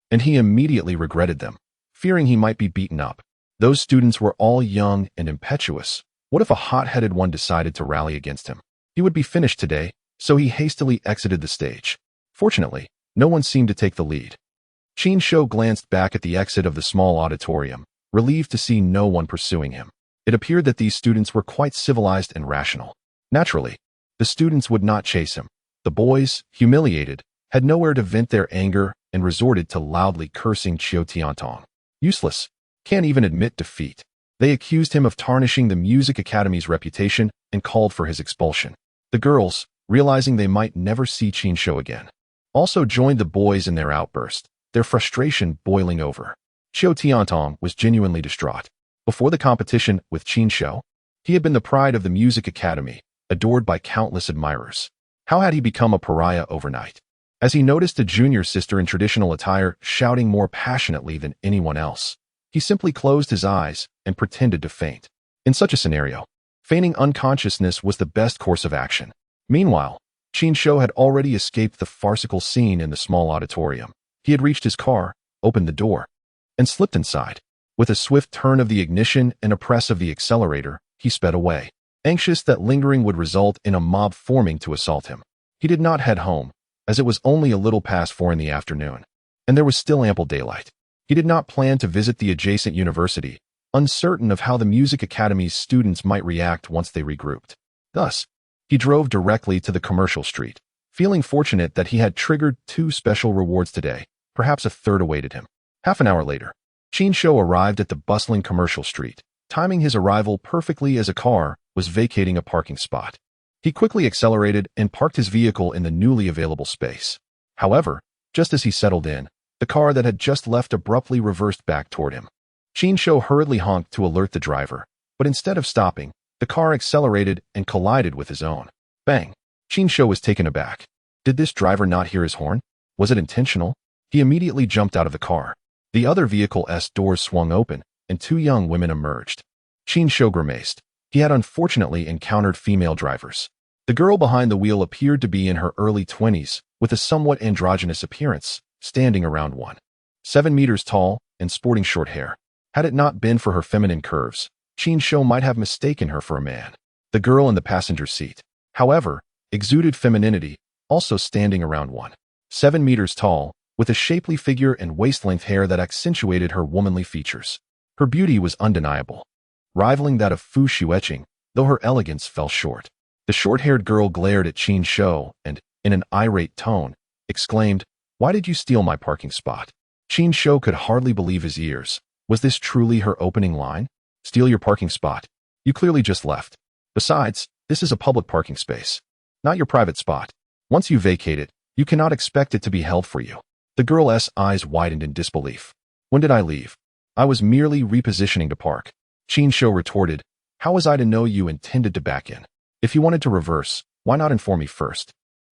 and he immediately regretted them, fearing he might be beaten up. Those students were all young and impetuous. What if a hot-headed one decided to rally against him? He would be finished today, so he hastily exited the stage. Fortunately, no one seemed to take the lead. Qin Shou glanced back at the exit of the small auditorium, relieved to see no one pursuing him. It appeared that these students were quite civilized and rational. Naturally, the students would not chase him. The boys, humiliated, had nowhere to vent their anger and resorted to loudly cursing Qiu Tiantong. Useless. Can't even admit defeat. They accused him of tarnishing the Music Academy's reputation and called for his expulsion. The girls, realizing they might never see Qin Shou again, also joined the boys in their outburst, their frustration boiling over. Qiu Tiantong was genuinely distraught. Before the competition with Qin Shou, he had been the pride of the Music Academy, adored by countless admirers. How had he become a pariah overnight? As he noticed a junior sister in traditional attire shouting more passionately than anyone else, he simply closed his eyes and pretended to faint. In such a scenario, feigning unconsciousness was the best course of action. Meanwhile, Qin Shou had already escaped the farcical scene in the small auditorium. He had reached his car, opened the door, and slipped inside. With a swift turn of the ignition and a press of the accelerator, he sped away, anxious that lingering would result in a mob forming to assault him. He did not head home, as it was only a little past 4 in the afternoon, and there was still ample daylight. He did not plan to visit the adjacent university, uncertain of how the Music Academy's students might react once they regrouped. Thus, he drove directly to the commercial street, feeling fortunate that he had triggered 2 special rewards today. Perhaps a third awaited him. Half an hour later, Qin Shou arrived at the bustling commercial street, timing his arrival perfectly as a car was vacating a parking spot. He quickly accelerated and parked his vehicle in the newly available space. However, just as he settled in, the car that had just left abruptly reversed back toward him. Qin Shou hurriedly honked to alert the driver, but instead of stopping, the car accelerated and collided with his own. Bang! Qin Shou was taken aback. Did this driver not hear his horn? Was it intentional? He immediately jumped out of the car. The other vehicle's doors swung open, and 2 young women emerged. Qin Shou grimaced. He had unfortunately encountered female drivers. The girl behind the wheel appeared to be in her early 20s, with a somewhat androgynous appearance, standing around 1.7 meters tall and sporting short hair. Had it not been for her feminine curves, Qin Shou might have mistaken her for a man. The girl in the passenger seat, however, exuded femininity, also standing around 1.7 meters tall, with a shapely figure and waist-length hair that accentuated her womanly features. Her beauty was undeniable, rivaling that of Fu Xueqing, though her elegance fell short. The short-haired girl glared at Qin Shou and, in an irate tone, exclaimed, "Why did you steal my parking spot?" Qin Shou could hardly believe his ears. Was this truly her opening line? Steal your parking spot? You clearly just left. Besides, this is a public parking space, not your private spot. Once you vacate it, you cannot expect it to be held for you. The girl's eyes widened in disbelief. When did I leave? I was merely repositioning to park. Qin Shou retorted, how was I to know you intended to back in? If you wanted to reverse, why not inform me first?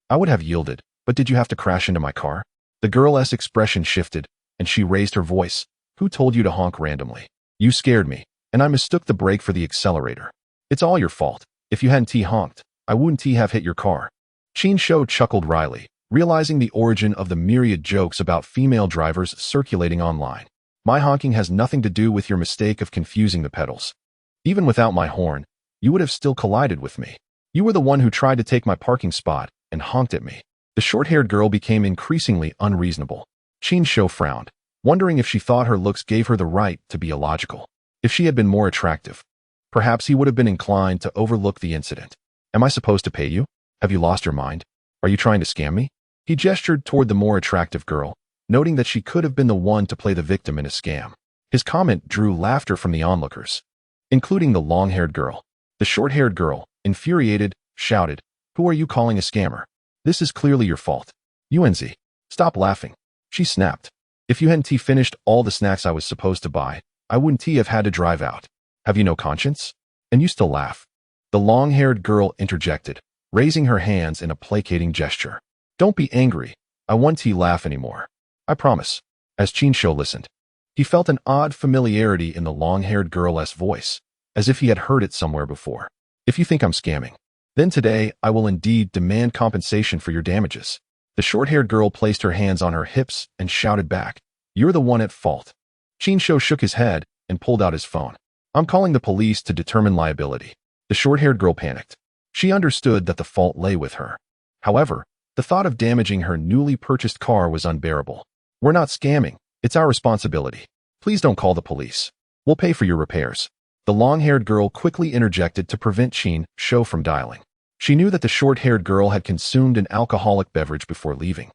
I would have yielded, but did you have to crash into my car? The girl's expression shifted, and she raised her voice. Who told you to honk randomly? You scared me, and I mistook the brake for the accelerator. It's all your fault. If you hadn't honked, I wouldn't have hit your car. Qin Shou chuckled wryly, realizing the origin of the myriad jokes about female drivers circulating online. My honking has nothing to do with your mistake of confusing the pedals. Even without my horn, you would have still collided with me. You were the one who tried to take my parking spot and honked at me. The short-haired girl became increasingly unreasonable. Qin Shou frowned, wondering if she thought her looks gave her the right to be illogical. If she had been more attractive, perhaps he would have been inclined to overlook the incident. Am I supposed to pay you? Have you lost your mind? Are you trying to scam me? He gestured toward the more attractive girl, noting that she could have been the one to play the victim in a scam. His comment drew laughter from the onlookers, including the long-haired girl. The short-haired girl, infuriated, shouted, "Who are you calling a scammer? This is clearly your fault. Yuanzi, stop laughing." She snapped. If you hadn't finished all the snacks I was supposed to buy, I wouldn't have had to drive out. Have you no conscience? And you still laugh. The long-haired girl interjected, raising her hands in a placating gesture. Don't be angry. I won't laugh anymore. I promise. As Qin Shou listened, he felt an odd familiarity in the long-haired girl's voice, as if he had heard it somewhere before. If you think I'm scamming, Then today, I will indeed demand compensation for your damages. The short-haired girl placed her hands on her hips and shouted back, "You're the one at fault." Qin Shou shook his head and pulled out his phone. "I'm calling the police to determine liability." The short-haired girl panicked. She understood that the fault lay with her. However, the thought of damaging her newly purchased car was unbearable. "We're not scamming. It's our responsibility. Please don't call the police. We'll pay for your repairs." The long-haired girl quickly interjected to prevent Qin Shou from dialing. She knew that the short-haired girl had consumed an alcoholic beverage before leaving.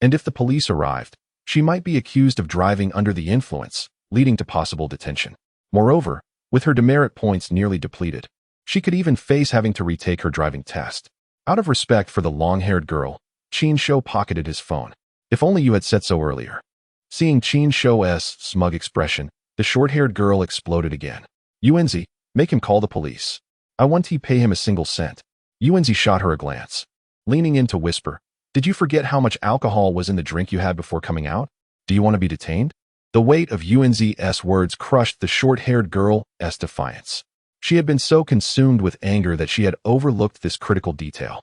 And if the police arrived, she might be accused of driving under the influence, leading to possible detention. Moreover, with her demerit points nearly depleted, she could even face having to retake her driving test. Out of respect for the long-haired girl, Qin Shou pocketed his phone. "If only you had said so earlier." Seeing Qin Shou's smug expression, the short-haired girl exploded again. "Yuanzi, make him call the police. I want to pay him a single cent." Yuanzi shot her a glance, leaning in to whisper, "Did you forget how much alcohol was in the drink you had before coming out? Do you want to be detained?" The weight of Yuanzi's words crushed the short-haired girl's defiance. She had been so consumed with anger that she had overlooked this critical detail.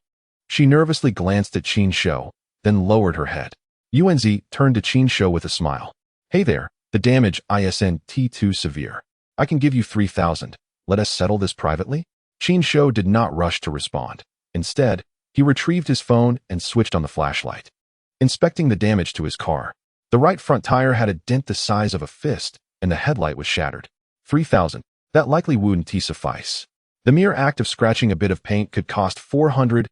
She nervously glanced at Qin Shou, then lowered her head. Yuanzi turned to Qin Shou with a smile. "Hey there, the damage isn't too severe. I can give you 3,000. Let us settle this privately." Qin Shou did not rush to respond. Instead, he retrieved his phone and switched on the flashlight. Inspecting the damage to his car, the right front tire had a dent the size of a fist, and the headlight was shattered. 3,000. That likely wouldn't suffice. The mere act of scratching a bit of paint could cost 400,000.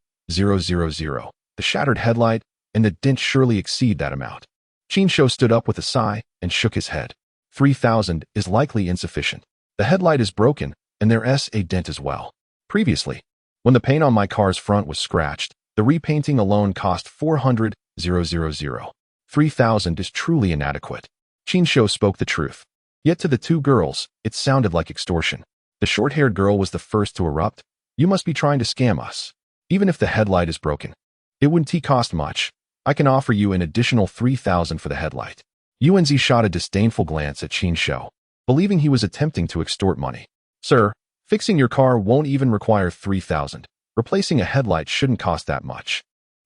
The shattered headlight and the dent surely exceed that amount. Qin Shou stood up with a sigh and shook his head. 3,000 is likely insufficient. The headlight is broken, and there's a dent as well. Previously, when the paint on my car's front was scratched, the repainting alone cost 400,000. 3,000 is truly inadequate. Qin Shou spoke the truth. Yet to the two girls, it sounded like extortion. The short-haired girl was the first to erupt. "You must be trying to scam us. Even if the headlight is broken, it wouldn't cost much. I can offer you an additional 3,000 for the headlight." Yuanzi shot a disdainful glance at Qin Shou, believing he was attempting to extort money. "Sir, fixing your car won't even require 3,000. Replacing a headlight shouldn't cost that much.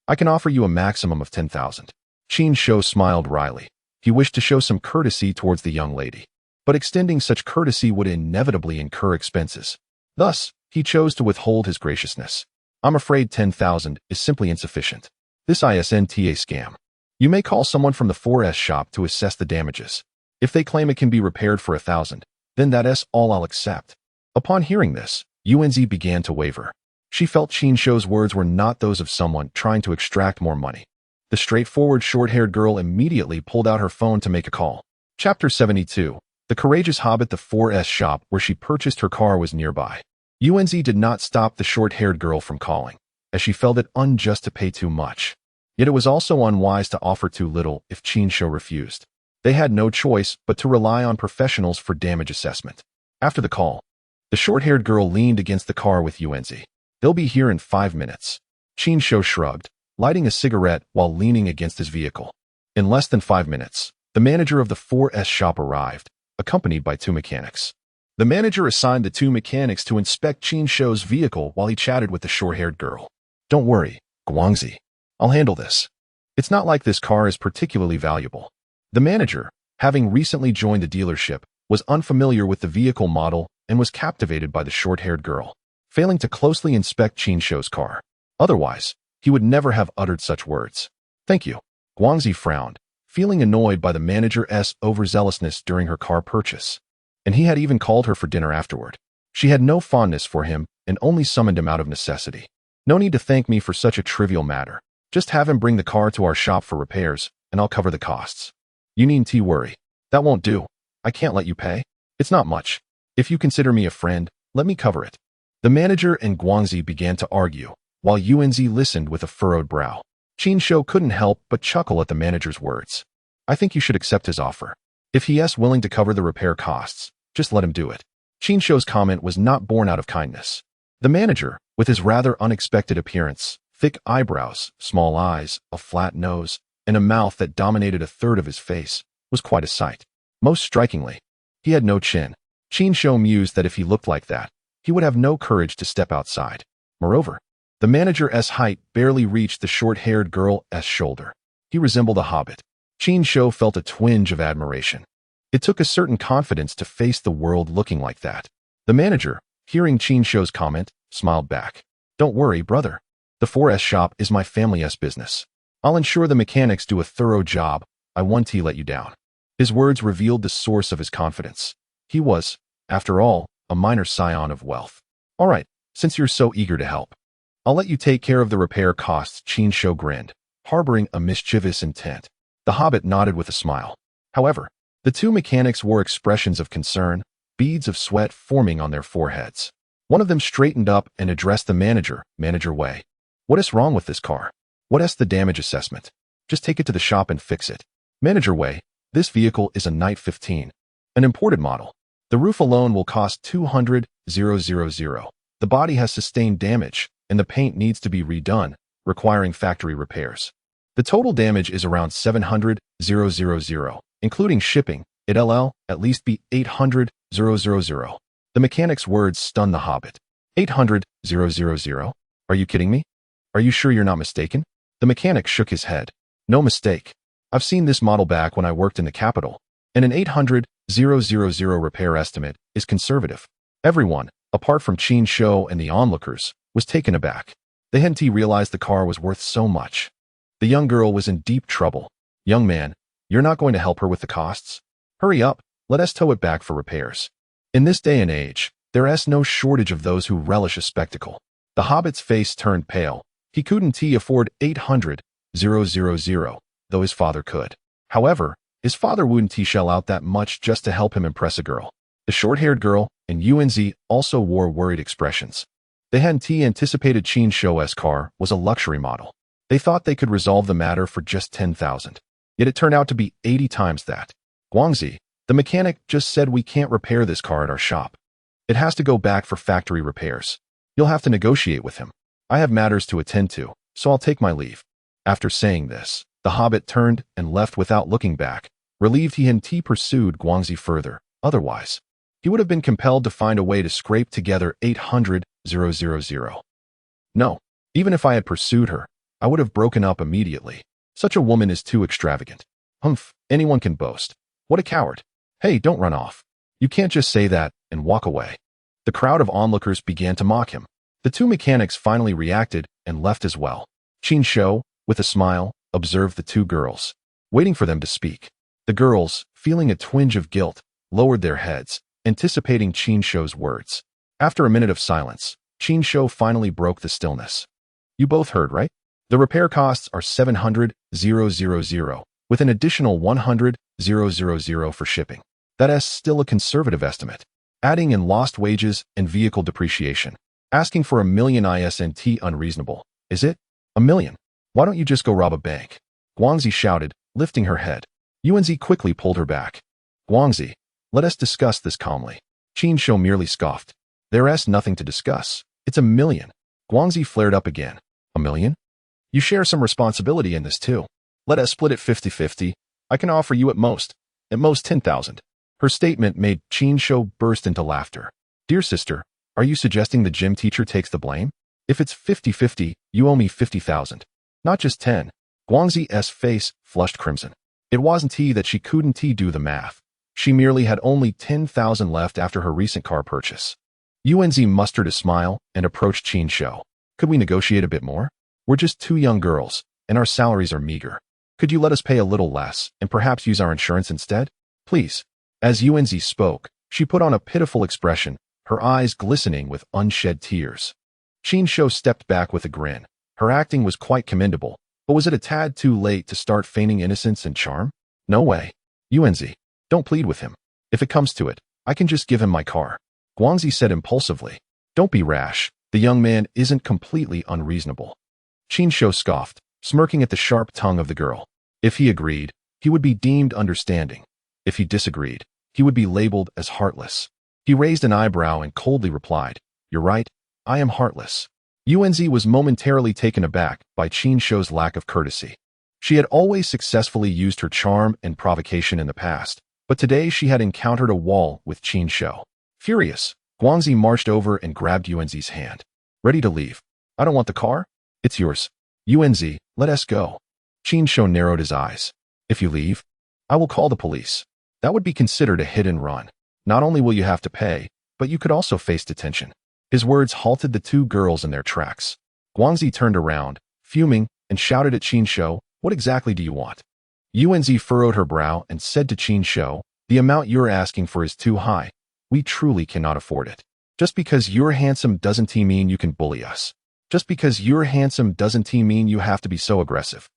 I can offer you a maximum of 10,000. Qin Shou smiled wryly. He wished to show some courtesy towards the young lady, but extending such courtesy would inevitably incur expenses. Thus, he chose to withhold his graciousness. "I'm afraid 10,000 is simply insufficient. This isn't a scam. You may call someone from the 4S shop to assess the damages. If they claim it can be repaired for 1,000, then that's all I'll accept." Upon hearing this, Yuanzi began to waver. She felt Qin Shou's words were not those of someone trying to extract more money. The straightforward short-haired girl immediately pulled out her phone to make a call. Chapter 72. The courageous hobbit. The 4S shop where she purchased her car was nearby. Yuanzi did not stop the short-haired girl from calling, as she felt it unjust to pay too much. Yet it was also unwise to offer too little if Qin Shou refused. They had no choice but to rely on professionals for damage assessment. After the call, the short-haired girl leaned against the car with Yuanzi. "They'll be here in 5 minutes." Qin Shou shrugged, lighting a cigarette while leaning against his vehicle. In less than 5 minutes, the manager of the 4S shop arrived, accompanied by 2 mechanics. The manager assigned the 2 mechanics to inspect Qin Shou's vehicle while he chatted with the short-haired girl. "Don't worry, Guangzi. I'll handle this. It's not like this car is particularly valuable." The manager, having recently joined the dealership, was unfamiliar with the vehicle model and was captivated by the short-haired girl, failing to closely inspect Qin Shou's car. Otherwise, he would never have uttered such words. "Thank you." Guangzi frowned, feeling annoyed by the manager's overzealousness during her car purchase. And he had even called her for dinner afterward. She had no fondness for him and only summoned him out of necessity. "No need to thank me for such a trivial matter. Just have him bring the car to our shop for repairs, and I'll cover the costs. You needn't worry. That won't do. I can't let you pay. It's not much. If you consider me a friend, let me cover it." The manager and Guangzi began to argue, while Yuanzi listened with a furrowed brow. Qin Shou couldn't help but chuckle at the manager's words. "I think you should accept his offer. If he is willing to cover the repair costs, just let him do it." Qin Shou's comment was not born out of kindness. The manager, with his rather unexpected appearance, thick eyebrows, small eyes, a flat nose, and a mouth that dominated a third of his face, was quite a sight. Most strikingly, he had no chin. Qin Shou mused that if he looked like that, he would have no courage to step outside. Moreover, The manager's height barely reached the short-haired girl's shoulder. He resembled a hobbit. Qin Shou felt a twinge of admiration. It took a certain confidence to face the world looking like that. The manager, hearing Qin Shou's comment, smiled back. Don't worry, brother. The 4S shop is my family's business. I'll ensure the mechanics do a thorough job. I won't let you down. His words revealed the source of his confidence. He was, after all, a minor scion of wealth. All right, since you're so eager to help, I'll let you take care of the repair costs. Qin Shou grinned, harboring a mischievous intent. The hobbit nodded with a smile. However, the two mechanics wore expressions of concern, beads of sweat forming on their foreheads. One of them straightened up and addressed the manager, Manager Wei. What is wrong with this car? What is the damage assessment? Just take it to the shop and fix it. Manager Wei, this vehicle is a Night 15, an imported model. The roof alone will cost 200,000. The body has sustained damage, and the paint needs to be redone, requiring factory repairs. The total damage is around 700,000, including shipping. It'll at least be 800,000. The mechanic's words stunned the hobbit. 800,000? Are you kidding me? Are you sure you're not mistaken? The mechanic shook his head. No mistake. I've seen this model back when I worked in the capital, and an 800,000 repair estimate is conservative. Everyone, apart from Qin Shou and the onlookers, was taken aback. They hadn't realized the car was worth so much. The young girl was in deep trouble. Young man, you're not going to help her with the costs? Hurry up, let us tow it back for repairs. In this day and age, there is no shortage of those who relish a spectacle. The hobbit's face turned pale. He couldn't afford 800,000, though his father could. However, his father wouldn't shell out that much just to help him impress a girl. The short-haired girl and Yuanzi also wore worried expressions. They hadn't anticipated Qin Shou's car was a luxury model. They thought they could resolve the matter for just 10,000. Yet it turned out to be 80 times that. Guangzi, the mechanic, just said we can't repair this car at our shop. It has to go back for factory repairs. You'll have to negotiate with him. I have matters to attend to, so I'll take my leave. After saying this, the hobbit turned and left without looking back, relieved he hadn't pursued Guangzi further. Otherwise, he would have been compelled to find a way to scrape together 800,000. No, even if I had pursued her, I would have broken up immediately. Such a woman is too extravagant. Humph, anyone can boast. What a coward. Hey, don't run off. You can't just say that and walk away. The crowd of onlookers began to mock him. The two mechanics finally reacted and left as well. Qin Shou, with a smile, observed the two girls, waiting for them to speak. The girls, feeling a twinge of guilt, lowered their heads, anticipating Qin Shou's words. After a minute of silence, Qin Shou finally broke the stillness. You both heard, right? The repair costs are 700,000, with an additional 100,000 for shipping. That is still a conservative estimate. Adding in lost wages and vehicle depreciation. Asking for 1,000,000 isn't unreasonable, is it? 1,000,000. Why don't you just go rob a bank? Guangzi shouted, lifting her head. Yuanzi quickly pulled her back. Guangzi, let us discuss this calmly. Qin Shou merely scoffed. There is nothing to discuss. It's 1,000,000. Guangzi flared up again. 1,000,000? You share some responsibility in this too. Let us split it 50-50. I can offer you at most 10,000. Her statement made Qin Shou burst into laughter. Dear sister, are you suggesting the gym teacher takes the blame? If it's 50-50, you owe me 50,000. Not just 10. Guangzi's face flushed crimson. It wasn't that she couldn't do the math. She merely had only 10,000 left after her recent car purchase. Yuanzi mustered a smile and approached Qin Shou. Could we negotiate a bit more? We're just two young girls, and our salaries are meager. Could you let us pay a little less and perhaps use our insurance instead? Please. As Yuanzi spoke, she put on a pitiful expression, her eyes glistening with unshed tears. Qin Shou stepped back with a grin. Her acting was quite commendable, but was it a tad too late to start feigning innocence and charm? No way. Yuanzi, don't plead with him. If it comes to it, I can just give him my car. Guangzi said impulsively. Don't be rash. The young man isn't completely unreasonable. Qin Shou scoffed, smirking at the sharp tongue of the girl. If he agreed, he would be deemed understanding. If he disagreed, he would be labeled as heartless. He raised an eyebrow and coldly replied, You're right, I am heartless. Yuanzi was momentarily taken aback by Qin Shou's lack of courtesy. She had always successfully used her charm and provocation in the past, but today she had encountered a wall with Qin Shou. Furious, Guangzi marched over and grabbed Yuanzi's hand. Ready to leave. I don't want the car. It's yours. UNZ, let us go. Qin Shou narrowed his eyes. If you leave, I will call the police. That would be considered a hit and run. Not only will you have to pay, but you could also face detention. His words halted the two girls in their tracks. Guangzi turned around, fuming, and shouted at Qin Shou, what exactly do you want? UNZ furrowed her brow and said to Qin Shou, the amount you're asking for is too high. We truly cannot afford it. Just because you're handsome doesn't mean you can bully us. Just because you're handsome doesn't mean you have to be so aggressive.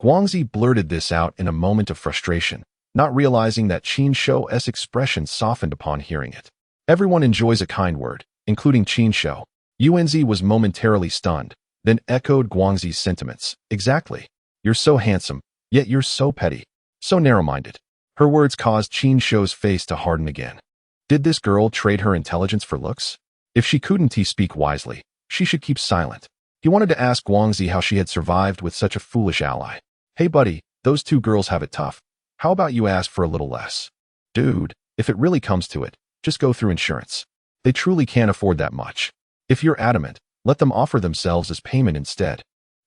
Guangzi blurted this out in a moment of frustration, not realizing that Qin Shou's expression softened upon hearing it. Everyone enjoys a kind word, including Qin Shou. UNZ was momentarily stunned, then echoed Guangzi's sentiments. Exactly. You're so handsome, yet you're so petty, so narrow-minded. Her words caused Qin Shou's face to harden again. Did this girl trade her intelligence for looks? If she couldn't speak wisely, she should keep silent. He wanted to ask Guangzi how she had survived with such a foolish ally. Hey buddy, those two girls have it tough. How about you ask for a little less? Dude, if it really comes to it, just go through insurance. They truly can't afford that much. If you're adamant, let them offer themselves as payment instead.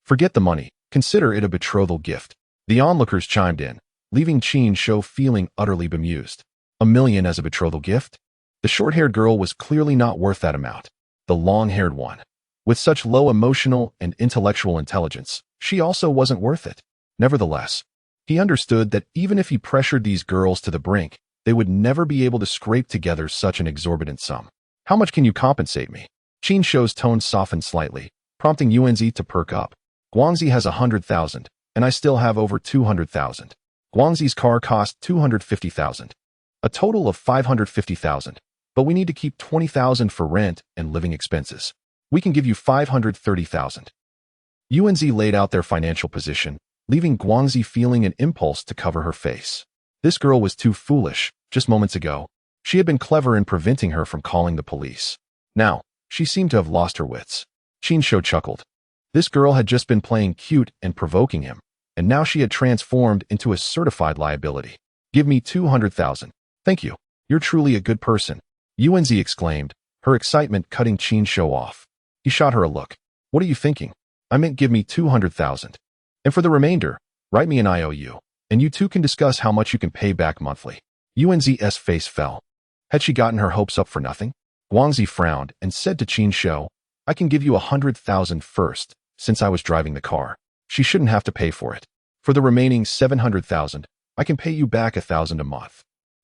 Forget the money, consider it a betrothal gift. The onlookers chimed in, leaving Qin Shou feeling utterly bemused. $1 million as a betrothal gift? The short-haired girl was clearly not worth that amount. The long-haired one. With such low emotional and intellectual intelligence, she also wasn't worth it. Nevertheless, he understood that even if he pressured these girls to the brink, they would never be able to scrape together such an exorbitant sum. How much can you compensate me? Qin Shou's tone softened slightly, prompting UNZ to perk up. Guangzi has 100,000, and I still have over 200,000. Guangzi's car cost 250,000. A total of 550,000, but we need to keep 20,000 for rent and living expenses. We can give you 530,000. UNZ laid out their financial position, leaving Guangzi feeling an impulse to cover her face. This girl was too foolish. Just moments ago, she had been clever in preventing her from calling the police. Now, she seemed to have lost her wits. Qin Shou chuckled. This girl had just been playing cute and provoking him, and now she had transformed into a certified liability. Give me 200,000. Thank you. You're truly a good person. UNZ exclaimed, her excitement cutting Qin Shou off. He shot her a look. What are you thinking? I meant give me 200,000. And for the remainder, write me an IOU, and you two can discuss how much you can pay back monthly. UNZ's face fell. Had she gotten her hopes up for nothing? Guangzi frowned and said to Qin Shou, I can give you 100,000 first, since I was driving the car. She shouldn't have to pay for it. For the remaining 700,000, I can pay you back 1,000 a month.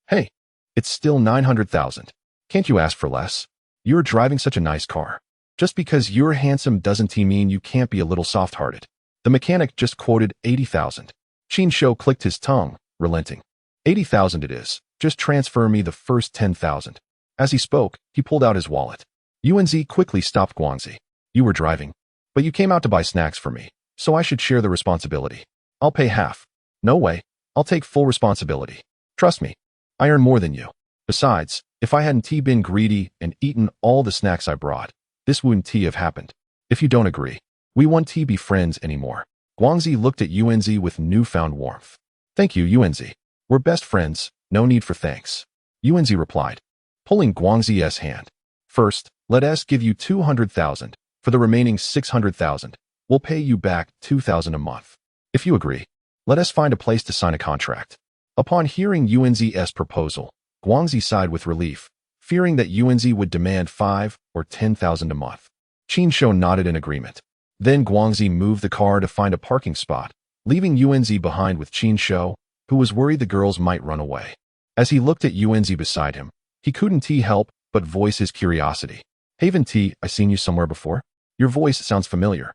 Hey, it's still 900,000. Can't you ask for less? You're driving such a nice car. Just because you're handsome doesn't mean you can't be a little soft-hearted. The mechanic just quoted 80,000. Qin Shou clicked his tongue, relenting. 80,000 it is. Just transfer me the first 10,000. As he spoke, he pulled out his wallet. UNZ quickly stopped Guangzi. You were driving, but you came out to buy snacks for me, so I should share the responsibility. I'll pay half. No way. I'll take full responsibility. Trust me. I earn more than you. Besides, if I hadn't been greedy and eaten all the snacks I brought, this wouldn't have happened. If you don't agree, we won't be friends anymore. Guangzi looked at UNZ with newfound warmth. Thank you, UNZ. We're best friends, no need for thanks. UNZ replied, pulling Guangzi's hand. First, let us give you 200,000. For the remaining 600,000, we'll pay you back 2,000 a month. If you agree, let us find a place to sign a contract. Upon hearing UNZ's proposal, Guangzi sighed with relief, fearing that UNZ would demand 5 or 10,000 a month. Qin Shou nodded in agreement. Then Guangzi moved the car to find a parking spot, leaving UNZ behind with Qin Shou, who was worried the girls might run away. As he looked at UNZ beside him, he couldn't help but voice his curiosity. Haven T, I seen you somewhere before? Your voice sounds familiar.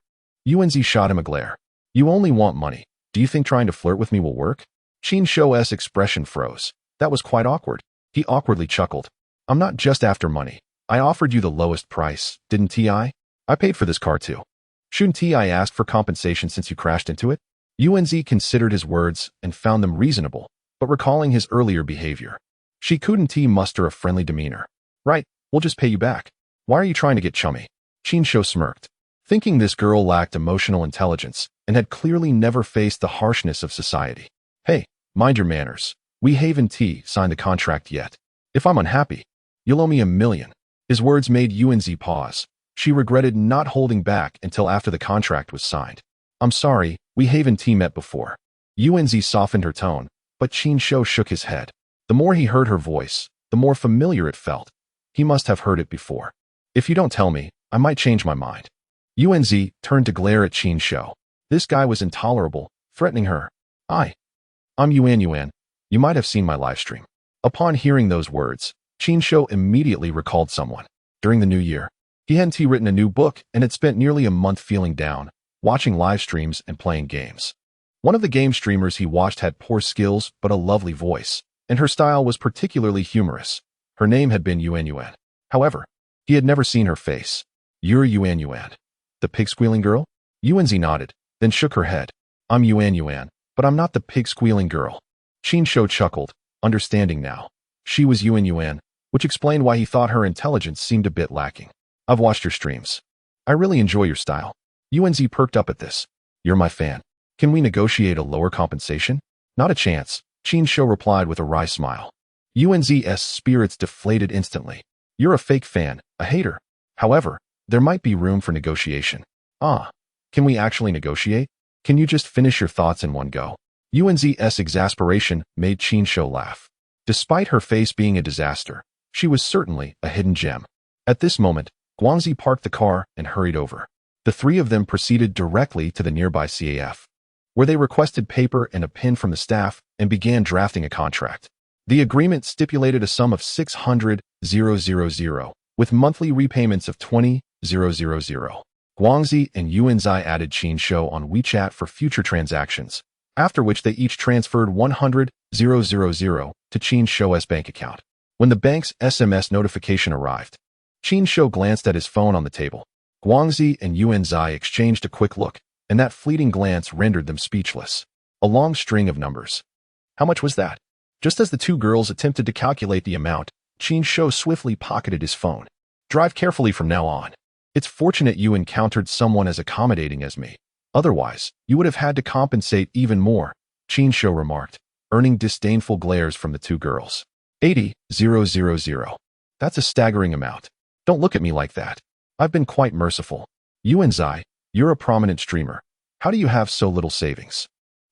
UNZ shot him a glare. You only want money. Do you think trying to flirt with me will work? Qin Shou's expression froze. That was quite awkward. He awkwardly chuckled. I'm not just after money. I offered you the lowest price, didn't I? I paid for this car too. Shouldn't I ask for compensation since you crashed into it? UNZ considered his words and found them reasonable, but recalling his earlier behavior, she couldn't muster a friendly demeanor. Right, we'll just pay you back. Why are you trying to get chummy? Qin Shou smirked, thinking this girl lacked emotional intelligence and had clearly never faced the harshness of society. Hey, mind your manners. We haven't signed the contract yet. If I'm unhappy, you'll owe me $1 million. His words made UNZ pause, She regretted not holding back until after the contract was signed. I'm sorry, we haven't met before. Yunzi softened her tone, but Qin Shou shook his head. The more he heard her voice, the more familiar it felt. He must have heard it before. If you don't tell me, I might change my mind. Yunzi turned to glare at Qin Shou. This guy was intolerable, threatening her. I'm Yuan. You might have seen my live stream. Upon hearing those words, Qin Shou immediately recalled someone. During the new year, he hadn't written a new book and had spent nearly a month feeling down, watching live streams and playing games. One of the game streamers he watched had poor skills but a lovely voice, and her style was particularly humorous. Her name had been Yuan. However, he had never seen her face. You're Yuan. The pig-squealing girl? Yunzi nodded, then shook her head. I'm Yuan, but I'm not the pig-squealing girl. Qin Shou chuckled, understanding now. She was Yuan, which explained why he thought her intelligence seemed a bit lacking. I've watched your streams. I really enjoy your style. Yunzi perked up at this. You're my fan. Can we negotiate a lower compensation? Not a chance, Qin Shou replied with a wry smile. Yunzi's spirits deflated instantly. You're a fake fan, a hater. However, there might be room for negotiation. Can we actually negotiate? Can you just finish your thoughts in one go? Yunzi's exasperation made Qin Shou laugh. Despite her face being a disaster, she was certainly a hidden gem. At this moment, Guangzi parked the car and hurried over. The three of them proceeded directly to the nearby CAF, where they requested paper and a pen from the staff and began drafting a contract. The agreement stipulated a sum of 600,000, with monthly repayments of 20,000. Guangzi and Yunzi added Qin Shou on WeChat for future transactions, after which they each transferred 100,000 to Qin Shou's bank account. When the bank's SMS notification arrived, Qin Shou glanced at his phone on the table. Guangzi and Yunzi exchanged a quick look, and that fleeting glance rendered them speechless. A long string of numbers. How much was that? Just as the two girls attempted to calculate the amount, Qin Shou swiftly pocketed his phone. Drive carefully from now on. It's fortunate you encountered someone as accommodating as me. Otherwise, you would have had to compensate even more, Qin Shou remarked, earning disdainful glares from the two girls. 80,000. That's a staggering amount. Don't look at me like that. I've been quite merciful. Yunzi, you're a prominent streamer. How do you have so little savings?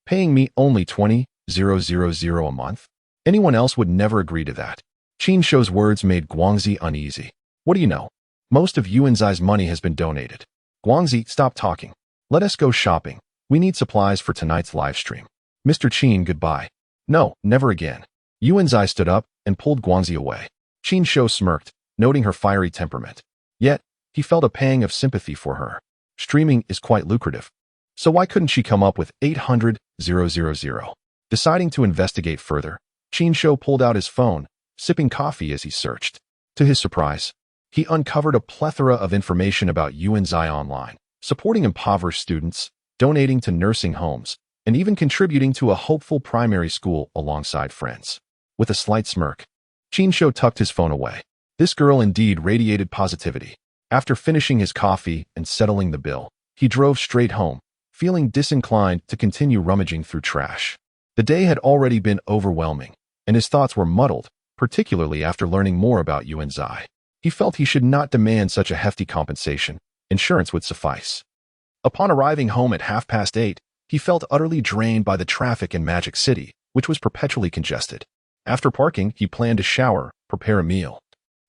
Paying me only 20,000 a month? Anyone else would never agree to that. Qin Shou's words made Guangzi uneasy. What do you know? Most of Yunzi's money has been donated. Guangzi, stop talking. Let us go shopping. We need supplies for tonight's live stream. Mr. Qin, goodbye. No, never again. Yunzi stood up and pulled Guangzi away. Qin Shou smirked, noting her fiery temperament. Yet, he felt a pang of sympathy for her. Streaming is quite lucrative. So why couldn't she come up with 800,000? Deciding to investigate further, Qin Shou pulled out his phone, sipping coffee as he searched. To his surprise, he uncovered a plethora of information about Yunzi online, supporting impoverished students, donating to nursing homes, and even contributing to a hopeful primary school alongside friends. With a slight smirk, Qin Shou tucked his phone away. This girl indeed radiated positivity. After finishing his coffee and settling the bill, he drove straight home, feeling disinclined to continue rummaging through trash. The day had already been overwhelming, and his thoughts were muddled, particularly after learning more about Yunzi. He felt he should not demand such a hefty compensation. Insurance would suffice. Upon arriving home at 8:30, he felt utterly drained by the traffic in Magic City, which was perpetually congested. After parking, he planned to shower, prepare a meal,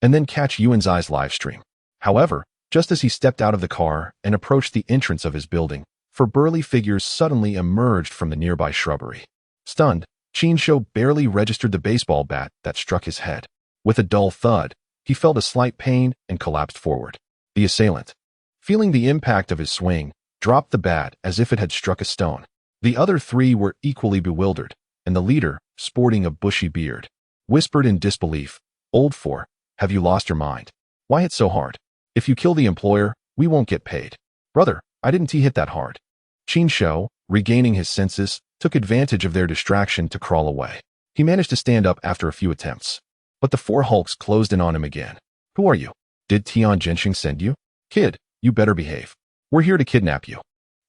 and then catch Yunzi's live stream. However, just as he stepped out of the car and approached the entrance of his building, four burly figures suddenly emerged from the nearby shrubbery. Stunned, Qin Shou barely registered the baseball bat that struck his head. With a dull thud, he felt a slight pain and collapsed forward. The assailant, feeling the impact of his swing, dropped the bat as if it had struck a stone. The other three were equally bewildered, and the leader, sporting a bushy beard, whispered in disbelief, "Old four, have you lost your mind? Why hit so hard? If you kill the employer, we won't get paid." "Brother, I didn't hit that hard." Qin Shou, regaining his senses, took advantage of their distraction to crawl away. He managed to stand up after a few attempts, but the four hulks closed in on him again. "Who are you? Did Tian Zhenxing send you? Kid, you better behave. We're here to kidnap you.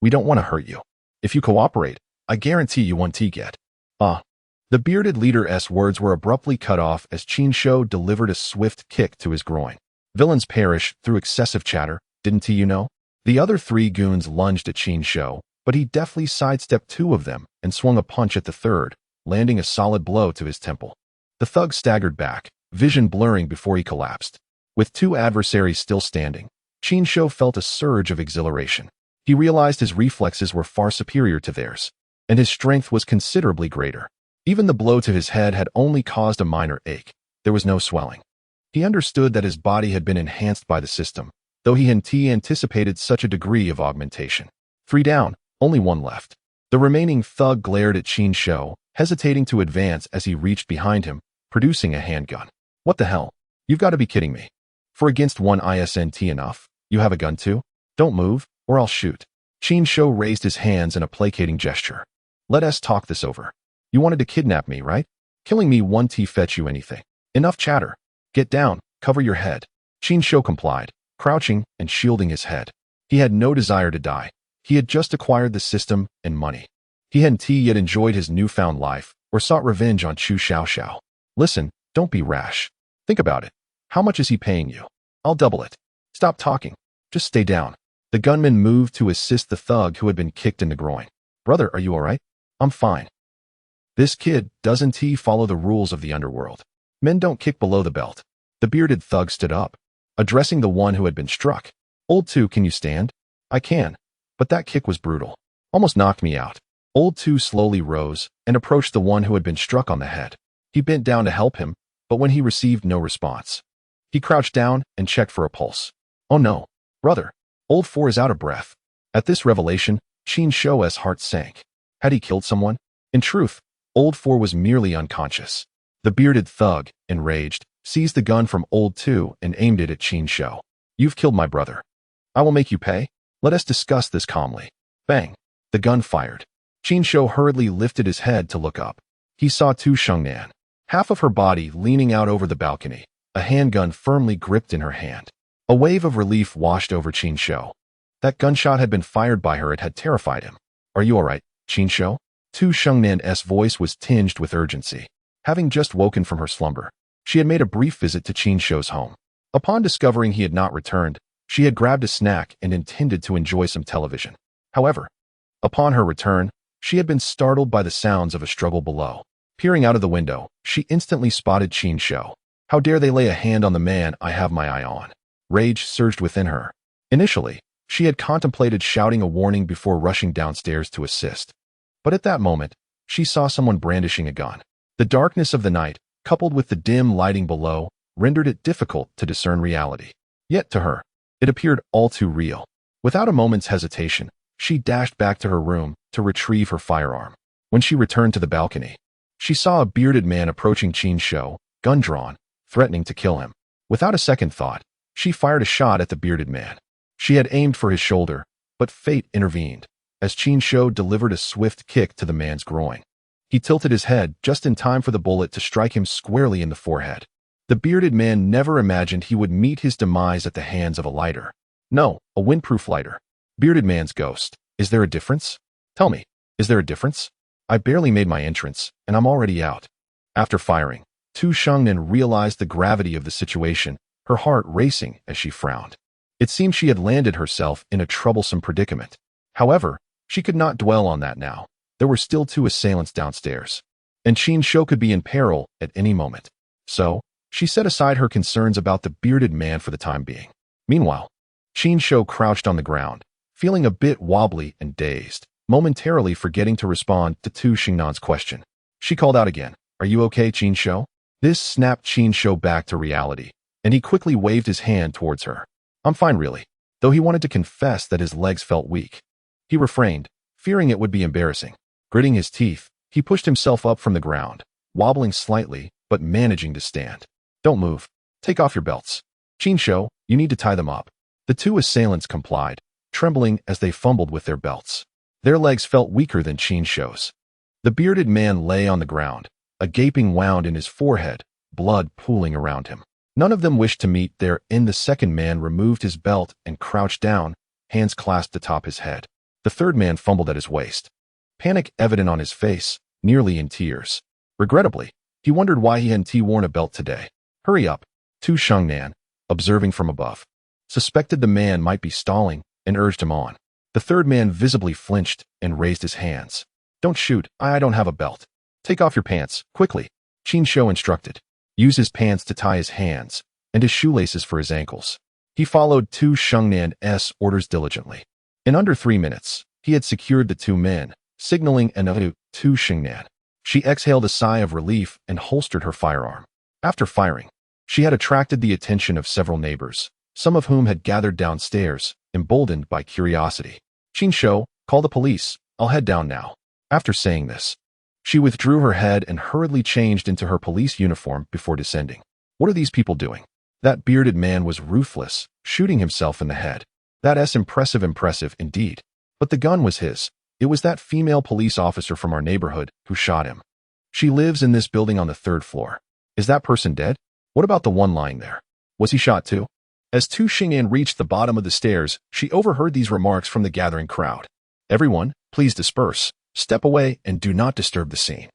We don't want to hurt you. If you cooperate, I guarantee you one ticket." The bearded leader's words were abruptly cut off as Qin Shou delivered a swift kick to his groin. Villains perish through excessive chatter, didn't he, you know? The other three goons lunged at Qin Shou, but he deftly sidestepped two of them and swung a punch at the third, landing a solid blow to his temple. The thug staggered back, vision blurring before he collapsed. With two adversaries still standing, Qin Shou felt a surge of exhilaration. He realized his reflexes were far superior to theirs, and his strength was considerably greater. Even the blow to his head had only caused a minor ache. There was no swelling. He understood that his body had been enhanced by the system, though he hadn't anticipated such a degree of augmentation. 3 down, only 1 left. The remaining thug glared at Qin Shou, hesitating to advance as he reached behind him, producing a handgun. What the hell? You've got to be kidding me. For against 1 isn't enough? You have a gun too? Don't move, or I'll shoot. Qin Shou raised his hands in a placating gesture. Let us talk this over. You wanted to kidnap me, right? Killing me won't fetch you anything. Enough chatter. Get down, cover your head. Qin Shou complied, crouching and shielding his head. He had no desire to die. He had just acquired the system and money. He hadn't yet enjoyed his newfound life or sought revenge on Chu Xiaoxiao. Listen, don't be rash. Think about it. How much is he paying you? I'll double it. Stop talking. Just stay down. The gunman moved to assist the thug who had been kicked in the groin. Brother, are you all right? I'm fine. This kid doesn't follow the rules of the underworld. Men don't kick below the belt. The bearded thug stood up, addressing the one who had been struck. Old Two, can you stand? I can, but that kick was brutal. Almost knocked me out. Old Two slowly rose and approached the one who had been struck on the head. He bent down to help him, but when he received no response, he crouched down and checked for a pulse. Oh no, brother. Old Four is out of breath. At this revelation, Qin Shou's heart sank. Had he killed someone? In truth, Old Four was merely unconscious. The bearded thug, enraged, seized the gun from Old Two and aimed it at Qin Shou. You've killed my brother. I will make you pay. Let us discuss this calmly. Bang. The gun fired. Qin Shou hurriedly lifted his head to look up. He saw Tu Shengnan, half of her body leaning out over the balcony, a handgun firmly gripped in her hand. A wave of relief washed over Qin Shou. That gunshot had been fired by her. It had terrified him. Are you all right, Qin Shou? Tu Shengnan's voice was tinged with urgency. Having just woken from her slumber, she had made a brief visit to Qin Shou's home. Upon discovering he had not returned, she had grabbed a snack and intended to enjoy some television. However, upon her return, she had been startled by the sounds of a struggle below. Peering out of the window, she instantly spotted Qin Shou. How dare they lay a hand on the man I have my eye on? Rage surged within her. Initially, she had contemplated shouting a warning before rushing downstairs to assist. But at that moment, she saw someone brandishing a gun. The darkness of the night, coupled with the dim lighting below, rendered it difficult to discern reality. Yet to her, it appeared all too real. Without a moment's hesitation, she dashed back to her room to retrieve her firearm. When she returned to the balcony, she saw a bearded man approaching Qin Shou, gun drawn, threatening to kill him. Without a second thought, she fired a shot at the bearded man. She had aimed for his shoulder, but fate intervened, as Qin Shou delivered a swift kick to the man's groin. He tilted his head just in time for the bullet to strike him squarely in the forehead. The bearded man never imagined he would meet his demise at the hands of a lighter. No, a windproof lighter. Bearded man's ghost. Is there a difference? Tell me, is there a difference? I barely made my entrance, and I'm already out. After firing, Tu Shengnan realized the gravity of the situation, her heart racing as she frowned. It seemed she had landed herself in a troublesome predicament. However, she could not dwell on that now. There were still 2 assailants downstairs, and Qin Shou could be in peril at any moment. So, she set aside her concerns about the bearded man for the time being. Meanwhile, Qin Shou crouched on the ground, feeling a bit wobbly and dazed, momentarily forgetting to respond to Tu Shengnan's question. She called out again, "Are you okay, Qin Shou?" This snapped Qin Shou back to reality, and he quickly waved his hand towards her. "I'm fine, really," though he wanted to confess that his legs felt weak. He refrained, fearing it would be embarrassing. Gritting his teeth, he pushed himself up from the ground, wobbling slightly, but managing to stand. "Don't move. Take off your belts. Qin Shou, you need to tie them up." The 2 assailants complied, trembling as they fumbled with their belts. Their legs felt weaker than Qin Shou's. The bearded man lay on the ground, a gaping wound in his forehead, blood pooling around him. None of them wished to meet there. The second man removed his belt and crouched down, hands clasped atop his head. The third man fumbled at his waist, panic evident on his face, nearly in tears. Regrettably, he wondered why he hadn't worn a belt today. "Hurry up," Tu Shengnan, observing from above. suspected the man might be stalling, and urged him on. The third man visibly flinched and raised his hands. Don't shoot, I don't have a belt. Take off your pants, quickly, Qin Shou instructed. Use his pants to tie his hands, and his shoelaces for his ankles. He followed Tu Xiangnan's orders diligently. In under 3 minutes, he had secured the two men, signaling an Tu Xingnan. She exhaled a sigh of relief and holstered her firearm. After firing, she had attracted the attention of several neighbors, some of whom had gathered downstairs, emboldened by curiosity. Qin Shou, call the police, I'll head down now. After saying this, she withdrew her head and hurriedly changed into her police uniform before descending. What are these people doing? That bearded man was ruthless, shooting himself in the head. That's impressive indeed. But the gun was his. It was that female police officer from our neighborhood who shot him. She lives in this building on the 3rd floor. Is that person dead? What about the one lying there? Was he shot too? As Tu Xingyan reached the bottom of the stairs, she overheard these remarks from the gathering crowd. Everyone, please disperse, step away, and do not disturb the scene.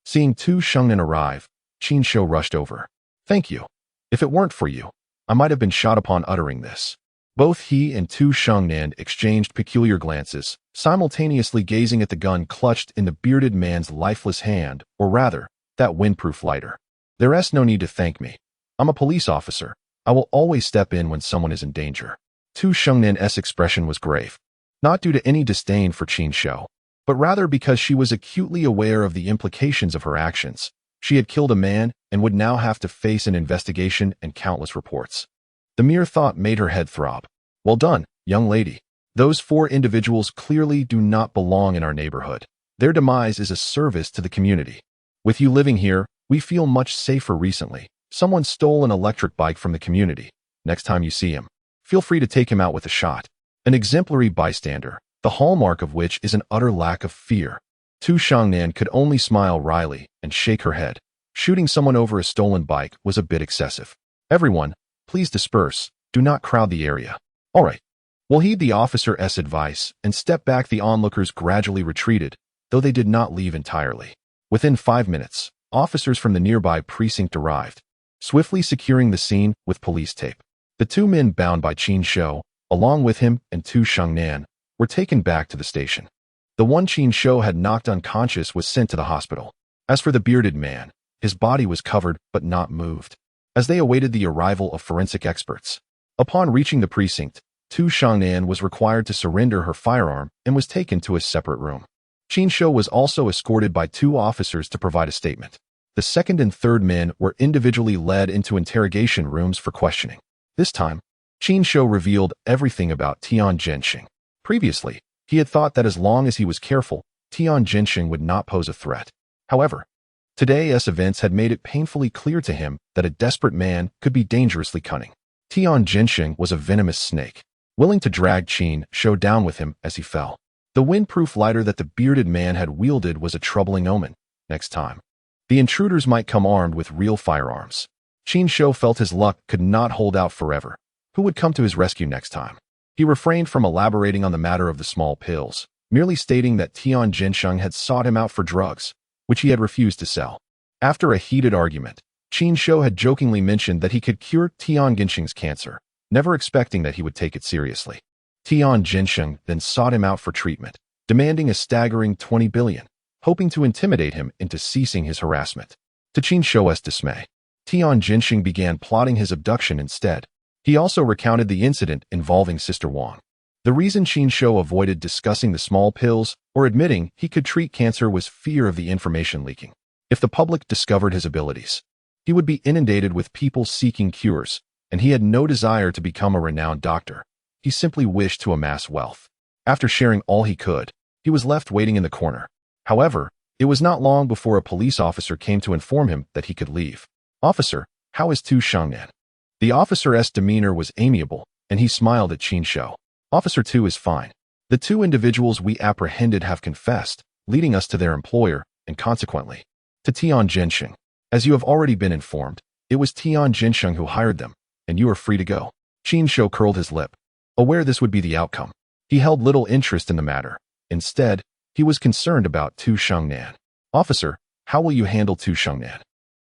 Seeing Tu Xingyan arrive, Qin Shou rushed over. Thank you. If it weren't for you, I might have been shot upon uttering this. Both he and Tu Xingnan exchanged peculiar glances, simultaneously gazing at the gun clutched in the bearded man's lifeless hand, or rather, that windproof lighter. There's no need to thank me. I'm a police officer. I will always step in when someone is in danger. Tu Xingnan's expression was grave, not due to any disdain for Qin Shou, but rather because she was acutely aware of the implications of her actions. She had killed a man and would now have to face an investigation and countless reports. The mere thought made her head throb. Well done, young lady. Those 4 individuals clearly do not belong in our neighborhood. Their demise is a service to the community. With you living here, we feel much safer recently. Someone stole an electric bike from the community. Next time you see him, feel free to take him out with a shot. An exemplary bystander, the hallmark of which is an utter lack of fear. Tu Xiangnan could only smile wryly and shake her head. Shooting someone over a stolen bike was a bit excessive. Everyone, please disperse. Do not crowd the area. All right. We'll heed the officer's advice and step back. The onlookers gradually retreated, though they did not leave entirely. Within 5 minutes, officers from the nearby precinct arrived, swiftly securing the scene with police tape. The 2 men bound by Qin Shou, along with him and Tu Xiangnan, were taken back to the station. The one Qin Shou had knocked unconscious was sent to the hospital. As for the bearded man, his body was covered but not moved, as they awaited the arrival of forensic experts. Upon reaching the precinct, Tu Xiangnan was required to surrender her firearm and was taken to a separate room. Qin Shou was also escorted by 2 officers to provide a statement. The 2nd and 3rd men were individually led into interrogation rooms for questioning. This time, Qin Shou revealed everything about Tian Zhenxing. Previously, he had thought that as long as he was careful, Tian Zhenxing would not pose a threat. However, today's events had made it painfully clear to him that a desperate man could be dangerously cunning. Tian Zhenxing was a venomous snake, willing to drag Qin Shou down with him as he fell. The windproof lighter that the bearded man had wielded was a troubling omen. Next time, the intruders might come armed with real firearms. Qin Shou felt his luck could not hold out forever. Who would come to his rescue next time? He refrained from elaborating on the matter of the small pills, merely stating that Tian Zhenxing had sought him out for drugs, which he had refused to sell. After a heated argument, Qin Shou had jokingly mentioned that he could cure Tian Zhenxing's cancer, never expecting that he would take it seriously. Tian Zhenxing then sought him out for treatment, demanding a staggering 20 billion, hoping to intimidate him into ceasing his harassment. To Qin Shou's dismay, Tian Zhenxing began plotting his abduction instead. He also recounted the incident involving Sister Wang. The reason Qin Shou avoided discussing the small pills or admitting he could treat cancer was fear of the information leaking. If the public discovered his abilities, he would be inundated with people seeking cures, and he had no desire to become a renowned doctor. He simply wished to amass wealth. After sharing all he could, he was left waiting in the corner. However, it was not long before a police officer came to inform him that he could leave. Officer, how is Tu Xiangnan? The officer's demeanor was amiable, and he smiled at Qin Shou. Officer Tu is fine. The 2 individuals we apprehended have confessed, leading us to their employer, and consequently, to Tian Zhenxing. As you have already been informed, it was Tian Zhenxing who hired them, and you are free to go. Qin Shou curled his lip, aware this would be the outcome. He held little interest in the matter. Instead, he was concerned about Tu Xiangnan. Officer, how will you handle Tu Xiangnan?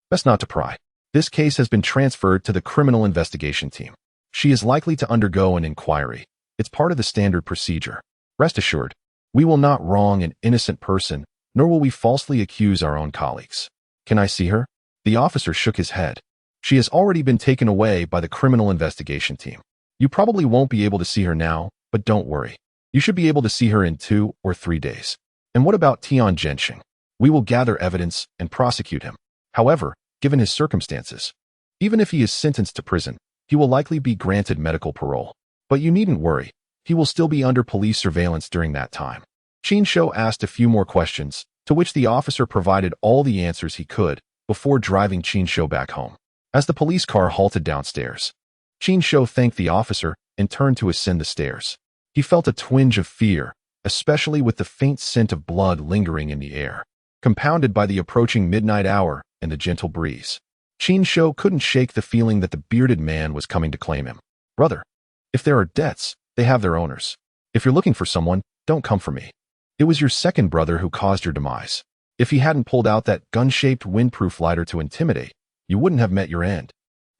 Best not to pry. This case has been transferred to the criminal investigation team. She is likely to undergo an inquiry. It's part of the standard procedure. Rest assured, we will not wrong an innocent person, nor will we falsely accuse our own colleagues. Can I see her? The officer shook his head. She has already been taken away by the criminal investigation team. You probably won't be able to see her now, but don't worry. You should be able to see her in 2 or 3 days. And what about Tian Zhenxing? We will gather evidence and prosecute him. However, given his circumstances, even if he is sentenced to prison, he will likely be granted medical parole. But you needn't worry. He will still be under police surveillance during that time. Qin Shou asked a few more questions, to which the officer provided all the answers he could before driving Qin Shou back home. As the police car halted downstairs, Qin Shou thanked the officer and turned to ascend the stairs. He felt a twinge of fear, especially with the faint scent of blood lingering in the air, compounded by the approaching midnight hour and the gentle breeze. Qin Shou couldn't shake the feeling that the bearded man was coming to claim him. Brother, if there are debts, they have their owners. If you're looking for someone, don't come for me. It was your second brother who caused your demise. If he hadn't pulled out that gun-shaped windproof lighter to intimidate, you wouldn't have met your end.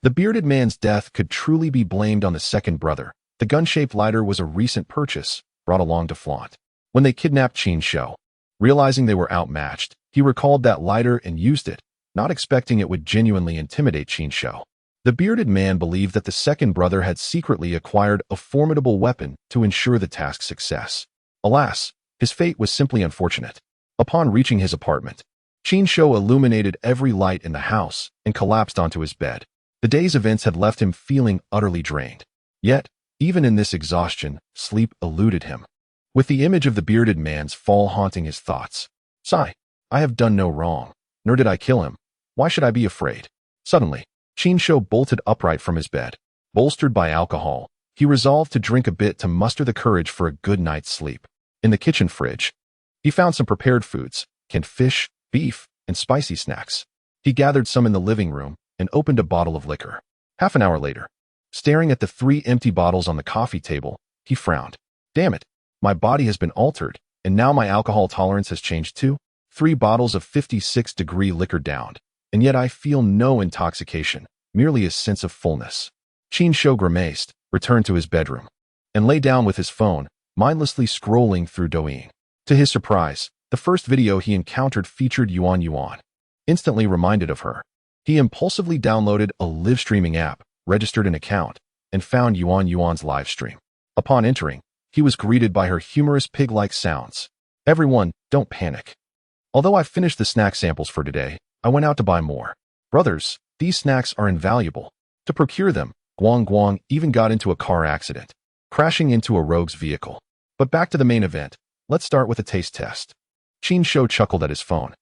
The bearded man's death could truly be blamed on the second brother. The gun-shaped lighter was a recent purchase, brought along to flaunt. When they kidnapped Qin Shou, realizing they were outmatched, he recalled that lighter and used it, not expecting it would genuinely intimidate Qin Shou. The bearded man believed that the second brother had secretly acquired a formidable weapon to ensure the task's success. Alas, his fate was simply unfortunate. Upon reaching his apartment, Qin Shou illuminated every light in the house and collapsed onto his bed. The day's events had left him feeling utterly drained. Yet, even in this exhaustion, sleep eluded him. With the image of the bearded man's fall haunting his thoughts. Sigh, I have done no wrong, nor did I kill him. Why should I be afraid? Suddenly, Qin Shou bolted upright from his bed. Bolstered by alcohol, he resolved to drink a bit to muster the courage for a good night's sleep. In the kitchen fridge, he found some prepared foods, canned fish, beef, and spicy snacks. He gathered some in the living room and opened a bottle of liquor. Half an hour later, staring at the 3 empty bottles on the coffee table, he frowned. Damn it, my body has been altered, and now my alcohol tolerance has changed too. 3 bottles of 56-degree liquor downed, and yet I feel no intoxication, merely a sense of fullness. Qin Shou grimaced, returned to his bedroom, and lay down with his phone, mindlessly scrolling through Douyin. To his surprise, the first video he encountered featured Yuan Yuan. Instantly reminded of her, he impulsively downloaded a live streaming app, registered an account, and found Yuan Yuan's live stream. Upon entering, he was greeted by her humorous pig-like sounds. Everyone, don't panic. Although I've finished the snack samples for today, I went out to buy more. Brothers, these snacks are invaluable. To procure them, Guang Guang even got into a car accident, crashing into a rogue's vehicle. But back to the main event, let's start with a taste test. Qin Shou chuckled at his phone.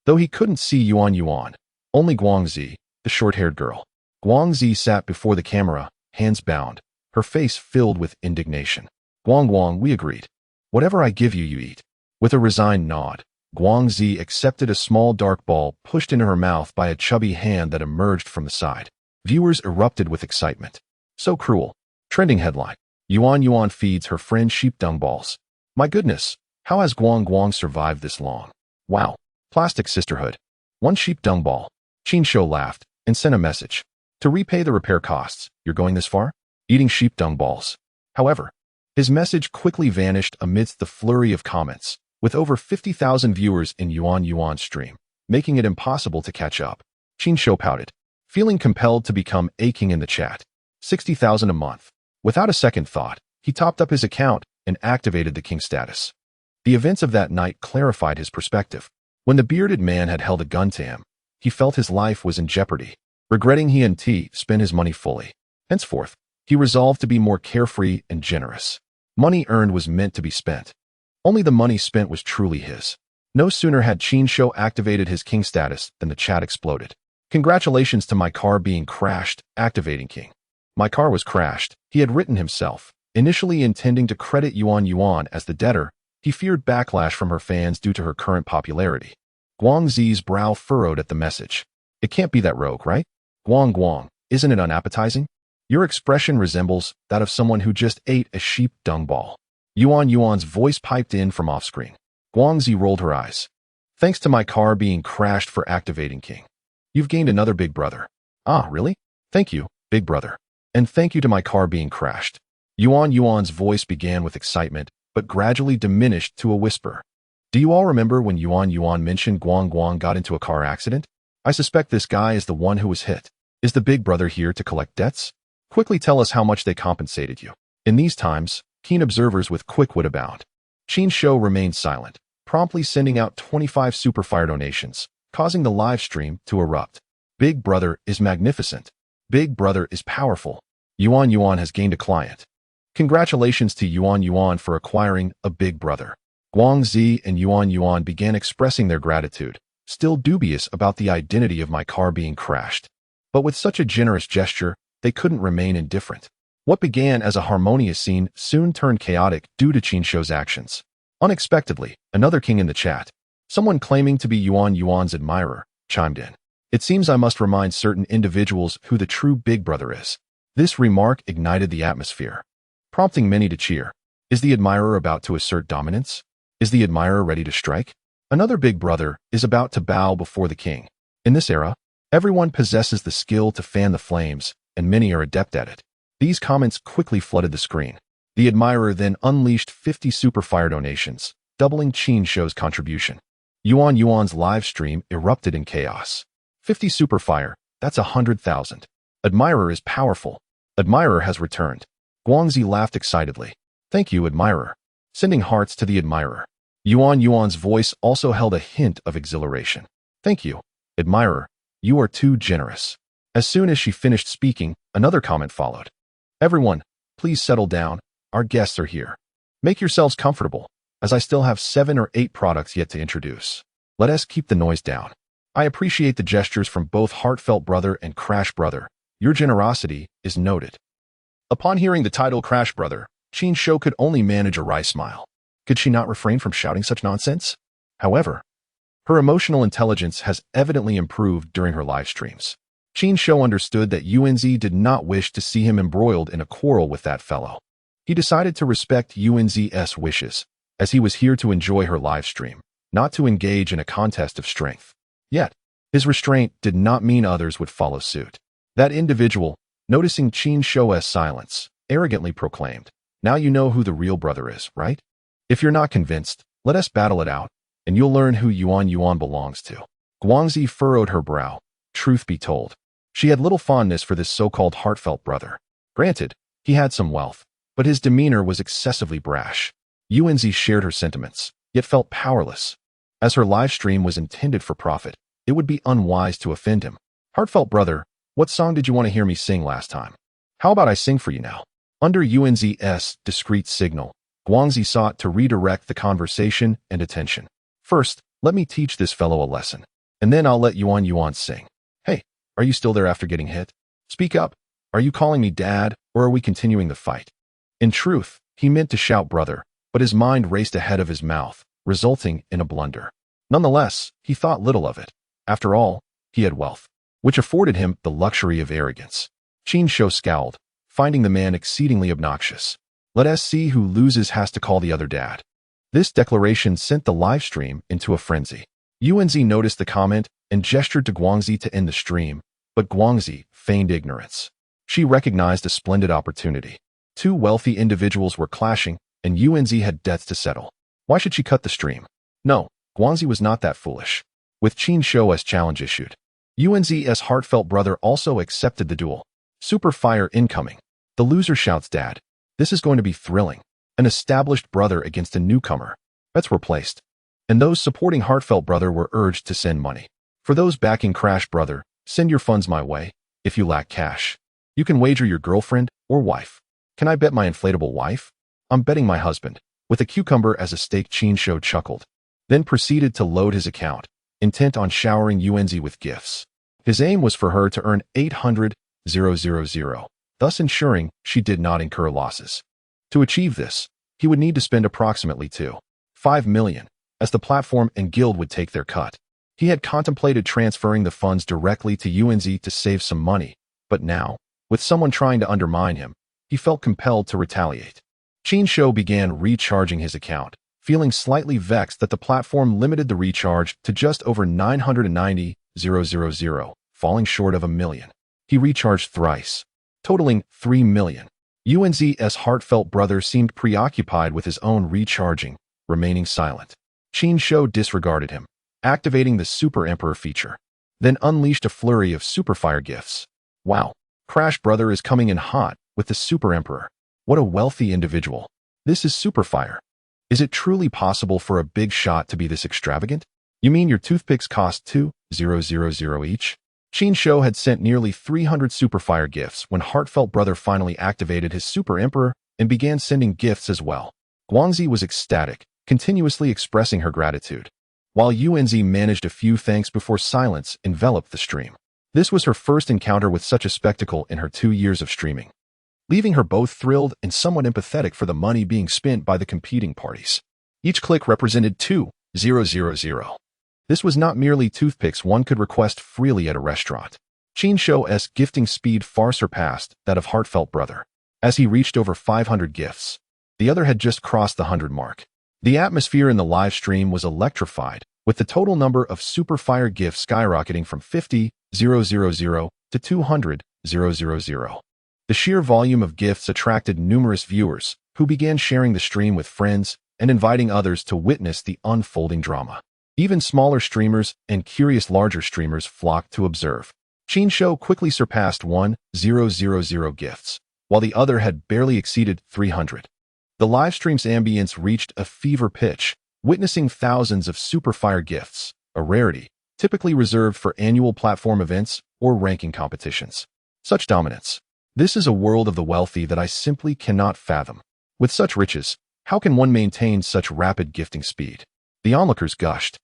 Though he couldn't see Yuan Yuan, only Guangzi, the short-haired girl. Guangzi sat before the camera, hands bound, her face filled with indignation. Guang Guang, we agreed. Whatever I give you, you eat. With a resigned nod, Guangzi accepted a small dark ball pushed into her mouth by a chubby hand that emerged from the side. Viewers erupted with excitement. So cruel. Trending headline. Yuan Yuan feeds her friend sheep dung balls. My goodness, how has Guang Guang survived this long? Wow. Plastic sisterhood. 1 sheep dung ball. Qin Shou laughed and sent a message. To repay the repair costs, you're going this far? Eating sheep dung balls. However, his message quickly vanished amidst the flurry of comments, with over 50,000 viewers in Yuan Yuan's stream, making it impossible to catch up. Qin Shou pouted, feeling compelled to become aching in the chat. 60,000 a month. Without a second thought, he topped up his account and activated the king status. The events of that night clarified his perspective. When the bearded man had held a gun to him, he felt his life was in jeopardy. Regretting he and T spent his money fully. Henceforth, he resolved to be more carefree and generous. Money earned was meant to be spent. Only the money spent was truly his. No sooner had Qin Shou activated his king status than the chat exploded. Congratulations to my car being crashed, activating king. My car was crashed, he had written himself. Initially intending to credit Yuan Yuan as the debtor, he feared backlash from her fans due to her current popularity. Guangzi's brow furrowed at the message. It can't be that rogue, right? Guang Guang, isn't it unappetizing? Your expression resembles that of someone who just ate a sheep dung ball. Yuan Yuan's voice piped in from off-screen. Guangzi rolled her eyes. Thanks to my car being crashed for activating king. You've gained another big brother. Ah, really? Thank you, big brother. And thank you to my car being crashed. Yuan's voice began with excitement, but gradually diminished to a whisper. Do you all remember when Yuan mentioned Guang got into a car accident? I suspect this guy is the one who was hit. Is the big brother here to collect debts? Quickly tell us how much they compensated you. In these times, keen observers with quick wit abound. Qin Shou remained silent, promptly sending out 25 superfire donations, causing the live stream to erupt. Big brother is magnificent. Big brother is powerful. Yuan has gained a client. Congratulations to Yuan for acquiring a big brother. Guangzi and Yuan began expressing their gratitude, still dubious about the identity of my car being crashed. But with such a generous gesture, they couldn't remain indifferent. What began as a harmonious scene soon turned chaotic due to Qin Shou's actions. Unexpectedly, another king in the chat, someone claiming to be Yuan's admirer, chimed in. It seems I must remind certain individuals who the true big brother is. This remark ignited the atmosphere, prompting many to cheer. Is the admirer about to assert dominance? Is the admirer ready to strike? Another big brother is about to bow before the king. In this era, everyone possesses the skill to fan the flames, and many are adept at it. These comments quickly flooded the screen. The admirer then unleashed 50 superfire donations, doubling Qin Shou's contribution. Yuan's live stream erupted in chaos. 50 superfire, that's 100,000. Admirer is powerful. Admirer has returned. Guangzi laughed excitedly. Thank you, admirer. Sending hearts to the admirer. Yuan's voice also held a hint of exhilaration. Thank you, admirer. You are too generous. As soon as she finished speaking, another comment followed. Everyone, please settle down. Our guests are here. Make yourselves comfortable, as I still have 7 or 8 products yet to introduce. Let us keep the noise down. I appreciate the gestures from both Heartfelt Brother and Crash Brother. Your generosity is noted. Upon hearing the title Crash Brother, Qin Shou could only manage a wry smile. Could she not refrain from shouting such nonsense? However, her emotional intelligence has evidently improved during her live streams. Qin Shou understood that Yunzi did not wish to see him embroiled in a quarrel with that fellow. He decided to respect Yunzi's wishes, as he was here to enjoy her live stream, not to engage in a contest of strength. Yet, his restraint did not mean others would follow suit. That individual, noticing Qin Shou's silence, arrogantly proclaimed, "Now you know who the real brother is, right? If you're not convinced, let us battle it out, and you'll learn who Yuan belongs to." Guangzi furrowed her brow. Truth be told, she had little fondness for this so-called heartfelt brother. Granted, he had some wealth, but his demeanor was excessively brash. Yunzi shared her sentiments, yet felt powerless. As her live stream was intended for profit, it would be unwise to offend him. Heartfelt brother, what song did you want to hear me sing last time? How about I sing for you now? Under Yunzi's discreet signal, Guangzi sought to redirect the conversation and attention. First, let me teach this fellow a lesson, and then I'll let Yuan sing. Hey, are you still there after getting hit? Speak up. Are you calling me dad, or are we continuing the fight? In truth, he meant to shout brother, but his mind raced ahead of his mouth, resulting in a blunder. Nonetheless, he thought little of it. After all, he had wealth, which afforded him the luxury of arrogance. Qin Shou scowled, finding the man exceedingly obnoxious. Let us see who loses has to call the other dad. This declaration sent the live stream into a frenzy. Yunzi noticed the comment and gestured to Guangzi to end the stream, but Guangzi feigned ignorance. She recognized a splendid opportunity. 2 wealthy individuals were clashing, and Yunzi had debts to settle. Why should she cut the stream? No, Guangzi was not that foolish. With Qin Shou's challenge issued, Yunzi's heartfelt brother also accepted the duel. Super fire incoming. The loser shouts dad. This is going to be thrilling. An established brother against a newcomer. Bets were placed, and those supporting heartfelt brother were urged to send money. For those backing Crash Brother, send your funds my way. If you lack cash, you can wager your girlfriend or wife. Can I bet my inflatable wife? I'm betting my husband. With a cucumber as a stake, Qin Shou chuckled, then proceeded to load his account, intent on showering Yunzi with gifts. His aim was for her to earn 800,000, thus ensuring she did not incur losses. To achieve this, he would need to spend approximately 2.5 million, as the platform and guild would take their cut. He had contemplated transferring the funds directly to Yunzi to save some money, but now, with someone trying to undermine him, he felt compelled to retaliate. Qin Shou began recharging his account, feeling slightly vexed that the platform limited the recharge to just over 990,000, falling short of 1 million. He recharged thrice. totaling 3 million. Yunzi's heartfelt brother seemed preoccupied with his own recharging, remaining silent. Qin Shou disregarded him, activating the Super Emperor feature, then unleashed a flurry of Superfire gifts. Wow, Crash Brother is coming in hot with the Super Emperor. What a wealthy individual. This is Superfire. Is it truly possible for a big shot to be this extravagant? You mean your toothpicks cost 2,000 each? Qin Shou had sent nearly 300 Superfire gifts when Heartfelt Brother finally activated his Super Emperor and began sending gifts as well. Guangzi was ecstatic, continuously expressing her gratitude, while Yunzi managed a few thanks before silence enveloped the stream. This was her first encounter with such a spectacle in her 2 years of streaming, leaving her both thrilled and somewhat empathetic for the money being spent by the competing parties. Each click represented 2,000. This was not merely toothpicks one could request freely at a restaurant. Qin Shou's gifting speed far surpassed that of Heartfelt Brother, as he reached over 500 gifts. The other had just crossed the 100 mark. The atmosphere in the live stream was electrified, with the total number of Superfire gifts skyrocketing from 50,000 to 200,000. The sheer volume of gifts attracted numerous viewers, who began sharing the stream with friends and inviting others to witness the unfolding drama. Even smaller streamers and curious larger streamers flocked to observe. Qin Shou quickly surpassed 1,000 gifts, while the other had barely exceeded 300. The live stream's ambience reached a fever pitch, witnessing thousands of Superfire gifts, a rarity, typically reserved for annual platform events or ranking competitions. Such dominance. This is a world of the wealthy that I simply cannot fathom. With such riches, how can one maintain such rapid gifting speed? The onlookers gushed,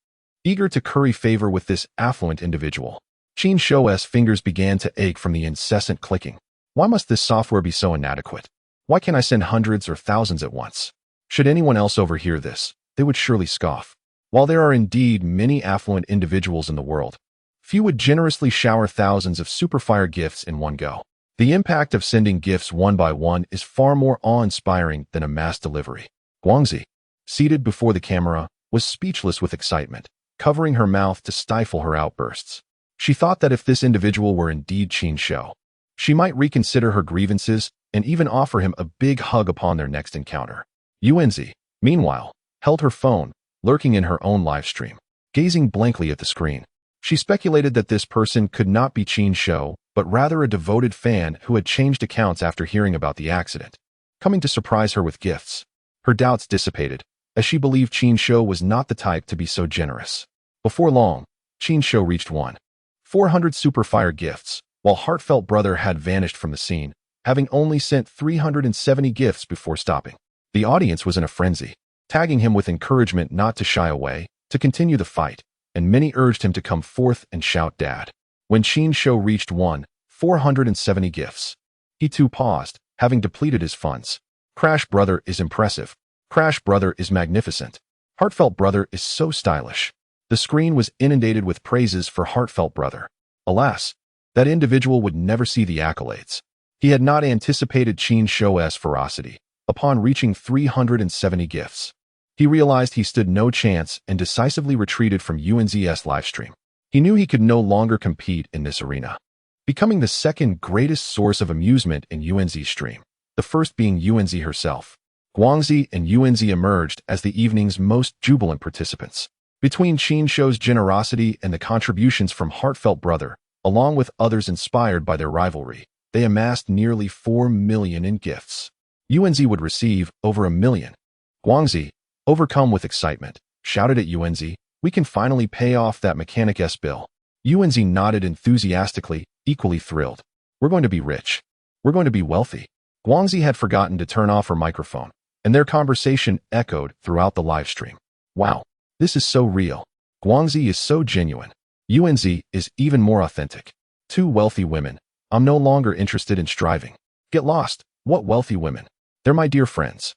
eager to curry favor with this affluent individual. Qin Shou's fingers began to ache from the incessant clicking. Why must this software be so inadequate? Why can't I send hundreds or thousands at once? Should anyone else overhear this, they would surely scoff. While there are indeed many affluent individuals in the world, few would generously shower thousands of Superfire gifts in one go. The impact of sending gifts one by one is far more awe-inspiring than a mass delivery. Guangzi, seated before the camera, was speechless with excitement, covering her mouth to stifle her outbursts. She thought that if this individual were indeed Qin Shou, she might reconsider her grievances and even offer him a big hug upon their next encounter. Yunzi, meanwhile, held her phone, lurking in her own live stream, gazing blankly at the screen. She speculated that this person could not be Qin Shou, but rather a devoted fan who had changed accounts after hearing about the accident, coming to surprise her with gifts. Her doubts dissipated, as she believed Qin Shou was not the type to be so generous. Before long, Qin Shou reached 1,400 Superfire gifts, while Heartfelt Brother had vanished from the scene, having only sent 370 gifts before stopping. The audience was in a frenzy, tagging him with encouragement not to shy away, to continue the fight, and many urged him to come forth and shout "Dad." When Qin Shou reached 1,470 gifts, he too paused, having depleted his funds. Crash Brother is impressive. Crash Brother is magnificent. Heartfelt Brother is so stylish. The screen was inundated with praises for Heartfelt Brother. Alas, that individual would never see the accolades. He had not anticipated Qin Shou's ferocity. Upon reaching 370 gifts, he realized he stood no chance and decisively retreated from Yunzi's livestream. He knew he could no longer compete in this arena, becoming the second greatest source of amusement in Yunzi's stream, the first being Yunzi herself. Guangzi and Yunzi emerged as the evening's most jubilant participants. Between Qin Shou's generosity and the contributions from Heartfelt Brother, along with others inspired by their rivalry, they amassed nearly 4 million in gifts. Yunzi would receive over 1 million. Guangzi, overcome with excitement, shouted at Yunzi, "We can finally pay off that Mechanic's bill." Yunzi nodded enthusiastically, equally thrilled. "We're going to be rich. We're going to be wealthy." Guangzi had forgotten to turn off her microphone, and their conversation echoed throughout the live stream. Wow, this is so real. Guangzi is so genuine. Yunzi is even more authentic. Two wealthy women. I'm no longer interested in striving. Get lost. What wealthy women? They're my dear friends.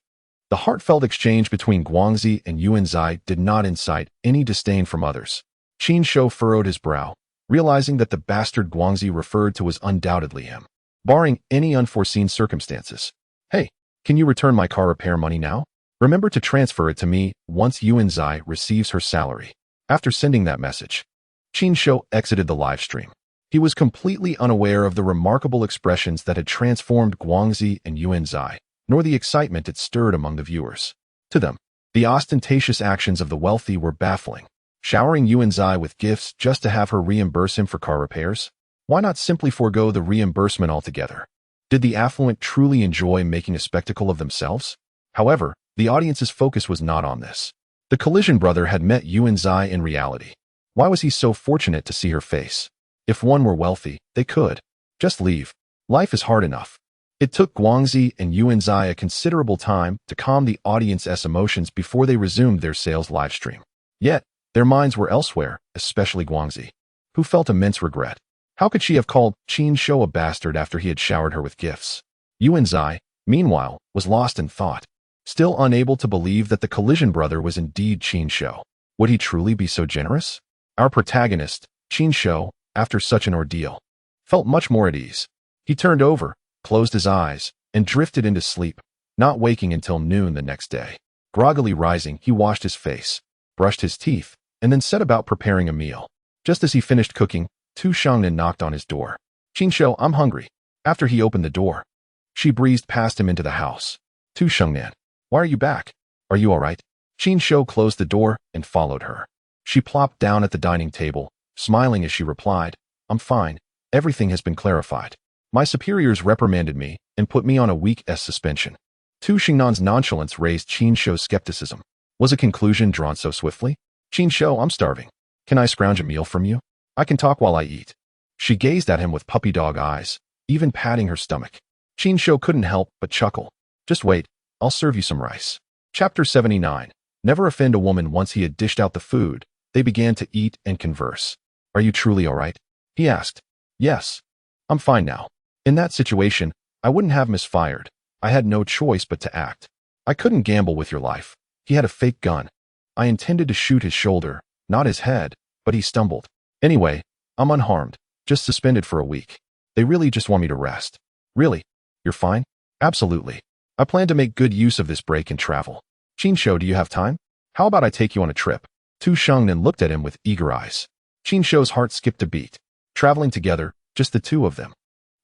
The heartfelt exchange between Guangzi and Yunzi did not incite any disdain from others. Qin Shou furrowed his brow, realizing that the bastard Guangzi referred to was undoubtedly him. Barring any unforeseen circumstances. "Hey, can you return my car repair money now? Remember to transfer it to me once Yunzi receives her salary." After sending that message, Qin Shou exited the live stream. He was completely unaware of the remarkable expressions that had transformed Guangxi and Yuanzai, nor the excitement it stirred among the viewers. To them, the ostentatious actions of the wealthy were baffling. Showering Yuanzai with gifts just to have her reimburse him for car repairs? Why not simply forego the reimbursement altogether? Did the affluent truly enjoy making a spectacle of themselves? However, the audience's focus was not on this. The collision brother had met Yuanzai in reality. Why was he so fortunate to see her face? If one were wealthy, they could just leave. Life is hard enough. It took Guangxi and Yuanzai a considerable time to calm the audience's emotions before they resumed their sales livestream. Yet, their minds were elsewhere, especially Guangxi, who felt immense regret. How could she have called Qin Shou a bastard after he had showered her with gifts? Yuanzai, meanwhile, was lost in thought, still unable to believe that the collision brother was indeed Qin Shou. Would he truly be so generous? Our protagonist, Qin Shou, after such an ordeal, felt much more at ease. He turned over, closed his eyes, and drifted into sleep, not waking until noon the next day. Groggily rising, he washed his face, brushed his teeth, and then set about preparing a meal. Just as he finished cooking, Tu Shengnan knocked on his door. "Qin Shou, I'm hungry." After he opened the door, she breezed past him into the house. "Tu Shengnan, why are you back? Are you all right?" Qin Shou closed the door and followed her. She plopped down at the dining table, smiling as she replied, "I'm fine. Everything has been clarified. My superiors reprimanded me and put me on a week's suspension." Tu Shengnan's nonchalance raised Qin Shou's skepticism. Was a conclusion drawn so swiftly? "Qin Shou, I'm starving. Can I scrounge a meal from you? I can talk while I eat." She gazed at him with puppy dog eyes, even patting her stomach. Qin Shou couldn't help but chuckle. "Just wait, I'll serve you some rice." Chapter 79. Never offend a woman. Once he had dished out the food, they began to eat and converse. "Are you truly all right?" he asked. "Yes. I'm fine now. In that situation, I wouldn't have misfired. I had no choice but to act. I couldn't gamble with your life. He had a fake gun. I intended to shoot his shoulder, not his head, but he stumbled. Anyway, I'm unharmed, just suspended for a week. They really just want me to rest." "Really? You're fine?" "Absolutely. I plan to make good use of this break and travel." "Qin Shou, do you have time? How about I take you on a trip?" Tu Shengnan looked at him with eager eyes. Qin Shou's heart skipped a beat. Traveling together, just the two of them.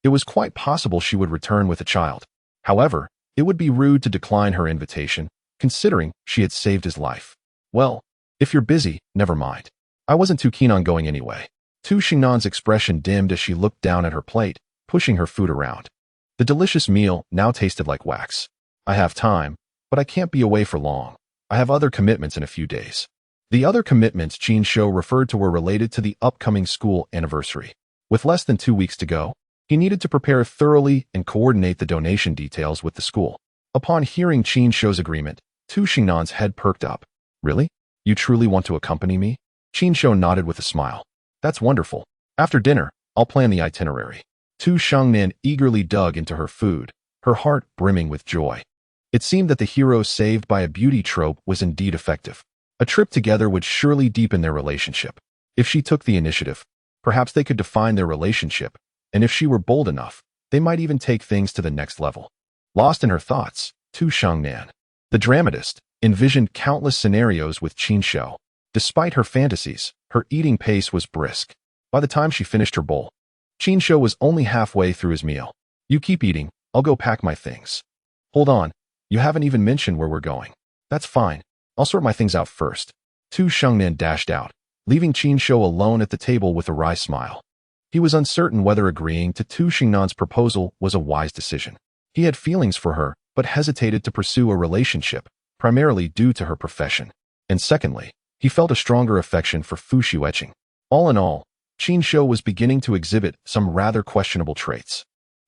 It was quite possible she would return with a child. However, it would be rude to decline her invitation, considering she had saved his life. "Well, if you're busy, never mind. I wasn't too keen on going anyway." Tu Shengnan's expression dimmed as she looked down at her plate, pushing her food around. The delicious meal now tasted like wax. "I have time, but I can't be away for long. I have other commitments in a few days." The other commitments Qin Shou referred to were related to the upcoming school anniversary. With less than 2 weeks to go, he needed to prepare thoroughly and coordinate the donation details with the school. Upon hearing Qin Shou's agreement, Tu Shengnan's head perked up. "Really? You truly want to accompany me?" Qin Shou nodded with a smile. "That's wonderful. After dinner, I'll plan the itinerary." Tu Shengnan eagerly dug into her food, her heart brimming with joy. It seemed that the hero saved by a beauty trope was indeed effective. A trip together would surely deepen their relationship. If she took the initiative, perhaps they could define their relationship, and if she were bold enough, they might even take things to the next level. Lost in her thoughts, Tu Shengnan, the dramatist, envisioned countless scenarios with Qin Shou. Despite her fantasies, her eating pace was brisk. By the time she finished her bowl, Qin Shou was only halfway through his meal. "You keep eating, I'll go pack my things." "Hold on, you haven't even mentioned where we're going." "That's fine. I'll sort my things out first." Tu Shengnan dashed out, leaving Qin Shou alone at the table with a wry smile. He was uncertain whether agreeing to Tu Shengnan's proposal was a wise decision. He had feelings for her, but hesitated to pursue a relationship, primarily due to her profession. And secondly, he felt a stronger affection for Fu Xueqing. All in all, Qin Shou was beginning to exhibit some rather questionable traits.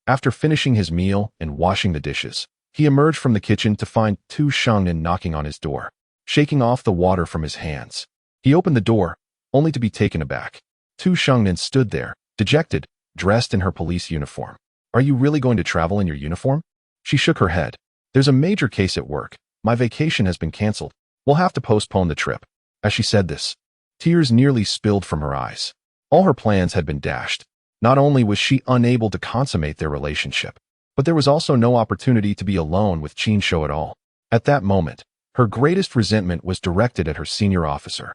After finishing his meal and washing the dishes, he emerged from the kitchen to find Tu Shengnan knocking on his door, shaking off the water from his hands. He opened the door, only to be taken aback. Tu Shengnan stood there, dejected, dressed in her police uniform. "Are you really going to travel in your uniform?" She shook her head. "There's a major case at work. My vacation has been canceled. We'll have to postpone the trip." As she said this, tears nearly spilled from her eyes. All her plans had been dashed. Not only was she unable to consummate their relationship, but there was also no opportunity to be alone with Qin Shou at all. At that moment, her greatest resentment was directed at her senior officer.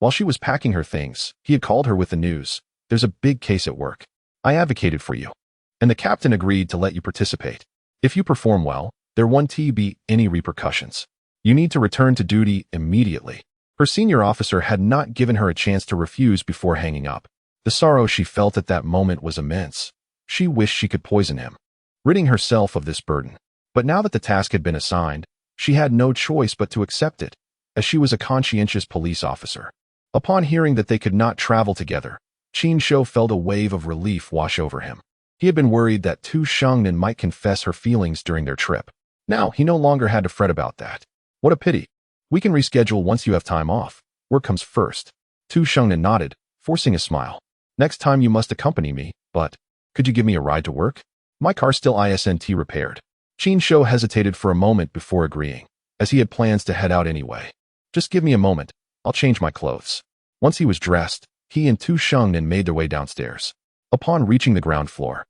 While she was packing her things, he had called her with the news. There's a big case at work. I advocated for you, and the captain agreed to let you participate. If you perform well, there won't be any repercussions. You need to return to duty immediately." Her senior officer had not given her a chance to refuse before hanging up. The sorrow she felt at that moment was immense. She wished she could poison him, ridding herself of this burden. But now that the task had been assigned, she had no choice but to accept it, as she was a conscientious police officer. Upon hearing that they could not travel together, Qin Shou felt a wave of relief wash over him. He had been worried that Tu Shengnan might confess her feelings during their trip. Now, he no longer had to fret about that. What a pity. We can reschedule once you have time off. Work comes first. Tu Shengnan nodded, forcing a smile. Next time you must accompany me, but could you give me a ride to work? My car's still isn't repaired. Qin Shou hesitated for a moment before agreeing, as he had plans to head out anyway. Just give me a moment. I'll change my clothes. Once he was dressed, he and Tu Shengnan made their way downstairs. Upon reaching the ground floor,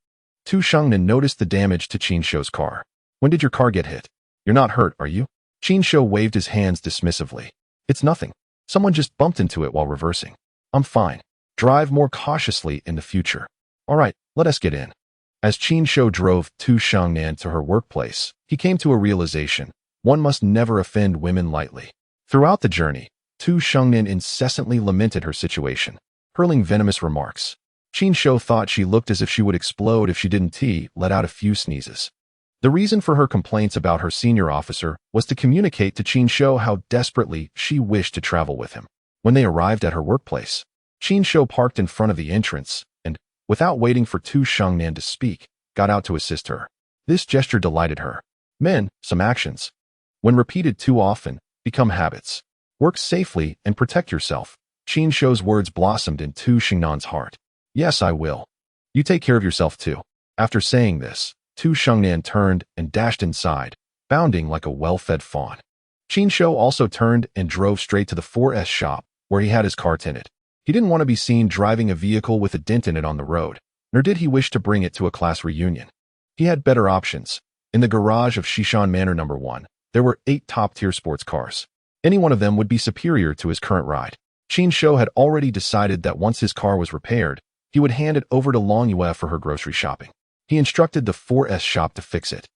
Tu Shengnan noticed the damage to Qin Shou's car. When did your car get hit? You're not hurt, are you? Qin Shou waved his hands dismissively. It's nothing. Someone just bumped into it while reversing. I'm fine. Drive more cautiously in the future. All right, let us get in. As Qin Shou drove Tu Shengnan to her workplace, he came to a realization. One must never offend women lightly. Throughout the journey, Tu Shengnan incessantly lamented her situation, hurling venomous remarks. Qin Shou thought she looked as if she would explode if she didn't let out a few sneezes. The reason for her complaints about her senior officer was to communicate to Qin Shou how desperately she wished to travel with him. When they arrived at her workplace, Qin Shou parked in front of the entrance and, without waiting for Tu Shengnan to speak, got out to assist her. This gesture delighted her. Men, some actions, when repeated too often, become habits. Work safely and protect yourself. Qin Shou's words blossomed in Tu Shengnan's heart. Yes, I will. You take care of yourself too. After saying this, Tu Shengnan turned and dashed inside, bounding like a well-fed fawn. Qin Shou also turned and drove straight to the 4S shop, where he had his car tinted. He didn't want to be seen driving a vehicle with a dent in it on the road, nor did he wish to bring it to a class reunion. He had better options. In the garage of Shishan Manor No. 1, there were 8 top-tier sports cars. Any one of them would be superior to his current ride. Qin Shou had already decided that once his car was repaired, he would hand it over to Long Yue for her grocery shopping. He instructed the 4S shop to fix it.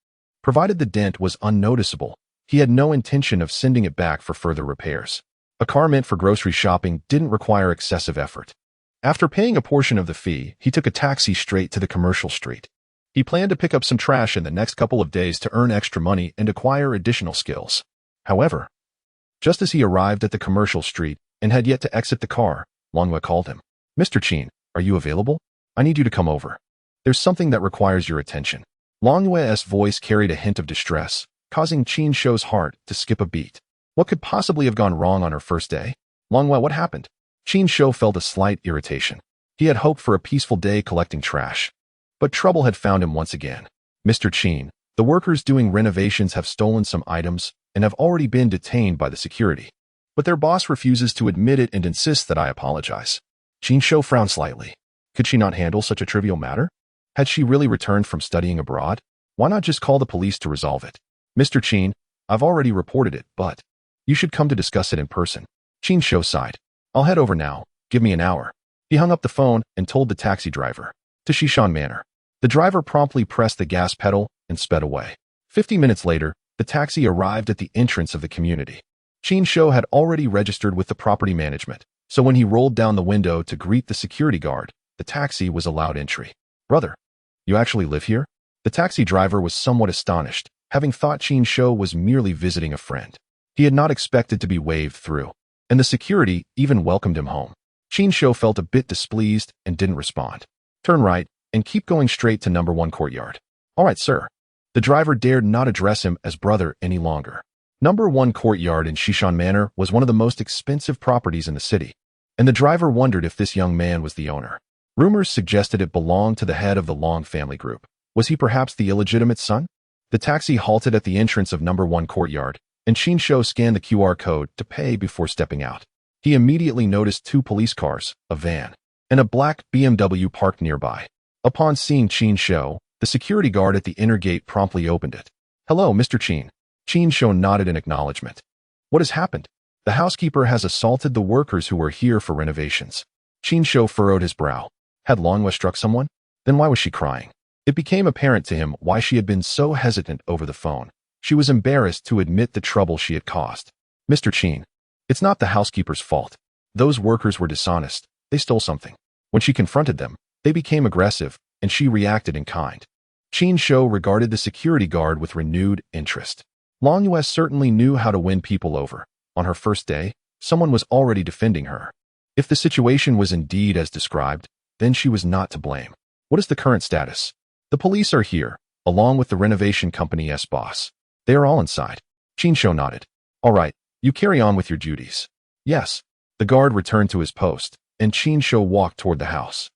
Provided the dent was unnoticeable, he had no intention of sending it back for further repairs. A car meant for grocery shopping didn't require excessive effort. After paying a portion of the fee, he took a taxi straight to the commercial street. He planned to pick up some trash in the next couple of days to earn extra money and acquire additional skills. However, just as he arrived at the commercial street and had yet to exit the car, Long Yue called him. Mr. Qin, are you available? I need you to come over. There's something that requires your attention. Long Yue's voice carried a hint of distress, causing Qin Shou's heart to skip a beat. What could possibly have gone wrong on her first day? Long Yue, what happened? Qin Shou felt a slight irritation. He had hoped for a peaceful day collecting trash. But trouble had found him once again. Mr. Qin, the workers doing renovations have stolen some items and have already been detained by the security. But their boss refuses to admit it and insists that I apologize. Qin Shou frowned slightly. Could she not handle such a trivial matter? Had she really returned from studying abroad? Why not just call the police to resolve it? Mr. Qin, I've already reported it, but you should come to discuss it in person. Qin Shou sighed. I'll head over now. Give me an hour. He hung up the phone and told the taxi driver. To Shishan Manor. The driver promptly pressed the gas pedal and sped away. 50 minutes later, the taxi arrived at the entrance of the community. Qin Shou had already registered with the property management, so when he rolled down the window to greet the security guard, the taxi was allowed entry. Brother, you actually live here? The taxi driver was somewhat astonished, having thought Qin Shou was merely visiting a friend. He had not expected to be waved through, and the security even welcomed him home. Qin Shou felt a bit displeased and didn't respond. Turn right and keep going straight to No. 1 courtyard. All right, sir. The driver dared not address him as brother any longer. No. 1 courtyard in Shishan Manor was one of the most expensive properties in the city, and the driver wondered if this young man was the owner. Rumors suggested it belonged to the head of the Long family group. Was he perhaps the illegitimate son? The taxi halted at the entrance of No. 1 courtyard, and Qin Shou scanned the QR code to pay before stepping out. He immediately noticed 2 police cars, a van, and a black BMW parked nearby. Upon seeing Qin Shou, the security guard at the inner gate promptly opened it. Hello, Mr. Qin. Qin Shou nodded in acknowledgement. What has happened? The housekeeper has assaulted the workers who were here for renovations. Qin Shou furrowed his brow. Had Longhua struck someone? Then why was she crying? It became apparent to him why she had been so hesitant over the phone. She was embarrassed to admit the trouble she had caused. Mr. Qin, it's not the housekeeper's fault. Those workers were dishonest. They stole something. When she confronted them, they became aggressive, and she reacted in kind. Qin Shou regarded the security guard with renewed interest. Longhua certainly knew how to win people over. On her first day, someone was already defending her. If the situation was indeed as described, then she was not to blame. What is the current status? The police are here, along with the renovation company's boss. They are all inside. Qin Shou nodded. All right, you carry on with your duties. Yes. The guard returned to his post, and Qin Shou walked toward the house.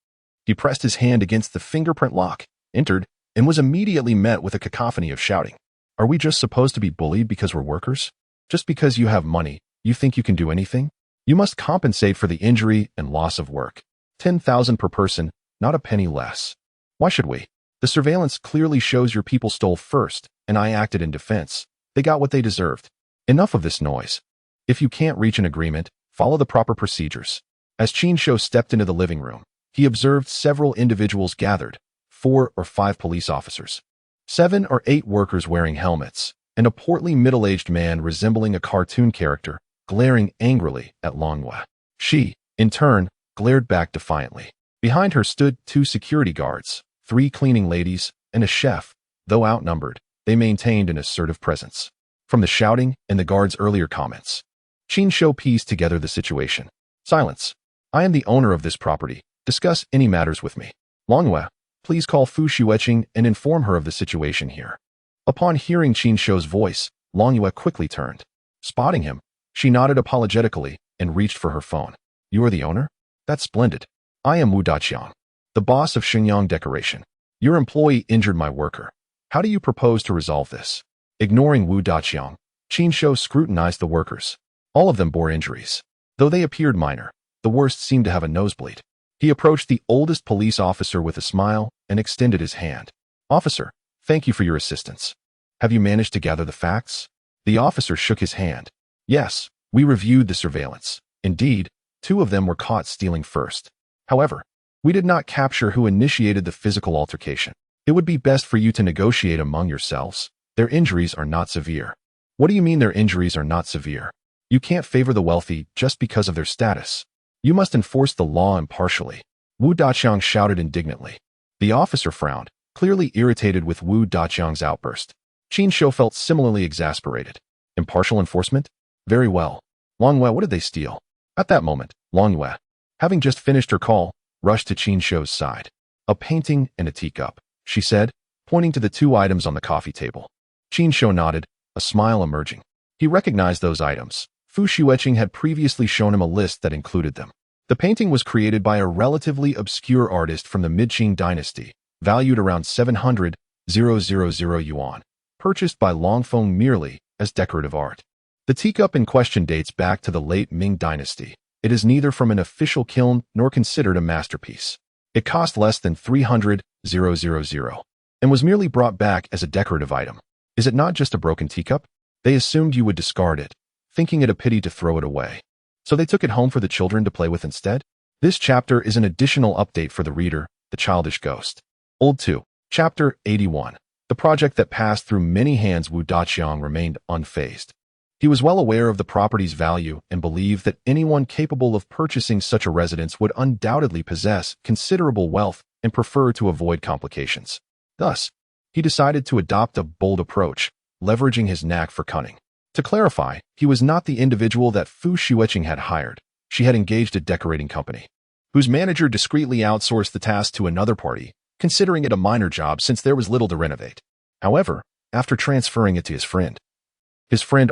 He pressed his hand against the fingerprint lock, entered, and was immediately met with a cacophony of shouting. Are we just supposed to be bullied because we're workers? Just because you have money, you think you can do anything? You must compensate for the injury and loss of work. 10,000 per person, not a penny less. Why should we? The surveillance clearly shows your people stole first, and I acted in defense. They got what they deserved. Enough of this noise. If you can't reach an agreement, follow the proper procedures. As Qin Shou stepped into the living room, he observed several individuals gathered, 4 or 5 police officers, 7 or 8 workers wearing helmets, and a portly middle-aged man resembling a cartoon character, glaring angrily at Longhua. She, in turn, glared back defiantly. Behind her stood 2 security guards, 3 cleaning ladies, and a chef. Though outnumbered, they maintained an assertive presence. From the shouting and the guards' earlier comments, Qin Shou pieced together the situation. Silence. I am the owner of this property. Discuss any matters with me. Longhua, please call Fu Xueqing and inform her of the situation here. Upon hearing Qin Shou's voice, Longhua quickly turned. Spotting him, she nodded apologetically and reached for her phone. You are the owner? That's splendid. I am Wu Daqiang, the boss of Shenyang Decoration. Your employee injured my worker. How do you propose to resolve this? Ignoring Wu Daqiang, Qin Shou scrutinized the workers. All of them bore injuries. Though they appeared minor, the worst seemed to have a nosebleed. He approached the oldest police officer with a smile and extended his hand. Officer, thank you for your assistance. Have you managed to gather the facts? The officer shook his hand. Yes, we reviewed the surveillance. Indeed, 2 of them were caught stealing first. However, we did not capture who initiated the physical altercation. It would be best for you to negotiate among yourselves. Their injuries are not severe. What do you mean their injuries are not severe? You can't favor the wealthy just because of their status. You must enforce the law impartially. Wu Daqiang shouted indignantly. The officer frowned, clearly irritated with Wu Daqiang's outburst. Qin Shou felt similarly exasperated. Impartial enforcement? Very well. Longhua, what did they steal? At that moment, Longhua, having just finished her call, rushed to Qin Shou's side. A painting and a teacup, she said, pointing to the 2 items on the coffee table. Qin Shou nodded, a smile emerging. He recognized those items. Fu Xueqing had previously shown him a list that included them. The painting was created by a relatively obscure artist from the Mid-Qing dynasty, valued around 700,000 yuan, purchased by Longfeng merely as decorative art. The teacup in question dates back to the late Ming dynasty. It is neither from an official kiln nor considered a masterpiece. It cost less than 300,000 and was merely brought back as a decorative item. Is it not just a broken teacup? They assumed you would discard it, thinking it a pity to throw it away. So they took it home for the children to play with instead? This chapter is an additional update for the reader, The Childish Ghost. Old 2. Chapter 81. The project that passed through many hands. Wu Daqiang remained unfazed. He was well aware of the property's value and believed that anyone capable of purchasing such a residence would undoubtedly possess considerable wealth and prefer to avoid complications. Thus, he decided to adopt a bold approach, leveraging his knack for cunning. To clarify, he was not the individual that Fu Xueqing had hired. She had engaged a decorating company, whose manager discreetly outsourced the task to another party, considering it a minor job since there was little to renovate. However, after transferring it to his friend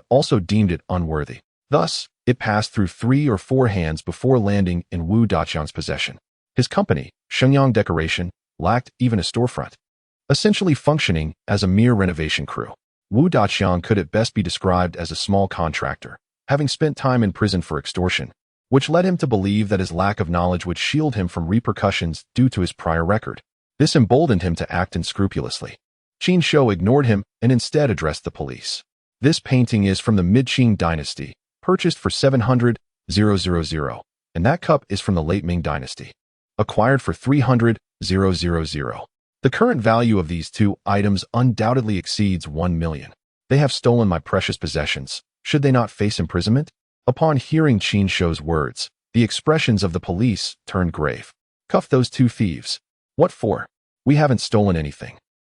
also deemed it unworthy. Thus, it passed through 3 or 4 hands before landing in Wu Daqiang's possession. His company, Shenyang Decoration, lacked even a storefront, essentially functioning as a mere renovation crew. Wu Daqiang could at best be described as a small contractor, having spent time in prison for extortion, which led him to believe that his lack of knowledge would shield him from repercussions due to his prior record. This emboldened him to act unscrupulously. Qin Shou ignored him and instead addressed the police. This painting is from the Mid-Qing dynasty, purchased for 700,000, and that cup is from the late Ming dynasty. acquired for 300,000. The current value of these two items undoubtedly exceeds 1 million. They have stolen my precious possessions. Should they not face imprisonment? Upon hearing Qin Shou's words, the expressions of the police turned grave. Cuff those two thieves. What for? We haven't stolen anything.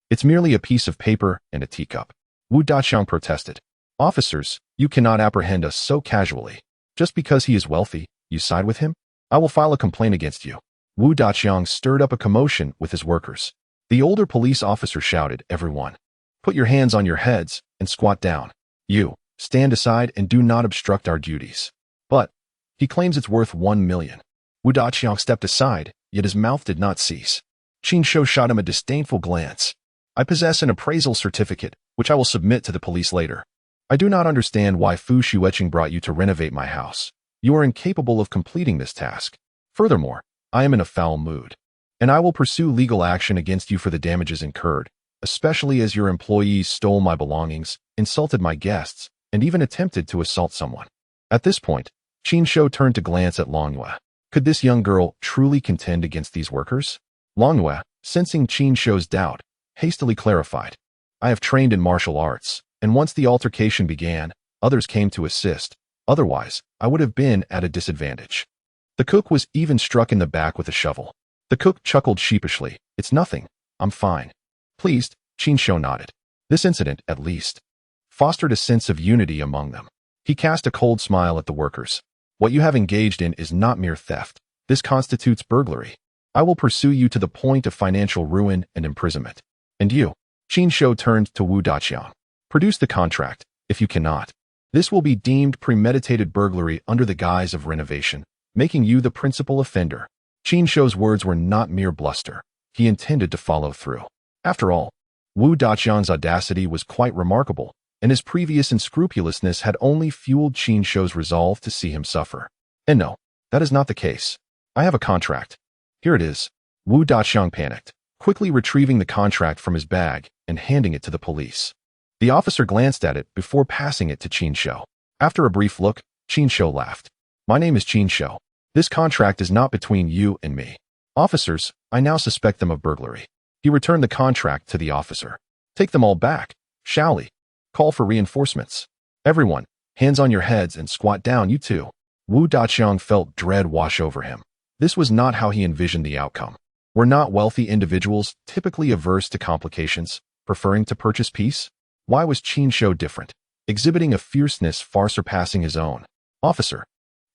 It's merely a piece of paper and a teacup. Wu Daqiang protested. Officers, you cannot apprehend us so casually. Just because he is wealthy, you side with him? I will file a complaint against you. Wu Daqiang stirred up a commotion with his workers. The older police officer shouted, everyone, put your hands on your heads and squat down. You, stand aside and do not obstruct our duties. But, he claims it's worth 1 million. Wu Daqiang stepped aside, yet his mouth did not cease. Qin Shou shot him a disdainful glance. I possess an appraisal certificate, which I will submit to the police later. I do not understand why Fu Xueqing brought you to renovate my house. You are incapable of completing this task. Furthermore, I am in a foul mood, and I will pursue legal action against you for the damages incurred, especially as your employees stole my belongings, insulted my guests, and even attempted to assault someone. At this point, Qin Shou turned to glance at Longyue. Could this young girl truly contend against these workers? Longyue, sensing Qin Shou's doubt, hastily clarified. I have trained in martial arts, and once the altercation began, others came to assist. Otherwise, I would have been at a disadvantage. The cook was even struck in the back with a shovel. The cook chuckled sheepishly. It's nothing. I'm fine. Pleased, Qin Shou nodded. This incident, at least, fostered a sense of unity among them. He cast a cold smile at the workers. What you have engaged in is not mere theft. This constitutes burglary. I will pursue you to the point of financial ruin and imprisonment. And you? Qin Shou turned to Wu Daqiang. Produce the contract, if you cannot. This will be deemed premeditated burglary under the guise of renovation, making you the principal offender. Qin Shou's words were not mere bluster. He intended to follow through. After all, Wu Daqiang's audacity was quite remarkable, and his previous unscrupulousness had only fueled Qin Shou's resolve to see him suffer. And no, that is not the case. I have a contract. Here it is. Wu Daqiang panicked, quickly retrieving the contract from his bag and handing it to the police. The officer glanced at it before passing it to Qin Shou. After a brief look, Qin Shou laughed. My name is Qin Shou. This contract is not between you and me. Officers, I now suspect them of burglary. He returned the contract to the officer. Take them all back, shall we? Call for reinforcements. Everyone, hands on your heads and squat down, you too. Wu Daqiang felt dread wash over him. This was not how he envisioned the outcome. Were not wealthy individuals typically averse to complications, preferring to purchase peace? Why was Qin Shou different, exhibiting a fierceness far surpassing his own? Officer,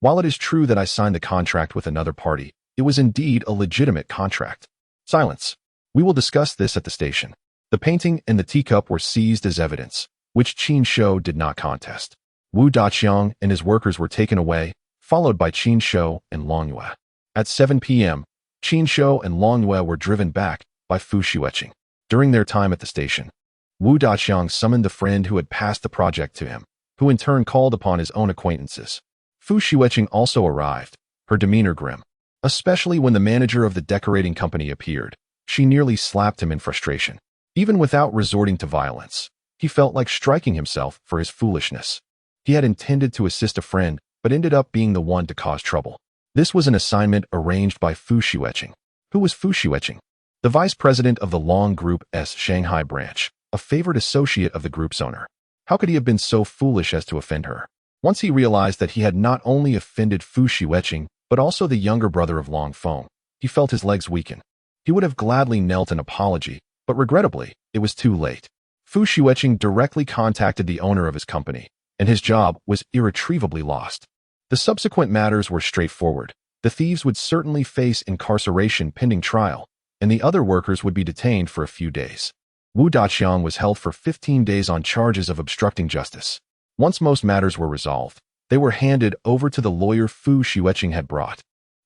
while it is true that I signed the contract with another party, it was indeed a legitimate contract. Silence. We will discuss this at the station. The painting and the teacup were seized as evidence, which Qin Shou did not contest. Wu Daqiang and his workers were taken away, followed by Qin Shou and Longyue. At 7 p.m., Qin Shou and Longyue were driven back by Fu Xueqing. During their time at the station, Wu Daqiang summoned the friend who had passed the project to him, who in turn called upon his own acquaintances. Fu Xueqing also arrived, her demeanor grim. Especially when the manager of the decorating company appeared, she nearly slapped him in frustration. Even without resorting to violence, he felt like striking himself for his foolishness. He had intended to assist a friend, but ended up being the one to cause trouble. This was an assignment arranged by Fu Xueqing. Who was Fu Xueqing? The vice president of the Long Group's Shanghai branch, a favored associate of the group's owner. How could he have been so foolish as to offend her? Once he realized that he had not only offended Fu Xueqing, but also the younger brother of Long Feng, he felt his legs weaken. He would have gladly knelt an apology, but regrettably, it was too late. Fu Xueqing directly contacted the owner of his company, and his job was irretrievably lost. The subsequent matters were straightforward. The thieves would certainly face incarceration pending trial, and the other workers would be detained for a few days. Wu Daqiang was held for 15 days on charges of obstructing justice. Once most matters were resolved, they were handed over to the lawyer Fu Xueqing had brought,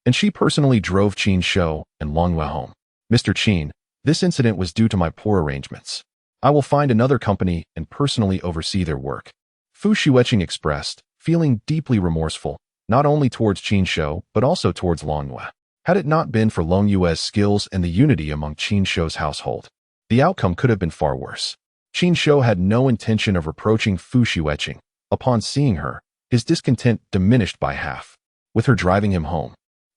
and she personally drove Qin Shou and Longyue home. Mr. Qin, this incident was due to my poor arrangements. I will find another company and personally oversee their work. Fu Xueqing expressed, feeling deeply remorseful, not only towards Qin Shou, but also towards Longyue. Had it not been for Longyue's skills and the unity among Qin Shou's household, the outcome could have been far worse. Qin Shou had no intention of reproaching Fu Xueqing. Upon seeing her, his discontent diminished by half, with her driving him home.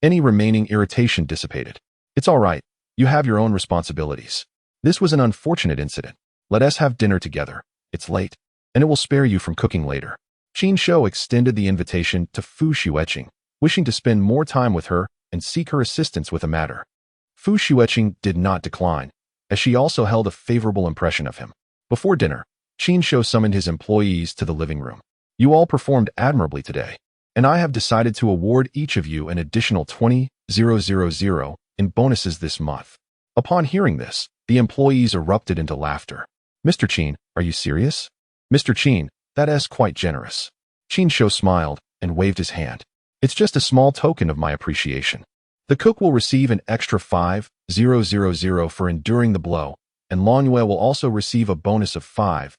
Any remaining irritation dissipated. It's all right. You have your own responsibilities. This was an unfortunate incident. Let us have dinner together. It's late, and it will spare you from cooking later. Qin Shou extended the invitation to Fu Xueqing, wishing to spend more time with her and seek her assistance with a matter. Fu Xueqing did not decline, as she also held a favorable impression of him. Before dinner, Qin Shou summoned his employees to the living room. You all performed admirably today, and I have decided to award each of you an additional 20,000 in bonuses this month. Upon hearing this, the employees erupted into laughter. Mr. Qin, are you serious? Mr. Qin, that is quite generous. Qin Shou smiled and waved his hand. It's just a small token of my appreciation. The cook will receive an extra 5,000 for enduring the blow, and Long Yue will also receive a bonus of 5,000.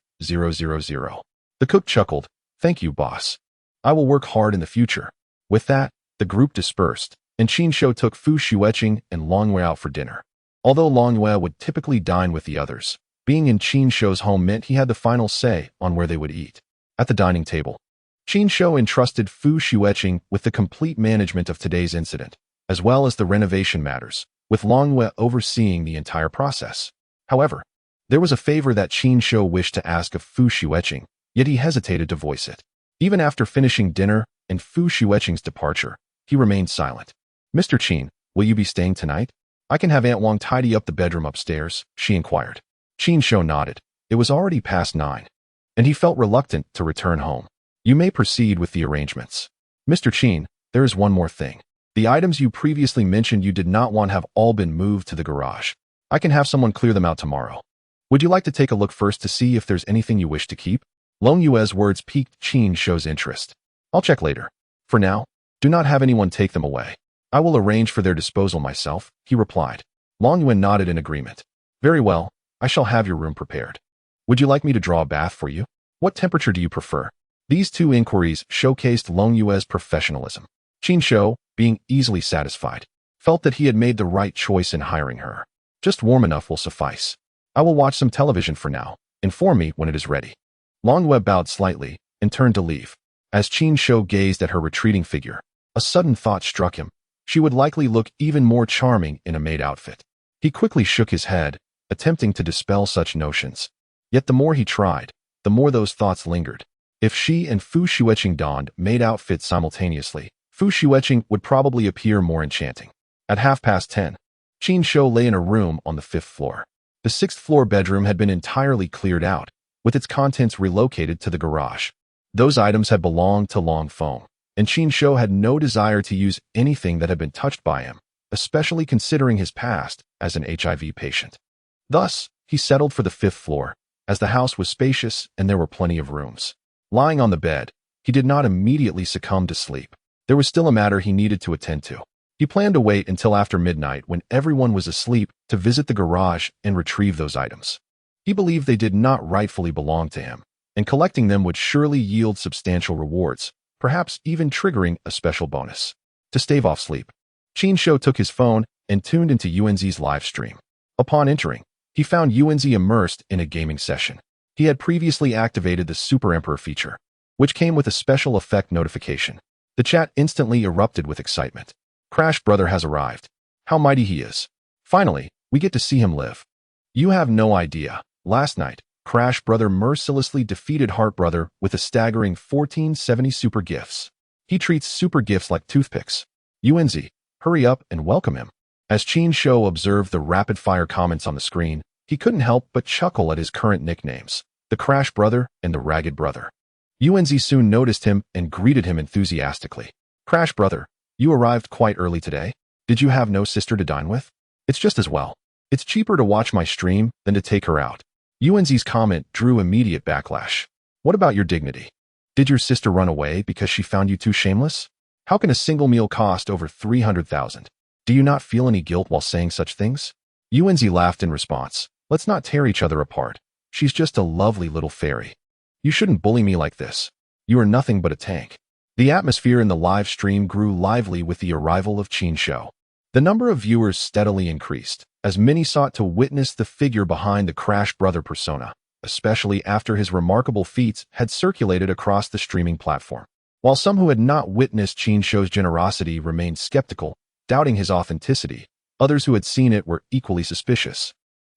The cook chuckled. Thank you, boss. I will work hard in the future. With that, the group dispersed, and Qin Shou took Fu Xueqing and Long Yue out for dinner. Although Long Yue would typically dine with the others, being in Qin Shou's home meant he had the final say on where they would eat. At the dining table, Qin Shou entrusted Fu Xueqing with the complete management of today's incident, as well as the renovation matters, with Long Yue overseeing the entire process. However, there was a favor that Qin Shou wished to ask of Fu Xueqing, yet he hesitated to voice it. Even after finishing dinner and Fu Xueqing's departure, he remained silent. Mr. Qin, will you be staying tonight? I can have Aunt Wang tidy up the bedroom upstairs, she inquired. Qin Shou nodded. It was already past 9, and he felt reluctant to return home. You may proceed with the arrangements. Mr. Qin, there is one more thing. The items you previously mentioned you did not want have all been moved to the garage. I can have someone clear them out tomorrow. Would you like to take a look first to see if there's anything you wish to keep? Long Yue's words piqued Qin Shou's interest. I'll check later. For now, do not have anyone take them away. I will arrange for their disposal myself, he replied. Long Yue nodded in agreement. Very well, I shall have your room prepared. Would you like me to draw a bath for you? What temperature do you prefer? These two inquiries showcased Long Yue's professionalism. Qin Shou, being easily satisfied, felt that he had made the right choice in hiring her. Just warm enough will suffice. I will watch some television for now. Inform me when it is ready. Long Yue bowed slightly and turned to leave. As Qin Shou gazed at her retreating figure, a sudden thought struck him. She would likely look even more charming in a maid outfit. He quickly shook his head, attempting to dispel such notions. Yet the more he tried, the more those thoughts lingered. If she and Fu Xueqing donned maid outfits simultaneously, Fu Xueqing would probably appear more enchanting. At 10:30, Qin Shou lay in a room on the 5th floor. The 6th floor bedroom had been entirely cleared out, with its contents relocated to the garage. Those items had belonged to Long Feng, and Qin Shou had no desire to use anything that had been touched by him, especially considering his past as an HIV patient. Thus, he settled for the 5th floor, as the house was spacious and there were plenty of rooms. Lying on the bed, he did not immediately succumb to sleep. There was still a matter he needed to attend to. He planned to wait until after midnight when everyone was asleep to visit the garage and retrieve those items. He believed they did not rightfully belong to him, and collecting them would surely yield substantial rewards, perhaps even triggering a special bonus. To stave off sleep, Qin Shou took his phone and tuned into Yuanzi's live stream. Upon entering, he found Yuanzi immersed in a gaming session. He had previously activated the Super Emperor feature, which came with a special effect notification. The chat instantly erupted with excitement. Crash Brother has arrived. How mighty he is. Finally, we get to see him live. You have no idea. Last night, Crash Brother mercilessly defeated Heart Brother with a staggering 1470 super gifts. He treats super gifts like toothpicks. Yuanzi, hurry up and welcome him. As Qin Shou observed the rapid-fire comments on the screen, he couldn't help but chuckle at his current nicknames, the Crash Brother and the Ragged Brother. Yuanzi soon noticed him and greeted him enthusiastically. Crash Brother, you arrived quite early today. Did you have no sister to dine with? It's just as well. It's cheaper to watch my stream than to take her out. Yuanzi's comment drew immediate backlash. What about your dignity? Did your sister run away because she found you too shameless? How can a single meal cost over 300,000? Do you not feel any guilt while saying such things? Yuanzi laughed in response. Let's not tear each other apart. She's just a lovely little fairy. You shouldn't bully me like this. You are nothing but a tank. The atmosphere in the live stream grew lively with the arrival of Qin Shou. The number of viewers steadily increased, as many sought to witness the figure behind the Crash Brother persona, especially after his remarkable feats had circulated across the streaming platform. While some who had not witnessed Qin Shou's generosity remained skeptical, doubting his authenticity. Others who had seen it were equally suspicious,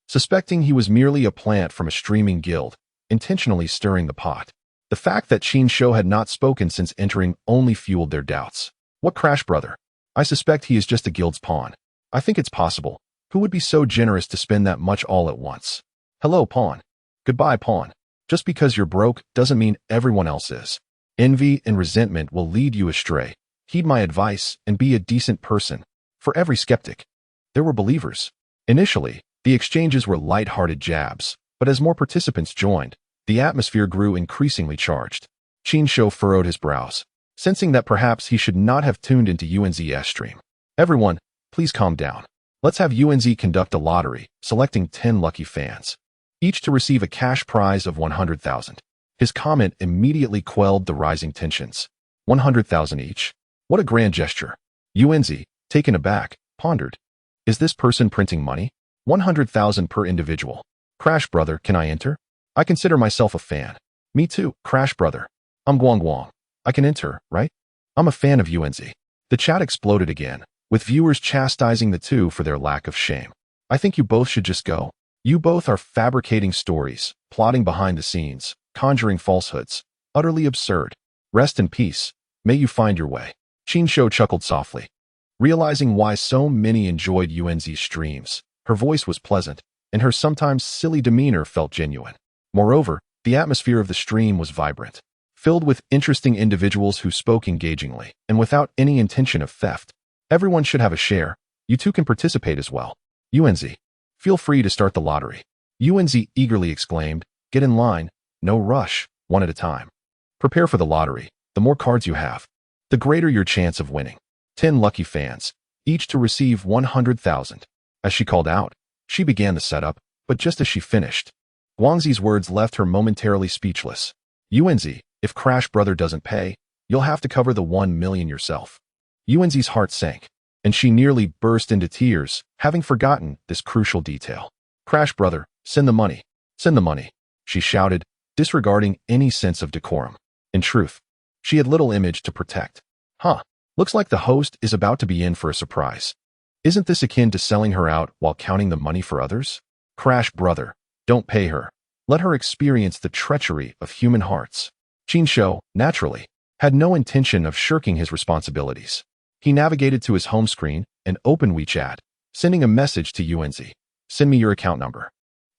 suspecting he was merely a plant from a streaming guild, intentionally stirring the pot. The fact that Qin Shou had not spoken since entering only fueled their doubts. What Crash Brother? I suspect he is just a guild's pawn. I think it's possible. Who would be so generous to spend that much all at once? Hello, pawn. Goodbye, pawn. Just because you're broke doesn't mean everyone else is. Envy and resentment will lead you astray. Heed my advice and be a decent person. For every skeptic, there were believers. Initially, the exchanges were light-hearted jabs, but as more participants joined, the atmosphere grew increasingly charged. Qin Shou furrowed his brows, sensing that perhaps he should not have tuned into UNZ's stream. Everyone, please calm down. Let's have UNZ conduct a lottery, selecting 10 lucky fans, each to receive a cash prize of 100,000. His comment immediately quelled the rising tensions. 100,000 each? What a grand gesture. UNZ, taken aback, pondered. Is this person printing money? 100,000 per individual. Crash Brother, can I enter? I consider myself a fan. Me too, Crash Brother. I'm Guang Guang. I can enter, right? I'm a fan of UNZ. The chat exploded again, with viewers chastising the two for their lack of shame. I think you both should just go. You both are fabricating stories, plotting behind the scenes, conjuring falsehoods. Utterly absurd. Rest in peace. May you find your way. Qin Shou chuckled softly, realizing why so many enjoyed UNZ's streams. Her voice was pleasant, and her sometimes silly demeanor felt genuine. Moreover, the atmosphere of the stream was vibrant, filled with interesting individuals who spoke engagingly and without any intention of theft. Everyone should have a share. You too can participate as well. UNZ, feel free to start the lottery. UNZ eagerly exclaimed, get in line, no rush, one at a time. Prepare for the lottery. The more cards you have, the greater your chance of winning. 10 lucky fans, each to receive 100,000. As she called out, she began the setup, but just as she finished, Guangzi's words left her momentarily speechless. UNZ, if Crash Brother doesn't pay, you'll have to cover the 1 million yourself. UNZ's heart sank, and she nearly burst into tears, having forgotten this crucial detail. Crash Brother, send the money. Send the money, she shouted, disregarding any sense of decorum. In truth, she had little image to protect. Looks like the host is about to be in for a surprise. Isn't this akin to selling her out while counting the money for others? Crash Brother, don't pay her. Let her experience the treachery of human hearts. Qin Shou, naturally, had no intention of shirking his responsibilities. He navigated to his home screen and opened WeChat, sending a message to UNZ. Send me your account number.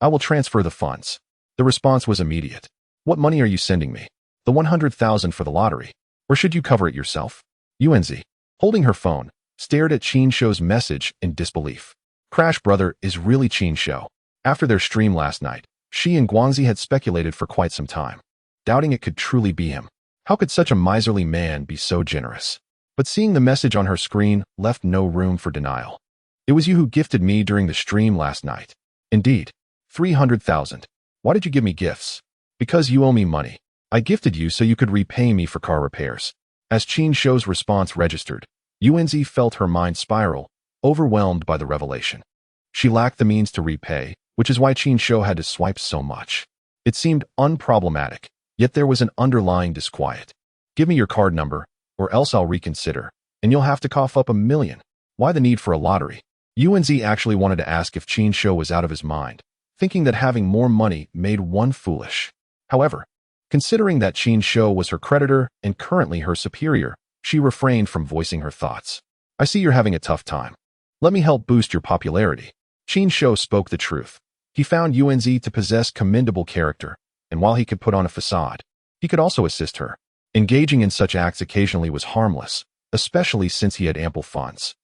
I will transfer the funds. The response was immediate. What money are you sending me? The 100,000 for the lottery. Or should you cover it yourself? UNZ, holding her phone, stared at Qin Shou's message in disbelief. Crash Brother is really Qin Shou. After their stream last night, she and Guangzi had speculated for quite some time, doubting it could truly be him. How could such a miserly man be so generous? But seeing the message on her screen left no room for denial. It was you who gifted me during the stream last night. Indeed, 300,000. Why did you give me gifts? Because you owe me money. I gifted you so you could repay me for car repairs. As Qin Shou's response registered, UNZ felt her mind spiral, overwhelmed by the revelation. She lacked the means to repay, which is why Qin Shou had to swipe so much. It seemed unproblematic, yet there was an underlying disquiet. Give me your card number, or else I'll reconsider, and you'll have to cough up 1 million. Why the need for a lottery? UNZ actually wanted to ask if Qin Shou was out of his mind, thinking that having more money made one foolish. However, considering that Qin Shou was her creditor and currently her superior, she refrained from voicing her thoughts. I see you're having a tough time. Let me help boost your popularity. Qin Shou spoke the truth. He found UNZ to possess commendable character, and while he could put on a facade, he could also assist her. Engaging in such acts occasionally was harmless, especially since he had ample funds.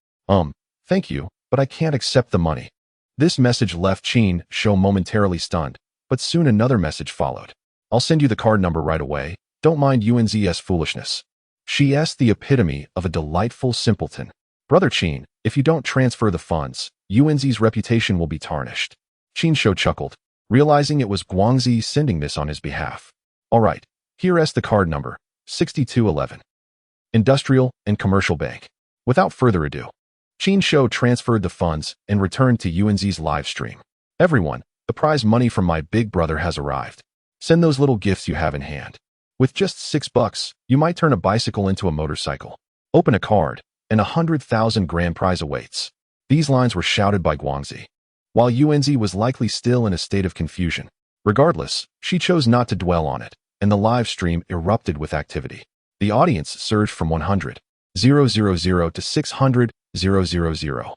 Thank you, but I can't accept the money. This message left Qin Shou momentarily stunned, but soon another message followed. I'll send you the card number right away. Don't mind UNZ's foolishness. She's the epitome of a delightful simpleton. Brother Qin, if you don't transfer the funds, UNZ's reputation will be tarnished. Qin Shou chuckled, realizing it was Guangzi sending this on his behalf. All right, here's the card number, 6211. Industrial and Commercial Bank. Without further ado, Qin Shou transferred the funds and returned to UNZ's live stream. Everyone, the prize money from my big brother has arrived. Send those little gifts you have in hand. With just $6, you might turn a bicycle into a motorcycle. Open a card, and 100,000 grand prize awaits. These lines were shouted by Guangzi, while Yuanzi was likely still in a state of confusion. Regardless, she chose not to dwell on it, and the live stream erupted with activity. The audience surged from 100,000 to 600,000,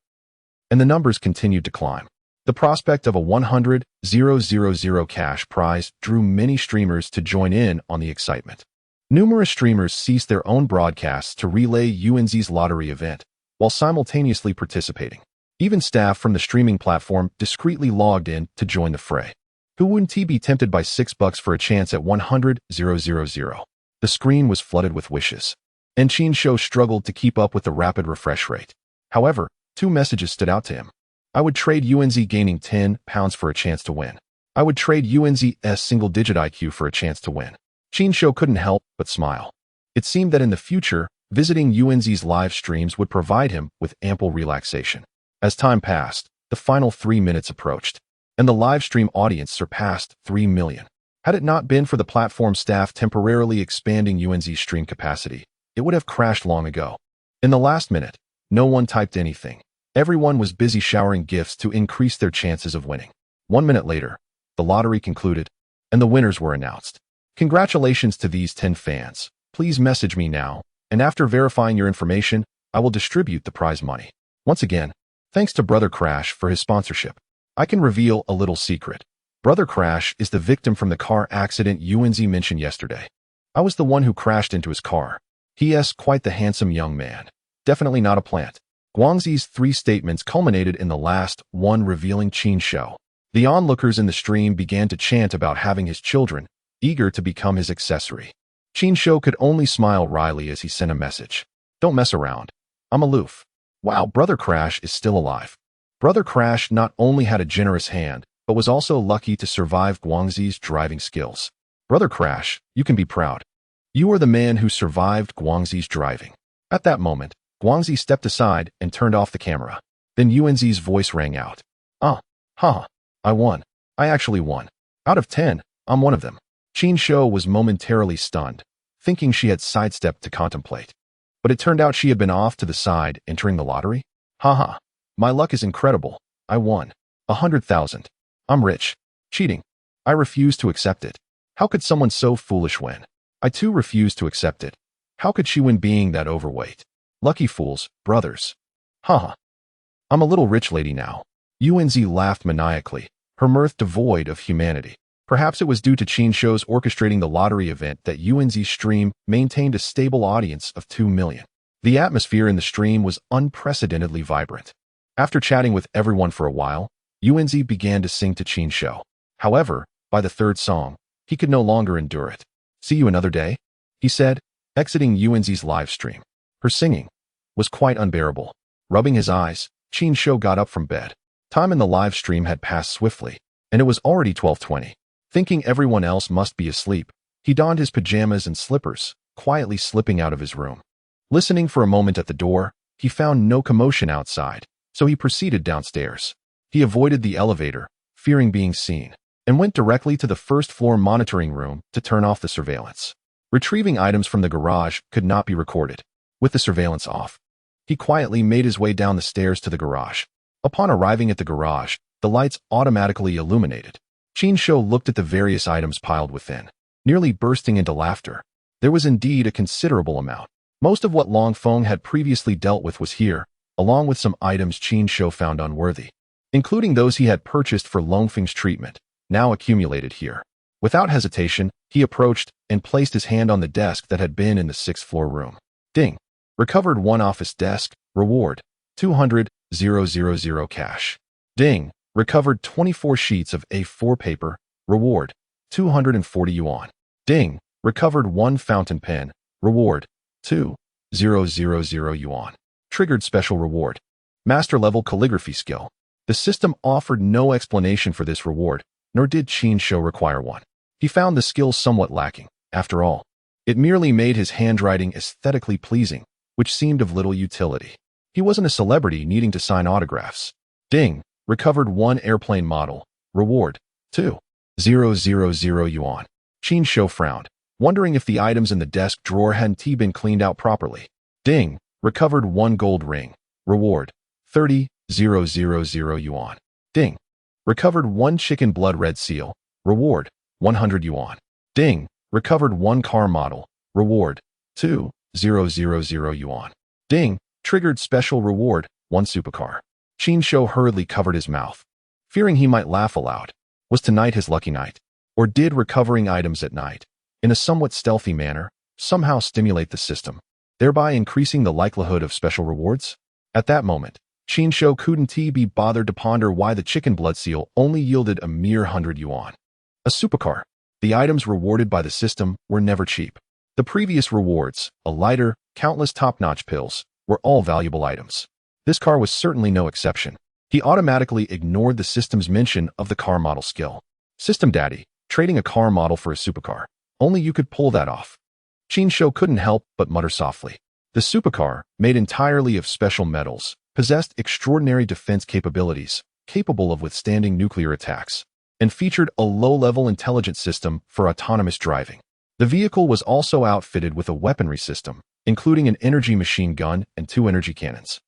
and the numbers continued to climb. The prospect of a 100,000 cash prize drew many streamers to join in on the excitement. Numerous streamers ceased their own broadcasts to relay Yuanzi's lottery event, while simultaneously participating. Even staff from the streaming platform discreetly logged in to join the fray. Who wouldn't be tempted by $6 for a chance at 100,000? The screen was flooded with wishes, and Qin Shou struggled to keep up with the rapid refresh rate. However, two messages stood out to him. I would trade Yuanzi gaining £10 for a chance to win. I would trade Yuanzi's single-digit IQ for a chance to win. Qin Shou couldn't help but smile. It seemed that in the future, visiting Yuanzi's live streams would provide him with ample relaxation. As time passed, the final 3 minutes approached, and the live stream audience surpassed 3 million. Had it not been for the platform staff temporarily expanding Yuanzi's stream capacity, it would have crashed long ago. In the last minute, no one typed anything. Everyone was busy showering gifts to increase their chances of winning. 1 minute later, the lottery concluded, and the winners were announced. Congratulations to these 10 fans. Please message me now, and after verifying your information, I will distribute the prize money. Once again, thanks to Brother Crash for his sponsorship. I can reveal a little secret. Brother Crash is the victim from the car accident Yuanzi mentioned yesterday. I was the one who crashed into his car. He is quite the handsome young man. Definitely not a plant. Guangzi's 3 statements culminated in the last one revealing Qin Shou. The onlookers in the stream began to chant about having his children, eager to become his accessory. Qin Shou could only smile wryly as he sent a message. Don't mess around. I'm aloof. Wow, Brother Crash is still alive. Brother Crash not only had a generous hand, but was also lucky to survive Guangzi's driving skills. Brother Crash, you can be proud. You are the man who survived Guangzi's driving. At that moment, Guangzi stepped aside and turned off the camera. Then Yuanzi's voice rang out. I won. I actually won. Out of 10, I'm one of them. Qin Shou was momentarily stunned, thinking she had sidestepped to contemplate. But it turned out she had been off to the side entering the lottery. My luck is incredible. I won. 100,000. I'm rich. Cheating. I refuse to accept it. How could someone so foolish win? I too refuse to accept it. How could she win being that overweight? Lucky fools, brothers. I'm a little rich lady now. Yuanzi laughed maniacally, her mirth devoid of humanity. Perhaps it was due to Qin Shou's orchestrating the lottery event that Yuanzi's stream maintained a stable audience of 2 million. The atmosphere in the stream was unprecedentedly vibrant. After chatting with everyone for a while, Yuanzi began to sing to Qin Shou. However, by the 3rd song, he could no longer endure it. See you another day, he said, exiting Yuanzi's live stream. Her singing was quite unbearable. Rubbing his eyes, Qin Shou got up from bed. Time in the live stream had passed swiftly, and it was already 12:20. Thinking everyone else must be asleep, he donned his pajamas and slippers, quietly slipping out of his room. Listening for a moment at the door, he found no commotion outside, so he proceeded downstairs. He avoided the elevator, fearing being seen, and went directly to the first-floor monitoring room to turn off the surveillance. Retrieving items from the garage could not be recorded. With the surveillance off, he quietly made his way down the stairs to the garage. Upon arriving at the garage, the lights automatically illuminated. Qin Shou looked at the various items piled within, nearly bursting into laughter. There was indeed a considerable amount. Most of what Long Feng had previously dealt with was here, along with some items Qin Shou found unworthy, including those he had purchased for Long Feng's treatment, now accumulated here. Without hesitation, he approached and placed his hand on the desk that had been in the 6th-floor room. Ding. Recovered 1 office desk. Reward. 200,000 cash. Ding. Recovered 24 sheets of A4 paper. Reward. 240 yuan. Ding. Recovered 1 fountain pen. Reward. 2,000 yuan. Triggered special reward. Master-level calligraphy skill. The system offered no explanation for this reward, nor did Qin Shou require one. He found the skill somewhat lacking, after all. It merely made his handwriting aesthetically pleasing, which seemed of little utility. He wasn't a celebrity needing to sign autographs. Ding. Recovered 1 airplane model. Reward. 2,000 yuan. Qin Shou frowned, wondering if the items in the desk drawer hadn't been cleaned out properly. Ding. Recovered 1 gold ring. Reward 30,000 yuan. Ding. Recovered 1 chicken blood red seal. Reward 100 yuan. Ding. Recovered 1 car model. Reward 2,000 yuan. Ding. Triggered special reward 1 supercar. Qin Shou hurriedly covered his mouth, fearing he might laugh aloud. Was tonight his lucky night? Or did recovering items at night, in a somewhat stealthy manner, somehow stimulate the system, thereby increasing the likelihood of special rewards? At that moment, Qin Shou couldn't be bothered to ponder why the chicken blood seal only yielded a mere 100 yuan. A supercar. The items rewarded by the system were never cheap. The previous rewards, a lighter, countless top-notch pills, were all valuable items. This car was certainly no exception. He automatically ignored the system's mention of the car model skill. System daddy, trading a car model for a supercar. Only you could pull that off. Qin Shou couldn't help but mutter softly. The supercar, made entirely of special metals, possessed extraordinary defense capabilities, capable of withstanding nuclear attacks, and featured a low-level intelligence system for autonomous driving. The vehicle was also outfitted with a weaponry system, including an energy machine gun and 2 energy cannons,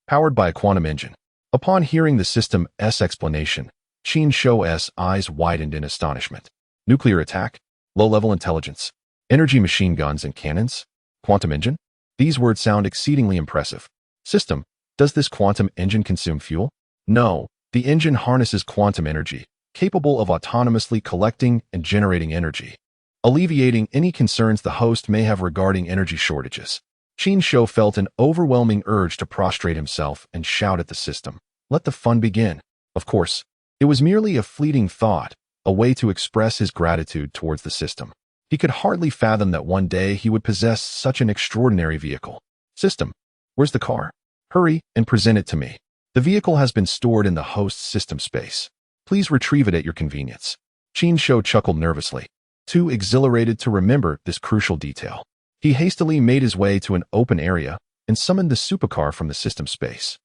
powered by a quantum engine. Upon hearing the system's explanation, Qin Shou's eyes widened in astonishment. Nuclear attack, low-level intelligence, energy machine guns and cannons, quantum engine? These words sound exceedingly impressive. System, does this quantum engine consume fuel? No, the engine harnesses quantum energy, capable of autonomously collecting and generating energy, alleviating any concerns the host may have regarding energy shortages. Qin Shou felt an overwhelming urge to prostrate himself and shout at the system, "Let the fun begin." Of course, it was merely a fleeting thought, a way to express his gratitude towards the system. He could hardly fathom that one day he would possess such an extraordinary vehicle. System, where's the car? Hurry and present it to me. The vehicle has been stored in the host's system space. Please retrieve it at your convenience. Qin Shou chuckled nervously, too exhilarated to remember this crucial detail. He hastily made his way to an open area and summoned the supercar from the system space.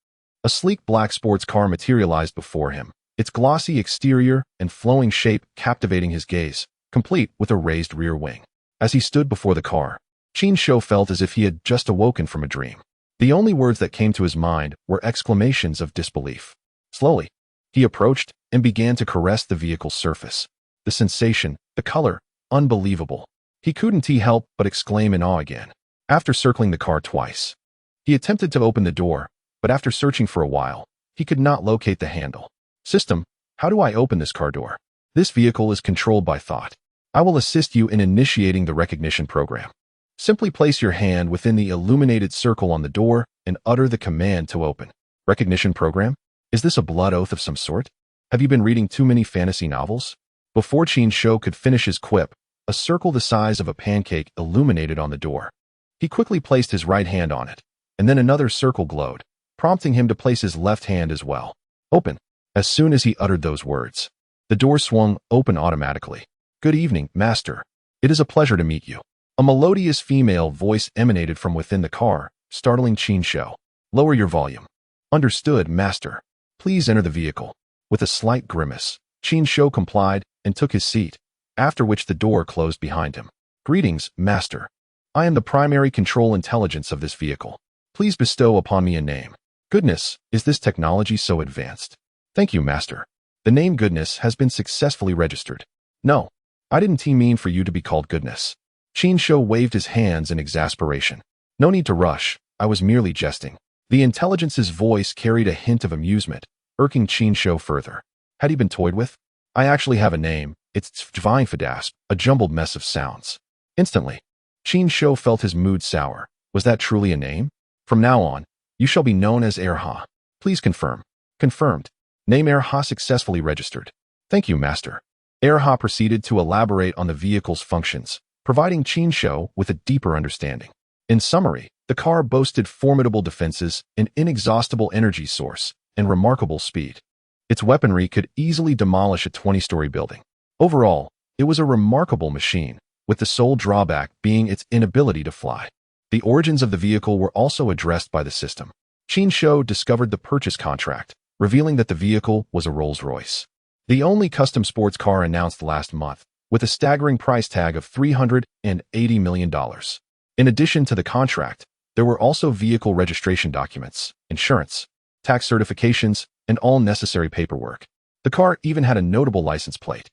A sleek black sports car materialized before him, its glossy exterior and flowing shape captivating his gaze, complete with a raised rear wing. As he stood before the car, Qin Shou felt as if he had just awoken from a dream. The only words that came to his mind were exclamations of disbelief. Slowly, he approached and began to caress the vehicle's surface. The sensation, the color, unbelievable. He couldn't help but exclaim in awe again. After circling the car twice, he attempted to open the door, but after searching for a while, he could not locate the handle. System, how do I open this car door? This vehicle is controlled by thought. I will assist you in initiating the recognition program. Simply place your hand within the illuminated circle on the door and utter the command to open. Recognition program? Is this a blood oath of some sort? Have you been reading too many fantasy novels? Before Qin Shou could finish his quip, a circle the size of a pancake illuminated on the door. He quickly placed his right hand on it, and then another circle glowed, prompting him to place his left hand as well. Open. As soon as he uttered those words, the door swung open automatically. Good evening, master. It is a pleasure to meet you. A melodious female voice emanated from within the car, startling Qin Shou. Lower your volume. Understood, master. Please enter the vehicle. With a slight grimace, Qin Shou complied and took his seat, after which the door closed behind him. Greetings, master. I am the primary control intelligence of this vehicle. Please bestow upon me a name. Goodness, is this technology so advanced? Thank you, master. The name Goodness has been successfully registered. No, I didn't mean for you to be called Goodness. Qin Shou waved his hands in exasperation. No need to rush, I was merely jesting. The intelligence's voice carried a hint of amusement, irking Qin Shou further. Had he been toyed with? I actually have a name. It's Tveinfadasp, a jumbled mess of sounds. Instantly, Qin Shou felt his mood sour. Was that truly a name? From now on, you shall be known as Erha. Please confirm. Confirmed. Name Erha successfully registered. Thank you, master. Erha proceeded to elaborate on the vehicle's functions, providing Qin Shou with a deeper understanding. In summary, the car boasted formidable defenses, an inexhaustible energy source, and remarkable speed. Its weaponry could easily demolish a 20-story building. Overall, it was a remarkable machine, with the sole drawback being its inability to fly. The origins of the vehicle were also addressed by the system. Qin Shou discovered the purchase contract, revealing that the vehicle was a Rolls-Royce, the only custom sports car announced last month, with a staggering price tag of $380 million. In addition to the contract, There were also vehicle registration documents, insurance, tax certifications, and all necessary paperwork. The car even had a notable license plate.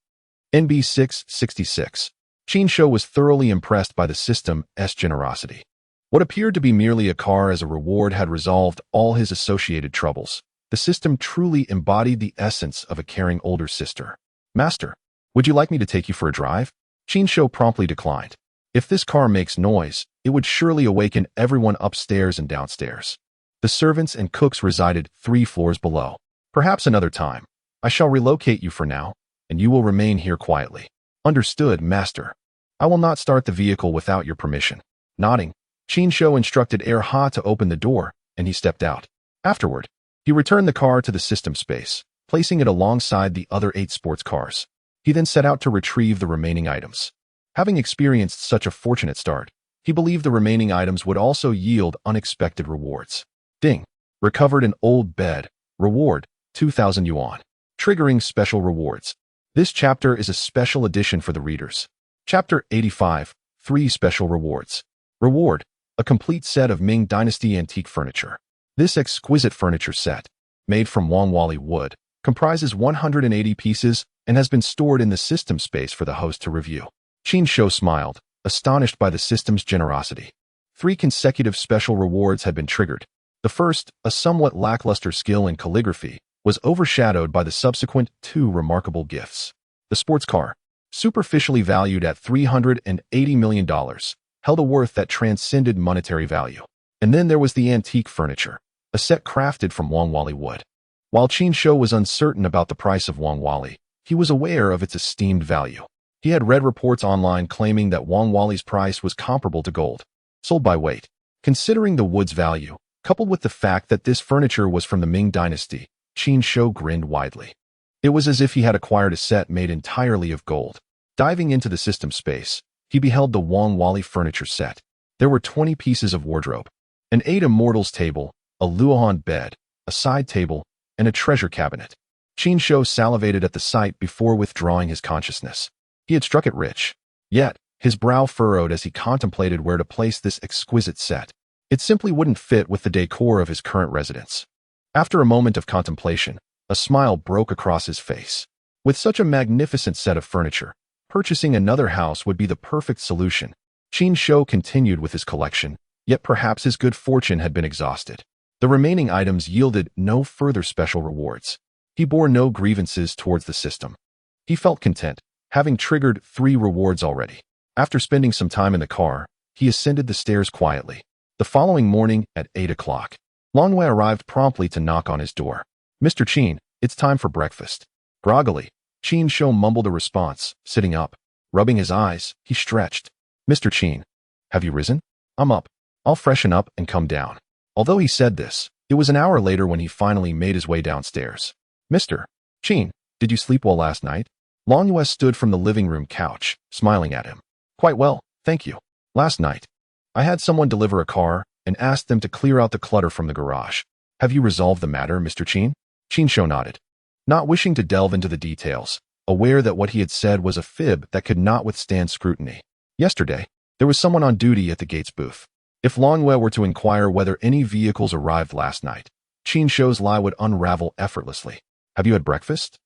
NB666. Qin Shou was thoroughly impressed by the system's generosity. What appeared to be merely a car as a reward had resolved all his associated troubles. The system truly embodied the essence of a caring older sister. Master, would you like me to take you for a drive? Qin Shou promptly declined. If this car makes noise, it would surely awaken everyone upstairs and downstairs. The servants and cooks resided 3 floors below. Perhaps another time. I shall relocate you for now, and you will remain here quietly. Understood, master. I will not start the vehicle without your permission. Nodding, Qin Shou instructed Ha to open the door, and he stepped out. Afterward, he returned the car to the system space, placing it alongside the other 8 sports cars. He then set out to retrieve the remaining items. Having experienced such a fortunate start, he believed the remaining items would also yield unexpected rewards. Ding. Recovered an old bed. Reward, 2,000 yuan. Triggering special rewards. This chapter is a special edition for the readers. Chapter 85, 3 special rewards. Reward, a complete set of Ming Dynasty antique furniture. This exquisite furniture set, made from Wangwali wood, comprises 180 pieces and has been stored in the system space for the host to review. Qin Shou smiled, astonished by the system's generosity. 3 consecutive special rewards had been triggered. The first, a somewhat lackluster skill in calligraphy, was overshadowed by the subsequent 2 remarkable gifts. The sports car, superficially valued at $380 million, held a worth that transcended monetary value. And then there was the antique furniture, a set crafted from Wangwali wood. While Qin Shou was uncertain about the price of Wangwali, he was aware of its esteemed value. He had read reports online claiming that Wangwali's price was comparable to gold, sold by weight. Considering the wood's value, coupled with the fact that this furniture was from the Ming Dynasty, Qin Shou grinned widely. It was as if he had acquired a set made entirely of gold. Diving into the system space, he beheld the Wangwali furniture set. There were 20 pieces of wardrobe, an 8 immortals table, a Luohan bed, a side table, and a treasure cabinet. Qin Shou salivated at the sight before withdrawing his consciousness. He had struck it rich. Yet, his brow furrowed as he contemplated where to place this exquisite set. It simply wouldn't fit with the decor of his current residence. After a moment of contemplation, a smile broke across his face. With such a magnificent set of furniture, purchasing another house would be the perfect solution. Qin Shou continued with his collection, yet perhaps his good fortune had been exhausted. The remaining items yielded no further special rewards. He bore no grievances towards the system. He felt content, having triggered 3 rewards already. After spending some time in the car, he ascended the stairs quietly. The following morning at 8 o'clock, Longyue arrived promptly to knock on his door. Mr. Qin, it's time for breakfast. Groggily, Qin Shou mumbled a response, sitting up. Rubbing his eyes, he stretched. Mr. Qin, have you risen? I'm up. I'll freshen up and come down. Although he said this, it was an hour later when he finally made his way downstairs. Mr. Qin, did you sleep well last night? Longyue stood from the living room couch, smiling at him. Quite well, thank you. Last night, I had someone deliver a car and asked them to clear out the clutter from the garage. Have you resolved the matter, Mr. Qin? Qin Shou nodded, not wishing to delve into the details, aware that what he had said was a fib that could not withstand scrutiny. Yesterday, there was someone on duty at the gates booth. If Longyue were to inquire whether any vehicles arrived last night, Qin Shou's lie would unravel effortlessly. Have you had breakfast?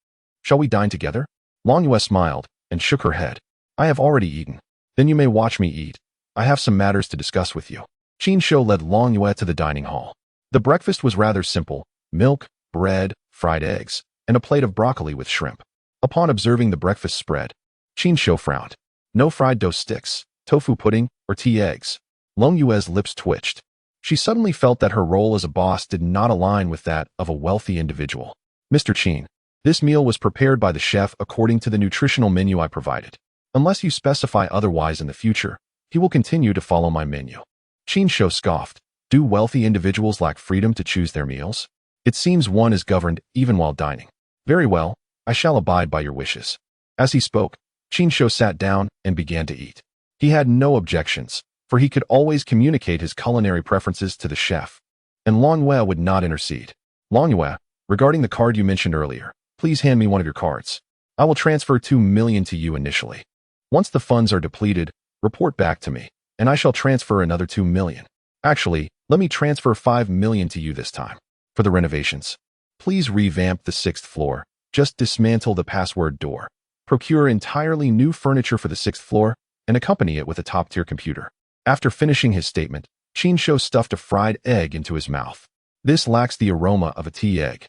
Shall we dine together? Longyue smiled and shook her head. I have already eaten. Then you may watch me eat. I have some matters to discuss with you. Qin Shou led Longyue to the dining hall. The breakfast was rather simple: milk, bread, fried eggs, and a plate of broccoli with shrimp. Upon observing the breakfast spread, Qin Shou frowned. No fried dough sticks, tofu pudding, or tea eggs. Longyue's lips twitched. She suddenly felt that her role as a boss did not align with that of a wealthy individual. Mr. Qin, this meal was prepared by the chef according to the nutritional menu I provided. Unless you specify otherwise in the future, he will continue to follow my menu. Qin Shou scoffed. Do wealthy individuals lack freedom to choose their meals? It seems one is governed even while dining. Very well, I shall abide by your wishes. As he spoke, Qin Shou sat down and began to eat. He had no objections, for he could always communicate his culinary preferences to the chef, and Longyue would not intercede. Longyue, regarding the card you mentioned earlier, please hand me one of your cards. I will transfer 2 million to you initially. Once the funds are depleted, report back to me, and I shall transfer another 2 million. Actually, let me transfer 5 million to you this time. For the renovations. Please revamp the 6th floor. Just dismantle the password door. Procure entirely new furniture for the 6th floor and accompany it with a top-tier computer. After finishing his statement, Qin Shou stuffed a fried egg into his mouth. This lacks the aroma of a tea egg.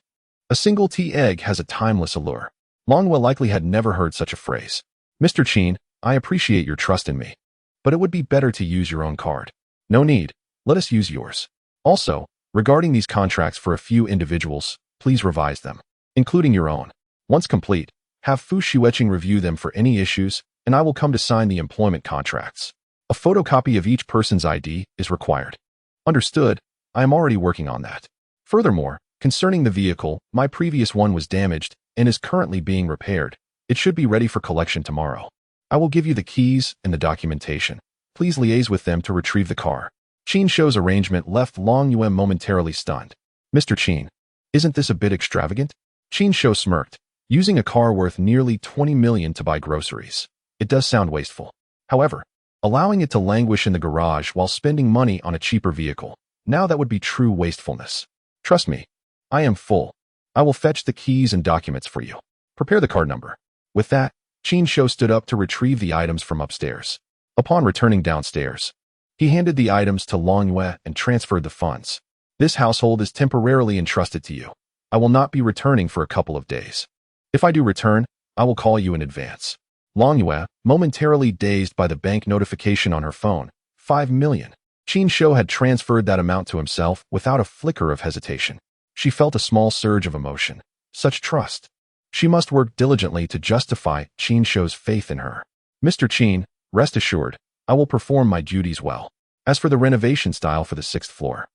A single tea egg has a timeless allure. Longwell likely had never heard such a phrase. Mr. Qin, I appreciate your trust in me. But it would be better to use your own card. No need. Let us use yours. Also, regarding these contracts for a few individuals, please revise them, including your own. Once complete, have Fu Xueqing review them for any issues, and I will come to sign the employment contracts. A photocopy of each person's ID is required. Understood. I am already working on that. Furthermore, concerning the vehicle, my previous one was damaged and is currently being repaired. It should be ready for collection tomorrow. I will give you the keys and the documentation. Please liaise with them to retrieve the car. Qin Shou's arrangement left Long Yuan momentarily stunned. Mr. Qin, isn't this a bit extravagant? Qin Shou smirked. Using a car worth nearly 20 million to buy groceries. It does sound wasteful. However, allowing it to languish in the garage while spending money on a cheaper vehicle, now that would be true wastefulness. Trust me, I am full. I will fetch the keys and documents for you. Prepare the card number. With that, Qin Shou stood up to retrieve the items from upstairs. Upon returning downstairs, he handed the items to Long Yue and transferred the funds. This household is temporarily entrusted to you. I will not be returning for a couple of days. If I do return, I will call you in advance. Long Yue, momentarily dazed by the bank notification on her phone, 5 million. Qin Shou had transferred that amount to himself without a flicker of hesitation. She felt a small surge of emotion. Such trust. She must work diligently to justify Qin Shou's faith in her. Mr. Qin, rest assured, I will perform my duties well. As for the renovation style for the 6th floor,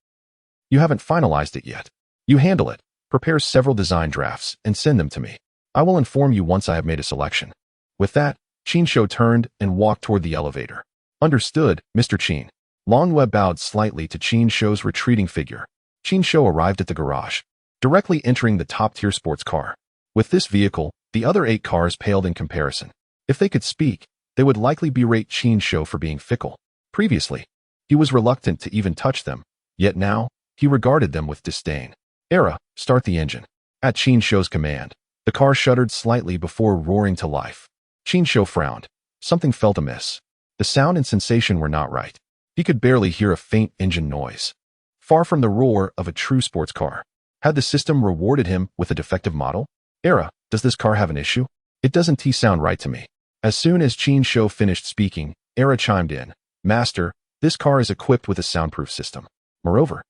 you haven't finalized it yet. You handle it, prepare several design drafts, and send them to me. I will inform you once I have made a selection. With that, Qin Shou turned and walked toward the elevator. Understood, Mr. Qin. Long Yue bowed slightly to Qin Shou's retreating figure. Qin Shou arrived at the garage, directly entering the top-tier sports car. With this vehicle, the other 8 cars paled in comparison. If they could speak, they would likely berate Qin Shou for being fickle. Previously, he was reluctant to even touch them, yet now, he regarded them with disdain. Era, start the engine. At Qin Shou's command, the car shuddered slightly before roaring to life. Qin Shou frowned. Something felt amiss. The sound and sensation were not right. He could barely hear a faint engine noise. Far from the roar of a true sports car. Had the system rewarded him with a defective model? Era, does this car have an issue? It doesn't sound right to me. As soon as Qin Shou finished speaking, Era chimed in. Master, this car is equipped with a soundproof system. Moreover,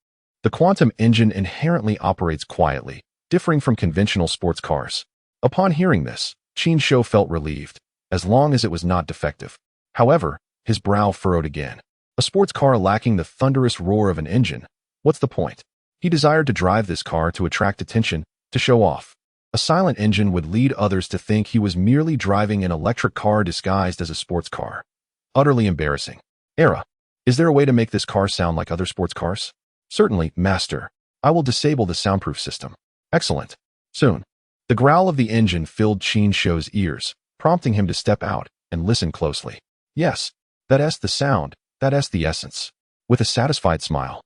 the quantum engine inherently operates quietly, differing from conventional sports cars. Upon hearing this, Qin Shou felt relieved, as long as it was not defective. However, his brow furrowed again. A sports car lacking the thunderous roar of an engine. What's the point? He desired to drive this car to attract attention, to show off. A silent engine would lead others to think he was merely driving an electric car disguised as a sports car. Utterly embarrassing. Era, is there a way to make this car sound like other sports cars? Certainly, Master. I will disable the soundproof system. Excellent. Soon. The growl of the engine filled Qin Shou's ears, prompting him to step out and listen closely. Yes, that's the sound, that's the essence. With a satisfied smile,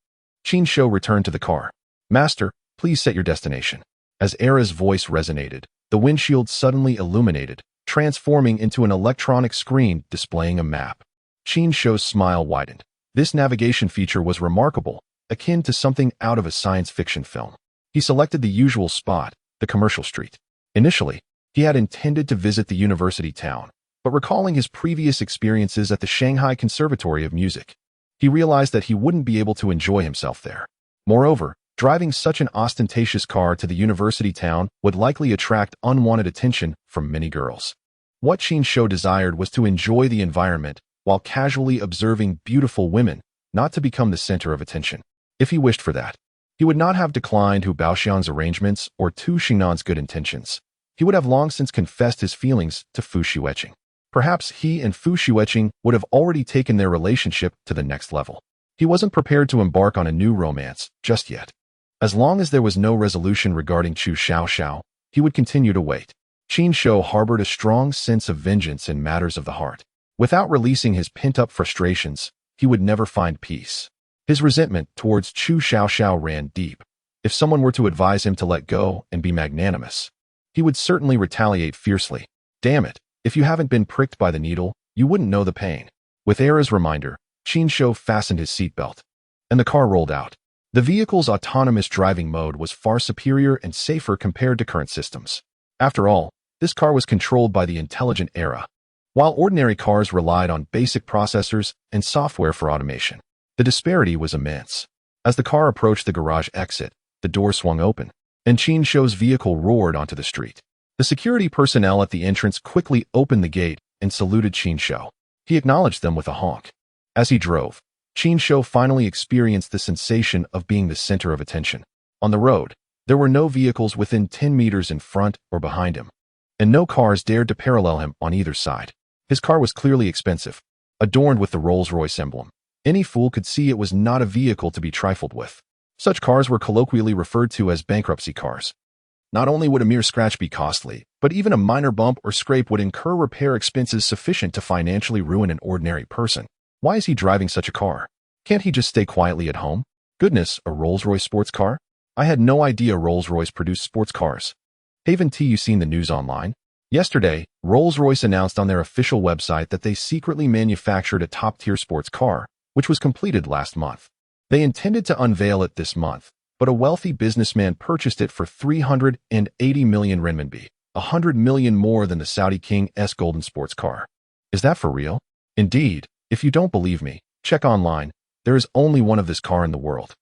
Qin Shou returned to the car. Master, please set your destination. As Era's voice resonated, the windshield suddenly illuminated, transforming into an electronic screen displaying a map. Qin Shou's smile widened. This navigation feature was remarkable, akin to something out of a science fiction film. He selected the usual spot, the commercial street. Initially, he had intended to visit the university town, but recalling his previous experiences at the Shanghai Conservatory of Music, he realized that he wouldn't be able to enjoy himself there. Moreover, driving such an ostentatious car to the university town would likely attract unwanted attention from many girls. What Qin Shou desired was to enjoy the environment while casually observing beautiful women, not to become the center of attention. If he wished for that, he would not have declined Hu Baoxiang's arrangements or Tu Xingnan's good intentions. He would have long since confessed his feelings to Fu Xueqing. Perhaps he and Fu Xueqing would have already taken their relationship to the next level. He wasn't prepared to embark on a new romance just yet. As long as there was no resolution regarding Chu Xiaoxiao, he would continue to wait. Qin Shou harbored a strong sense of vengeance in matters of the heart. Without releasing his pent-up frustrations, he would never find peace. His resentment towards Chu Xiaoxiao ran deep. If someone were to advise him to let go and be magnanimous, he would certainly retaliate fiercely. Damn it, if you haven't been pricked by the needle, you wouldn't know the pain. With Era's reminder, Qin Shou fastened his seatbelt, and the car rolled out. The vehicle's autonomous driving mode was far superior and safer compared to current systems. After all, this car was controlled by the intelligent Era, while ordinary cars relied on basic processors and software for automation. The disparity was immense. As the car approached the garage exit, the door swung open, and Qin Shou's vehicle roared onto the street. The security personnel at the entrance quickly opened the gate and saluted Qin Shou. He acknowledged them with a honk. As he drove, Qin Shou finally experienced the sensation of being the center of attention. On the road, there were no vehicles within 10 meters in front or behind him, and no cars dared to parallel him on either side. His car was clearly expensive, adorned with the Rolls-Royce emblem. Any fool could see it was not a vehicle to be trifled with. Such cars were colloquially referred to as bankruptcy cars. Not only would a mere scratch be costly, but even a minor bump or scrape would incur repair expenses sufficient to financially ruin an ordinary person. Why is he driving such a car? Can't he just stay quietly at home? Goodness, a Rolls-Royce sports car? I had no idea Rolls-Royce produced sports cars. Haven't you seen the news online? Yesterday, Rolls-Royce announced on their official website that they secretly manufactured a top-tier sports car, which was completed last month. They intended to unveil it this month, but a wealthy businessman purchased it for 380 million renminbi, 100 million more than the Saudi King's golden sports car. Is that for real? Indeed, if you don't believe me, check online. There is only one of this car in the world.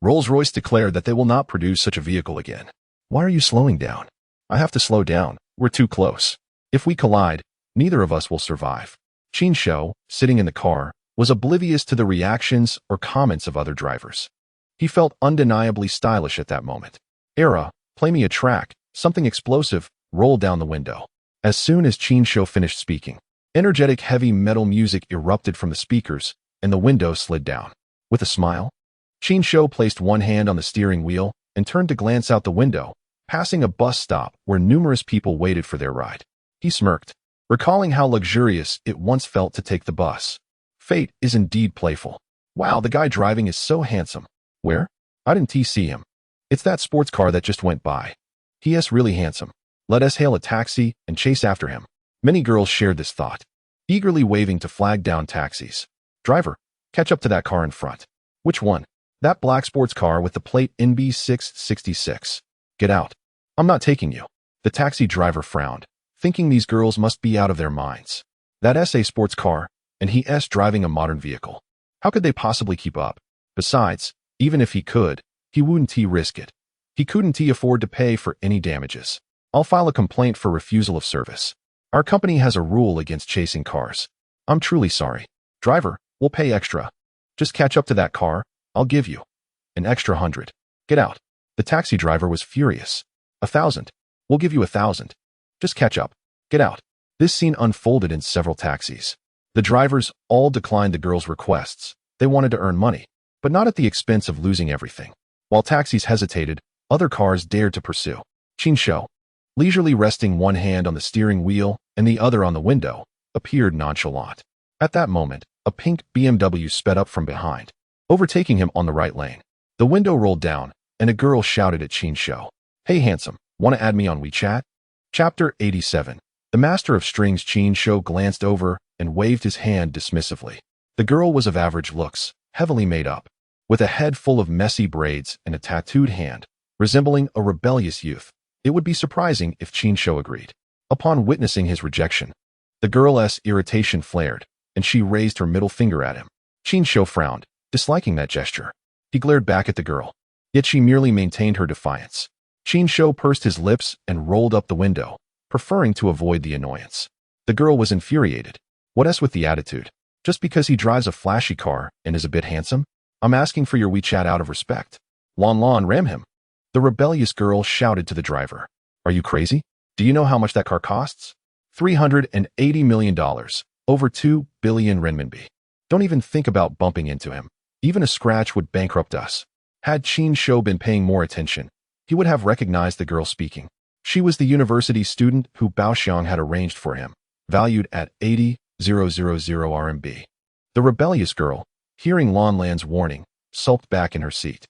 Rolls-Royce declared that they will not produce such a vehicle again. Why are you slowing down? I have to slow down. We're too close. If we collide, neither of us will survive. Qin Shou, sitting in the car, was oblivious to the reactions or comments of other drivers. He felt undeniably stylish at that moment. Era, play me a track, something explosive, rolled down the window. As soon as Qin Shou finished speaking, energetic heavy metal music erupted from the speakers, and the window slid down. With a smile, Qin Shou placed one hand on the steering wheel and turned to glance out the window, passing a bus stop where numerous people waited for their ride. He smirked, recalling how luxurious it once felt to take the bus. Fate is indeed playful. Wow, the guy driving is so handsome. Where? I didn't see him. It's that sports car that just went by. He is really handsome. Let us hail a taxi and chase after him. Many girls shared this thought, eagerly waving to flag down taxis. Driver, catch up to that car in front. Which one? That black sports car with the plate NB666. Get out. I'm not taking you. The taxi driver frowned, thinking these girls must be out of their minds. That's a sports car, and he's driving a modern vehicle. How could they possibly keep up? Besides, even if he could, he wouldn't risk it. He couldn't afford to pay for any damages. I'll file a complaint for refusal of service. Our company has a rule against chasing cars. I'm truly sorry. Driver, we'll pay extra. Just catch up to that car. I'll give you an extra 100. Get out. The taxi driver was furious. 1,000. We'll give you 1,000. Just catch up. Get out. This scene unfolded in several taxis. The drivers all declined the girls' requests. They wanted to earn money, but not at the expense of losing everything. While taxis hesitated, other cars dared to pursue. Qin Shou, leisurely resting one hand on the steering wheel and the other on the window, appeared nonchalant. At that moment, a pink BMW sped up from behind, overtaking him on the right lane. The window rolled down, and a girl shouted at Qin Shou, "Hey handsome, want to add me on WeChat?" Chapter 87. The master of strings. Qin Shou glanced over and waved his hand dismissively. The girl was of average looks, heavily made up, with a head full of messy braids and a tattooed hand, resembling a rebellious youth. It would be surprising if Qin Shou agreed. Upon witnessing his rejection, the girl's irritation flared, and she raised her middle finger at him. Qin Shou frowned, disliking that gesture. He glared back at the girl, yet she merely maintained her defiance. Qin Shou pursed his lips and rolled up the window, preferring to avoid the annoyance. The girl was infuriated. What's with the attitude? Just because he drives a flashy car and is a bit handsome? I'm asking for your WeChat out of respect. Lon, ram him. The rebellious girl shouted to the driver. Are you crazy? Do you know how much that car costs? $380 million, over 2 billion renminbi. Don't even think about bumping into him. Even a scratch would bankrupt us. Had Qin Shou been paying more attention, he would have recognized the girl speaking. She was the university student who Baoxiang had arranged for him, valued at 80,000 RMB. The rebellious girl, hearing Lan Lan's warning, sulked back in her seat.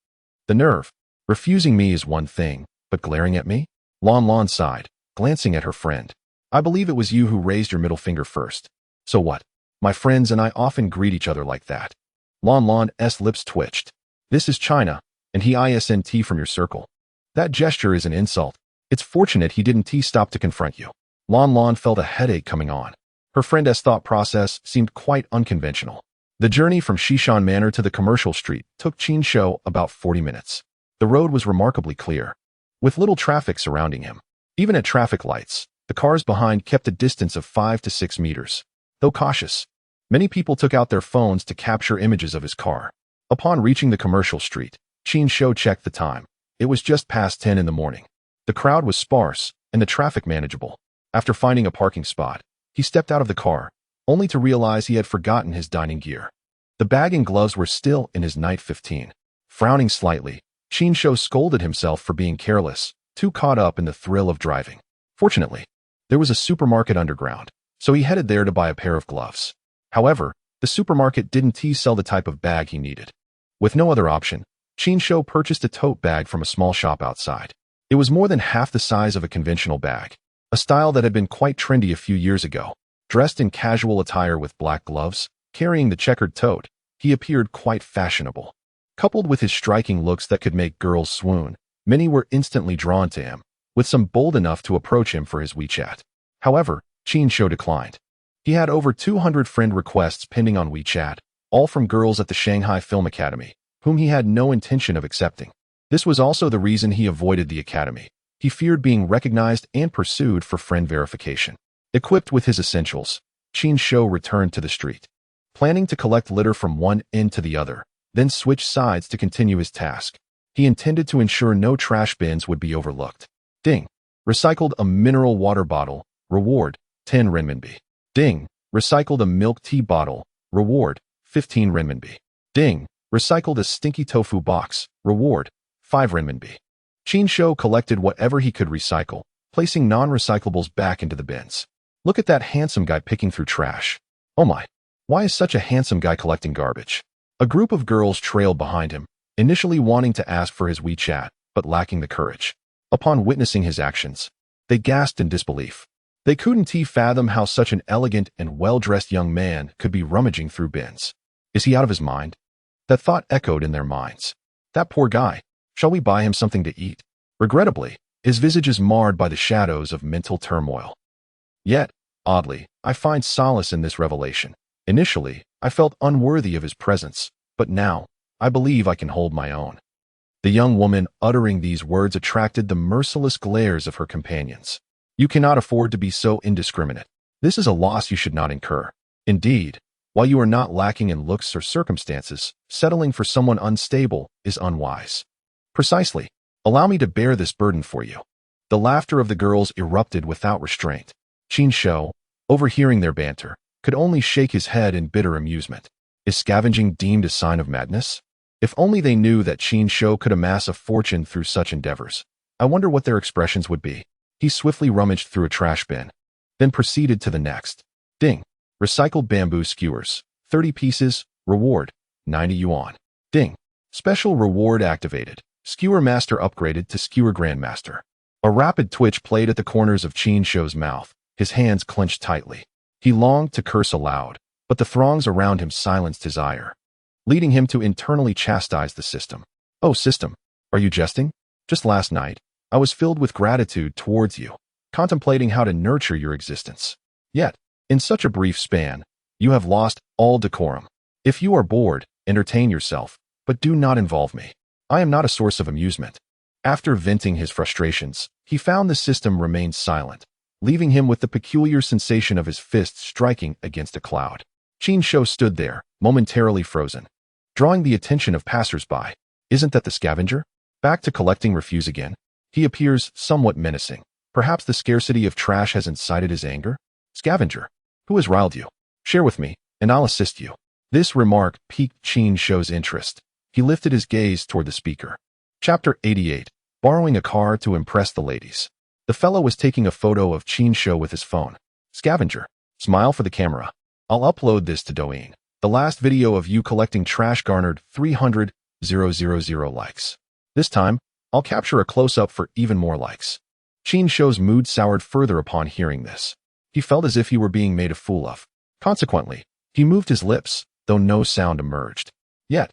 The nerve. Refusing me is one thing, but glaring at me? Lin sighed, glancing at her friend. I believe it was you who raised your middle finger first. So what? My friends and I often greet each other like that. Lin's lips twitched. This is China, and he isn't from your circle. That gesture is an insult. It's fortunate he didn't stop to confront you. Lin felt a headache coming on. Her friend's thought process seemed quite unconventional. The journey from Shishan Manor to the commercial street took Qin Shou about 40 minutes. The road was remarkably clear, with little traffic surrounding him. Even at traffic lights, the cars behind kept a distance of 5 to 6 meters. Though cautious, many people took out their phones to capture images of his car. Upon reaching the commercial street, Qin Shou checked the time. It was just past 10 in the morning. The crowd was sparse, and the traffic manageable. After finding a parking spot, he stepped out of the car, only to realize he had forgotten his dining gear. The bag and gloves were still in his night 15. Frowning slightly, Qin Shou scolded himself for being careless, too caught up in the thrill of driving. Fortunately, there was a supermarket underground, so he headed there to buy a pair of gloves. However, the supermarket didn't sell the type of bag he needed. With no other option, Qin Shou purchased a tote bag from a small shop outside. It was more than half the size of a conventional bag, a style that had been quite trendy a few years ago. Dressed in casual attire with black gloves, carrying the checkered tote, he appeared quite fashionable. Coupled with his striking looks that could make girls swoon, many were instantly drawn to him, with some bold enough to approach him for his WeChat. However, Qin Shou declined. He had over 200 friend requests pending on WeChat, all from girls at the Shanghai Film Academy, whom he had no intention of accepting. This was also the reason he avoided the academy. He feared being recognized and pursued for friend verification. Equipped with his essentials, Qin Shou returned to the street, planning to collect litter from one end to the other, then switch sides to continue his task. He intended to ensure no trash bins would be overlooked. Ding. Recycled a mineral water bottle. Reward, 10 renminbi. Ding. Recycled a milk tea bottle. Reward, 15 renminbi. Ding. Recycled a stinky tofu box. Reward, 5 renminbi. Qin Shou collected whatever he could recycle, placing non-recyclables back into the bins. Look at that handsome guy picking through trash. Oh my, why is such a handsome guy collecting garbage? A group of girls trailed behind him, initially wanting to ask for his WeChat, but lacking the courage. Upon witnessing his actions, they gasped in disbelief. They couldn't fathom how such an elegant and well-dressed young man could be rummaging through bins. Is he out of his mind? That thought echoed in their minds. That poor guy. Shall we buy him something to eat? Regrettably, his visage is marred by the shadows of mental turmoil. Yet, oddly, I find solace in this revelation. Initially, I felt unworthy of his presence, but now, I believe I can hold my own. The young woman uttering these words attracted the merciless glares of her companions. You cannot afford to be so indiscriminate. This is a loss you should not incur. Indeed, while you are not lacking in looks or circumstances, settling for someone unstable is unwise. Precisely. Allow me to bear this burden for you. The laughter of the girls erupted without restraint. Qin Shou, overhearing their banter, could only shake his head in bitter amusement. Is scavenging deemed a sign of madness? If only they knew that Qin Shou could amass a fortune through such endeavors. I wonder what their expressions would be. He swiftly rummaged through a trash bin, then proceeded to the next. Ding. Recycled bamboo skewers. 30 pieces. Reward, 90 yuan. Ding. Special reward activated. Skewer Master upgraded to Skewer Grandmaster. A rapid twitch played at the corners of Qin Shou's mouth. His hands clenched tightly. He longed to curse aloud, but the throngs around him silenced his ire, leading him to internally chastise the system. Oh, system, are you jesting? Just last night, I was filled with gratitude towards you, contemplating how to nurture your existence. Yet, in such a brief span, you have lost all decorum. If you are bored, entertain yourself, but do not involve me. I am not a source of amusement. After venting his frustrations, he found the system remained silent, leaving him with the peculiar sensation of his fists striking against a cloud. Qin Shou stood there, momentarily frozen, drawing the attention of passers-by. Isn't that the scavenger? Back to collecting refuse again? He appears somewhat menacing. Perhaps the scarcity of trash has incited his anger? Scavenger, who has riled you? Share with me, and I'll assist you. This remark piqued Qin Shou's interest. He lifted his gaze toward the speaker. Chapter 88. Borrowing a car to impress the ladies. The fellow was taking a photo of Qin Shou with his phone. Scavenger, smile for the camera. I'll upload this to Douyin. The last video of you collecting trash garnered 300 000 likes. This time, I'll capture a close-up for even more likes. Qin Shou's mood soured further upon hearing this. He felt as if he were being made a fool of. Consequently, he moved his lips, though no sound emerged. Yet,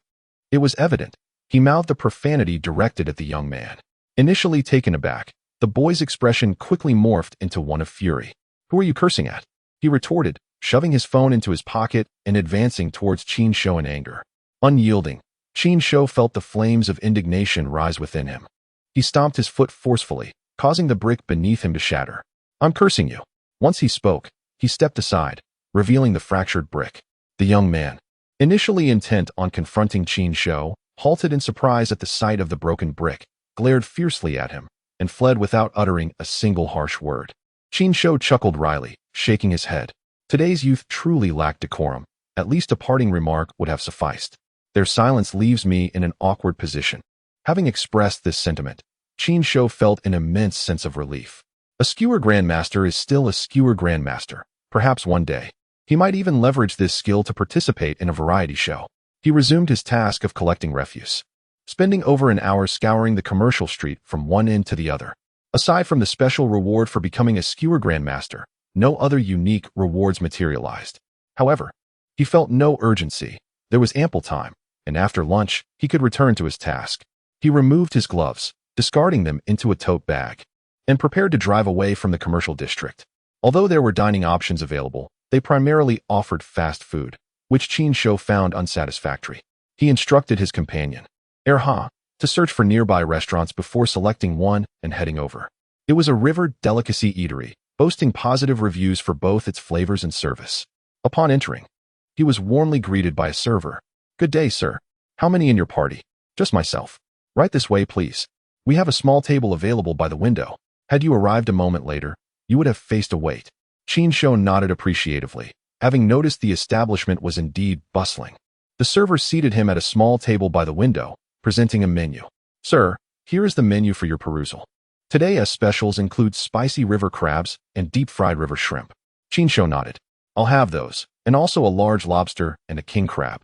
it was evident. He mouthed a profanity directed at the young man. Initially taken aback, the boy's expression quickly morphed into one of fury. "Who are you cursing at?" he retorted, shoving his phone into his pocket and advancing towards Qin Shou in anger. Unyielding, Qin Shou felt the flames of indignation rise within him. He stomped his foot forcefully, causing the brick beneath him to shatter. "I'm cursing you." Once he spoke, he stepped aside, revealing the fractured brick. The young man, initially intent on confronting Qin Shou, halted in surprise at the sight of the broken brick, glared fiercely at him, and fled without uttering a single harsh word. Qin Shou chuckled wryly, shaking his head. Today's youth truly lacked decorum. At least a parting remark would have sufficed. Their silence leaves me in an awkward position. Having expressed this sentiment, Qin Shou felt an immense sense of relief. A skewer grandmaster is still a skewer grandmaster. Perhaps one day, he might even leverage this skill to participate in a variety show. He resumed his task of collecting refuse, spending over an hour scouring the commercial street from one end to the other. Aside from the special reward for becoming a skewer grandmaster, no other unique rewards materialized. However, he felt no urgency. There was ample time, and after lunch, he could return to his task. He removed his gloves, discarding them into a tote bag, and prepared to drive away from the commercial district. Although there were dining options available, they primarily offered fast food, which Qin Shou found unsatisfactory. He instructed his companion, Erha, to search for nearby restaurants before selecting one and heading over. It was a river delicacy eatery, boasting positive reviews for both its flavors and service. Upon entering, he was warmly greeted by a server. "Good day, sir. How many in your party?" "Just myself." "Right this way, please. We have a small table available by the window." Had you arrived a moment later, you would have faced a wait. Qin Shou nodded appreciatively, having noticed the establishment was indeed bustling. The server seated him at a small table by the window, presenting a menu. "Sir, here is the menu for your perusal. Today's specials include spicy river crabs and deep-fried river shrimp." Qin Shou nodded. "I'll have those, and also a large lobster and a king crab."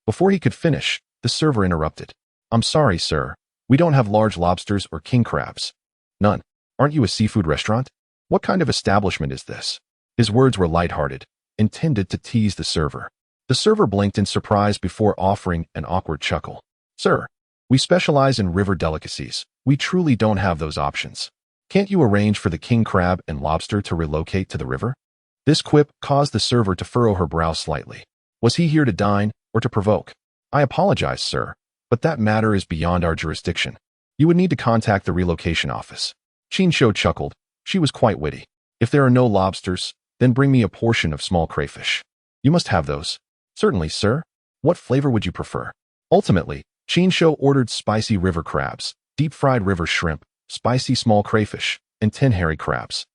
Before he could finish, the server interrupted. "I'm sorry, sir. We don't have large lobsters or king crabs." "None. Aren't you a seafood restaurant? What kind of establishment is this?" His words were lighthearted, intended to tease the server. The server blinked in surprise before offering an awkward chuckle. "Sir, we specialize in river delicacies. We truly don't have those options. Can't you arrange for the king crab and lobster to relocate to the river?" This quip caused the server to furrow her brow slightly. Was he here to dine or to provoke? "I apologize, sir, but that matter is beyond our jurisdiction. You would need to contact the relocation office." Qin Shou chuckled. She was quite witty. "If there are no lobsters, then bring me a portion of small crayfish." "You must have those." "Certainly, sir. What flavor would you prefer?" Ultimately, Qin Shou ordered spicy river crabs, deep-fried river shrimp, spicy small crayfish, and 10 hairy crabs.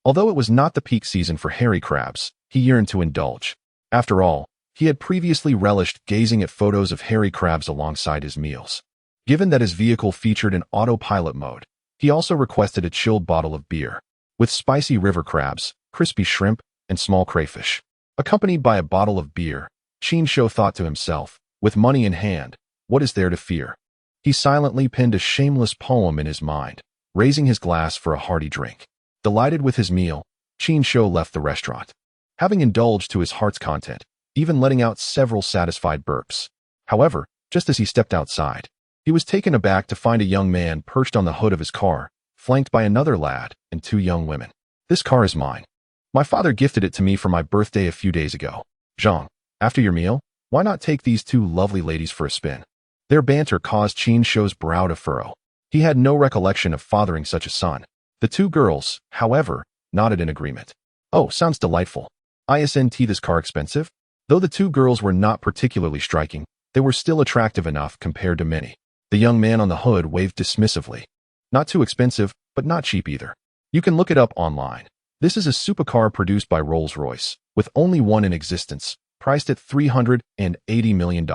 Although it was not the peak season for hairy crabs, he yearned to indulge. After all, he had previously relished gazing at photos of hairy crabs alongside his meals. Given that his vehicle featured an autopilot mode, he also requested a chilled bottle of beer, with spicy river crabs, crispy shrimp, and small crayfish. Accompanied by a bottle of beer, Qin Shou thought to himself, with money in hand, what is there to fear? He silently penned a shameless poem in his mind, raising his glass for a hearty drink. Delighted with his meal, Qin Shou left the restaurant, having indulged to his heart's content, even letting out several satisfied burps. However, just as he stepped outside, he was taken aback to find a young man perched on the hood of his car, flanked by another lad and 2 young women. "This car is mine. My father gifted it to me for my birthday a few days ago. Zhang, after your meal, why not take these 2 lovely ladies for a spin?" Their banter caused Qin Shou's brow to furrow. He had no recollection of fathering such a son. The 2 girls, however, nodded in agreement. "Oh, sounds delightful. Isn't this car expensive?" Though the 2 girls were not particularly striking, they were still attractive enough compared to many. The young man on the hood waved dismissively. "Not too expensive, but not cheap either. You can look it up online. This is a supercar produced by Rolls-Royce, with only one in existence, priced at $380 million.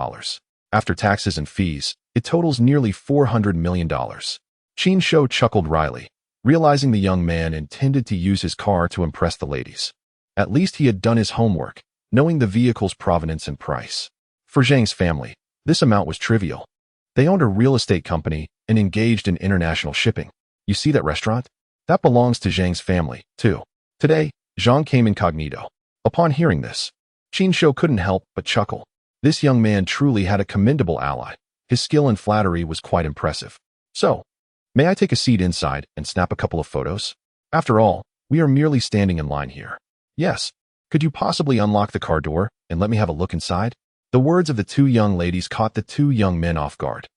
After taxes and fees, it totals nearly $400 million. Qin Shou chuckled wryly, realizing the young man intended to use his car to impress the ladies. At least he had done his homework, knowing the vehicle's provenance and price. For Zhang's family, this amount was trivial. They owned a real estate company and engaged in international shipping. You see that restaurant? That belongs to Zhang's family, too. Today, Zhang came incognito. Upon hearing this, Qin Shou couldn't help but chuckle. This young man truly had a commendable ally. His skill in flattery was quite impressive. So, may I take a seat inside and snap a couple of photos? After all, we are merely standing in line here. Yes. Could you possibly unlock the car door and let me have a look inside? The words of the two young ladies caught the two young men off guard.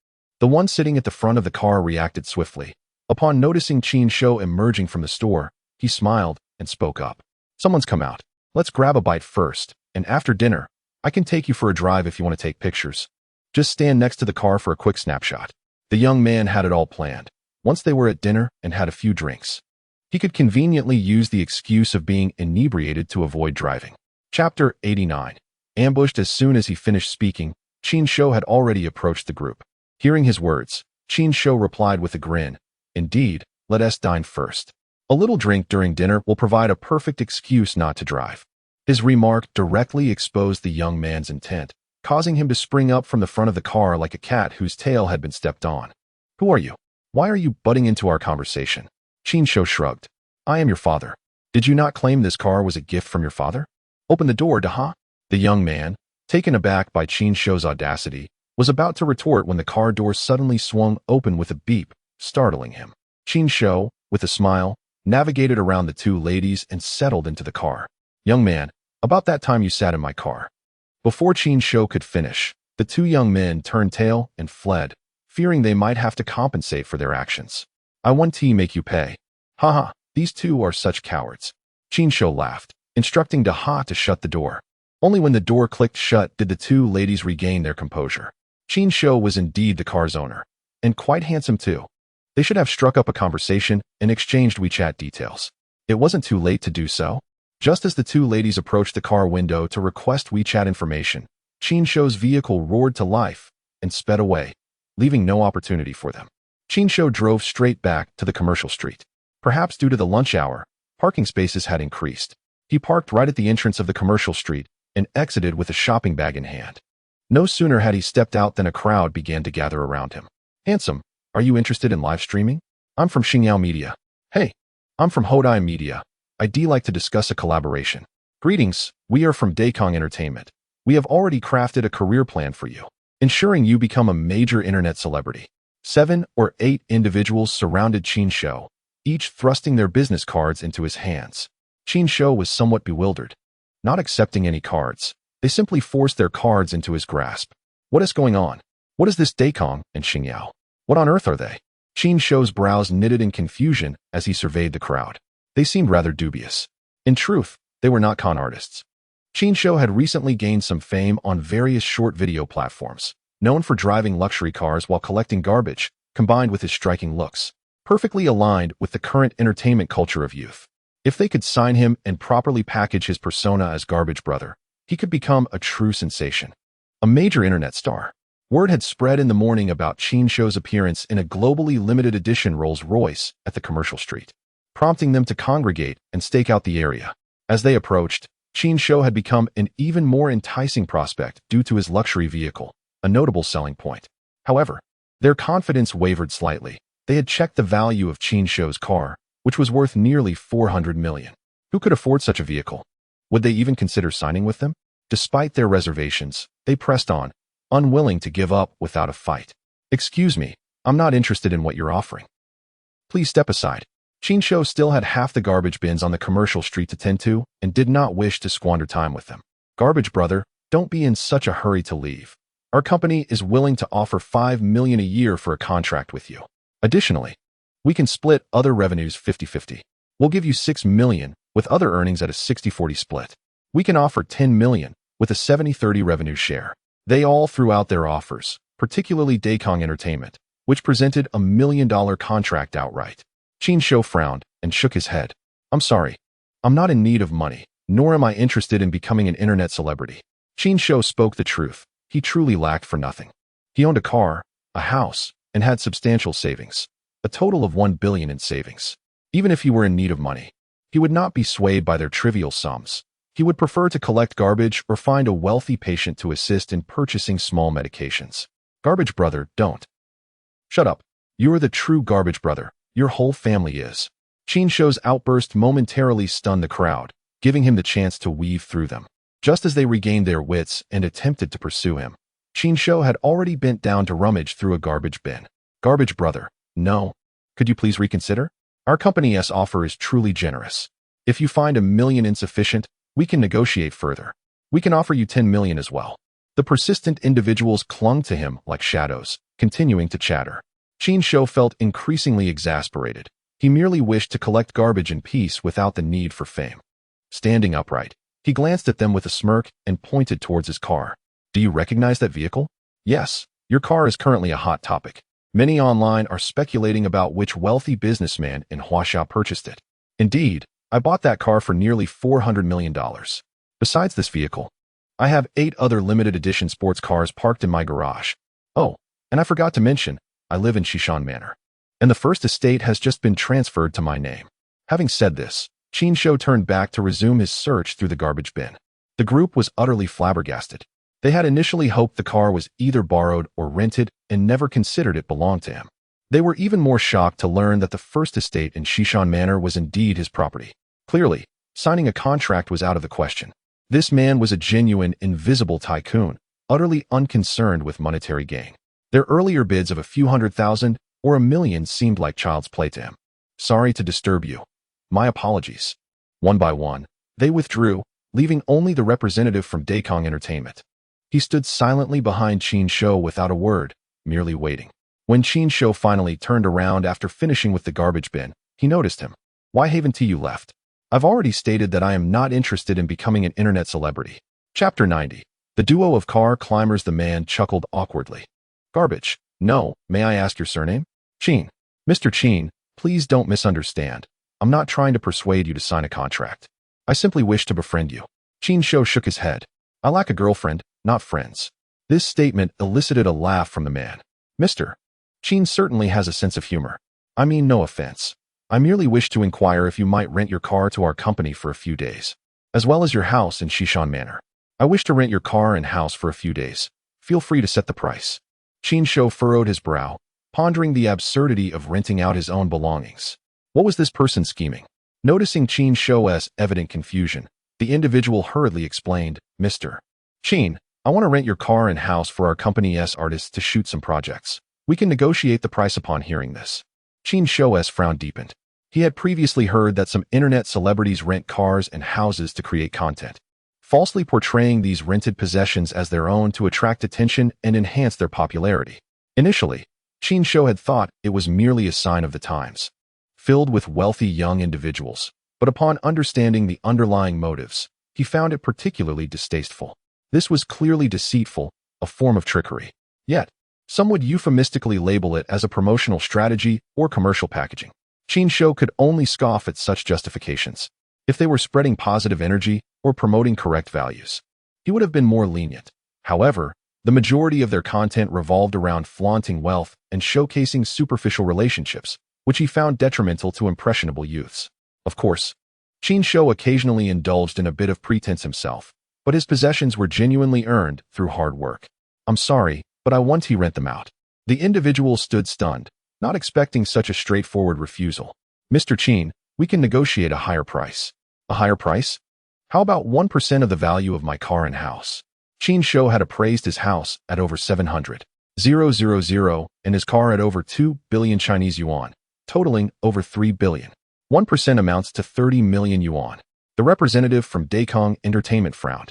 The one sitting at the front of the car reacted swiftly. Upon noticing Qin Shou emerging from the store, he smiled and spoke up. Someone's come out. Let's grab a bite first, and after dinner, I can take you for a drive if you want to take pictures. Just stand next to the car for a quick snapshot. The young man had it all planned. Once they were at dinner and had a few drinks, he could conveniently use the excuse of being inebriated to avoid driving. Chapter 89. Ambushed. As soon as he finished speaking, Qin Shou had already approached the group. Hearing his words, Qin Shou replied with a grin, "Indeed, let us dine first. A little drink during dinner will provide a perfect excuse not to drive." His remark directly exposed the young man's intent, causing him to spring up from the front of the car like a cat whose tail had been stepped on. "Who are you? Why are you butting into our conversation?" Qin Shou shrugged. "I am your father. Did you not claim this car was a gift from your father? Open the door, Daha." The young man, taken aback by Qin Shou's audacity, was about to retort when the car door suddenly swung open with a beep, startling him. Qin Shou, with a smile, navigated around the two ladies and settled into the car. "Young man, about that time you sat in my car." Before Qin Shou could finish, the two young men turned tail and fled, fearing they might have to compensate for their actions. "I want tea, make you pay." "Haha, these two are such cowards." Qin Shou laughed, instructing Daha to shut the door. Only when the door clicked shut did the two ladies regain their composure. Qin Shou was indeed the car's owner, and quite handsome too. They should have struck up a conversation and exchanged WeChat details. It wasn't too late to do so. Just as the two ladies approached the car window to request WeChat information, Qin Shou's vehicle roared to life and sped away, leaving no opportunity for them. Qin Shou drove straight back to the commercial street. Perhaps due to the lunch hour, parking spaces had increased. He parked right at the entrance of the commercial street and exited with a shopping bag in hand. No sooner had he stepped out than a crowd began to gather around him. "Handsome, are you interested in live streaming? I'm from Xingyao Media." "Hey, I'm from Hodai Media. I'd like to discuss a collaboration." "Greetings, we are from Daikong Entertainment. We have already crafted a career plan for you, ensuring you become a major internet celebrity." 7 or 8 individuals surrounded Qin Shou, each thrusting their business cards into his hands. Qin Shou was somewhat bewildered. Not accepting any cards, they simply forced their cards into his grasp. "What is going on? What is this Daikong and Xingyao? What on earth are they?" Qin Shou's brows knitted in confusion as he surveyed the crowd. They seemed rather dubious. In truth, they were not con artists. Qin Shou had recently gained some fame on various short video platforms, known for driving luxury cars while collecting garbage, combined with his striking looks, perfectly aligned with the current entertainment culture of youth. If they could sign him and properly package his persona as Garbage Brother, he could become a true sensation. A major internet star. Word had spread in the morning about Qin Shou's appearance in a globally limited edition Rolls-Royce at the commercial street, prompting them to congregate and stake out the area. As they approached, Qin Shou had become an even more enticing prospect due to his luxury vehicle, a notable selling point. However, their confidence wavered slightly. They had checked the value of Qin Shou's car, which was worth nearly 400 million. Who could afford such a vehicle? Would they even consider signing with them? Despite their reservations, they pressed on, unwilling to give up without a fight. "Excuse me, I'm not interested in what you're offering. Please step aside." Qin Shou still had half the garbage bins on the commercial street to tend to and did not wish to squander time with them. "Garbage Brother, don't be in such a hurry to leave. Our company is willing to offer 5 million a year for a contract with you. Additionally, we can split other revenues 50-50. We'll give you 6 million with other earnings at a 60-40 split. We can offer 10 million with a 70-30 revenue share." They all threw out their offers, particularly Daikong Entertainment, which presented a $1 million contract outright. Qin Shou frowned and shook his head. "I'm sorry. I'm not in need of money, nor am I interested in becoming an internet celebrity." Qin Shou spoke the truth. He truly lacked for nothing. He owned a car, a house, and had substantial savings, a total of 1 billion in savings. Even if he were in need of money, he would not be swayed by their trivial sums. He would prefer to collect garbage or find a wealthy patient to assist in purchasing small medications. Garbage brother, don't. Shut up. You're the true garbage brother. Your whole family is. Qin Shou's outburst momentarily stunned the crowd, giving him the chance to weave through them. Just as they regained their wits and attempted to pursue him, Qin Shou had already bent down to rummage through a garbage bin. Garbage brother, no. Could you please reconsider? Our company's offer is truly generous. If you find $1 million insufficient, we can negotiate further. We can offer you $10 million as well. The persistent individuals clung to him like shadows, continuing to chatter. Qin Shou felt increasingly exasperated. He merely wished to collect garbage in peace without the need for fame. Standing upright, he glanced at them with a smirk and pointed towards his car. Do you recognize that vehicle? Yes, your car is currently a hot topic. Many online are speculating about which wealthy businessman in Huaxia purchased it. Indeed, I bought that car for nearly $400 million. Besides this vehicle, I have 8 other limited edition sports cars parked in my garage. Oh, and I forgot to mention, I live in Xishan Manor, and the first estate has just been transferred to my name. Having said this, Qin Shou turned back to resume his search through the garbage bin. The group was utterly flabbergasted. They had initially hoped the car was either borrowed or rented and never considered it belonged to him. They were even more shocked to learn that the first estate in Xishan Manor was indeed his property. Clearly, signing a contract was out of the question. This man was a genuine, invisible tycoon, utterly unconcerned with monetary gain. Their earlier bids of a few $100,000 or $1 million seemed like child's play to him. Sorry to disturb you. My apologies. One by one, they withdrew, leaving only the representative from Dakong Entertainment. He stood silently behind Qin Shou without a word, merely waiting. When Qin Shou finally turned around after finishing with the garbage bin, he noticed him. Why haven't you left? I've already stated that I am not interested in becoming an internet celebrity. Chapter 90. The duo of car climbers. The man chuckled awkwardly. Garbage. No, may I ask your surname? Qin. Mr. Qin, please don't misunderstand. I'm not trying to persuade you to sign a contract. I simply wish to befriend you. Qin Shou shook his head. I lack a girlfriend, not friends. This statement elicited a laugh from the man. Mr. Qin certainly has a sense of humor. I mean no offense. I merely wish to inquire if you might rent your car to our company for a few days, as well as your house in Xishan Manor. I wish to rent your car and house for a few days. Feel free to set the price. Qin Shou furrowed his brow, pondering the absurdity of renting out his own belongings. What was this person scheming? Noticing Qin Shou's evident confusion, the individual hurriedly explained, Mr. Qin, I want to rent your car and house for our company's artists to shoot some projects. We can negotiate the price upon hearing this. Qin Shou's frown deepened. He had previously heard that some internet celebrities rent cars and houses to create content, falsely portraying these rented possessions as their own to attract attention and enhance their popularity. Initially, Qin Shou had thought it was merely a sign of the times, filled with wealthy young individuals, but upon understanding the underlying motives, he found it particularly distasteful. This was clearly deceitful, a form of trickery. Yet, some would euphemistically label it as a promotional strategy or commercial packaging. Qin Shou could only scoff at such justifications. If they were spreading positive energy or promoting correct values, he would have been more lenient. However, the majority of their content revolved around flaunting wealth and showcasing superficial relationships, which he found detrimental to impressionable youths. Of course, Qin Shou occasionally indulged in a bit of pretense himself, but his possessions were genuinely earned through hard work. I'm sorry, but I want to rent them out. The individual stood stunned, not expecting such a straightforward refusal. Mr. Qin, we can negotiate a higher price. A higher price? How about 1% of the value of my car and house? Qin Shou had appraised his house at over 700,000 and his car at over 2 billion Chinese yuan, totaling over 3 billion. 1% amounts to 30 million yuan. The representative from Dakong Entertainment frowned,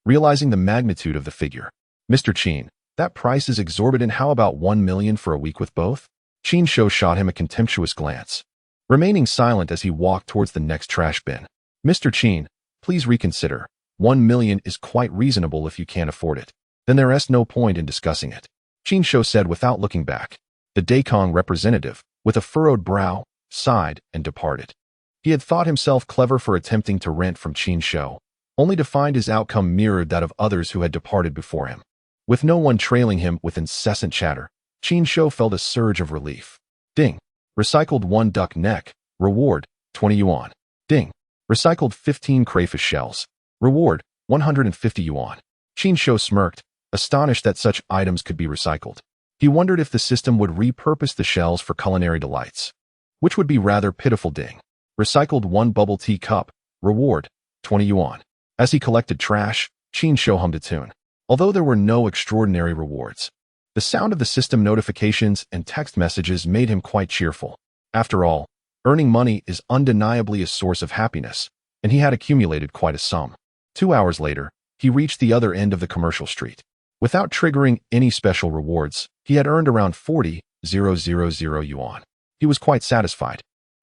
realizing the magnitude of the figure. Mr. Qin, that price is exorbitant. How about 1 million for a week with both? Qin Shou shot him a contemptuous glance, remaining silent as he walked towards the next trash bin. Mr. Qin, please reconsider. 1 million is quite reasonable if you can't afford it. Then there is no point in discussing it. Qin Shou said without looking back. The Dakong representative, with a furrowed brow, sighed and departed. He had thought himself clever for attempting to rent from Qin Shou, only to find his outcome mirrored that of others who had departed before him. With no one trailing him with incessant chatter, Qin Shou felt a surge of relief. Ding. Recycled 1 duck neck. Reward, 20 yuan. Ding. Recycled 15 crayfish shells. Reward, 150 yuan. Qin Shou smirked, astonished that such items could be recycled. He wondered if the system would repurpose the shells for culinary delights, which would be rather pitiful. Ding. Recycled 1 bubble tea cup. Reward, 20 yuan. As he collected trash, Qin Shou hummed a tune. Although there were no extraordinary rewards, the sound of the system notifications and text messages made him quite cheerful. After all, earning money is undeniably a source of happiness, and he had accumulated quite a sum. 2 hours later, he reached the other end of the commercial street. Without triggering any special rewards, he had earned around 40,000 yuan. He was quite satisfied.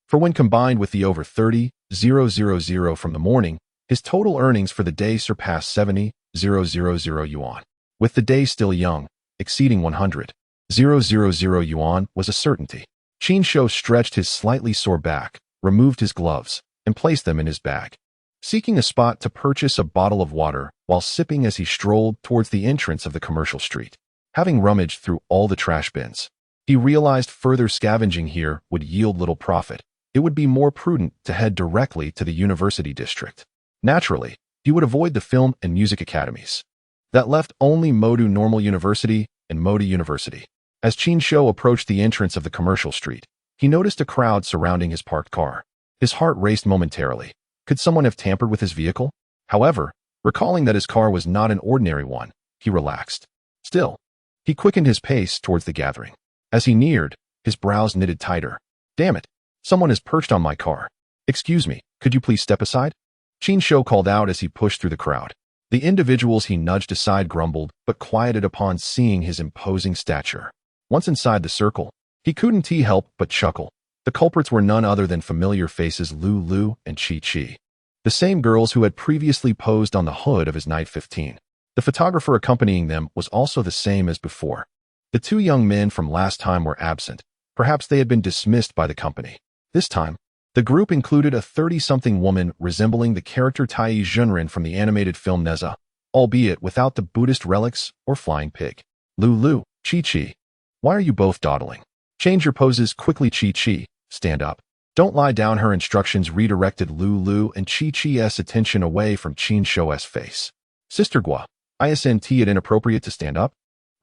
For when combined with the over 30,000 from the morning, his total earnings for the day surpassed 70,000 yuan. With the day still young, exceeding 100,000 yuan was a certainty. Qin Shou stretched his slightly sore back, removed his gloves, and placed them in his bag. Seeking a spot to purchase a bottle of water while sipping as he strolled towards the entrance of the commercial street. Having rummaged through all the trash bins, he realized further scavenging here would yield little profit. It would be more prudent to head directly to the university district. Naturally, he would avoid the film and music academies. That left only Modu Normal University and Moda University. As Qin Shou approached the entrance of the commercial street, he noticed a crowd surrounding his parked car. His heart raced momentarily. Could someone have tampered with his vehicle? However, recalling that his car was not an ordinary one, he relaxed. Still, he quickened his pace towards the gathering. As he neared, his brows knitted tighter. Damn it! Someone has perched on my car. Excuse me, could you please step aside? Qin Shou called out as he pushed through the crowd. The individuals he nudged aside grumbled, but quieted upon seeing his imposing stature. Once inside the circle, he couldn't help but chuckle. The culprits were none other than familiar faces Lu and Chi, the same girls who had previously posed on the hood of his Night 15. The photographer accompanying them was also the same as before. The 2 young men from last time were absent. Perhaps they had been dismissed by the company. This time, the group included a 30-something woman resembling the character Tai Junren from the animated film Neza, albeit without the Buddhist relics or flying pig. Lu, Chi, why are you both dawdling? Change your poses quickly. Chi, stand up. Don't lie down. Her instructions redirected Lu and Chi's attention away from Qin Shou's face. Sister Gua, isn't it inappropriate to stand up?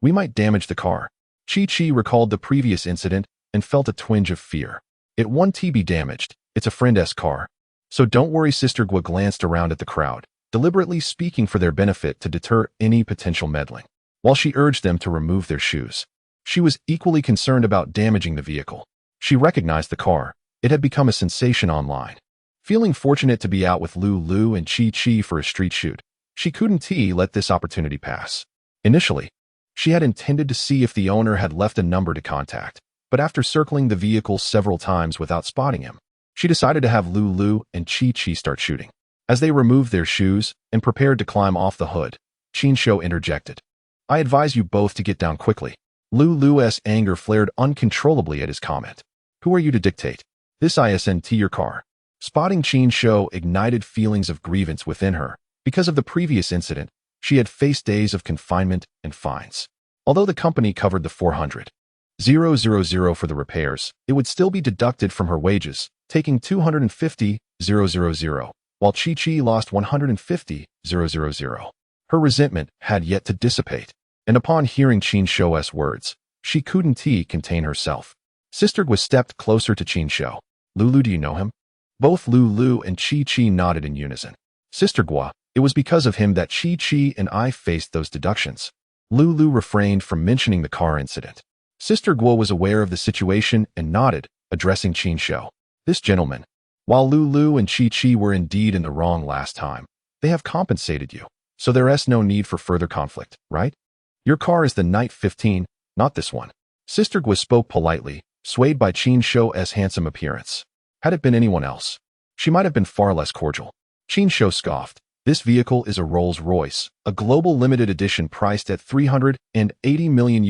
We might damage the car. Chi recalled the previous incident and felt a twinge of fear. It won't be damaged. It's a friend's car. So don't worry. Sister Gua glanced around at the crowd, deliberately speaking for their benefit to deter any potential meddling. While she urged them to remove their shoes, she was equally concerned about damaging the vehicle. She recognized the car. It had become a sensation online. Feeling fortunate to be out with Lu and Chi for a street shoot, she couldn't let this opportunity pass. Initially, she had intended to see if the owner had left a number to contact, but after circling the vehicle several times without spotting him, she decided to have Lu and Chi start shooting. As they removed their shoes and prepared to climb off the hood, Qin Shou interjected. I advise you both to get down quickly. Lu's anger flared uncontrollably at his comment. Who are you to dictate? This isn't your car. Spotting Qin Shou ignited feelings of grievance within her. Because of the previous incident, she had faced days of confinement and fines. Although the company covered the 400,000 for the repairs, it would still be deducted from her wages, taking 250,000, while Chi lost 150,000. Her resentment had yet to dissipate, and upon hearing Qin Shou's words, she couldn't contain herself. Sister Gua stepped closer to Qin Shou. Lu, do you know him? Both Lu and Chi nodded in unison. Sister Gua, it was because of him that Chi and I faced those deductions. Lu refrained from mentioning the car incident. Sister Gua was aware of the situation and nodded, addressing Qin Shou. This gentleman, while Lu and Chi were indeed in the wrong last time, they have compensated you, so there's no need for further conflict, right? Your car is the Night 15, not this one. Sister Gua spoke politely, swayed by Qin Shou's handsome appearance. Had it been anyone else, she might have been far less cordial. Qin Shou scoffed. This vehicle is a Rolls-Royce, a global limited edition priced at $380 million.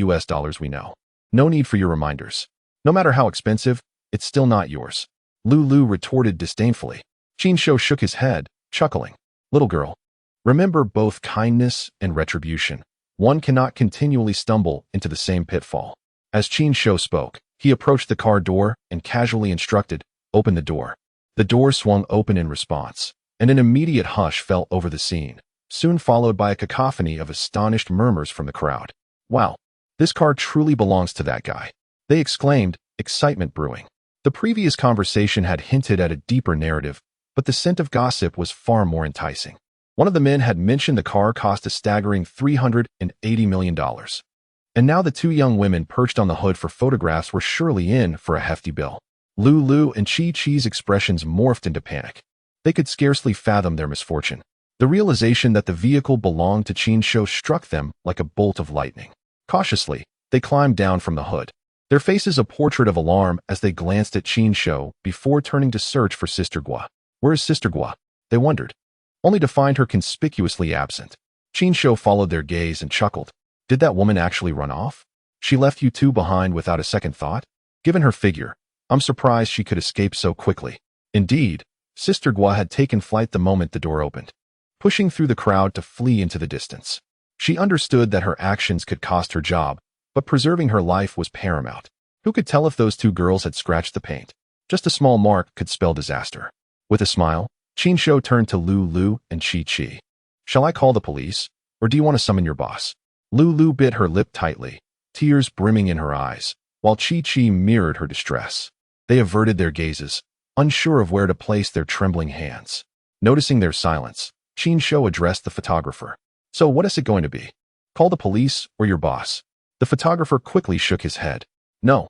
We know. No need for your reminders. No matter how expensive, it's still not yours. Lu retorted disdainfully. Qin Shou shook his head, chuckling. Little girl, remember both kindness and retribution. One cannot continually stumble into the same pitfall. As Qin Shou spoke, he approached the car door and casually instructed, open the door. The door swung open in response, and an immediate hush fell over the scene, soon followed by a cacophony of astonished murmurs from the crowd. Wow, This car truly belongs to that guy. They exclaimed, excitement brewing. The previous conversation had hinted at a deeper narrative, but the scent of gossip was far more enticing. One of the men had mentioned the car cost a staggering $380 million. And now the two young women perched on the hood for photographs were surely in for a hefty bill. Lulu and Chi-Chi's expressions morphed into panic. They could scarcely fathom their misfortune. The realization that the vehicle belonged to Qin Shou struck them like a bolt of lightning. Cautiously, they climbed down from the hood, their faces a portrait of alarm as they glanced at Qin Shou before turning to search for Sister Gua. Where is Sister Gua? They wondered, only to find her conspicuously absent. Qin Shou followed their gaze and chuckled. Did that woman actually run off? She left you two behind without a second thought? Given her figure, I'm surprised she could escape so quickly. Indeed, Sister Gua had taken flight the moment the door opened, pushing through the crowd to flee into the distance. She understood that her actions could cost her job, but preserving her life was paramount. Who could tell if those two girls had scratched the paint? Just a small mark could spell disaster. With a smile, Qin Shou turned to Lulu and Chi-Chi. Shall I call the police, or do you want to summon your boss? Lulu bit her lip tightly, tears brimming in her eyes, while Chi-Chi mirrored her distress. They averted their gazes, unsure of where to place their trembling hands. Noticing their silence, Qin Shou addressed the photographer. So what is it going to be? Call the police or your boss? The photographer quickly shook his head. No,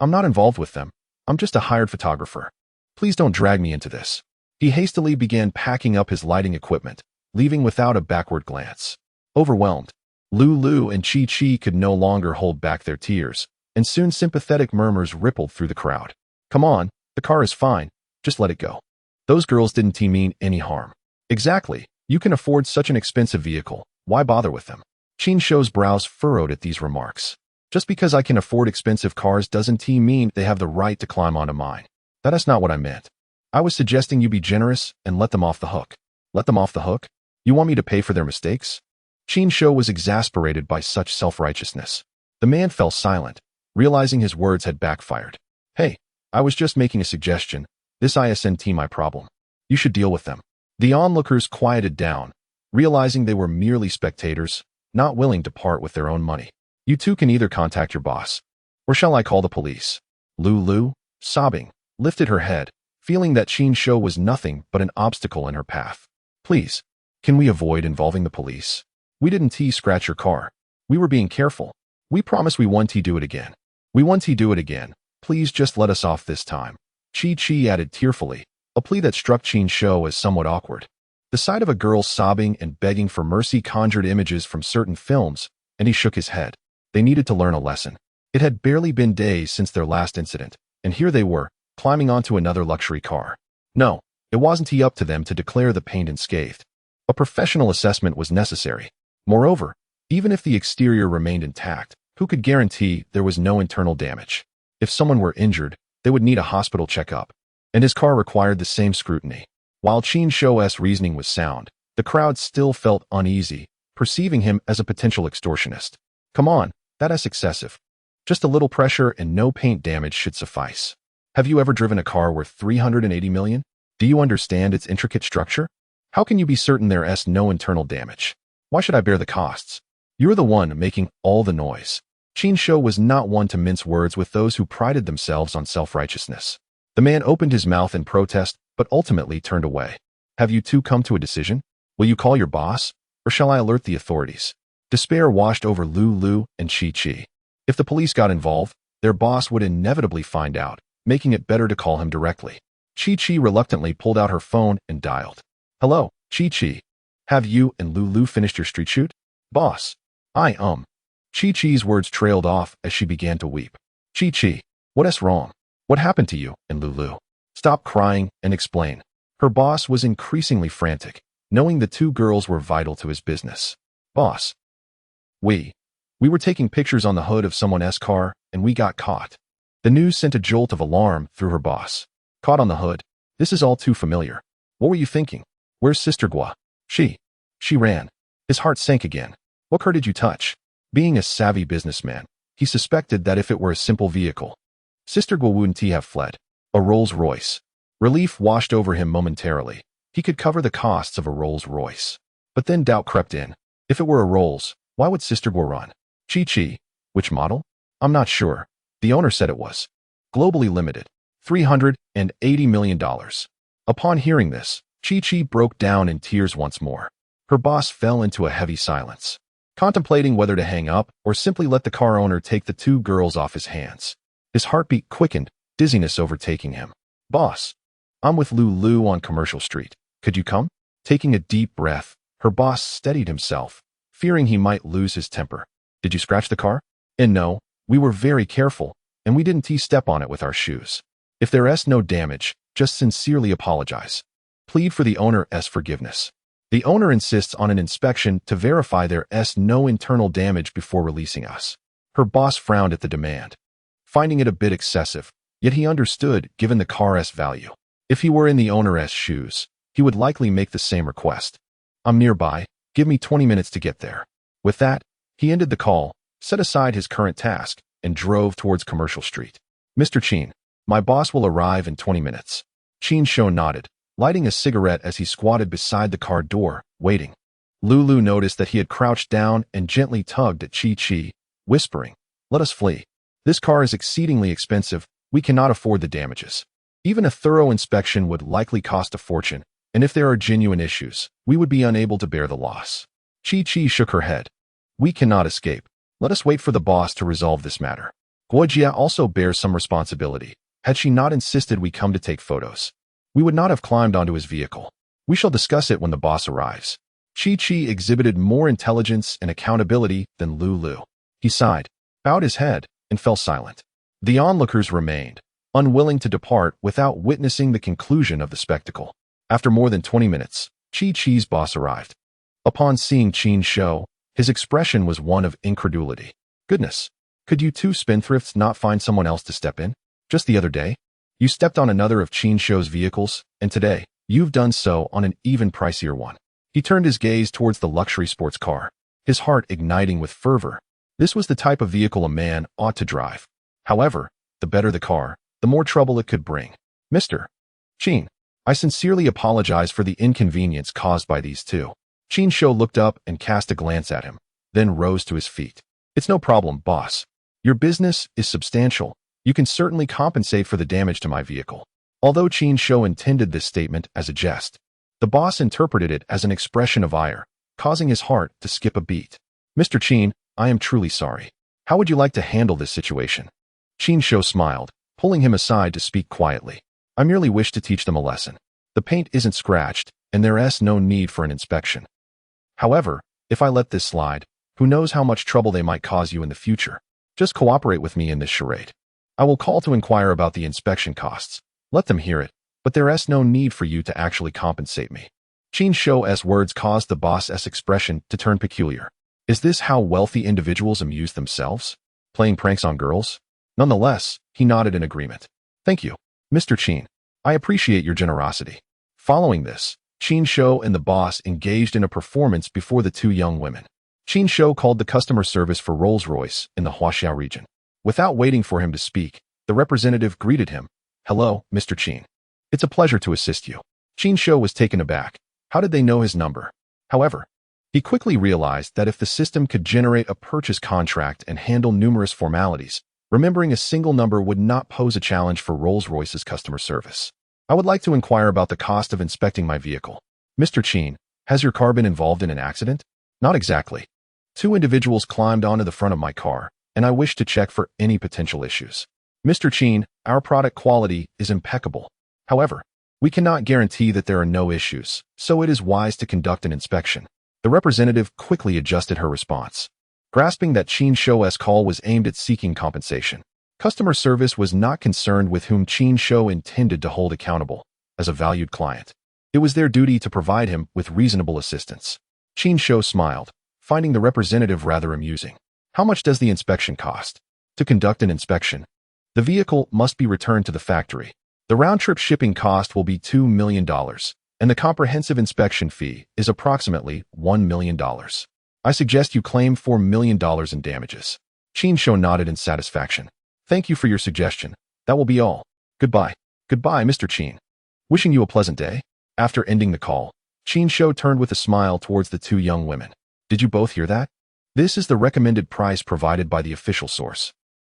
I'm not involved with them. I'm just a hired photographer. Please don't drag me into this. He hastily began packing up his lighting equipment, leaving without a backward glance. Overwhelmed, Lulu and Chi-Chi could no longer hold back their tears, and soon sympathetic murmurs rippled through the crowd. Come on, the car is fine. Just let it go. Those girls didn't mean any harm. Exactly. You can afford such an expensive vehicle. Why bother with them? Qin Shou's brows furrowed at these remarks. Just because I can afford expensive cars doesn't mean they have the right to climb onto mine. That is not what I meant. I was suggesting you be generous and let them off the hook. Let them off the hook? You want me to pay for their mistakes? Qin Shou was exasperated by such self-righteousness. The man fell silent, realizing his words had backfired. Hey, I was just making a suggestion. This isn't my problem. You should deal with them. The onlookers quieted down, realizing they were merely spectators, not willing to part with their own money. You two can either contact your boss, or shall I call the police? Lulu, sobbing, lifted her head, feeling that Qin Shou was nothing but an obstacle in her path. Please, can we avoid involving the police? We didn't scratch your car. We were being careful. We promise we won't do it again. We won't do it again. Please just let us off this time. Chi-Chi added tearfully, a plea that struck Qin Shou as somewhat awkward. The sight of a girl sobbing and begging for mercy conjured images from certain films, and he shook his head. They needed to learn a lesson. It had barely been days since their last incident, and here they were, climbing onto another luxury car. No, it wasn't up to them to declare the pained and scathed. A professional assessment was necessary. Moreover, even if the exterior remained intact, who could guarantee there was no internal damage? If someone were injured, they would need a hospital checkup, and his car required the same scrutiny. While Qin Shou's reasoning was sound, the crowd still felt uneasy, perceiving him as a potential extortionist. Come on, that is excessive. Just a little pressure and no paint damage should suffice. Have you ever driven a car worth $380 million? Do you understand its intricate structure? How can you be certain there is no internal damage? Why should I bear the costs? You're the one making all the noise. Qin Shou was not one to mince words with those who prided themselves on self-righteousness. The man opened his mouth in protest, but ultimately turned away. Have you two come to a decision? Will you call your boss, or shall I alert the authorities? Despair washed over Lulu and Chi-Chi. If the police got involved, their boss would inevitably find out, making it better to call him directly. Chi-Chi reluctantly pulled out her phone and dialed. Hello, Chi-Chi. Have you and Lulu finished your street shoot? Boss. Chi-Chi's words trailed off as she began to weep. Chi-Chi, what is wrong? What happened to you and Lulu? Stop crying and explain. Her boss was increasingly frantic, knowing the two girls were vital to his business. Boss. We were taking pictures on the hood of someone's car, and we got caught. The news sent a jolt of alarm through her boss. Caught on the hood? This is all too familiar. What were you thinking? Where's Sister Gua? She ran. His heart sank again. What car did you touch? Being a savvy businessman, he suspected that if it were a simple vehicle, Sister Gua wouldn't have fled. A Rolls-Royce. Relief washed over him momentarily. He could cover the costs of a Rolls-Royce. But then doubt crept in. If it were a Rolls, why would Sister Gua run? Chi-Chi, Which model? I'm not sure. The owner said it was globally limited. $380 million. Upon hearing this, Chi-Chi broke down in tears once more. Her boss fell into a heavy silence, contemplating whether to hang up or simply let the car owner take the two girls off his hands. His heartbeat quickened, dizziness overtaking him. Boss, I'm with Lulu on Commercial Street. Could you come? Taking a deep breath, her boss steadied himself, fearing he might lose his temper. Did you scratch the car? And no, we were very careful, and we didn't step on it with our shoes. If there's no damage, just sincerely apologize. Plead for the owner's forgiveness. The owner insists on an inspection to verify there's no internal damage before releasing us. Her boss frowned at the demand, finding it a bit excessive, yet he understood given the car's value. If he were in the owner's shoes, he would likely make the same request. I'm nearby, give me 20 minutes to get there. With that, he ended the call, set aside his current task, and drove towards Commercial Street. Mr. Chin, my boss will arrive in 20 minutes. Chin Shou nodded, lighting a cigarette as he squatted beside the car door, waiting. Lulu noticed that he had crouched down and gently tugged at Chi-Chi, whispering, let us flee. This car is exceedingly expensive, we cannot afford the damages. Even a thorough inspection would likely cost a fortune, and if there are genuine issues, we would be unable to bear the loss. Chi-Chi shook her head. We cannot escape. Let us wait for the boss to resolve this matter. Guojia also bears some responsibility. Had she not insisted we come to take photos, we would not have climbed onto his vehicle. We shall discuss it when the boss arrives. Chi-Chi exhibited more intelligence and accountability than Lulu. He sighed, bowed his head, and fell silent. The onlookers remained, unwilling to depart without witnessing the conclusion of the spectacle. After more than 20 minutes, Chi-Chi's boss arrived. Upon seeing Chin Shou, his expression was one of incredulity. Goodness, could you two spendthrifts not find someone else to step in? Just the other day, you stepped on another of Chin Shou's vehicles, and today, you've done so on an even pricier one. He turned his gaze towards the luxury sports car, his heart igniting with fervor. This was the type of vehicle a man ought to drive. However, the better the car, the more trouble it could bring. Mr. Chin, I sincerely apologize for the inconvenience caused by these two. Chin Shou looked up and cast a glance at him, then rose to his feet. It's no problem, boss. Your business is substantial. You can certainly compensate for the damage to my vehicle. Although Chin Shou intended this statement as a jest, the boss interpreted it as an expression of ire, causing his heart to skip a beat. Mr. Chin, I am truly sorry. How would you like to handle this situation? Chin Shou smiled, pulling him aside to speak quietly. I merely wish to teach them a lesson. The paint isn't scratched, and there's no need for an inspection. However, if I let this slide, who knows how much trouble they might cause you in the future. Just cooperate with me in this charade. I will call to inquire about the inspection costs. Let them hear it, but there's no need for you to actually compensate me. Chin Shou's words caused the boss's expression to turn peculiar. Is this how wealthy individuals amuse themselves? Playing pranks on girls? Nonetheless, he nodded in agreement. Thank you, Mr. Chin. I appreciate your generosity. Following this, Chin Shou and the boss engaged in a performance before the two young women. Chin Shou called the customer service for Rolls-Royce in the Huaxiao region. Without waiting for him to speak, the representative greeted him. Hello, Mr. Chin. It's a pleasure to assist you. Chin Shou was taken aback. How did they know his number? However, he quickly realized that if the system could generate a purchase contract and handle numerous formalities, remembering a single number would not pose a challenge for Rolls-Royce's customer service. I would like to inquire about the cost of inspecting my vehicle. Mr. Chin, has your car been involved in an accident? Not exactly. Two individuals climbed onto the front of my car, and I wish to check for any potential issues. Mr. Chin, our product quality is impeccable. However, we cannot guarantee that there are no issues, so it is wise to conduct an inspection. The representative quickly adjusted her response, grasping that Chin Shou's call was aimed at seeking compensation. Customer service was not concerned with whom Chin Shou intended to hold accountable as a valued client. It was their duty to provide him with reasonable assistance. Chin Shou smiled, finding the representative rather amusing. How much does the inspection cost? To conduct an inspection, the vehicle must be returned to the factory. The round-trip shipping cost will be $2 million, and the comprehensive inspection fee is approximately $1 million. I suggest you claim $4 million in damages. Chin Shou nodded in satisfaction. Thank you for your suggestion. That will be all. Goodbye. Goodbye, Mr. Chin. Wishing you a pleasant day. After ending the call, Chin Shou turned with a smile towards the two young women. Did you both hear that? This is the recommended price provided by the official source.